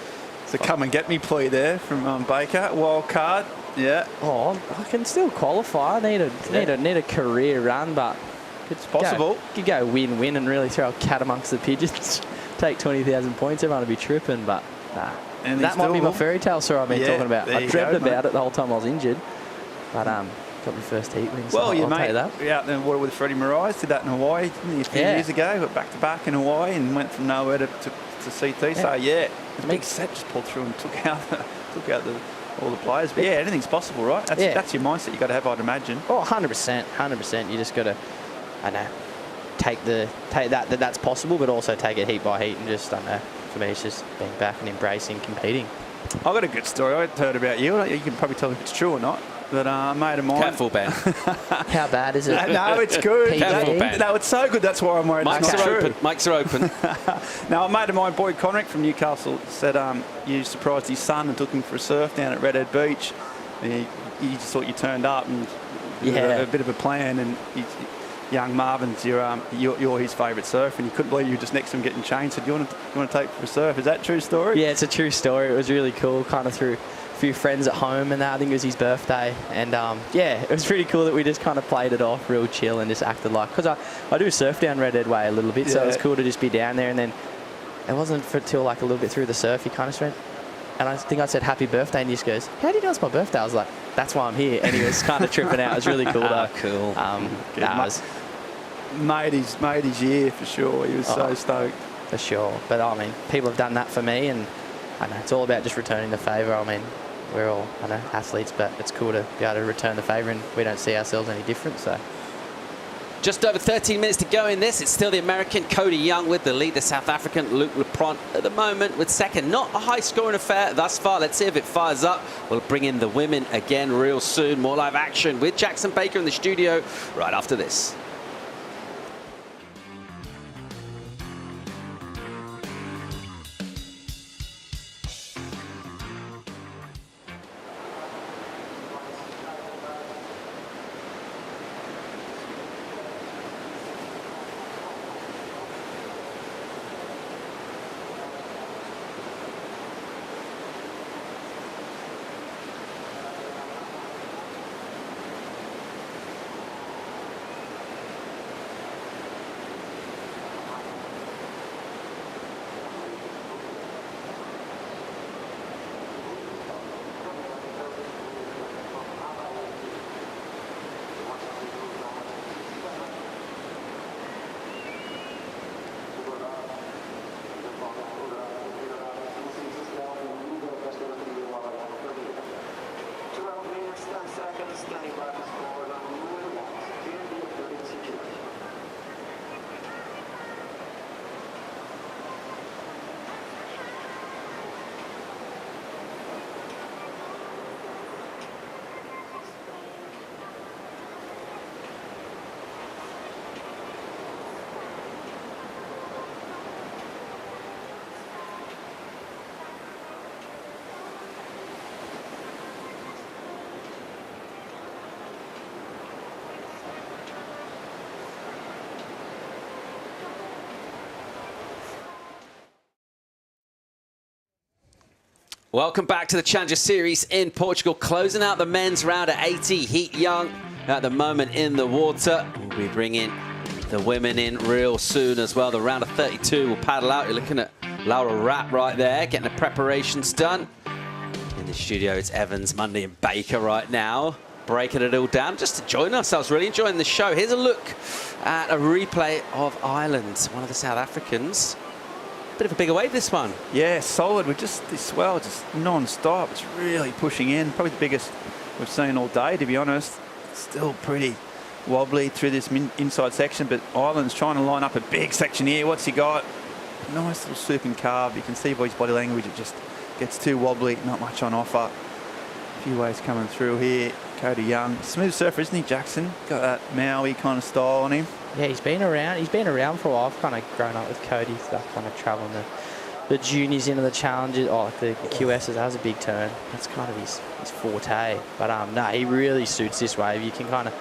So come and get me plea there from Baker. Wild card, yeah. Oh, I can still qualify. I need a career run, but it's possible. You go win-win and really throw a cat amongst the pigeons. Take 20,000 points. Everyone will be tripping, but nah. And that might be my fairy tale story I've been talking about. I dreamt about it the whole time I was injured, but got my first heat win. So Well, your I'll mate take that. out in the water with Freddie Morais, did that in Hawaii a few years ago. Got back-to-back in Hawaii and went from nowhere to CT. So yeah, the big set just pulled through and took out all the players. But yeah, anything's possible, right? That's your mindset you got to have, I'd imagine. Oh, 100%. You just got to, I know, take that's possible, but also take it heat by heat and just, I don't know, for me it's just being back and embracing competing. I've got a good story. I heard about you. You can probably tell if it's true or not. But a mate of mine. Careful, Ben. How bad is it? No, it's good. Careful, Ben. No, it's so good. That's why I'm worried. Mics are open. Mics are open. Now, a mate of mine, Boyd Conrick from Newcastle, said you surprised his son and took him for a surf down at Redhead Beach. And he just thought you turned up and a bit of a plan. And young Marvin's you're his favourite surfer, and he couldn't believe you were just next to him getting changed. Said, you want to take for a surf? Is that a true story? Yeah, it's a true story. It was really cool. Kind of through a few friends at home, and I think it was his birthday. And yeah, it was pretty cool that we just kind of played it off real chill and just acted like, because I do surf down Redhead Way a little bit, so it was cool to just be down there. And then it wasn't till like a little bit through the surf, he kind of went, and I think I said happy birthday, and he just goes, how do you know it's my birthday? I was like, that's why I'm here. And he was kind of tripping out. It was really cool though. Cool. Made his year for sure. He was so stoked. For sure. But I mean, people have done that for me, and I know it's all about just returning the favour. I mean, we're all, I know, athletes, but it's cool to be able to return the favour, and we don't see ourselves any different. So. Just over 13 minutes to go in this. It's still the American Cody Young with the lead. The South African Luke Lepront at the moment with second. Not a high-scoring affair thus far. Let's see if it fires up. We'll bring in the women again real soon. More live action with Jackson Baker in the studio right after this. Welcome back to the Challenger Series in Portugal. Closing out the men's round at 80. Heat Young at the moment in the water. We'll be bringing the women in real soon as well. The round of 32 will paddle out. You're looking at Laura Rapp right there, getting the preparations done. In the studio, it's Evans, Mundy and Baker right now, breaking it all down. Just enjoying ourselves, really enjoying the show. Here's a look at a replay of Ireland, one of the South Africans. Bit of a bigger wave, this one. Yeah, solid. With just this swell, just non-stop. It's really pushing in. Probably the biggest we've seen all day, to be honest. Still pretty wobbly through this inside section, but Ireland's trying to line up a big section here. What's he got? Nice little swoop and carve. You can see by his body language, it just gets too wobbly. Not much on offer. A few waves coming through here. Cody Young, smooth surfer, isn't he, Jackson? Got that Maui kind of style on him. Yeah, he's been around. He's been around for a while. I've kind of grown up with Cody, stuff, kind of traveling the juniors into the challenges. Oh, like the QSs, that was a big turn. That's kind of his forte. But no, he really suits this wave. You can kind of,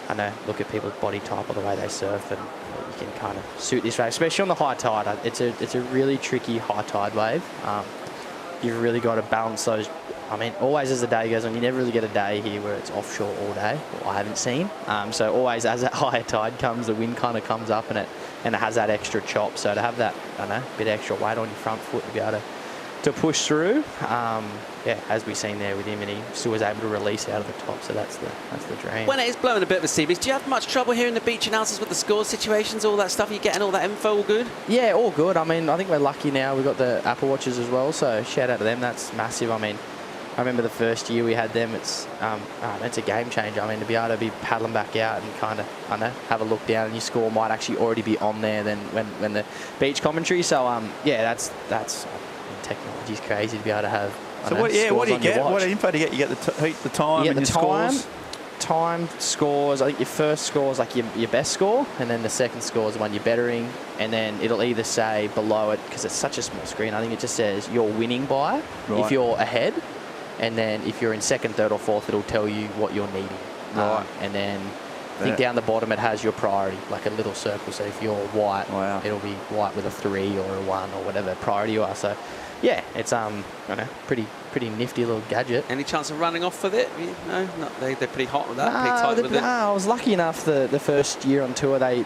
I know, look at people's body type or the way they surf, and you can kind of suit this wave, especially on the high tide. It's a really tricky high tide wave. You've really got to balance those. I mean, always as the day goes on, you never really get a day here where it's offshore all day. Well, I haven't seen. So always as that higher tide comes, the wind kind of comes up and it has that extra chop. So to have that, I don't know, bit extra weight on your front foot to be able to push through. Yeah, as we've seen there with him, and he still was able to release out of the top. So that's the dream. When it is blowing a bit of a sea breeze, do you have much trouble hearing the beach announcers with the score situations, all that stuff? Are you getting all that info all good? Yeah, all good. I mean, I think we're lucky now. We've got the Apple Watches as well. So shout out to them. That's massive. I mean, I remember the first year we had them, it's a game changer. I mean, to be able to be paddling back out and kind of, I don't know, have a look down, and your score might actually already be on there than when the beach commentary. So, yeah, that's technology's crazy to be able to have. So, what do you get? What info do you get? You get the time and your scores? Time, scores. I think your first score is like your best score, and then the second score is the one you're bettering, and then it'll either say below it, because it's such a small screen, I think it just says you're winning by if you're ahead. And then if you're in second, third or fourth, it'll tell you what you're needing. Right. And then I think down the bottom it has your priority, like a little circle. So if you're white, it'll be white with a 3 or a 1 or whatever priority you are. So yeah, it's I don't know, pretty nifty little gadget. Any chance of running off with it? No, they're pretty hot with that, pretty tight with it. I was lucky enough the first year on tour they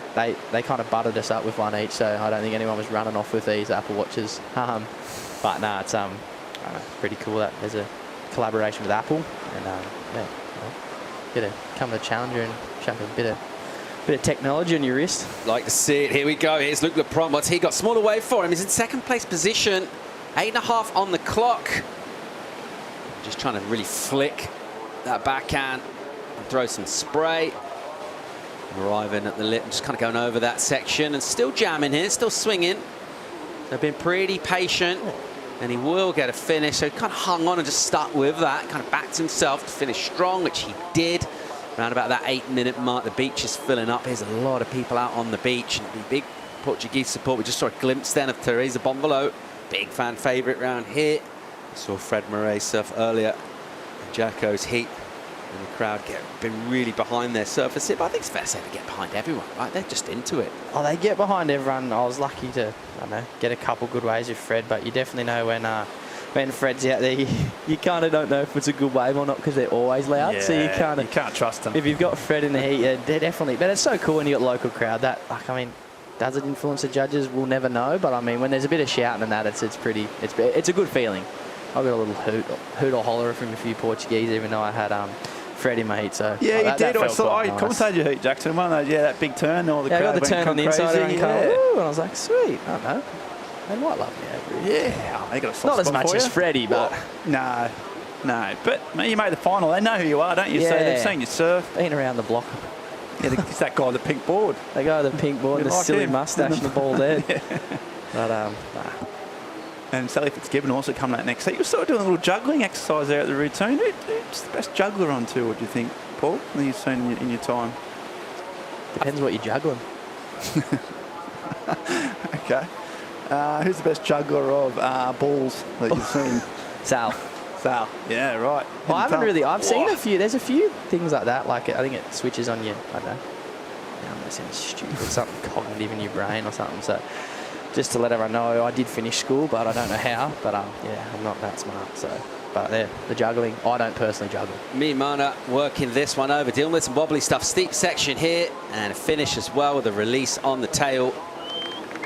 kind of butted us up with one each, so I don't think anyone was running off with these Apple Watches. But no, it's I don't know, pretty cool that there's a collaboration with Apple, and yeah, get to come to the Challenger and chuck a bit of technology on your wrist. Like to see it. Here we go. Here's Luke Lepront. What's he got? Smaller wave for him. He's in second place position. 8.5 on the clock. just trying to really flick that backhand and throw some spray. Arriving at the lip, just kind of going over that section and still jamming here, still swinging. They've been pretty patient, and he will get a finish. So he kind of hung on and just stuck with that, kind of backed himself to finish strong, which he did. Around about that 8-minute mark, the beach is filling up. There's a lot of people out on the beach, and the big Portuguese support. We just saw a glimpse then of Teresa Bombolo, big fan favourite round here. We saw Fred Murray surf earlier in Jacko's heat. And the crowd been really behind their surface here, but I think it's fair to say they get behind everyone, right? They're just into it. Oh, they get behind everyone. I was lucky to, I don't know, get a couple good waves with Fred, but you definitely know when Fred's out there, you kind of don't know if it's a good wave or not because they're always loud. Yeah, so you can't trust them. If you've got Fred in the heat, they're definitely. But it's so cool when you got local crowd. That, like, I mean, does it influence the judges? We'll never know. But I mean, when there's a bit of shouting and that, it's a good feeling. I got a little hoot or holler from a few Portuguese, even though I had Fred in my heat. So yeah, you did. I nice. commentated your heat, Jackson. One of those, that big turn, all the crowd I got the turn on the inside crazy. and and I was like, sweet. I don't know. They might love me over here. Yeah, they got a soft Not as spot much for as you. Freddie, but no. But mate, you made the final. They know who you are, don't you? So they've seen you surf. Been around the block. Yeah, it's that guy with the pink board. The guy with the pink board, the like silly him. mustache and the bald head. But And Sally Fitzgibbon also coming out next. So you were sort of doing a little juggling exercise there at the routine. Who's the best juggler on tour, do you think, Paul, that you've seen in your time? Depends what you're juggling. Okay. Who's the best juggler of balls that you've seen? Sal. Yeah, right. Well, I've seen a few. There's a few things like that. Like, I think it switches on you. I don't know. Now I'm going to sound stupid. Something cognitive in your brain or something. So just to let everyone know, I did finish school, but I don't know how. But I'm not that smart. So, but the juggling, I don't personally juggle. Me and Mana working this one over, dealing with some wobbly stuff. Steep section here, and a finish as well with a release on the tail.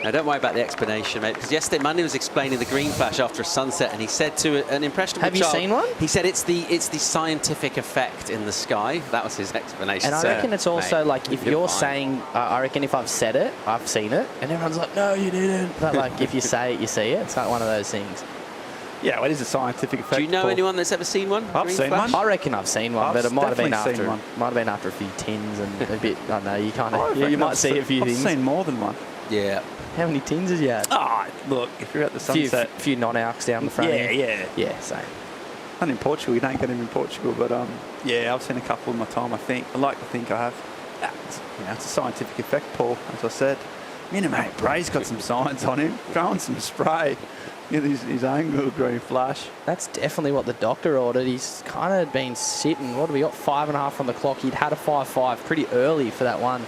Now, don't worry about the explanation, mate, because yesterday Monday was explaining the green flash after a sunset, and he said to an impressionable child... Have you seen one? He said it's the scientific effect in the sky. That was his explanation. And I reckon it's also like, if you're saying, I reckon if I've said it, I've seen it, and everyone's like, no, you didn't. But like, if you say it, you see it. It's like one of those things. Yeah, well, it is a scientific effect. Do you know anyone that's ever seen one? I've seen one. I reckon I've seen one, but it might have been after a few tins and a bit. I don't know. You kind of you might see a few things. I've seen more than one. Yeah. How many tins has you had? Look, if you're at the sunset, few non-alcs down the front. Yeah, same. And in Portugal, you don't get them in Portugal, but yeah, I've seen a couple in my time. I like to think I have. It's a scientific effect, Paul. As I said, mate, Bray's got some science on him, throwing some spray. His own little green flash. That's definitely what the doctor ordered. He's kind of been sitting. What have we got? 5.5 on the clock. He'd had a 5.5 pretty early for that one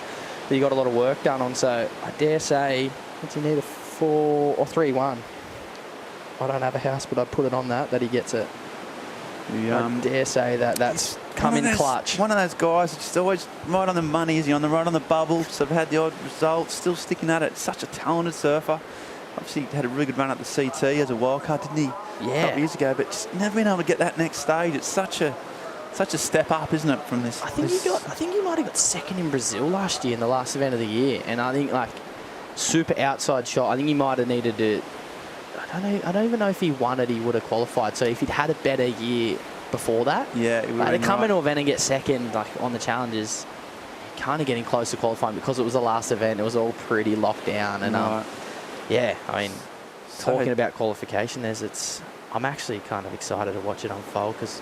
that he got a lot of work done on. So I dare say, what's he need, a 4 or 3-1? I don't have a house, but I'd put it on that he gets it. I dare say that's come in clutch. One of those guys that's just always right on the money. Is he right on the bubble? So have had the odd result, still sticking at it. Such a talented surfer. Obviously, he had a really good run at the CT as a wildcard, didn't he? Yeah. A couple of years ago, but just never been able to get that next stage. It's such a step up, isn't it, from this? I think he might have got second in Brazil last year in the last event of the year, and I think like super outside shot. I think he might have needed to. I don't even know if he won it. He would have qualified. So if he'd had a better year before that, yeah, it would have been to come into an event and get second, like on the challenges, kind of getting close to qualifying because it was the last event. It was all pretty locked down, and yeah, I mean, talking about qualification, I'm actually kind of excited to watch it unfold because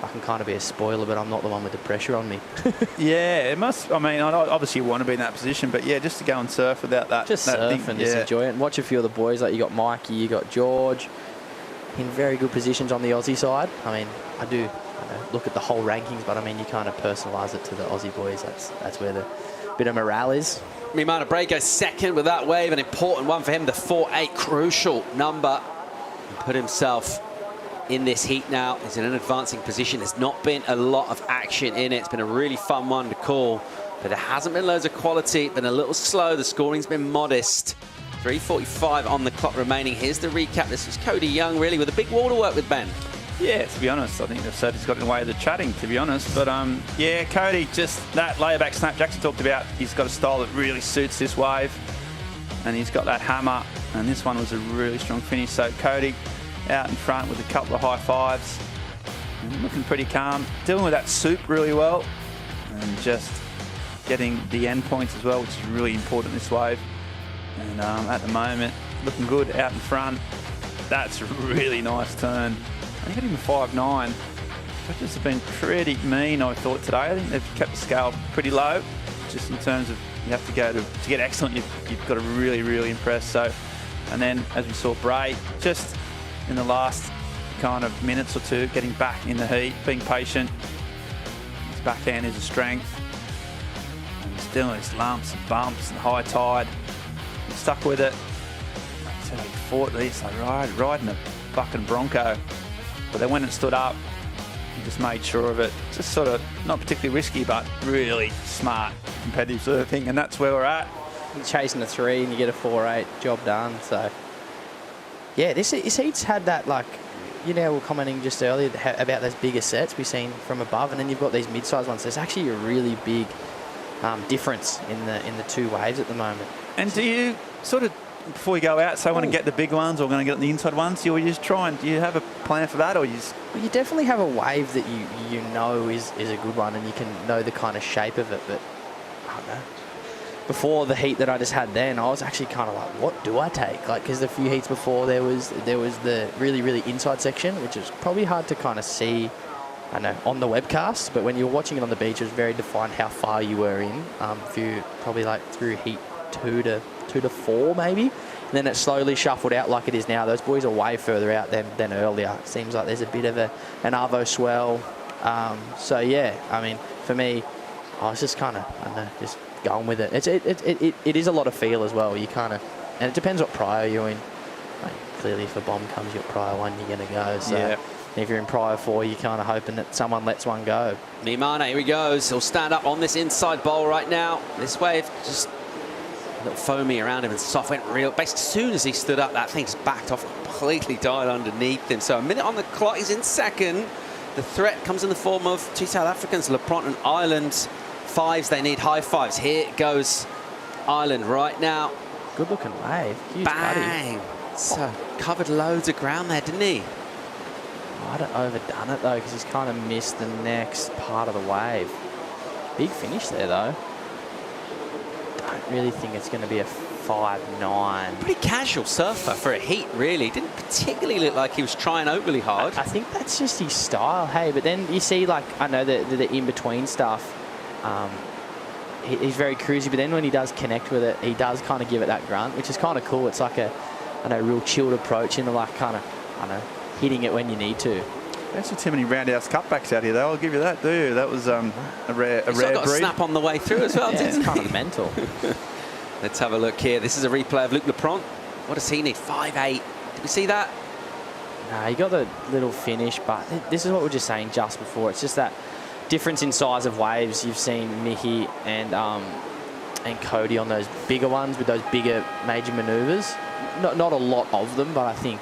I can kind of be a spoiler, but I'm not the one with the pressure on me. Yeah, it must. I mean, I obviously want to be in that position, but yeah, just to go and surf without that. Just surf and just enjoy it. And watch a few of the boys. Like you got Mikey, you got George, in very good positions on the Aussie side. I mean, I do look at the whole rankings, but I mean, you kind of personalise it to the Aussie boys. That's where the bit of morale is. Mimana Bray goes second with that wave, an important one for him, the 4.8, crucial number. He put himself in this heat now. He's in an advancing position. There's not been a lot of action in it. It's been a really fun one to call, but there hasn't been loads of quality. Been a little slow. The scoring's been modest. 3:45 on the clock remaining. Here's the recap. This was Cody Young, really, with a big wall to work with, Ben. Yeah, to be honest, I think they've said he's got in the way of the chatting, to be honest. But, yeah, Cody, just that layback snap Jackson talked about, he's got a style that really suits this wave. And he's got that hammer. And this one was a really strong finish. So, Cody out in front with a couple of high fives. looking pretty calm, dealing with that soup really well, and just getting the end points as well, which is really important this wave. And at the moment, looking good out in front. That's a really nice turn. I think even 5.9. Judges have been pretty mean, I thought, today. I think they've kept the scale pretty low, just in terms of you have to go to get excellent, you've got to really, really impress. So, and then as we saw Bray, just in the last kind of minutes or two, getting back in the heat, being patient. His backhand is a strength. And he's doing his lumps and bumps and high tide. He's stuck with it. So he fought this, like riding a fucking Bronco. But then when it stood up, he just made sure of it. Just sort of, not particularly risky, but really smart, competitive sort of thing. And that's where we're at. You're chasing a 3 and you get a 4.8, job done. So, yeah, this heat's had that, like, you know, we were commenting just earlier about those bigger sets we've seen from above, and then you've got these mid-sized ones. There's actually a really big difference in the two waves at the moment. And do you sort of, before you go out, say I want to get the big ones or going to get the inside ones, or you just try and, do you have a plan for that, or you just... Well, you definitely have a wave that you know is a good one, and you can know the kind of shape of it, but I don't know. Before the heat that I just had then, I was actually kind of like, what do I take? Like, because the few heats before, there was the really, really inside section, which is probably hard to kind of see, I know, on the webcast, but when you're watching it on the beach, it was very defined how far you were in, probably like through heat 2 to 4 maybe. And then it slowly shuffled out like it is now. Those boys are way further out than earlier. It seems like there's a bit of an arvo swell. So yeah, I mean, for me, I was just kind of, I don't know, just going with it. It is a lot of feel as well. You kind of, and it depends what prior you're in. Like, clearly, if a bomb comes, you're prior 1, you're going to go. So yeah. If you're in prior 4, you're kind of hoping that someone lets one go. Mimane, here he goes. He'll stand up on this inside bowl right now. This wave just a little foamy around him and soft went real. Basically, as soon as he stood up, that thing's backed off, completely died underneath him. So a minute on the clock, he's in second. The threat comes in the form of 2 South Africans, LePront and Ireland. 5s, they need high 5s. Here goes Ireland right now. Good looking wave. Huge bang. Buddy. So covered loads of ground there, didn't he? Might have overdone it though, because he's kind of missed the next part of the wave. Big finish there though. Don't really think it's going to be a 5.9. Pretty casual surfer for a heat, really. Didn't particularly look like he was trying overly hard. I think that's just his style, hey. But then you see, like, I know the in-between stuff. He's very cruisy, but then when he does connect with it, he does kind of give it that grunt, which is kind of cool. It's like a, I know, real chilled approach into like kind of, I don't know, hitting it when you need to. Don't see too many roundhouse cutbacks out here, though. I'll give you that, do you? That was a rare He's breed. got a snap on the way through as well, yeah, didn't it's kind of mental. Let's have a look here. This is a replay of Luc Lepront. What does he need? 5.8. Did we see that? No, he got the little finish, but this is what we were just saying just before. It's just that difference in size of waves. You've seen Mickey and Cody on those bigger ones with those bigger major manoeuvres. Not a lot of them, but I think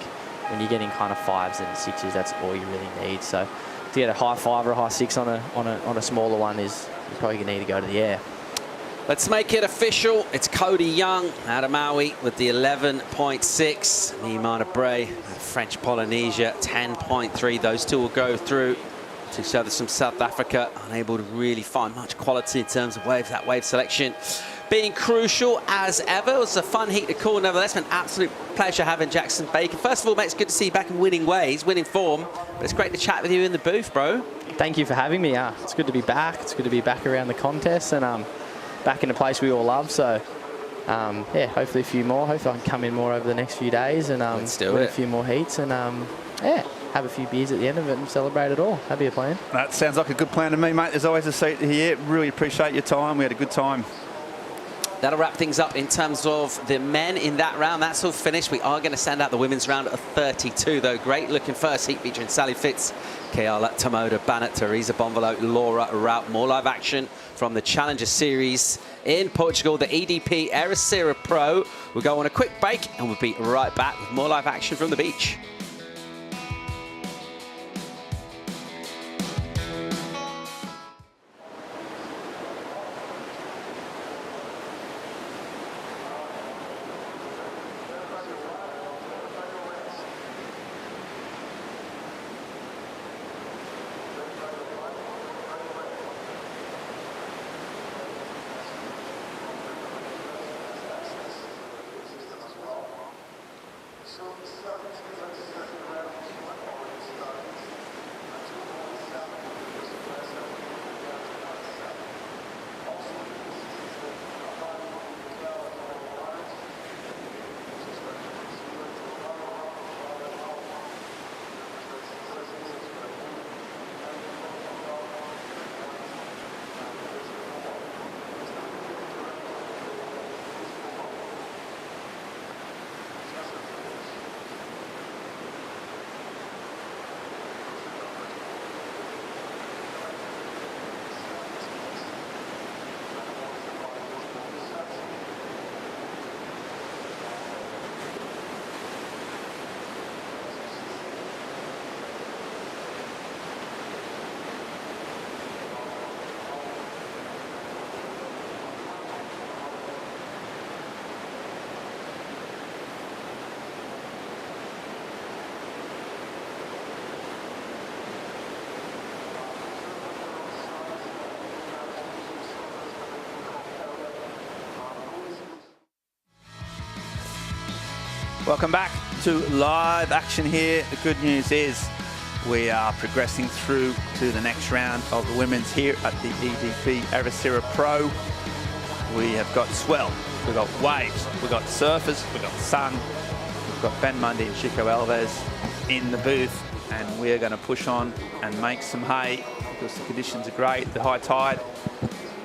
when you're getting kind of 5s and 6s, that's all you really need. So to get a high 5 or a high 6 on a smaller one is you're probably going to need to go to the air. Let's make it official. It's Cody Young out of Maui with the 11.6. Mimane Bray, French Polynesia, 10.3. Those two will go through to show us some South Africa, unable to really find much quality in terms of waves. That wave selection being crucial as ever. It was a fun heat to call, nevertheless. An absolute pleasure having Jackson Bacon. First of all, mate, it's good to see you back in winning ways, winning form. But it's great to chat with you in the booth, bro. Thank you for having me. It's good to be back. It's good to be back around the contest and back in a place we all love. So, yeah, hopefully a few more. Hopefully I can come in more over the next few days and win a few more heats and, yeah, have a few beers at the end of it and celebrate it all. That'd be a plan. That sounds like a good plan to me, mate. There's always a seat here. Really appreciate your time. We had a good time. That'll wrap things up in terms of the men in that round. That's all finished. We are going to send out the women's round of 32, though. Great looking first heat featuring Sally Fitz, Keala Tomoda, Bannett, Teresa Bonvalo, Laura Rout. More live action from the Challenger Series in Portugal. The EDP Ericeira Pro. We'll go on a quick break and we'll be right back with more live action from the beach. Welcome back to live action here. The good news is we are progressing through to the next round of the women's here at the EDP Ericeira Pro. We have got swell, we've got waves, we've got surfers, we've got sun, we've got Ben Mundy and Chico Alves in the booth, and we're going to push on and make some hay because the conditions are great. The high tide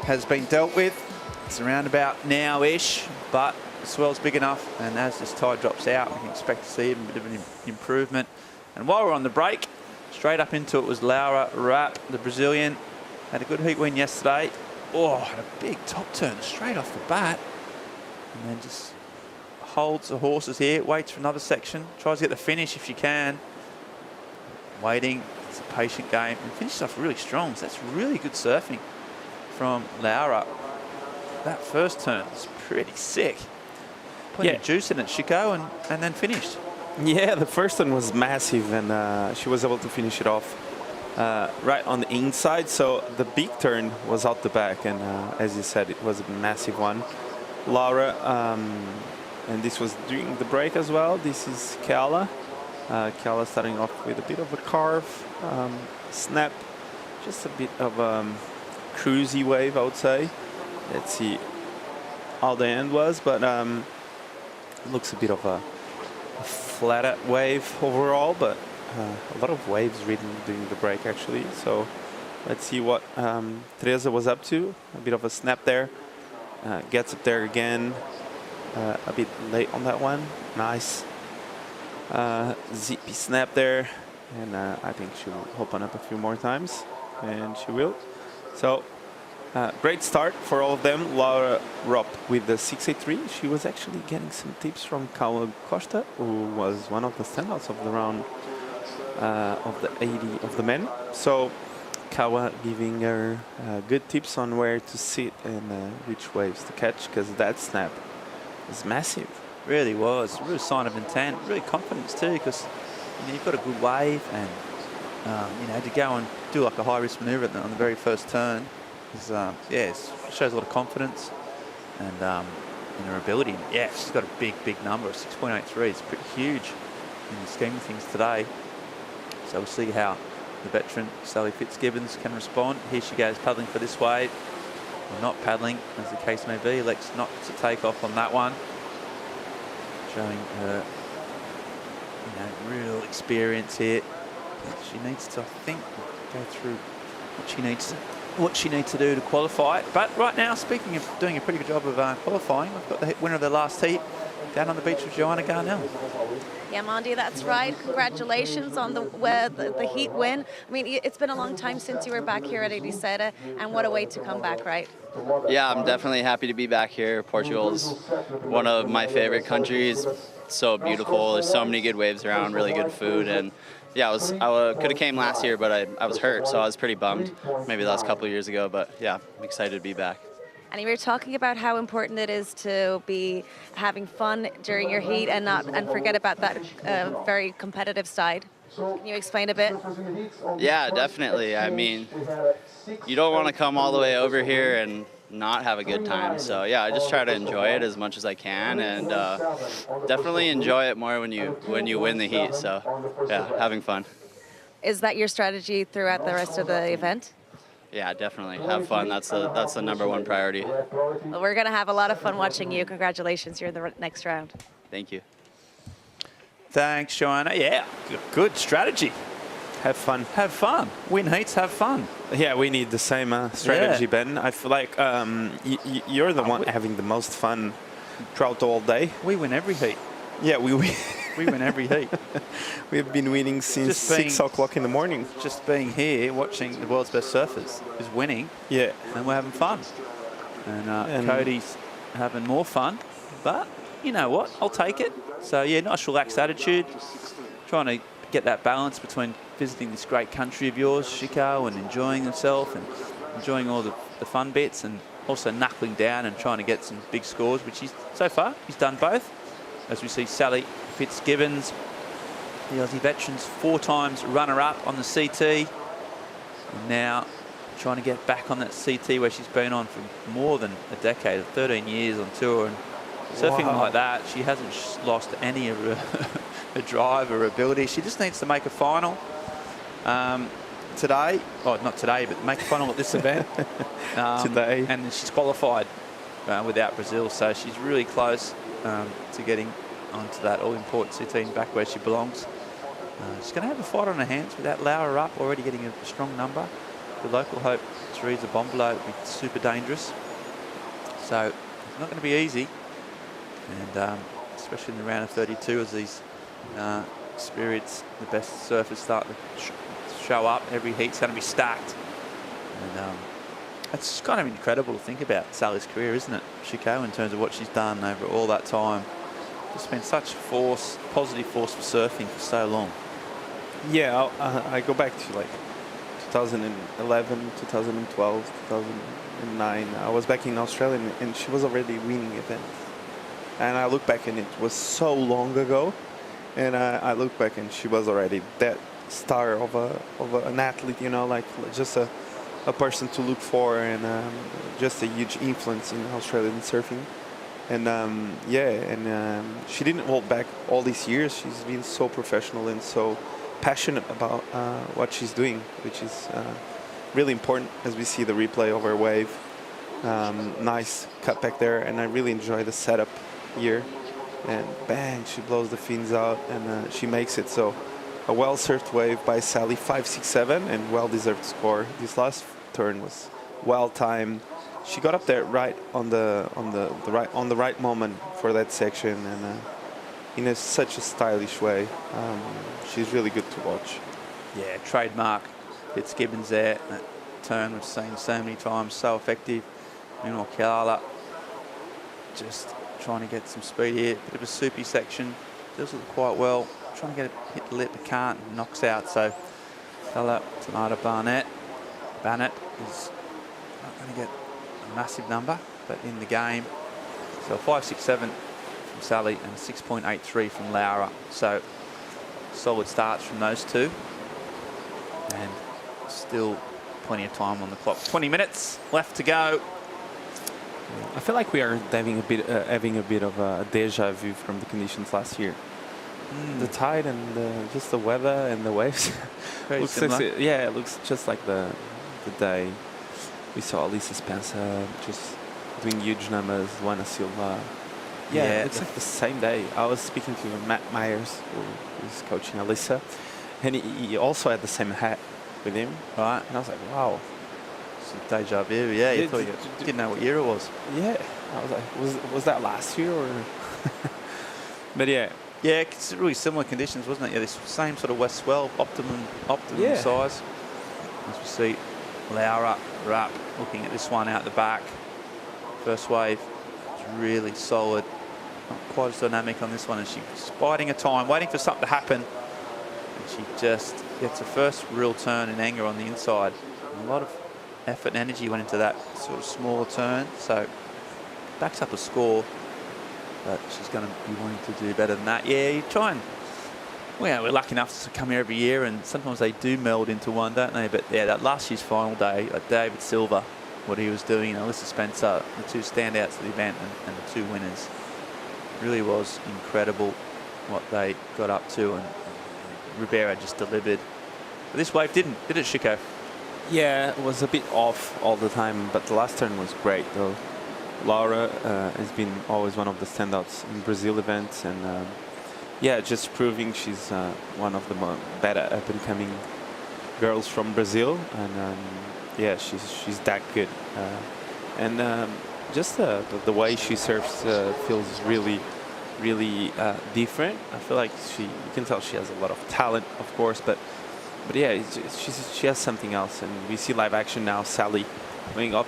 has been dealt with. It's around about now-ish, but the swell's big enough, and as this tide drops out, we can expect to see a bit of an improvement. And while we're on the break, straight up into it was Laura Rapp, the Brazilian. Had a good heat win yesterday. Oh, had a big top turn straight off the bat. And then just holds the horses here, waits for another section, tries to get the finish if she can. Waiting, it's a patient game, and finishes off really strong. So that's really good surfing from Laura. That first turn is pretty sick. Plenty of juice in it, Chico, and then finished. Yeah, the first one was massive, and she was able to finish it off right on the inside. So the big turn was out the back, and as you said, it was a massive one. Laura, and this was during the break as well. This is Kala. Kala starting off with a bit of a carve, snap, just a bit of a cruisy wave, I would say. Let's see how the end was, but it looks a bit of a flatter wave overall, but a lot of waves ridden during the break actually. So let's see what Teresa was up to. A bit of a snap there. Gets up there again. A bit late on that one. Nice. Zippy snap there. And I think she'll open up a few more times. And she will. So great start for all of them. Laura Rupp with the 683. She was actually getting some tips from Kawa Costa, who was one of the standouts of the round of the 80 of the men. So Kawa giving her good tips on where to sit and which waves to catch, because that snap is massive. Really was. Real sign of intent. Really confidence too, because you've got a good wave, and to go and do like a high risk maneuver on the very first turn. It shows a lot of confidence and in her ability. Yeah, she's got a big number. 6.83 is pretty huge in the scheme of things today. So we'll see how the veteran Sally Fitzgibbons can respond. Here she goes paddling for this wave, or not paddling, as the case may be. Elects not to take off on that one, showing her real experience here. She needs to, I think, go through what she needs to do to qualify. But right now, speaking of doing a pretty good job of qualifying, I've got the winner of the last heat down on the beach with Joanna Garnell. Yeah, Mondi, that's right. Congratulations on the heat win. I mean, it's been a long time since you were back here at Ericeira, and what a way to come back, right? Yeah, I'm definitely happy to be back here. Portugal's one of my favorite countries. It's so beautiful. There's so many good waves around, really good food, and yeah, I could have came last year, but I was hurt, so I was pretty bummed. Maybe that was a couple of years ago, but yeah, I'm excited to be back. And you were talking about how important it is to be having fun during your heat and forget about that very competitive side. Can you explain a bit? Yeah, definitely. I mean, you don't want to come all the way over here and not have a good time. So yeah, I just try to enjoy it as much as I can, and definitely enjoy it more when you win the heat. So yeah, having fun. Is that your strategy throughout the rest of the event? Yeah, definitely. Have fun. That's the #1 priority. Well, we're going to have a lot of fun watching you. Congratulations. You're in the next round. Thank you. Thanks, Joanna. Yeah, good strategy. Have fun. Have fun. Win heats, have fun. Yeah, we need the same strategy, Ben. I feel like you're the one having the most fun throughout all day. We win every heat. Yeah, we win. We win every heat. We've been winning since 6 o'clock in the morning. Just being here, watching the world's best surfers is winning. Yeah. And we're having fun. And Cody's having more fun. But you know what? I'll take it. So yeah, nice relaxed attitude. Trying to get that balance between visiting this great country of yours, Chico, and enjoying himself and enjoying all the fun bits, and also knuckling down and trying to get some big scores, which so far he's done both. As we see Sally Fitzgibbons, the Aussie veterans, 4 times runner-up on the CT, and now trying to get back on that CT where she's been on for more than a decade, 13 years on tour, and Surfing Wow. like that, she hasn't lost any of her drive or ability. She just needs to make a final today. Oh, not today, but make a final at this event. Today. And she's qualified without Brazil, so she's really close to getting onto that all-important 16 back where she belongs. She's going to have a fight on her hands with that Laura up, already getting a strong number. The local hope, Teresa Bombolo, will be super dangerous. So it's not going to be easy. And especially in the round of 32 as these spirits, the best surfers start to show up. Every heat's going to be stacked. And it's kind of incredible to think about Sally's career, isn't it, Chico, in terms of what she's done over all that time. It's been such a force, positive force for surfing for so long. Yeah, I go back to like 2011, 2012, 2009. I was back in Australia and she was already winning events. And I look back and it was so long ago. And I look back and she was already that star of an athlete, you know, like just a person to look for and just a huge influence in Australian surfing. And she didn't hold back all these years. She's been so professional and so passionate about what she's doing, which is really important as we see the replay of her wave. Nice cut back there, and I really enjoy the setup here. And bang, she blows the fins out and she makes it. So a well-surfed wave by Sally, 5.67, and well-deserved score. This last turn was well-timed. She got up there right on the right moment for that section, and in such a stylish way. She's really good to watch. Yeah, trademark Fitzgibbons there. That turn we've seen so many times, so effective. Mino Kiala just trying to get some speed here. Bit of a soupy section. Does it quite well. Trying to get it hit the lip, but can't. Knocks out. So fella Tamara Barnett is not going to get a massive number, but in the game. So 5.67 from Sally and 6.83 from Laura. So solid starts from those two. And still plenty of time on the clock. 20 minutes left to go. I feel like we are having a bit of a deja vu from the conditions last year. The tide and just the weather and the waves. Looks similar. It looks just like the day we saw Lisa Spencer just doing huge numbers, Juana Silva. Yeah, it looks like the same day. I was speaking to Matt Myers, who is coaching Alyssa, and he also had the same hat with him. Right. And I was like, wow. Deja vu, yeah. You thought you didn't know what year it was. Yeah, I was like, was that last year or? But yeah, it's really similar conditions, wasn't it? Yeah, this same sort of west swell, optimum size. As we see, Laura Rapp looking at this one out the back. First wave is really solid, not quite as dynamic on this one, and she's biding her time, waiting for something to happen. And she just gets her first real turn in anger on the inside. And a lot of effort and energy went into that sort of smaller turn, so backs up a score, but she's going to be wanting to do better than that. Yeah, you try and, well, we're lucky enough to come here every year, and sometimes they do meld into one, don't they? But yeah, that last year's final day, David Silva, what he was doing, Alyssa Spencer, the two standouts of the event and the two winners, really was incredible what they got up to, and Rivera just delivered. But this wave didn't, did it, Chico? yeah, it was a bit off all the time, but the last turn was great though. Laura has been always one of the standouts in Brazil events, and just proving she's one of the better up-and-coming girls from Brazil, and she's that good, just the way she surfs feels really different. I feel like you can tell she has a lot of talent, of course, but yeah, she has something else, and we see live action now. Sally going up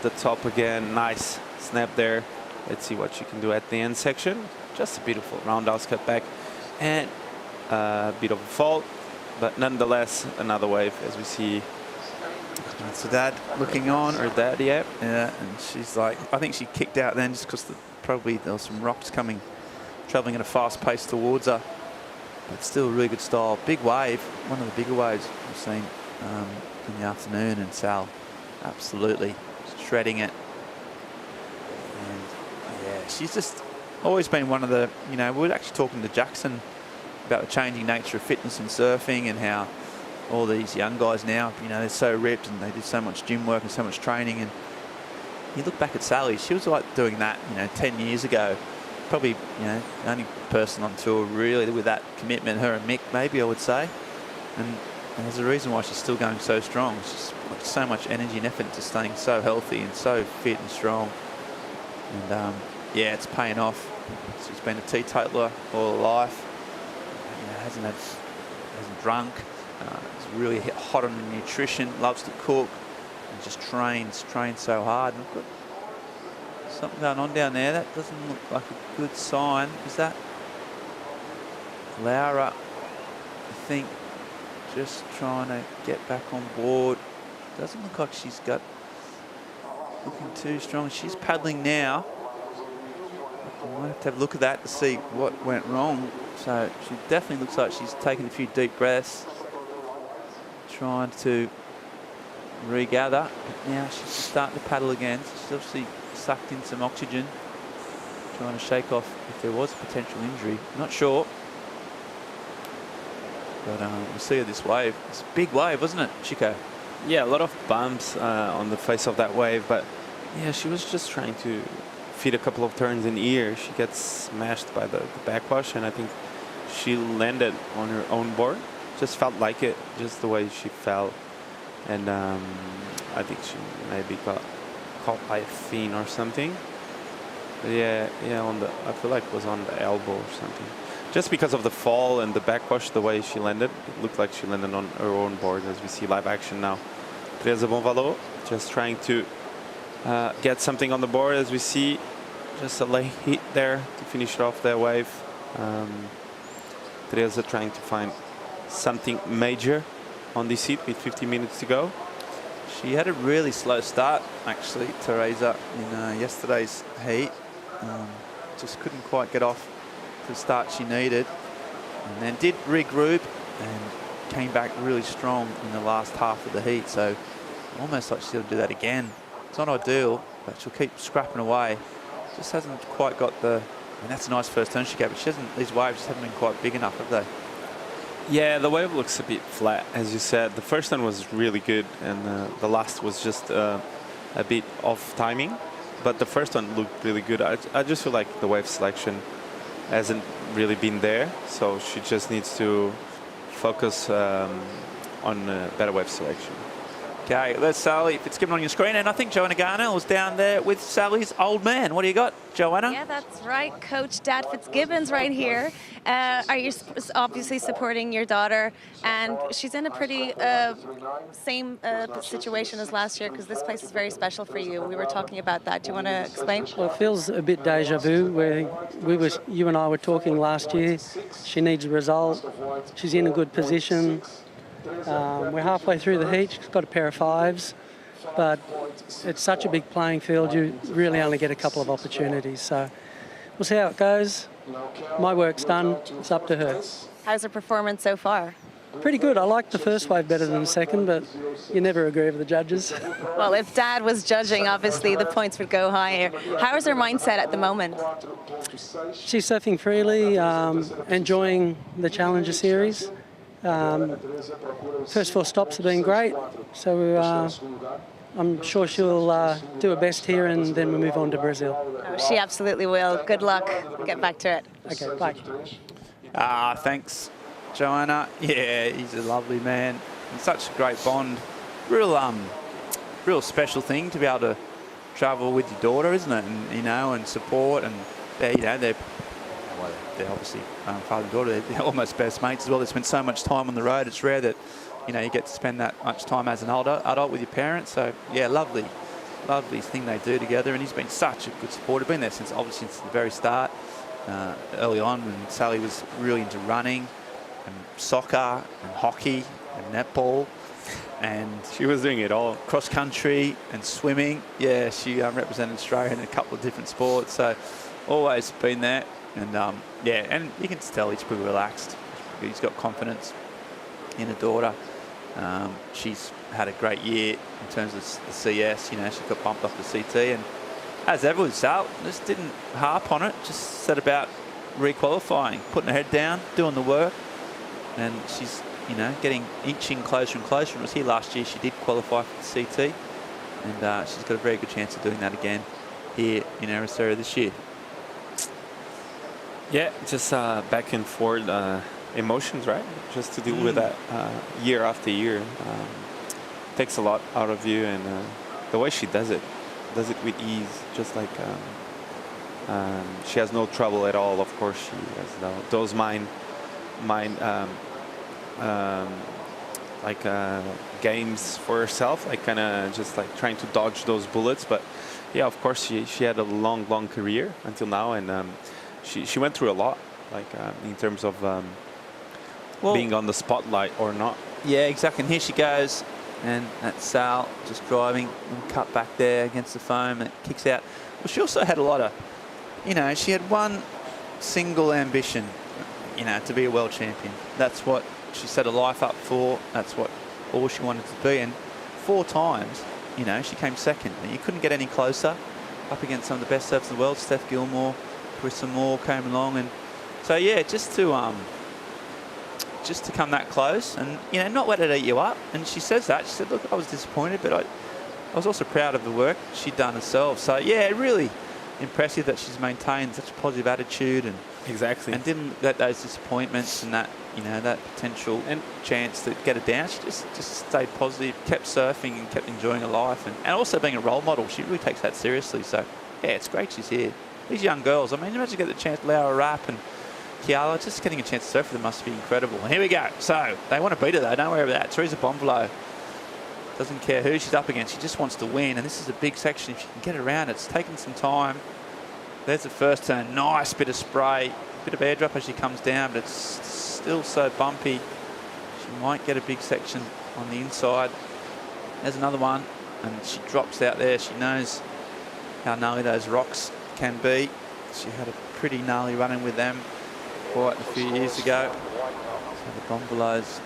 the top again, nice snap there. Let's see what she can do at the end section. Just a beautiful roundhouse cut back and a bit of a fault, but nonetheless another wave as we see. So Dad looking on, or Dad, yeah, and she's like, I think she kicked out then just because probably there was some rocks traveling at a fast pace towards her, but still really good style. Big wave, one of the bigger waves we've seen in the afternoon, and Sal absolutely shredding it. And yeah, she's just always been one of the, we were actually talking to Jackson about the changing nature of fitness and surfing and how all these young guys now, they're so ripped and they do so much gym work and so much training. And you look back at Sally, she was like doing that, 10 years ago. Probably, the only person on tour really with that commitment, her and Mick, maybe I would say. And there's a reason why she's still going so strong. She's got so much energy and effort into staying so healthy and so fit and strong. And yeah, it's paying off. She's been a teetotaler all her life. Hasn't drunk. Is really hot on the nutrition. Loves to cook. And just trains so hard. And I've got something going on down there. That doesn't look like a good sign. Is that Laura? I think just trying to get back on board. Doesn't look like she's looking too strong. She's paddling now. I might have to have a look at that to see what went wrong. So she definitely looks like she's taking a few deep breaths, trying to regather. But now she's starting to paddle again. So she's obviously sucked in some oxygen, trying to shake off if there was a potential injury. Not sure. But we'll see her this wave. It's a big wave, wasn't it, Chico? Yeah, a lot of bumps on the face of that wave, but yeah, she was just trying to feed a couple of turns in here. She gets smashed by the backwash, and I think she landed on her own board. Just felt like it, just the way she fell. And I think she maybe got caught by a fin or something. But yeah, I feel like it was on the elbow or something. Just because of the fall and the backwash, the way she landed, it looked like she landed on her own board, as we see live action now. Teresa Bonvalot just trying to get something on the board, as we see. Just a late hit there to finish it off that wave. Teresa trying to find something major on this heat with 50 minutes to go. She had a really slow start, actually, Teresa, in yesterday's heat. Just couldn't quite get off the start she needed, and then did regroup and came back really strong in the last half of the heat. So almost like she'll do that again. It's not ideal, but she'll keep scrapping away. Just hasn't quite got the. I mean, that's a nice first turn she gave, but she hasn't. These waves just haven't been quite big enough, have they? Yeah, the wave looks a bit flat, as you said. The first one was really good, and the last was just a bit off timing. But the first one looked really good. I just feel like the wave selection hasn't really been there, so she just needs to focus on better wave selection. Okay, there's Sally Fitzgibbon on your screen, and I think Joanna Garner was down there with Sally's old man. What do you got, Joanna? Yeah, that's right. Coach Dad Fitzgibbon's right here. Are you obviously supporting your daughter? And she's in a pretty same situation as last year, because this place is very special for you. We were talking about that. Do you want to explain? Well, it feels a bit deja vu, where you and I were talking last year. She needs a result. She's in a good position. We're halfway through the heat. She's got a pair of fives, but it's such a big playing field, you really only get a couple of opportunities. So we'll see how it goes. My work's done. It's up to her. How's her performance so far? Pretty good. I like the first wave better than the second, but you never agree with the judges. Well, if Dad was judging, obviously the points would go higher. How is her mindset at the moment? She's surfing freely, enjoying the Challenger Series. First 4 stops have been great, so I'm sure she'll do her best here, and then we'll move on to Brazil. Oh, she absolutely will. Good luck. Get back to it. Okay, bye. Thanks, Joanna. Yeah, he's a lovely man. And such a great bond. Real special thing to be able to travel with your daughter, isn't it? And and support, and they're obviously father and daughter. They're almost best mates as well. They spend so much time on the road. It's rare that you get to spend that much time as an adult with your parents. So yeah, lovely thing they do together. And he's been such a good supporter. Been there since the very start. Early on, when Sally was really into running and soccer and hockey and netball, and she was doing it all. Cross country and swimming. Yeah, she represented Australia in a couple of different sports. So always been there. And yeah, and you can tell he's pretty relaxed. He's got confidence in a daughter. She's had a great year in terms of the CS. She got bumped off the CT, and as ever with Sal, just didn't harp on it, just set about re-qualifying, putting her head down, doing the work. And she's, you know, inching closer and closer. It was here last year. She did qualify for the CT. And she's got a very good chance of doing that again here in Ericeira this year. Yeah, just back and forth emotions, right? Just to deal with that year after year. Takes a lot out of you, and the way she does it with ease, just like she has no trouble at all. Of course, she has those games for herself, like kind of just like trying to dodge those bullets. But yeah, of course, she had a long career until now, and she went through a lot, like in terms of being on the spotlight or not. Yeah, exactly. And here she goes. And that's Sal just driving and cut back there against the foam and it kicks out. Well, she also had a lot of, you know, she had one single ambition, you know, to be a world champion. That's what she set her life up for. That's what all she wanted to be. And 4 times, you know, she came second. And you couldn't get any closer up against some of the best surfers in the world. Steph Gilmore, Carissa Moore came along. And so, yeah, just to come that close and, you know, not let it eat you up. And she says that. She said, look, I was disappointed, but I was also proud of the work she'd done herself. So, yeah, really impressive that she's maintained such a positive attitude and and didn't let those disappointments and that, you know, that potential and chance to get it down. She just stayed positive, kept surfing and kept enjoying her life. And also being a role model, she really takes that seriously. So, yeah, it's great she's here. These young girls, I mean, imagine get the chance to Laura Rapp and Kiala, just getting a chance to surf for them must be incredible. And here we go. So they want to beat her though, don't worry about that. Teresa Bonvalo doesn't care who she's up against. She just wants to win. And this is a big section. If she can get around, it's taking some time. There's the first turn. Nice bit of spray. Bit of airdrop as she comes down, but it's still so bumpy. She might get a big section on the inside. There's another one. And she drops out there. She knows how gnarly those rocks can be. She had a pretty gnarly run-in with them quite a few years ago. So the Bonvalos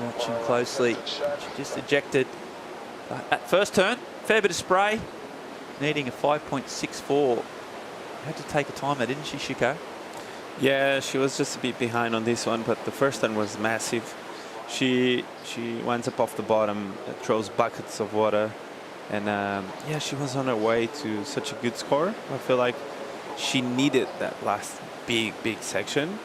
watching closely. She just ejected at first turn. Fair bit of spray, needing a 5.64. Had to take a time there, didn't she, Chico? Yeah, she was just a bit behind on this one, but the first turn was massive. She winds up off the bottom, throws buckets of water, and yeah, she was on her way to such a good score. I feel like she needed that last big section,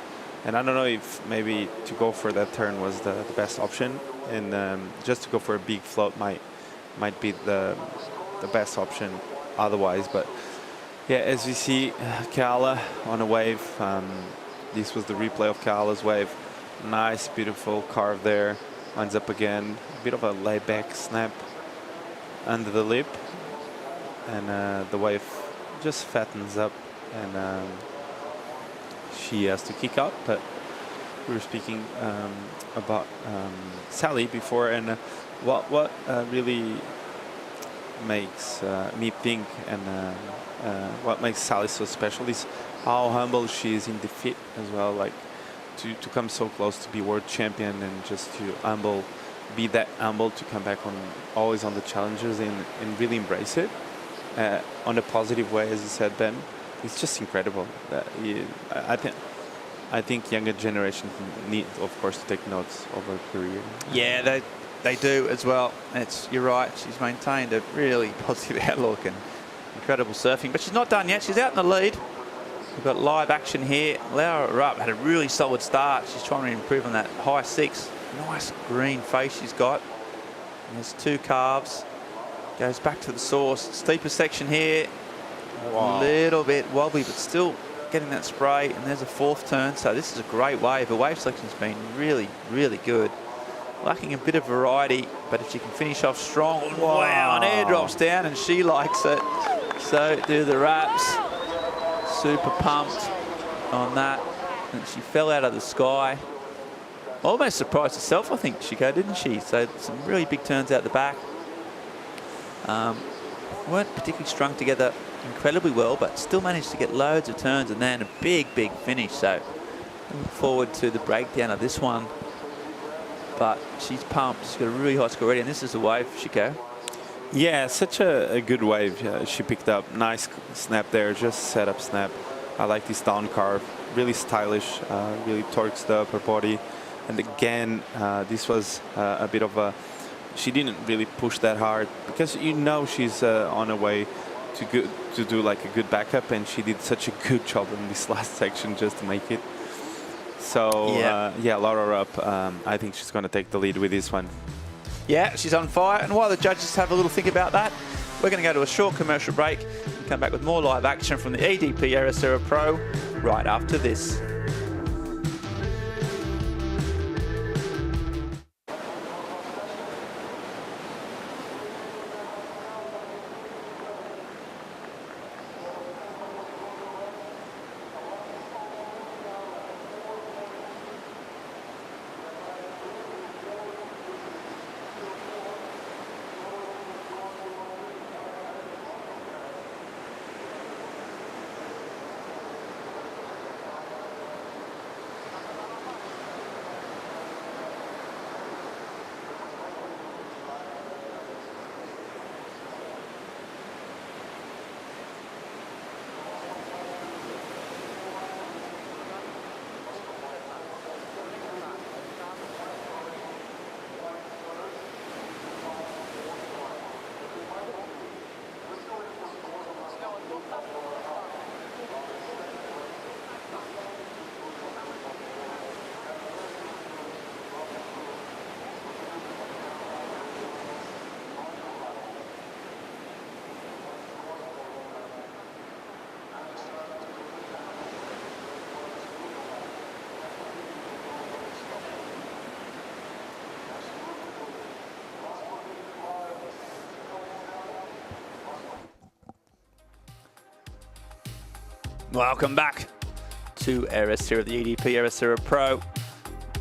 and I don't know if maybe to go for that turn was the best option, and just to go for a big float might be the best option otherwise. But yeah, as we see, Kiala on a wave. This was the replay of Kiala's wave. Nice, beautiful carve there. Winds up again. A bit of a layback snap under the lip, and the wave just fattens up, and she has to kick out. But we were speaking about Sally before, and what really makes me think, and what makes Sally so special is how humble she is in defeat as well. Like to come so close to be world champion, and just to be that humble to come back on always on the challenges and really embrace it on a positive way, as you said, Ben. It's just incredible. I think younger generations need, of course, to take notes of her career. Yeah, they do as well. You're right. She's maintained a really positive outlook and incredible surfing, but she's not done yet. She's out in the lead. We've got live action here. Laura Rupp had a really solid start. She's trying to improve on that high 6. Nice green face she's got. And there's 2 calves. Goes back to the source. Steeper section here. A little bit wobbly, but still getting that spray. And there's a 4th turn. So this is a great wave. The wave selection's been really, really good. Lacking a bit of variety, but if she can finish off strong, wow, and airdrops down, and she likes it. So do the Raps. Super pumped on that. And she fell out of the sky. Almost surprised herself, I think, Chico, didn't she? So some really big turns out the back. Weren't particularly strung together incredibly well, but still managed to get loads of turns and then a big finish. So look forward to the breakdown of this one. But she's pumped. She's got a really high score already, and this is the wave, Chico. Yeah, such a good wave she picked up. Nice snap there, just set up snap. I like this down carve, really stylish, really torques the upper body. And again, this was a bit of a, she didn't really push that hard because you know she's on her way to do like a good backup, and she did such a good job in this last section just to make it. So yeah, Laura up. I think she's going to take the lead with this one. Yeah, she's on fire. And while the judges have a little think about that, we're going to go to a short commercial break and come back with more live action from the EDP Ericeira Pro right after this. Welcome back to Ericeira, the EDP Ericeira Pro.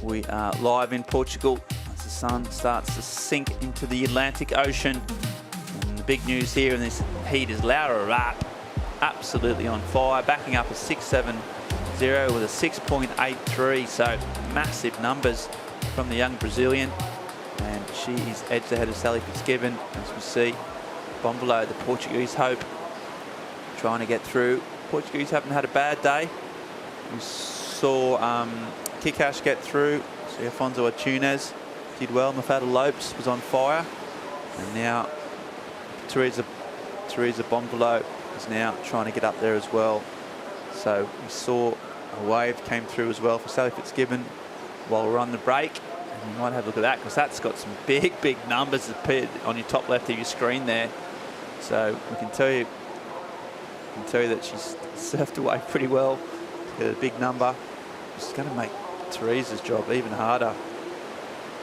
We are live in Portugal as the sun starts to sink into the Atlantic Ocean. And the big news here in this heat is Laura Rapp, absolutely on fire, backing up a 6.70 with a 6.83. So massive numbers from the young Brazilian. And she is edged ahead of Sally Fitzgibbon, as we see. Bombolo, the Portuguese hope, trying to get through. Portuguese haven't had a bad day. We saw Kikash get through. See Afonso Atunez did well. Mafalda Lopes was on fire. And now Teresa Bombolo is now trying to get up there as well. So we saw a wave came through as well for Sally Fitzgibbon while we're on the break. And you might have a look at that because that's got some big numbers appeared on your top left of your screen there. So we can tell you that she's surfed away pretty well. Get a big number. It's going to make Teresa's job even harder.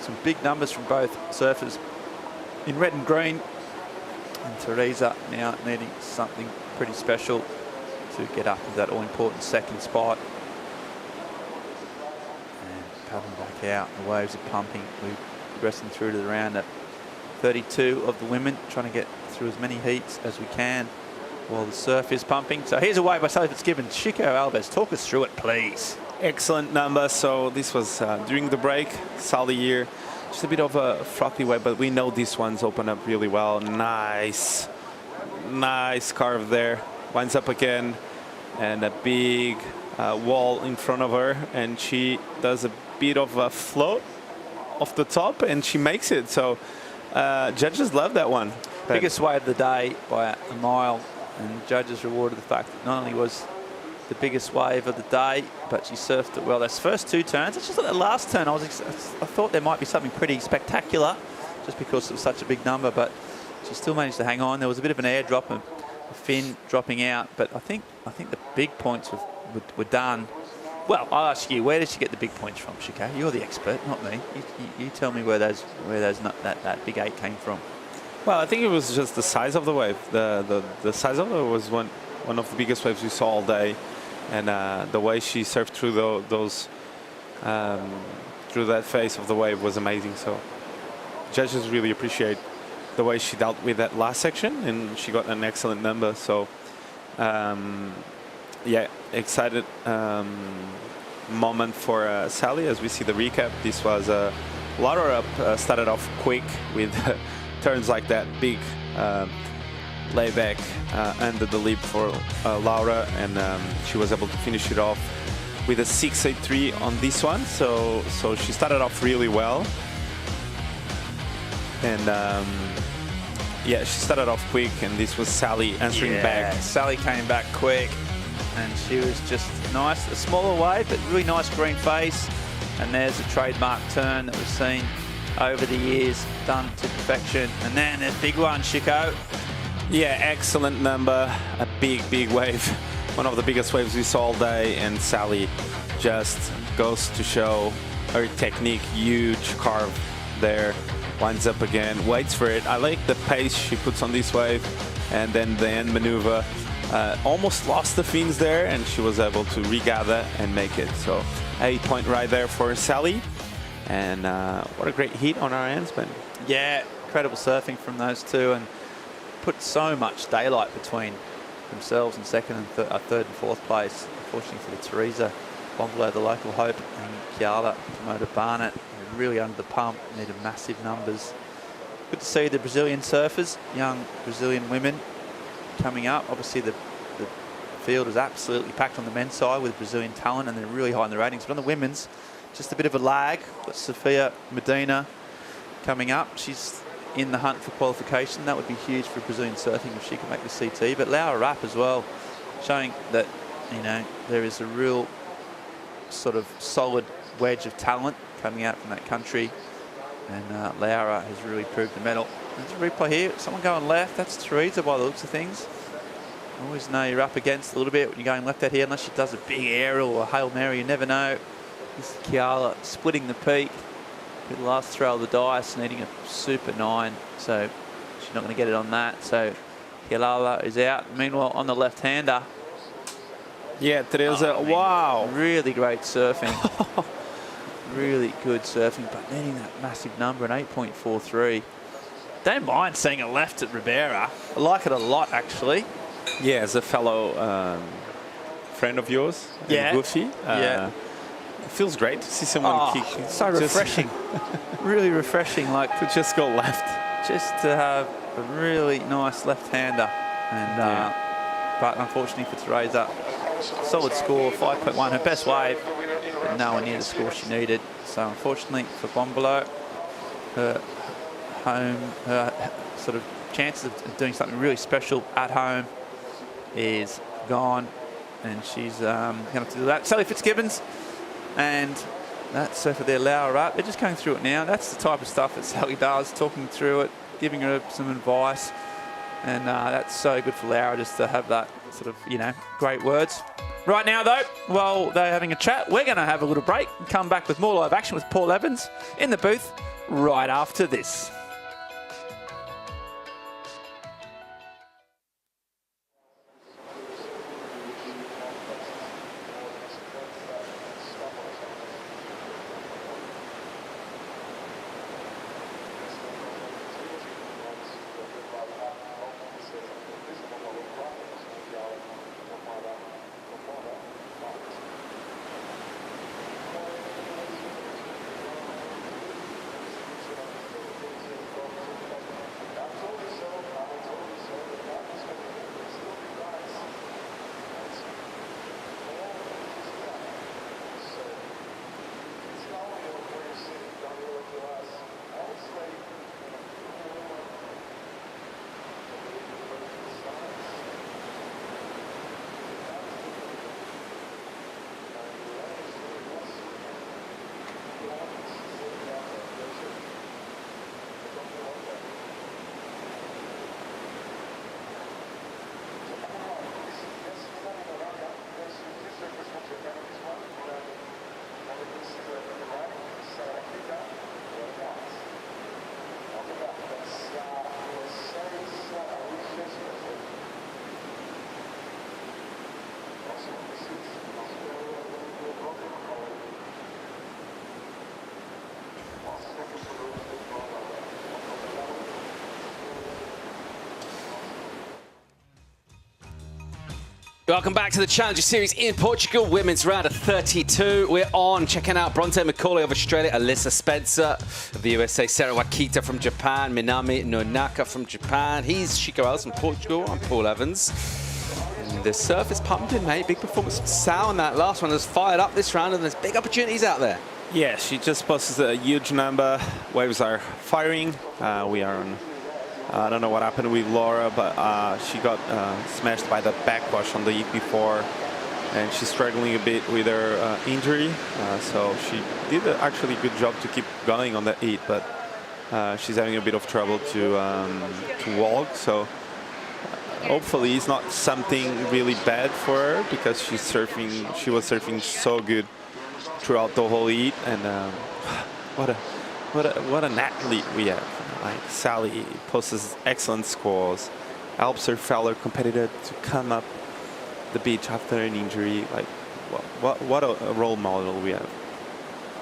Some big numbers from both surfers in red and green. And Teresa now needing something pretty special to get up to that all-important second spot. And paddling back out. The waves are pumping. We're progressing through to the round at 32 of the women, trying to get through as many heats as we can while the surf is pumping. So here's a wave by Sally Fitzgibbon. Chico Alves, talk us through it, please. Excellent number. So this was during the break. Sally here, just a bit of a frothy wave, but we know these ones open up really well. Nice carve there. Winds up again, and a big wall in front of her, and she does a bit of a float off the top, and she makes it. So judges love that one. Biggest wave of the day by a mile. And judges rewarded the fact that not only was the biggest wave of the day, but she surfed it well. Those first two turns, I just thought that last turn, I thought there might be something pretty spectacular, just because it was such a big number. But she still managed to hang on. There was a bit of an air drop, a fin dropping out. But I think the big points were done. Well, I'll ask you, where did she get the big points from, Chico? You're the expert, not me. You tell me where that big 8 came from. Well, I think it was just the size of the wave. The size of it was one of the biggest waves we saw all day, and the way she surfed through those through that face of the wave was amazing. So judges really appreciate the way she dealt with that last section, and she got an excellent number. So yeah, excited moment for Sally as we see the recap. This was Laura up started off quick with turns like that, big layback under the lip for Laura, and she was able to finish it off with a 6.83 on this one. So she started off really well, and yeah, she started off quick, and this was Sally answering back. Sally came back quick, and she was just nice. A smaller wave, but really nice green face. And there's a trademark turn that we've seen over the years, done to perfection. And then a big one, Chico. Yeah, excellent number. A big wave. One of the biggest waves we saw all day, and Sally just goes to show her technique. Huge carve there. Winds up again, waits for it. I like the pace she puts on this wave, and then the end maneuver. Almost lost the fins there, and she was able to regather and make it. So 8-point right there for Sally, and what a great hit on our ends, man. Yeah, incredible surfing from those two, and put so much daylight between themselves and second and third and fourth place. Unfortunately for the Teresa, Bombolo, the local hope, and Kiala, promoted Barnett, really under the pump, needed massive numbers. Good to see the Brazilian surfers, young Brazilian women coming up. Obviously the field is absolutely packed on the men's side with Brazilian talent, and they're really high in the ratings. But on the women's, just a bit of a lag. Got Sofia Medina coming up. She's in the hunt for qualification. That would be huge for Brazilian surfing if she can make the CT. But Laura Rapp as well, showing that, you know, there is a real sort of solid wedge of talent coming out from that country, and Laura has really proved the medal. There's a replay here. Someone going left. That's Teresa by the looks of things. Always know you're up against a little bit when you're going left out here, unless she does a big aerial or a Hail Mary. You never know. This is Kiala splitting the peak. The last throw of the dice, needing a super 9, so she's not going to get it on that. So Kiala is out. Meanwhile, on the left-hander. Yeah, Teresa, wow. Really great surfing. Really good surfing, but needing that massive number, an 8.43. Don't mind seeing a left at Ribera. I like it a lot, actually. Yeah, as a fellow friend of yours, Goofy. Yeah. It feels great to see someone kick. So refreshing. Really refreshing, like to just go left. Just to have a really nice left-hander. And but unfortunately for Teresa, solid score, 5.1, her best wave, but nowhere near the score she needed. So unfortunately for Bombolo, her sort of chances of doing something really special at home is gone, and she's going to have to do that. Sally Fitzgibbons and that surfer there, Laura up. They're just going through it now. That's the type of stuff that Sally does, talking through it, giving her some advice, and that's so good for Laura just to have that sort of, you know, great words. Right now, though, while they're having a chat, we're going to have a little break and come back with more live action with Paul Evans in the booth right after this. Welcome back to the Challenger Series in Portugal, women's round of 32. We're on checking out Bronte McCauley of Australia, Alyssa Spencer of the USA, Sarah Wakita from Japan, Minami Nonaka from Japan. He's Chico Els from Portugal. I'm Paul Evans. And the surf is pumping, mate. Big performance from Sal in that last one. Has fired up this round, and there's big opportunities out there. Yeah, she just posted a huge number. Waves are firing. We are on. I don't know what happened with Laura, but she got smashed by the backwash on the heat before, and she's struggling a bit with her injury. So she did actually a good job to keep going on the heat, but she's having a bit of trouble to walk. So hopefully it's not something really bad for her, because she was surfing so good throughout the whole heat. And what an athlete we have. Like Sally posts excellent scores, helps her fellow competitor to come up the beach after an injury. Like, what a role model we have.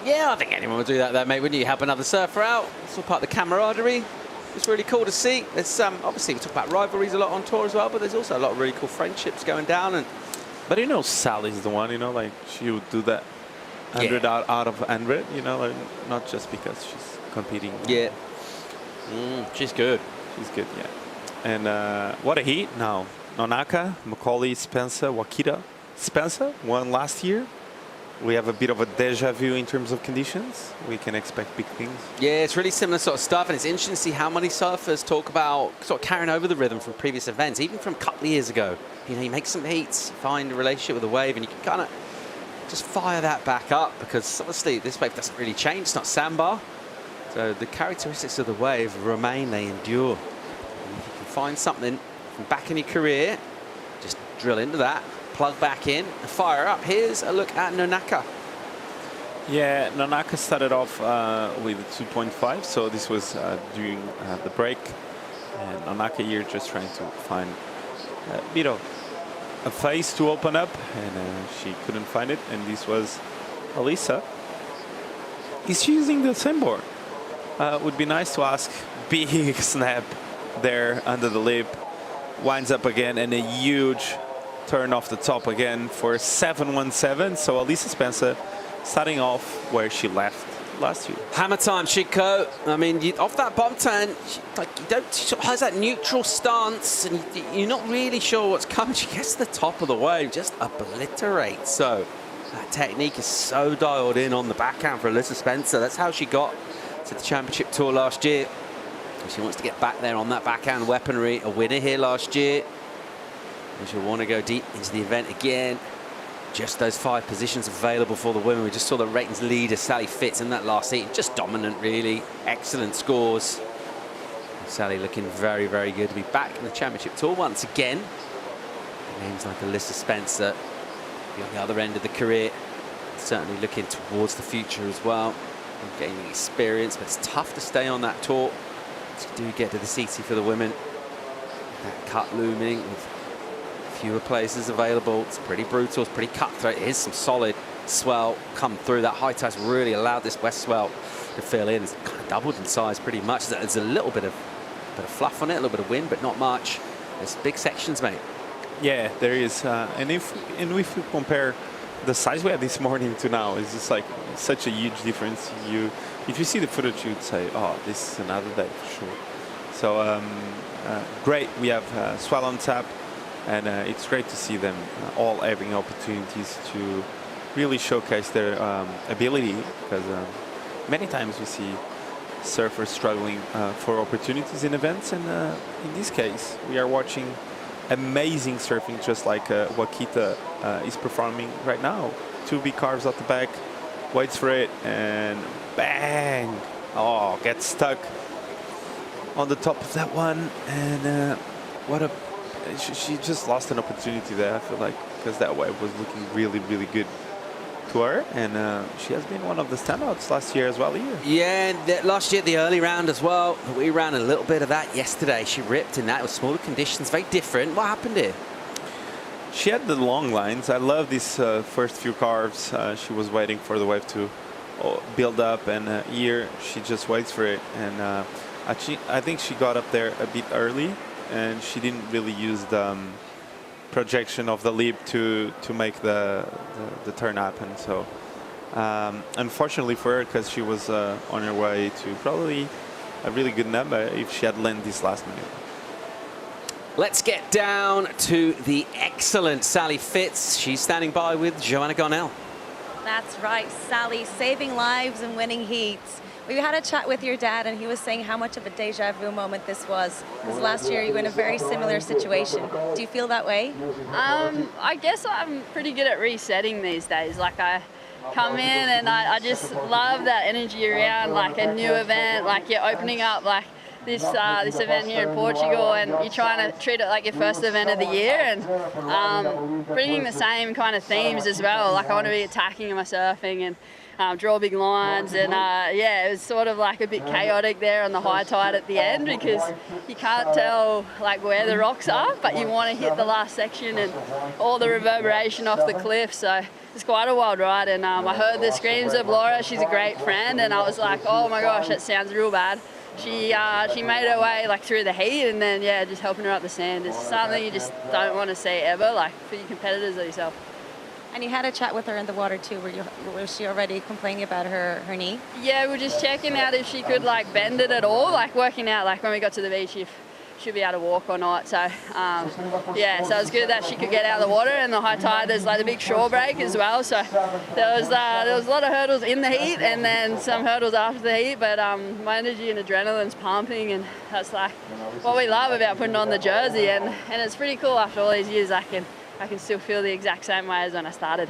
Yeah, I think anyone would do that there, mate, wouldn't you? Help another surfer out. It's all part of the camaraderie. It's really cool to see. There's obviously we talk about rivalries a lot on tour as well, but there's also a lot of really cool friendships going down. But you know, Sally's the one. You know, like she would do that 100 out of 100. You know, like, not just because she's competing. Yeah. She's good. She's good, yeah. And what a heat now. Nonaka, McCauley, Spencer, Wakita. Spencer won last year. We have a bit of a deja vu in terms of conditions. We can expect big things. Yeah, it's really similar sort of stuff, and it's interesting to see how many surfers talk about sort of carrying over the rhythm from previous events, even from a couple of years ago. You know, you make some heats, find a relationship with the wave, and you can kind of just fire that back up, because obviously this wave doesn't really change. It's not sandbar. So the characteristics of the wave remain, they endure. And if you can find something from back in your career, just drill into that, plug back in, and fire up. Here's a look at Nonaka. Yeah, Nonaka started off with a 2.5, so this was during the break. And Nonaka here just trying to find a bit of a face to open up, and she couldn't find it. And this was Alyssa. Is she using the same board? Would be nice to ask. Big snap there under the lip. Winds up again, and a huge turn off the top again for 717. So Alyssa Spencer starting off where she left last year. Hammer time, Chico. I mean, off that bottom turn, she has that neutral stance, and you're not really sure what's coming. She gets to the top of the wave, just obliterates. So that technique is so dialed in on the backhand for Alyssa Spencer. That's how she got to the championship tour last year. She wants to get back there on that backhand weaponry. A winner here last year. And she'll want to go deep into the event again. Just those 5 positions available for the women. We just saw the ratings leader, Sally Fitz, in that last heat. Just dominant, really. Excellent scores. Sally looking very, very good to be back in the championship tour once again. Names like Alyssa Spencer be on the other end of the career. Certainly looking towards the future as well. Gaining experience, but it's tough to stay on that tour. So do get to the CT for the women. That cut looming with fewer places available. It's pretty brutal, it's pretty cutthroat. It is some solid swell come through. That high tide's really allowed this west swell to fill in. It's kind of doubled in size pretty much. There's a little bit of fluff on it, a little bit of wind, but not much. There's big sections, mate. Yeah, there is. And if we compare the size we had this morning to now, is just like such a huge difference. If you see the footage, you'd say, oh, this is another day for sure. So great, we have swell on tap, and it's great to see them all having opportunities to really showcase their ability, because many times we see surfers struggling for opportunities in events, and in this case we are watching amazing surfing, just like Wakita is performing right now. 2 big carves out the back, waits for it, and bang! Oh, gets stuck on the top of that one, and she just lost an opportunity there, I feel like, because that wave was looking really, really good to her, and she has been one of the standouts last year as well here. Yeah, and last year the early round as well. We ran a little bit of that yesterday. She ripped in that. It was smaller conditions, very different. What happened here? She had the long lines. I love these first few carves. She was waiting for the wave to build up, and here she just waits for it. And I think she got up there a bit early, and she didn't really use the projection of the leap to make the turn happen. So unfortunately for her, because she was on her way to probably a really good number if she had landed this last minute. Let's get down to the excellent Sally Fitz. She's standing by with Joanna Garnell. That's right, Sally, saving lives and winning heats. We had a chat with your dad, and he was saying how much of a deja vu moment this was. Because last year you were in a very similar situation. Do you feel that way? I guess I'm pretty good at resetting these days. Like I come in and I just love that energy around like a new event, like you're opening up like this event here in Portugal, and you're trying to treat it like your first event of the year, and bringing the same kind of themes as well. Like I want to be attacking in my surfing and draw big lines, and yeah, it was sort of like a bit chaotic there on the high tide at the end because you can't tell like where the rocks are, but you want to hit the last section and all the reverberation off the cliff. So it's quite a wild ride, and I heard the screams of Laura. She's a great friend, and I was like, oh my gosh, that sounds real bad. She made her way like through the heat, and then yeah, just helping her up the sand is something you just don't want to see ever, like for your competitors or yourself. And you had a chat with her in the water too. Was she already complaining about her knee? Yeah, we're just checking out if she could like bend it at all, like working out like when we got to the beach if she'd be able to walk or not. So yeah, so it was good that she could get out of the water, and the high tide, there's like a big shore break as well. So there was a lot of hurdles in the heat and then some hurdles after the heat, but my energy and adrenaline's pumping, and that's like what we love about putting on the jersey, and it's pretty cool after all these years. I can still feel the exact same way as when I started.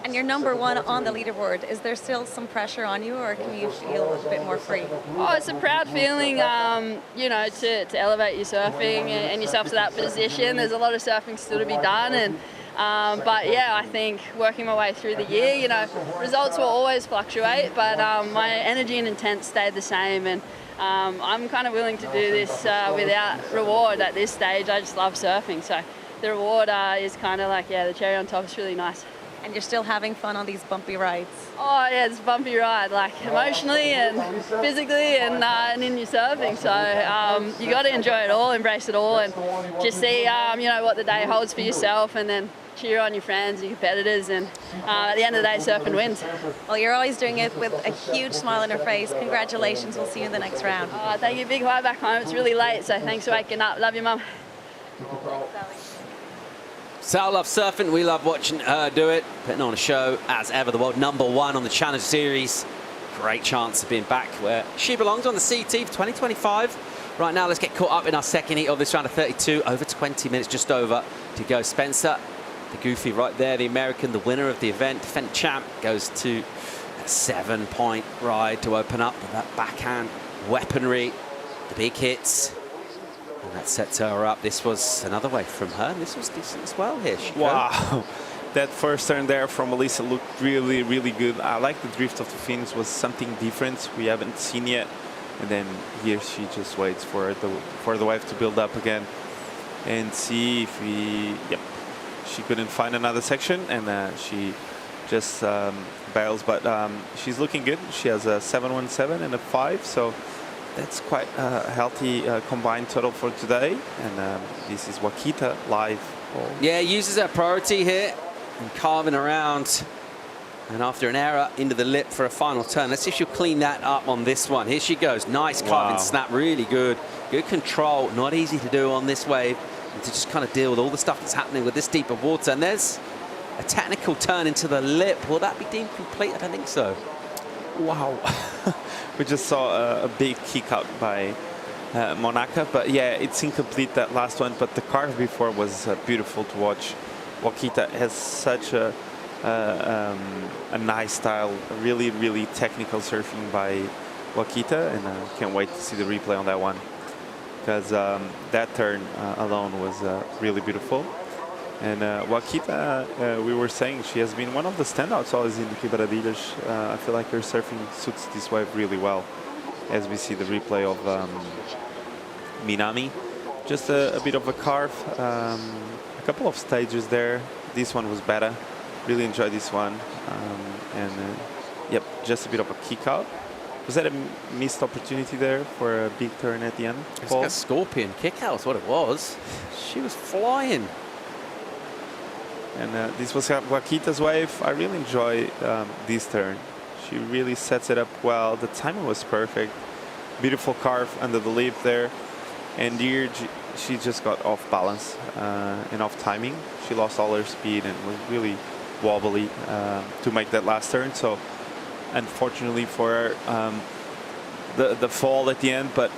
And you're #1 on the leaderboard. Is there still some pressure on you, or can you feel a bit more free? Oh, it's a proud feeling, you know, to elevate your surfing and yourself to that position. There's a lot of surfing still to be done, and but yeah, I think working my way through the year, you know, results will always fluctuate, but my energy and intent stayed the same, and I'm kind of willing to do this without reward at this stage. I just love surfing, so the reward is kind of like, yeah, the cherry on top is really nice. And you're still having fun on these bumpy rides? Oh yeah, it's a bumpy ride, like emotionally and physically and in your surfing. So you got to enjoy it all, embrace it all, and just see you know, what the day holds for yourself, and then cheer on your friends, your competitors, and at the end of the day, surfing wins. Well, you're always doing it with a huge smile on your face. Congratulations. We'll see you in the next round. Thank you. Big hi back home. It's really late, so thanks for waking up. Love you, Mum. Sal loves surfing. We love watching her do it. Putting on a show as ever. The world #1 on the Challenge Series. Great chance of being back where she belongs on the CT for 2025. Right now, let's get caught up in our second heat of this round of 32. Over 20 minutes, just over to go. Spencer, the goofy right there, the American, the winner of the event, defending champ, goes to a 7-point ride to open up with that backhand weaponry, the big hits. And that sets her up. This was another wave from her, and this was decent as well here. Wow. That first turn there from Melissa looked really, really good. I like the drift of the fins, was something different we haven't seen yet. And then here she just waits for the wave to build up again and see if she couldn't find another section, and she just bails. But she's looking good. She has a 717 and a 5, so that's quite a healthy combined total for today. And this is Wakita live. Yeah, uses her priority here and carving around. And after an error, into the lip for a final turn. Let's see if she'll clean that up on this one. Here she goes. Nice carving snap, really good. Good control. Not easy to do on this wave. And to just kind of deal with all the stuff that's happening with this deep of water. And there's a technical turn into the lip. Will that be deemed complete? I don't think so. Wow. We just saw a big kick out by Monaca. But yeah, it's incomplete, that last one. But the carve before was beautiful to watch. Wakita has such a nice style, really, really technical surfing by Wakita, and I can't wait to see the replay on that one, because that turn alone was really beautiful. And Wakita, we were saying, she has been one of the standouts always in the Quebradillas. I feel like her surfing suits this wave really well, as we see the replay of Minami. Just a bit of a carve, a couple of stages there. This one was better. Really enjoyed this one, and yep, just a bit of a kick out. Was that a missed opportunity there for a big turn at the end? It's like a scorpion kick out is what it was. She was flying. And this was Joaquita's wave. I really enjoy this turn. She really sets it up well. The timing was perfect. Beautiful carve under the lip there. And here she just got off balance and off timing. She lost all her speed and was really wobbly to make that last turn. So unfortunately for her, the fall at the end, but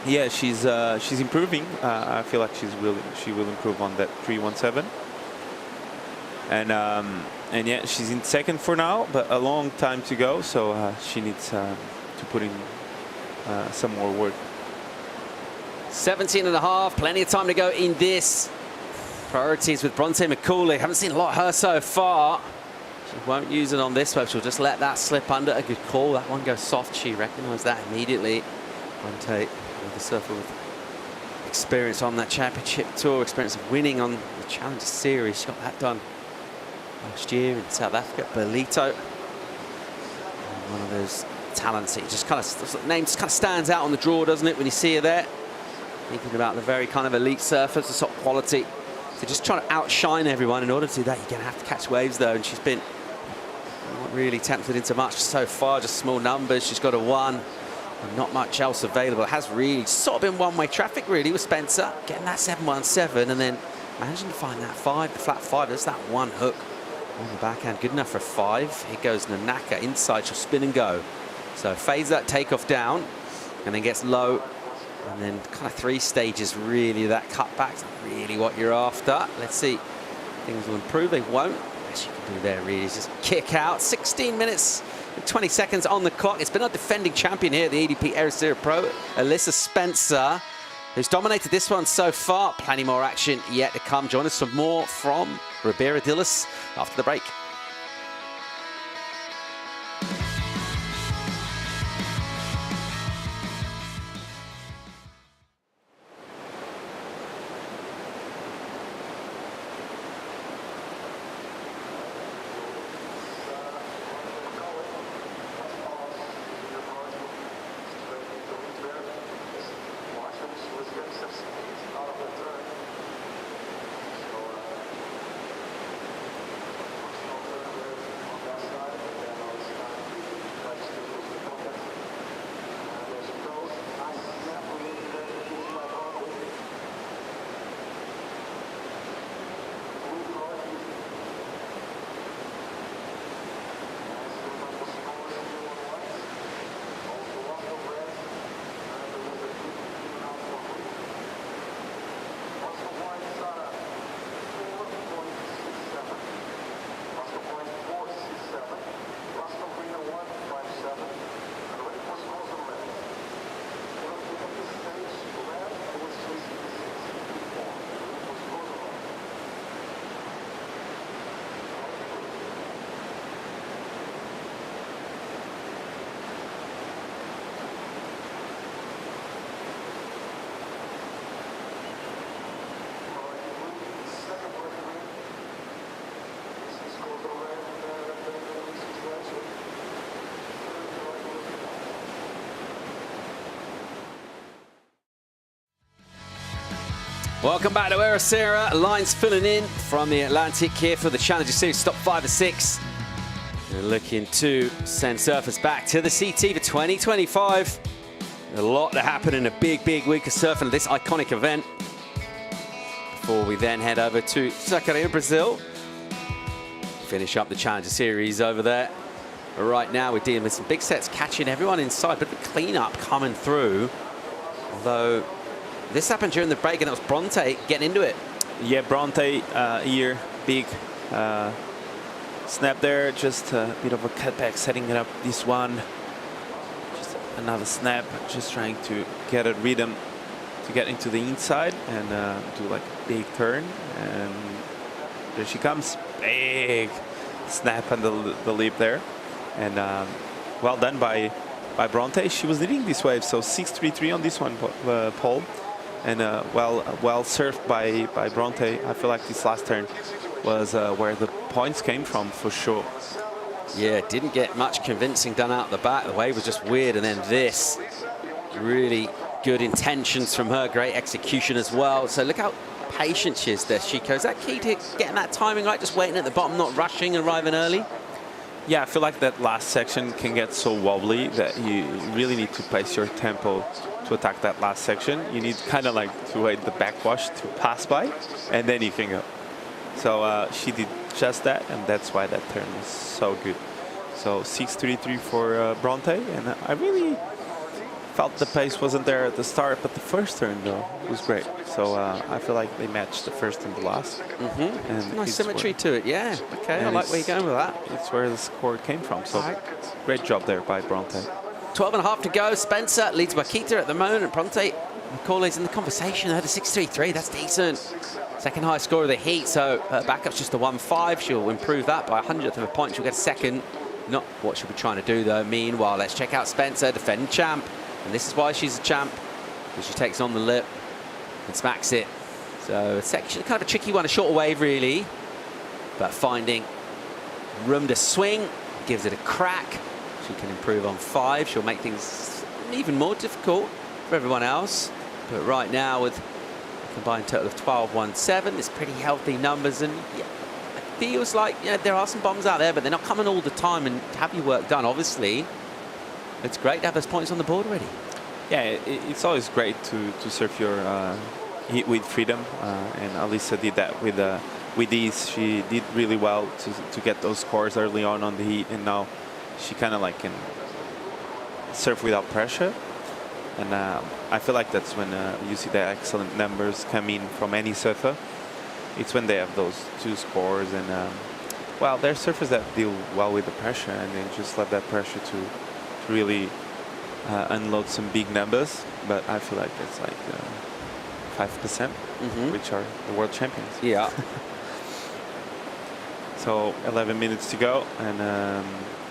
yeah, she's improving. I feel like she will improve on that 317. And yeah, she's in second for now, but a long time to go. So she needs to put in some more work. 17.5, plenty of time to go in this. Priorities with Bronte McCauley. Haven't seen a lot of her so far. She won't use it on this wave. She'll just let that slip under. A good call. That one goes soft. She recognised that immediately. Bronte, the surfer with experience on that championship tour, experience of winning on the Challenger Series. She got that done last year in South Africa. Belito, one of those talents that you just kind of, name just kind of stands out on the draw, doesn't it, when you see her there? Thinking about the very kind of elite surfers, the top quality. So just trying to outshine everyone. In order to do that, you're going to have to catch waves, though. And she's been not really tempted into much so far, just small numbers. She's got a 1 and not much else available. It has really sort of been one-way traffic, really, with Spencer. Getting that 717 and then managing to find that 5, the flat 5. There's that one hook on the backhand. Good enough for 5. Here goes Nanaka inside. She'll spin and go. So fades that takeoff down and then gets low. And then kind of 3 stages, really, that cutback's not really what you're after. Let's see. Things will improve. They won't. Best you can do there, really, is just kick out. 16 minutes and 20 seconds on the clock. It's been our defending champion here at the EDP Ericeira Pro, Alyssa Spencer, who's dominated this one so far. Plenty more action yet to come. Join us for more from Ribeira Dillis after the break. Welcome back to Ericeira. Lines filling in from the Atlantic here for the Challenger Series top 5 or 6. We're looking to send surfers back to the CT for 2025. A lot to happen in a big week of surfing at this iconic event. Before we then head over to Sacareia, Brazil. Finish up the Challenger Series over there. But right now we're dealing with some big sets, catching everyone inside, but the cleanup coming through. Although this happened during the break, and it was Bronte getting into it. Yeah, Bronte here, big snap there, just a bit of a cutback, setting it up this one. Just another snap, just trying to get a rhythm to get into the inside and do like a big turn. And there she comes, big snap on the lip there. And well done by Bronte. She was leading this wave, so 6.33 on this one, Paul. And well surfed by Bronte. I feel like this last turn was where the points came from for sure. Yeah, didn't get much convincing done out the back. The wave was just weird, and then this really good intentions from her, great execution as well. So look how patient she is there, Chico. Is that key to getting that timing right, just waiting at the bottom, not rushing, arriving early? Yeah, I feel like that last section can get so wobbly that you really need to pace your tempo to attack that last section. You need kind of like to wait the backwash to pass by, and then you can go. So she did just that, and that's why that turn was so good. So 6:33 for Bronte, and I really felt the pace wasn't there at the start, but the first turn though was great. So I feel like they matched the first and the last. And Nice symmetry to it, yeah. Okay, I like where you're going with that. It's where the score came from. So great job there by Bronte. 12.5 to go. Spencer leads Wakita at the moment. Bronte, Macaulay's in the conversation. Had a 6.33. That's decent. Second highest score of the heat. So her backup's just a 1.5. She'll improve that by 100th of a point. She'll get second. Not what she'll be trying to do though. Meanwhile, let's check out Spencer, defending champ. And this is why she's a champ, because she takes on the lip and smacks it. So a section, kind of a tricky one, a shorter wave really, but finding room to swing, gives it a crack. She can improve on 5. She'll make things even more difficult for everyone else. But right now with a combined total of 12.17, it's pretty healthy numbers. And yeah, it feels like there are some bombs out there, but they're not coming all the time. And to have your work done, obviously, it's great to have those points on the board already. Yeah, it's always great to surf your heat with freedom, and Alyssa did that with ease. She did really well to get those scores early on the heat, and now she kind of like can surf without pressure. And I feel like that's when you see the excellent numbers come in from any surfer. It's when they have those 2 scores, and well, there are surfers that deal well with the pressure, and they just let that pressure to really unload some big numbers, but I feel like it's like 5%, which are the world champions. Yeah. So 11 minutes to go, and a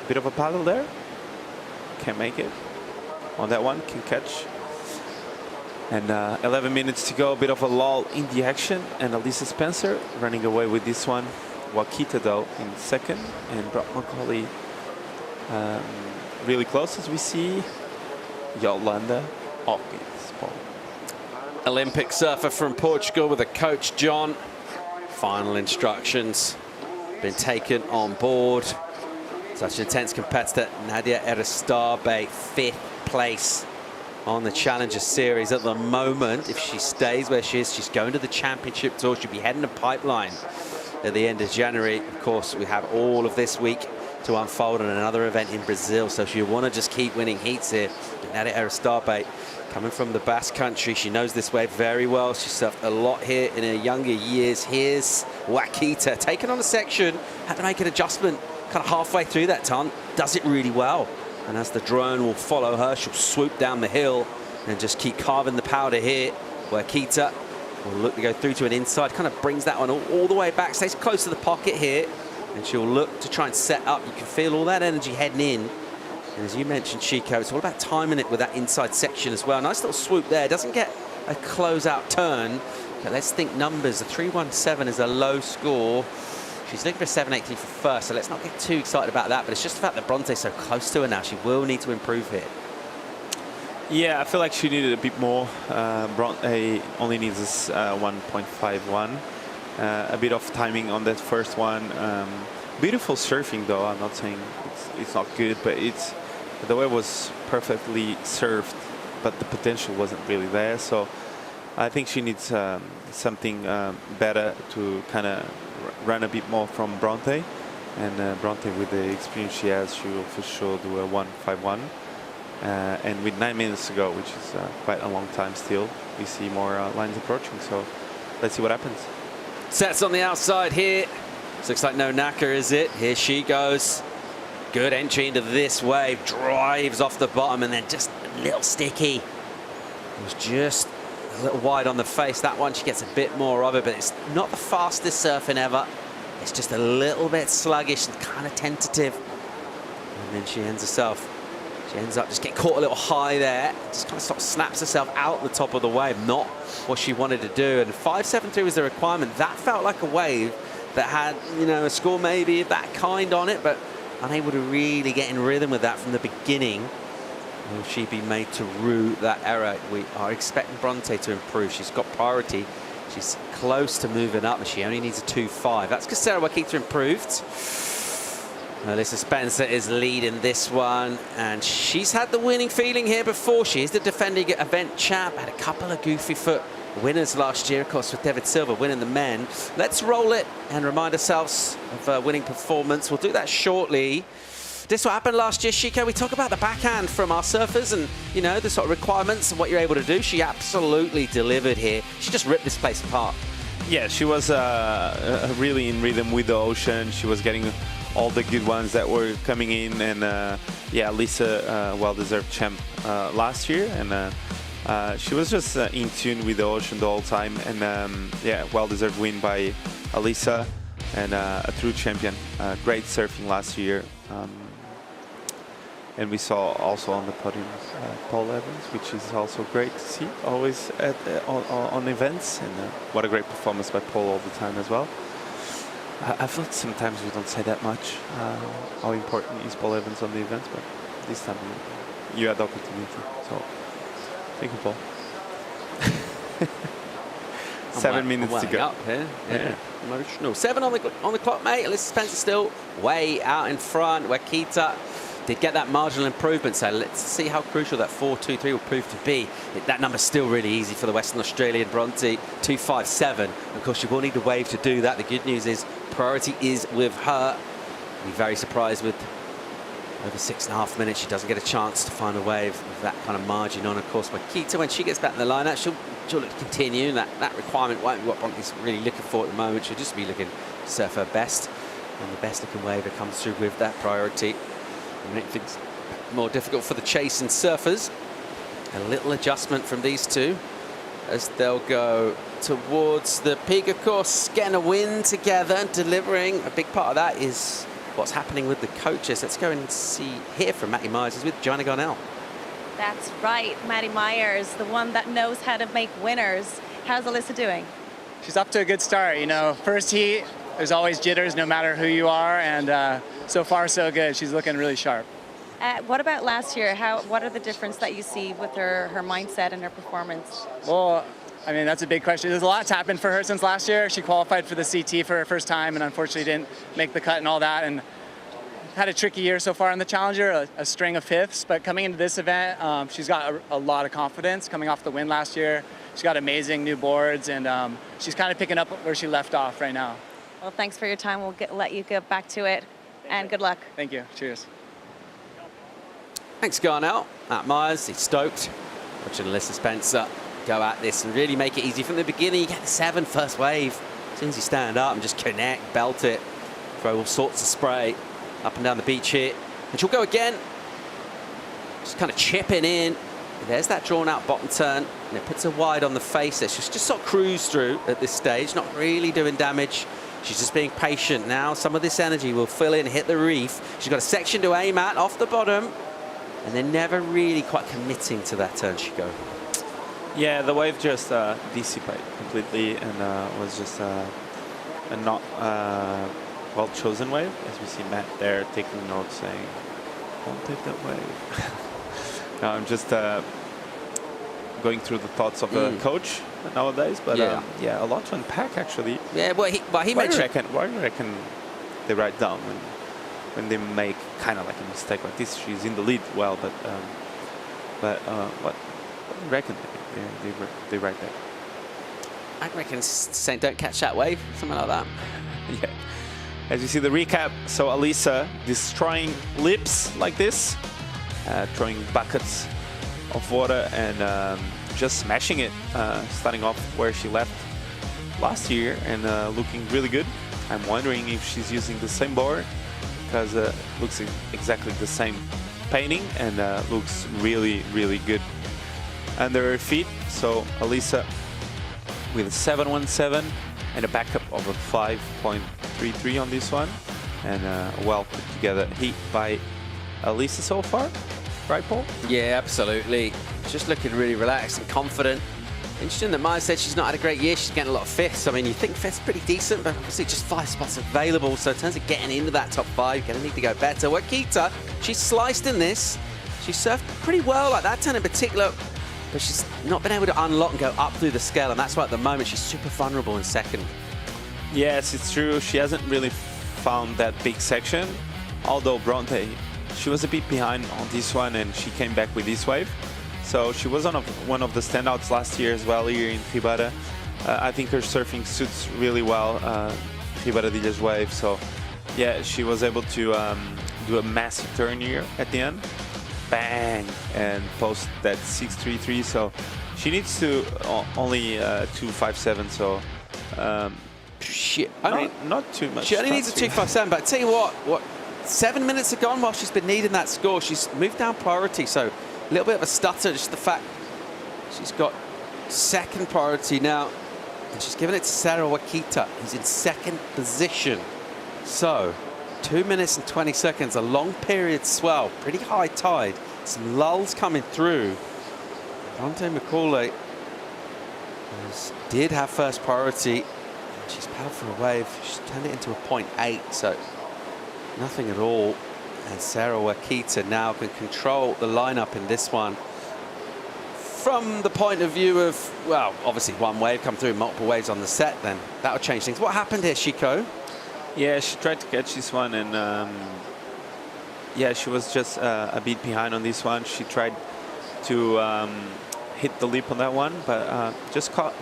bit of a paddle there. Can't make it on that one, can catch. And 11 minutes to go, a bit of a lull in the action, and Alyssa Spencer running away with this one. Wakita though in second, and Brock Macaulay really close, as we see Yolanda Hawkins. Olympic surfer from Portugal with a coach, John. Final instructions been taken on board. Such an intense competitor, Nadia Ericeira, 5th place on the Challenger Series at the moment. If she stays where she is, she's going to the Championship Tour. She'll be heading to Pipeline at the end of January. Of course, we have all of this week to unfold in another event in Brazil, so she'll want to just keep winning heats here. Nadia Ericeira, coming from the Basque Country, she knows this wave very well. She surfed a lot here in her younger years. Here's Wakita taking on a section, had to make an adjustment kind of halfway through that time, does it really well. And as the drone will follow her, she'll swoop down the hill and just keep carving the powder here. Wakita will look to go through to an inside, kind of brings that one all the way back, stays close to the pocket here, and she'll look to try and set up. You can feel all that energy heading in. And as you mentioned, Chico, it's all about timing it with that inside section as well. Nice little swoop there. Doesn't get a closeout turn, but let's think numbers. The 3.17 is a low score. She's looking for a 7.83 for first, so let's not get too excited about that. But it's just the fact that Bronte's so close to her now. She will need to improve here. Yeah, I feel like she needed a bit more. Bronte only needs this 1.51. A bit of timing on that first one. Beautiful surfing, though. I'm not saying it's not good, but the wave was perfectly surfed, but the potential wasn't really there. So I think she needs something better to kind of run a bit more from Bronte. And Bronte, with the experience she has, she will for sure do a 1.51. And with 9 minutes to go, which is quite a long time still, we see more lines approaching. So let's see what happens. Sets on the outside here. Looks like no knacker, is it? Here she goes. Good entry into this wave. Drives off the bottom and then just a little sticky. It was just a little wide on the face. That one, she gets a bit more of it, but it's not the fastest surfing ever. It's just a little bit sluggish and kind of tentative. And then she ends up just getting caught a little high there. Just kind of snaps herself out the top of the wave. Not what she wanted to do. And 5.73 was the requirement. That felt like a wave that had, a score maybe of that kind on it, but unable to really get in rhythm with that from the beginning. Will she be made to rue that error? We are expecting Bronte to improve. She's got priority She's close to moving up, and she only needs a 2.5. That's because Sarah Wakita improved. Alyssa Spencer is leading this one, and she's had the winning feeling here before. She is the defending event champ, had a couple of goofy foot winners last year, of course, with David Silva winning the men. Let's roll it and remind ourselves of a winning performance. We'll do that shortly. This is what happened last year, Chico. We talk about the backhand from our surfers and, you know, the sort of requirements and what you're able to do. She absolutely delivered here. She just ripped this place apart. Yeah, she was really in rhythm with the ocean. She was getting all the good ones that were coming in. And, yeah, Lisa, well-deserved champ last year. And she was just in tune with the ocean the whole time. And, yeah, well-deserved win by Alyssa and a true champion. Great surfing last year. And we saw also on the podium Paul Evans, which is also great to see, always at, on events. And what a great performance by Paul all the time as well. I feel like sometimes we don't say that much how important is Paul Evans on the events, but this time you had the opportunity. So thank you, Paul. 7 minutes to go. Up here. Yeah. Emotional. 7 on the clock, mate. Alyssa Spencer still way out in front. Wakita did get that marginal improvement, so let's see how crucial that 4.23 will prove to be. That number's still really easy for the Western Australian Bronte, 2.57. Of course, she will need a wave to do that. The good news is priority is with her. I'll be very surprised with over 6.5 minutes. She doesn't get a chance to find a wave with that kind of margin on. Of course, Wakita, when she gets back in the lineup, she'll look to continue. That requirement won't be what Bronte's really looking for at the moment. She'll just be looking to surf her best. And the best looking wave that comes through with that priority. Make things more difficult for the chasing surfers. A little adjustment from these two as they'll go towards the peak. Of course, getting a win together, delivering. A big part of that is what's happening with the coaches. Let's go and hear from Matty Myers. He's with Joanna Garnell. That's right, Matty Myers, the one that knows how to make winners. How's Alyssa doing? She's up to a good start. You know, first heat, there's always jitters no matter who you are, and so far so good. She's looking really sharp. What about last year? What are the difference that you see with her mindset and her performance? Well, I mean, that's a big question. There's a lot's happened for her since last year. She qualified for the CT for her first time and unfortunately didn't make the cut and all that, and had a tricky year so far in the Challenger, a string of fifths, but coming into this event, she's got a lot of confidence coming off the win last year. She's got amazing new boards, and she's kind of picking up where she left off right now. Well, thanks for your time. We'll let you get back to it, and good luck. Thank you. Cheers. Thanks, Garnell. Matt Myers, he's stoked. Watching Alyssa Spencer go at this and really make it easy from the beginning. You get the 7 first wave. As soon as you stand up and just connect, belt it, throw all sorts of spray up and down the beach here. And she'll go again. Just kind of chipping in. There's that drawn out bottom turn. And it puts her wide on the face there. She's just sort of cruise through at this stage, not really doing damage. She's just being patient. Now some of this energy will fill in, hit the reef. She's got a section to aim at off the bottom. And they're never really quite committing to that turn, Chico. Yeah, the wave just dissipated completely and was just a not well-chosen wave. As we see Matt there taking notes saying, don't take that wave. No, I'm just going through the thoughts of the coach nowadays, but yeah, a lot to unpack actually. Yeah, well, he mentioned. Why do you reckon they write down when they make kind of like a mistake like this? She's in the lead, well, but what do you reckon they write that? I reckon saying don't catch that wave, something like that. Yeah. As you see the recap, so Alyssa destroying lips like this, throwing buckets of water and just smashing it, starting off where she left last year and looking really good. I'm wondering if she's using the same board because it looks exactly the same painting and looks really, really good under her feet. So Alyssa with a 7.17 and a backup of a 5.33 on this one, and well put together heat by Alyssa so far, right, Paul? Yeah, absolutely. Just looking really relaxed and confident. Interesting that Maya said she's not had a great year. She's getting a lot of fifths. I mean, you think fifth's pretty decent, but obviously just 5 spots available. So in terms of getting into that top 5, you're going to need to go better. Wakita, she's sliced in this. She surfed pretty well, like that turn in particular. but she's not been able to unlock and go up through the scale, and that's why at the moment she's super vulnerable in second. Yes, it's true. She hasn't really found that big section, although Bronte, she was a bit behind on this one, and she came back with this wave. So she was one of the standouts last year as well here in Ribada. I think her surfing suits really well Ribada d'Ilhas wave. So yeah, she was able to do a massive turn here at the end. Bang! And post that 633. So she needs to only 257. So shit, not too much. She only needs a 257. But I tell you what 7 minutes have gone while she's been needing that score. She's moved down priority. So a little bit of a stutter. Just the fact she's got second priority now, and she's given it to Sarah Wakita, who's in second position. So 2 minutes and 20 seconds, a long period swell, pretty high tide, some lulls coming through. Bronte McCauley did have first priority. She's paddled for a wave. She's turned it into a 0.8, so nothing at all. And Sarah Wakita now can control the lineup in this one. From the point of view of, well, obviously one wave come through, multiple waves on the set, then that'll change things. What happened here, Chico? Yeah, she tried to catch this one, and yeah, she was just a bit behind on this one. She tried to hit the lip on that one, but just got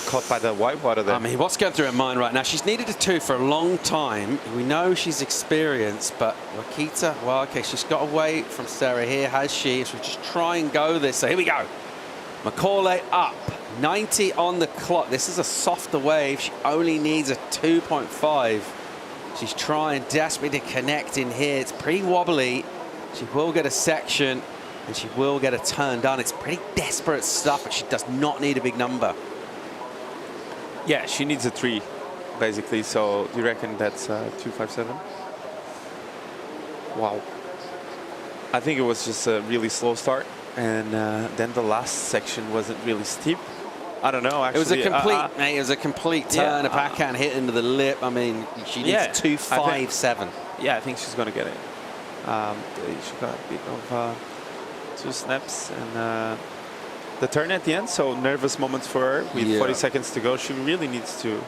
caught by the white water there. I mean, what's going through her mind right now? She's needed a 2 for a long time. We know she's experienced, but Wakita, well, okay, she's got away from Sarah here, has she? So just try and go this. So here we go. McCauley up, 90 on the clock. This is a softer wave. She only needs a 2.5. She's trying desperately to connect in here. It's pretty wobbly. She will get a section, and she will get a turn done. It's pretty desperate stuff, but she does not need a big number. Yeah, she needs a 3, basically. So do you reckon that's 257? Wow. I think it was just a really slow start, and then the last section wasn't really steep. I don't know, actually. It was a complete, mate, it was a complete turn, a backhand hit into the lip. I mean, she needs 257. Yeah, I think she's going to get it. She got a bit of 2 snaps, and the turn at the end, so nervous moments for her with 40 seconds to go. She really needs to.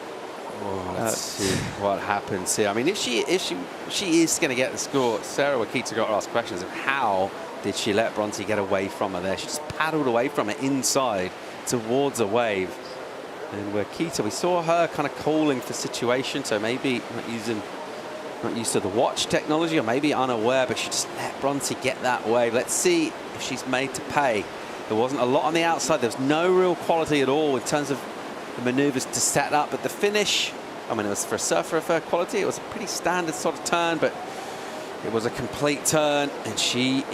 Let's see what happens here. I mean, if she is going to get the score, Sarah Wakita got to ask questions of how did she let Bronte get away from her there. She just paddled away from her inside towards a wave. And Wakita, we saw her kind of calling for situation, so maybe not used to the watch technology, or maybe unaware, but she just let Bronte get that wave. Let's see if she's made to pay. There wasn't a lot on the outside. There was no real quality at all in terms of the maneuvers to set up. But the finish, I mean, it was for a surfer of her quality. It was a pretty standard sort of turn, but it was a complete turn. And she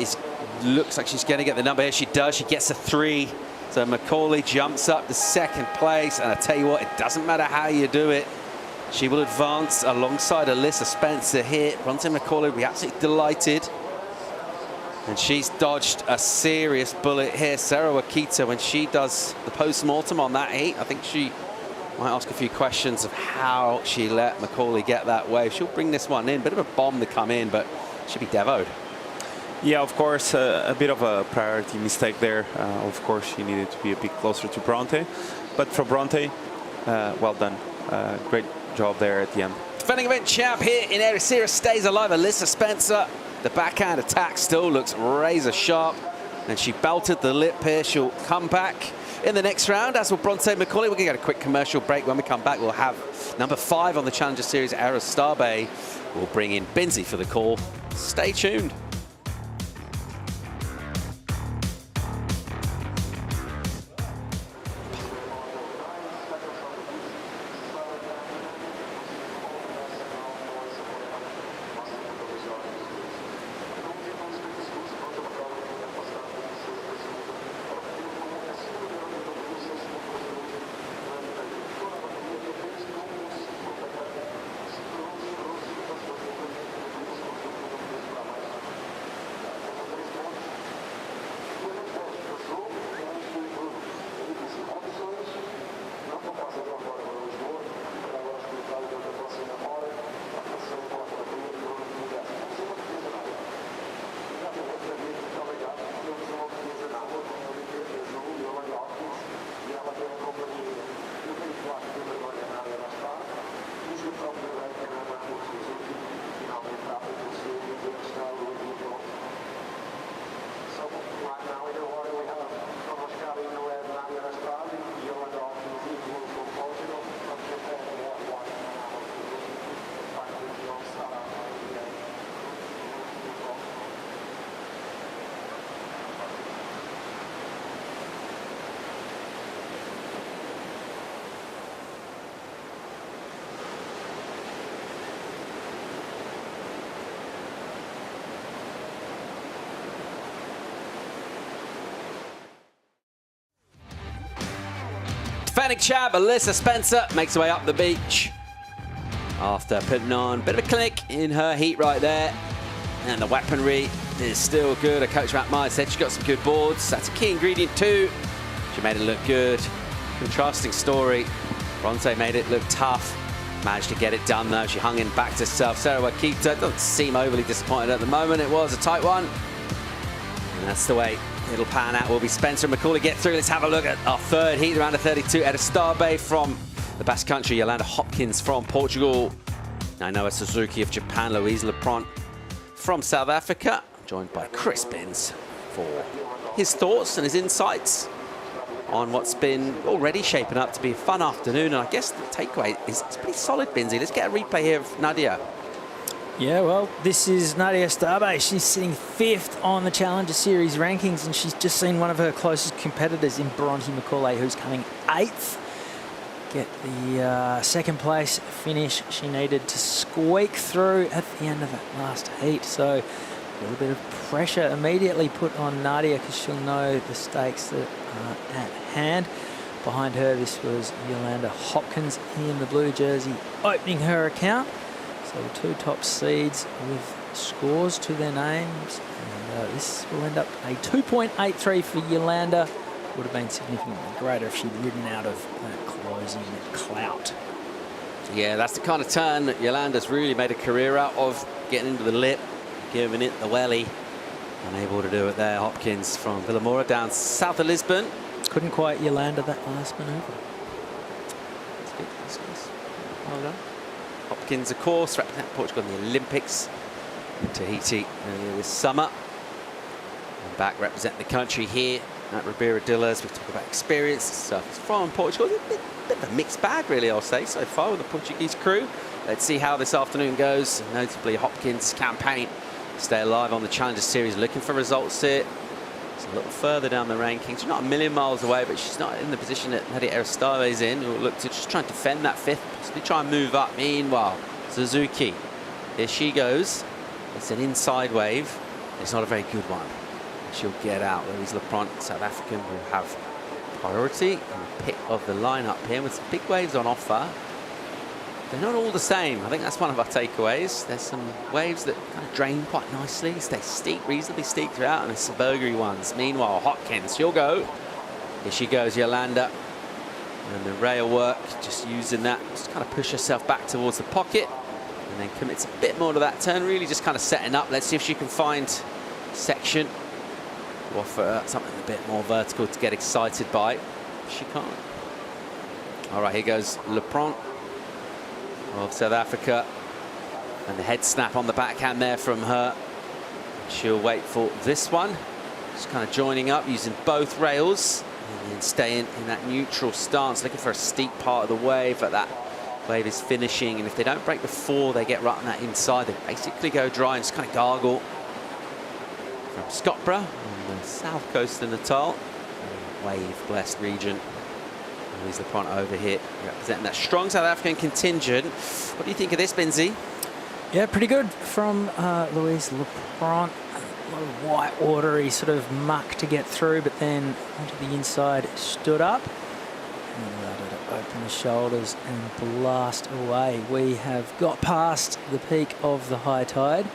looks like she's going to get the number here. She does. She gets a 3. So McCauley jumps up to second place. And I tell you what, it doesn't matter how you do it. She will advance alongside Alyssa Spencer here. Bronte McCauley will be absolutely delighted. And she's dodged a serious bullet here. Sarah Wakita, when she does the post-mortem on that heat, I think she might ask a few questions of how she let McCauley get that wave. She'll bring this one in. Bit of a bomb to come in, but she'll be devoed. Yeah, of course, a bit of a priority mistake there. Of course, she needed to be a bit closer to Bronte. But for Bronte, well done. Great job there at the end. Defending event champ here in Ericeira stays alive. Alyssa Spencer. The backhand attack still looks razor sharp, and she belted the lip here. She'll come back in the next round, as will Bronte McCauley. We're going to get a quick commercial break. When we come back, we'll have number 5 on the Challenger Series, Ericeira. We'll bring in Binzi for the call. Stay tuned. Defending champ Alyssa Spencer makes her way up the beach after putting on a bit of a clinic in her heat right there. And the weaponry is still good. Her coach Matt Myers said she got some good boards. That's a key ingredient too. She made it look good. Contrasting story. Bronte made it look tough. Managed to get it done though. She hung in back to herself. Sarah Wakita doesn't seem overly disappointed at the moment. It was a tight one. And that's the way it'll pan out. Will be Spencer and McCauley get through. Let's have a look at our third heat, around the 32. Ericeira from the Basque Country. Yolanda Hopkins from Portugal. Nainoa Suzuki of Japan. Louise Lepront from South Africa. Joined by Chris Binns for his thoughts and his insights on what's been already shaping up to be a fun afternoon. And I guess the takeaway is it's pretty solid, Binsy. Let's get a replay here of Nadia. Yeah, well, this is Nadia Starbe. She's sitting 5th on the Challenger Series rankings, and she's just seen one of her closest competitors in Bronte McCauley, who's coming 8th. Get the second place finish she needed to squeak through at the end of that last heat. So a little bit of pressure immediately put on Nadia because she'll know the stakes that are at hand. Behind her, this was Yolanda Hopkins in the blue jersey opening her account. So the 2 top seeds with scores to their names. And this will end up a 2.83 for Yolanda. Would have been significantly greater if she'd ridden out of that closing clout. Yeah, that's the kind of turn that Yolanda's really made a career out of, getting into the lip, giving it the welly. Unable to do it there. Hopkins from Villamora down south of Lisbon. Couldn't quite Yolanda that last manoeuvre. That's good. That's nice. Well done. Hopkins, of course, representing Portugal in the Olympics in Tahiti earlier this summer. And back representing the country here at Ribeira Dillas. We talk about experience, stuff from Portugal. A bit of a mixed bag, really, I'll say, so far with the Portuguese crew. Let's see how this afternoon goes. Notably, Hopkins' campaign stay alive on the Challenger Series, looking for results here. It's a little further down the rankings. She's not a million miles away, but she's not in the position that Nadia Ericeira is in. Who'll look to just try and defend that 5th, possibly try and move up. Meanwhile, Suzuki, here she goes. It's an inside wave. It's not a very good one. She'll get out. Louise Lepront, South African, will have priority in the pick of the lineup here with some big waves on offer. They're not all the same. I think that's one of our takeaways. There's some waves that kind of drain quite nicely, stay steep, reasonably steep throughout, and there's some burgery ones. Meanwhile, Hopkins, she'll go. Here she goes, Yolanda. And the rail work, just using that, just kind of push herself back towards the pocket, and then commits a bit more to that turn, really just kind of setting up. Let's see if she can find section to offer her something a bit more vertical to get excited by. She can't. All right, here goes Lepront of South Africa, and the head snap on the backhand there from her. She'll wait for this one, just kind of joining up using both rails and then staying in that neutral stance, looking for a steep part of the wave, but that wave is finishing, and if they don't break the 4, they get right on that inside. They basically go dry and just kind of gargle. From Skopje on the south coast of Natal, wave blessed region. Louise Lepront over here representing that strong South African contingent. What do you think of this, Binsy? Yeah, pretty good from Louise Lepront. A lot of white, watery sort of muck to get through, but then onto the inside, stood up and allowed her to open the shoulders and blast away. We have got past the peak of the high tide.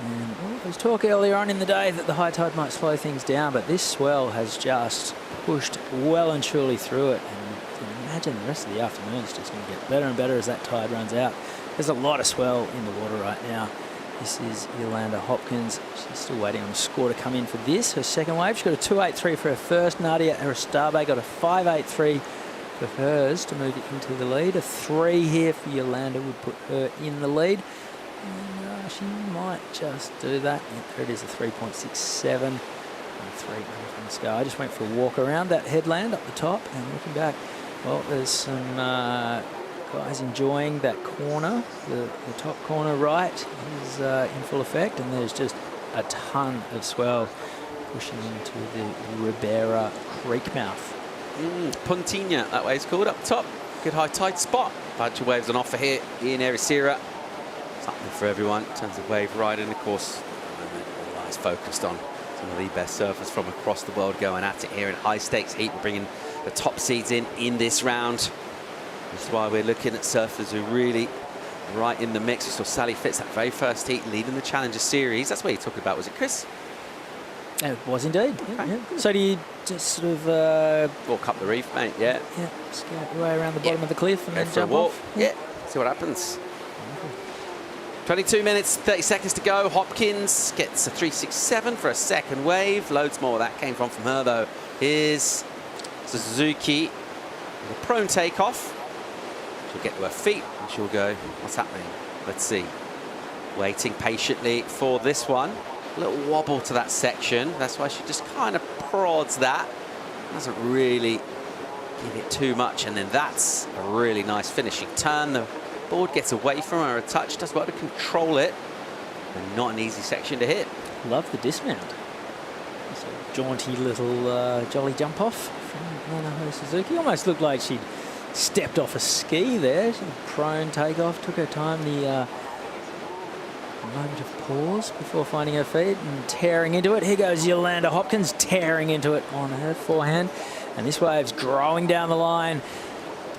And there was talk earlier on in the day that the high tide might slow things down, but this swell has just pushed well and truly through it. And you can imagine the rest of the afternoon is just going to get better and better as that tide runs out. There's a lot of swell in the water right now. This is Yolanda Hopkins. She's still waiting on the score to come in for this. Her second wave, she got a 2.83 for her first. Nadia Ericeira got a 5.83 for hers to move it into the lead. A 3 here for Yolanda would put her in the lead. And she might just do that. Yeah, there it is, a 3.67. And 3 from the sky. I just went for a walk around that headland up the top, and looking back, well, there's some guys enjoying that corner. The top corner right is in full effect, and there's just a ton of swell pushing into the Ribeira Creek mouth. Pontinha, that wave's called, up top. Good high tide spot. Bunch of waves on offer here in Ericeira. Something for everyone in terms of wave riding. Of course, everyone's focused on some of the best surfers from across the world going at it here in high stakes heat. We're bringing the top seeds in this round. That's why we're looking at surfers who really right in the mix. We saw Sally Fitz that very first heat leading the Challenger Series. That's what you're talking about, was it, Chris? It was indeed. Yeah. So do you just sort of walk up the reef, mate? Yeah. Yeah. Scout your way around the bottom of the cliff and Go then for a jump walk. off. Yeah. See what happens. 22 minutes, 30 seconds to go. Hopkins gets a 3.67 for a second wave. Loads more. That came from her, though. Here's Suzuki with a prone takeoff. She'll get to her feet and she'll go, what's happening? Let's see. Waiting patiently for this one. A little wobble to that section. That's why she just kind of prods that. Doesn't really give it too much. And then that's a really nice finishing turn. The board gets away from her a touch, does well to control it. And not an easy section to hit. Love the dismount. It's a jaunty little jolly jump off from Nanaho Suzuki. Almost looked like she'd stepped off a ski there. She had a prone takeoff, took her time, the moment of pause before finding her feet and tearing into it. Here goes Yolanda Hopkins tearing into it on her forehand. And this wave's growing down the line.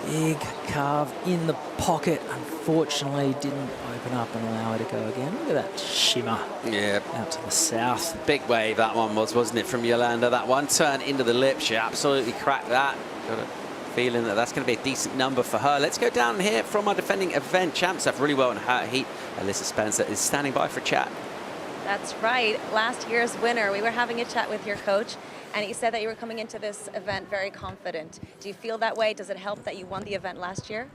Big carve in the pocket. Unfortunately, didn't open up and allow her to go again. Look at that shimmer. Yeah. Out to the south. Big wave that one was, wasn't it, from Yolanda? That one turn into the lip, she absolutely cracked that. Got a feeling that that's going to be a decent number for her. Let's go down here from our defending event champs. Have really well in her heat. Alyssa Spencer is standing by for a chat. That's right. Last year's winner. We were having a chat with your coach, and he said that you were coming into this event very confident. Do you feel that way? Does it help that you won the event last year?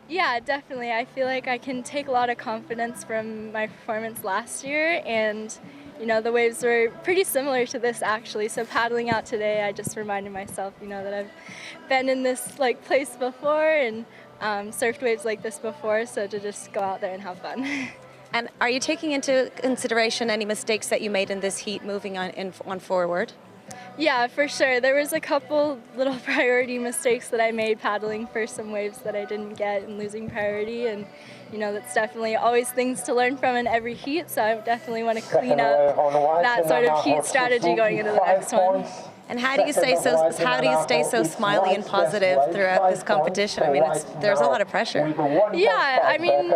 Yeah, definitely. I feel like I can take a lot of confidence from my performance last year, and you know, the waves were pretty similar to this actually. So paddling out today, I just reminded myself, you know, that I've been in this place before and surfed waves like this before. So to just go out there and have fun. And are you taking into consideration any mistakes that you made in this heat moving on forward? Yeah, for sure. There was a couple little priority mistakes that I made paddling for some waves that I didn't get and losing priority, and you know, that's definitely always things to learn from in every heat, so I definitely want to clean up that sort of heat strategy going into the next one. And how do you stay so smiley and positive throughout this competition? I mean, there's a lot of pressure. Yeah, I mean,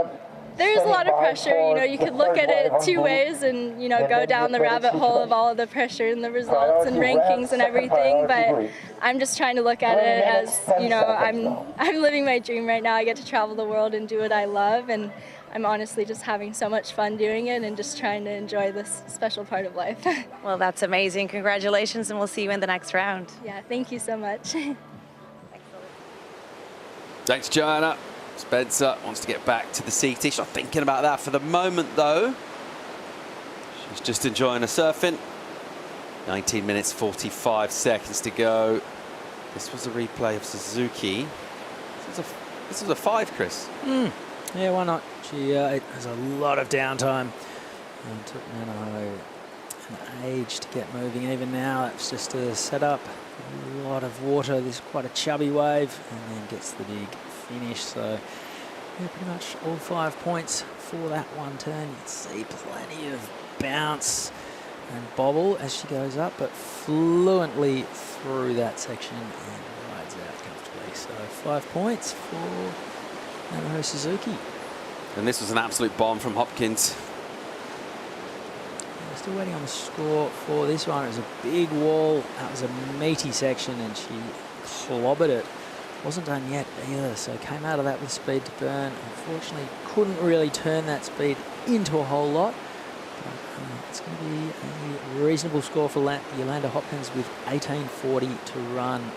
there's a lot of pressure. You know, you could look at it two ways and, you know, go down the rabbit hole of all of the pressure and the results and rankings and everything, but I'm just trying to look at it as, you know, I'm living my dream right now. I get to travel the world and do what I love, and I'm honestly just having so much fun doing it and just trying to enjoy this special part of life. Well, that's amazing. Congratulations, and we'll see you in the next round. Yeah, thank you so much. Thanks, Joanna. Spencer wants to get back to the CT. She's not thinking about that for the moment, though. She's just enjoying her surfing. 19 minutes, 45 seconds to go. This was a replay of Suzuki. This was a 5, Chris. Yeah, why not? She has a lot of downtime. And took Nanaho an age to get moving. Even now, it's just a setup. A lot of water. There's quite a chubby wave, and then gets the big finish. So yeah, pretty much all 5 points for that one turn. You can see plenty of bounce and bobble as she goes up, but fluently through that section and rides out comfortably. So 5 points for Nanaho Suzuki. And this was an absolute bomb from Hopkins. We're still waiting on the score for this one. It was a big wall. That was a meaty section, and she clobbered it. Wasn't done yet either, so came out of that with speed to burn. Unfortunately, couldn't really turn that speed into a whole lot. But it's going to be a reasonable score for Yolanda Hopkins with 18.40 to run.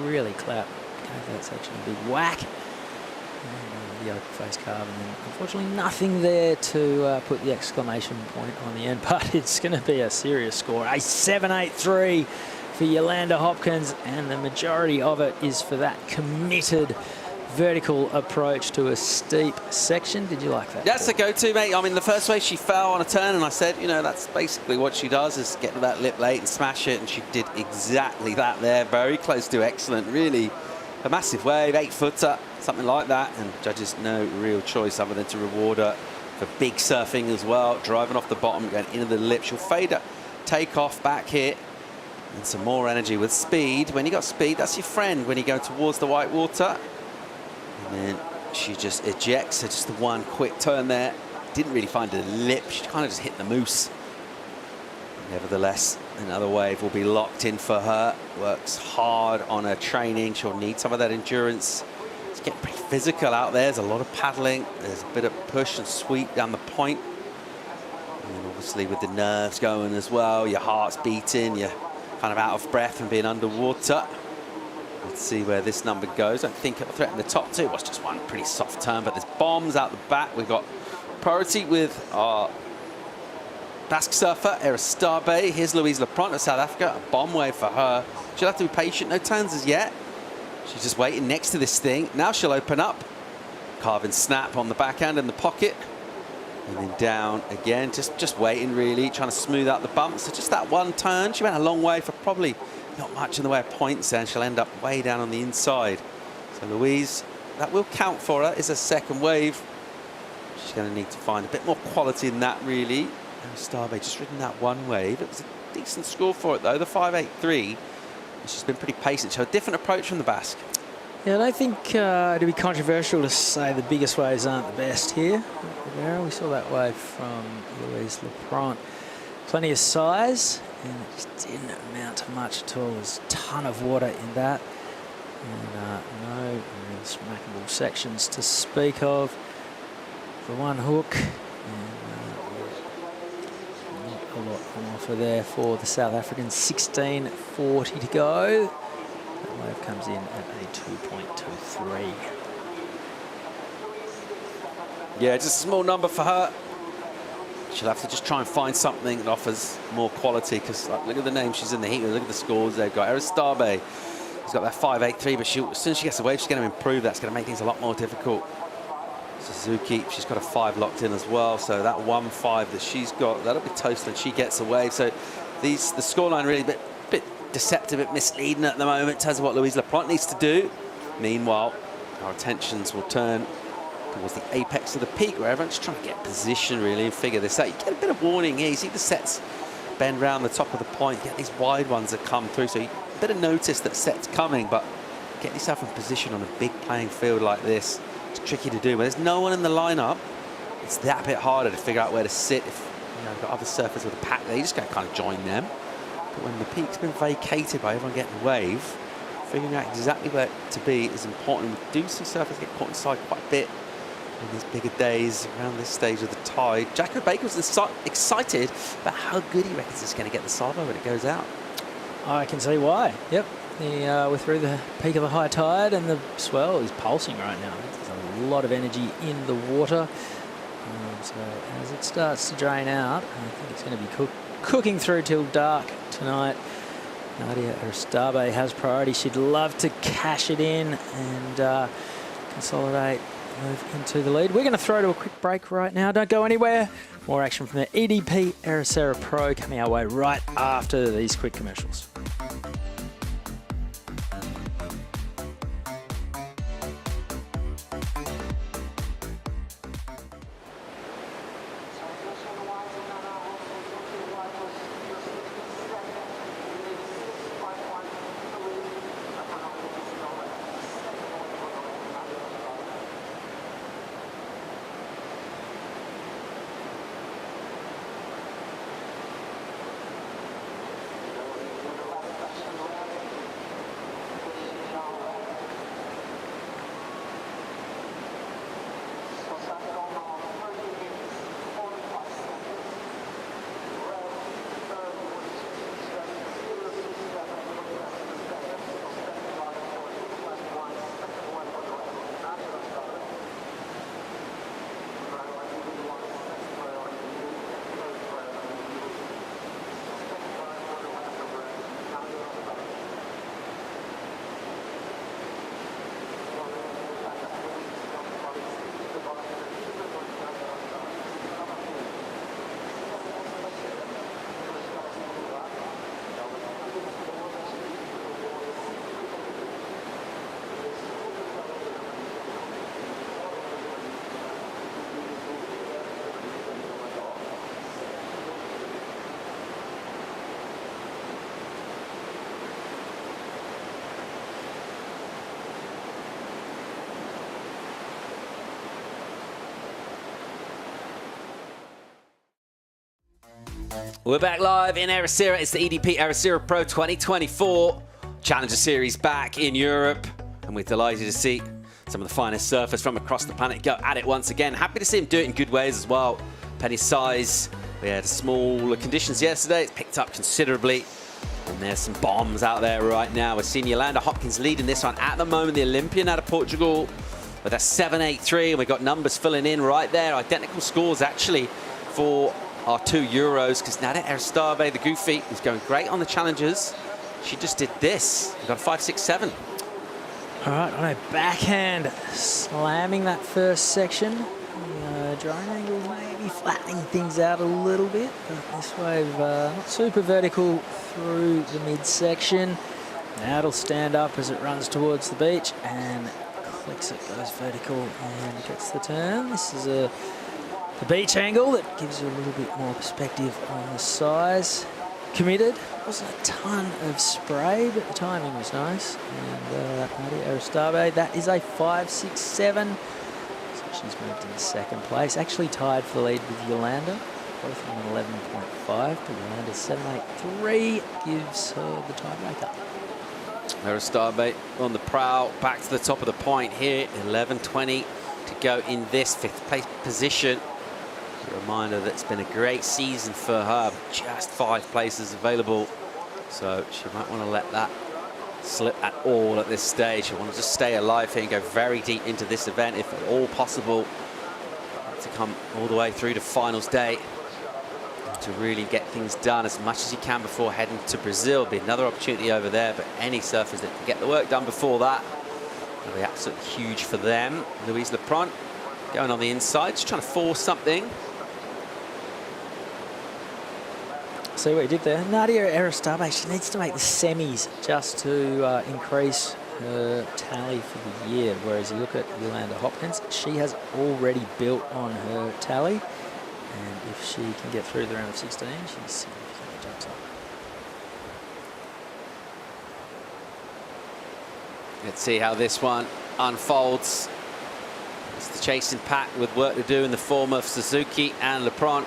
Really gave that section a big whack. And the open face carve, and then unfortunately nothing there to put the exclamation point on the end. But it's going to be a serious score. A 7.83. For Yolanda Hopkins, and the majority of it is for that committed vertical approach to a steep section. Did you like that? That's the go-to, mate. I mean, the first way she fell on a turn, and I said, you know, that's basically what she does, is get to that lip late and smash it, and she did exactly that there. Very close to excellent. Really a massive wave, 8-footer, something like that, and judges no real choice other than to reward her for big surfing as well, driving off the bottom, going into the lip. She'll fade her, take off back here. And some more energy with speed. When you got speed, that's your friend when you go towards the white water. And then she just ejects. So just the one quick turn there. Didn't really find a lip. She kind of just hit the moose. Nevertheless, another wave will be locked in for her. Works hard on her training. She'll need some of that endurance. It's getting pretty physical out there. There's a lot of paddling. There's a bit of push and sweep down the point. And obviously with the nerves going as well, your heart's beating, you're kind of out of breath from being underwater. Let's see where this number goes. I don't think it'll threaten the top two. It was just one pretty soft turn, but there's bombs out the back. We've got priority with our Basque surfer, Ericeira. Here's Louise Lepront of South Africa. A bomb wave for her. She'll have to be patient. No turns as yet. She's just waiting next to this thing. Now she'll open up. Carve and snap on the backhand in the pocket. And then down again. Just waiting, really. Trying to smooth out the bumps. So just that one turn. She went a long way for probably not much in the way of points there. And she'll end up way down on the inside. So Louise, that will count for her. Is a second wave. She's going to need to find a bit more quality in that, really. Ericeira just ridden that one wave. It was a decent score for it, though, the 5.83. She's been pretty patient. She had a different approach from the Basque. Yeah, I don't think it'd be controversial to say the biggest waves aren't the best here. We saw that wave from Louise Lepront. Plenty of size, and it just didn't amount to much at all. There's a ton of water in that. And no real smackable sections to speak of. The one hook. A lot on offer there for the South Africans. 16.40 to go. That wave comes in at a 2.23. Yeah, just a small number for her. She'll have to just try and find something that offers more quality, because look at the name she's in the heat. Look at the scores they've got. Ericeira has got that 5.83, but as soon as she gets the wave, she's going to improve. That's going to make things a lot more difficult. Suzuki, she's got a 5 locked in as well, so that 1.5 that she's got, that'll be toast when she gets a wave. So the scoreline really a bit deceptive, a bit misleading at the moment in terms of what Louise Lepront needs to do. Meanwhile, our attentions will turn towards the apex of the peak, where everyone's trying to get position really and figure this out. You get a bit of warning here. You see the sets bend round the top of the point, you get these wide ones that come through, so you better notice that set's coming, but get yourself in position on a big playing field like this. It's tricky to do. When there's no one in the lineup, it's that bit harder to figure out where to sit. If you've got other surfers with a pack there, you just got to kind of join them. But when the peak's been vacated by everyone getting a wave, figuring out exactly where to be is important. We do see surfers get caught inside quite a bit in these bigger days around this stage of the tide. Jacko Baker was excited about how good he reckons it's going to get the salvo when it goes out. I can see why. Yep. We're through the peak of the high tide, and the swell is pulsing right now. There's a lot of energy in the water. So as it starts to drain out, I think it's going to be cooking through till dark tonight. Nadia Ericeira has priority. She'd love to cash it in and consolidate, move into the lead. We're going to throw to a quick break right now. Don't go anywhere. More action from the EDP Ericeira Pro coming our way right after these quick commercials. We're back live in Ericeira. It's the EDP Ericeira Pro 2024 Challenger Series back in Europe. And we're delighted to see some of the finest surfers from across the planet go at it once again. Happy to see them do it in good ways as well. Penny size. We had smaller conditions yesterday. It's picked up considerably. And there's some bombs out there right now. We're seeing Yolanda Hopkins leading this one at the moment. The Olympian out of Portugal with a 7.83. And we've got numbers filling in right there. Identical scores actually for our 2 Euros, because Nadia Ericeira, the Goofy, is going great on the challengers. She just did this. We've got a 5.67. All right, on a backhand, slamming that first section. Drone angle maybe flattening things out a little bit, but this wave not super vertical through the midsection. Now it'll stand up as it runs towards the beach and clicks it, goes vertical and gets the turn. This is the beach angle that gives you a little bit more perspective on the size. Committed. Wasn't a ton of spray, but the timing was nice. And Nadia Ericeira, that is a 5.67. So she's moved into second place. Actually tied for the lead with Yolanda, both on 11.5. But Yolanda's 7.83 gives her the tiebreaker. Ericeira on the prowl, back to the top of the point here. 11.20 to go in this 5th place position. A reminder that it's been a great season for her, just 5 places available, so she might want to let that slip at all at this stage. She wants to just stay alive here and go very deep into this event if at all possible, to come all the way through to finals day, to really get things done as much as you can before heading to Brazil. Be another opportunity over there, but any surfers that can get the work done before that will be absolutely huge for them. Louise Lepront going on the inside, just trying to force something. See what he did there. Nadia Ericeira, she needs to make the semis just to increase her tally for the year. Whereas you look at Yolanda Hopkins, she has already built on her tally. And if she can get through the round of 16, she's significantly jumps up. Let's see how this one unfolds. It's the chasing pack with work to do in the form of Suzuki and Lepront.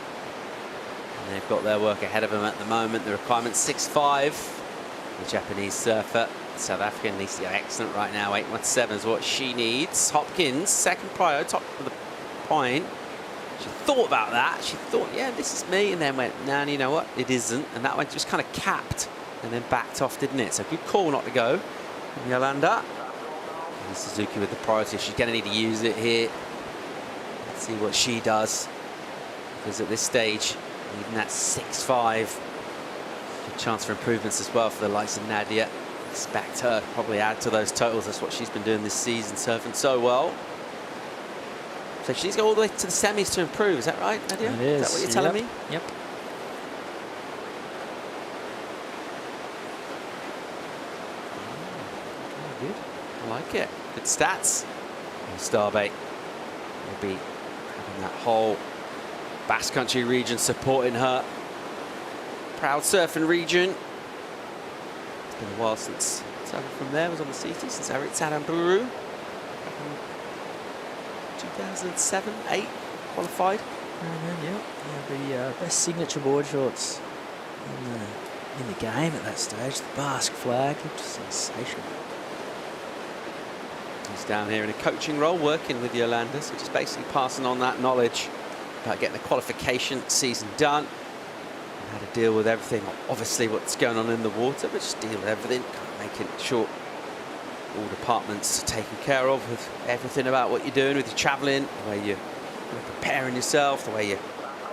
And they've got their work ahead of them at the moment. The requirement 6.5. The Japanese surfer, South African, needs to go excellent right now. 8.17 is what she needs. Hopkins, second prio, top of the point. She thought about that. She thought, yeah, this is me. And then went, nah, you know what? It isn't. And that one just kind of capped and then backed off, didn't it? So good call not to go. And Yolanda. And Suzuki with the priority. She's going to need to use it here. Let's see what she does. Because at this stage, even that 6.5, good chance for improvements as well for the likes of Nadia. Expect her to probably add to those totals. That's what she's been doing this season, surfing so well. So she needs to go all the way to the semis to improve. Is that right, Nadia? It is. Is that what you're telling me? Yep. Good. I like it. Good stats. And Starbait will be having that whole Basque Country region supporting her. Proud surfing region. It's been a while since surfing from there was on the CT, since Ericeira and Peru. 2007, 8 qualified. The best signature board shorts in the game at that stage. The Basque flag, just sensational. He's down here in a coaching role, working with Yolanda, so just basically passing on that knowledge about getting the qualification season done and how to deal with everything. Obviously what's going on in the water, but just deal with everything, kind of making sure all departments are taken care of, with everything about what you're doing with your travelling, the way you're preparing yourself, the way you're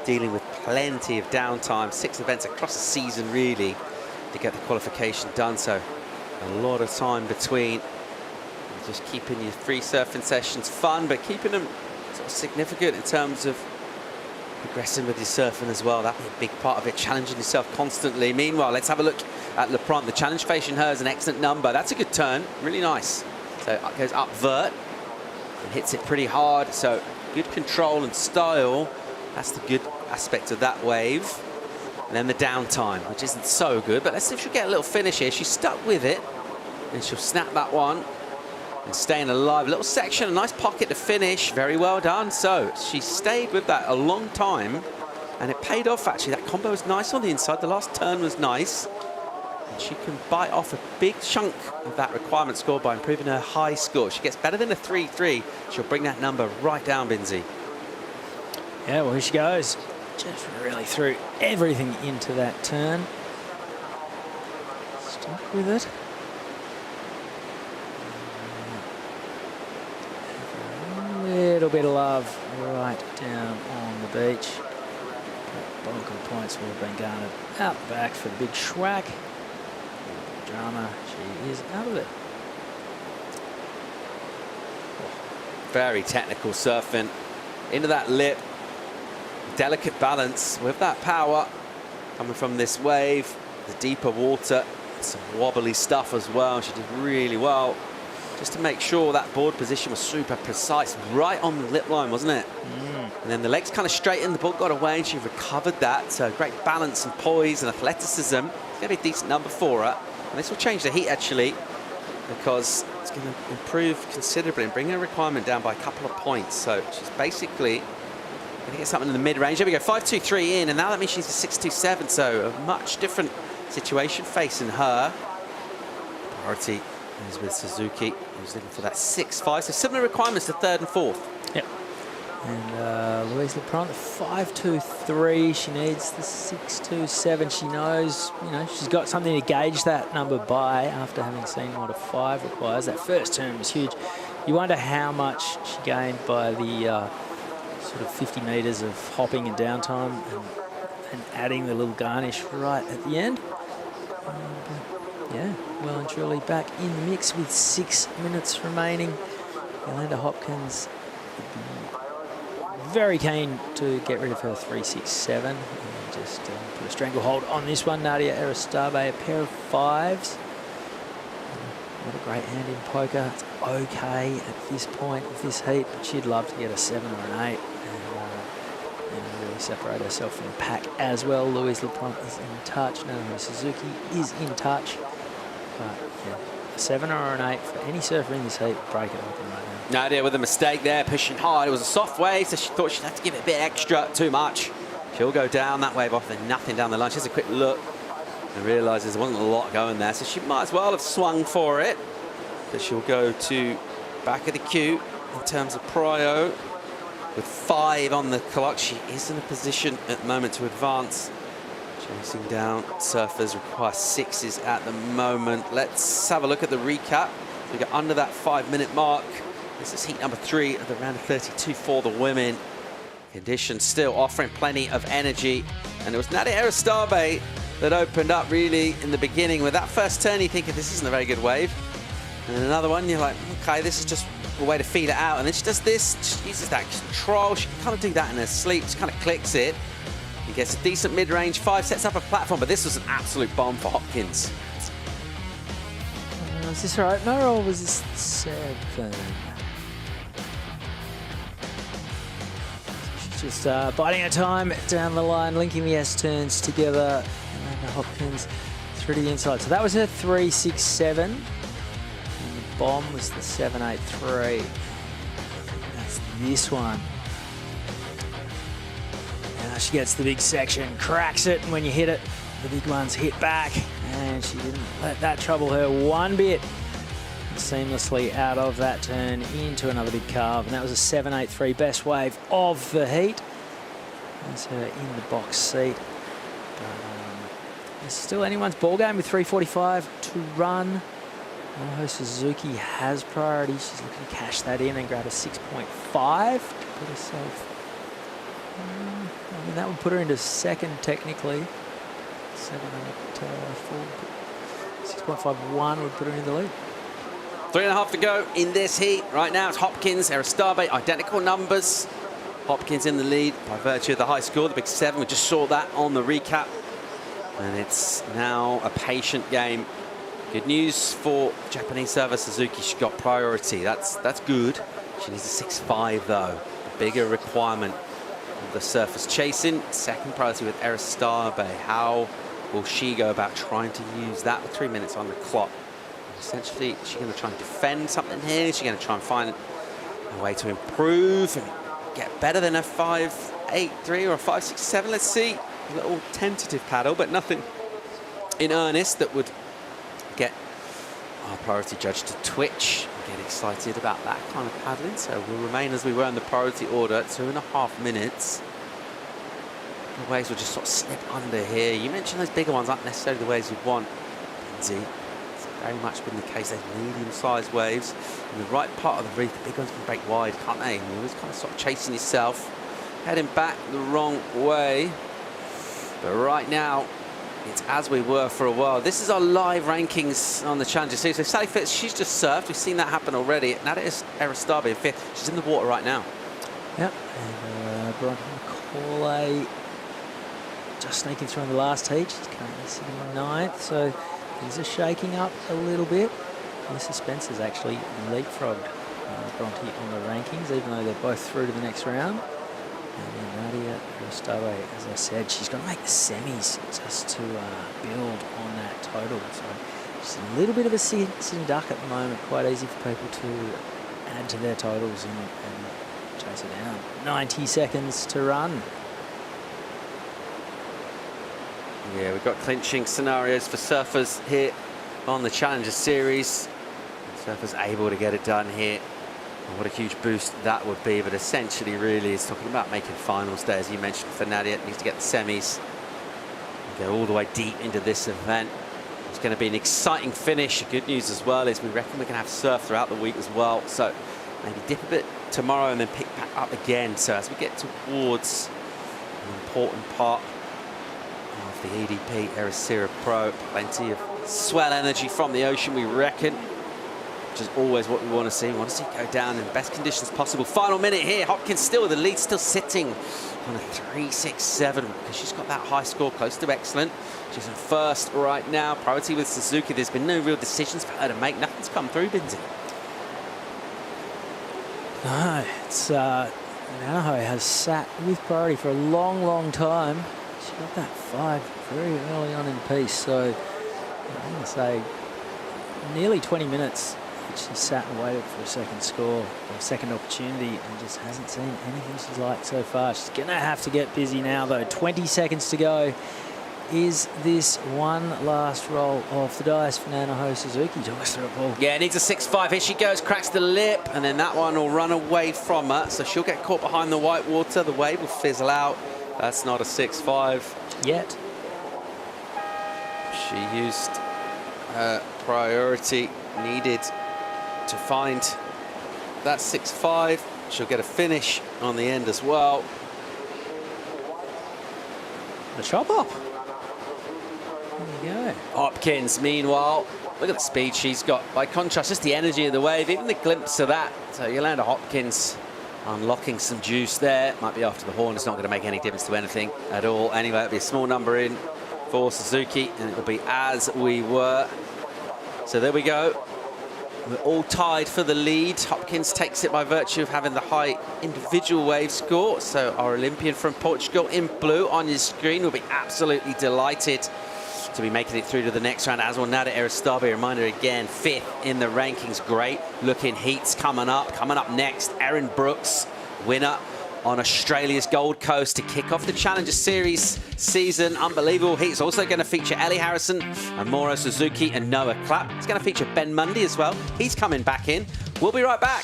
dealing with plenty of downtime. 6 events across the season really to get the qualification done, so a lot of time between. Just keeping your free surfing sessions fun, but keeping them sort of significant in terms of progressing with your surfing as well. That'd be a big part of it, challenging yourself constantly. Meanwhile, let's have a look at Lepront. The challenge facing her is an excellent number. That's a good turn, really nice. So it goes up vert and hits it pretty hard. So good control and style. That's the good aspect of that wave. And then the downtime, which isn't so good, but let's see if she'll get a little finish here. She's stuck with it, and she'll snap that one. And staying alive, little section, a nice pocket to finish, very well done. So she stayed with that a long time And it paid off, actually. That combo was nice on the inside. The last turn was nice. And she can bite off a big chunk of that requirement score by improving her high score. She gets better than a 3-3. She'll bring that number right down, Binzi. Yeah, well, here she goes. Just really threw everything into that turn. Stuck with it. A little bit of love right down on the beach. Bulk of the points will have been garnered out back for the big schwack. Drama, she is out of it. Very technical surfing. Into that lip. Delicate balance with that power coming from this wave. The deeper water. Some wobbly stuff as well. She did really well. Just to make sure that board position was super precise. Right on the lip line, wasn't it? And then the legs kind of straightened. The ball got away and she recovered that. So great balance and poise and athleticism. It's going to be a decent number for her. And this will change the heat, actually, because it's going to improve considerably and bring her requirement down by a couple of points. So she's basically going to get something in the mid-range. There we go, 5-2-3 in, and now that means she's a 6-2-7, so a much different situation facing her. Priority is with Suzuki, who's looking for that 6-5, so similar requirements to third and fourth. Yep. And Louise Leprant, the 5-2-3. She needs the 6-2-7. She knows, you know, she's got something to gauge that number by after having seen what a 5 requires. That first turn was huge. You wonder how much she gained by the sort of 50 metres of hopping and downtime and adding the little garnish right at the end. Yeah, well and truly back in the mix with 6 minutes remaining. Yolanda Hopkins very keen to get rid of her 3-6-7 and just put a stranglehold on this one. Nadia Ericeira, a pair of 5s. Not a great hand in poker. It's okay at this point of this heat, but she'd love to get a 7 or an 8 and really separate herself from the pack as well. Louise Leprant is in touch. Naomi Suzuki is in touch. But yeah, a 7 or an 8 for any surfer in this heat, break it open right now. Nadia with a mistake there, pushing hard. It was a soft wave, so she thought she'd have to give it a bit extra, too much. She'll go down that wave off, then nothing down the line. She has a quick look and realises there wasn't a lot going there, so she might as well have swung for it. But she'll go to back of the queue in terms of prio. With 5 on the clock, she is in a position at the moment to advance. Chasing down surfers require 6s at the moment. Let's have a look at the recap. We got under that 5-minute mark. This is heat number 3 of the round of 32 for the women. Conditions still offering plenty of energy. And it was Nadia Ericeira that opened up really in the beginning. With that first turn, you think this isn't a very good wave. And then another one, you're like, okay, this is just a way to feed it out. And then she does this, she uses that control. She can kind of do that in her sleep, just kind of clicks it. He gets a decent mid-range 5, sets up a platform, but this was an absolute bomb for Hopkins. Was this right? No, or was this 7? She's just biding her time down the line, linking the S-turns together. And Hopkins through to the inside. So that was her 3-6-7. And the bomb was the 7-8-3. That's this one. Now she gets the big section, cracks it, and when you hit it, the big ones hit back. And she didn't let that trouble her one bit. Seamlessly out of that turn into another big carve, and that was a 7-8-3, best wave of the heat. That's her in the box seat. It's still anyone's ball game with 3:45 to run. Moho Suzuki has priority. She's looking to cash that in and grab a 6.5 to put herself. I mean, that would put her into second technically. 6.51 would put her in the lead. 3.5 to go in this heat. Right now it's Hopkins, Ericeira, identical numbers. Hopkins in the lead by virtue of the high score, the big 7. We just saw that on the recap. And it's now a patient game. Good news for Japanese server Suzuki. She got priority. That's good. She needs a 6.5 though. A bigger requirement of the surfers chasing. Second priority with Ericeira. How will she go about trying to use that with 3 minutes on the clock? Essentially, is she going to try and defend something here? Is she going to try and find a way to improve and get better than a 5 8-3 or a 5-6-7. Let's see. A little tentative paddle, but nothing in earnest that would get our priority judge to twitch and get excited about that kind of paddling. So we'll remain as we were in the priority order, 2.5 minutes. The waves will just sort of slip under here. You mentioned those bigger ones aren't necessarily the waves you want, Lindsay. It's very much been the case. Those medium-sized waves in the right part of the reef. The big ones can break wide, can't they? And you're always kind of sort of chasing yourself, heading back the wrong way. But right now, it's as we were for a while. This is our live rankings on the Challenger Series. So Sally Fitz, she's just surfed. We've seen that happen already. Now it is Ericeira in 5th. She's in the water right now. Yep. And Bronte McCauley just sneaking through in the last heat. She's currently sitting in 9th. So things are shaking up a little bit. Melissa Spencer's actually leapfrogged Bronte on the rankings, even though they're both through to the next round. And then Nadia Rostova, as I said, she's going to make the semis just to build on that total. So just a little bit of a sitting duck at the moment. Quite easy for people to add to their totals and chase it down. 90 seconds to run. Yeah, we've got clinching scenarios for surfers here on the Challenger Series. Surfers able to get it done here. And what a huge boost that would be, but essentially really is talking about making finals day, as you mentioned for Nadia. It needs to get the semis and go all the way deep into this event. It's going to be an exciting finish. Good news as well is we reckon we're going to have surf throughout the week as well. So maybe dip a bit tomorrow and then pick back up again. So as we get towards an important part of the EDP Ericeira Pro, plenty of swell energy from the ocean, we reckon. Which is always what we want to see. We want to see it go down in the best conditions possible. Final minute here. Hopkins still with the lead, still sitting on a 3.67 because she's got that high score, close to excellent. She's in 1st right now. Priority with Suzuki. There's been no real decisions for her to make. Nothing's come through, Binzi. No, it's Nanaho has sat with priority for a long, long time. She got that 5 very early on in the piece. So I'm going to say nearly 20 minutes. She sat and waited for a second score, or a second opportunity, and just hasn't seen anything she's liked so far. She's going to have to get busy now, though. 20 seconds to go. Is this one last roll of the dice for Nanaho Suzuki? Talk us through it, Paul. Yeah, needs a 6.5. Here she goes, cracks the lip, and then that one will run away from her. So she'll get caught behind the white water. The wave will fizzle out. That's not a 6.5 yet. She used her priority needed to find that 6.5. She'll get a finish on the end as well. The chop up. There you go. Hopkins, meanwhile, look at the speed she's got. By contrast, just the energy of the wave, even the glimpse of that. So Yolanda Hopkins unlocking some juice there. Might be after the horn. It's not going to make any difference to anything at all. Anyway, it'll be a small number in for Suzuki, and it'll be as we were. So there we go. We're all tied for the lead. Hopkins takes it by virtue of having the high individual wave score. So our Olympian from Portugal in blue on your screen will be absolutely delighted to be making it through to the next round, as will Nadia Ericeira. Reminder again, 5th in the rankings. Great looking heats coming up. Coming up next, Erin Brooks, winner on Australia's Gold Coast to kick off the Challenger Series season. Unbelievable heat. It's also going to feature Ellie Harrison and Mauro Suzuki and Noah Clapp. It's going to feature Ben Mundy as well. He's coming back in. We'll be right back.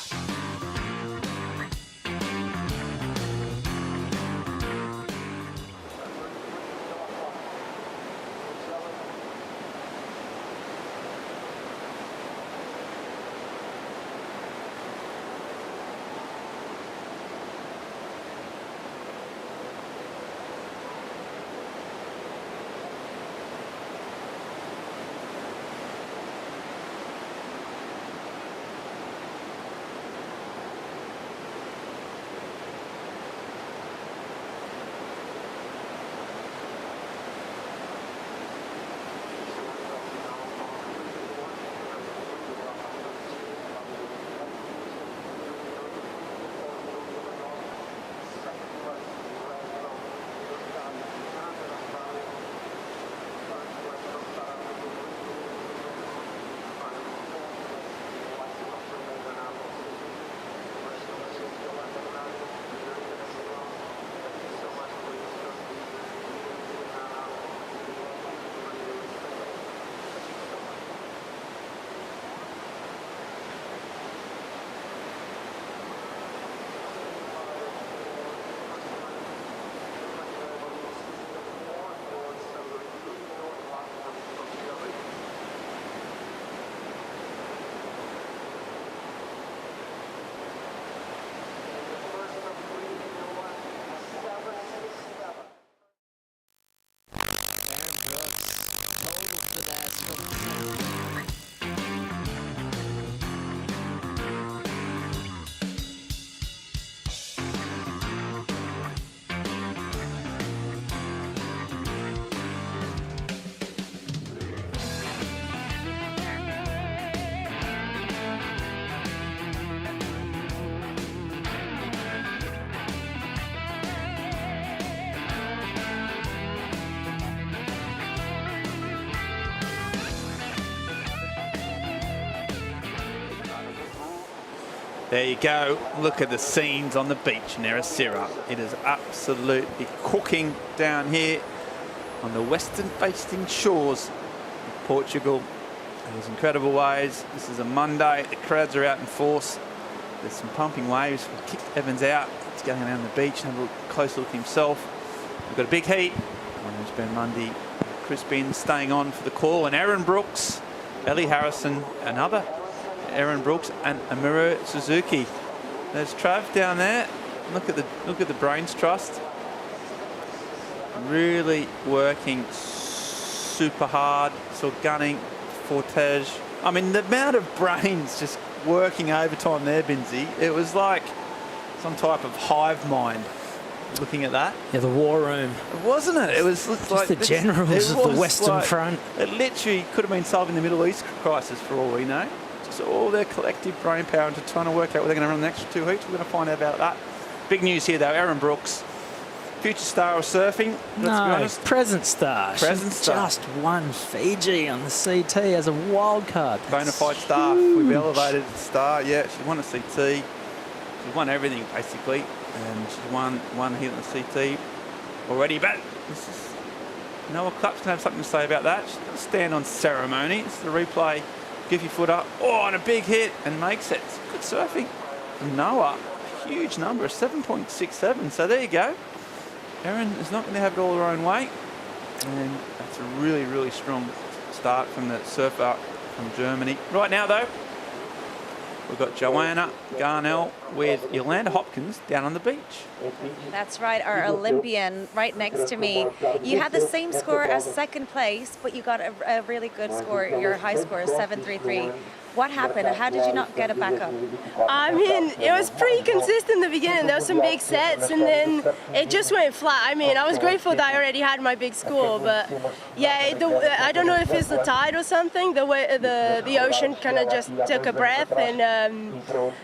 There you go. Look at the scenes on the beach in Ericeira. It is absolutely cooking down here on the western-facing shores of Portugal. There's incredible waves. This is a Monday. The crowds are out in force. There's some pumping waves. We'll kick Evans out. He's going around the beach and have a close look himself. We've got a big heat. There's Ben Mundy, Chris Bin staying on for the call, and Aaron Brooks, Ellie Harrison, another Aaron Brooks, and Amuro Suzuki. There's Trav down there. Look at the Brains Trust. Really working super hard. So gunning Fortege. I mean, the amount of brains just working overtime there, Binzi. It was like some type of hive mind. Looking at that. Yeah, the war room. Wasn't it? It was just like the generals of the Western Front. It literally could have been solving the Middle East crisis for all we know. Just all their collective brain power into trying to work out where they're going to run the next 2 heats. We're going to find out about that. Big news here, though. Aaron Brooks, future star of surfing. Let's be honest. Present star. Present She's star. just won Fiji on the CT as a wild card. Bona fide star. We've elevated the star. Yeah, she won a CT. She's won everything, basically. And she's won here on the CT already. But this is Noah Clapp's going to have something to say about that. She's going to stand on ceremony. It's the replay. Give your foot up. Oh, and a big hit and makes it. It's good surfing. Noah, huge number, 7.67. So there you go. Erin is not going to have it all her own way. And that's a really, really strong start from the surfer from Germany. Right now, though, we've got Joanna Garnell with Yolanda Hopkins down on the beach. That's right, our Olympian right next to me. You had the same score as second place, but you got a really good score. Your high score is 7.33. What happened? How did you not get it back up? I mean, it was pretty consistent in the beginning. There was some big sets, and then it just went flat. I mean, I was grateful that I already had my big score, but yeah, I don't know if it's the tide or something. The way the ocean kind of just took a breath, and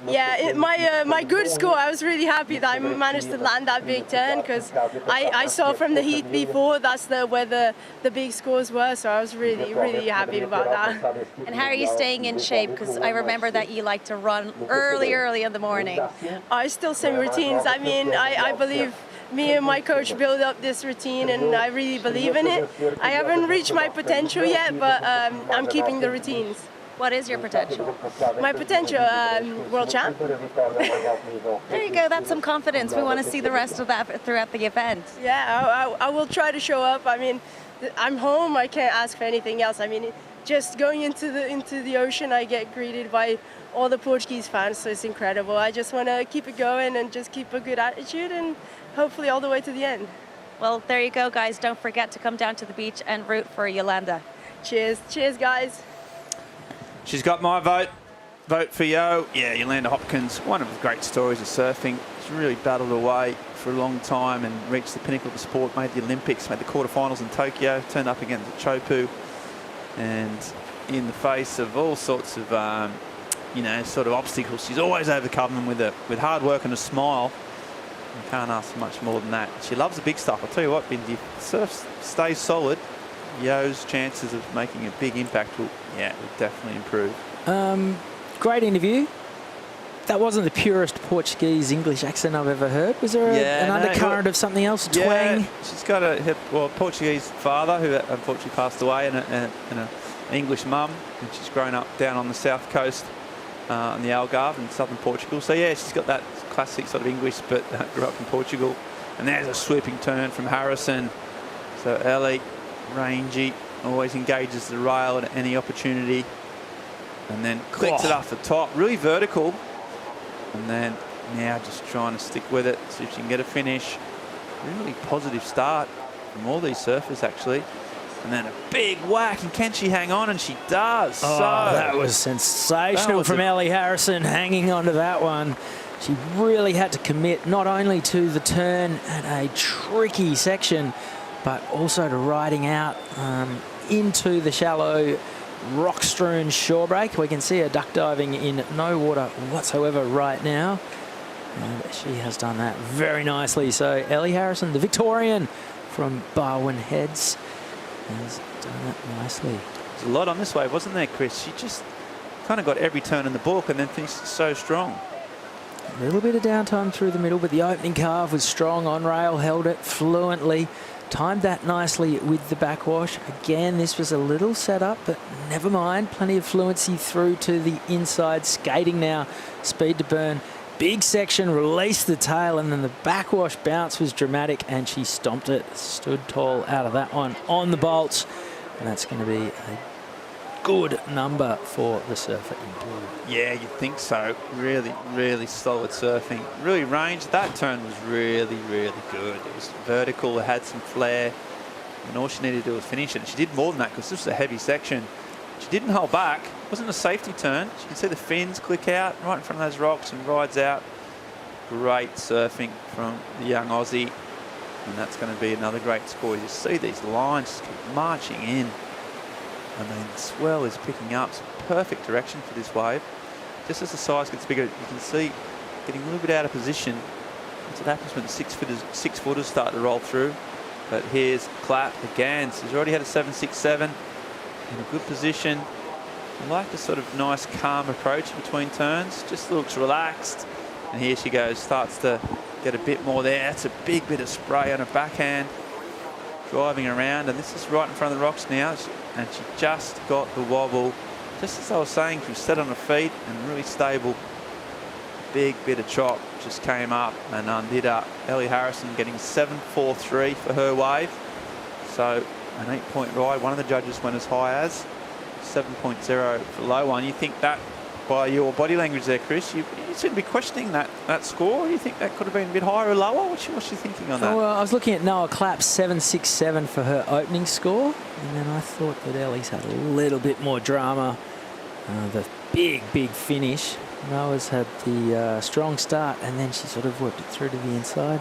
yeah, my good score. I was really happy that I managed to land that big turn, because I saw from the heat before that's where the big scores were. So I was really, really happy about that. And how are you staying in shape? Because I remember that you like to run early in the morning. I still same routines. I mean, I believe me and my coach build up this routine, and I really believe in it. I haven't reached my potential yet, but I'm keeping the routines. What is your potential? My potential, world champ. There you go, that's some confidence. We want to see the rest of that throughout the event. Yeah, I will try to show up. I mean, I'm home, I can't ask for anything else. I mean, just going into the ocean, I get greeted by all the Portuguese fans, so it's incredible. I just want to keep it going and just keep a good attitude, and hopefully all the way to the end. Well, there you go, guys. Don't forget to come down to the beach and root for Yolanda. Cheers, guys. She's got my vote. Vote for Yo. Yeah, Yolanda Hopkins, one of the great stories of surfing. She's really battled away for a long time and reached the pinnacle of the sport, made the Olympics, made the quarterfinals in Tokyo, turned up against Chopu. And in the face of all sorts of, sort of obstacles, she's always overcome them with hard work and a smile. You can't ask for much more than that. She loves the big stuff. I'll tell you what, Bindy, if the surf stays solid, Yo's chances of making a big impact will definitely improve. Great interview. That wasn't the purest Portuguese-English accent I've ever heard. Was there an undercurrent of something else, twang? Yeah, she's got a Portuguese father who unfortunately passed away, and an English mum, and she's grown up down on the south coast on the Algarve in southern Portugal. So yeah, she's got that classic sort of English, but grew up in Portugal. And there's a swooping turn from Harrison. So Ellie, rangy, always engages the rail at any opportunity, and then clicks it off the top, really vertical. And then now just trying to stick with it, see if she can get a finish. Really positive start from all these surfers, actually. And then a big whack, and can she hang on? And she does. Oh, that was sensational from Ellie Harrison, hanging on to that one. She really had to commit not only to the turn at a tricky section, but also to riding out into the shallow rock-strewn shore break. We can see her duck diving in no water whatsoever right now, and she has done that very nicely. So Ellie Harrison, the Victorian from Barwon Heads, has done that nicely. There's a lot on this wave, wasn't there, Chris? She just kind of got every turn in the book and then finished so strong. A little bit of downtime through the middle, but the opening carve was strong on rail, held it fluently, timed that nicely with the backwash. Again, this was a little setup, but never mind. Plenty of fluency through to the inside. Skating now, speed to burn. Big section, released the tail, and then the backwash bounce was dramatic, and she stomped it. Stood tall out of that one on the bolts, and that's going to be a good number for the surfer in blue. Yeah, you'd think so. Really, really solid surfing. Really ranged. That turn was really, really good. It was vertical, it had some flair, and all she needed to do was finish it. And she did more than that because this was a heavy section. She didn't hold back. It wasn't a safety turn. You can see the fins click out right in front of those rocks and rides out. Great surfing from the young Aussie. And that's going to be another great score. You see these lines just keep marching in. I mean, the swell is picking up. It's perfect direction for this wave. Just as the size gets bigger, you can see getting a little bit out of position. That's what happens when six footers start to roll through. But here's Clapp again. So he's already had a 7.67 in a good position. I like the sort of nice, calm approach between turns. Just looks relaxed. And here she goes. Starts to get a bit more there. That's a big bit of spray on her backhand. Driving around, and this is right in front of the rocks now, and she just got the wobble. Just as I was saying, she was set on her feet and really stable. Big bit of chop just came up and undid her. Ellie Harrison getting 7.43 for her wave. So an 8-point ride. One of the judges went as high as 7.0 for low one. You think that, by your body language there, Chris, you seem to be questioning that score. You think that could have been a bit higher or lower? What's you thinking on that? Well, I was looking at Noah Clapp's 7.67 for her opening score, and then I thought that Ellie's had a little bit more drama. The big finish. Noah's had the strong start, and then she sort of worked it through to the inside.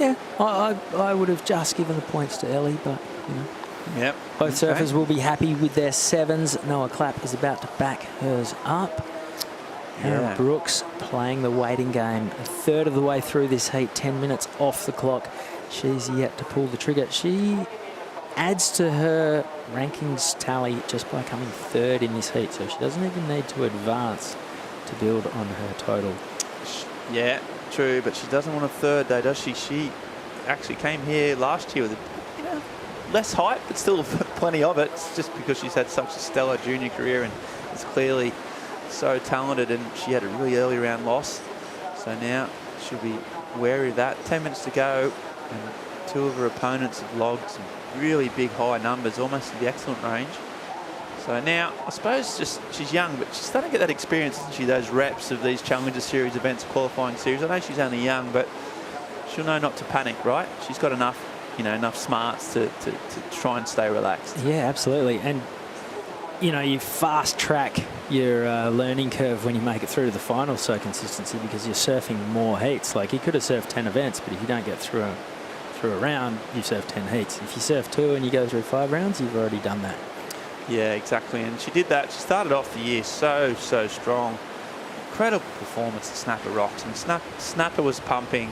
Yeah, I would have just given the points to Ellie, but you know. Yep. Both surfers will be happy with their 7s. Noah Clapp is about to back hers up. Aaron Brooks playing the waiting game. A third of the way through this heat, 10 minutes off the clock. She's yet to pull the trigger. She adds to her rankings tally just by coming third in this heat, so she doesn't even need to advance to build on her total. Yeah, true, but she doesn't want a third though, does she? She actually came here last year with less height, but still plenty of it. It's just because she's had such a stellar junior career and is clearly so talented, and she had a really early round loss. So now she'll be wary of that. 10 minutes to go, and two of her opponents have logged some really big high numbers, almost in the excellent range. So now, I suppose just she's young, but she's starting to get that experience, isn't she? Those reps of these Challenger Series events, qualifying series. I know she's only young, but she'll know not to panic, right? She's got enough smarts to try and stay relaxed. Yeah, absolutely. And, you fast track your learning curve when you make it through to the final so consistency, because you're surfing more heats. Like, you could have surfed 10 events, but if you don't get through a round, you've surfed 10 heats. If you surf 2 and you go through 5 rounds, you've already done that. Yeah, exactly. And she did that. She started off the year so strong. Incredible performance at Snapper Rocks. And Snapper was pumping.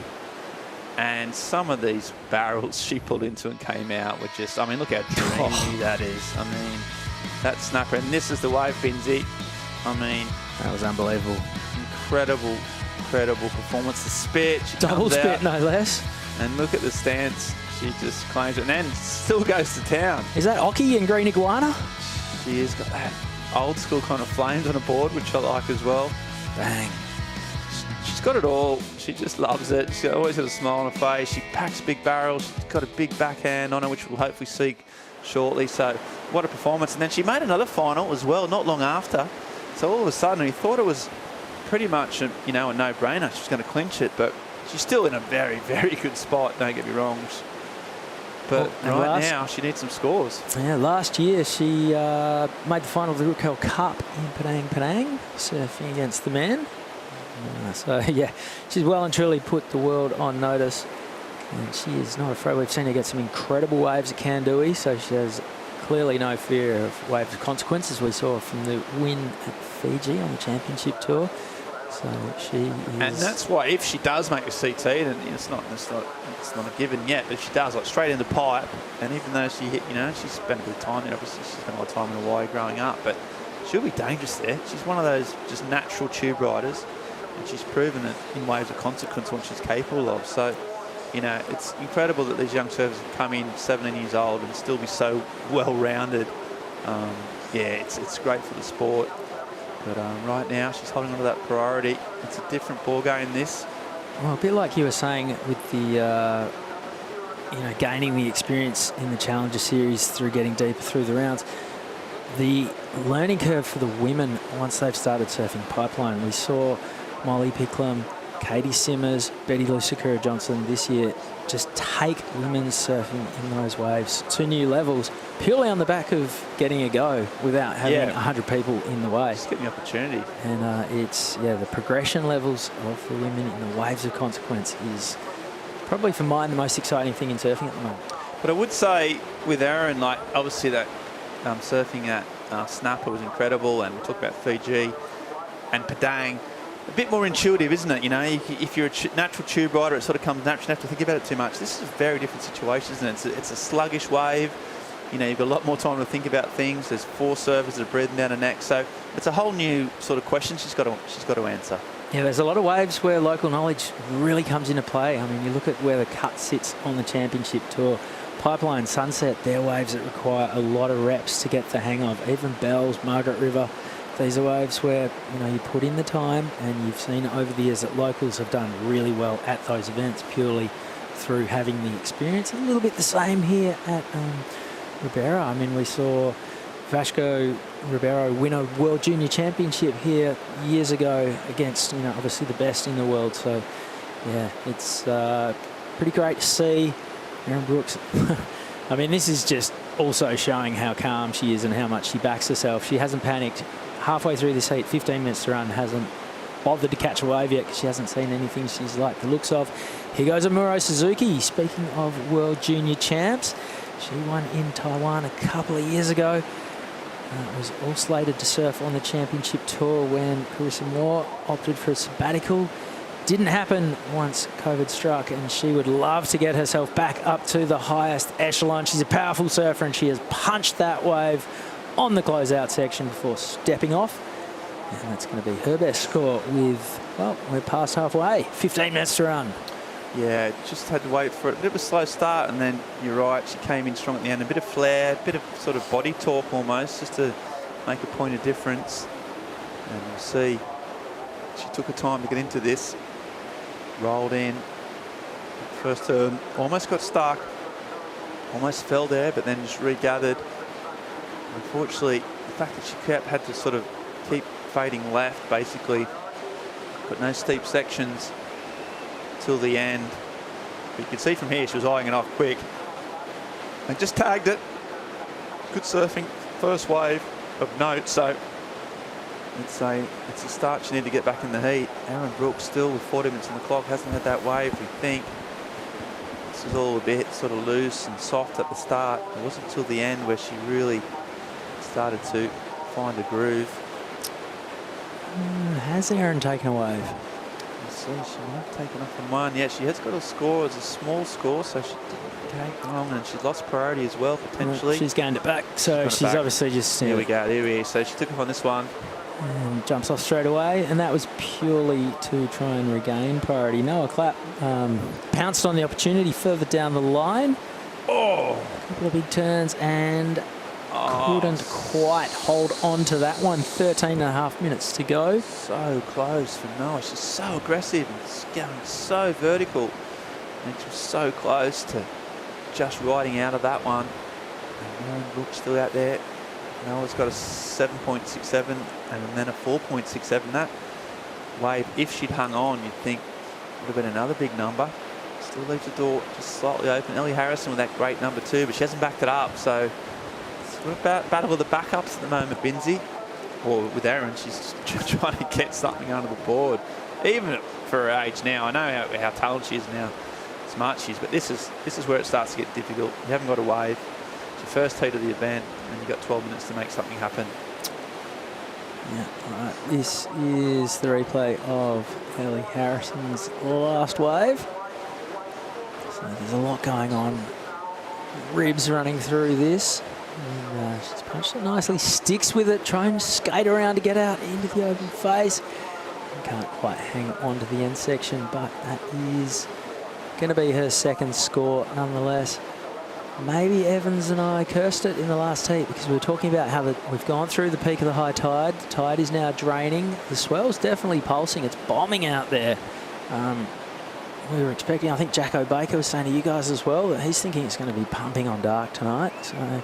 And some of these barrels she pulled into and came out were just, look how dreamy that is. That Snapper, and this is the wave Binzi. That was unbelievable. Incredible performance. The spit. Double spit, no less. And look at the stance. She just claims it and then still goes to town. Is that Oki and Green Iguana? She has got that old school kind of flames on a board, which I like as well. Bang. She's got it all. She just loves it. She's always got a smile on her face. She packs big barrels. She's got a big backhand on her, which we'll hopefully see shortly. So what a performance. And then she made another final as well, not long after. So all of a sudden, we thought it was pretty much a no-brainer. She's going to clinch it, but she's still in a very good spot, don't get me wrong. But right now, she needs some scores. Yeah, last year she made the final of the Rookwell Cup in Penang, surfing against the men. So, yeah, she's well and truly put the world on notice. And she is not afraid. We've seen her get some incredible waves at Kandui, so she has clearly no fear of waves of consequences. We saw from the win at Fiji on the championship tour. So she is... And that's why if she does make a CT, and it's not a given yet, but if she does, like straight in the pipe, and even though she hit, she spent a bit of time there, obviously she spent a lot of time in Hawaii growing up, but she'll be dangerous there. She's one of those just natural tube riders. and she's proven it in waves of consequence what she's capable of. So, you know, it's incredible that these young surfers can come in 17 years old and still be so well-rounded. Yeah, it's great for the sport. But right now, she's holding on to that priority. It's a different ball game, this. Well, a bit like you were saying with the, you know, gaining the experience in the Challenger Series through getting deeper through the rounds. The learning curve for the women, once they've started surfing pipeline, we saw Molly Picklum, Katie Simmers, Betty Lou Sakura Johnson this year just take women's surfing in those waves to new levels, purely on the back of getting a go without having 100 people in the way. Just getting the opportunity. And it's, yeah, the progression levels of the women in the waves of consequence is probably, for mine, the most exciting thing in surfing at the moment. But I would say with Erin, like, obviously that surfing at Snapper was incredible, and we talk about Fiji and Padang. A bit more intuitive, isn't it? You know, if you're a natural tube rider, it sort of comes naturally. You don't have to think about it too much. This is a very different situation, isn't it? It's a sluggish wave. You know, you've got a lot more time to think about things. There's 4 surfers that are breathing down her neck, so it's a whole new sort of question she's got to answer. Yeah, there's a lot of waves where local knowledge really comes into play. I mean, you look at where the cut sits on the championship tour. Pipeline, Sunset, they're waves that require a lot of reps to get the hang of. Even Bells, Margaret River. These are waves where, you know, you put in the time, and you've seen over the years that locals have done really well at those events purely through having the experience. A little bit the same here at Ribeiro. I mean, we saw Vasco Ribeiro win a World Junior Championship here years ago against, you know, obviously the best in the world. So, yeah, it's pretty great to see. Erin Brooks. I mean, this is just also showing how calm she is and how much she backs herself. She hasn't panicked. Halfway through this heat, 15 minutes to run, hasn't bothered to catch a wave yet because she hasn't seen anything she's liked the looks of. Here goes Amuro Suzuki. Speaking of World Junior Champs, she won in Taiwan a couple of years ago. Was all slated to surf on the championship tour when Carissa Moore opted for a sabbatical. Didn't happen once COVID struck, and she would love to get herself back up to the highest echelon. She's a powerful surfer, and she has punched that wave on the closeout section before stepping off. And that's going to be her best score with, well, we're past halfway. 15 minutes to run. Yeah, just had to wait for it. A bit of a slow start, and then you're right, she came in strong at the end. A bit of flair, a bit of sort of body torque almost, just to make a point of difference. And you'll see she took her time to get into this. Rolled in. First turn, almost got stuck. Almost fell there, but then just regathered. Unfortunately, the fact that she had to sort of keep fading left, basically. Got no steep sections till the end. But you can see from here she was eyeing it off quick. And just tagged it. Good surfing, first wave of note, so it's a start she need to get back in the heat. Erin Brooks still with 40 minutes on the clock, hasn't had that wave, we think. This is all a bit sort of loose and soft at the start. It wasn't until the end where she really started to find a groove. Has Erin taken a wave? Let's see, she might have taken off on one. Yeah, she has got a score, it's a small score, so she didn't take long, and she's lost priority as well, potentially. She's gained it back, so she's obviously just... Here we go, there we are. So she took off on this one. And jumps off straight away, and that was purely to try and regain priority. Noah Clapp pounced on the opportunity further down the line. Oh! A couple of big turns, and couldn't quite hold on to that one. 13.5 minutes to go. So close for Noah. She's so aggressive and going so vertical. And she was so close to just riding out of that one. And Erin Brooks still out there. Noah's got a 7.67 and then a 4.67. That wave, if she'd hung on, you'd think would have been another big number. Still leaves the door just slightly open. Ellie Harrison with that great number 2, but she hasn't backed it up. So it's about battle with the backups at the moment, Binsey. Or with Erin, she's trying to get something under the board. Even for her age now, I know how talented she is and how smart she is, but this is where it starts to get difficult. You haven't got a wave. It's your first heat of the event, and you've got 12 minutes to make something happen. Yeah, all right. This is the replay of Ellie Harrison's last wave. So there's a lot going on. Ribs running through this. And, she's punched it nicely, sticks with it, trying to skate around to get out into the open face. can't quite hang on to the end section, but that is going to be her second score nonetheless. Maybe Evans and I cursed it in the last heat because we were talking about how we've gone through the peak of the high tide. The tide is now draining. The swell's definitely pulsing. It's bombing out there. We were expecting, I think Jacko Baker was saying to you guys as well, that he's thinking it's going to be pumping on dark tonight. So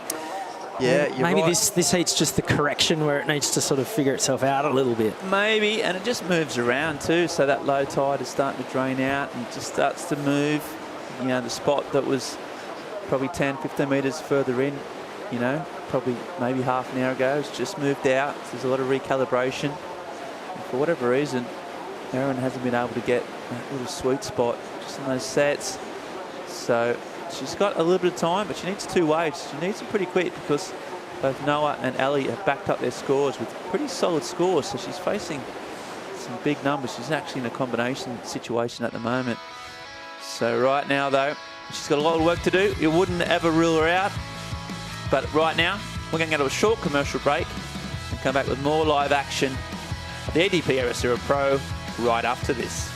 yeah, maybe right. this heat's just the correction where it needs to sort of figure itself out a little bit. Maybe, and it just moves around too. So that low tide is starting to drain out and it just starts to move. You know, the spot that was probably 10, 15 metres further in, you know, probably maybe half an hour ago, it's just moved out. So there's a lot of recalibration. And for whatever reason, Erin hasn't been able to get that little sweet spot just in those sets. So she's got a little bit of time, but she needs 2 waves. She needs them pretty quick because both Noah and Ali have backed up their scores with pretty solid scores. So she's facing some big numbers. She's actually in a combination situation at the moment. So right now, though, she's got a lot of work to do. You wouldn't ever rule her out. But right now, we're going to go to a short commercial break and come back with more live action of the EDP Ericeira Pro right after this.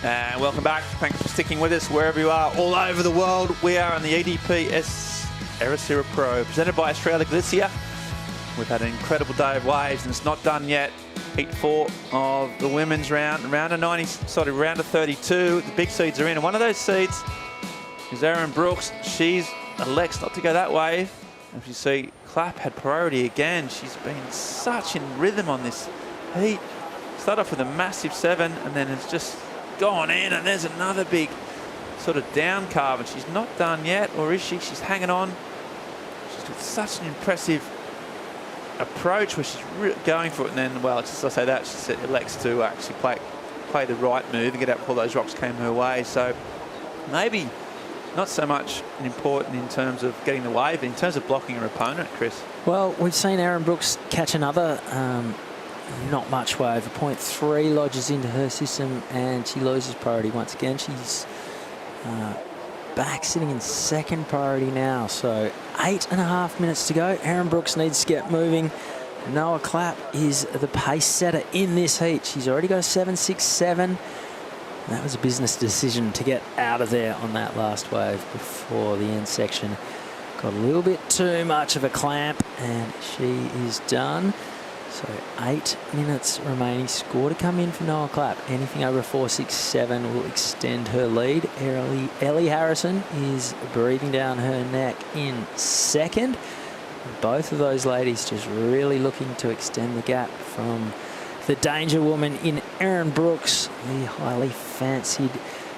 And welcome back. Thanks for sticking with us wherever you are, all over the world. We are on the EDP Ericeira Pro, presented by Estrella, Galicia. We've had an incredible day of waves, and it's not done yet. Heat 4 of the women's round, round of 32. The big seeds are in, and one of those seeds is Erin Brooks. She elects not to go that wave. As you see, Clapp had priority again. She's been such in rhythm on this heat. Started off with a massive 7, and then it's just gone in, and there's another big sort of down carve, and she's not done yet, or is she? She's hanging on. She's got such an impressive approach where she's going for it, and then, well, just I say that, she elects to actually play the right move and get out before those rocks came her way. So maybe not so much important in terms of getting the wave, but in terms of blocking her opponent, Chris. Well, we've seen Erin Brooks catch another not much wave. A 0.3 lodges into her system and she loses priority once again. She's back sitting in second priority now. So 8.5 minutes to go. Erin Brooks needs to get moving. Noah Clapp is the pace setter in this heat. She's already got a 7.67. That was a business decision to get out of there on that last wave before the end section. Got a little bit too much of a clamp and she is done. So 8 minutes remaining. Score to come in for Noah Clapp. Anything over 4.67 will extend her lead. Ellie Harrison is breathing down her neck in second. Both of those ladies just really looking to extend the gap from the danger woman in Erin Brooks. The highly fancied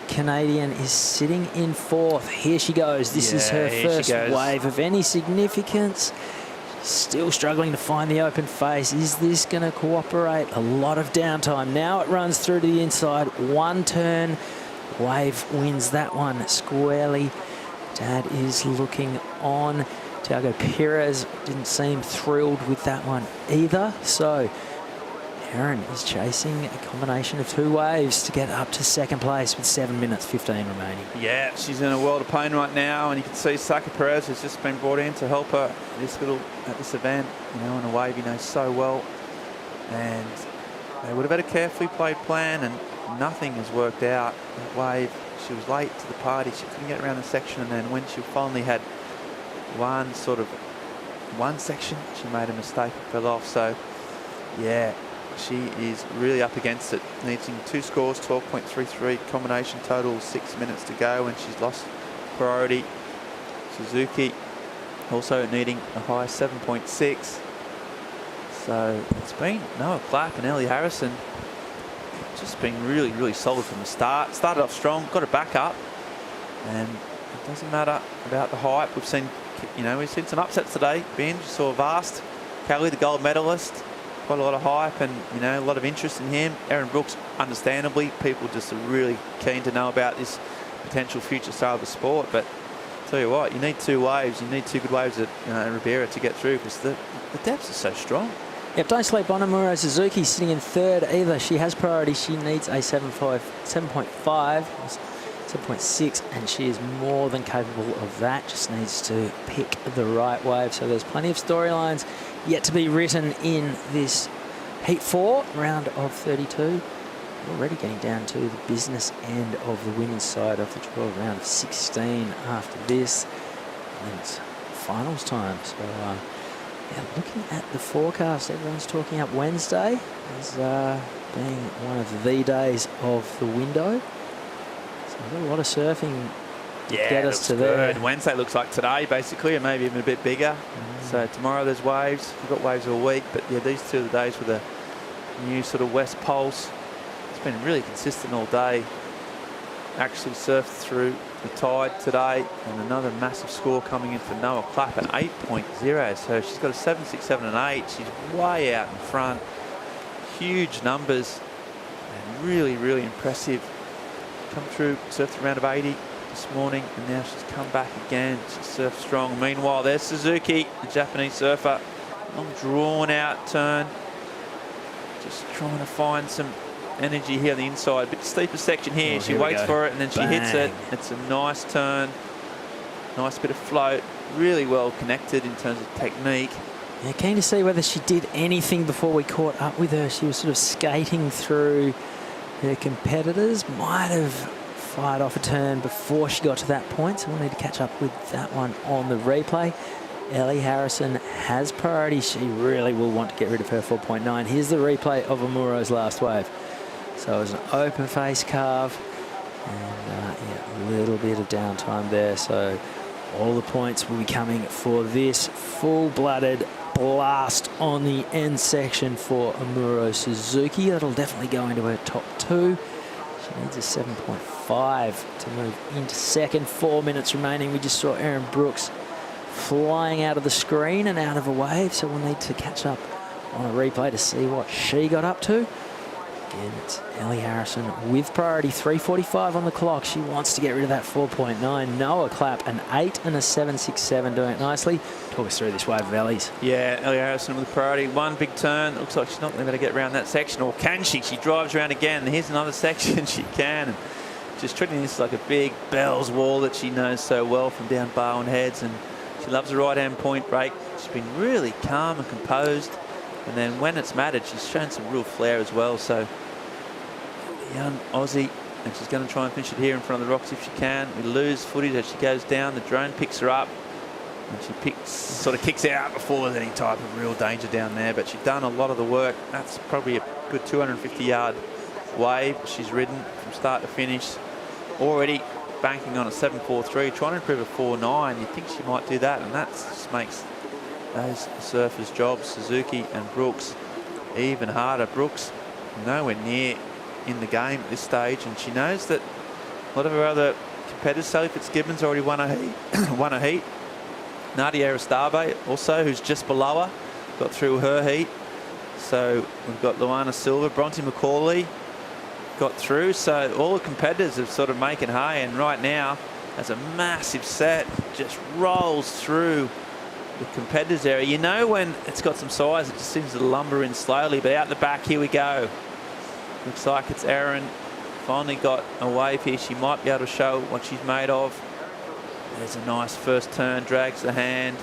Canadian is sitting in fourth. Here she goes. This is her first wave of any significance. Still struggling to find the open face. Is this going to cooperate? A lot of downtime. Now it runs through to the inside. One turn. Wave wins that one squarely. Dad is looking on. Thiago Perez didn't seem thrilled with that one either. So Erin is chasing a combination of 2 waves to get up to second place with 7 minutes 15 remaining. Yeah, she's in a world of pain right now, and you can see Saka Perez has just been brought in to help her at this event, you know, on a wave he knows so well. And they would have had a carefully played plan, and nothing has worked out. That wave, she was late to the party, she couldn't get around the section, and then when she finally had one section, she made a mistake and fell off. So yeah, she is really up against it, needing 2 scores, 12.33 combination total, 6 minutes to go, and she's lost priority. Suzuki also needing a high 7.6. So it's been Noah Clapp and Ellie Harrison just been really, really solid from the start. Started off strong, got it back up, and it doesn't matter about the hype. We've seen some upsets today. Ben, you saw Vast, Kelly, the gold medalist, quite a lot of hype and, you know, a lot of interest in him. Erin Brooks, understandably, people just are really keen to know about this potential future star of the sport. But tell you what, you need 2 waves. You need 2 good waves at Ribeira to get through, because the depths are so strong. Yep, don't sleep on Amuro Suzuki sitting in 3rd either. She has priority. She needs a 7.5, 7.6, and she is more than capable of that. Just needs to pick the right wave. So there's plenty of storylines yet to be written in this Heat 4 round of 32. Already getting down to the business end of the women's side of the 12 round of 16 after this. And it's finals time. So yeah, looking at the forecast, everyone's talking up Wednesday as being one of the days of the window. So we've got a lot of surfing to get us to there. Wednesday looks like today, basically, and maybe even a bit bigger. So tomorrow there's waves. We've got waves all week, but yeah, these 2 are the days with a new sort of west pulse. It's been really consistent all day. Actually surfed through the tide today, and another massive score coming in for Noah Clapp at 8.0. So she's got a 7.6, 7 and 8. She's way out in front. Huge numbers, and really, really impressive. Come through, surfed around of 80 this morning, and now she's come back again. She surfed strong. Meanwhile, there's Suzuki, the Japanese surfer. Long drawn out turn. Just trying to find some energy here on the inside. Bit steeper section here. She waits for it, and then she hits it. It's a nice turn. Nice bit of float. Really well connected in terms of technique. Yeah, keen to see whether she did anything before we caught up with her. She was sort of skating through her competitors. Might have fired off a turn before she got to that point, so we'll need to catch up with that one on the replay. Ellie Harrison has priority. She really will want to get rid of her 4.9. Here's the replay of Amuro's last wave. So it was an open face carve, and yeah, a little bit of downtime there. So all the points will be coming for this full-blooded blast on the end section for Amuro Suzuki. That'll definitely go into her top 2. She needs a 7.5 to move into second. 4 minutes remaining. We just saw Erin Brooks flying out of the screen and out of a wave, so we'll need to catch up on a replay to see what she got up to. Again, it's Ellie Harrison with priority, 3:45 on the clock. She wants to get rid of that 4.9. Noah Clapp, an 8 and a 7.67, doing it nicely. Talk us through this wave of Ellie's. Yeah, Ellie Harrison with priority. One big turn. Looks like she's not going to get around that section, or can she? She drives around again, and here's another section. She can. And just treating this like a big Bell's wall that she knows so well from down Barwon Heads, and she loves the right-hand point break. She's been really calm and composed. And then when it's mattered, she's shown some real flair as well. So young Aussie, and she's going to try and finish it here in front of the rocks if she can. We lose footage as she goes down. The drone picks her up, and she sort of kicks out before there's any type of real danger down there. But she's done a lot of the work. That's probably a good 250-yard wave she's ridden from start to finish. Already banking on a 7.43, trying to improve a 4.9. You think she might do that, and that just makes those surfers' jobs, Suzuki and Brooks, even harder. Brooks nowhere near in the game at this stage, and she knows that a lot of her other competitors, Sally Fitzgibbon's already won a heat. Nadia Aristabe also, who's just below her, got through her heat. So we've got Luana Silva, Bronte McCauley got through. So all the competitors are sort of making hay, and right now, as a massive set, just rolls through the competitors area. You know when it's got some size, it just seems to lumber in slowly, but out the back, here we go. Looks like it's Erin. Finally got a wave here. She might be able to show what she's made of. There's a nice first turn, drags the hand.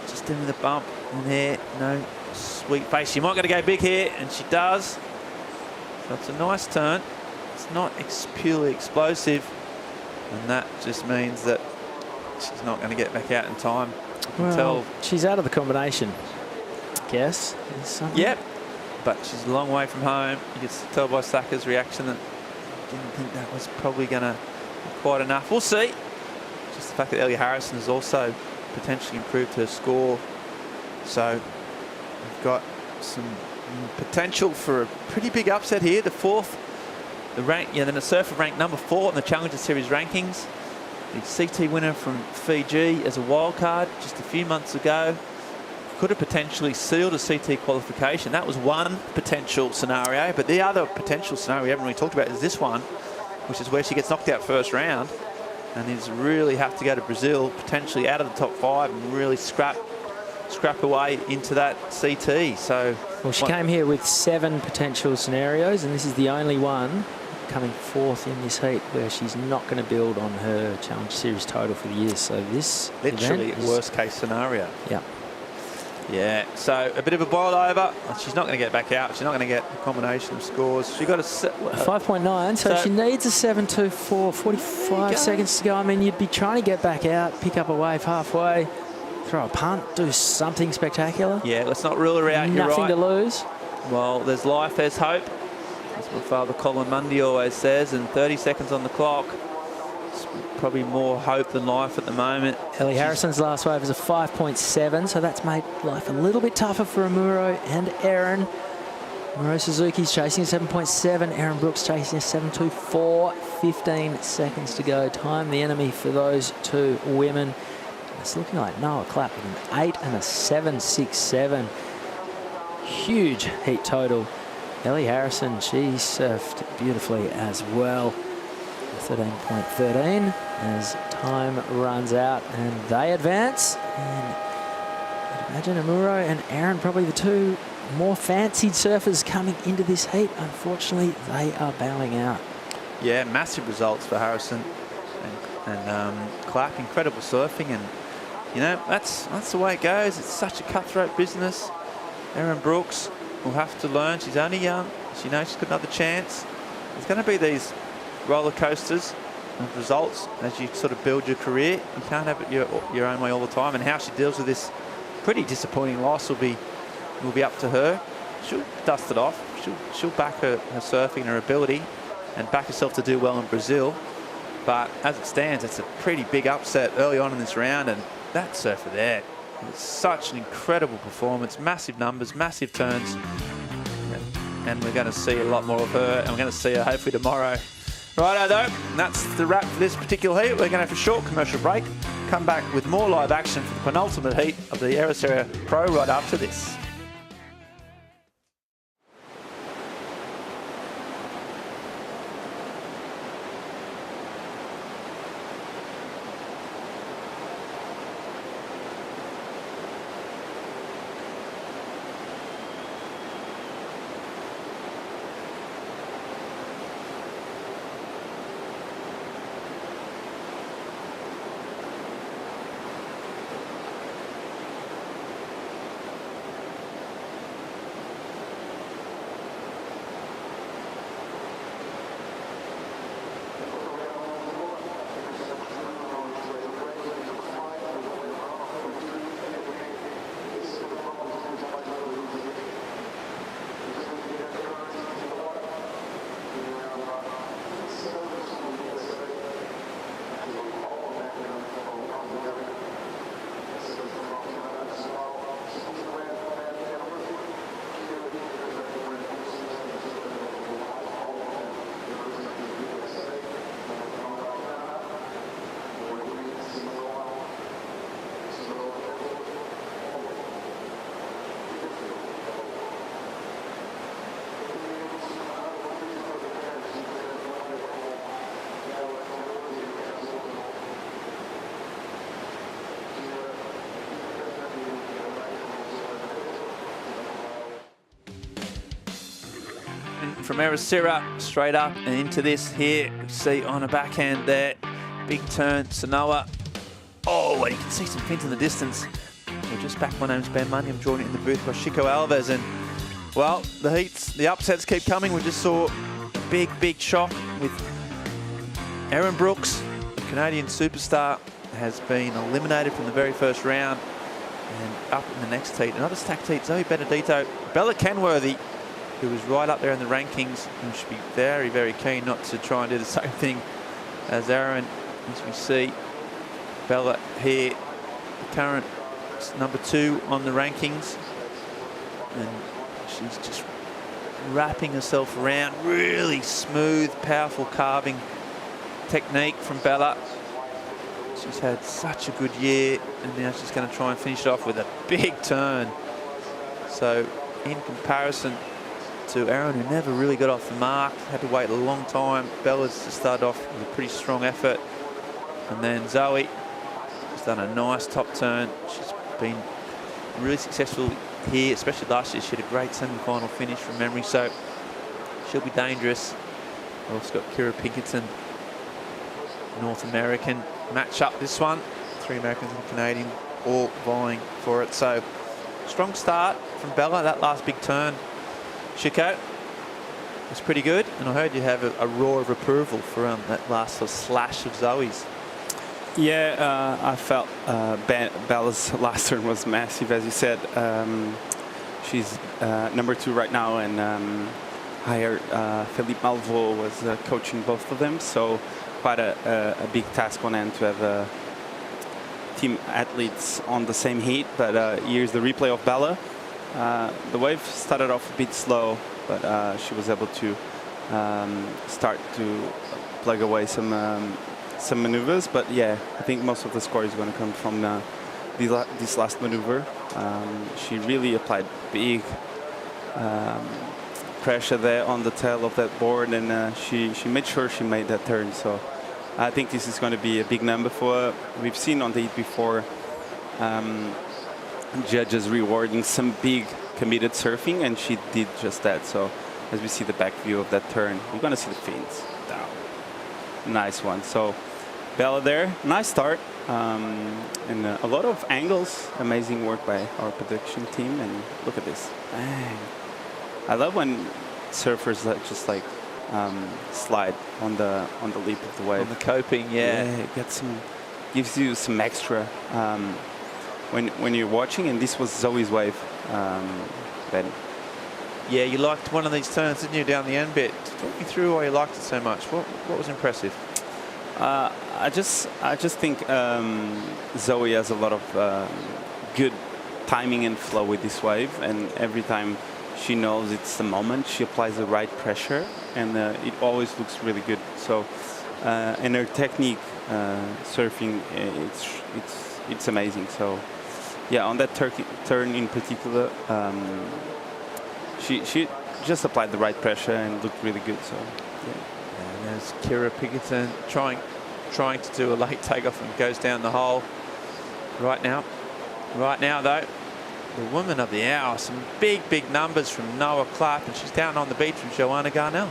Just into the bump in there. No sweet face. She might got to go big here, and she does. So it's a nice turn. It's not purely explosive, and that just means that she's not going to get back out in time. You can tell. She's out of the combination, I guess. Yep, but she's a long way from home. You can tell by Saka's reaction that didn't think that was probably going to be quite enough. We'll see. Just the fact that Ellie Harrison has also potentially improved her score. So we've got some potential for a pretty big upset here. The fourth, then the surfer ranked number 4 in the Challenger Series rankings. The CT winner from Fiji as a wild card just a few months ago. Could have potentially sealed a CT qualification. That was one potential scenario, but the other potential scenario we haven't really talked about is this one, which is where she gets knocked out first round and is really have to go to Brazil, potentially out of the top 5 and really scrap her way into that CT. So, well, she came here with 7 potential scenarios, and this is the only one coming 4th in this heat where she's not going to build on her Challenge Series total for the year. So this literally worst case scenario. Yeah. Yeah, so a bit of a boil over. She's not going to get back out. She's not going to get a combination of scores. She got a 5.9, so she needs a 7.24, 45 seconds to go. I mean, you'd be trying to get back out, pick up a wave halfway, throw a punt, do something spectacular. Yeah, let's not rule her out. Nothing to lose. Well, there's life, there's hope. That's what Father Colin Mundy always says, and 30 seconds on the clock. It's probably more hope than life at the moment. Ellie Harrison's last wave is a 5.7, so that's made life a little bit tougher for Amuro and Erin. Amuro Suzuki's chasing a 7.7, Erin Brooks chasing a 7.24, 15 seconds to go. Time the enemy for those two women. It's looking like Noah Clapp with an 8 and a 7.67. Huge heat total. Ellie Harrison, she surfed beautifully as well. 13.13 as time runs out and they advance. And I'd imagine Amuro and Erin probably the two more fancied surfers coming into this heat. Unfortunately, they are bowing out. Yeah, massive results for Harrison and Clark. Incredible surfing, and you know that's the way it goes. It's such a cutthroat business. Erin Brooks will have to learn. She's only young. She knows she's got another chance. There's going to be these roller coasters of results as you sort of build your career. You can't have it your own way all the time, and how she deals with this pretty disappointing loss will be up to her. She'll dust it off. She'll back her surfing and her ability and back herself to do well in Brazil. But as it stands, it's a pretty big upset early on in this round, and that surfer there, it's such an incredible performance, massive numbers, massive turns, and we're going to see a lot more of her, and we're going to see her hopefully tomorrow. Righto though, that's the wrap for this particular heat. We're going to have a short commercial break, come back with more live action for the penultimate heat of the Ericeira Pro right after this. excitement from Ericeira straight up and into this here. We see on a backhand there, big turn, Sanoa. Oh, and you can see some fins in the distance. We're just back. My name's Ben Mundy. I'm joining in the booth by Chico Alves. And, well, the upsets keep coming. We just saw a big shock with Aaron Brooks, the Canadian superstar, has been eliminated from the very first round and up in the next heat. Another stacked heat, Zoe Benedito. Bella Kenworthy, who was right up there in the rankings, and should be very keen not to try and do the same thing as Aaron. As we see Bella here, the current number 2 on the rankings, and she's just wrapping herself around. Really smooth, powerful carving technique from Bella. She's had such a good year, and now she's going to try and finish it off with a big turn. So in comparison to Aaron, who never really got off the mark, had to wait a long time, Bella's just started off with a pretty strong effort. And then Zoe has done a nice top turn. She's been really successful here, especially last year. She had a great semi-final finish from memory, so she'll be dangerous. We've also got Kira Pinkerton, North American match-up this one. 3 Americans and a Canadian all vying for it. So strong start from Bella. That last big turn, Chico, was pretty good. And I heard you have a roar of approval for that last sort of slash of Zoe's. Yeah, I felt Bella's last turn was massive, as you said. She's number 2 right now, and hired Felipe Malvo was coaching both of them, so quite a big task on end to have team athletes on the same heat. But here's the replay of Bella. The wave started off a bit slow, but she was able to start to plug away some maneuvers. But yeah, I think most of the score is going to come from this last maneuver. She really applied big pressure there on the tail of that board, and she made sure she made that turn. So I think this is going to be a big number for her. We've seen on the heat before judges rewarding some big committed surfing, and she did just that. So as we see the back view of that turn, you're going to see the fins down. Nice one. So Bella there, nice start, and a lot of angles. Amazing work by our production team. And look at this, bang! I love when surfers just like slide on the lip of the wave. On the coping, yeah. Gives you some extra when you're watching. And this was Zoe's wave, Ben. Yeah, you liked one of these turns, didn't you, down the end bit? Talk me through why you liked it so much. What was impressive? I just think Zoe has a lot of good timing and flow with this wave, and every time she knows it's the moment, she applies the right pressure, and it always looks really good. So, and her technique surfing, it's amazing. So, yeah, on that turn in particular, she just applied the right pressure and looked really good. So, yeah. And there's Kira Pinkerton trying to do a late takeoff and goes down the hole. Right now, though, the woman of the hour, some big numbers from Noah Clark, and she's down on the beach from Joanna Garnell.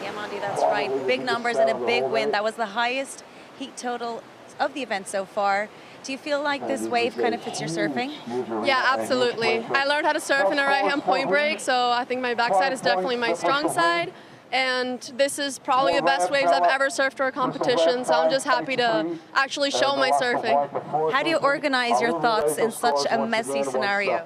Yeah, Monty, that's right. Big numbers and a big win. That was the highest heat total of the event so far. Do you feel like this wave kind of fits your surfing? Yeah, absolutely. I learned how to surf in a right-hand point break, so I think my backside is definitely my strong side. And this is probably the best waves I've ever surfed for a competition, so I'm just happy to actually show my surfing. How do you organize your thoughts in such a messy scenario?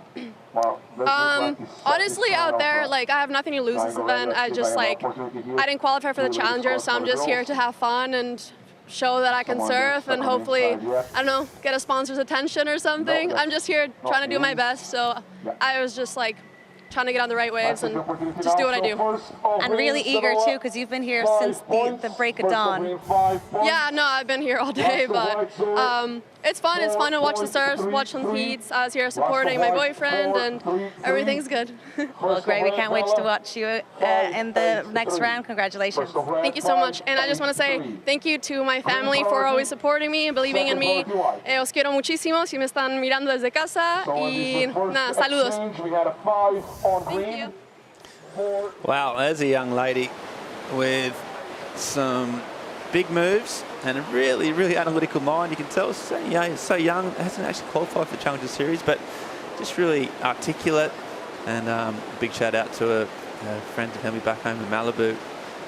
Honestly, out there, like, I have nothing to lose this event. I didn't qualify for the Challenger, so I'm just here to have fun and show that I can surf and hopefully, I don't know, get a sponsor's attention or something. I'm just here trying to do my best, so I was just like trying to get on the right waves and just do what I do. And really eager too, because you've been here since the break of dawn. Yeah, no, I've been here all day, but it's fun. It's fun to watch the surfs, watch some heats. I was here supporting my boyfriend, and everything's good. Well, great. We can't wait to watch you in the next round. Congratulations. Thank you so much. And I just want to say thank you to my family for always supporting me and believing in me. Os quiero muchísimo si me están mirando desde casa. Y nada, saludos. Thank you. Wow, there's a young lady with some big moves and a really, really analytical mind. You can tell she's so young, hasn't actually qualified for the Challenger Series, but just really articulate. And big shout out to her friends and family back home in Malibu.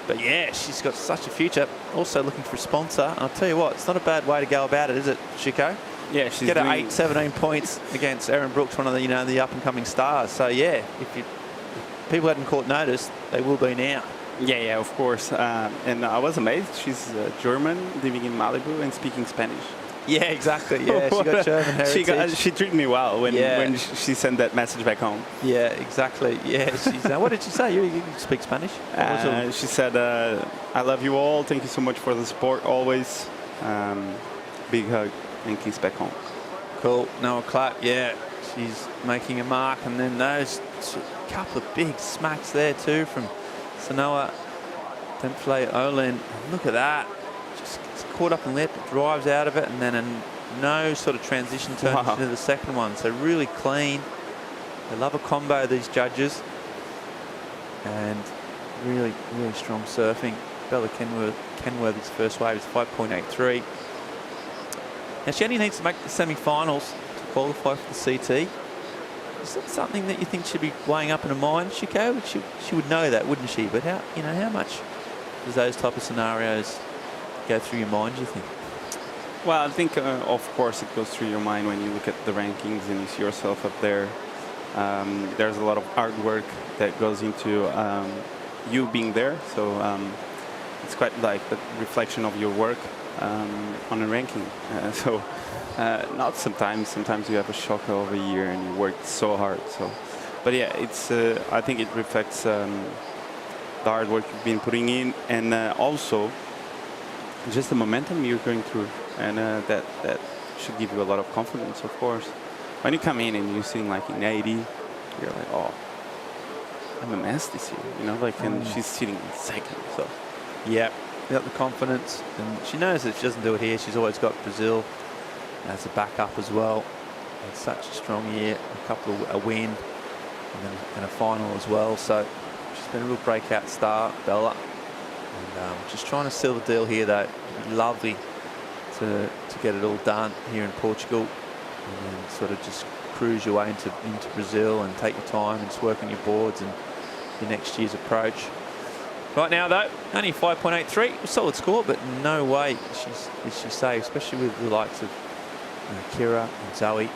But yeah, she's got such a future. Also looking for a sponsor. And I'll tell you what, it's not a bad way to go about it, is it, Chico? Yeah, she's get her 17 points against Erin Brooks, one of the the up and coming stars. So yeah, if people hadn't caught notice, they will be now. Yeah, of course. And I was amazed. She's German, living in Malibu and speaking Spanish. Yeah, exactly. Yeah, she got German heritage. She treated me well when she sent that message back home. Yeah, exactly. Yeah, she's. What did she say? You speak Spanish? She said, "I love you all. Thank you so much for the support always. Big hug and kiss back home." Cool. Noah Clapp. Yeah, she's making a mark, and then those couple of big smacks there too from Sanoa Temple Olin. Look at that. Just gets caught up in lip, drives out of it, and then no sort of transition turn into the second one. So really clean. They love a combo, these judges. And really, really strong surfing. Bella Kenworthy's first wave is 5.83. Now she only needs to make the semi-finals to qualify for the CT. Is that something that you think should be weighing up in her mind, Chico? She would know that, wouldn't she? But how much does those type of scenarios go through your mind, do you think? Well, I think, of course, it goes through your mind when you look at the rankings and you see yourself up there. There's a lot of hard work that goes into you being there. So it's quite like the reflection of your work on a ranking. Not sometimes. Sometimes you have a shock of a year and you worked so hard. But yeah, it's. I think it reflects the hard work you've been putting in, and also just the momentum you're going through, and that should give you a lot of confidence, of course. When you come in and you're sitting like in 80, you're like, oh, I'm a mess this year, and she's sitting in second. So yeah, got the confidence, and she knows that if she doesn't do it here, she's always got Brazil as a backup as well. Had such a strong year, a win, and a final as well. So she's been a real breakout star, Bella. And just trying to seal the deal here, though. It'd be lovely to get it all done here in Portugal, and then sort of just cruise your way into Brazil and take your time and just work on your boards and your next year's approach. Right now, though, only 5.83, a solid score, but no way she's safe, especially with the likes of Kira and Zoe in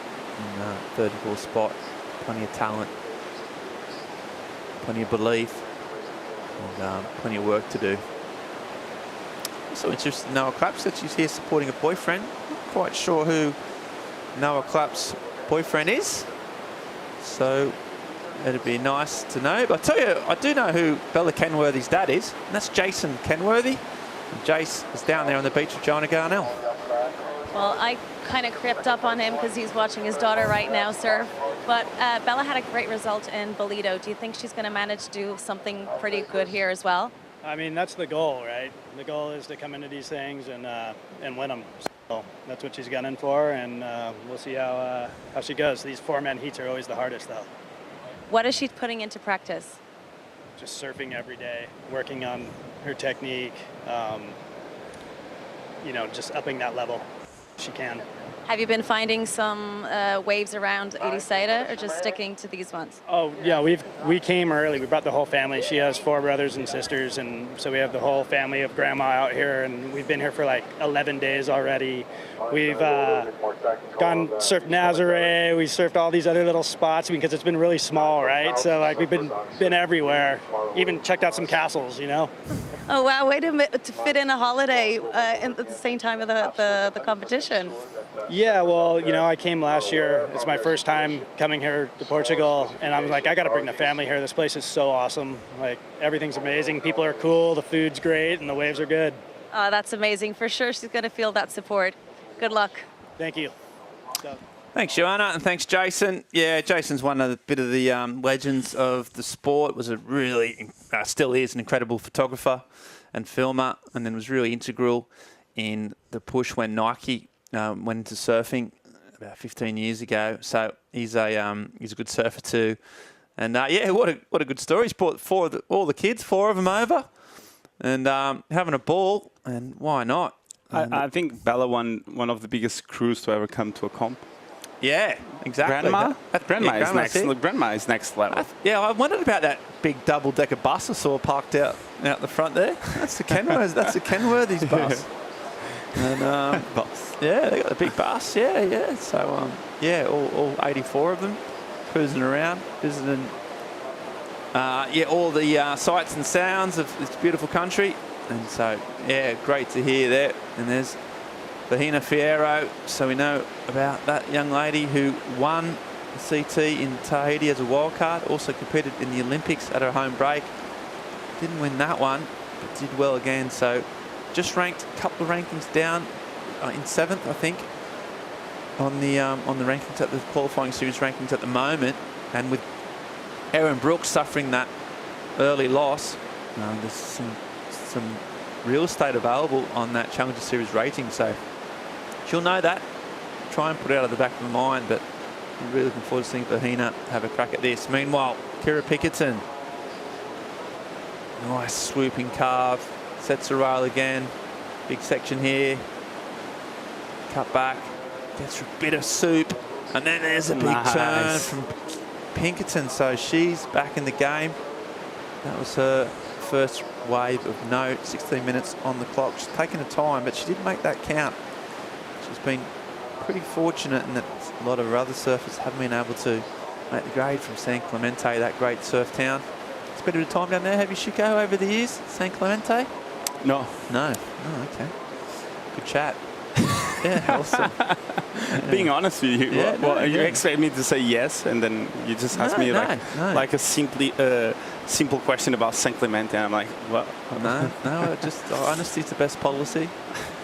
third and fourth spot. Plenty of talent, plenty of belief, and plenty of work to do. Also interested in Noah Clapp, that she's here supporting a boyfriend. Not quite sure who Noah Clapp's boyfriend is, so it'd be nice to know. But I tell you, I do know who Bella Kenworthy's dad is, and that's Jason Kenworthy. And Jace is down there on the beach with Joanna Garnell. Well, I kind of crept up on him because he's watching his daughter right now surf. But Bella had a great result in Bolito. Do you think she's going to manage to do something pretty good here as well? I mean, that's the goal, right? The goal is to come into these things and win them. So that's what she's gunning for, and we'll see how she goes. These four-man heats are always the hardest, though. What is she putting into practice? Just surfing every day, working on her technique, just upping that level. She can. Have you been finding some waves around Ericeira or just sticking to these ones? Oh, yeah, we came early. We brought the whole family. She has 4 brothers and sisters, and so we have the whole family of grandma out here, and we've been here for like 11 days already. We've gone surfed Nazare. We surfed all these other little spots because it's been really small, right? So like we've been everywhere. Even checked out some castles, Oh, wow, way to fit in a holiday at the same time of the competition. Yeah, well, I came last year. It's my first time coming here to Portugal, and I'm like, I got to bring the family here. This place is so awesome. Like, everything's amazing. People are cool, the food's great, and the waves are good. Oh, that's amazing. For sure, she's going to feel that support. Good luck. Thank you. Thanks, Joanna, and thanks, Jason. Yeah, Jason's one of the legends of the sport. Was a really, still is an incredible photographer and filmer, and then was really integral in the push when Nike went into surfing about 15 years ago. So he's a good surfer too, And yeah, what a good story. He's brought all the kids, 4 of them over, and having a ball. And why not? I think Bella won one of the biggest crews to ever come to a comp. Yeah, exactly. Grandma is next level. I wondered about that big double-decker bus I saw parked out the front there. That's the Kenworths. That's the Kenworthy's bus. And bus. Yeah, they got the big bus. Yeah. So yeah, all 84 of them cruising around, visiting. All the sights and sounds of this beautiful country. And so yeah, great to hear that. And there's Fahina Fierro, so we know about that young lady who won the CT in Tahiti as a wildcard, also competed in the Olympics at her home break. Didn't win that one, but did well again. So just ranked a couple of rankings down in 7th, I think, on the rankings at the qualifying series rankings at the moment. And with Erin Brooks suffering that early loss, there's some real estate available on that Challenger Series rating. So she'll know that, try and put it out of the back of her mind, but I'm really looking forward to seeing Fahina have a crack at this. Meanwhile, Kira Pickerton, nice swooping carve, sets the rail again, big section here, cut back, gets a bit of soup, and then there's a big turn from Pinkerton, so she's back in the game. That was her first wave of note, 16 minutes on the clock. She's taken her time, but she did make that count. She's been pretty fortunate in that a lot of her other surfers haven't been able to make the grade from San Clemente, that great surf town. Spent a bit of time down there, have you, Chico, over the years, San Clemente? No. No. Oh, okay. Good chat. Yeah, awesome. Being honest with you, you expect me to say yes, and then you just ask me like a simple question about San Clemente, and I'm like, what? No, just honesty is the best policy.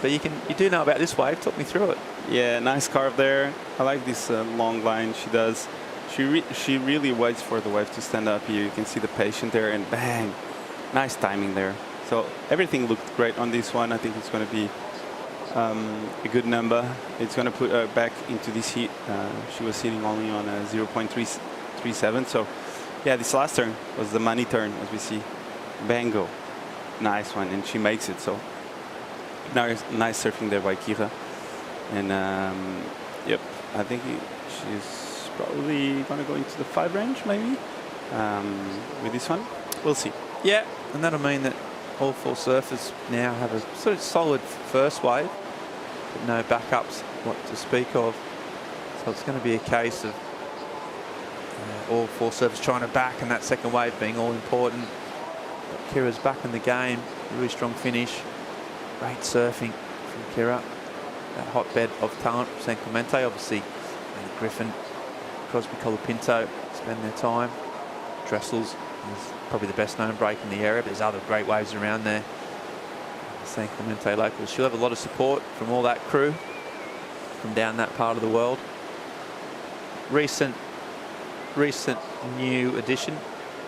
But you do know about this wave. Talk me through it. Yeah, nice carve there. I like this long line she does. She really waits for the wave to stand up here. You can see the patient there, and bang, nice timing there. So everything looked great on this one. I think it's going to be a good number. It's going to put her back into this heat. She was sitting only on a 0.337. So yeah, this last turn was the money turn, as we see. Bango, nice one, and she makes it. So nice surfing there by Kira. And yep, I think she's probably going to go into the 5 range maybe with this one. We'll see. Yeah, and that'll mean that all 4 surfers now have a sort of solid first wave, but no backups what to speak of. So it's going to be a case of all 4 surfers trying to back, and that second wave being all important. But Kira's back in the game, really strong finish, great surfing from Kira. That hotbed of talent from San Clemente, obviously Griffin, Crosby, Colapinto spend their time. Dressel's is probably the best known break in the area, but there's other great waves around there. San Clemente locals. She'll have a lot of support from all that crew from down that part of the world. Recent new addition,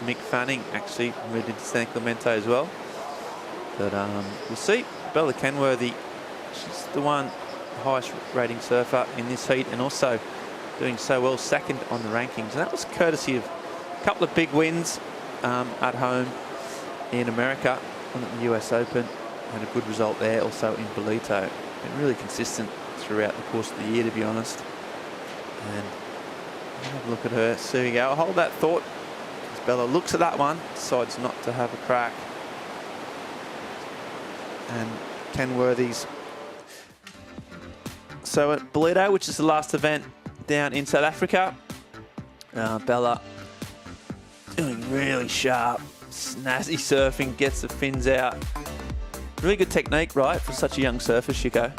Mick Fanning, actually moved into San Clemente as well. But we'll see. Bella Kenworthy, she's the highest rating surfer in this heat, and also doing so well, second on the rankings. And that was courtesy of a couple of big wins at home in America, on the US Open. Had a good result there, also in Bolito. Been really consistent throughout the course of the year, to be honest. And have a look at her. So there you go. I'll hold that thought. As Bella looks at that one, decides not to have a crack. And Kenworthy's. So at Bolito, which is the last event down in South Africa, Bella doing really sharp, snazzy surfing, gets the fins out. Really good technique, right, for such a young surfer, Chico?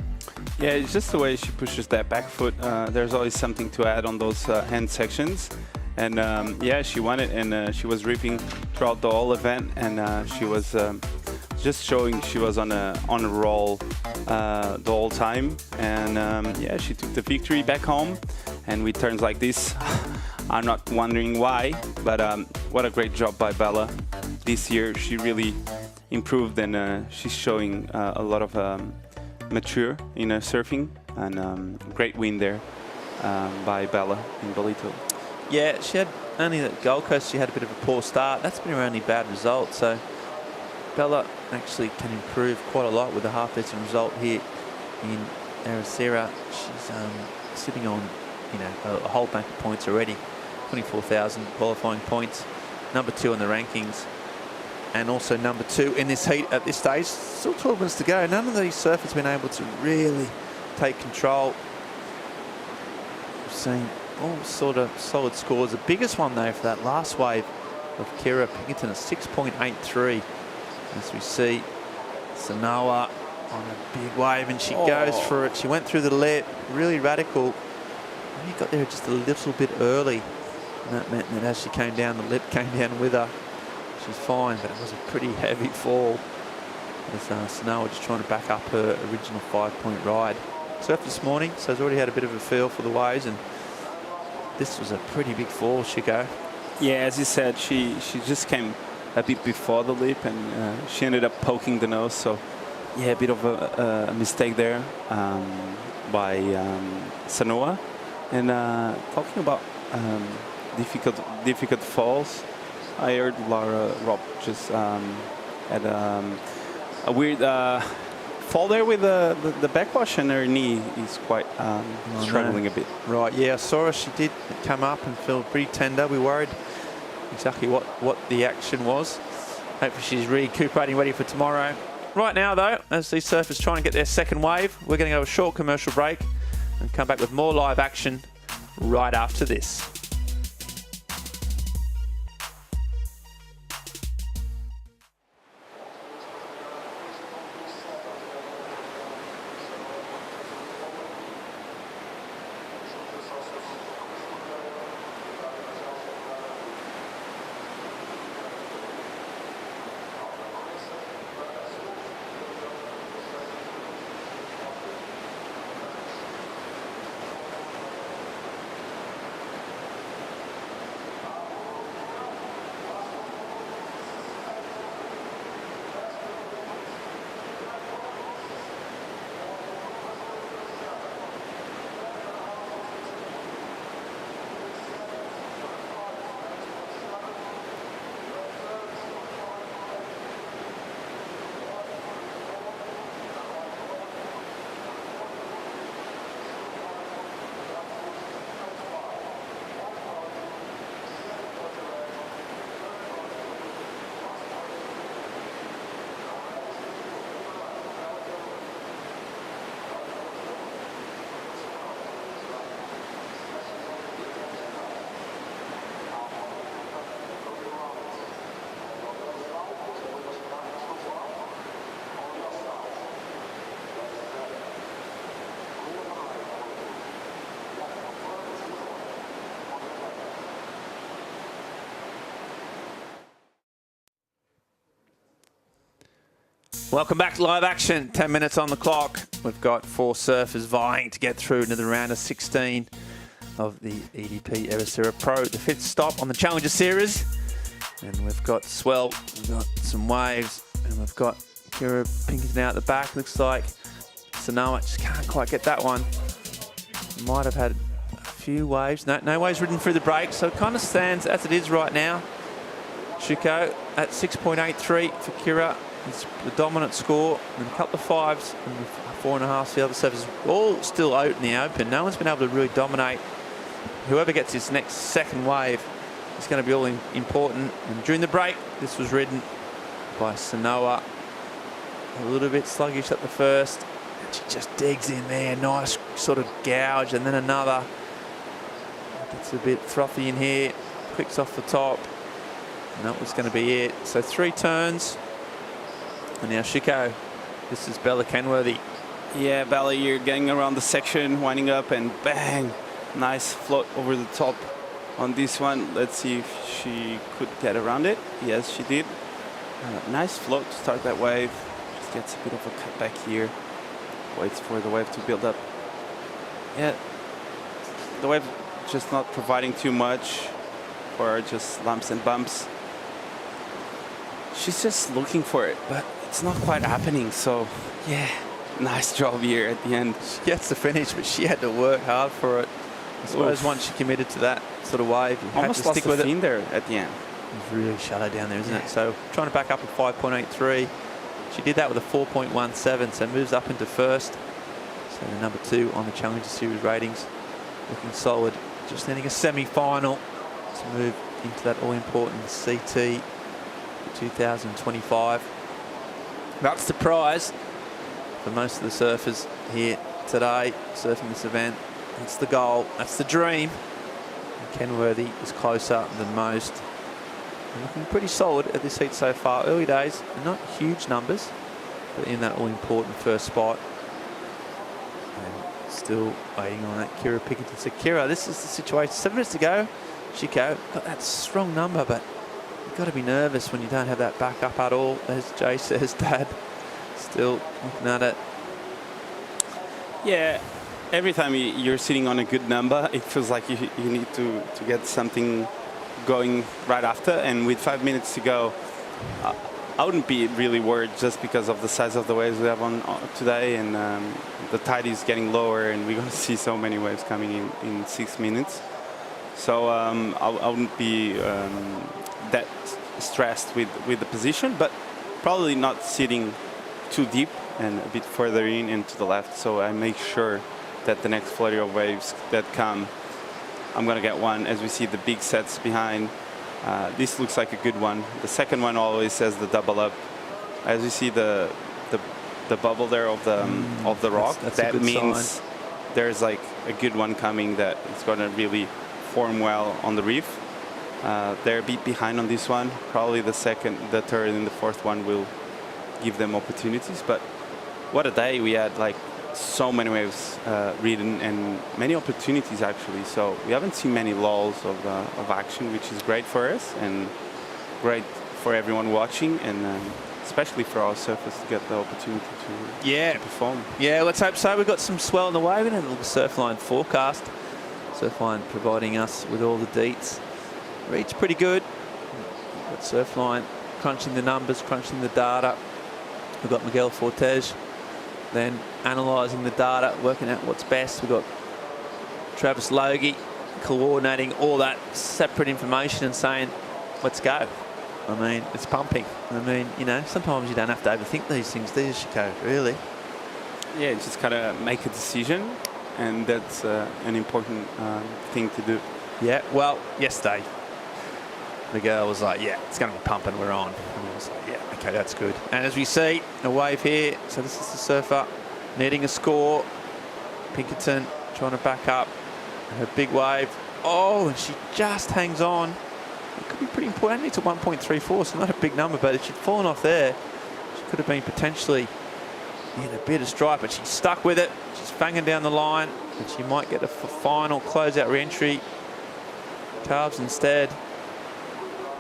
Yeah, it's just the way she pushes that back foot. There's always something to add on those hand sections. And yeah, she won it, and she was ripping throughout the whole event, and she was just showing she was on a roll the whole time. And yeah, she took the victory back home. And with turns like this, I'm not wondering why, but what a great job by Bella. This year, she really improved, and she's showing a lot of mature in her surfing, and great win there by Bella in Bolito. Yeah, she had only at Gold Coast she had a bit of a poor start. That's been her only bad result. So Bella actually can improve quite a lot with a half-decent result here in Ericeira. She's sitting on, you know, a whole bank of points already, 24,000 qualifying points, number 2 in the rankings, and also number 2 in this heat at this stage. Still 12 minutes to go. None of these surfers have been able to really take control. We've seen all sort of solid scores. The biggest one though for that last wave of Kira Pinkerton, a 6.83. As we see Sanoa on a big wave, and she goes for it. She went through the lip, really radical. He got there just a little bit early, and that meant that as she came down, the lip came down with her. She's fine, but it was a pretty heavy fall. As Sanoa just trying to back up her original 5-point ride. Surfed this morning, so has already had a bit of a feel for the waves, and this was a pretty big fall, Chico. Yeah, as you said, she just came a bit before the lip, and she ended up poking the nose. So, yeah, a bit of a mistake there by Sanoa. And talking about difficult falls, I heard Laura Robb just had a weird fall there with the backwash, and her knee is quite struggling a bit. Right, yeah, I saw her. She did come up and feel pretty tender. We worried exactly what the action was. Hopefully she's recuperating, ready for tomorrow. Right now, though, as these surfers try and get their second wave, we're going to go a short commercial break and come back with more live action right after this. Welcome back to live action. 10 minutes on the clock. We've got 4 surfers vying to get through into the round of 16 of the EDP Ericeira Pro, the 5th stop on the Challenger Series. And we've got swell, we've got some waves, and we've got Kira Pinkerton out the back. Looks like Sanoa just can't quite get that one. Might have had a few waves. No waves ridden through the break, so it kind of stands as it is right now. Chico at 6.83 for Kira. It's the dominant score, and a couple of 5s and 4.5 for the other surfers. All still out in the open. No one's been able to really dominate. Whoever gets this next second wave is going to be all important. And during the break, this was ridden by Sanoa. A little bit sluggish at the first. And she just digs in there. Nice sort of gouge, and then another. Gets a bit frothy in here. Clicks off the top. And that was going to be it. So 3 turns. And now Chico, this is Bella Kenworthy. Yeah, Bella, you're getting around the section, winding up, and bang! Nice float over the top on this one. Let's see if she could get around it. Yes, she did. Nice float to start that wave. Just gets a bit of a cutback here. Waits for the wave to build up. Yeah, the wave just not providing too much, or just lumps and bumps. She's just looking for it, but it's not quite happening. So, yeah, nice job here at the end. She gets the finish, but she had to work hard for it. I suppose once you committed to that sort of wave, you Almost had to stick with it. there at the end. It's really shallow down there, isn't it? So trying to back up at 5.83. She did that with a 4.17, so moves up into first. So the number 2 on the Challenger Series ratings, looking solid. Just needing a semi-final to move into that all-important CT 2025. That's the prize for most of the surfers here today, surfing this event. That's the goal, that's the dream. And Ken Worthy is closer than most. And looking pretty solid at this heat so far. Early days, not huge numbers, but in that all-important first spot. And still waiting on that Kira Pickerton. So Kira, this is the situation. 7 minutes to go. Chico got that strong number, but you've got to be nervous when you don't have that backup at all. As Jay says, Dad, still looking at it. Yeah, every time you're sitting on a good number, it feels like you need to get something going right after. And with 5 minutes to go, I wouldn't be really worried just because of the size of the waves we have on today, and the tide is getting lower, and we're going to see so many waves coming in 6 minutes. So I wouldn't be that stressed with the position, but probably not sitting too deep and a bit further in and to the left. So I make sure that the next flurry of waves that come, I'm going to get one. As we see the big sets behind, this looks like a good one. The second one always says the double up. As you see the bubble there of the rock, that's that a good means sign. there's like a good one coming that is going to really form well on the reef. They're a bit behind on this one. Probably the second, the third, and the fourth one will give them opportunities. But what a day we had! Like so many waves ridden and many opportunities actually. So we haven't seen many lulls of action, which is great for us and great for everyone watching, and especially for our surfers to get the opportunity to perform. Yeah, let's hope so. We've got some swell in the way. We're going to look at the Surfline forecast. Surfline providing us with all the deets. Read's pretty good. We've got Surfline crunching the numbers, crunching the data. We've got Miguel Fortes then analysing the data, working out what's best. We've got Travis Logie coordinating all that separate information and saying, let's go. I mean, it's pumping. I mean, you know, sometimes you don't have to overthink these things, do you, Chico? Really? Yeah, just kind of make a decision, and that's an important thing to do. Yeah, well, yesterday, Miguel was like, yeah, it's going to be pumping, we're on. And I was like, yeah, okay, that's good. And as we see, a wave here. So this is the surfer needing a score. Pinkerton trying to back up. Her big wave. Oh, and she just hangs on. It could be pretty important. Only to 1.34, so not a big number, but if she'd fallen off there, she could have been potentially in a bit of stripe, but she's stuck with it. She's banging down the line, and she might get a final closeout re-entry. Carves instead,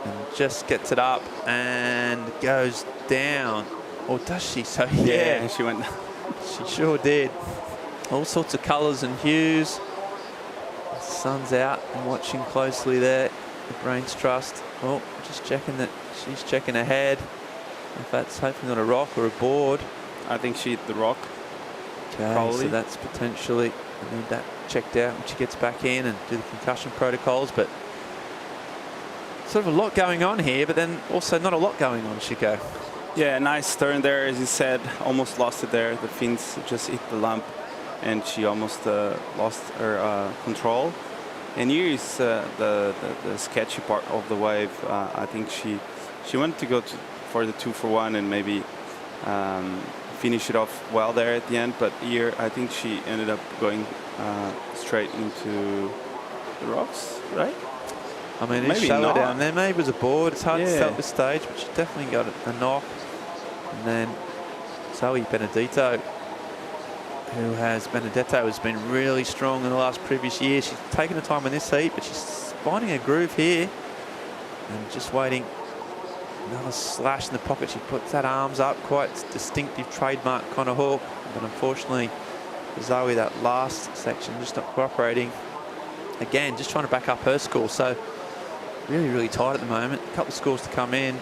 and just gets it up and goes down. Or does she? So yeah, she went. She sure did. All sorts of colours and hues. The sun's out and watching closely there. The Brains Trust. Oh, just checking that she's checking ahead. If that's hoping on a rock or a board. I think she hit the rock. Okay, probably. so that's potentially, I need that checked out when she gets back in and do the concussion protocols. But sort of a lot going on here, but then also not a lot going on, Chico. Yeah, nice turn there, as you said. Almost lost it there. The fins just hit the lump, and she almost lost her control. And here is the sketchy part of the wave. I think she wanted to go for the 2-for-1 and maybe finish it off well there at the end. But here, I think she ended up going straight into the rocks, right? I mean, it's maybe shallow not. down there. Maybe it was a board. It's hard to Yeah. tell at this stage, but she definitely got a knock. And then Zoe Benedetto, Benedetto has been really strong in the last previous year. She's taken her time in this heat, but she's finding a groove here. And just waiting. Another slash in the pocket. She puts that arms up, quite distinctive trademark kind of hook. But unfortunately, for Zoe, that last section just not cooperating. Again, just trying to back up her score. So really, really tight at the moment. A couple of scores to come in.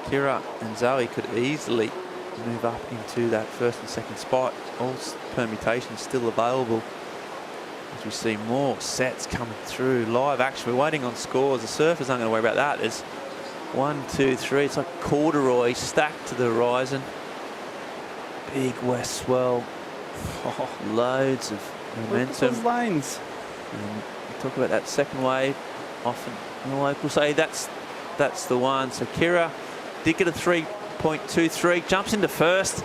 Kira and Zoe could easily move up into that first and second spot. All permutations still available. as we see more sets coming through. Live action. We're waiting on scores. The surfers aren't going to worry about that. There's 1, 2, 3. It's like corduroy stacked to the horizon. Big west swell. Oh, loads of momentum. Those lines. And we talk about that second wave. Often the locals say that's the one. So Kira did get a 3.23. Jumps into first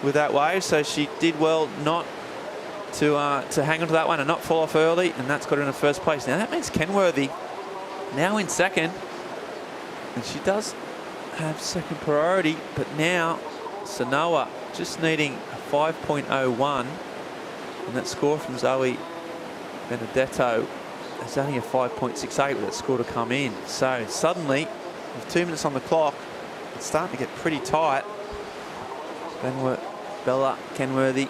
with that wave. So she did well not to hang on to that one and not fall off early. And that's got her in the first place. Now that means Kenworthy now in second. And she does have second priority. But now Sanoa just needing a 5.01. And that score from Zoe Benedetto is only a 5.68 with that score to come in. So suddenly, with 2 minutes on the clock, it's starting to get pretty tight. Bella Kenworthy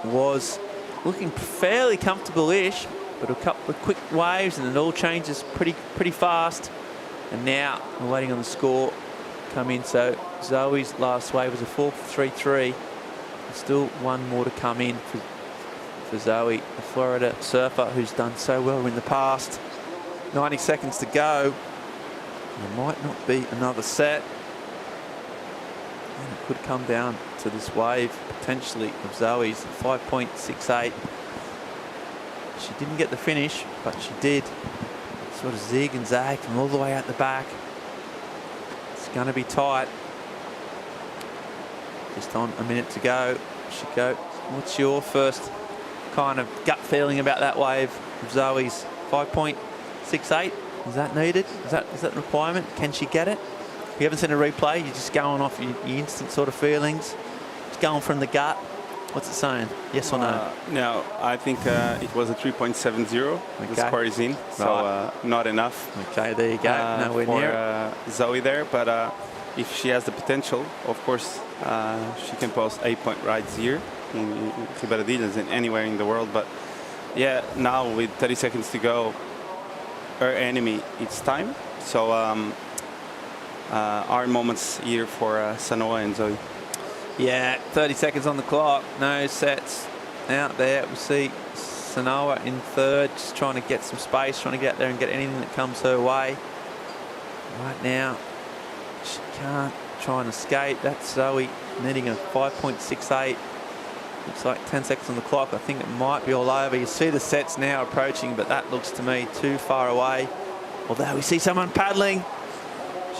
was looking fairly comfortable-ish, but a couple of quick waves and it all changes pretty fast. And now we're waiting on the score come in. So Zoe's last wave was a 4.33. Still one more to come in for Zoe, the Florida surfer who's done so well in the past. 90 seconds to go. There might not be another set. And it could come down to this wave potentially of Zoe's 5.68. She didn't get the finish, but she did sort of zig and zag from all the way out the back. It's going to be tight. Just on a minute to go. Shiko, what's your first kind of gut feeling about that wave of Zoe's 5.68? Is that needed? Is that a requirement? Can she get it? You haven't seen a replay. You're just going off your instant sort of feelings. Just going from the gut. What's it saying? Yes or no? No, I think it was a 3.70. The score is in, so not enough. Okay, there you go. Nowhere near Zoe there, but if she has the potential, of course, she can post 8-point rides here in Ribeiradilhas and anywhere in the world. But yeah, now with 30 seconds to go, her enemy, it's time. So our moments here for Sanoa and Zoe. Yeah, 30 seconds on the clock. No sets out there. We see Sanoa in third, just trying to get some space, trying to get there and get anything that comes her way. Right now, she can't try and escape. That's Zoe needing a 5.68. Looks like 10 seconds on the clock. I think it might be all over. You see the sets now approaching, but that looks to me too far away. Although we see someone paddling.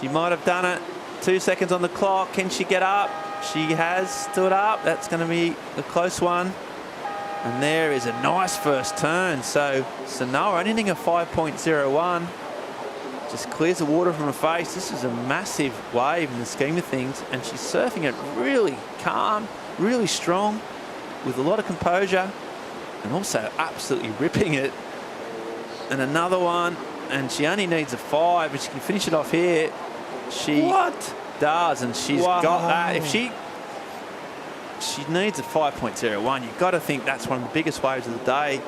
She might have done it. 2 seconds on the clock. Can she get up? She has stood up. That's going to be a close one. And there is a nice first turn. So Sanoa only a 5.01. Just clears the water from her face. This is a massive wave in the scheme of things. And she's surfing it really calm, really strong, with a lot of composure. And also absolutely ripping it. And another one. And she only needs a 5, but she can finish it off here. She does, and she's got that. If she needs a 5.01, you've got to think that's one of the biggest waves of the day.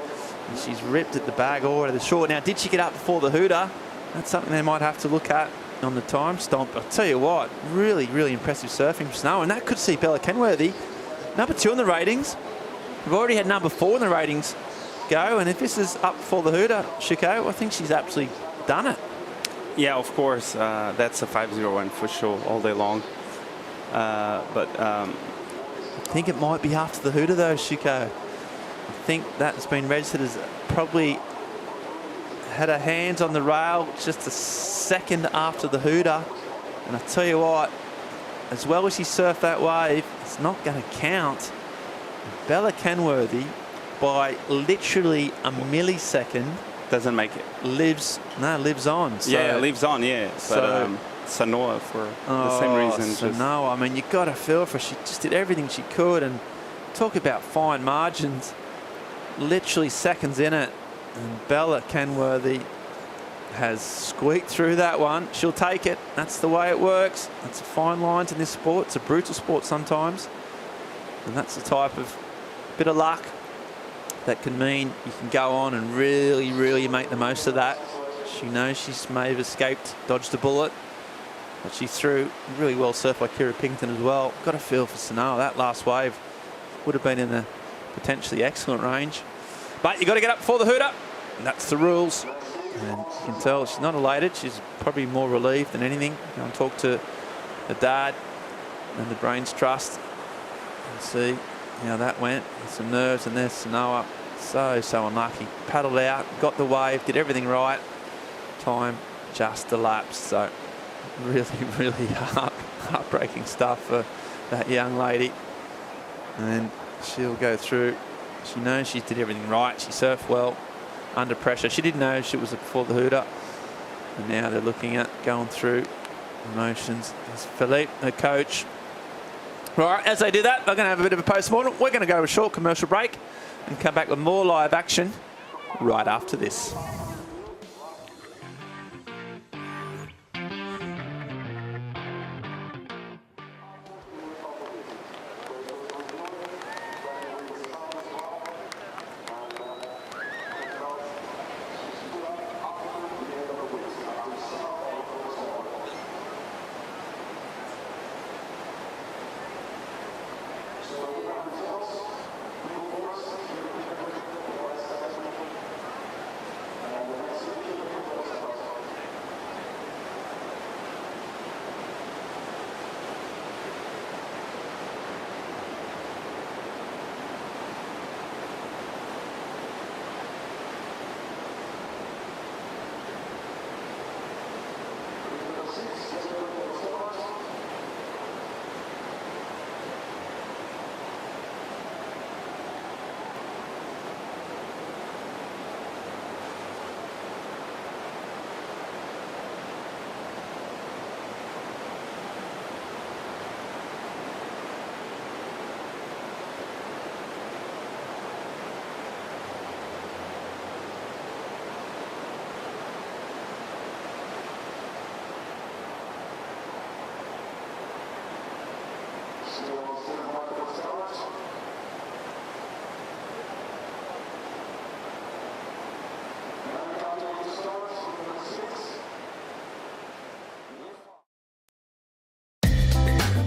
And she's ripped at the bag or to the shore. Now, did she get up before the hooter? That's something they might have to look at on the time stomp. I'll tell you what, really, really impressive surfing from Snow, and that could see Bella Kenworthy number 2 in the ratings. We've already had number 4 in the ratings go, and if this is up for the hooter, Shiko, I think she's absolutely done it. Yeah, of course, that's a 5.01 for sure all day long. But I think it might be after the hooter though, Shiko. I think that's been registered as probably had her hands on the rail just a second after the hooter. And I tell you what, as well as she surfed that wave, it's not going to count. Bella Kenworthy, by literally a millisecond, doesn't make it. Lives on. So, yeah, lives on, yeah. So, but Sanoa for the same reason. Sanoa, I mean, you got to feel for her. She just did everything she could, and talk about fine margins. Literally seconds in it, and Bella Kenworthy has squeaked through that one. She'll take it. That's the way it works. It's a fine lines in this sport. It's a brutal sport sometimes, and that's the type of bit of luck that can mean you can go on and really, really make the most of that. She knows she may have escaped, dodged a bullet, but she threw really well surfed by Kira Pington as well. Got a feel for Sanoa. That last wave would have been in a potentially excellent range. But you got to get up before the hoot up. And that's the rules. And you can tell she's not elated. She's probably more relieved than anything. Go and talk to the dad and the Brains Trust and see how that went. There's some nerves, and there's Sanoa. So unlucky. Paddled out, got the wave, did everything right. Time just elapsed. So really heartbreaking stuff for that young lady. And she'll go through. She knows she did everything right. She surfed well under pressure. She didn't know she was before the hooter. And now they're looking at going through emotions. There's Philippe, her coach. Right, as they do that, they're going to have a bit of a post-mortem. We're going to go to a short commercial break and come back with more live action right after this.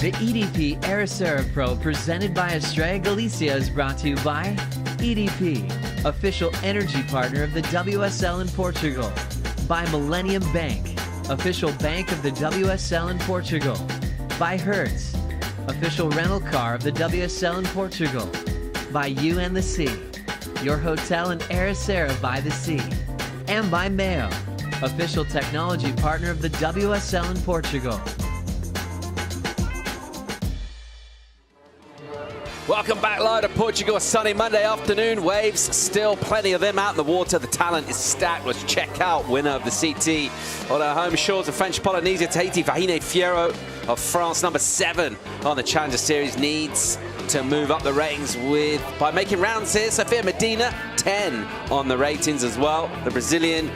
The EDP Ericeira Pro presented by Estrella Galicia is brought to you by EDP, official energy partner of the WSL in Portugal. By Millennium Bank, official bank of the WSL in Portugal. By Hertz, official rental car of the WSL in Portugal. By You and the Sea, your hotel in Ericeira by the sea. And by Mayo, official technology partner of the WSL in Portugal. Welcome back live to Portugal. A sunny Monday afternoon. Waves, still plenty of them out in the water. The talent is stacked. Let's check out winner of the CT on our home shores of French Polynesia, Tahiti Vahine Fierro of France, number 7 on the Challenger Series, needs to move up the ratings by making rounds here. Sophia Medina, 10 on the ratings as well. The Brazilian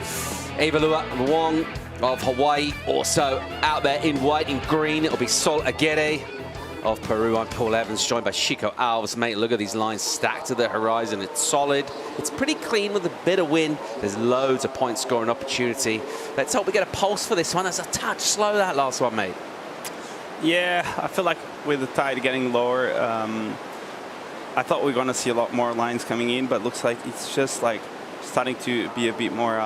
Evalua Wong of Hawaii also out there in white and green. It'll be Sol Aguirre of Peru. I'm Paul Evans, joined by Chico Alves. Mate, look at these lines stacked to the horizon. It's solid. It's pretty clean with a bit of wind. There's loads of point scoring opportunity. Let's hope we get a pulse for this one. That's a touch slow, that last one, mate. Yeah, I feel like with the tide getting lower, I thought we were going to see a lot more lines coming in, but looks like it's just like starting to be a bit more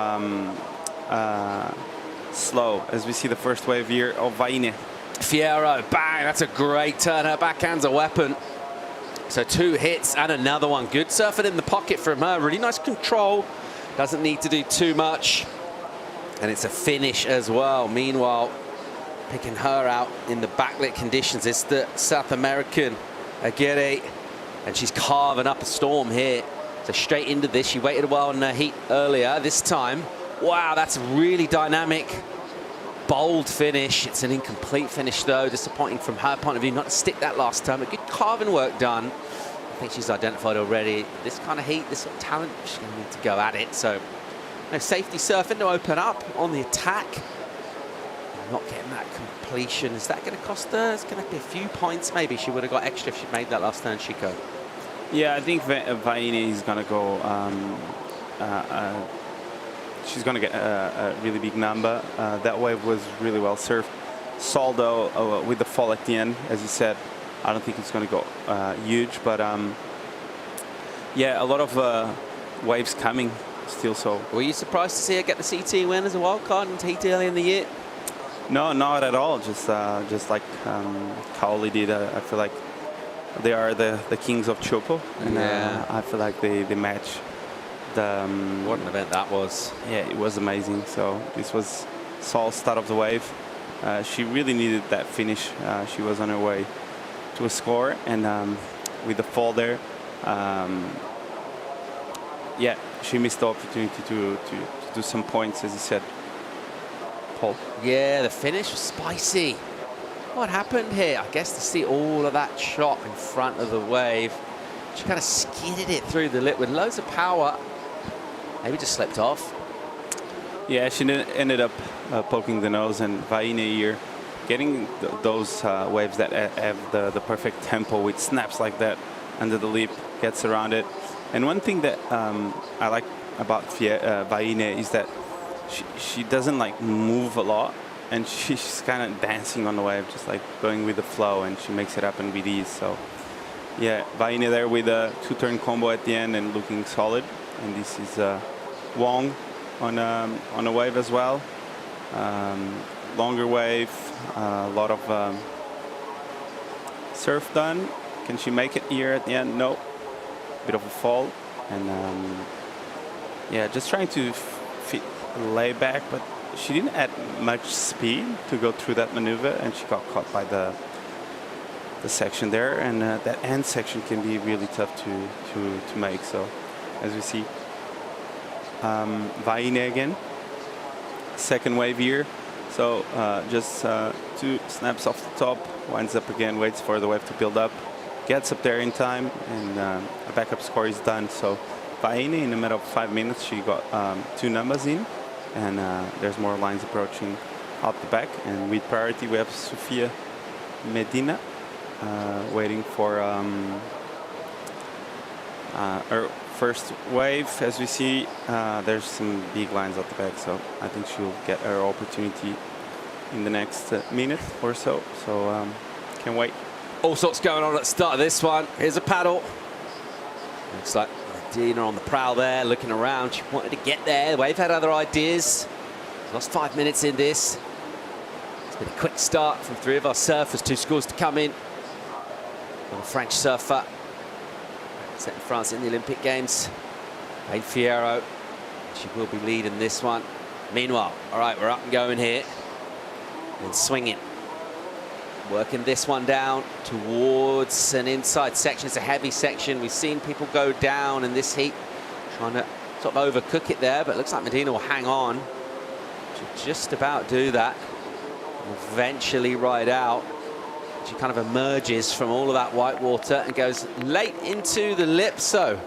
slow as we see the first wave here of Vaine. Fierro, bang, that's a great turn. Her backhand's a weapon. So 2 hits and another one. Good surfing in the pocket from her. Really nice control. Doesn't need to do too much. And it's a finish as well. Meanwhile, picking her out in the backlit conditions, it's the South American Aguirre. And she's carving up a storm here. So straight into this. She waited a while in her heat earlier. This time, wow, that's really dynamic. Bold finish. It's an incomplete finish though. Disappointing from her point of view not to stick that last time. But good carving work done. I think she's identified already this kind of heat, this sort of talent, she's going to need to go at it. So no safety surfing to open up on the attack. Not getting that completion. Is that going to cost her? It's going to be a few points maybe. She would have got extra if she'd made that last turn, Chico. Yeah, I think Vaine is going to go she's going to get a really big number. That wave was really well surfed. Soldo with the fall at the end, as you said, I don't think it's going to go huge, but yeah, a lot of waves coming still. So were you surprised to see her get the CT win as a wild card in Tahiti early in the year? no, not at all. Just like Kaoli did. I feel like they are the kings of Chopo, and I feel like they match the. What an event that was! Yeah, it was amazing. So this was Sol's start of the wave. She really needed that finish. She was on her way to a score, and with the fall there, yeah, she missed the opportunity to do some points, as you said, Paul. Yeah, the finish was spicy. What happened here? I guess to see all of that shot in front of the wave, she kind of skidded it through the lip with loads of power. Maybe just slipped off. Yeah, she ended up poking the nose, and Vaine here getting those waves that have the perfect tempo with snaps like that under the lip, gets around it. And one thing that I like about Vaine is that she doesn't like move a lot, and she's kind of dancing on the wave, just like going with the flow, and she makes it happen with ease. So yeah, Vaine there with a 2-turn combo at the end and looking solid. And this is Wong on a wave as well. Longer wave, a lot of surf done. Can she make it here at the end? No. Bit of a fall, and yeah, just trying to fit lay back, but she didn't add much speed to go through that maneuver, and she got caught by the section there, and that end section can be really tough to make. So as we see, Vaine again, second wave here. So just 2 snaps off the top, winds up again, waits for the wave to build up, gets up there in time, and a backup score is done. So Vaine, in a matter of 5 minutes, she got 2 numbers in, and there's more lines approaching out the back. And with priority, we have Sofia Medina waiting for her first wave. As we see, there's some big lines out the back, so I think she'll get her opportunity in the next minute or so. So can't wait. All sorts going on at the start of this one. Here's a paddle. Looks like Medina on the prowl there, looking around. She wanted to get there. The wave had other ideas. Lost 5 minutes in this. It's been a quick start from 3 of our surfers. 2 scores to come in. For the French surfer, set in France in the Olympic Games. Paige Fierro. She will be leading this one. Meanwhile, all right, we're up and going here. And swinging. Working this one down towards an inside section. It's a heavy section. We've seen people go down in this heat, trying to sort of overcook it there, but it looks like Medina will hang on. She'll just about do that. Eventually ride out. She kind of emerges from all of that white water and goes late into the lip. So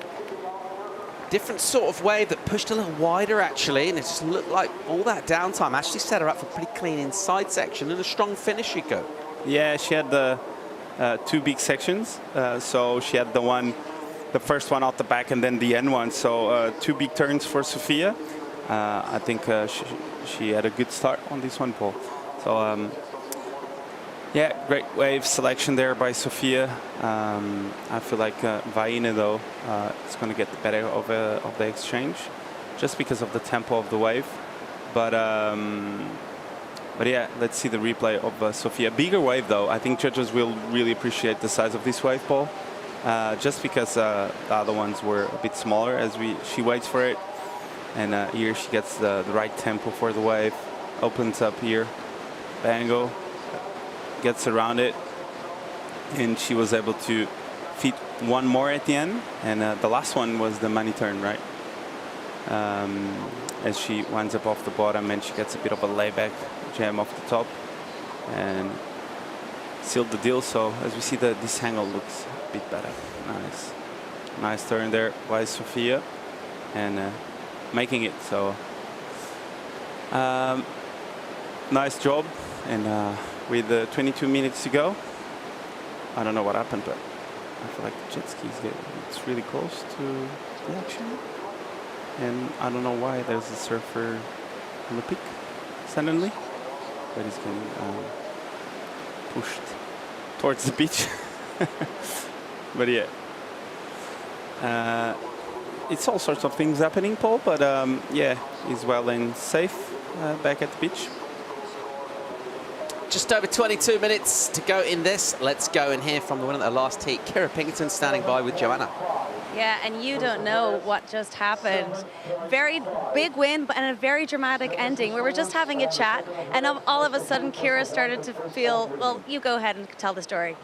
different sort of wave that pushed a little wider, actually, and it just looked like all that downtime actually set her up for a pretty clean inside section and a strong finish she'd go. Yeah, she had the 2 big sections. So she had the first one out the back, and then the end one. So 2 big turns for Sofia. I think she had a good start on this one, Paul. So yeah, great wave selection there by Sofia. I feel like Vaine, though, is going to get the better of the exchange, just because of the tempo of the wave. But yeah, let's see the replay of Sofia. Bigger wave, though. I think judges will really appreciate the size of this wave, Paul, just because the other ones were a bit smaller. As she waits for it, and here she gets the right tempo for the wave, opens up here, Bango, gets around it, and she was able to fit 1 more at the end, and the last one was the money turn, right? As she winds up off the bottom, and she gets a bit of a layback jam off the top and sealed the deal. So as we see, this angle looks a bit better. Nice turn there by Sofia, and making it. So nice job. And with 22 minutes to go, I don't know what happened, but I feel like the jet skis it's really close to the action. And I don't know why there's a surfer on the peak suddenly, but he's getting pushed towards the beach. But yeah, it's all sorts of things happening, Paul, but yeah, he's well and safe back at the beach. Just over 22 minutes to go in this. Let's go and hear from the winner of the last heat. Kira Pinkerton standing by with Joanna. Yeah, and you don't know what just happened. Very big win, and a very dramatic ending. We were just having a chat, and all of a sudden, Kira started to feel, well, you go ahead and tell the story.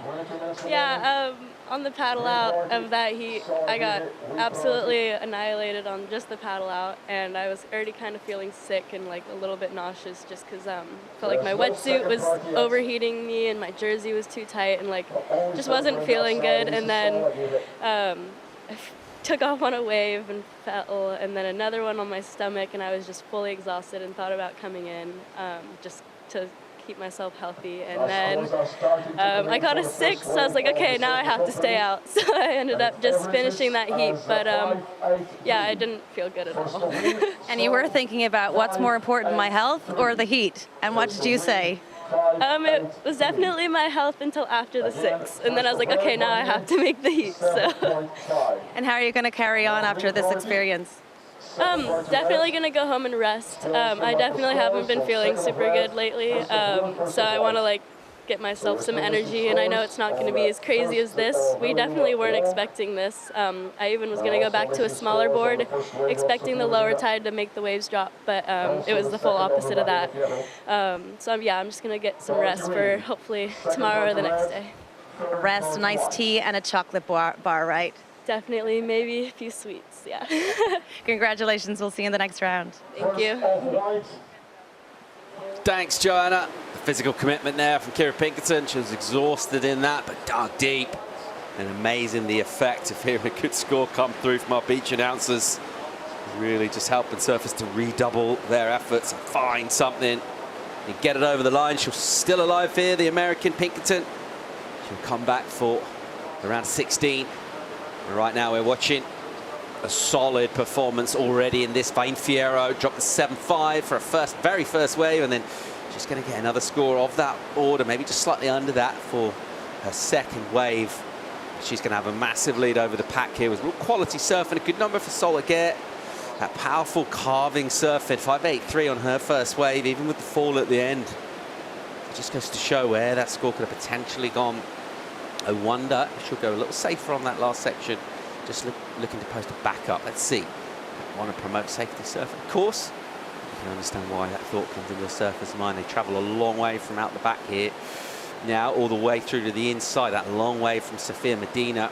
Yeah, on the paddle out of that heat, I got absolutely annihilated on just the paddle out, and I was already kind of feeling sick and like a little bit nauseous just because I felt like my wetsuit was overheating me and my jersey was too tight and like just wasn't feeling good. And then I took off on a wave and fell, and then another one on my stomach, and I was just fully exhausted and thought about coming in just to keep myself healthy. And then I got a 6, so I was like, okay, now I have to stay out. So I ended up just finishing that heat, but yeah, I didn't feel good at all. And you were thinking about what's more important, my health or the heat? And what did you say? It was definitely my health until after the 6, and then I was like, okay, now I have to make the heat. So. And how are you going to carry on after this experience? Definitely gonna go home and rest. I definitely haven't been feeling super good lately, so I want to like get myself some energy, and I know it's not going to be as crazy as this. We definitely weren't expecting this. I even was going to go back to a smaller board, expecting the lower tide to make the waves drop, but it was the full opposite of that. So yeah, I'm just going to get some rest for hopefully tomorrow or the next day. Rest, nice tea, and a chocolate bar, right? Definitely, maybe a few sweets, yeah. Congratulations, we'll see you in the next round. Thank you. Thanks, Joanna. Physical commitment there from Kira Pinkerton. She was exhausted in that, but dug deep. And amazing the effect of hearing a good score come through from our beach announcers. Really just helping surfers to redouble their efforts and find something and get it over the line. She's still alive here, the American Pinkerton. She'll come back for around 16. Right now we're watching a solid performance already in this. Vain Fierro dropped the 7.5 for a very first wave, and then she's going to get another score of that order, maybe just slightly under that for her second wave. She's going to have a massive lead over the pack here with real quality surf and a good number for Sol Leggett. That powerful carving surfing, 5.83 on her first wave, even with the fall at the end. It just goes to show where that score could have potentially gone. I wonder if she'll go a little safer on that last section. Just looking to post a backup. Let's see. Want to promote safety surf, of course. You can understand why that thought comes into a surfer's mind. They travel a long way from out the back here. Now all the way through to the inside. That long way from Sofia Medina.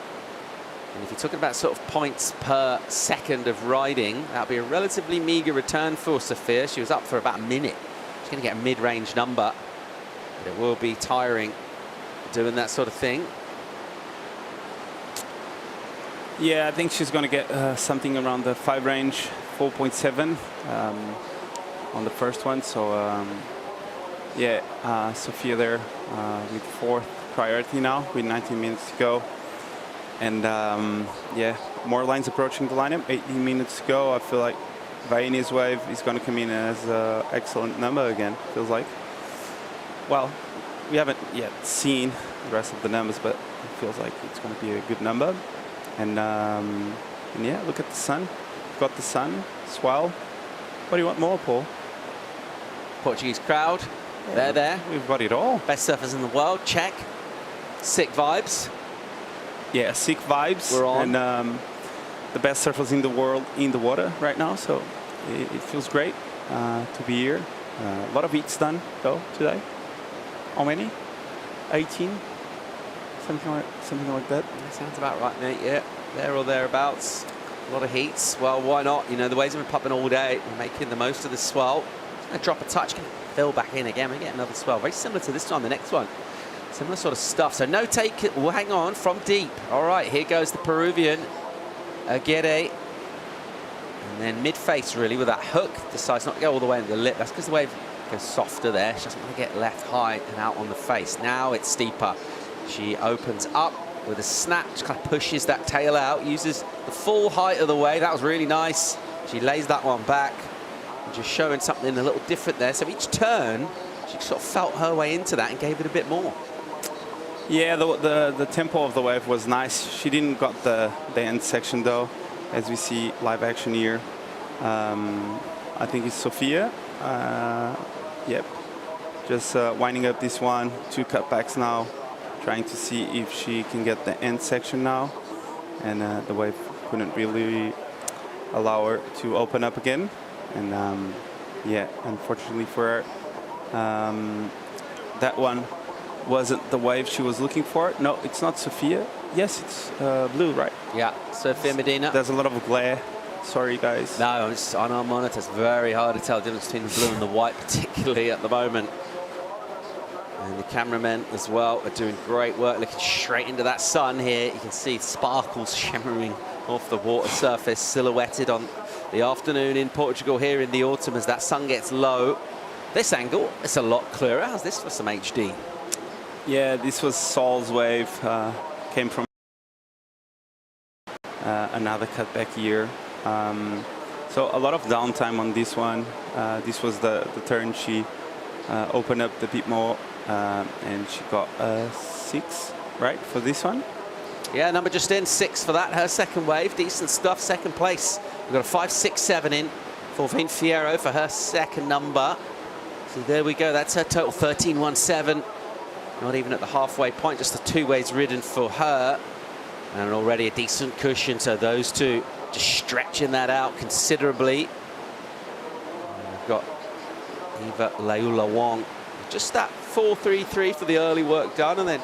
And if you're talking about sort of points per second of riding, that'll be a relatively meager return for Sofia. She was up for about a minute. She's going to get a mid-range number. But it will be tiring doing that sort of thing. Yeah, I think she's going to get something around the 5 range, 4.7 on the first one. So yeah, Sofia there with 4th priority now with 19 minutes to go. And yeah, more lines approaching the lineup, 18 minutes to go. I feel like Vaini's wave is going to come in as an excellent number again, feels like. Well, we haven't yet seen the rest of the numbers, but it feels like it's going to be a good number. And yeah, look at the sun. We've got the sun, swell. What do you want more, Paul? Portuguese crowd, yeah, they're there. We've got it all. Best surfers in the world, check. Sick vibes. Yeah, sick vibes. We're on. And the best surfers in the world in the water right now, so it feels great to be here. A lot of heats done, though, today. How many? 18? Something like that. That sounds about right, mate. Yeah, there or thereabouts. A lot of heats. Well, why not? You know, the waves have been popping all day. We're making the most of the swell. Just going to drop a touch, going to fill back in again. We get another swell. Very similar to this one, the next one. Similar sort of stuff. So no take. We'll hang on from deep. All right, here goes the Peruvian, Aguirre. And then mid-face, really, with that hook. Decides not to go all the way into the lip. That's because the wave goes softer there. She doesn't want to get left high and out on the face. Now it's steeper. She opens up with a snap, just kind of pushes that tail out, uses the full height of the wave. That was really nice. She lays that one back, and just showing something a little different there. So each turn, she sort of felt her way into that and gave it a bit more. Yeah, the tempo of the wave was nice. She didn't got the end section though. as we see live action here. I think it's Sofia. Yep. Just winding up this one, 2 cutbacks now, trying to see if she can get the end section now. And the wave couldn't really allow her to open up again. And yeah, unfortunately for her, that one wasn't the wave she was looking for. No, it's not Sofia. Yes, it's blue, right? Yeah, Sofia Medina. There's a lot of glare. Sorry, guys. No, it's on our monitor. It's very hard to tell the difference between the blue and the white, particularly at the moment. And the cameramen as well are doing great work, looking straight into that sun here. You can see sparkles shimmering off the water surface, silhouetted on the afternoon in Portugal here in the autumn as that sun gets low. This angle, it's a lot clearer. How's this for some HD? Yeah, this was Sol's wave. Came from another cutback here. So a lot of downtime on this one. This was the turn she opened up a bit more, and she got 6, right, for this one? Yeah, number just in, 6 for that. Her second wave, decent stuff, second place. We've got a 5, 6, 7 in for Vin Fierro for her second number. So there we go, that's her total, 13.17. Not even at the halfway point, just the 2 ways ridden for her. And already a decent cushion, so those two just stretching that out considerably. And we've got Eva Laula Wong, just that 4.33 for the early work done, and then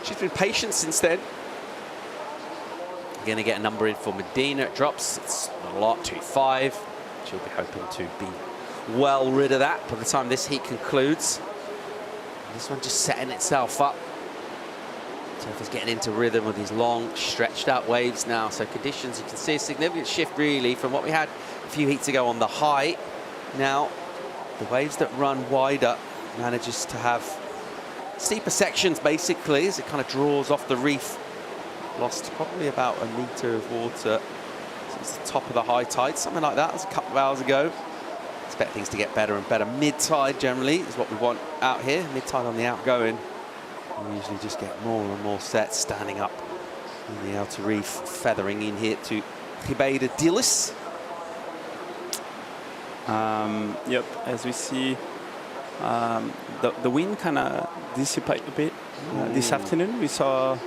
she's been patient since then. Going to get a number in for Medina. It drops, it's not a lot, 2.5. She'll be hoping to be well rid of that by the time this heat concludes. And this one just setting itself up. Surfer's getting into rhythm with these long, stretched out waves now. So conditions, you can see a significant shift really from what we had a few heats ago on the high. Now, the waves that run wider manages to have steeper sections basically as it kind of draws off the reef. Lost probably about 1 meter of water since the top of the high tide, something like that. That was a couple of hours ago. Expect things to get better and better. Mid-tide generally is what we want out here. Mid-tide on the outgoing. We usually just get more and more sets standing up in the outer reef, feathering in here to Ribeira Dilis. Yep, as we see, the wind kind of dissipate a bit this afternoon. We saw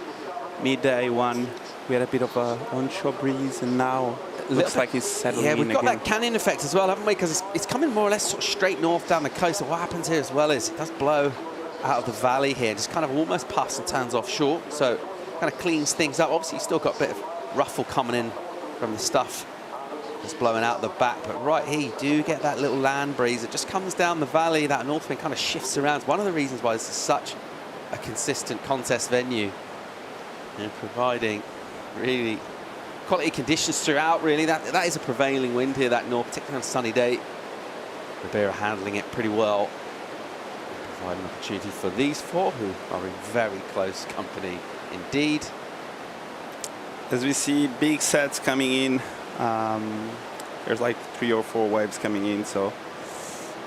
midday one, we had a bit of a onshore breeze, and now it looks like it's settling in again. Yeah, we've got that canyon effect as well, haven't we? Because it's coming more or less sort of straight north down the coast. So what happens here as well is it does blow out of the valley here, just kind of almost past and turns offshore, so kind of cleans things up. Obviously, you've still got a bit of ruffle coming in from the stuff that's blowing out the back, but right here you do get that little land breeze that just comes down the valley. That north wind kind of shifts around. It's one of the reasons why this is such a consistent contest venue, and providing really quality conditions throughout. Really, that is a prevailing wind here, that north, particularly on a sunny day. Ribeira handling it pretty well. Provide an opportunity for these 4 who are in very close company indeed. As we see big sets coming in, there's like 3 or 4 waves coming in, so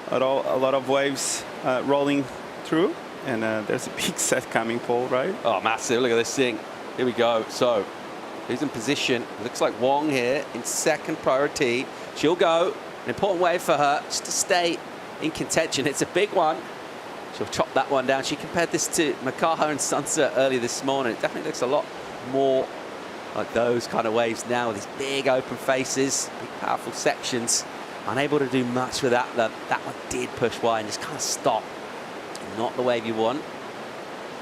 a lot of waves rolling through, and there's a big set coming, Paul, right? Oh, massive. Look at this thing. Here we go. So who's in position? Looks like Wong here in second priority. She'll go. An important wave for her just to stay in contention. It's a big one. She'll chop that one down. She compared this to Makaha and Sunset earlier this morning. It definitely looks a lot more like those kind of waves now, with these big open faces, big powerful sections. Unable to do much with that. That one did push wide and just kind of stop. Not the wave you want.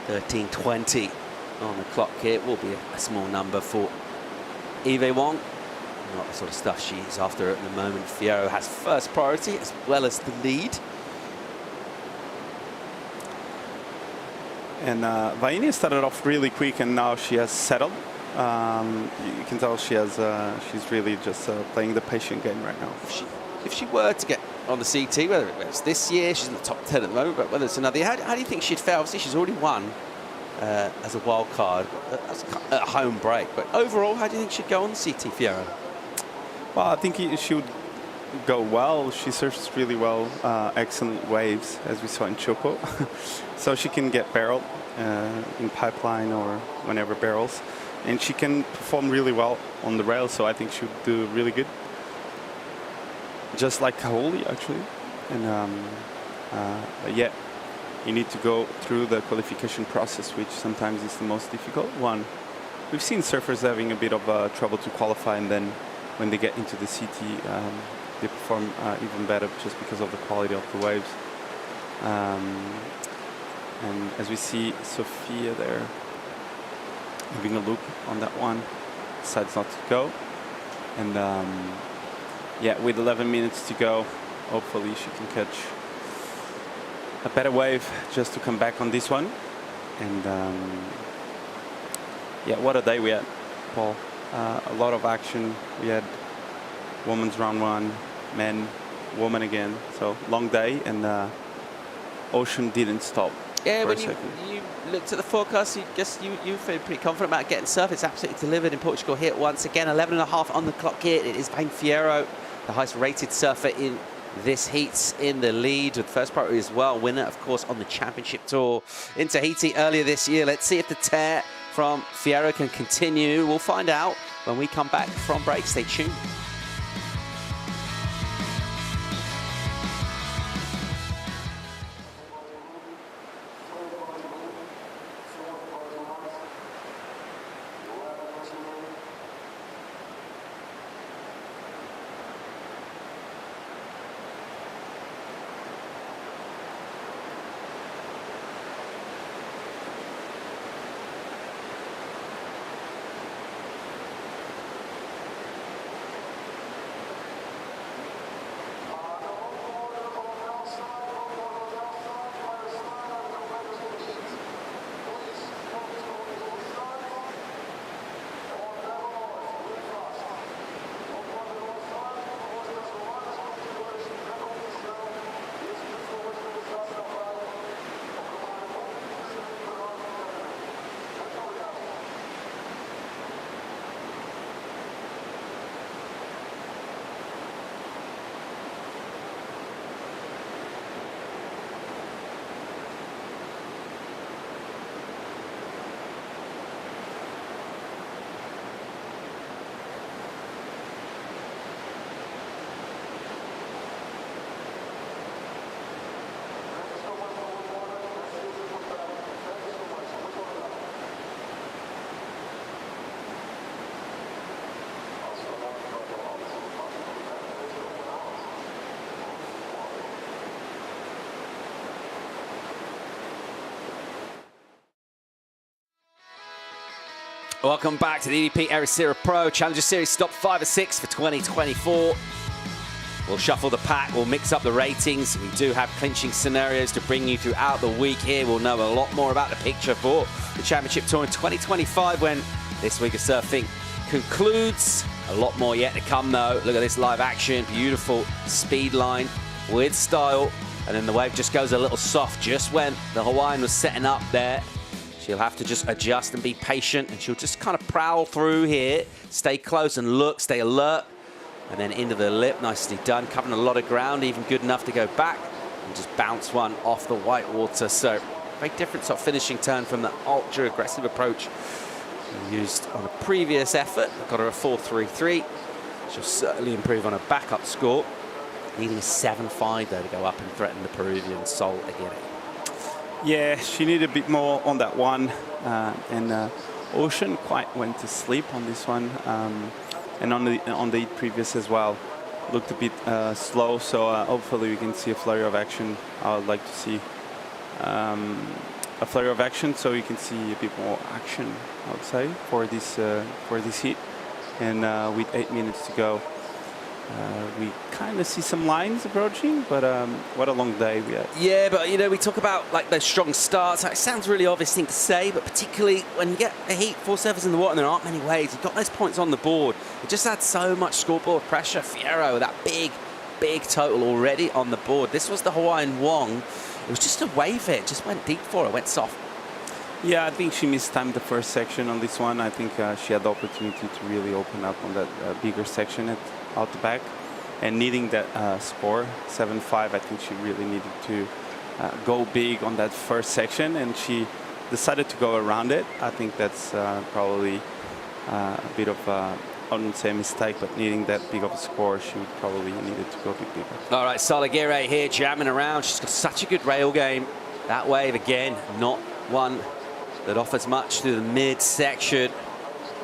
13.20 on the clock here. It will be a small number for Eve Wong. Not the sort of stuff she is after at the moment. Fierro has first priority as well as the lead. And Vainia started off really quick, and now she has settled. You can tell she's really just playing the patient game right now. If she were to get on the CT, whether it's this year, she's in the top 10 at the moment, but whether it's another year, how do you think she'd fare? Obviously, she's already won as a wild card, as a home break. But overall, how do you think she'd go on the CT, Fierro? Well, I think she would go well. She surfs really well, excellent waves, as we saw in Choco. So she can get barreled in pipeline or whenever barrels. and she can perform really well on the rail, so I think she'll do really good. Just like Kaoli, actually. And yeah, you need to go through the qualification process, which sometimes is the most difficult one. We've seen surfers having a bit of trouble to qualify, and then when they get into the CT, they perform even better just because of the quality of the waves. And as we see Sophia there having a look on that one, decides not to go. And yeah, with 11 minutes to go, hopefully she can catch a better wave just to come back on this one. And yeah, what a day we had, Paul. A lot of action. We had women's round one, men, woman again. So long day, and ocean didn't stop. Yeah, for when a second. you looked at the forecast, you feel pretty confident about getting surf. It's absolutely delivered in Portugal here once again. 11.5 on the clock here. It is Bang Fierro, the highest rated surfer in this heat's in the lead with first priority as well. Winner, of course, on the championship tour in Tahiti earlier this year. Let's see if the tear from Fierro can continue. We'll find out when we come back from break. Stay tuned. Welcome back to the EDP Ericeira Pro Challenger Series Stop 5 or 6 for 2024. We'll shuffle the pack, we'll mix up the ratings. We do have clinching scenarios to bring you throughout the week here. We'll know a lot more about the picture for the Championship Tour in 2025 when this week of surfing concludes. A lot more yet to come though. Look at this live action, beautiful speed line with style. And then the wave just goes a little soft just when the Hawaiian was setting up there. She'll have to just adjust and be patient, and she'll just kind of prowl through here, stay close and look, stay alert, and then into the lip. Nicely done, covering a lot of ground, even good enough to go back and just bounce one off the white water. So very different sort of finishing turn from the ultra aggressive approach used on a previous effort. Got her a 4.33. She'll certainly improve on a backup score, needing a 7.5 though to go up and threaten the Peruvian Sol again. Yeah, she needed a bit more on that one, and Ocean quite went to sleep on this one, and on the previous as well. Looked a bit slow, so hopefully we can see a flurry of action. I would like to see a flurry of action, so we can see a bit more action, I would say, for this heat. And with 8 minutes to go, we kind of see some lines approaching, but what a long day we had. Yeah, but you know, we talk about like those strong starts. It sounds really obvious thing to say, but particularly when you get the heat, 4 surfers in the water, and there aren't many waves, you've got those points on the board. It just adds so much scoreboard pressure. Fierro with that big total already on the board. This was the Hawaiian Wong. It was just a wave hit. It just went deep for her, went soft. Yeah, I think she mistimed the first section on this one. I think she had the opportunity to really open up on that bigger section out the back, and needing that score 7.5, I think she really needed to go big on that first section, and she decided to go around it. I think that's probably a bit of, I wouldn't say a mistake, but needing that big of a score, she would probably needed to go a bit bigger. All right, Saligueira here jamming around. She's got such a good rail game. That wave, again, not one that offers much through the mid-section.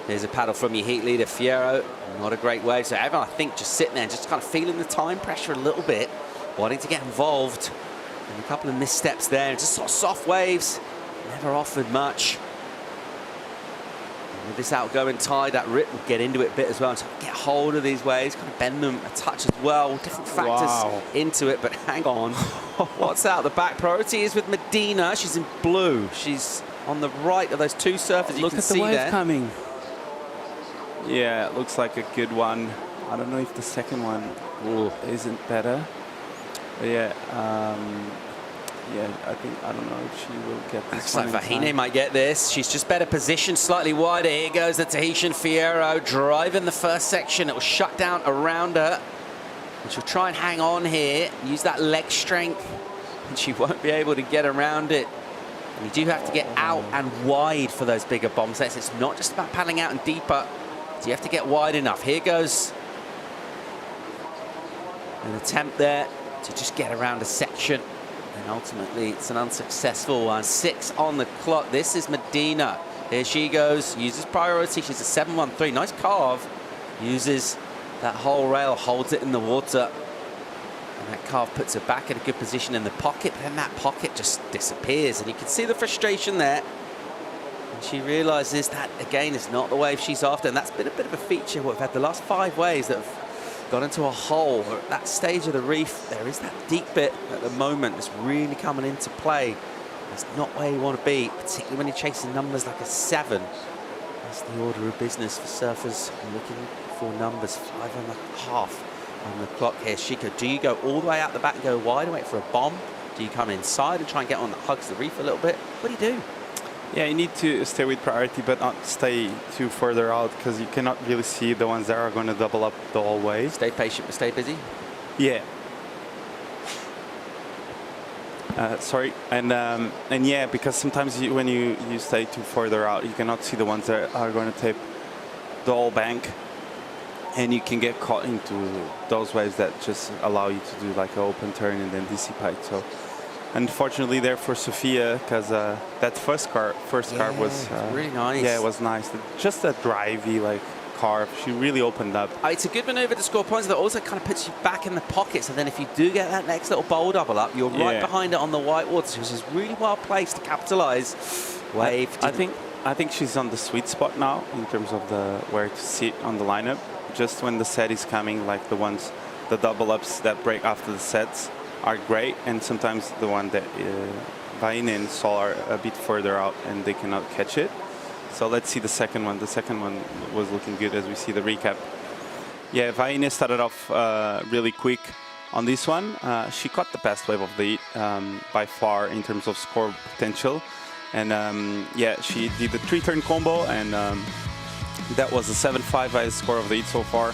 There's a paddle from your heat leader, Fierro. Not a great wave. So everyone, I think, just sitting there and just kind of feeling the time pressure a little bit, wanting to get involved. And a couple of missteps there. Just sort of soft waves. Never offered much. And with this outgoing tide, that rip will get into it a bit as well. So get hold of these waves, kind of bend them a touch as well. Different factors into it, but hang on. What's out the back? Priority is with Medina. She's in blue. She's on the right of those two surfers. Look at the wave coming. Yeah, it looks like a good one. I don't know if the second one isn't better. But yeah, I don't know if she will get this. Looks like Vahine might get this. She's just better positioned, slightly wider. Here goes the Tahitian Fierro driving the first section. It will shut down around her. And she'll try and hang on here, use that leg strength, and she won't be able to get around it. And you do have to get out and wide for those bigger bomb sets. It's not just about paddling out and deeper. So you have to get wide enough. Here goes an attempt there to just get around a section. And ultimately, it's an unsuccessful one. 6 on the clock. This is Medina. Here she goes. Uses priority. She's a 7-1-3. Nice carve. Uses that whole rail. Holds it in the water. And that carve puts her back in a good position in the pocket. But then that pocket just disappears. And you can see the frustration there. She realizes that, again, is not the wave she's after. And that's been a bit of a feature. We've had the last 5 waves that have gone into a hole. At that stage of the reef, there is that deep bit at the moment that's really coming into play. That's not where you want to be, particularly when you're chasing numbers like a 7. That's the order of business for surfers looking for numbers. 5.5 on the clock here. Shika, do you go all the way out the back and go wide and wait for a bomb? Do you come inside and try and get on that hugs the reef a little bit? What do you do? Yeah, you need to stay with priority, but not stay too further out, because you cannot really see the ones that are going to double up the whole way. Stay patient, but stay busy. Yeah. Sorry, and yeah, because sometimes when you stay too further out, you cannot see the ones that are going to tape the whole bank, and you can get caught into those waves that just allow you to do like an open turn and then dissipate. So. Unfortunately there for Sofia, because that first carve was really nice. Yeah, it was nice. Just that drivey like carve, she really opened up. It's a good maneuver to score points that also kind of puts you back in the pockets. And then if you do get that next little bowl double up, you're right behind it on the white water, which is really well placed to capitalize. Wave. I think she's on the sweet spot now in terms of where to sit on the lineup. Just when the set is coming, like the double ups that break after the sets are great, and sometimes the one that Vahine and Sol are a bit further out and they cannot catch it. So let's see the second one. The second one was looking good as we see the recap. Yeah, Vahine started off really quick on this one. She caught the best wave of the heat by far in terms of score potential. And yeah, she did the 3-turn combo, and that was a 7.5 highest score of the heat so far.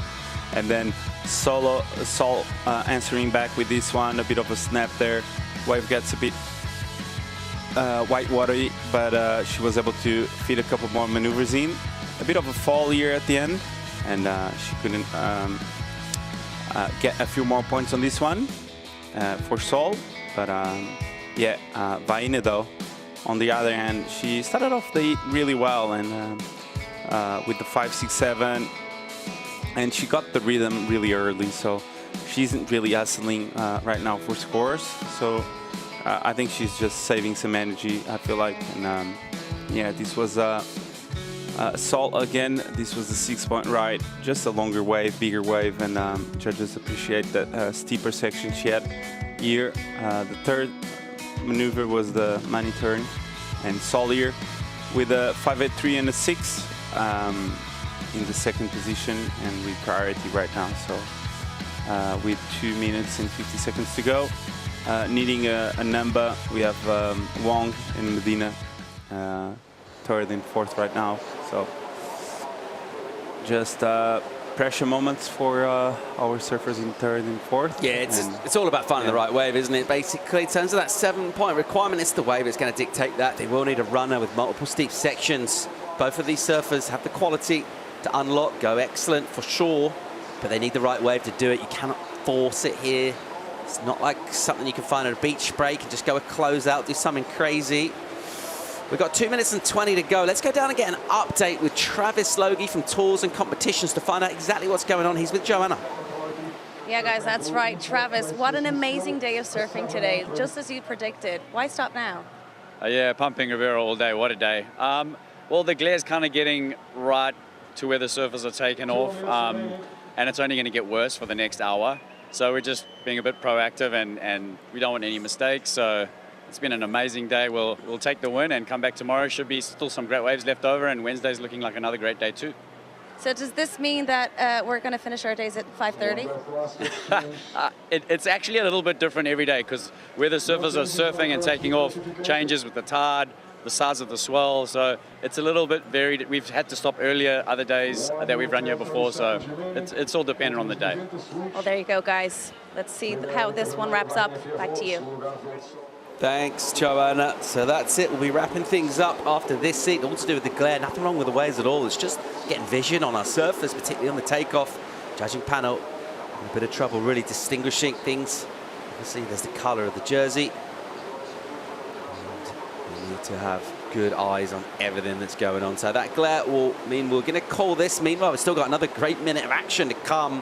And then Sol answering back with this one, a bit of a snap there. Wave gets a bit white watery, but she was able to fit a couple more maneuvers in. A bit of a fall here at the end, and she couldn't get a few more points on this one for Sol. But yeah, Vahine though, on the other hand, she started off the heat really well, and with the 5, 6, 7. And she got the rhythm really early, so she isn't really hustling right now for scores. So I think she's just saving some energy, I feel like. And yeah, this was Sol again. This was the 6-point ride, just a longer wave, bigger wave, and judges appreciate that steeper section she had here. The third maneuver was the money turn, and Sol here with a 5.83 and a 6. In the second position and with priority right now. So with 2 minutes and 50 seconds to go, needing a number, we have Wong and Medina third and fourth right now. So just pressure moments for our surfers in third and fourth. Yeah, it's all about finding the right wave, isn't it? Basically, in terms of that 7-point requirement, it's the wave that's going to dictate that. They will need a runner with multiple steep sections both of these surfers have the quality to unlock, go excellent for sure, but they need the right wave to do it. You cannot force it here. It's not like something you can find at a beach break and just go a closeout, do something crazy. We've got 2 minutes and 20 to go. Let's go down and get an update with Travis Logie from Tours and Competitions to find out exactly what's going on. He's with Joanna. Yeah, guys, that's right. Travis, what an amazing day of surfing today, just as you predicted. Why stop now? Yeah, pumping Rivera all day. What a day. Well, the glare's kind of getting right to where the surfers are taking off, and it's only going to get worse for the next hour. So we're just being a bit proactive, and we don't want any mistakes. So it's been an amazing day. We'll take the win and come back tomorrow. Should be still some great waves left over, and Wednesday's looking like another great day too. So does this mean that we're going to finish our days at 5:30? It's actually a little bit different every day because where the surfers are surfing and taking off changes with the tide, the size of the swell, so it's a little bit varied. We've had to stop earlier other days that we've run here before, so it's all dependent on the day. Well, there you go, guys. Let's see how this one wraps up. Back to you. Thanks, Joanna. So that's it. We'll be wrapping things up after this seat. All to do with the glare. Nothing wrong with the waves at all. It's just getting vision on our surfers, particularly on the takeoff. Judging panel in a bit of trouble really distinguishing things. You can see there's the colour of the jersey. And we need to have good eyes on everything that's going on. So that glare will mean we're going to call this. Meanwhile, we've still got another great minute of action to come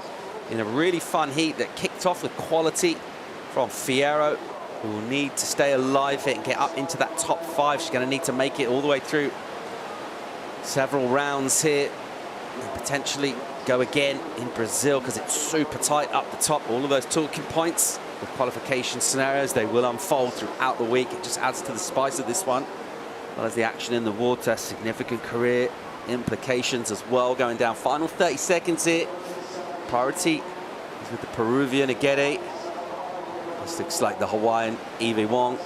in a really fun heat that kicked off with quality from Fierro, who will need to stay alive here and get up into that top 5. She's going to need to make it all the way through several rounds here and potentially go again in Brazil because it's super tight up the top. All of those talking points with qualification scenarios, they will unfold throughout the week. It just adds to the spice of this one. As well as the action in the water, significant career implications as well going down. Final 30 seconds here. Priority is with the Peruvian Aguirre. This looks like the Hawaiian Evie Wong.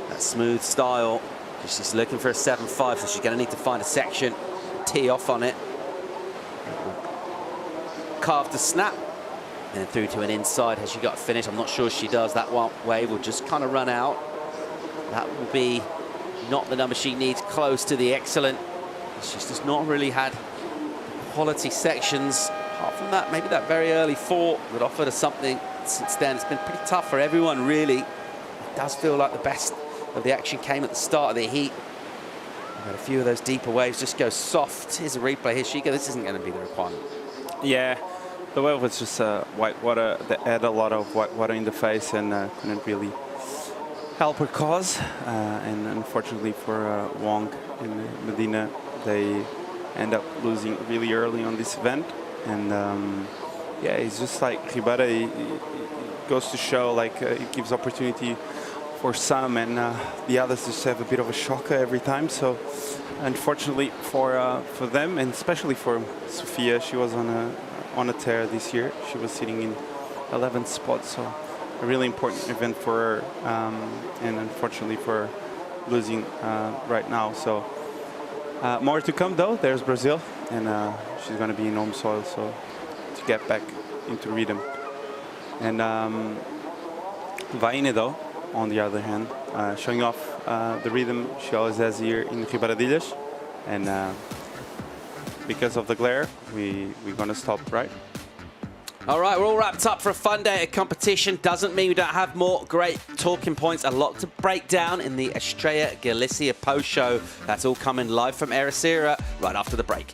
That smooth style. She's looking for a 7.5, so she's going to need to find a section, tee off on it. Carve the snap. And through to an inside. Has she got a finish? I'm not sure she does. That one wave will just kind of run out. That will be not the number she needs, close to the excellent. She's just not really had quality sections. Apart from that, maybe that very early 4 that offered us something. Since then, it's been pretty tough for everyone, really. It does feel like the best of the action came at the start of the heat. We've had a few of those deeper waves just go soft. Here's a replay here. Shika, this isn't going to be the requirement. Yeah, the wave was just white water that had a lot of white water in the face and couldn't really help her cause. And unfortunately for Wong and Medina, they end up losing really early on this event. And yeah, it's just like Ribera, it goes to show like it gives opportunity for some, and the others just have a bit of a shocker every time. So unfortunately for them, and especially for Sofia, she was on a tear this year. She was sitting in 11th spot, so a really important event for her, and unfortunately for her losing right now. So more to come though. There's Brazil, and she's going to be in home soil, so to get back into rhythm. And Vaine though, on the other hand, showing off the rhythm she always has here in Ribeiradilhas, and because of the glare, we're going to stop, right? All right, we're all wrapped up for a fun day at competition. Doesn't mean we don't have more great talking points. A lot to break down in the Estrella Galicia post show. That's all coming live from Ericeira right after the break.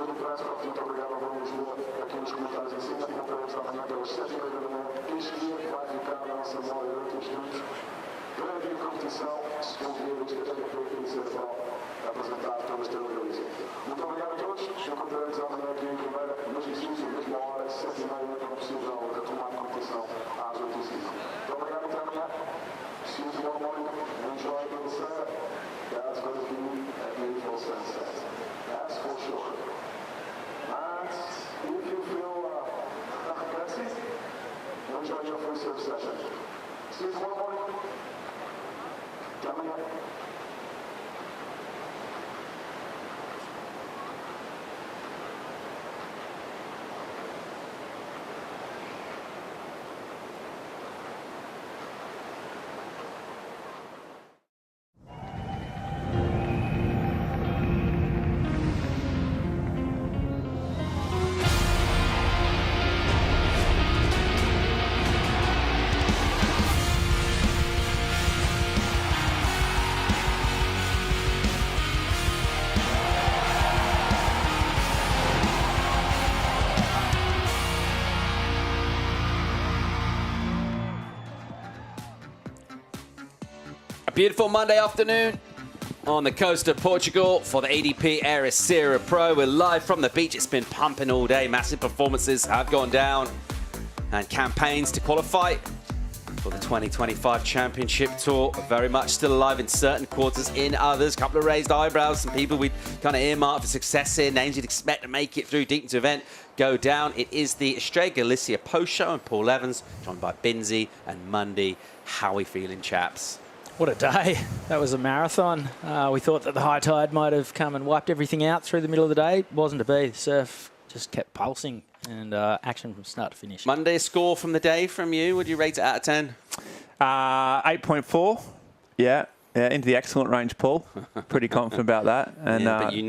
Prévia competição, segundo dia do EDP aqui de Estrella, apresentado pela Estrella Galicia. Muito obrigado a todos. Encontraremos amanhã aqui em Ribeira, no edifício, mesma hora, 7h30, para possível retomar a competição às 8h05. Muito obrigado até amanhã. See you tomorrow morning. Enjoy the Estrella. That's going to be a beautiful sunset. That's for sure. And if you feel aggressive, enjoy your first serve session. See you tomorrow morning. Coming up. Beautiful Monday afternoon on the coast of Portugal for the EDP Ericeira Pro. We're live from the beach. It's been pumping all day. Massive performances have gone down and campaigns to qualify for the 2025 Championship Tour. Very much still alive in certain quarters, in others. A couple of raised eyebrows. Some people we'd kind of earmarked for success here. Names you'd expect to make it through deep into event go down. It is the Estrella Galicia post show and Paul Evans, joined by Binzi and Mundy. How are we feeling, chaps? What a day. That was a marathon. We thought that the high tide might have come and wiped everything out through the middle of the day. Wasn't to be. The surf just kept pulsing and action from start to finish. Monday score from the day from you. Would you rate it out of 10? 8.4. Yeah, into the excellent range, Paul. Pretty confident about that. And yeah, but you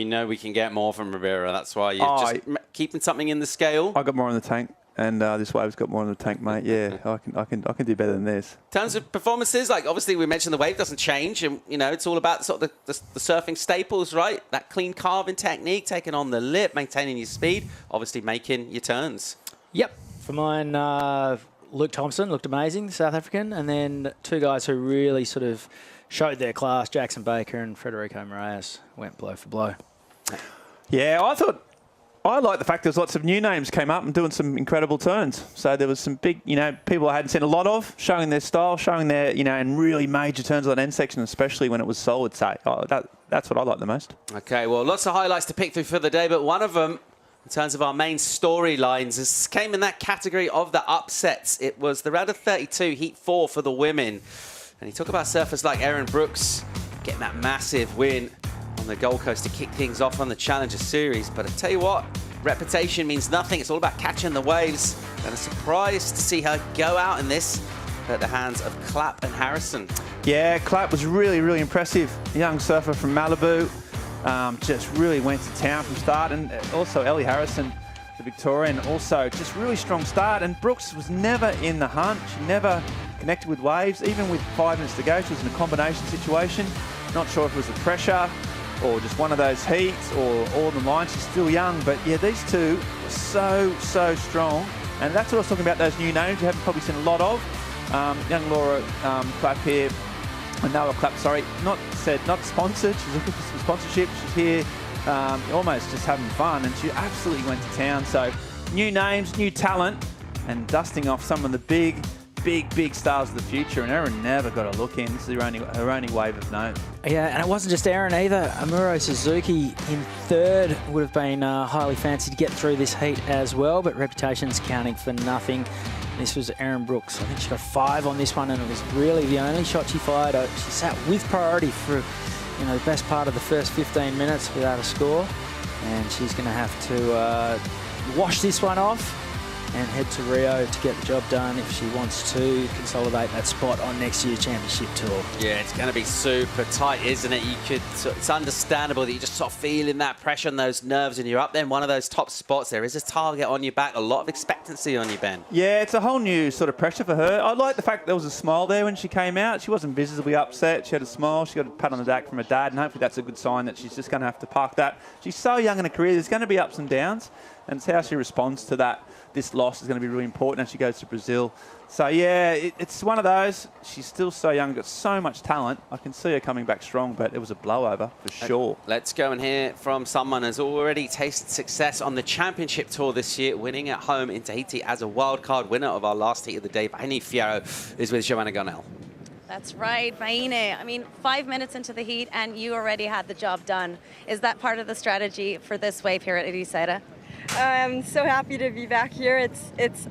know we can get more from Rivera. That's why you're just keeping something in the scale. I got more in the tank. And this wave's got more in the tank, mate. Yeah, I can do better than this. In terms of performances, like obviously we mentioned the wave doesn't change, and you know it's all about sort of the surfing staples, right? That clean carving technique, taking on the lip, maintaining your speed, obviously making your turns. Yep. For mine, Luke Thompson looked amazing, the South African, and then two guys who really sort of showed their class, Jackson Baker and Federico Moraes, went blow for blow. Yeah, I like the fact there's lots of new names came up and doing some incredible turns. So there was some big, people I hadn't seen a lot of, showing their style, showing their, and really major turns on that end section, especially when it was solid. So that's what I like the most. Okay, well, lots of highlights to pick through for the day, but one of them, in terms of our main storylines, came in that category of the upsets. It was the round of 32, Heat 4 for the women. And you talk about surfers like Erin Brooks getting that massive win on the Gold Coast to kick things off on the Challenger Series. But I tell you what, reputation means nothing. It's all about catching the waves. And a surprise to see her go out in this at the hands of Clapp and Harrison. Yeah, Clapp was really, really impressive. Young surfer from Malibu. Just really went to town from start. And also Ellie Harrison, the Victorian, also just really strong start. And Brooks was never in the hunt. She never connected with waves, even with 5 minutes to go. She was in a combination situation. Not sure if it was the pressure or just one of those heats, or all the lines. She's still young, but yeah, these two were so strong. And that's what I was talking about, those new names you haven't probably seen a lot of. Young Laura Clapp here, Noah Clapp, sorry, not sponsored. She's looking for some sponsorship. She's here almost just having fun, and she absolutely went to town. So new names, new talent, and dusting off some of the big stars of the future, and Erin never got a look in. This is her only wave of note. Yeah, and it wasn't just Erin either. Amuro Suzuki in third would have been highly fancied to get through this heat as well, but reputation's counting for nothing. This was Erin Brooks. I think she got 5 on this one, and it was really the only shot she fired. She sat with priority for the best part of the first 15 minutes without a score, and she's going to have to wash this one off and head to Rio to get the job done if she wants to consolidate that spot on next year's championship tour. Yeah, it's going to be super tight, isn't it? It's understandable that you're just sort of feeling that pressure on those nerves, and you're up there in one of those top spots. There is a target on your back, a lot of expectancy on you, Ben. Yeah, it's a whole new sort of pressure for her. I like the fact there was a smile there when she came out. She wasn't visibly upset. She had a smile. She got a pat on the back from her dad, and hopefully that's a good sign that she's just going to have to park that. She's so young in her career. There's going to be ups and downs, and it's how she responds to that. This loss is going to be really important as she goes to Brazil. So, yeah, it's one of those. She's still so young, got so much talent. I can see her coming back strong, but it was a blowover for sure. Let's go and hear from someone who's already tasted success on the championship tour this year, winning at home in Tahiti as a wildcard winner of our last heat of the day. Vaini Fierro is with Joanna Garnell. That's right, Vaine. I mean, 5 minutes into the heat and you already had the job done. Is that part of the strategy for this wave here at Ericeira? I'm so happy to be back here.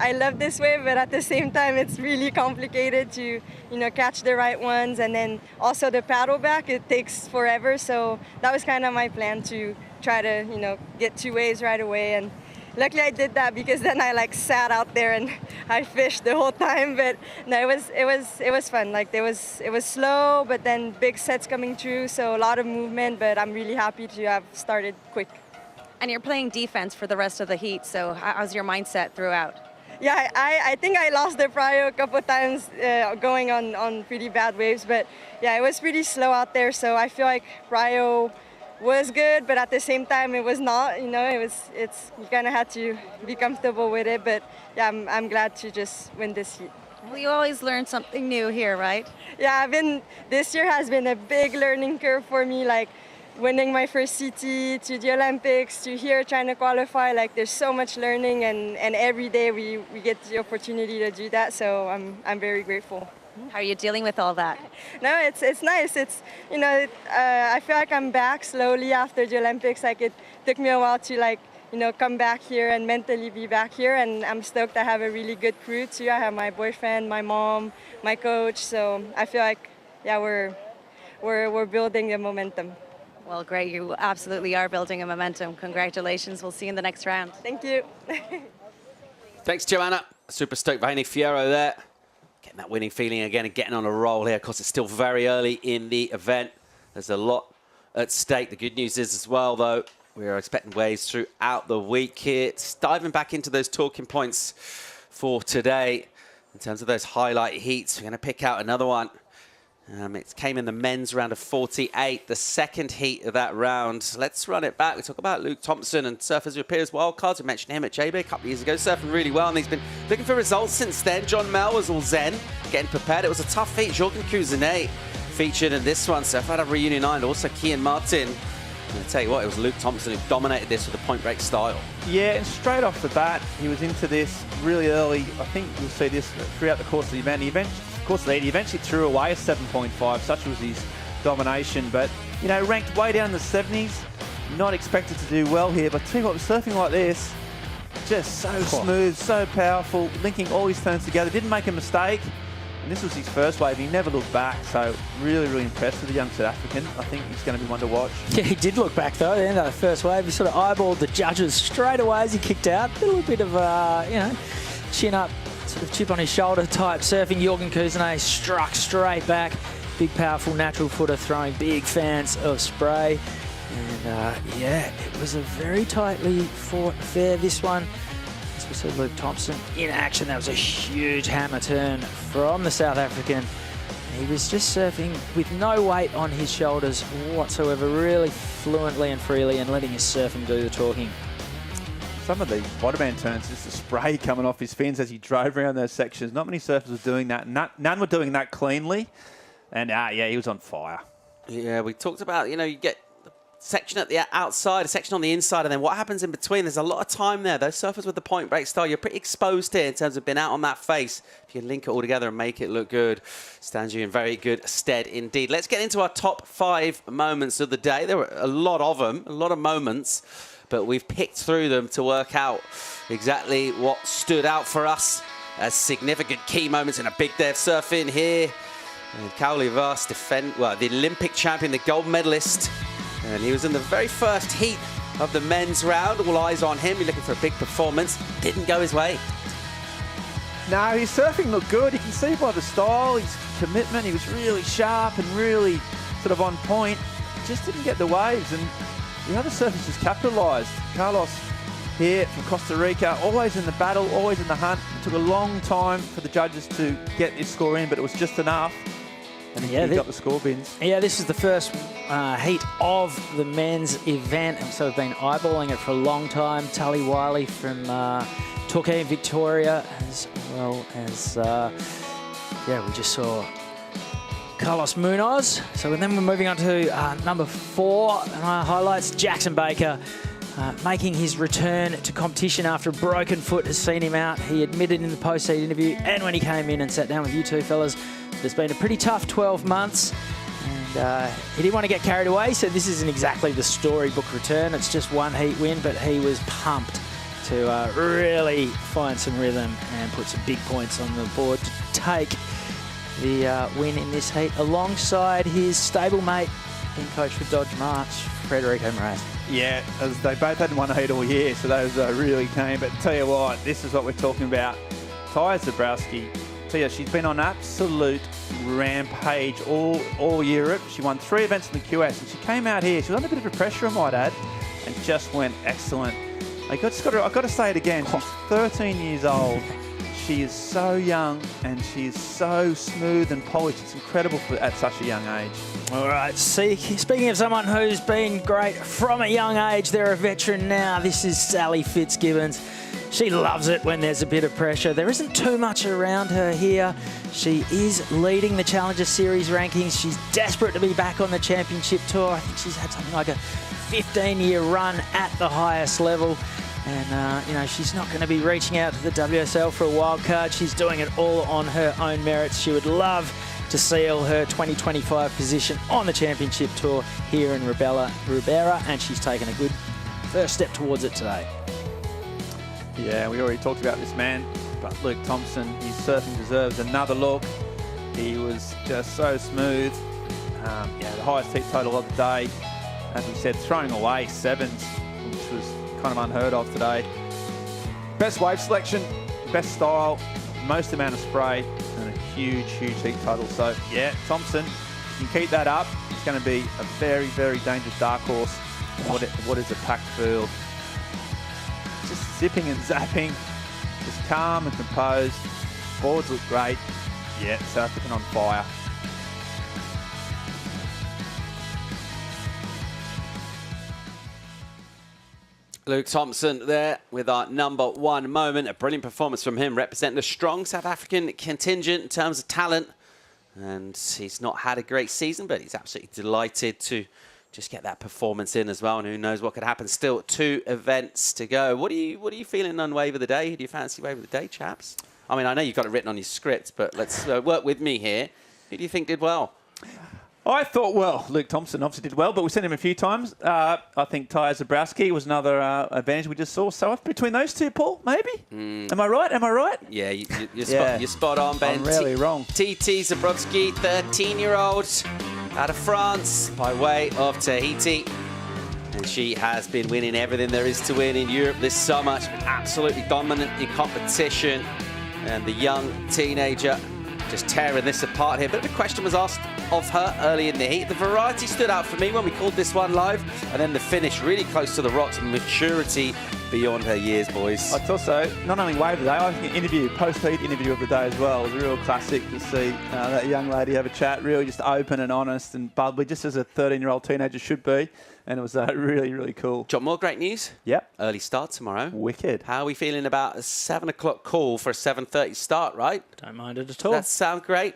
I love this wave, but at the same time, it's really complicated to, catch the right ones. And then also the paddle back, it takes forever. So that was kind of my plan, to try to, get 2 waves right away. And luckily I did that, because then I sat out there and I fished the whole time. But no, it was fun. It was slow, but then big sets coming through. So a lot of movement, but I'm really happy to have started quick. And you're playing defense for the rest of the heat, so how's your mindset throughout? Yeah, I think I lost the prio a couple times going on pretty bad waves, but yeah, it was pretty slow out there, so I feel like prio was good, but at the same time it was not, you kind of had to be comfortable with it, but yeah, I'm glad to just win this heat. Well, you always learn something new here, right? Yeah, this year has been a big learning curve for me, winning my first CT to the Olympics to here trying to qualify. There's so much learning, and every day we get the opportunity to do that, so I'm very grateful. How are you dealing with all that? No, it's nice. I feel like I'm back slowly after the Olympics. It took me a while to come back here and mentally be back here, and I'm stoked. I have a really good crew too. I have my boyfriend, my mom, my coach, so I feel like we're building the momentum. Well, great. You absolutely are building a momentum. Congratulations. We'll see you in the next round. Thank you. Thanks, Joanna. Super stoked Vaini Fierro there. Getting that winning feeling again and getting on a roll here. Of course, it's still very early in the event. There's a lot at stake. The good news is as well, though, we are expecting waves throughout the week here. It's diving back into those talking points for today. In terms of those highlight heats, we're going to pick out another one. It came in the men's round of 48, the second heat of that round. Let's run it back. We talk about Luke Thompson and surfers who appear as wildcards. We mentioned him at JB a couple of years ago, surfing really well, and he's been looking for results since then. John Mel was all zen, getting prepared. It was a tough heat. Jorgen Cousinet featured in this one. Surfer out of Reunion Island, also Kian Martin. I'm going to tell you what, it was Luke Thompson who dominated this with a point break style. Yeah, and straight off the bat, he was into this really early. I think you'll see this throughout the course of the event. He eventually threw away a 7.5. Such was his domination. But, ranked way down in the 70s. Not expected to do well here. But tell you what, surfing like this, just so smooth, so powerful, linking all his turns together. Didn't make a mistake. And this was his first wave. He never looked back. So really, really impressed with the young South African. I think he's going to be one to watch. Yeah, he did look back, though. At the end of the first wave, he sort of eyeballed the judges straight away as he kicked out. A little bit of, chin up, sort of chip on his shoulder type surfing. Jorgen Cousinet struck straight back. Big, powerful natural footer throwing big fans of spray. And, it was a very tightly fought affair, this one. As we saw Luke Thompson in action, that was a huge hammer turn from the South African. He was just surfing with no weight on his shoulders whatsoever, really fluently and freely, and letting his surfing do the talking. Some of the bottom-end turns, just the spray coming off his fins as he drove around those sections. Not many surfers were doing that. None were doing that cleanly. And, he was on fire. Yeah, we talked about, you get the section at the outside, a section on the inside, and then what happens in between. There's a lot of time there. Those surfers with the point break style, you're pretty exposed here in terms of being out on that face. If you can link it all together and make it look good, stands you in very good stead indeed. Let's get into our top 5 moments of the day. There were a lot of them, a lot of moments, but we've picked through them to work out exactly what stood out for us as significant key moments in a big day of surfing here. And Kauli Vast, the Olympic champion, the gold medalist. And he was in the very first heat of the men's round. All eyes on him. He's looking for a big performance. Didn't go his way. No, his surfing looked good. You can see by the style, his commitment. He was really sharp and really sort of on point. Just didn't get the waves, and the other surfers just capitalised. Carlos here from Costa Rica, always in the battle, always in the hunt. It took a long time for the judges to get this score in, but it was just enough. And he got the score bins. Yeah, this is the first heat of the men's event, and so we've been eyeballing it for a long time. Tully Wiley from Torquay in Victoria, as well as, we just saw Carlos Munoz. So then we're moving on to number 4, and our highlights, Jackson Baker. Making his return to competition after a broken foot has seen him out. He admitted in the post-heat interview and when he came in and sat down with you two fellas, it's been a pretty tough 12 months. And he didn't want to get carried away, so this isn't exactly the storybook return. It's just one heat win, but he was pumped to really find some rhythm and put some big points on the board to take the win in this heat, alongside his stablemate, being coached for Dodge March, Federico Moraz. Yeah, as they both hadn't won a heat all year, so those really keen. But tell you what, this is what we're talking about. Tyre Zabrowski, tell you, she's been on absolute rampage all Europe. She won 3 events in the QS, and she came out here. She was under a bit of pressure, I might add, and just went excellent. I've got to say it again. She's 13 years old. She is so young, and she is so smooth and polished. It's incredible at such a young age. All right, speaking of someone who's been great from a young age, they're a veteran now. This is Sally Fitzgibbons. She loves it when there's a bit of pressure. There isn't too much around her here. She is leading the Challenger Series rankings. She's desperate to be back on the championship tour. I think she's had something like a 15-year run at the highest level. And, she's not going to be reaching out to the WSL for a wild card. She's doing it all on her own merits. She would love to seal her 2025 position on the championship tour here in Ribera, and she's taken a good first step towards it today. Yeah, we already talked about this man, but Luke Thompson, his surfing deserves another look. He was just so smooth. The highest heat total of the day. As we said, throwing away 7s, which was kind of unheard of today. Best wave selection, best style, most amount of spray, and a huge heat total. So, yeah, Thompson, you can keep that up. It's going to be a very, very dangerous dark horse. What is a packed field? Just zipping and zapping, just calm and composed. Boards look great. Yeah, South African on fire. Luke Thompson there with our number 1 moment. A brilliant performance from him, representing a strong South African contingent in terms of talent. And he's not had a great season, but he's absolutely delighted to just get that performance in as well. And who knows what could happen. Still 2 events to go. What are you feeling on Wave of the Day? Who do you fancy Wave of the Day, chaps? I mean, I know you've got it written on your script, but let's work with me here. Who do you think did well? I thought, well, Luke Thompson obviously did well, but we've seen him a few times. I think Tyre Zabrowski was another advantage we just saw. So between those two, Paul, maybe? Am I right? Yeah, you're spot on, Ben. I'm really wrong. TT Zabrowski, 13-year-old, out of France by way of Tahiti. And she has been winning everything there is to win in Europe this summer. She's been absolutely dominant in competition. And the young teenager just tearing this apart here. But the question was asked of her early in the heat. The variety stood out for me when we called this one live, and then the finish really close to the rocks and maturity beyond her years, boys. I thought so. Not only wave of the day, I think an post-heat interview of the day as well. It was a real classic to see that young lady have a chat, really just open and honest and bubbly, just as a 13-year-old teenager should be. And it was really, really cool. Got more great news? Yep. Early start tomorrow. Wicked. How are we feeling about a 7 o'clock call for a 7:30 start, right? Don't mind it at all. Does that sound great?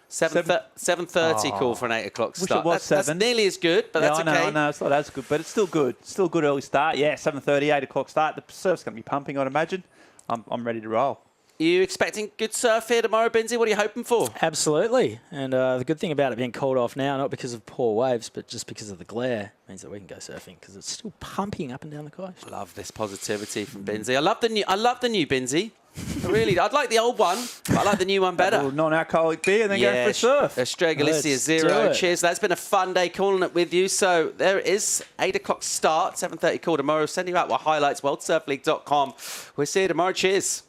7:30 call for an 8 o'clock start. Wish it was 7. That's nearly as good, but that's okay. I know, it's not as good, but it's still good. Still good early start. Yeah, 7:30, 8 o'clock start. The surf's going to be pumping, I'd imagine. I'm ready to roll. Are you expecting good surf here tomorrow, Benzie? What are you hoping for? Absolutely. And the good thing about it being called off now, not because of poor waves, but just because of the glare, means that we can go surfing because it's still pumping up and down the coast. I love this positivity from Benzie. I love the new Benzie. Really, I'd like the old one, but I like the new one better. A non-alcoholic beer and then go for a surf. Estrella Galicia 0. Cheers. That's been a fun day calling it with you. So there it is, 8 o'clock start, 7:30 call tomorrow. Send you out with highlights, worldsurfleague.com. We'll see you tomorrow. Cheers.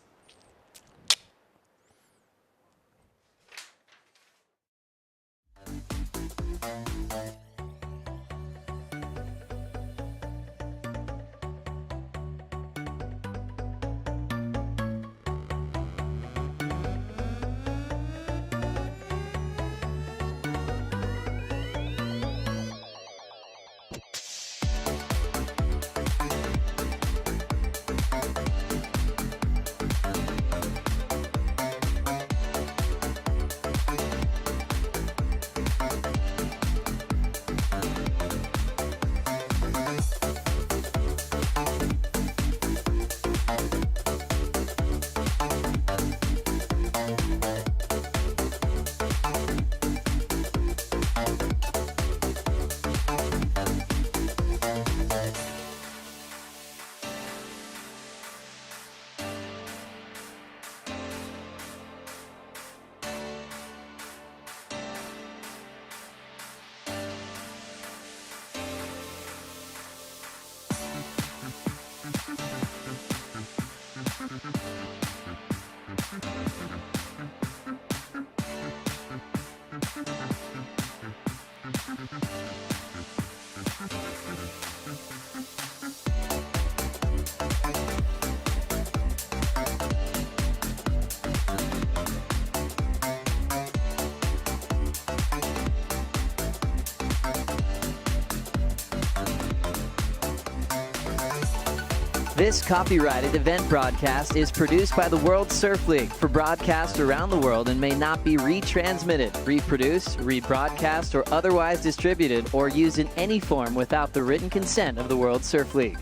This copyrighted event broadcast is produced by the World Surf League for broadcast around the world and may not be retransmitted, reproduced, rebroadcast, or otherwise distributed or used in any form without the written consent of the World Surf League.